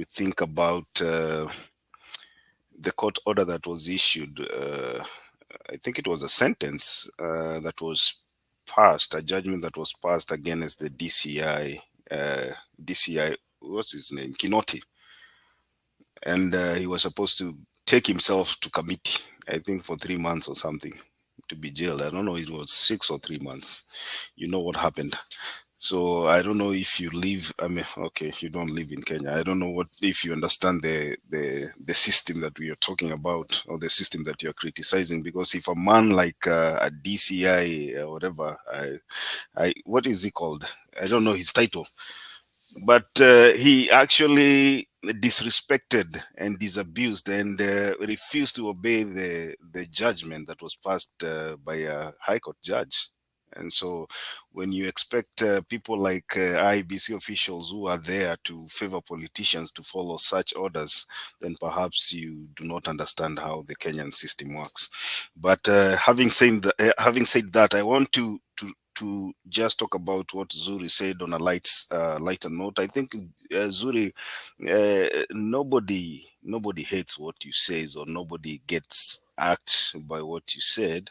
think about the court order that was issued. I think it was a sentence that was passed, a judgment that was passed against the DCI. What's his name? Kinoti. And he was supposed to take himself to committee, I think for 3 months or something, to be jailed. I don't know, it was 6 or 3 months. You know what happened. So I don't know if you live, okay, you don't live in Kenya. I don't know if you understand the system that we are talking about, or the system that you're criticizing, because if a man like a DCI or whatever, what is he called? I don't know his title, but he actually disrespected and disabused and refused to obey the judgment that was passed by a high court judge. And so when you expect people like IEBC officials who are there to favor politicians to follow such orders, then perhaps you do not understand how the Kenyan system works. But having said that, I want to just talk about what Zuri said on a lighter note. I think Zuri, nobody hates what you say, or nobody gets act by what you said.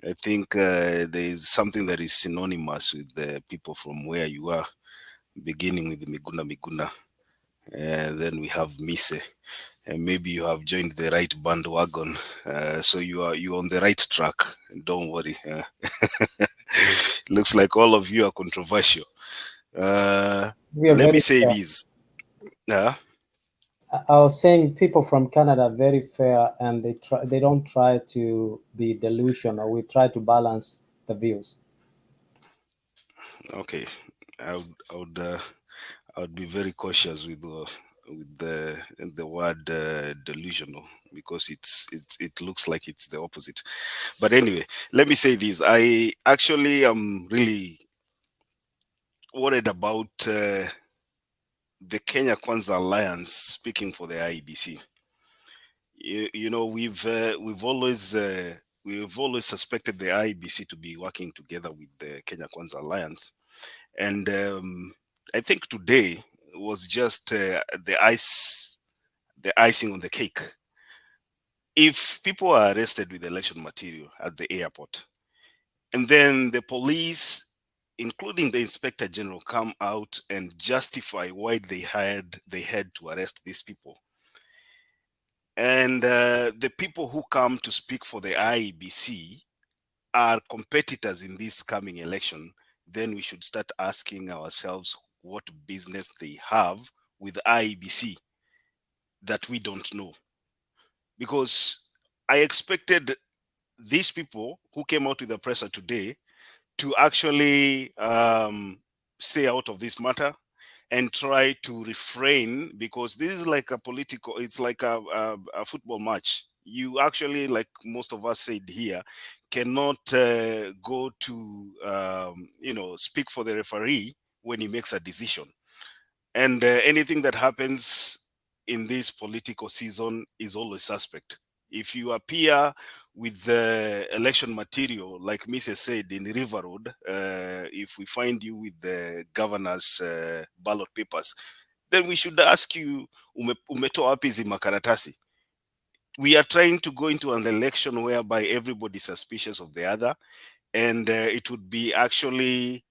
I think there is something that is synonymous with the people from where you are, beginning with Miguna. Then we have Mise. And maybe you have joined the right bandwagon, so you're on the right track. Don't worry. Looks like all of you are controversial. We are Let me very say fair. this. I was saying people from Canada are very fair, and they don't try to be delusional. We try to balance the views. Okay, I would be very cautious with the word delusional, because it looks like it's the opposite. But anyway, let me say this. I actually am really worried about the Kenya Kwanza Alliance speaking for the IEBC. You know, we've always suspected the IEBC to be working together with the Kenya Kwanza Alliance, and I think today was just the icing on the cake. If people are arrested with election material at the airport, and then the police, including the inspector general, come out and justify why they had to arrest these people, and the people who come to speak for the IEBC are competitors in this coming election, then we should start asking ourselves what business they have with IEBC that we don't know. Because I expected these people who came out with the presser today to actually stay out of this matter and try to refrain, because this is like it's like a football match. You actually, like most of us said here, cannot go to speak for the referee when he makes a decision. And anything that happens in this political season is always suspect. If you appear with the election material, like Mrs. said, in the River Road, if we find you with the governor's ballot papers, then we should ask you, umetoa wapi hizi makaratasi? We are trying to go into an election whereby everybody is suspicious of the other, and it would be actually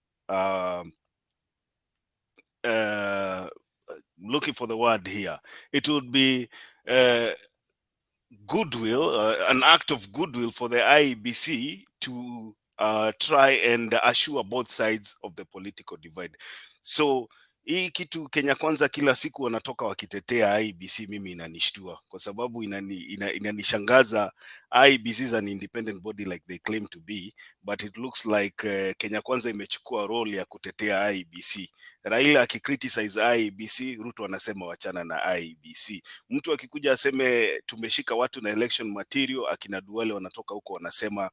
looking for the word here. It would be goodwill, an act of goodwill for the IEBC to try and assure both sides of the political divide. So hii kitu Kenya Kwanza kila siku wanatoka wakitetea IEBC, mimi inanishtua kwa sababu inanishangaza. IEBC is an independent body like they claim to be, but it looks like Kenya Kwanza imechukua role ya kutetea IEBC. Raila akicriticize IEBC, Ruto anasema wachana na IEBC. Mtu akikuja aseme tumeshika watu na election material, akina Duale wanatoka huko wanasema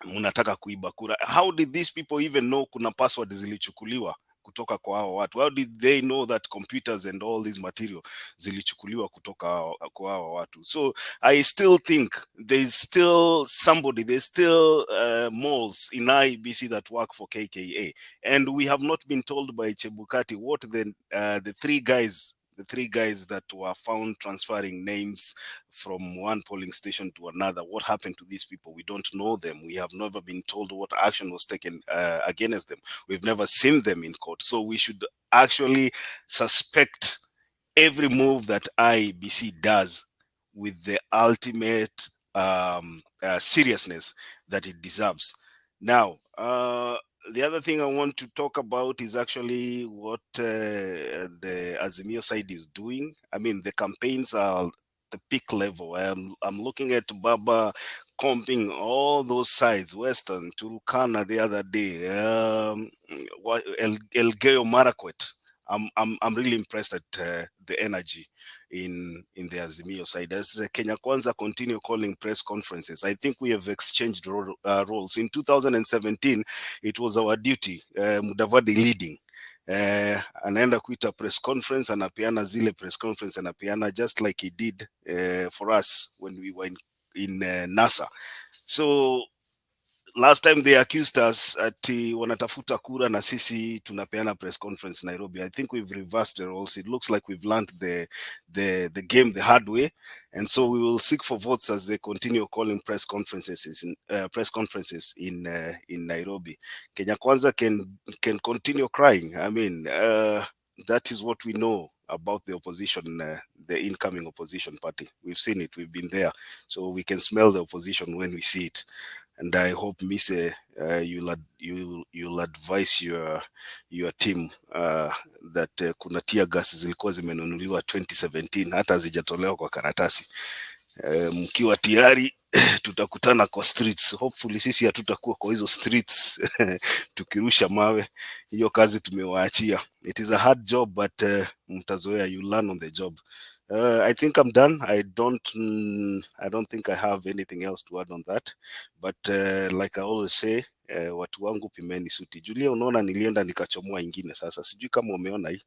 mnataka kuiba kura. How did these people even know kuna password zilichukuliwa kutoka kwa hao watu? How did they know that computers and all this material zilichukuliwa kutoka kwa hao watu? So I still think there's still somebody, there's still moles in IEBC that work for KKA, and we have not been told by Chebukati what the three guys that were found transferring names from one polling station to another. What happened to these people? We don't know them. We have never been told what action was taken against them. We've never seen them in court. So we should actually suspect every move that IEBC does with the ultimate seriousness that it deserves. Now, the other thing I want to talk about is actually what the Azimio side is doing. I mean, the campaigns are the peak level. I'm looking at Baba comping all those sides, Western, Turukana the other day, Elgeyo Marakwet. I'm really impressed at the energy. in the Azimio side. As Kenya Kwanza continue calling press conferences, I think we have exchanged roles. In 2017, it was our duty, Mudavadi leading. Anaenda kuita press conference, anapeana zile press conference, anapeana just like he did for us when we were in NASA. So last time they accused us ati wanatafuta kura na sisi tunapeana press conference Nairobi. I think we've reversed the roles. It looks like we've learned the game the hard way, and so we will seek for votes as they continue calling press conferences in Nairobi. Kenya Kwanza can continue crying. I mean, that is what we know about the opposition, the incoming opposition party. We've seen it. We've been there, so we can smell the opposition when we see it. And I hope, Mise, you'll advise your team that kuna tear gas zilikuwa zimenunuliwa 2017 hata hazijatolewa kwa karatasi. Mkiwa tayari tutakutana kwa streets. Hopefully sisi hatutakuwa kwa hizo streets tukirusha mawe. Hiyo kazi tumewaachia. It is a hard job, but mtazoea, you learn on the job. I think I'm done. I don't think I have anything else to add on that. But like I always say, watu wangu pimeni suti. Julia, unaona nilienda nikachomoa ingine sasa. Sijui kama umeona hii.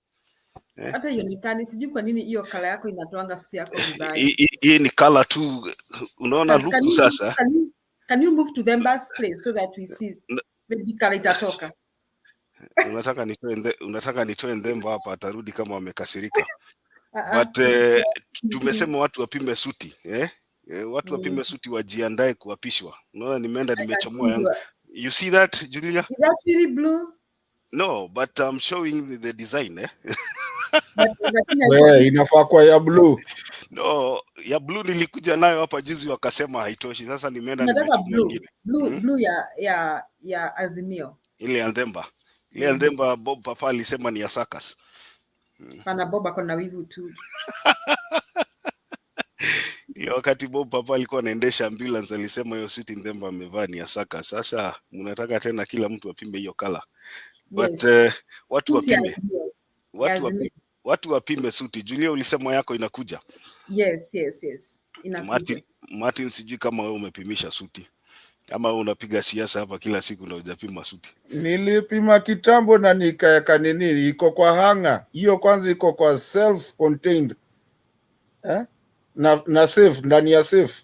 Hata ionekani, sijui kwa nini hiyo kala yako inatoanga suti yako vibaya. Hii ni kala tu. Unaona luku sasa. Can you move to the bus place so that we see maybe kala itatoka? Unataka nitoe ndembo hapa, atarudi kama wamekasirika. But tumesema watu wapime suti, watu wapime suti, wajiandae kuapishwa. Unaona nimeenda nimechomoa yangu. You see that, Julia? Is that really blue? No, but I'm showing the design, inafaa kwa ya blue. No, ya blue nilikuja nayo hapa juzi wakasema haitoshi. Sasa nimeenda nimechomoa nyingine. Blue ya Azimio. Ile ya Ndemba. Ile ya Ndemba Bob Papa alisema ni ya Sakas. Pana Bob ako na wivu tu. Hiyo wakati Bob Papa alikuwa anaendesha ambulance alisema hiyo suit Ndemba amevaa ni ya Sakas. Sasa mnataka tena kila mtu apime hiyo kala. But watu wapime. Watu wapime suti. Julia, ulisema yako inakuja? Yes. Inakuja. Martin, sijui kama wewe umepimisha suti. Ama unapiga siasa hapa kila siku na hujapima suti? Nilipima kitambo na nikaeka nini, iko kwa hanga. Hiyo kwanza iko kwa self contained. Na safe, ndani ya safe.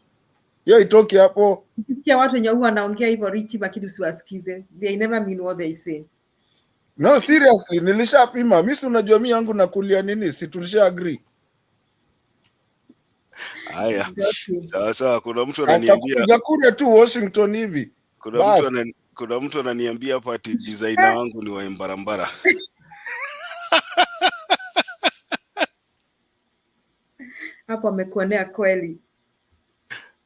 Hiyo itoki hapo. Ukisikia watu wenye huwa wanaongea hivyo Richi, lakini usiwasikize. They never mean what they say. No, seriously, nilishapima. Mimi si unajua mimi yangu nakulia nini? Si tulisha agree. Haya. Sawa, kuna mtu ananiambia Yakure tu Washington hivi. Kuna mtu ananiambia hapa ati designer wangu ni wa Mbarambara. Hapo amekuonea kweli.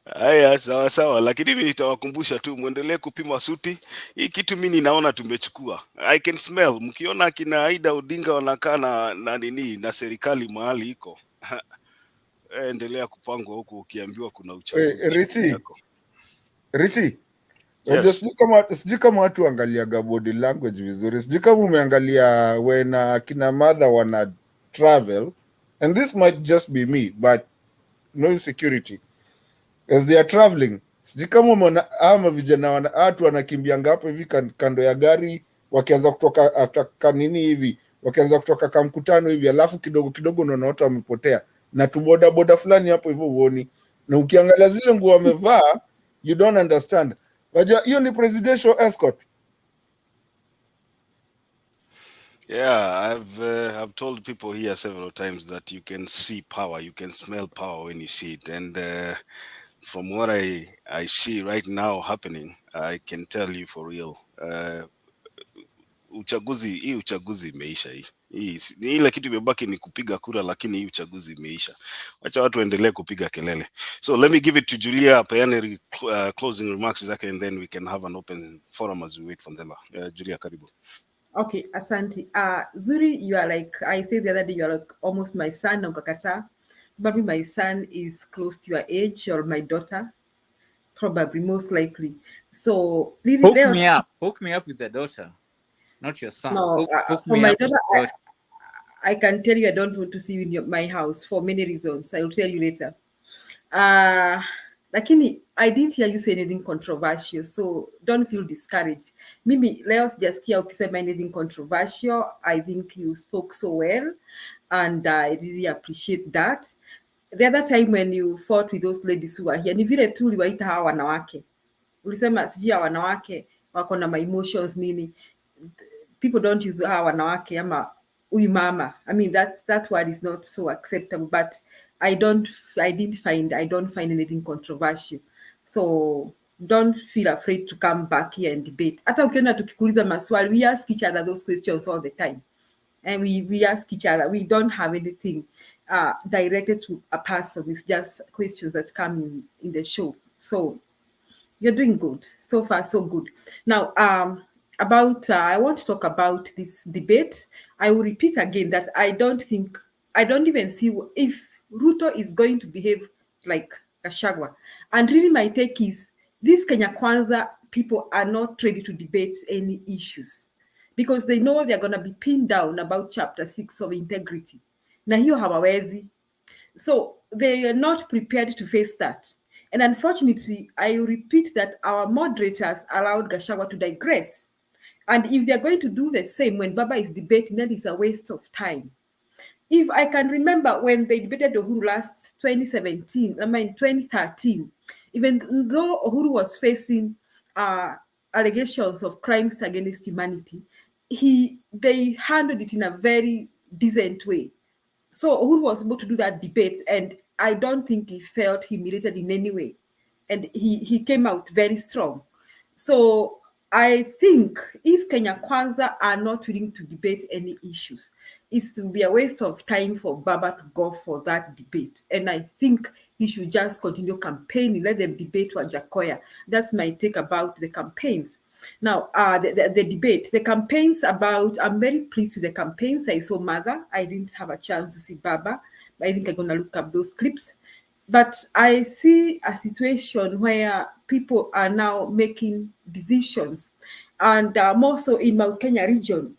Haya, sawa, lakini mimi nitawakumbusha tu muendelee kupima suti. Hii kitu mimi ninaona tumechukua. I can smell. Mkiona kina Aida Odinga wanakaa na nini na serikali mahali iko. Endelea kupangwa huku ukiambiwa kuna uchaguzi. Richie. Yes. Sijui kama watu angaliaga body language vizuri. Sijui kama umeangalia when kina mother wana travel, and this might just be me, but no insecurity. As they are traveling, sijui kama umeona ama vijana watu wanakimbia ngapo hivi kando ya gari, wakianza kutoka after nini hivi, wakianza kutoka kamkutano hivi, alafu kidogo unaona watu wamepotea na tuboda fulani hapo hivyo uoni, na ukiangalia zile nguo wamevaa you don't understand. Wajua hiyo ni presidential escort. Yeah, I've told people here several times that you can see power, you can smell power when you see it, and from what I see right now happening, I can tell you for real, uchaguzi imeisha hii. Ni ile kitu imebaki ni kupiga kura, lakini hii uchaguzi imeisha. Wacha watu endelee kupiga kelele. So let me give it to Julia, peane closing remarks zake, and then we can have an open forum as we wait for them. Julia, karibu. Okay, asante. Zuri, you are like, I said the other day, you are like almost my son, Ukakata. Probably my son is close to your age, or my daughter. Probably, most likely. So, really, hook me up with the daughter. Not your son. No, hook for me my up daughter, I can tell you I don't want to see you in my house for many reasons. I will tell you later. Lakini I didn't hear you say anything controversial, so don't feel discouraged. Mimi leo sijasikia ukisema anything controversial. I think you spoke so well, and I really appreciate that. The other time when you fought with those ladies who are here, ni vile tu uliwaita hawa wanawake. Ulisema sijui hawa wanawake wako na my emotions nini. People don't use hawa wanawake ama uyu mama. I mean that word is not so acceptable, but I don't find anything controversial. So don't feel afraid to come back here and debate. Hata ukiona tukikuuliza maswali, we ask each other those questions all the time. And we ask each other. We don't have anything directed to a person. It's just questions that come in the show. So you're doing good. So far, so good. Now, I want to talk about this debate. I will repeat again that I don't even see if Ruto is going to behave like Gachagua. And really my take is these Kenya Kwanza people are not ready to debate any issues because they know they're going to be pinned down about chapter 6 of integrity. Na hiyo hawawezi. So they are not prepared to face that. And unfortunately, I repeat that our moderators allowed Gachagua to digress. And if they're going to do the same when Baba is debating, then it's a waste of time. If I can remember when they debated Uhuru last 2013, even though Uhuru was facing allegations of crimes against humanity, they handled it in a very decent way. So Uhuru was able to do that debate, and I don't think he felt humiliated in any way. And he came out very strong. So I think if Kenya Kwanza are not willing to debate any issues, it will be a waste of time for Baba to go for that debate. And I think he should just continue campaigning, let them debate Wajakoya. That's my take about the campaigns. Now, the debate, the campaigns about, I'm very pleased with the campaigns. I saw Mother. I didn't have a chance to see Baba, but I think I'm going to look up those clips. But I see a situation where people are now making decisions, and more so in Mount Kenya region.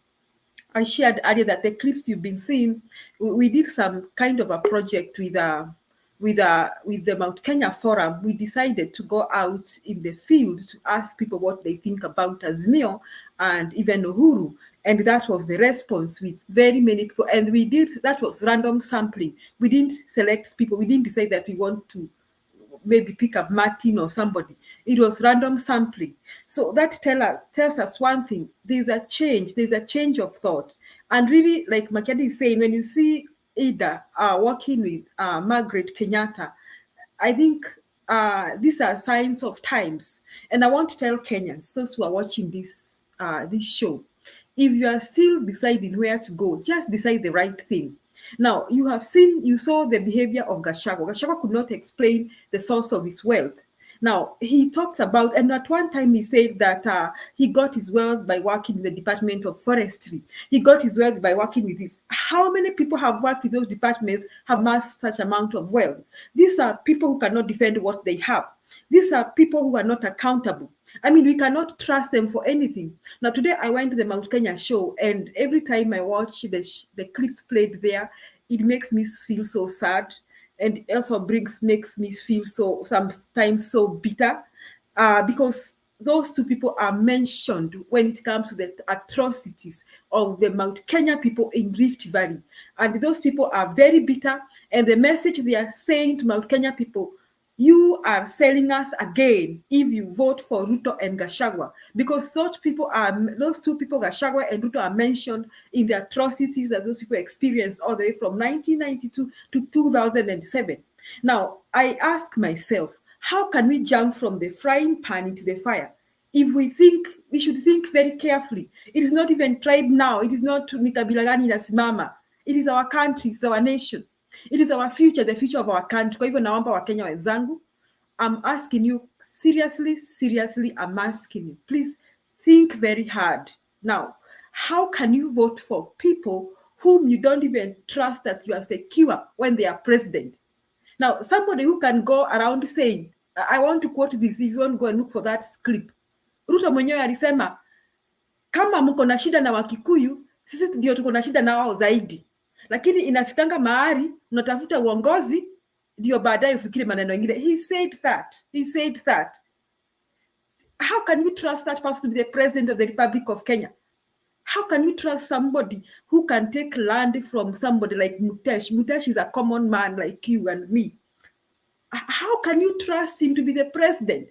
I shared earlier that the clips you've been seeing, we did some kind of a project with the Mount Kenya Forum. We decided to go out in the field to ask people what they think about Azimio and even Uhuru. And that was the response with very many people. And that was random sampling. We didn't select people. We didn't decide that we want to maybe pick up Martin or somebody. It was random sampling. So that tells us one thing. There's a change of thought. And really, like Makiadi is saying, when you see Ida working with Margaret Kenyatta, I think these are signs of times. And I want to tell Kenyans, those who are watching this show, if you are still deciding where to go, just decide the right thing. Now, you saw the behavior of Gachagua. Gachagua could not explain the source of his wealth. Now, he talked about, and at one time he said that he got his wealth by working in the Department of Forestry. He got his wealth by working with this. How many people have worked with those departments have amassed such amount of wealth? These are people who cannot defend what they have. These are people who are not accountable. I mean, we cannot trust them for anything. Now, today I went to the Mount Kenya show, and every time I watch the clips played there, it makes me feel so sad. And it also makes me feel sometimes so bitter because those two people are mentioned when it comes to the atrocities of the Mount Kenya people in Rift Valley. And those people are very bitter. And the message they are saying to Mount Kenya people, you are selling us again if you vote for Ruto and Gachagua, because those two people, Gachagua and Ruto, are mentioned in the atrocities that those people experienced all the way from 1992 to 2007. Now, I ask myself, how can we jump from the frying pan into the fire? If we should think very carefully. It is not even tribe now. It is not Nikabilagani Nasimama. It is our country, it's our nation. It is our future, the future of our country. Kwa hivyo naomba Wakenya wenzangu, I'm asking you seriously, I'm asking you, please think very hard. Now, how can you vote for people whom you don't even trust that you are secure when they are president? Now, somebody who can go around saying, I want to quote this, if you want to go and look for that clip. Ruto mwenyewe alisema, kama mko na shida na Wakikuyu, sisi ndio tuko na shida na wao zaidi. Lakini inafikanga mahali unatafuta uongozi ndio baadaye ufikiri maneno mengine. He said that. How can we trust that person to be the president of the Republic of Kenya? How can we trust somebody who can take land from somebody like Mutesh? Mutesh is a common man like you and me. How can you trust him to be the president?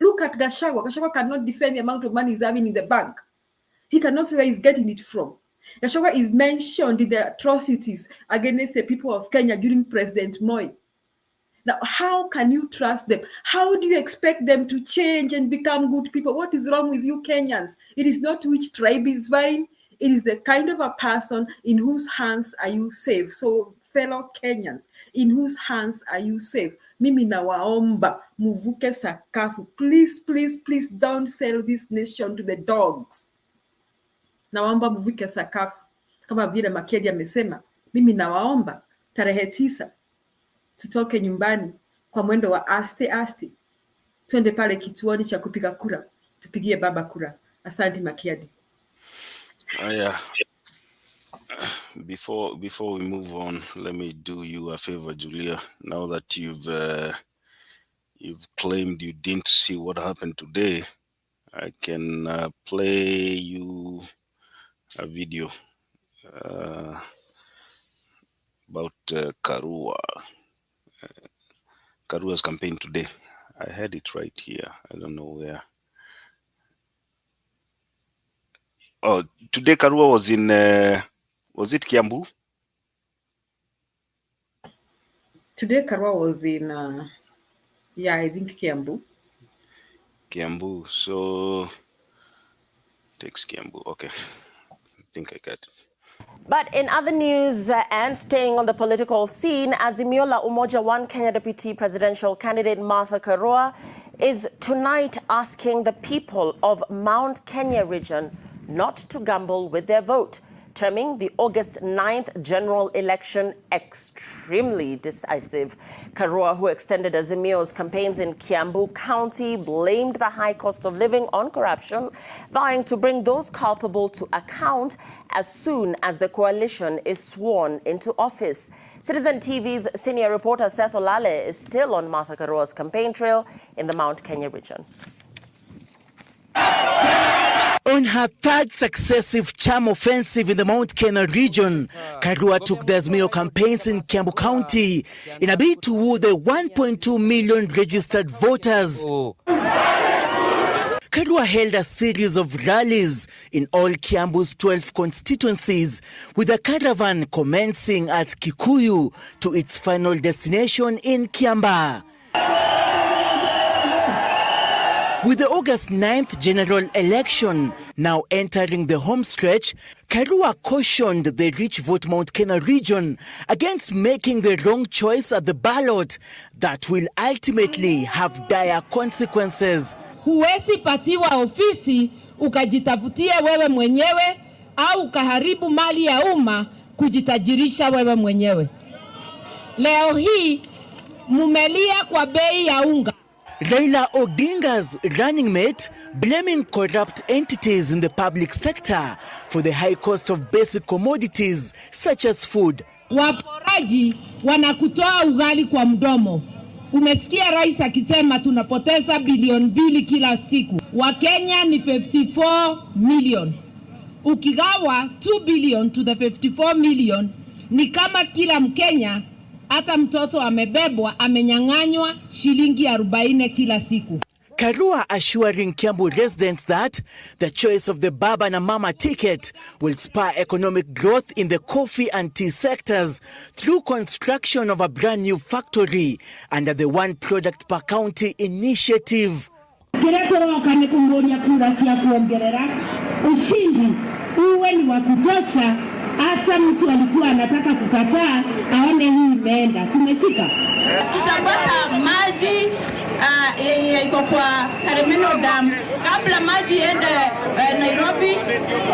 Look at Gachagua. Gachagua cannot defend the amount of money he's having in the bank. He cannot say where he's getting it from. Gachagua is mentioned in the atrocities against the people of Kenya during President Moi. Now, how can you trust them? How do you expect them to change and become good people? What is wrong with you Kenyans? It is not which tribe is fine. It is the kind of a person in whose hands are you safe. So, fellow Kenyans, in whose hands are you safe? Mimi nawaomba muvuke sakafu. Please don't sell this nation to the dogs. Nawaomba muvuke sakafu. Kama vile Makedi amesema, mimi nawaomba tarehe 9 tutoke nyumbani kwa mwendo wa aste. Twende pale kituoni cha kupiga kura. Tupigie baba kura. Asante Makedi. Yeah. Before we move on, let me do you a favor, Julia. Now that you've claimed you didn't see what happened today, I can play you a video about Karua's campaign today. I had it right here. I don't know where. Oh, today Karua was in, was it Kiambu? Today Karua was in, yeah, I think Kiambu. Kiambu, so takes Kiambu, okay. I think I got it. But in other news, and staying on the political scene, Azimio la Umoja One Kenya Deputy Presidential Candidate Martha Karua is tonight asking the people of Mount Kenya region not to gamble with their vote, terming the August 9th general election extremely decisive. Karua, who extended Azimio's campaigns in Kiambu County, blamed the high cost of living on corruption, vowing to bring those culpable to account as soon as the coalition is sworn into office. Citizen TV's senior reporter Seth Olale is still on Martha Karua's campaign trail in the Mount Kenya region. On her third successive charm offensive in the Mount Kenya region, Karua took the Azimio campaigns in Kiambu County in a bid to woo the 1.2 million registered voters. Karua held a series of rallies in all Kiambu's 12 constituencies, with a caravan commencing at Kikuyu to its final destination in Kiamba. With the August 9th general election now entering the home stretch, Karua cautioned the rich vote Mount Kenya region against making the wrong choice at the ballot that will ultimately have dire consequences. Huwezi patiwa ofisi ukajitafutia wewe mwenyewe au ukaharibu mali ya umma kujitajirisha wewe mwenyewe. Leo hii mumelia kwa bei ya unga. Raila Odinga's running mate blaming corrupt entities in the public sector for the high cost of basic commodities such as food. Waporaji wanakutoa ugali kwa mdomo. Umesikia rais akisema tunapoteza bilioni 2 kila siku. Wakenya ni 54 million. Ukigawa 2 billion to the 54 million ni kama kila Mkenya hata mtoto amebebwa amenyang'anywa shilingi 40 kila siku. Karua assuring Kiambu residents that the choice of the baba na mama ticket will spur economic growth in the coffee and tea sectors through construction of a brand new factory under the one product per county initiative. Kiretoroka ni kumboria kura cia kuongerera ushindi uwe ni wa kutosha. Hata mtu alikuwa anataka kukataa aone hii imeenda. Tumeshika. Tutapata maji yenye iko kwa Karemeno Dam kabla maji ende Nairobi.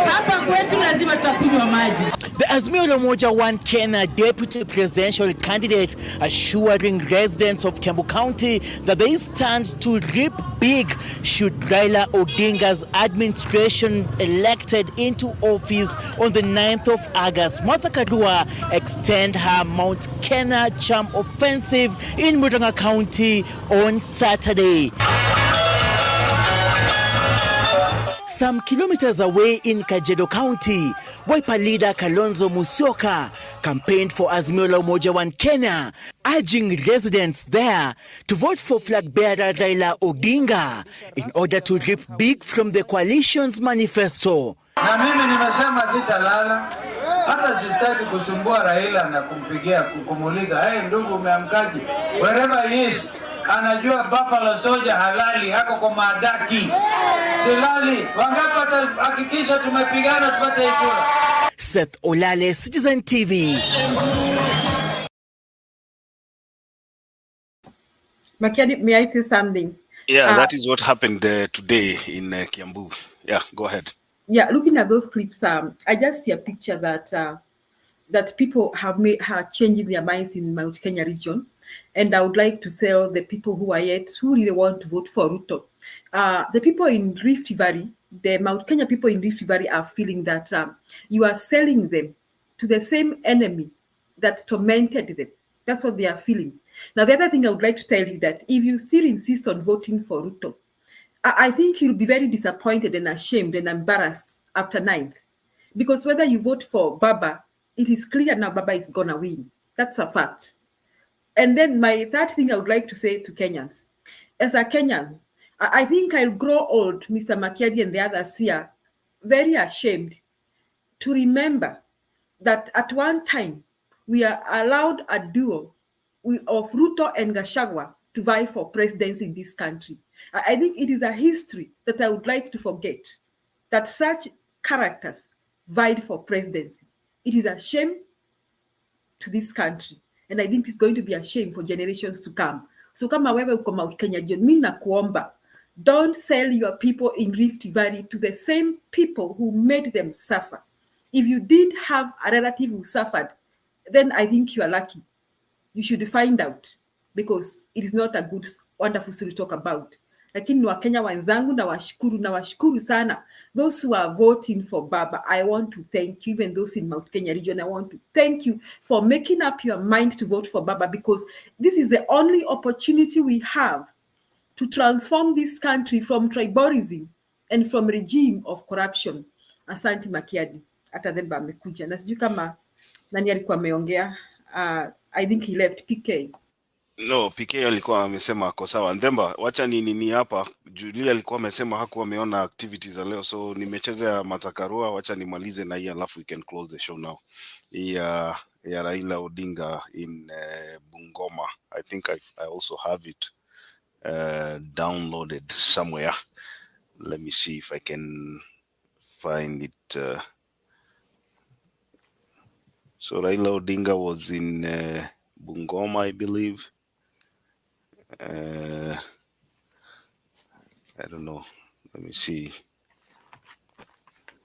Hapa kwetu lazima tutakunywa maji. The Azimio la Umoja One Kenya deputy presidential candidate assuring residents of Kiambu County that they stand to reap big should Raila Odinga's administration elected into office on the 9th of August. Martha Karua extend her Mount Kenya charm offensive in Murang'a County on Saturday. Some kilometers away in Kajiado County, Wiper leader Kalonzo Musyoka campaigned for Azimio la Umoja One Kenya, urging residents there to vote for flag bearer Raila Odinga in order to reap big from the coalition's manifesto. Na mimi nimesema sitalala, hata sistaki kusumbua Raila na kumpigia kumuuliza, hey ndugu umeamkaje? Wherever he is, anajua Buffalo Soldier halali hako kwa madaki. Silali, wangapi hakikisha tumepigana tupate ikula. Seth Olale, Citizen TV. Makiadi, may I say something? Yeah, that is what happened today in Kiambu. Yeah, go ahead. Yeah, looking at those clips, I just see a picture that that people have changing their minds in Mount Kenya region. And I would like to tell the people who are yet, who really want to vote for Ruto. The people in Rift Valley, the Mount Kenya people in Rift Valley are feeling that you are selling them to the same enemy that tormented them. That's what they are feeling. Now, the other thing I would like to tell you that if you still insist on voting for Ruto, I think you'll be very disappointed and ashamed and embarrassed after 9th. Because whether you vote for Baba, it is clear now Baba is gonna win. That's a fact. And then my third thing I would like to say to Kenyans, as a Kenyan, I think I'll grow old, Mr. Makiadi and the others here, very ashamed to remember that at one time we are allowed a duo of Ruto and Gachagua to vie for presidency in this country. I think it is a history that I would like to forget, that such characters vied for presidency. It is a shame to this country. And I think it's going to be a shame for generations to come. So kama wewe uko Mount Kenya, mimi nakuomba, don't sell your people in Rift Valley to the same people who made them suffer. If you did have a relative who suffered, then I think you are lucky. You should find out, because it is not a good, wonderful story to talk about. Lakini ni Wakenya wenzangu na washukuru sana. Those who are voting for Baba, I want to thank you. Even those in Mount Kenya region, I want to thank you for making up your mind to vote for Baba, because this is the only opportunity we have to transform this country from tribalism and from regime of corruption. Asante Makiadi. Hata Themba amekuja. Na sijui kama nani alikuwa ameongea. I think he left PK. No, PK alikuwa amesema ako sawa. Ndemba, wacha ni hapa. Julia alikuwa amesema hakuwa ameona activities za leo, so nimechezea Martha Karua, wacha nimalize na hii alafu we can close the show now. Ya Raila Odinga in Bungoma. I think I also have it downloaded somewhere. Let me see if I can find it. So Raila Odinga was in Bungoma, I believe. I don't know. Let me see.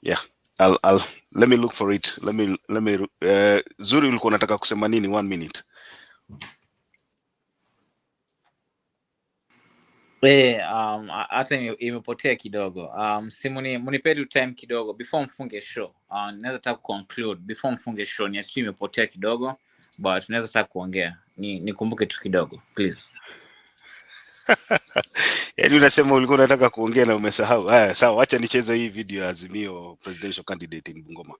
Yeah, I'll let me look for it. Let me Zuri ulikuwa unataka kusema nini? 1 minute. Hata imepotea kidogo. Munipe tu time kidogo before mfunge show. Naweza taka conclude before mfunge show. Ni actually imepotea kidogo, but naweza taka kuongea. Nikumbuke tu kidogo, please. Yaani unasema ulikuwa unataka kuongea na umesahau. Haya, sawa, acha nicheze hii video ya Azimio presidential candidate in Bungoma.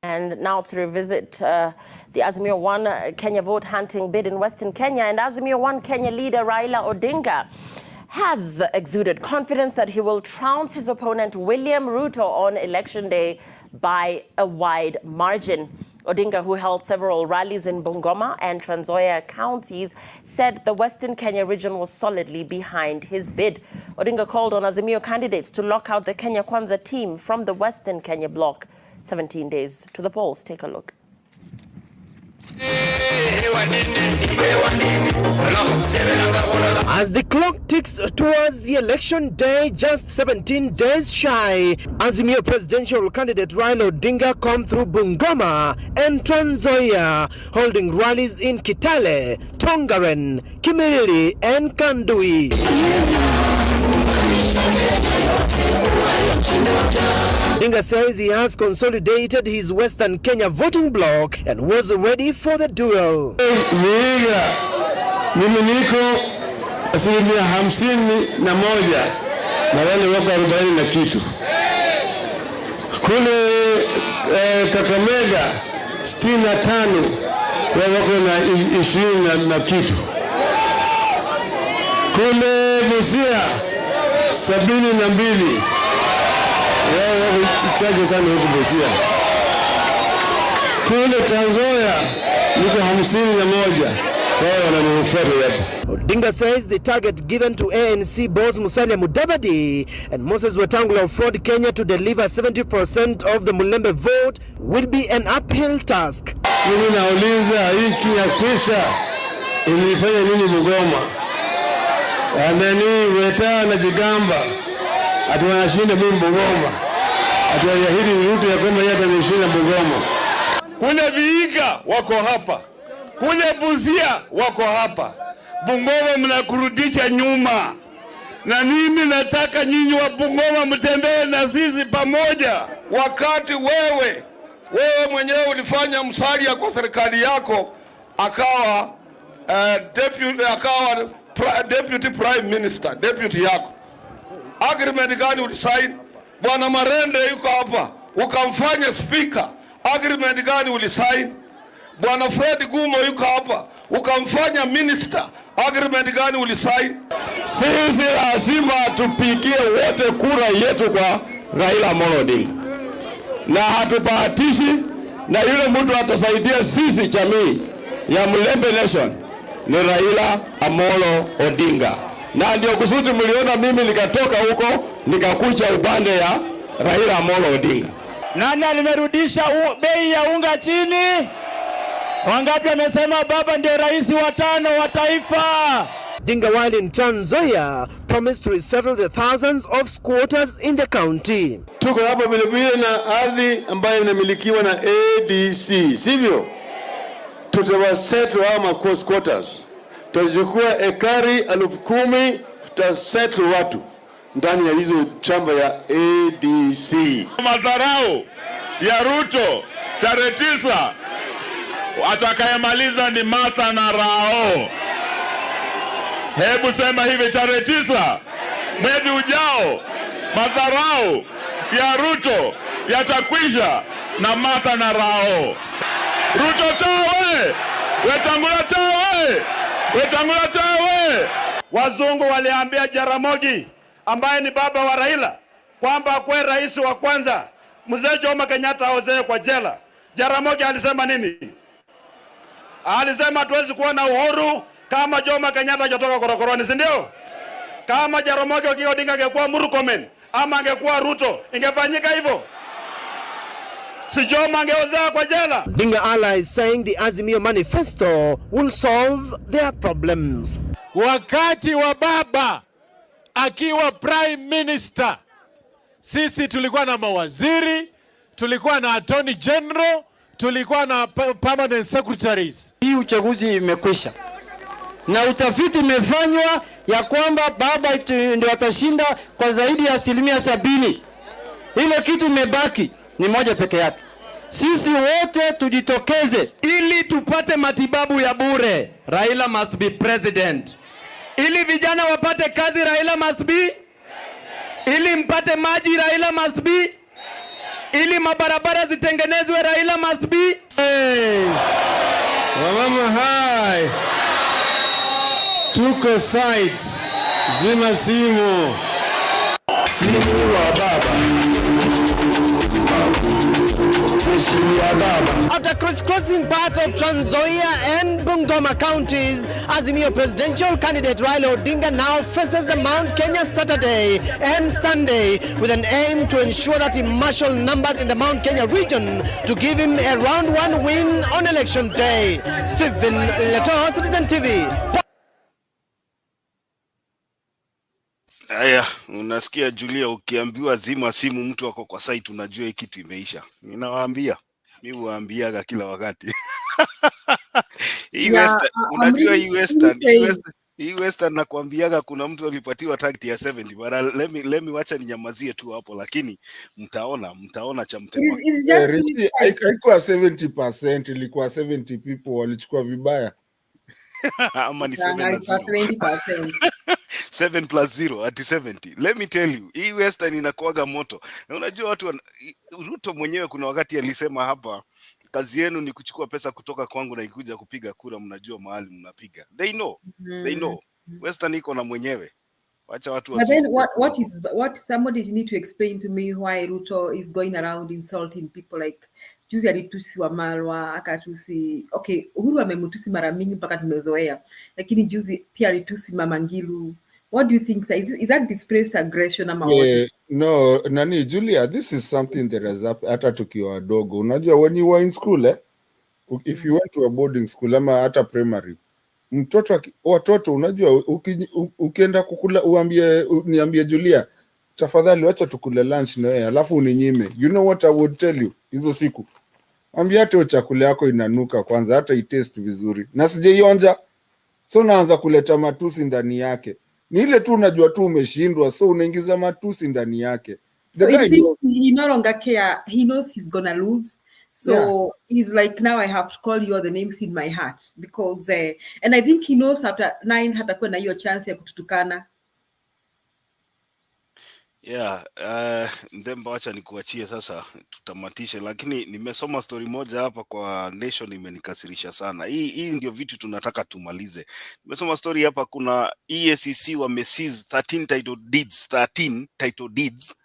And now to revisit the Azimio One Kenya vote hunting bid in Western Kenya. And Azimio One Kenya leader Raila Odinga has exuded confidence that he will trounce his opponent William Ruto on election day by a wide margin. Odinga, who held several rallies in Bungoma and Trans Nzoia counties, said the Western Kenya region was solidly behind his bid. Odinga called on Azimio candidates to lock out the Kenya Kwanza team from the Western Kenya bloc. 17 days to the polls. Take a look. As the clock ticks towards the election day, just 17 days shy, Azimio presidential candidate Raila Odinga come through Bungoma and Trans Nzoia, holding rallies in Kitale, Tongaren, Kimilili and Kandui. Odinga says he has consolidated his Western Kenya voting bloc and was ready for the duel. Mimi niko 51% na wale wako 40 na kitu. Kule Kakamega 65 wako na 20 na kitu. Kule Busia 72 wao chache sana huko Busia. Kule Trans Nzoia niko 51. Odinga says the target given to ANC boss Musalia Mudavadi and Moses Wetangula of Ford Kenya to deliver 70% of the Mulembe vote will be an uphill task. Mimi nauliza hiki ya kwisha ilifanya nini Bungoma? Anani Weta na Jigamba ati wanashinda mimi Bungoma. Ati aliahidi Ruto ya kwamba yeye atanishinda Bungoma. Kule Vihiga wako hapa. Kule Busia wako hapa. Bungoma mnakurudisha nyuma. Na mimi nataka nyinyi wa Bungoma mtembee na sisi pamoja. Wakati wewe mwenyewe ulifanya Musalia kwa serikali yako akawa deputy prime minister, deputy yako. Agreement gani ulisign? Bwana Marende yuko hapa, ukamfanya speaker. Agreement gani ulisign? Bwana Fred Gumo yuko hapa, ukamfanya minister. Agreement gani ulisign? Sisi lazima tupigie wote kura yetu kwa Raila Amolo Odinga. Na hatupahatishi, na yule mtu atasaidia sisi jamii ya Mulembe Nation ni Raila Amolo Odinga. Na ndio kusudi mliona mimi nikatoka huko nikakuja upande ya Raila Amolo Odinga. Nani alimerudisha bei ya unga chini? Wangapi amesema baba ndio rais wa 5 wa taifa? Odinga, while in Trans Nzoia, promised to resettle the thousands of squatters in the county. Tuko hapa vile na ardhi ambayo inamilikiwa na ADC, sivyo? Tutawasettle hao squatters. Tutachukua ekari 10,000, tutasettle watu ndani ya hizo chamba ya ADC. Madharau ya Ruto tarehe 9 atakayemaliza ni Martha na Rao. Hebu sema hivi, tarehe 9 mwezi ujao madharau ya Ruto yatakwisha na Martha na Rao. Ruto tawe! Wetangula tawe! Wetangula tawe! Wazungu waliambia Jaramogi ambaye ni baba wa Raila kwamba kwa rais wa kwanza Mzee Jomo Kenyatta aozee kwa jela. Jaramogi alisema nini? Alisema hatuwezi kuwa na uhuru kama Jomo Kenyatta hajatoka korokoroni, si ndio? Kama Jaramogi Oginga Odinga angekuwa Murkomen ama angekuwa Ruto, ingefanyika hivyo? Si Jomo angeozea kwa jela? Odinga allies saying the Azimio manifesto will solve their problems. Wakati wa baba akiwa prime minister, sisi tulikuwa na mawaziri, tulikuwa na attorney general, tulikuwa na permanent secretaries. Hii uchaguzi imekwisha na utafiti imefanywa ya kwamba baba ndio atashinda kwa zaidi ya 70%. Ile kitu imebaki ni moja peke yake. Sisi wote tujitokeze ili tupate matibabu ya bure. Raila must be president. Ili vijana wapate kazi, Raila must be. Ili mpate maji, Raila must be. Ili mabarabara zitengenezwe, Raila must be. Hey. Wamama hai. Tuko site. Zima simu. Simu wa baba. After crisscrossing parts of Trans Nzoia and Bungoma counties, Azimio presidential candidate Raila Odinga now faces the Mount Kenya Saturday and Sunday with an aim to ensure that he marshal numbers in the Mount Kenya region to give him a round one win on election day. Stephen Leto, Citizen TV. Haya, unasikia Julia, ukiambiwa zima simu mtu wako kwa site, unajua hii kitu imeisha. Ninawaambia, mimi huambiaga kila wakati. Hii Western, unajua hii Western nakwambiaga kuna mtu alipatiwa target ya 70, but let me wacha ninyamazie tu hapo, lakini mtaona cha mtema. Haikuwa 70%, ilikuwa 70 people walichukua vibaya. Ama ni 7 plus 0 at 70. Let me tell you, hii Western inakuaga moto. Na unajua watu Ruto mwenyewe kuna wakati alisema hapa, kazi yenu ni kuchukua pesa kutoka kwangu na ikuja kupiga kura, mnajua mahali mnapiga. They know. Western iko na mwenyewe. Wacha watu But then what somebody need to explain to me why Ruto is going around insulting people like juzi alitusi Wamalwa, akatusi, okay, Uhuru amemutusi mara mingi mpaka tumezoea, lakini juzi pia alitusi Mama Ngilu. What do you think? Is that displaced aggression ama what? No, nani Julia, this is something that has happened hata tukiwa wadogo. Unajua when you were in school, if you went to a boarding school ama hata primary, watoto unajua ukienda kukula niambie Julia, tafadhali wacha tukule lunch na wewe alafu uninyime. You know what I would tell you? Hizo siku ambia hata chakula yako inanuka kwanza, hata itaste vizuri na sijaionja, so naanza kuleta matusi ndani yake. Ni ile tu unajua tu umeshindwa, so unaingiza matusi ndani yake. So it seems he no longer care. He knows he's gonna lose. So he's like, now I have to call you all the names in my heart because and I think he knows after 9 hatakuwa na hiyo chance ya kututukana. Ndemba, wacha nikuachie sasa tutamatishe, lakini nimesoma story moja hapa kwa Nation imenikasirisha sana. Hii ndio vitu tunataka tumalize. Nimesoma story hapa, kuna EACC wameseize 13 title deeds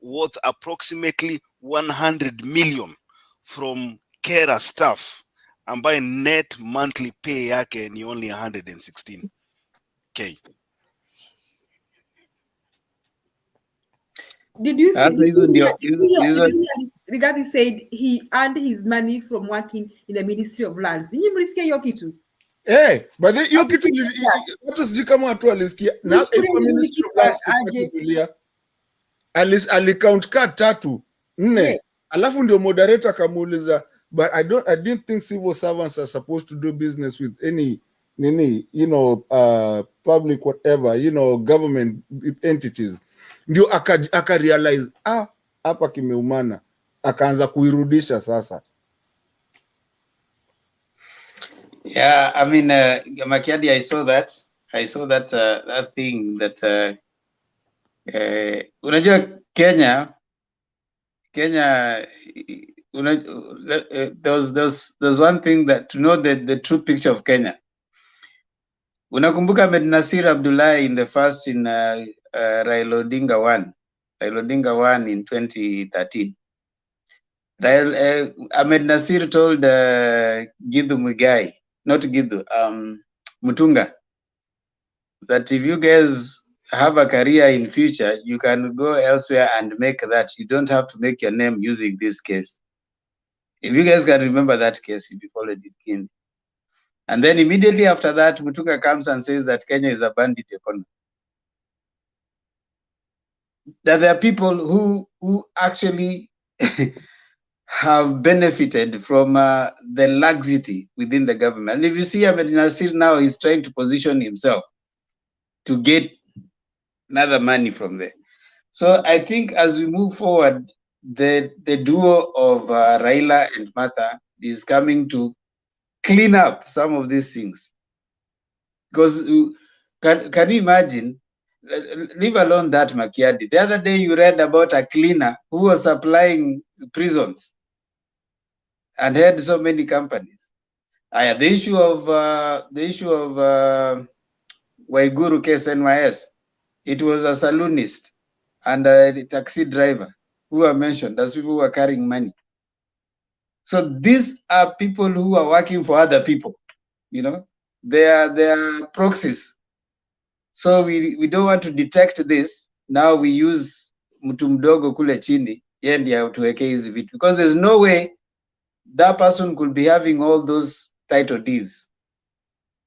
worth approximately 100 million from carer staff ambaye net monthly pay yake ni only 116k. Did you see? Rigathi said he earned his money from working in the Ministry of Lands. Ninyi mlisikia hiyo kitu? But hiyo kitu watu sijui kama watu walisikia. Na Ministry of Lands alicount card 3, 4. Alafu ndio moderator akamuuliza, but I didn't think civil servants are supposed to do business with any public whatever, government entities. Ndio aka realize hapa kimeumana, akaanza kuirudisha sasa. Yeah, I mean, Makiadi, I saw that that thing that unajua Kenya, there's one thing that to know the true picture of Kenya. Unakumbuka Ahmed Nasir Abdullahi in the first in Raila Odinga won in 2013. Ahmed Nasir told Githu Muigai, not Githu, Mutunga, that if you guys have a career in future, you can go elsewhere and make that. You don't have to make your name using this case. If you guys can remember that case, you'll be followed it in. And then immediately after that, Mutunga comes and says that Kenya is a bandit economy. That there are people who actually have benefited from the laxity within the government. And if you see Ahmed Nasir now, he's trying to position himself to get another money from there. So I think as we move forward, the duo of Raila and Martha is coming to clean up some of these things. Because can you imagine, leave alone that Makiadi. The other day you read about a cleaner who was supplying prisons and had so many companies. The issue of Waiguru case NYS, it was a saloonist and a taxi driver who were mentioned as people who were carrying money. So these are people who are working for other people, you know, they are proxies. So we don't want to detect this. Now we use mtu mdogo kule chini, yeye ndiye atuweke hizi vitu, because there's no way that person could be having all those title deeds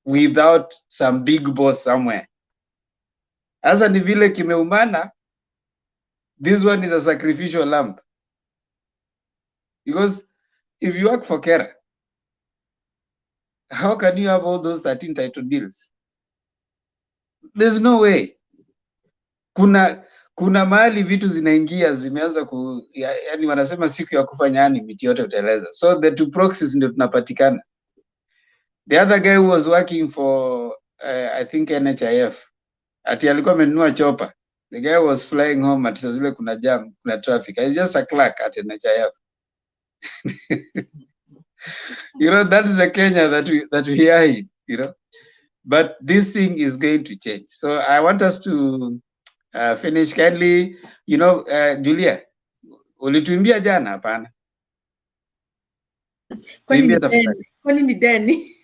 without some big boss somewhere. Asa ni vile kimeumana, this one is a sacrificial lamb. Because if you work for Kera, how can you have all those 13 title deals? There's no way. Kuna mahali vitu zinaingia zimeanza yani wanasema siku ya kufanya yani miti yote uteleza. So the two proxies ndio tunapatikana. The other guy who was working for I think NHIF, ati alikuwa amenunua chopper. The guy was flying home at zile kuna jam, kuna traffic. He's just a clerk at NHIF. You know, that is a Kenya that we are in, you know. But this thing is going to change. So I want us to finish kindly. You know, Julia, ulituimbia jana hapana? Kwani ni deni?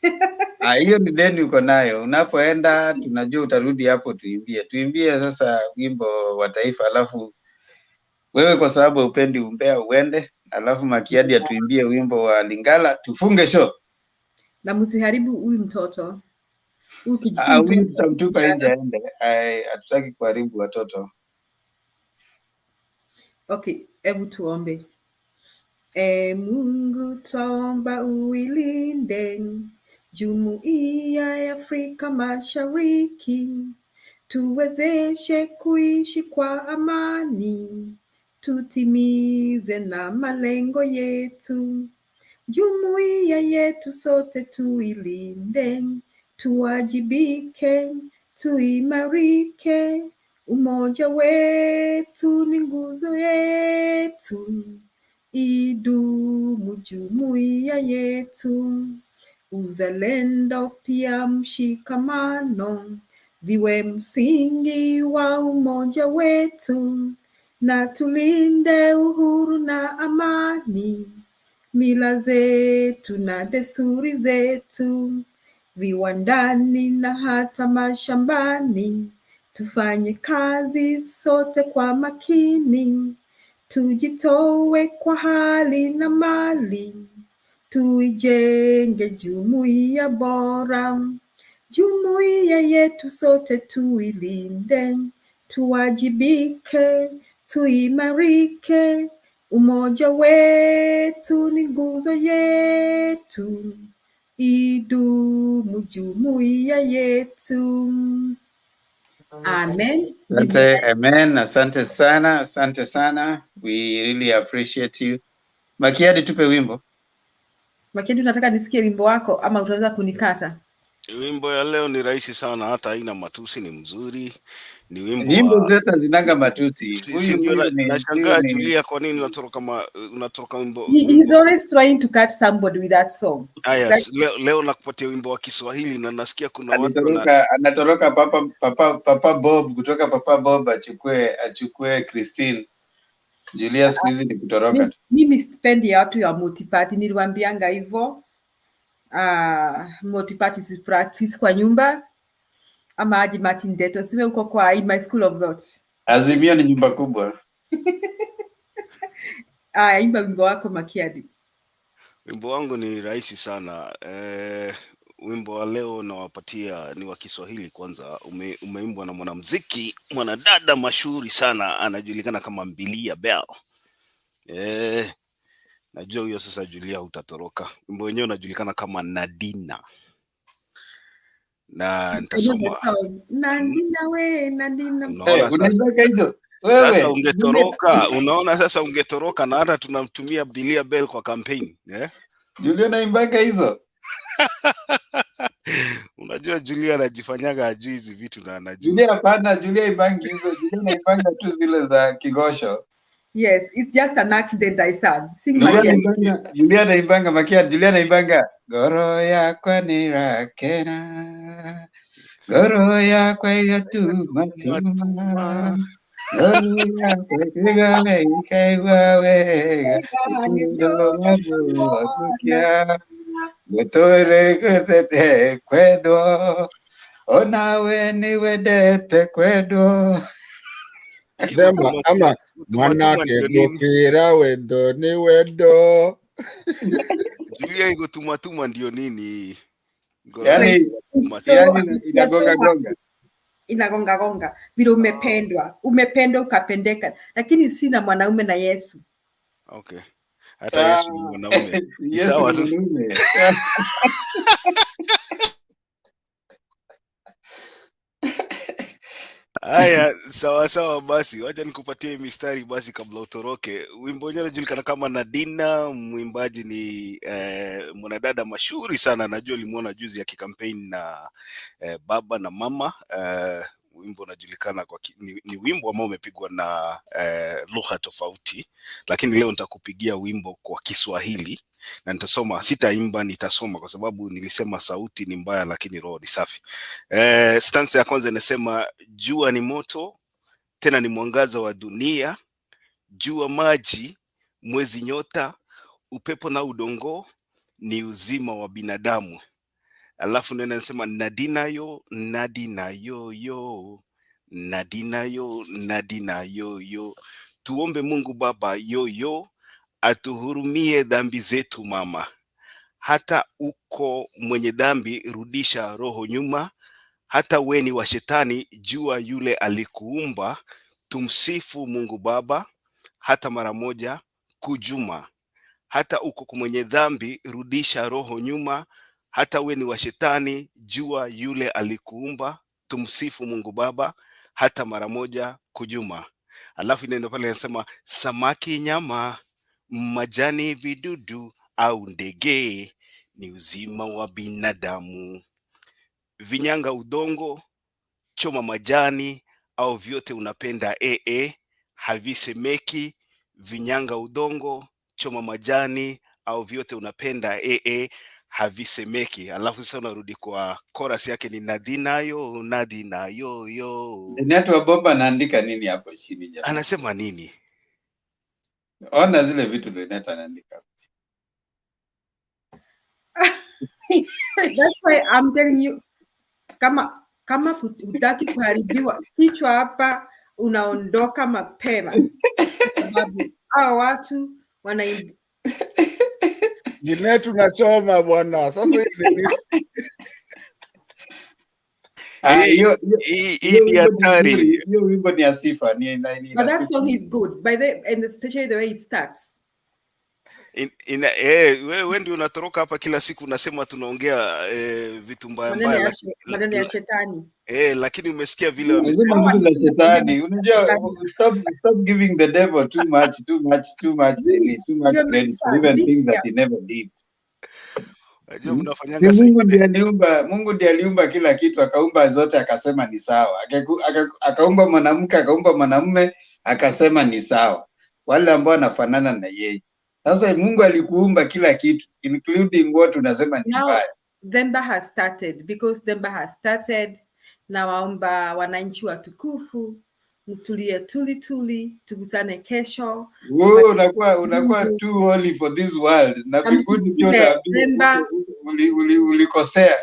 Hiyo ni deni uko nayo. Unapoenda tunajua utarudi hapo tuimbie. Tuimbie sasa wimbo wa taifa, alafu wewe kwa sababu upendi umbea uende, alafu Makiadi atuimbie wimbo wa Lingala, tufunge show. Na msiharibu huyu mtoto. Huyu Huyu tutamtupa nje aende. Hatutaki kuharibu watoto. Okay, hebu tuombe. Mungu twaomba uilinde Jumuiya ya Afrika Mashariki, tuwezeshe kuishi kwa amani, tutimize na malengo yetu. Jumuiya yetu sote tuilinde, tuwajibike, tuimarike. Umoja wetu ni nguzo yetu, idumu jumuiya yetu. Uzalendo pia mshikamano viwe msingi wa umoja wetu, na tulinde uhuru na amani, mila zetu na desturi zetu, viwandani na hata mashambani. Tufanye kazi sote kwa makini, tujitoe kwa hali na mali, tuijenge jumuiya bora. Jumuiya yetu sote tuilinde, tuwajibike, tuimarike. Umoja wetu ni nguzo yetu, idumu jumuiya yetu. Amen. Amen. Asante sana, asante sana. We really appreciate you. Makiadi, tupe wimbo. Makiadi, unataka nisikie wimbo wako ama utaweza kunikata? Wimbo ya leo ni rahisi sana, hata haina matusi, ni mzuri. Ni wimbo Nyimbo zetu zinanga matusi. Nashangaa Julia, kwa nini unatoroka wimbo? He's always trying to cut somebody with that song. Yes, leo nakupatia wimbo wa Kiswahili na nasikia kuna watu anatoroka papa Bob, kutoka papa Bob achukue Christine. Julia siku hizi ni kutoroka tu. Mimi sipendi watu ya multiparty, niliwaambianga hivyo. Multiparty is practice kwa nyumba. Ama Haji Martin Deto, siwe uko kwa in my school of thought. Azimio ni nyumba kubwa. Imba wimbo wako Makiadi. Wimbo wangu ni rahisi sana. Wimbo wa leo nawapatia ni wa Kiswahili kwanza. Umeimbwa na mwanamuziki, mwanadada mashuhuri sana, anajulikana kama Mbilia Bell. Najua huyo sasa Julia utatoroka. Wimbo wenyewe unajulikana kama Nadina. Na nitasoma Nadina we, Nadina. Sasa ungetoroka, unaona sasa ungetoroka, na hata tunamtumia Bilia Bell kwa campaign, Julia naimbanga hizo. Unajua Julia anajifanyaga ajui hizi vitu na anajua. Julia hapana, Julia imbangi hizo, Julia naimbanga tu zile za Kigosho. Yes, it's just an accident I said. Julia naimbanga Makiadi, Julia naimbanga goro yakwa ni rakena, goro yakwa yatuma. Dunia kwekigane ikaiwawe kudo mabu wakukia gotore gotete kwedo onawe ni wedete kwedo. Thema ama mwanake ndokira wendo ni wendo. Julia iko tumatuma ndio nini? Yani inagonga gonga. Inagonga gonga. Vile umependwa ukapendeka, lakini sina mwanaume na Yesu. Okay. Hata Yesu ni mwanaume. Yesu ni mwanaume. Haya, sawa sawa basi. Wacha nikupatie mistari basi kabla utoroke. Wimbo wenyewe unajulikana kama Nadina, mwimbaji ni mwanadada mashuhuri sana. Najua limuona juzi ya kikampeni na baba na mama. Wimbo unajulikana kwa ni wimbo ambao umepigwa na lugha tofauti, lakini leo nitakupigia wimbo kwa Kiswahili na nitasoma, sitaimba, nitasoma kwa sababu nilisema sauti ni mbaya lakini roho ni safi. Stanza ya kwanza inasema: jua ni moto, tena ni mwangaza wa dunia, jua maji, mwezi nyota, upepo na udongo ni uzima wa binadamu. Alafu neno nasema Nadina yo, Nadina yo yo, Nadina yo, Nadina yo yo. Tuombe Mungu Baba yo yo, atuhurumie dhambi zetu mama. Hata uko mwenye dhambi rudisha roho nyuma. Hata weni wa shetani jua yule alikuumba. Tumsifu Mungu Baba hata mara moja kujuma. Hata uko mwenye dhambi rudisha roho nyuma. Hata weni wa shetani jua yule alikuumba. Tumsifu Mungu Baba hata mara moja kujuma. Alafu neno pale nasema samaki, nyama, majani, vidudu au ndege ni uzima wa binadamu. Vinyanga, udongo, choma majani au vyote unapenda havisemeki. Vinyanga, udongo, choma majani au vyote unapenda havisemeki. Alafu sasa unarudi kwa chorus yake ni Nadina yo, Nadina yo yo. Neto wa bomba anaandika nini hapo chini jamani? Anasema nini? Ona zile vitu ndio Neto anaandika. That's why I'm telling you, kama hutaki kuharibiwa kichwa hapa, unaondoka mapema. Sababu hao watu wanaimba. Jine tunachoma bwana. Sasa hiyo ni hatari. Hiyo wimbo ni asifa, ni But that song is good. By the and especially the way it starts. Wewe ndio unatoroka hapa kila siku unasema tunaongea vitu mbaya mbaya, maneno ya shetani. Lakini umesikia vile wamesema vitu vya shetani. Unajua, stop giving the devil too much credit for even things that he never did. Mungu ndiye aliumba kila kitu, akaumba zote akasema ni sawa. Akaumba mwanamke, akaumba mwanamume, akasema ni sawa. Wale ambao wanafanana na yeye. Sasa Mungu alikuumba kila kitu, including what unasema ni mbaya. Demba has started, because Demba has started. Na waomba wananchi watukufu, mtulie tuli, tukutane kesho. Unakuwa too holy for this world. Na bigudi chote Demba ulikosea.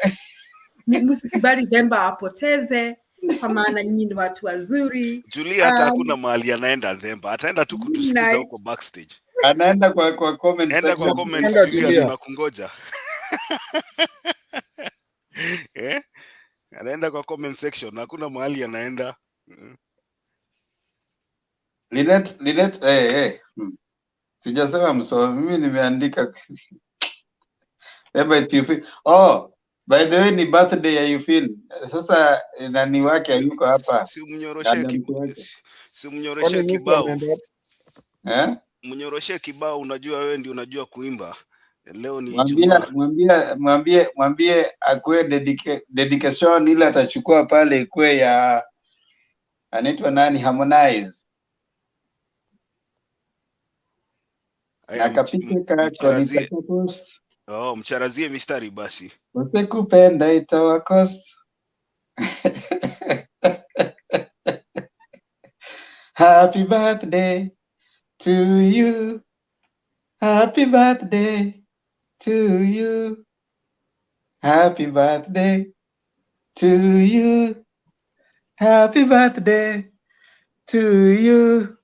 Msikubali Demba apoteze, kwa maana nyinyi ni watu wazuri. Julia hata hakuna mahali anaenda Demba, ataenda tu kutusikiza huko backstage. Anaenda kwa comment section. Enda kwa comment, Julia tunakungoja. Anaenda kwa comment section, hakuna mahali anaenda. Linet, sijasema msomi, mimi nimeandika. By the way ni birthday ya Yufin. Sasa nani wake yuko hapa? Si mnyoroshe kibao. Mnyoroshe kibao, unajua wewe ndio unajua kuimba. Leo ni Ijumaa. Mwambie akue dedication ile atachukua pale ikue ya anaitwa nani, Harmonize. Akapika kwa mcharazie mistari basi. Watakupenda itawa cost. Happy birthday to you. Happy birthday to you. Happy birthday to you. Happy birthday to you.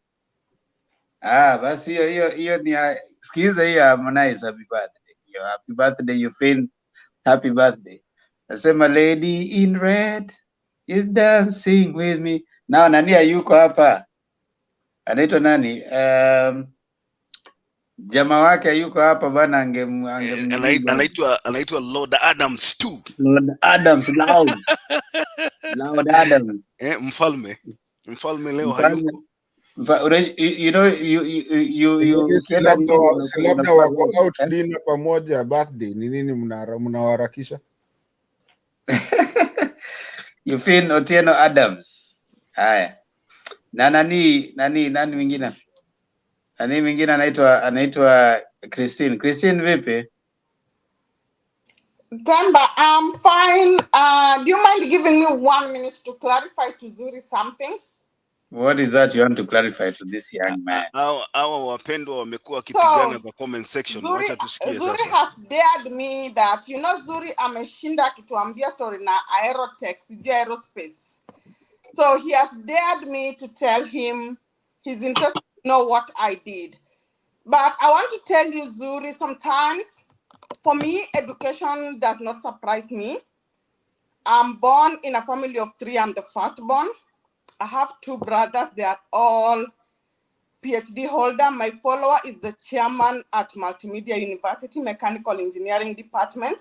Basi hiyo ni sikiza hiyo Harmonize happy birthday. Hiyo happy birthday you feel happy birthday. Nasema lady in red is dancing with me. Now nani hayuko hapa? Anaitwa nani? Jamaa wake hayuko hapa bana, anaitwa Lord Adams too. Lord Adams loud. Lord Adams. Mfalme leo hayuko. You know you labda wako out dinner pamoja birthday. Ni nini mnawaharakisha? You feel Otieno Adams. Haya. Na nani mwingine? Nani mwingine anaitwa Christine. Christine vipi? Temba, I'm fine. Do you mind giving me 1 minute to clarify to Zuri something? What is that you want to clarify to this young man? Hawa wapendwa wamekuwa wakipigana kwa comment section. Wacha tusikie sasa. Zuri has dared me that, you know, Zuri ameshinda akituambia story na aerospace. So he has dared me to tell him he's interested to know what I did. But I want to tell you, Zuri, sometimes for me, education does not surprise me. I'm born in a family of 3. I'm the firstborn. I have 2 brothers. They are all PhD holder. My follower is the chairman at Multimedia University, Mechanical Engineering Department.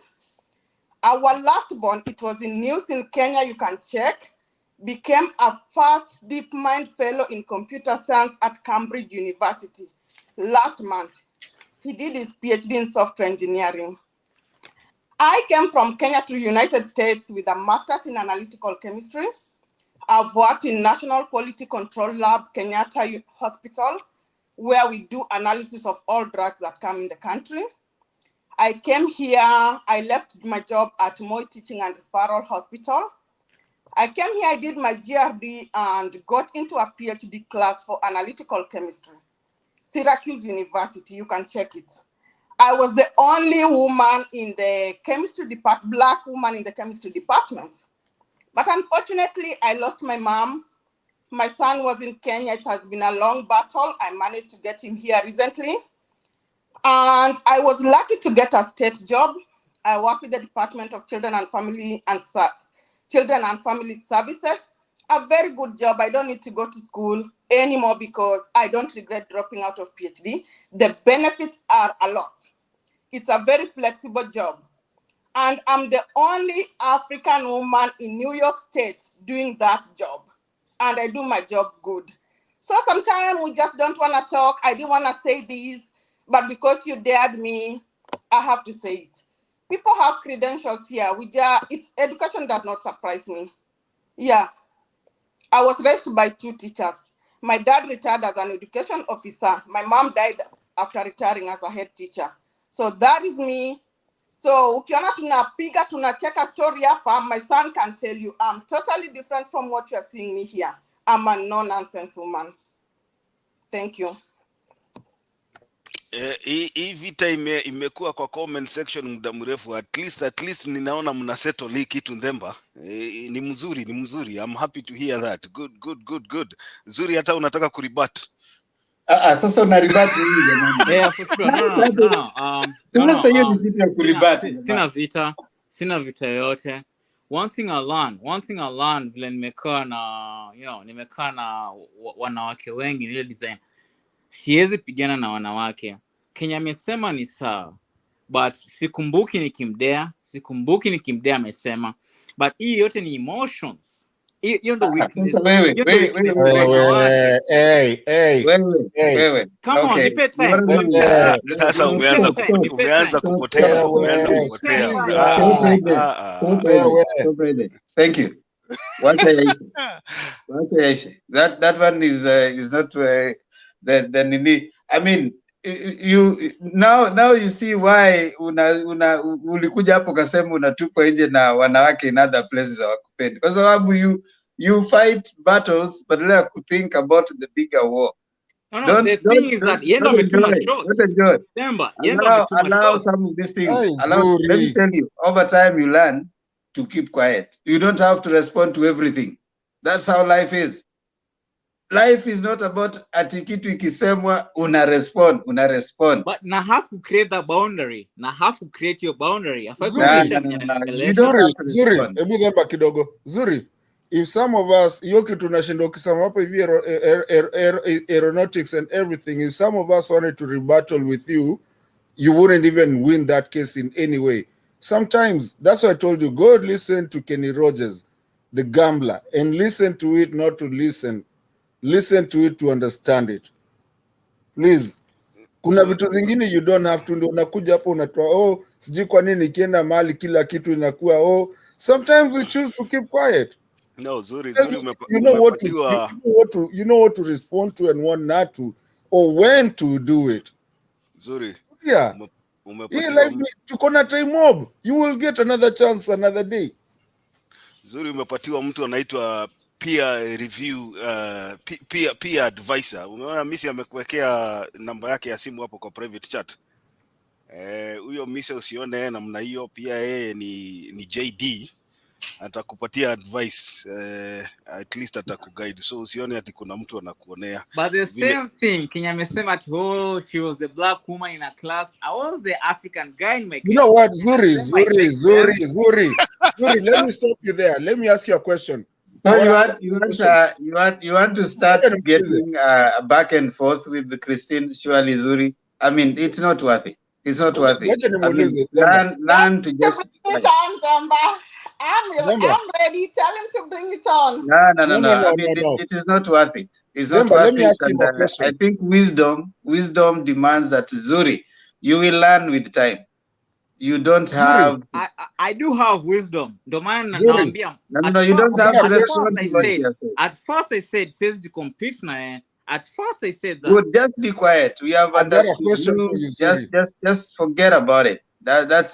Our last born, it was in news in Kenya, you can check, became a first DeepMind fellow in computer science at Cambridge University last month. He did his PhD in software engineering. I came from Kenya to the United States with a master's in analytical chemistry. I've worked in National Quality Control Lab, Kenyatta Hospital, where we do analysis of all drugs that come in the country. I came here, I left my job at Moi Teaching and Referral Hospital. I came here, I did my GRD and got into a PhD class for analytical chemistry. Syracuse University, you can check it. I was the only woman in the chemistry department, Black woman in the chemistry department. But unfortunately, I lost my mom. My son was in Kenya. It has been a long battle. I managed to get him here recently. And I was lucky to get a state job. I work with the Department of Children and Family Services. A very good job. I don't need to go to school anymore because I don't regret dropping out of PhD. The benefits are a lot. It's a very flexible job. And I'm the only African woman in New York State doing that job. And I do my job good. So sometimes we just don't want to talk. I didn't want to say this, but because you dared me, I have to say it. People have credentials here. Education does not surprise me. Yeah. I was raised by 2 teachers. My dad retired as an education officer. My mom died after retiring as a head teacher. So that is me. So ukiona tunapiga tunacheka story hapa, my son can tell you I'm totally different from what you're seeing me here. I'm a no-nonsense woman. Thank you. Hii vita imekuwa kwa comment section muda mrefu. At least ninaona mna settle hii kitu Ndemba. Ni mzuri. I'm happy to hear that. Good. Zuri, hata unataka kuribat. Sasa una ribat hii jamani. Yeah, for sure. No. Sina vita yote. One thing I learned vile nimekaa na wanawake wengi ile design. Siwezi pigana na wanawake. Kenya amesema ni sawa. But sikumbuki nikimdea amesema. But hii yote ni emotions. Hiyo ndo weakness. Wewe. Come on, nipe time. Sasa umeanza kupotea. Thank you. That one is not the nini. I mean, you now you see why ulikuja hapo kasema unatupa nje na wanawake in other places hawakupendi, kwa sababu you You fight battles, but let us think about the bigger war. No, the thing is that yendo ametuma shots. Remember, yendo ametuma allow shots. some of these things. Let me tell you, over time you learn to keep quiet. You don't have to respond to everything. That's how life is. Life is not about ati kitu ikisemwa una respond. But na have to create the boundary. Na have to create your boundary. Zuri, if some of us yoki tunashinda ukisema hapo hivi aeronautics and everything, if some of us wanted to rebuttal with you, you wouldn't even win that case in any way. Sometimes, that's why I told you, go listen to Kenny Rogers, the gambler, and listen to it, not to listen. Listen to it to understand it. Please. Kuna vitu zingine you don't have to, ndio unakuja hapo unatoa sijui kwa nini ikienda mahali kila kitu inakuwa sometimes we choose to keep quiet. No, Zuri, you know what to respond to and what not to, or when to do it. Zuri. Yeah. Like tuko na time mob. You will get another chance another day. Zuri, umepatiwa mtu anaitwa peer review, peer advisor. Umeona Misi amekuwekea namba yake ya simu hapo kwa private chat. Huyo Misi usione namna hiyo, pia yeye ni JD. Atakupatia advice, at least atakuguide. So usione ati kuna mtu anakuonea. But the same thing, Kenya amesema ati she was the black woman in a class. I was the African guy in my class. You know what, Zuri, let me stop you there. Let me ask you a question. So you want to start getting back and forth with Christine, surely, Zuri? I mean, it's not worth it. It's not worth it. I mean, learn to just. I'm ready. Tell him to bring it on. No. I mean, it is not worth it. It's not worth it. And, I think wisdom demands that, Zuri, you will learn with time. You don't have. I do have wisdom. No, you don't have to respond to what she has said. At first I said, says the computer. At first I said that. Good, just be quiet. We have understood. Just forget about it. That's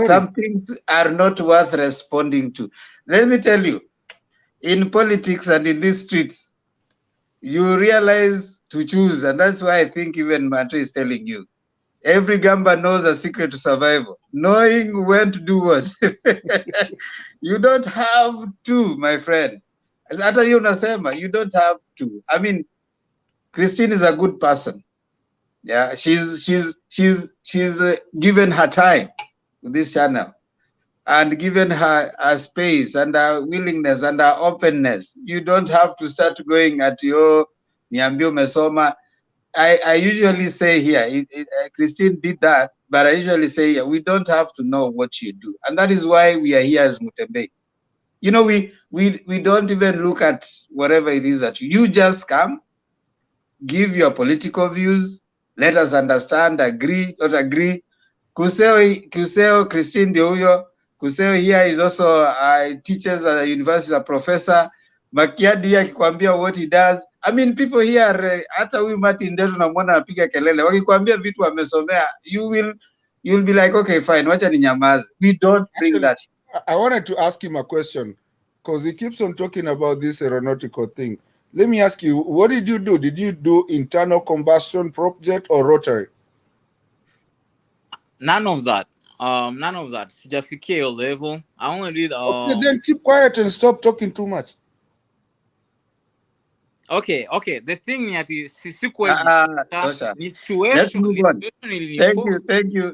some things are not worth responding to. Let me tell you, in politics and in these streets, you realize to choose, and that's why I think even Mantra is telling you, every gamba knows a secret to survival, knowing when to do what. You don't have to, my friend. Hata you unasema, you don't have to. I mean, Christine is a good person. Yeah, she's given her time with this channel and given her a space and her willingness and her openness. You don't have to start going at niambie umesoma. I usually say here, Christine did that, but I usually say here, we don't have to know what you do. And that is why we are here as Mutembe. You know, we don't even look at whatever it is that you just come, give your political views, let us understand, agree, not agree. Kuseo Christine ndio huyo. Kuseo here is also teaches at the university, a professor. Makiadi akikwambia what he does. I mean, people here, hata huyu Martin Ndeto namwona anapiga kelele. Wakikwambia vitu amesomea, you'll be like, okay, fine, wacha ninyamaze. We don't bring that. I wanted to ask him a question because he keeps on talking about this aeronautical thing. Let me ask you, what did you do? Did you do internal combustion prop jet or rotary? None of that. Sijafikia your level. I only did. Okay, then keep quiet and stop talking too much. Okay. The thing is, let's move on.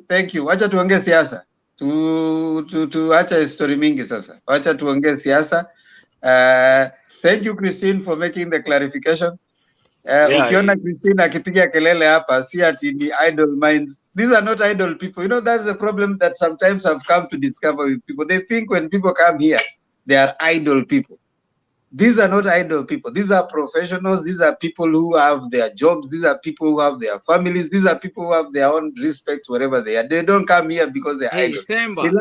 Thank you. Wacha tuongee siasa. Tuacha story mingi sasa. Wacha tuongee siasa. Thank you, Christine, for making the clarification. Ukiona Christine akipiga kelele hapa, si ati ni idle minds. These are not idle people. You know, that's the problem that sometimes I've come to discover with people. They think when people come here, they are idle people. These are not idle people. These are professionals. These are people who have their jobs. These are people who have their families. These are people who have their own respect wherever they are. They don't come here because they're idle.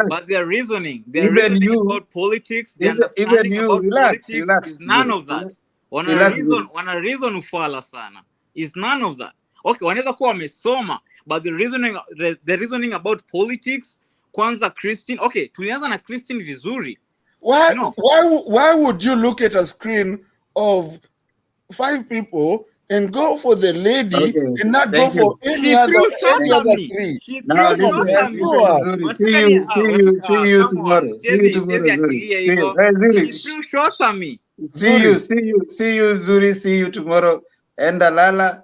But they're reasoning. They're reasoning about politics. The understanding about politics is none of that. Wana reason ufala sana. Is none of that. Okay, wanaweza kuwa wamesoma, but the reasoning about politics, kwanza Christine. Okay, tulianza na Christine vizuri. Why would you look at a screen of 5 people and go for the lady and not go for any other 3? Now listen, Zuri. See you tomorrow. See you, Zuri. See you tomorrow. Enda Lala.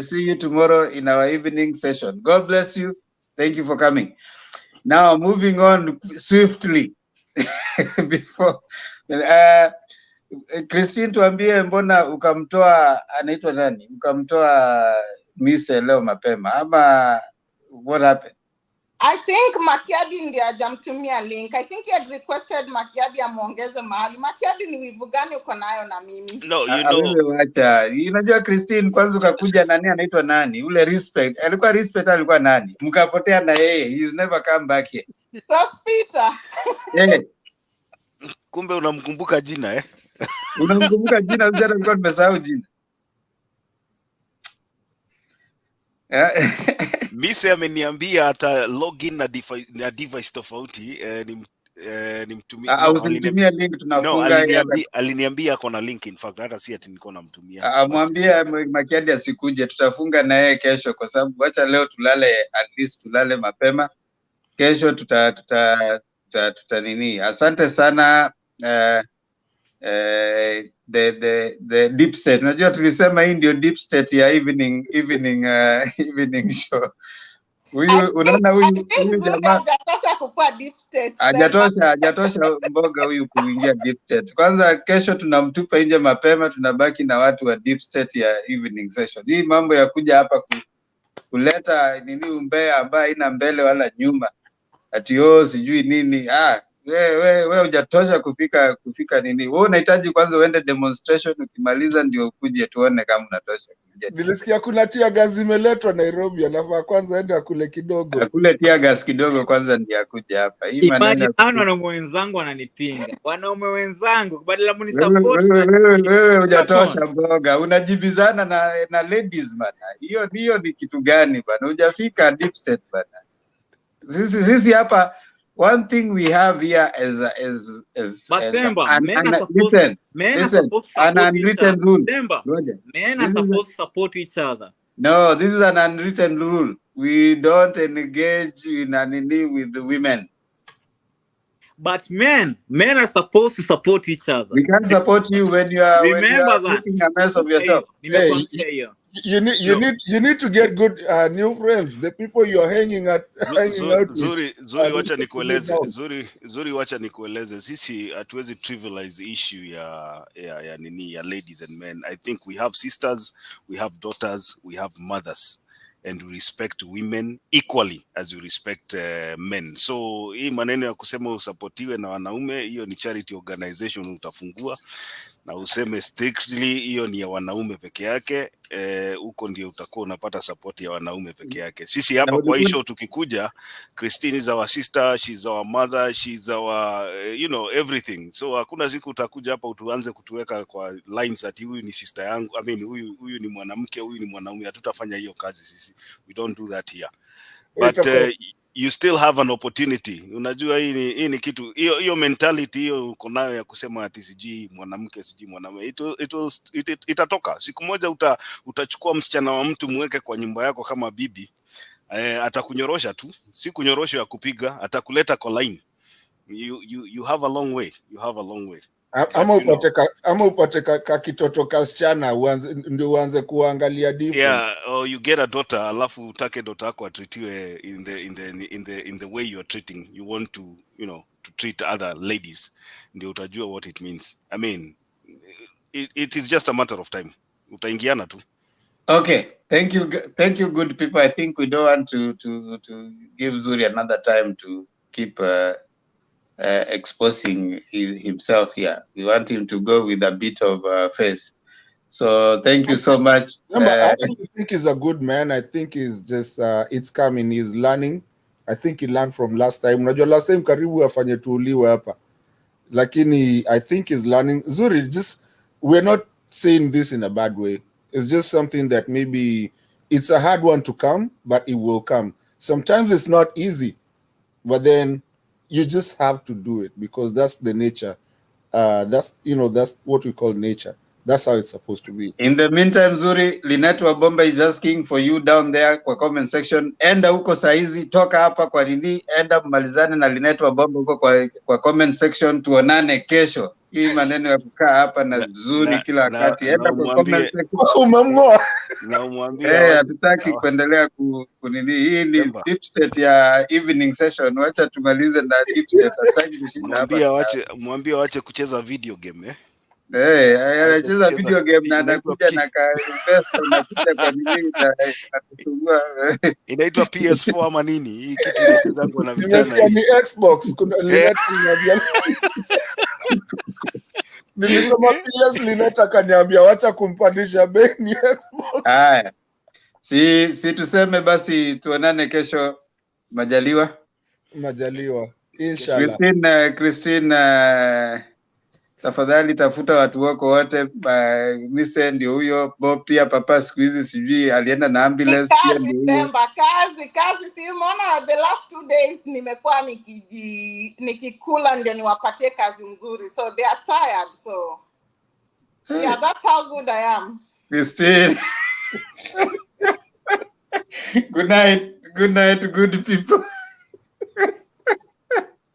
See you tomorrow in our evening session. God bless you. Thank you for coming. Now moving on swiftly. Before Christine, tuambie mbona ukamtoa anaitwa nani? Ukamtoa mise leo mapema ama what happened? I think Makiadi ndiye hajamtumia link. I think he had requested Makiadi amuongeze mahali. Makiadi ni wivu gani uko nayo na mimi? No, you know. Wacha. Unajua Christine, kwanza ukakuja nani anaitwa nani? Ule Respect. Alikuwa Respect alikuwa nani? Mkapotea na yeye. He's never come back here. Peter. Yeah. Kumbe unamkumbuka jina eh? Unamkumbuka jina, mzee alikuwa nimesahau jina. Mise ameniambia hata login na device tofauti nimtumia usinitumia link tunafunga. Aliniambia kuna link, in fact hata si ati niko namtumia. Amwambia Makiadi asikuje, tutafunga na yeye kesho kwa sababu acha leo tulale, at least tulale mapema. Kesho tuta nini. Asante sana the deep state. Unajua tulisema hii ndio deep state ya evening show. Huyu unaona huyu jamaa hajatosha mboga huyu kuingia deep state. Kwanza kesho tunamtupa nje mapema, tunabaki na watu wa deep state ya evening session. Hii mambo ya kuja hapa kuleta nini umbea ambaye haina mbele wala nyuma. Ati sijui nini. Wewe hujatosha kufika nini? Wewe unahitaji kwanza uende demonstration, ukimaliza ndio ukuje tuone kama unatosha. Nilisikia kuna tia gas imeletwa Nairobi, anafaa kwanza ende akule kidogo. Akule tia gas kidogo kwanza ndio akuje hapa. Hii maneno wanaume wenzangu wananipinga. Wanaume wenzangu badala munisupport. Wewe hujatosha mboga. Unajibizana na ladies bana. Hiyo ni kitu gani bana? Hujafika deep state bana. Sisi hapa, one thing we have here is an unwritten rule. Men are supposed to support each other. No, this is an unwritten rule. We don't engage in with the women. But men are supposed to support each other. We can't support you when you are making a mess of yourself. Hey, you need to get good new friends. The people you are hanging out with. Zuri wacha nikueleze. Sisi hatuwezi trivialize issue ya nini ya ladies and men. I think we have sisters, we have daughters, we have mothers, and we respect women equally as we respect men. So hii maneno ya kusema usapotiwe na wanaume, hiyo ni charity organization utafungua, na useme strictly hiyo ni ya wanaume peke yake, huko ndio utakuwa unapata support ya wanaume peke yake. Sisi hapa kwa hii show tukikuja, Christine is our sister, she's our mother, she's our everything. So hakuna siku utakuja hapa utuanze kutuweka kwa lines ati huyu ni sister yangu, I mean huyu ni mwanamke, huyu ni mwanaume. Hatutafanya hiyo kazi sisi. We don't do that here. But you still have an opportunity. Unajua hii ni kitu, hiyo mentality hiyo uko nayo ya kusema ati siji mwanamke siji mwanaume, itatoka siku moja. Utachukua msichana wa mtu muweke kwa nyumba yako kama bibi, atakunyorosha tu, si kunyorosho ya kupiga, atakuleta kwa line. You have a long way. Ama upate kitoto kasichana ndio uanze kuangalia different. Yeah, or you get a daughter, alafu utake daughter yako atritiwe in the way you are treating. You want to to treat other ladies, ndio utajua what it means. I mean, it is just a matter of time. Utaingiana tu. Okay, thank you good people. I think we don't want to give Zuri another time to keep exposing himself here. We want him to go with a bit of face. So thank you so much. I actually think he's a good man. I think he's just it's coming. He's learning. I think he learned from last time. Unajua last time karibu afanye tuuliwe hapa, lakini I think he's learning. Zuri, just we're not saying this in a bad way. It's just something that maybe it's a hard one to come, but it will come. Sometimes it's not easy, but then you just have to do it because that's the nature. That's that's what we call nature. That's how it's supposed to be. In the meantime, Zuri, Linet Wabomba is asking for you down there kwa comment section. Enda huko saizi, toka hapa kwa nini, enda malizane na Linet Wabomba huko kwa comment section, tuonane kesho. Hii maneno ya kukaa hapa na Zuri kila wakati. Enda kwa comment section. Umemngoa. Na umwambie hatutaki kuendelea kunini. Hii ni deep state ya evening session. Wacha tumalize na deep state. Hatutaki kushinda hapa. Mwambie waache kucheza video game anacheza video game na anakuja na ka-investor anakuja kwa nini anatusumbua. Inaitwa PS4 ama nini? Hii kitu inachezwa na vijana. Ni Xbox. Kuna nilisoma PS Lineta kaniambia wacha kumpandisha bei ni Xbox. Haya. Si tuseme basi tuonane kesho majaliwa. Inshallah. Christine tafadhali tafuta watu wako wote. Mise ndio huyo, Bob pia papa siku hizi sijui alienda na ambulance pia ndio huyo. Kazi si umeona the last 2 days nimekuwa nikikula ndio niwapatie kazi nzuri, so they are tired, so yeah, that's how good I am. Christine. Good night good people.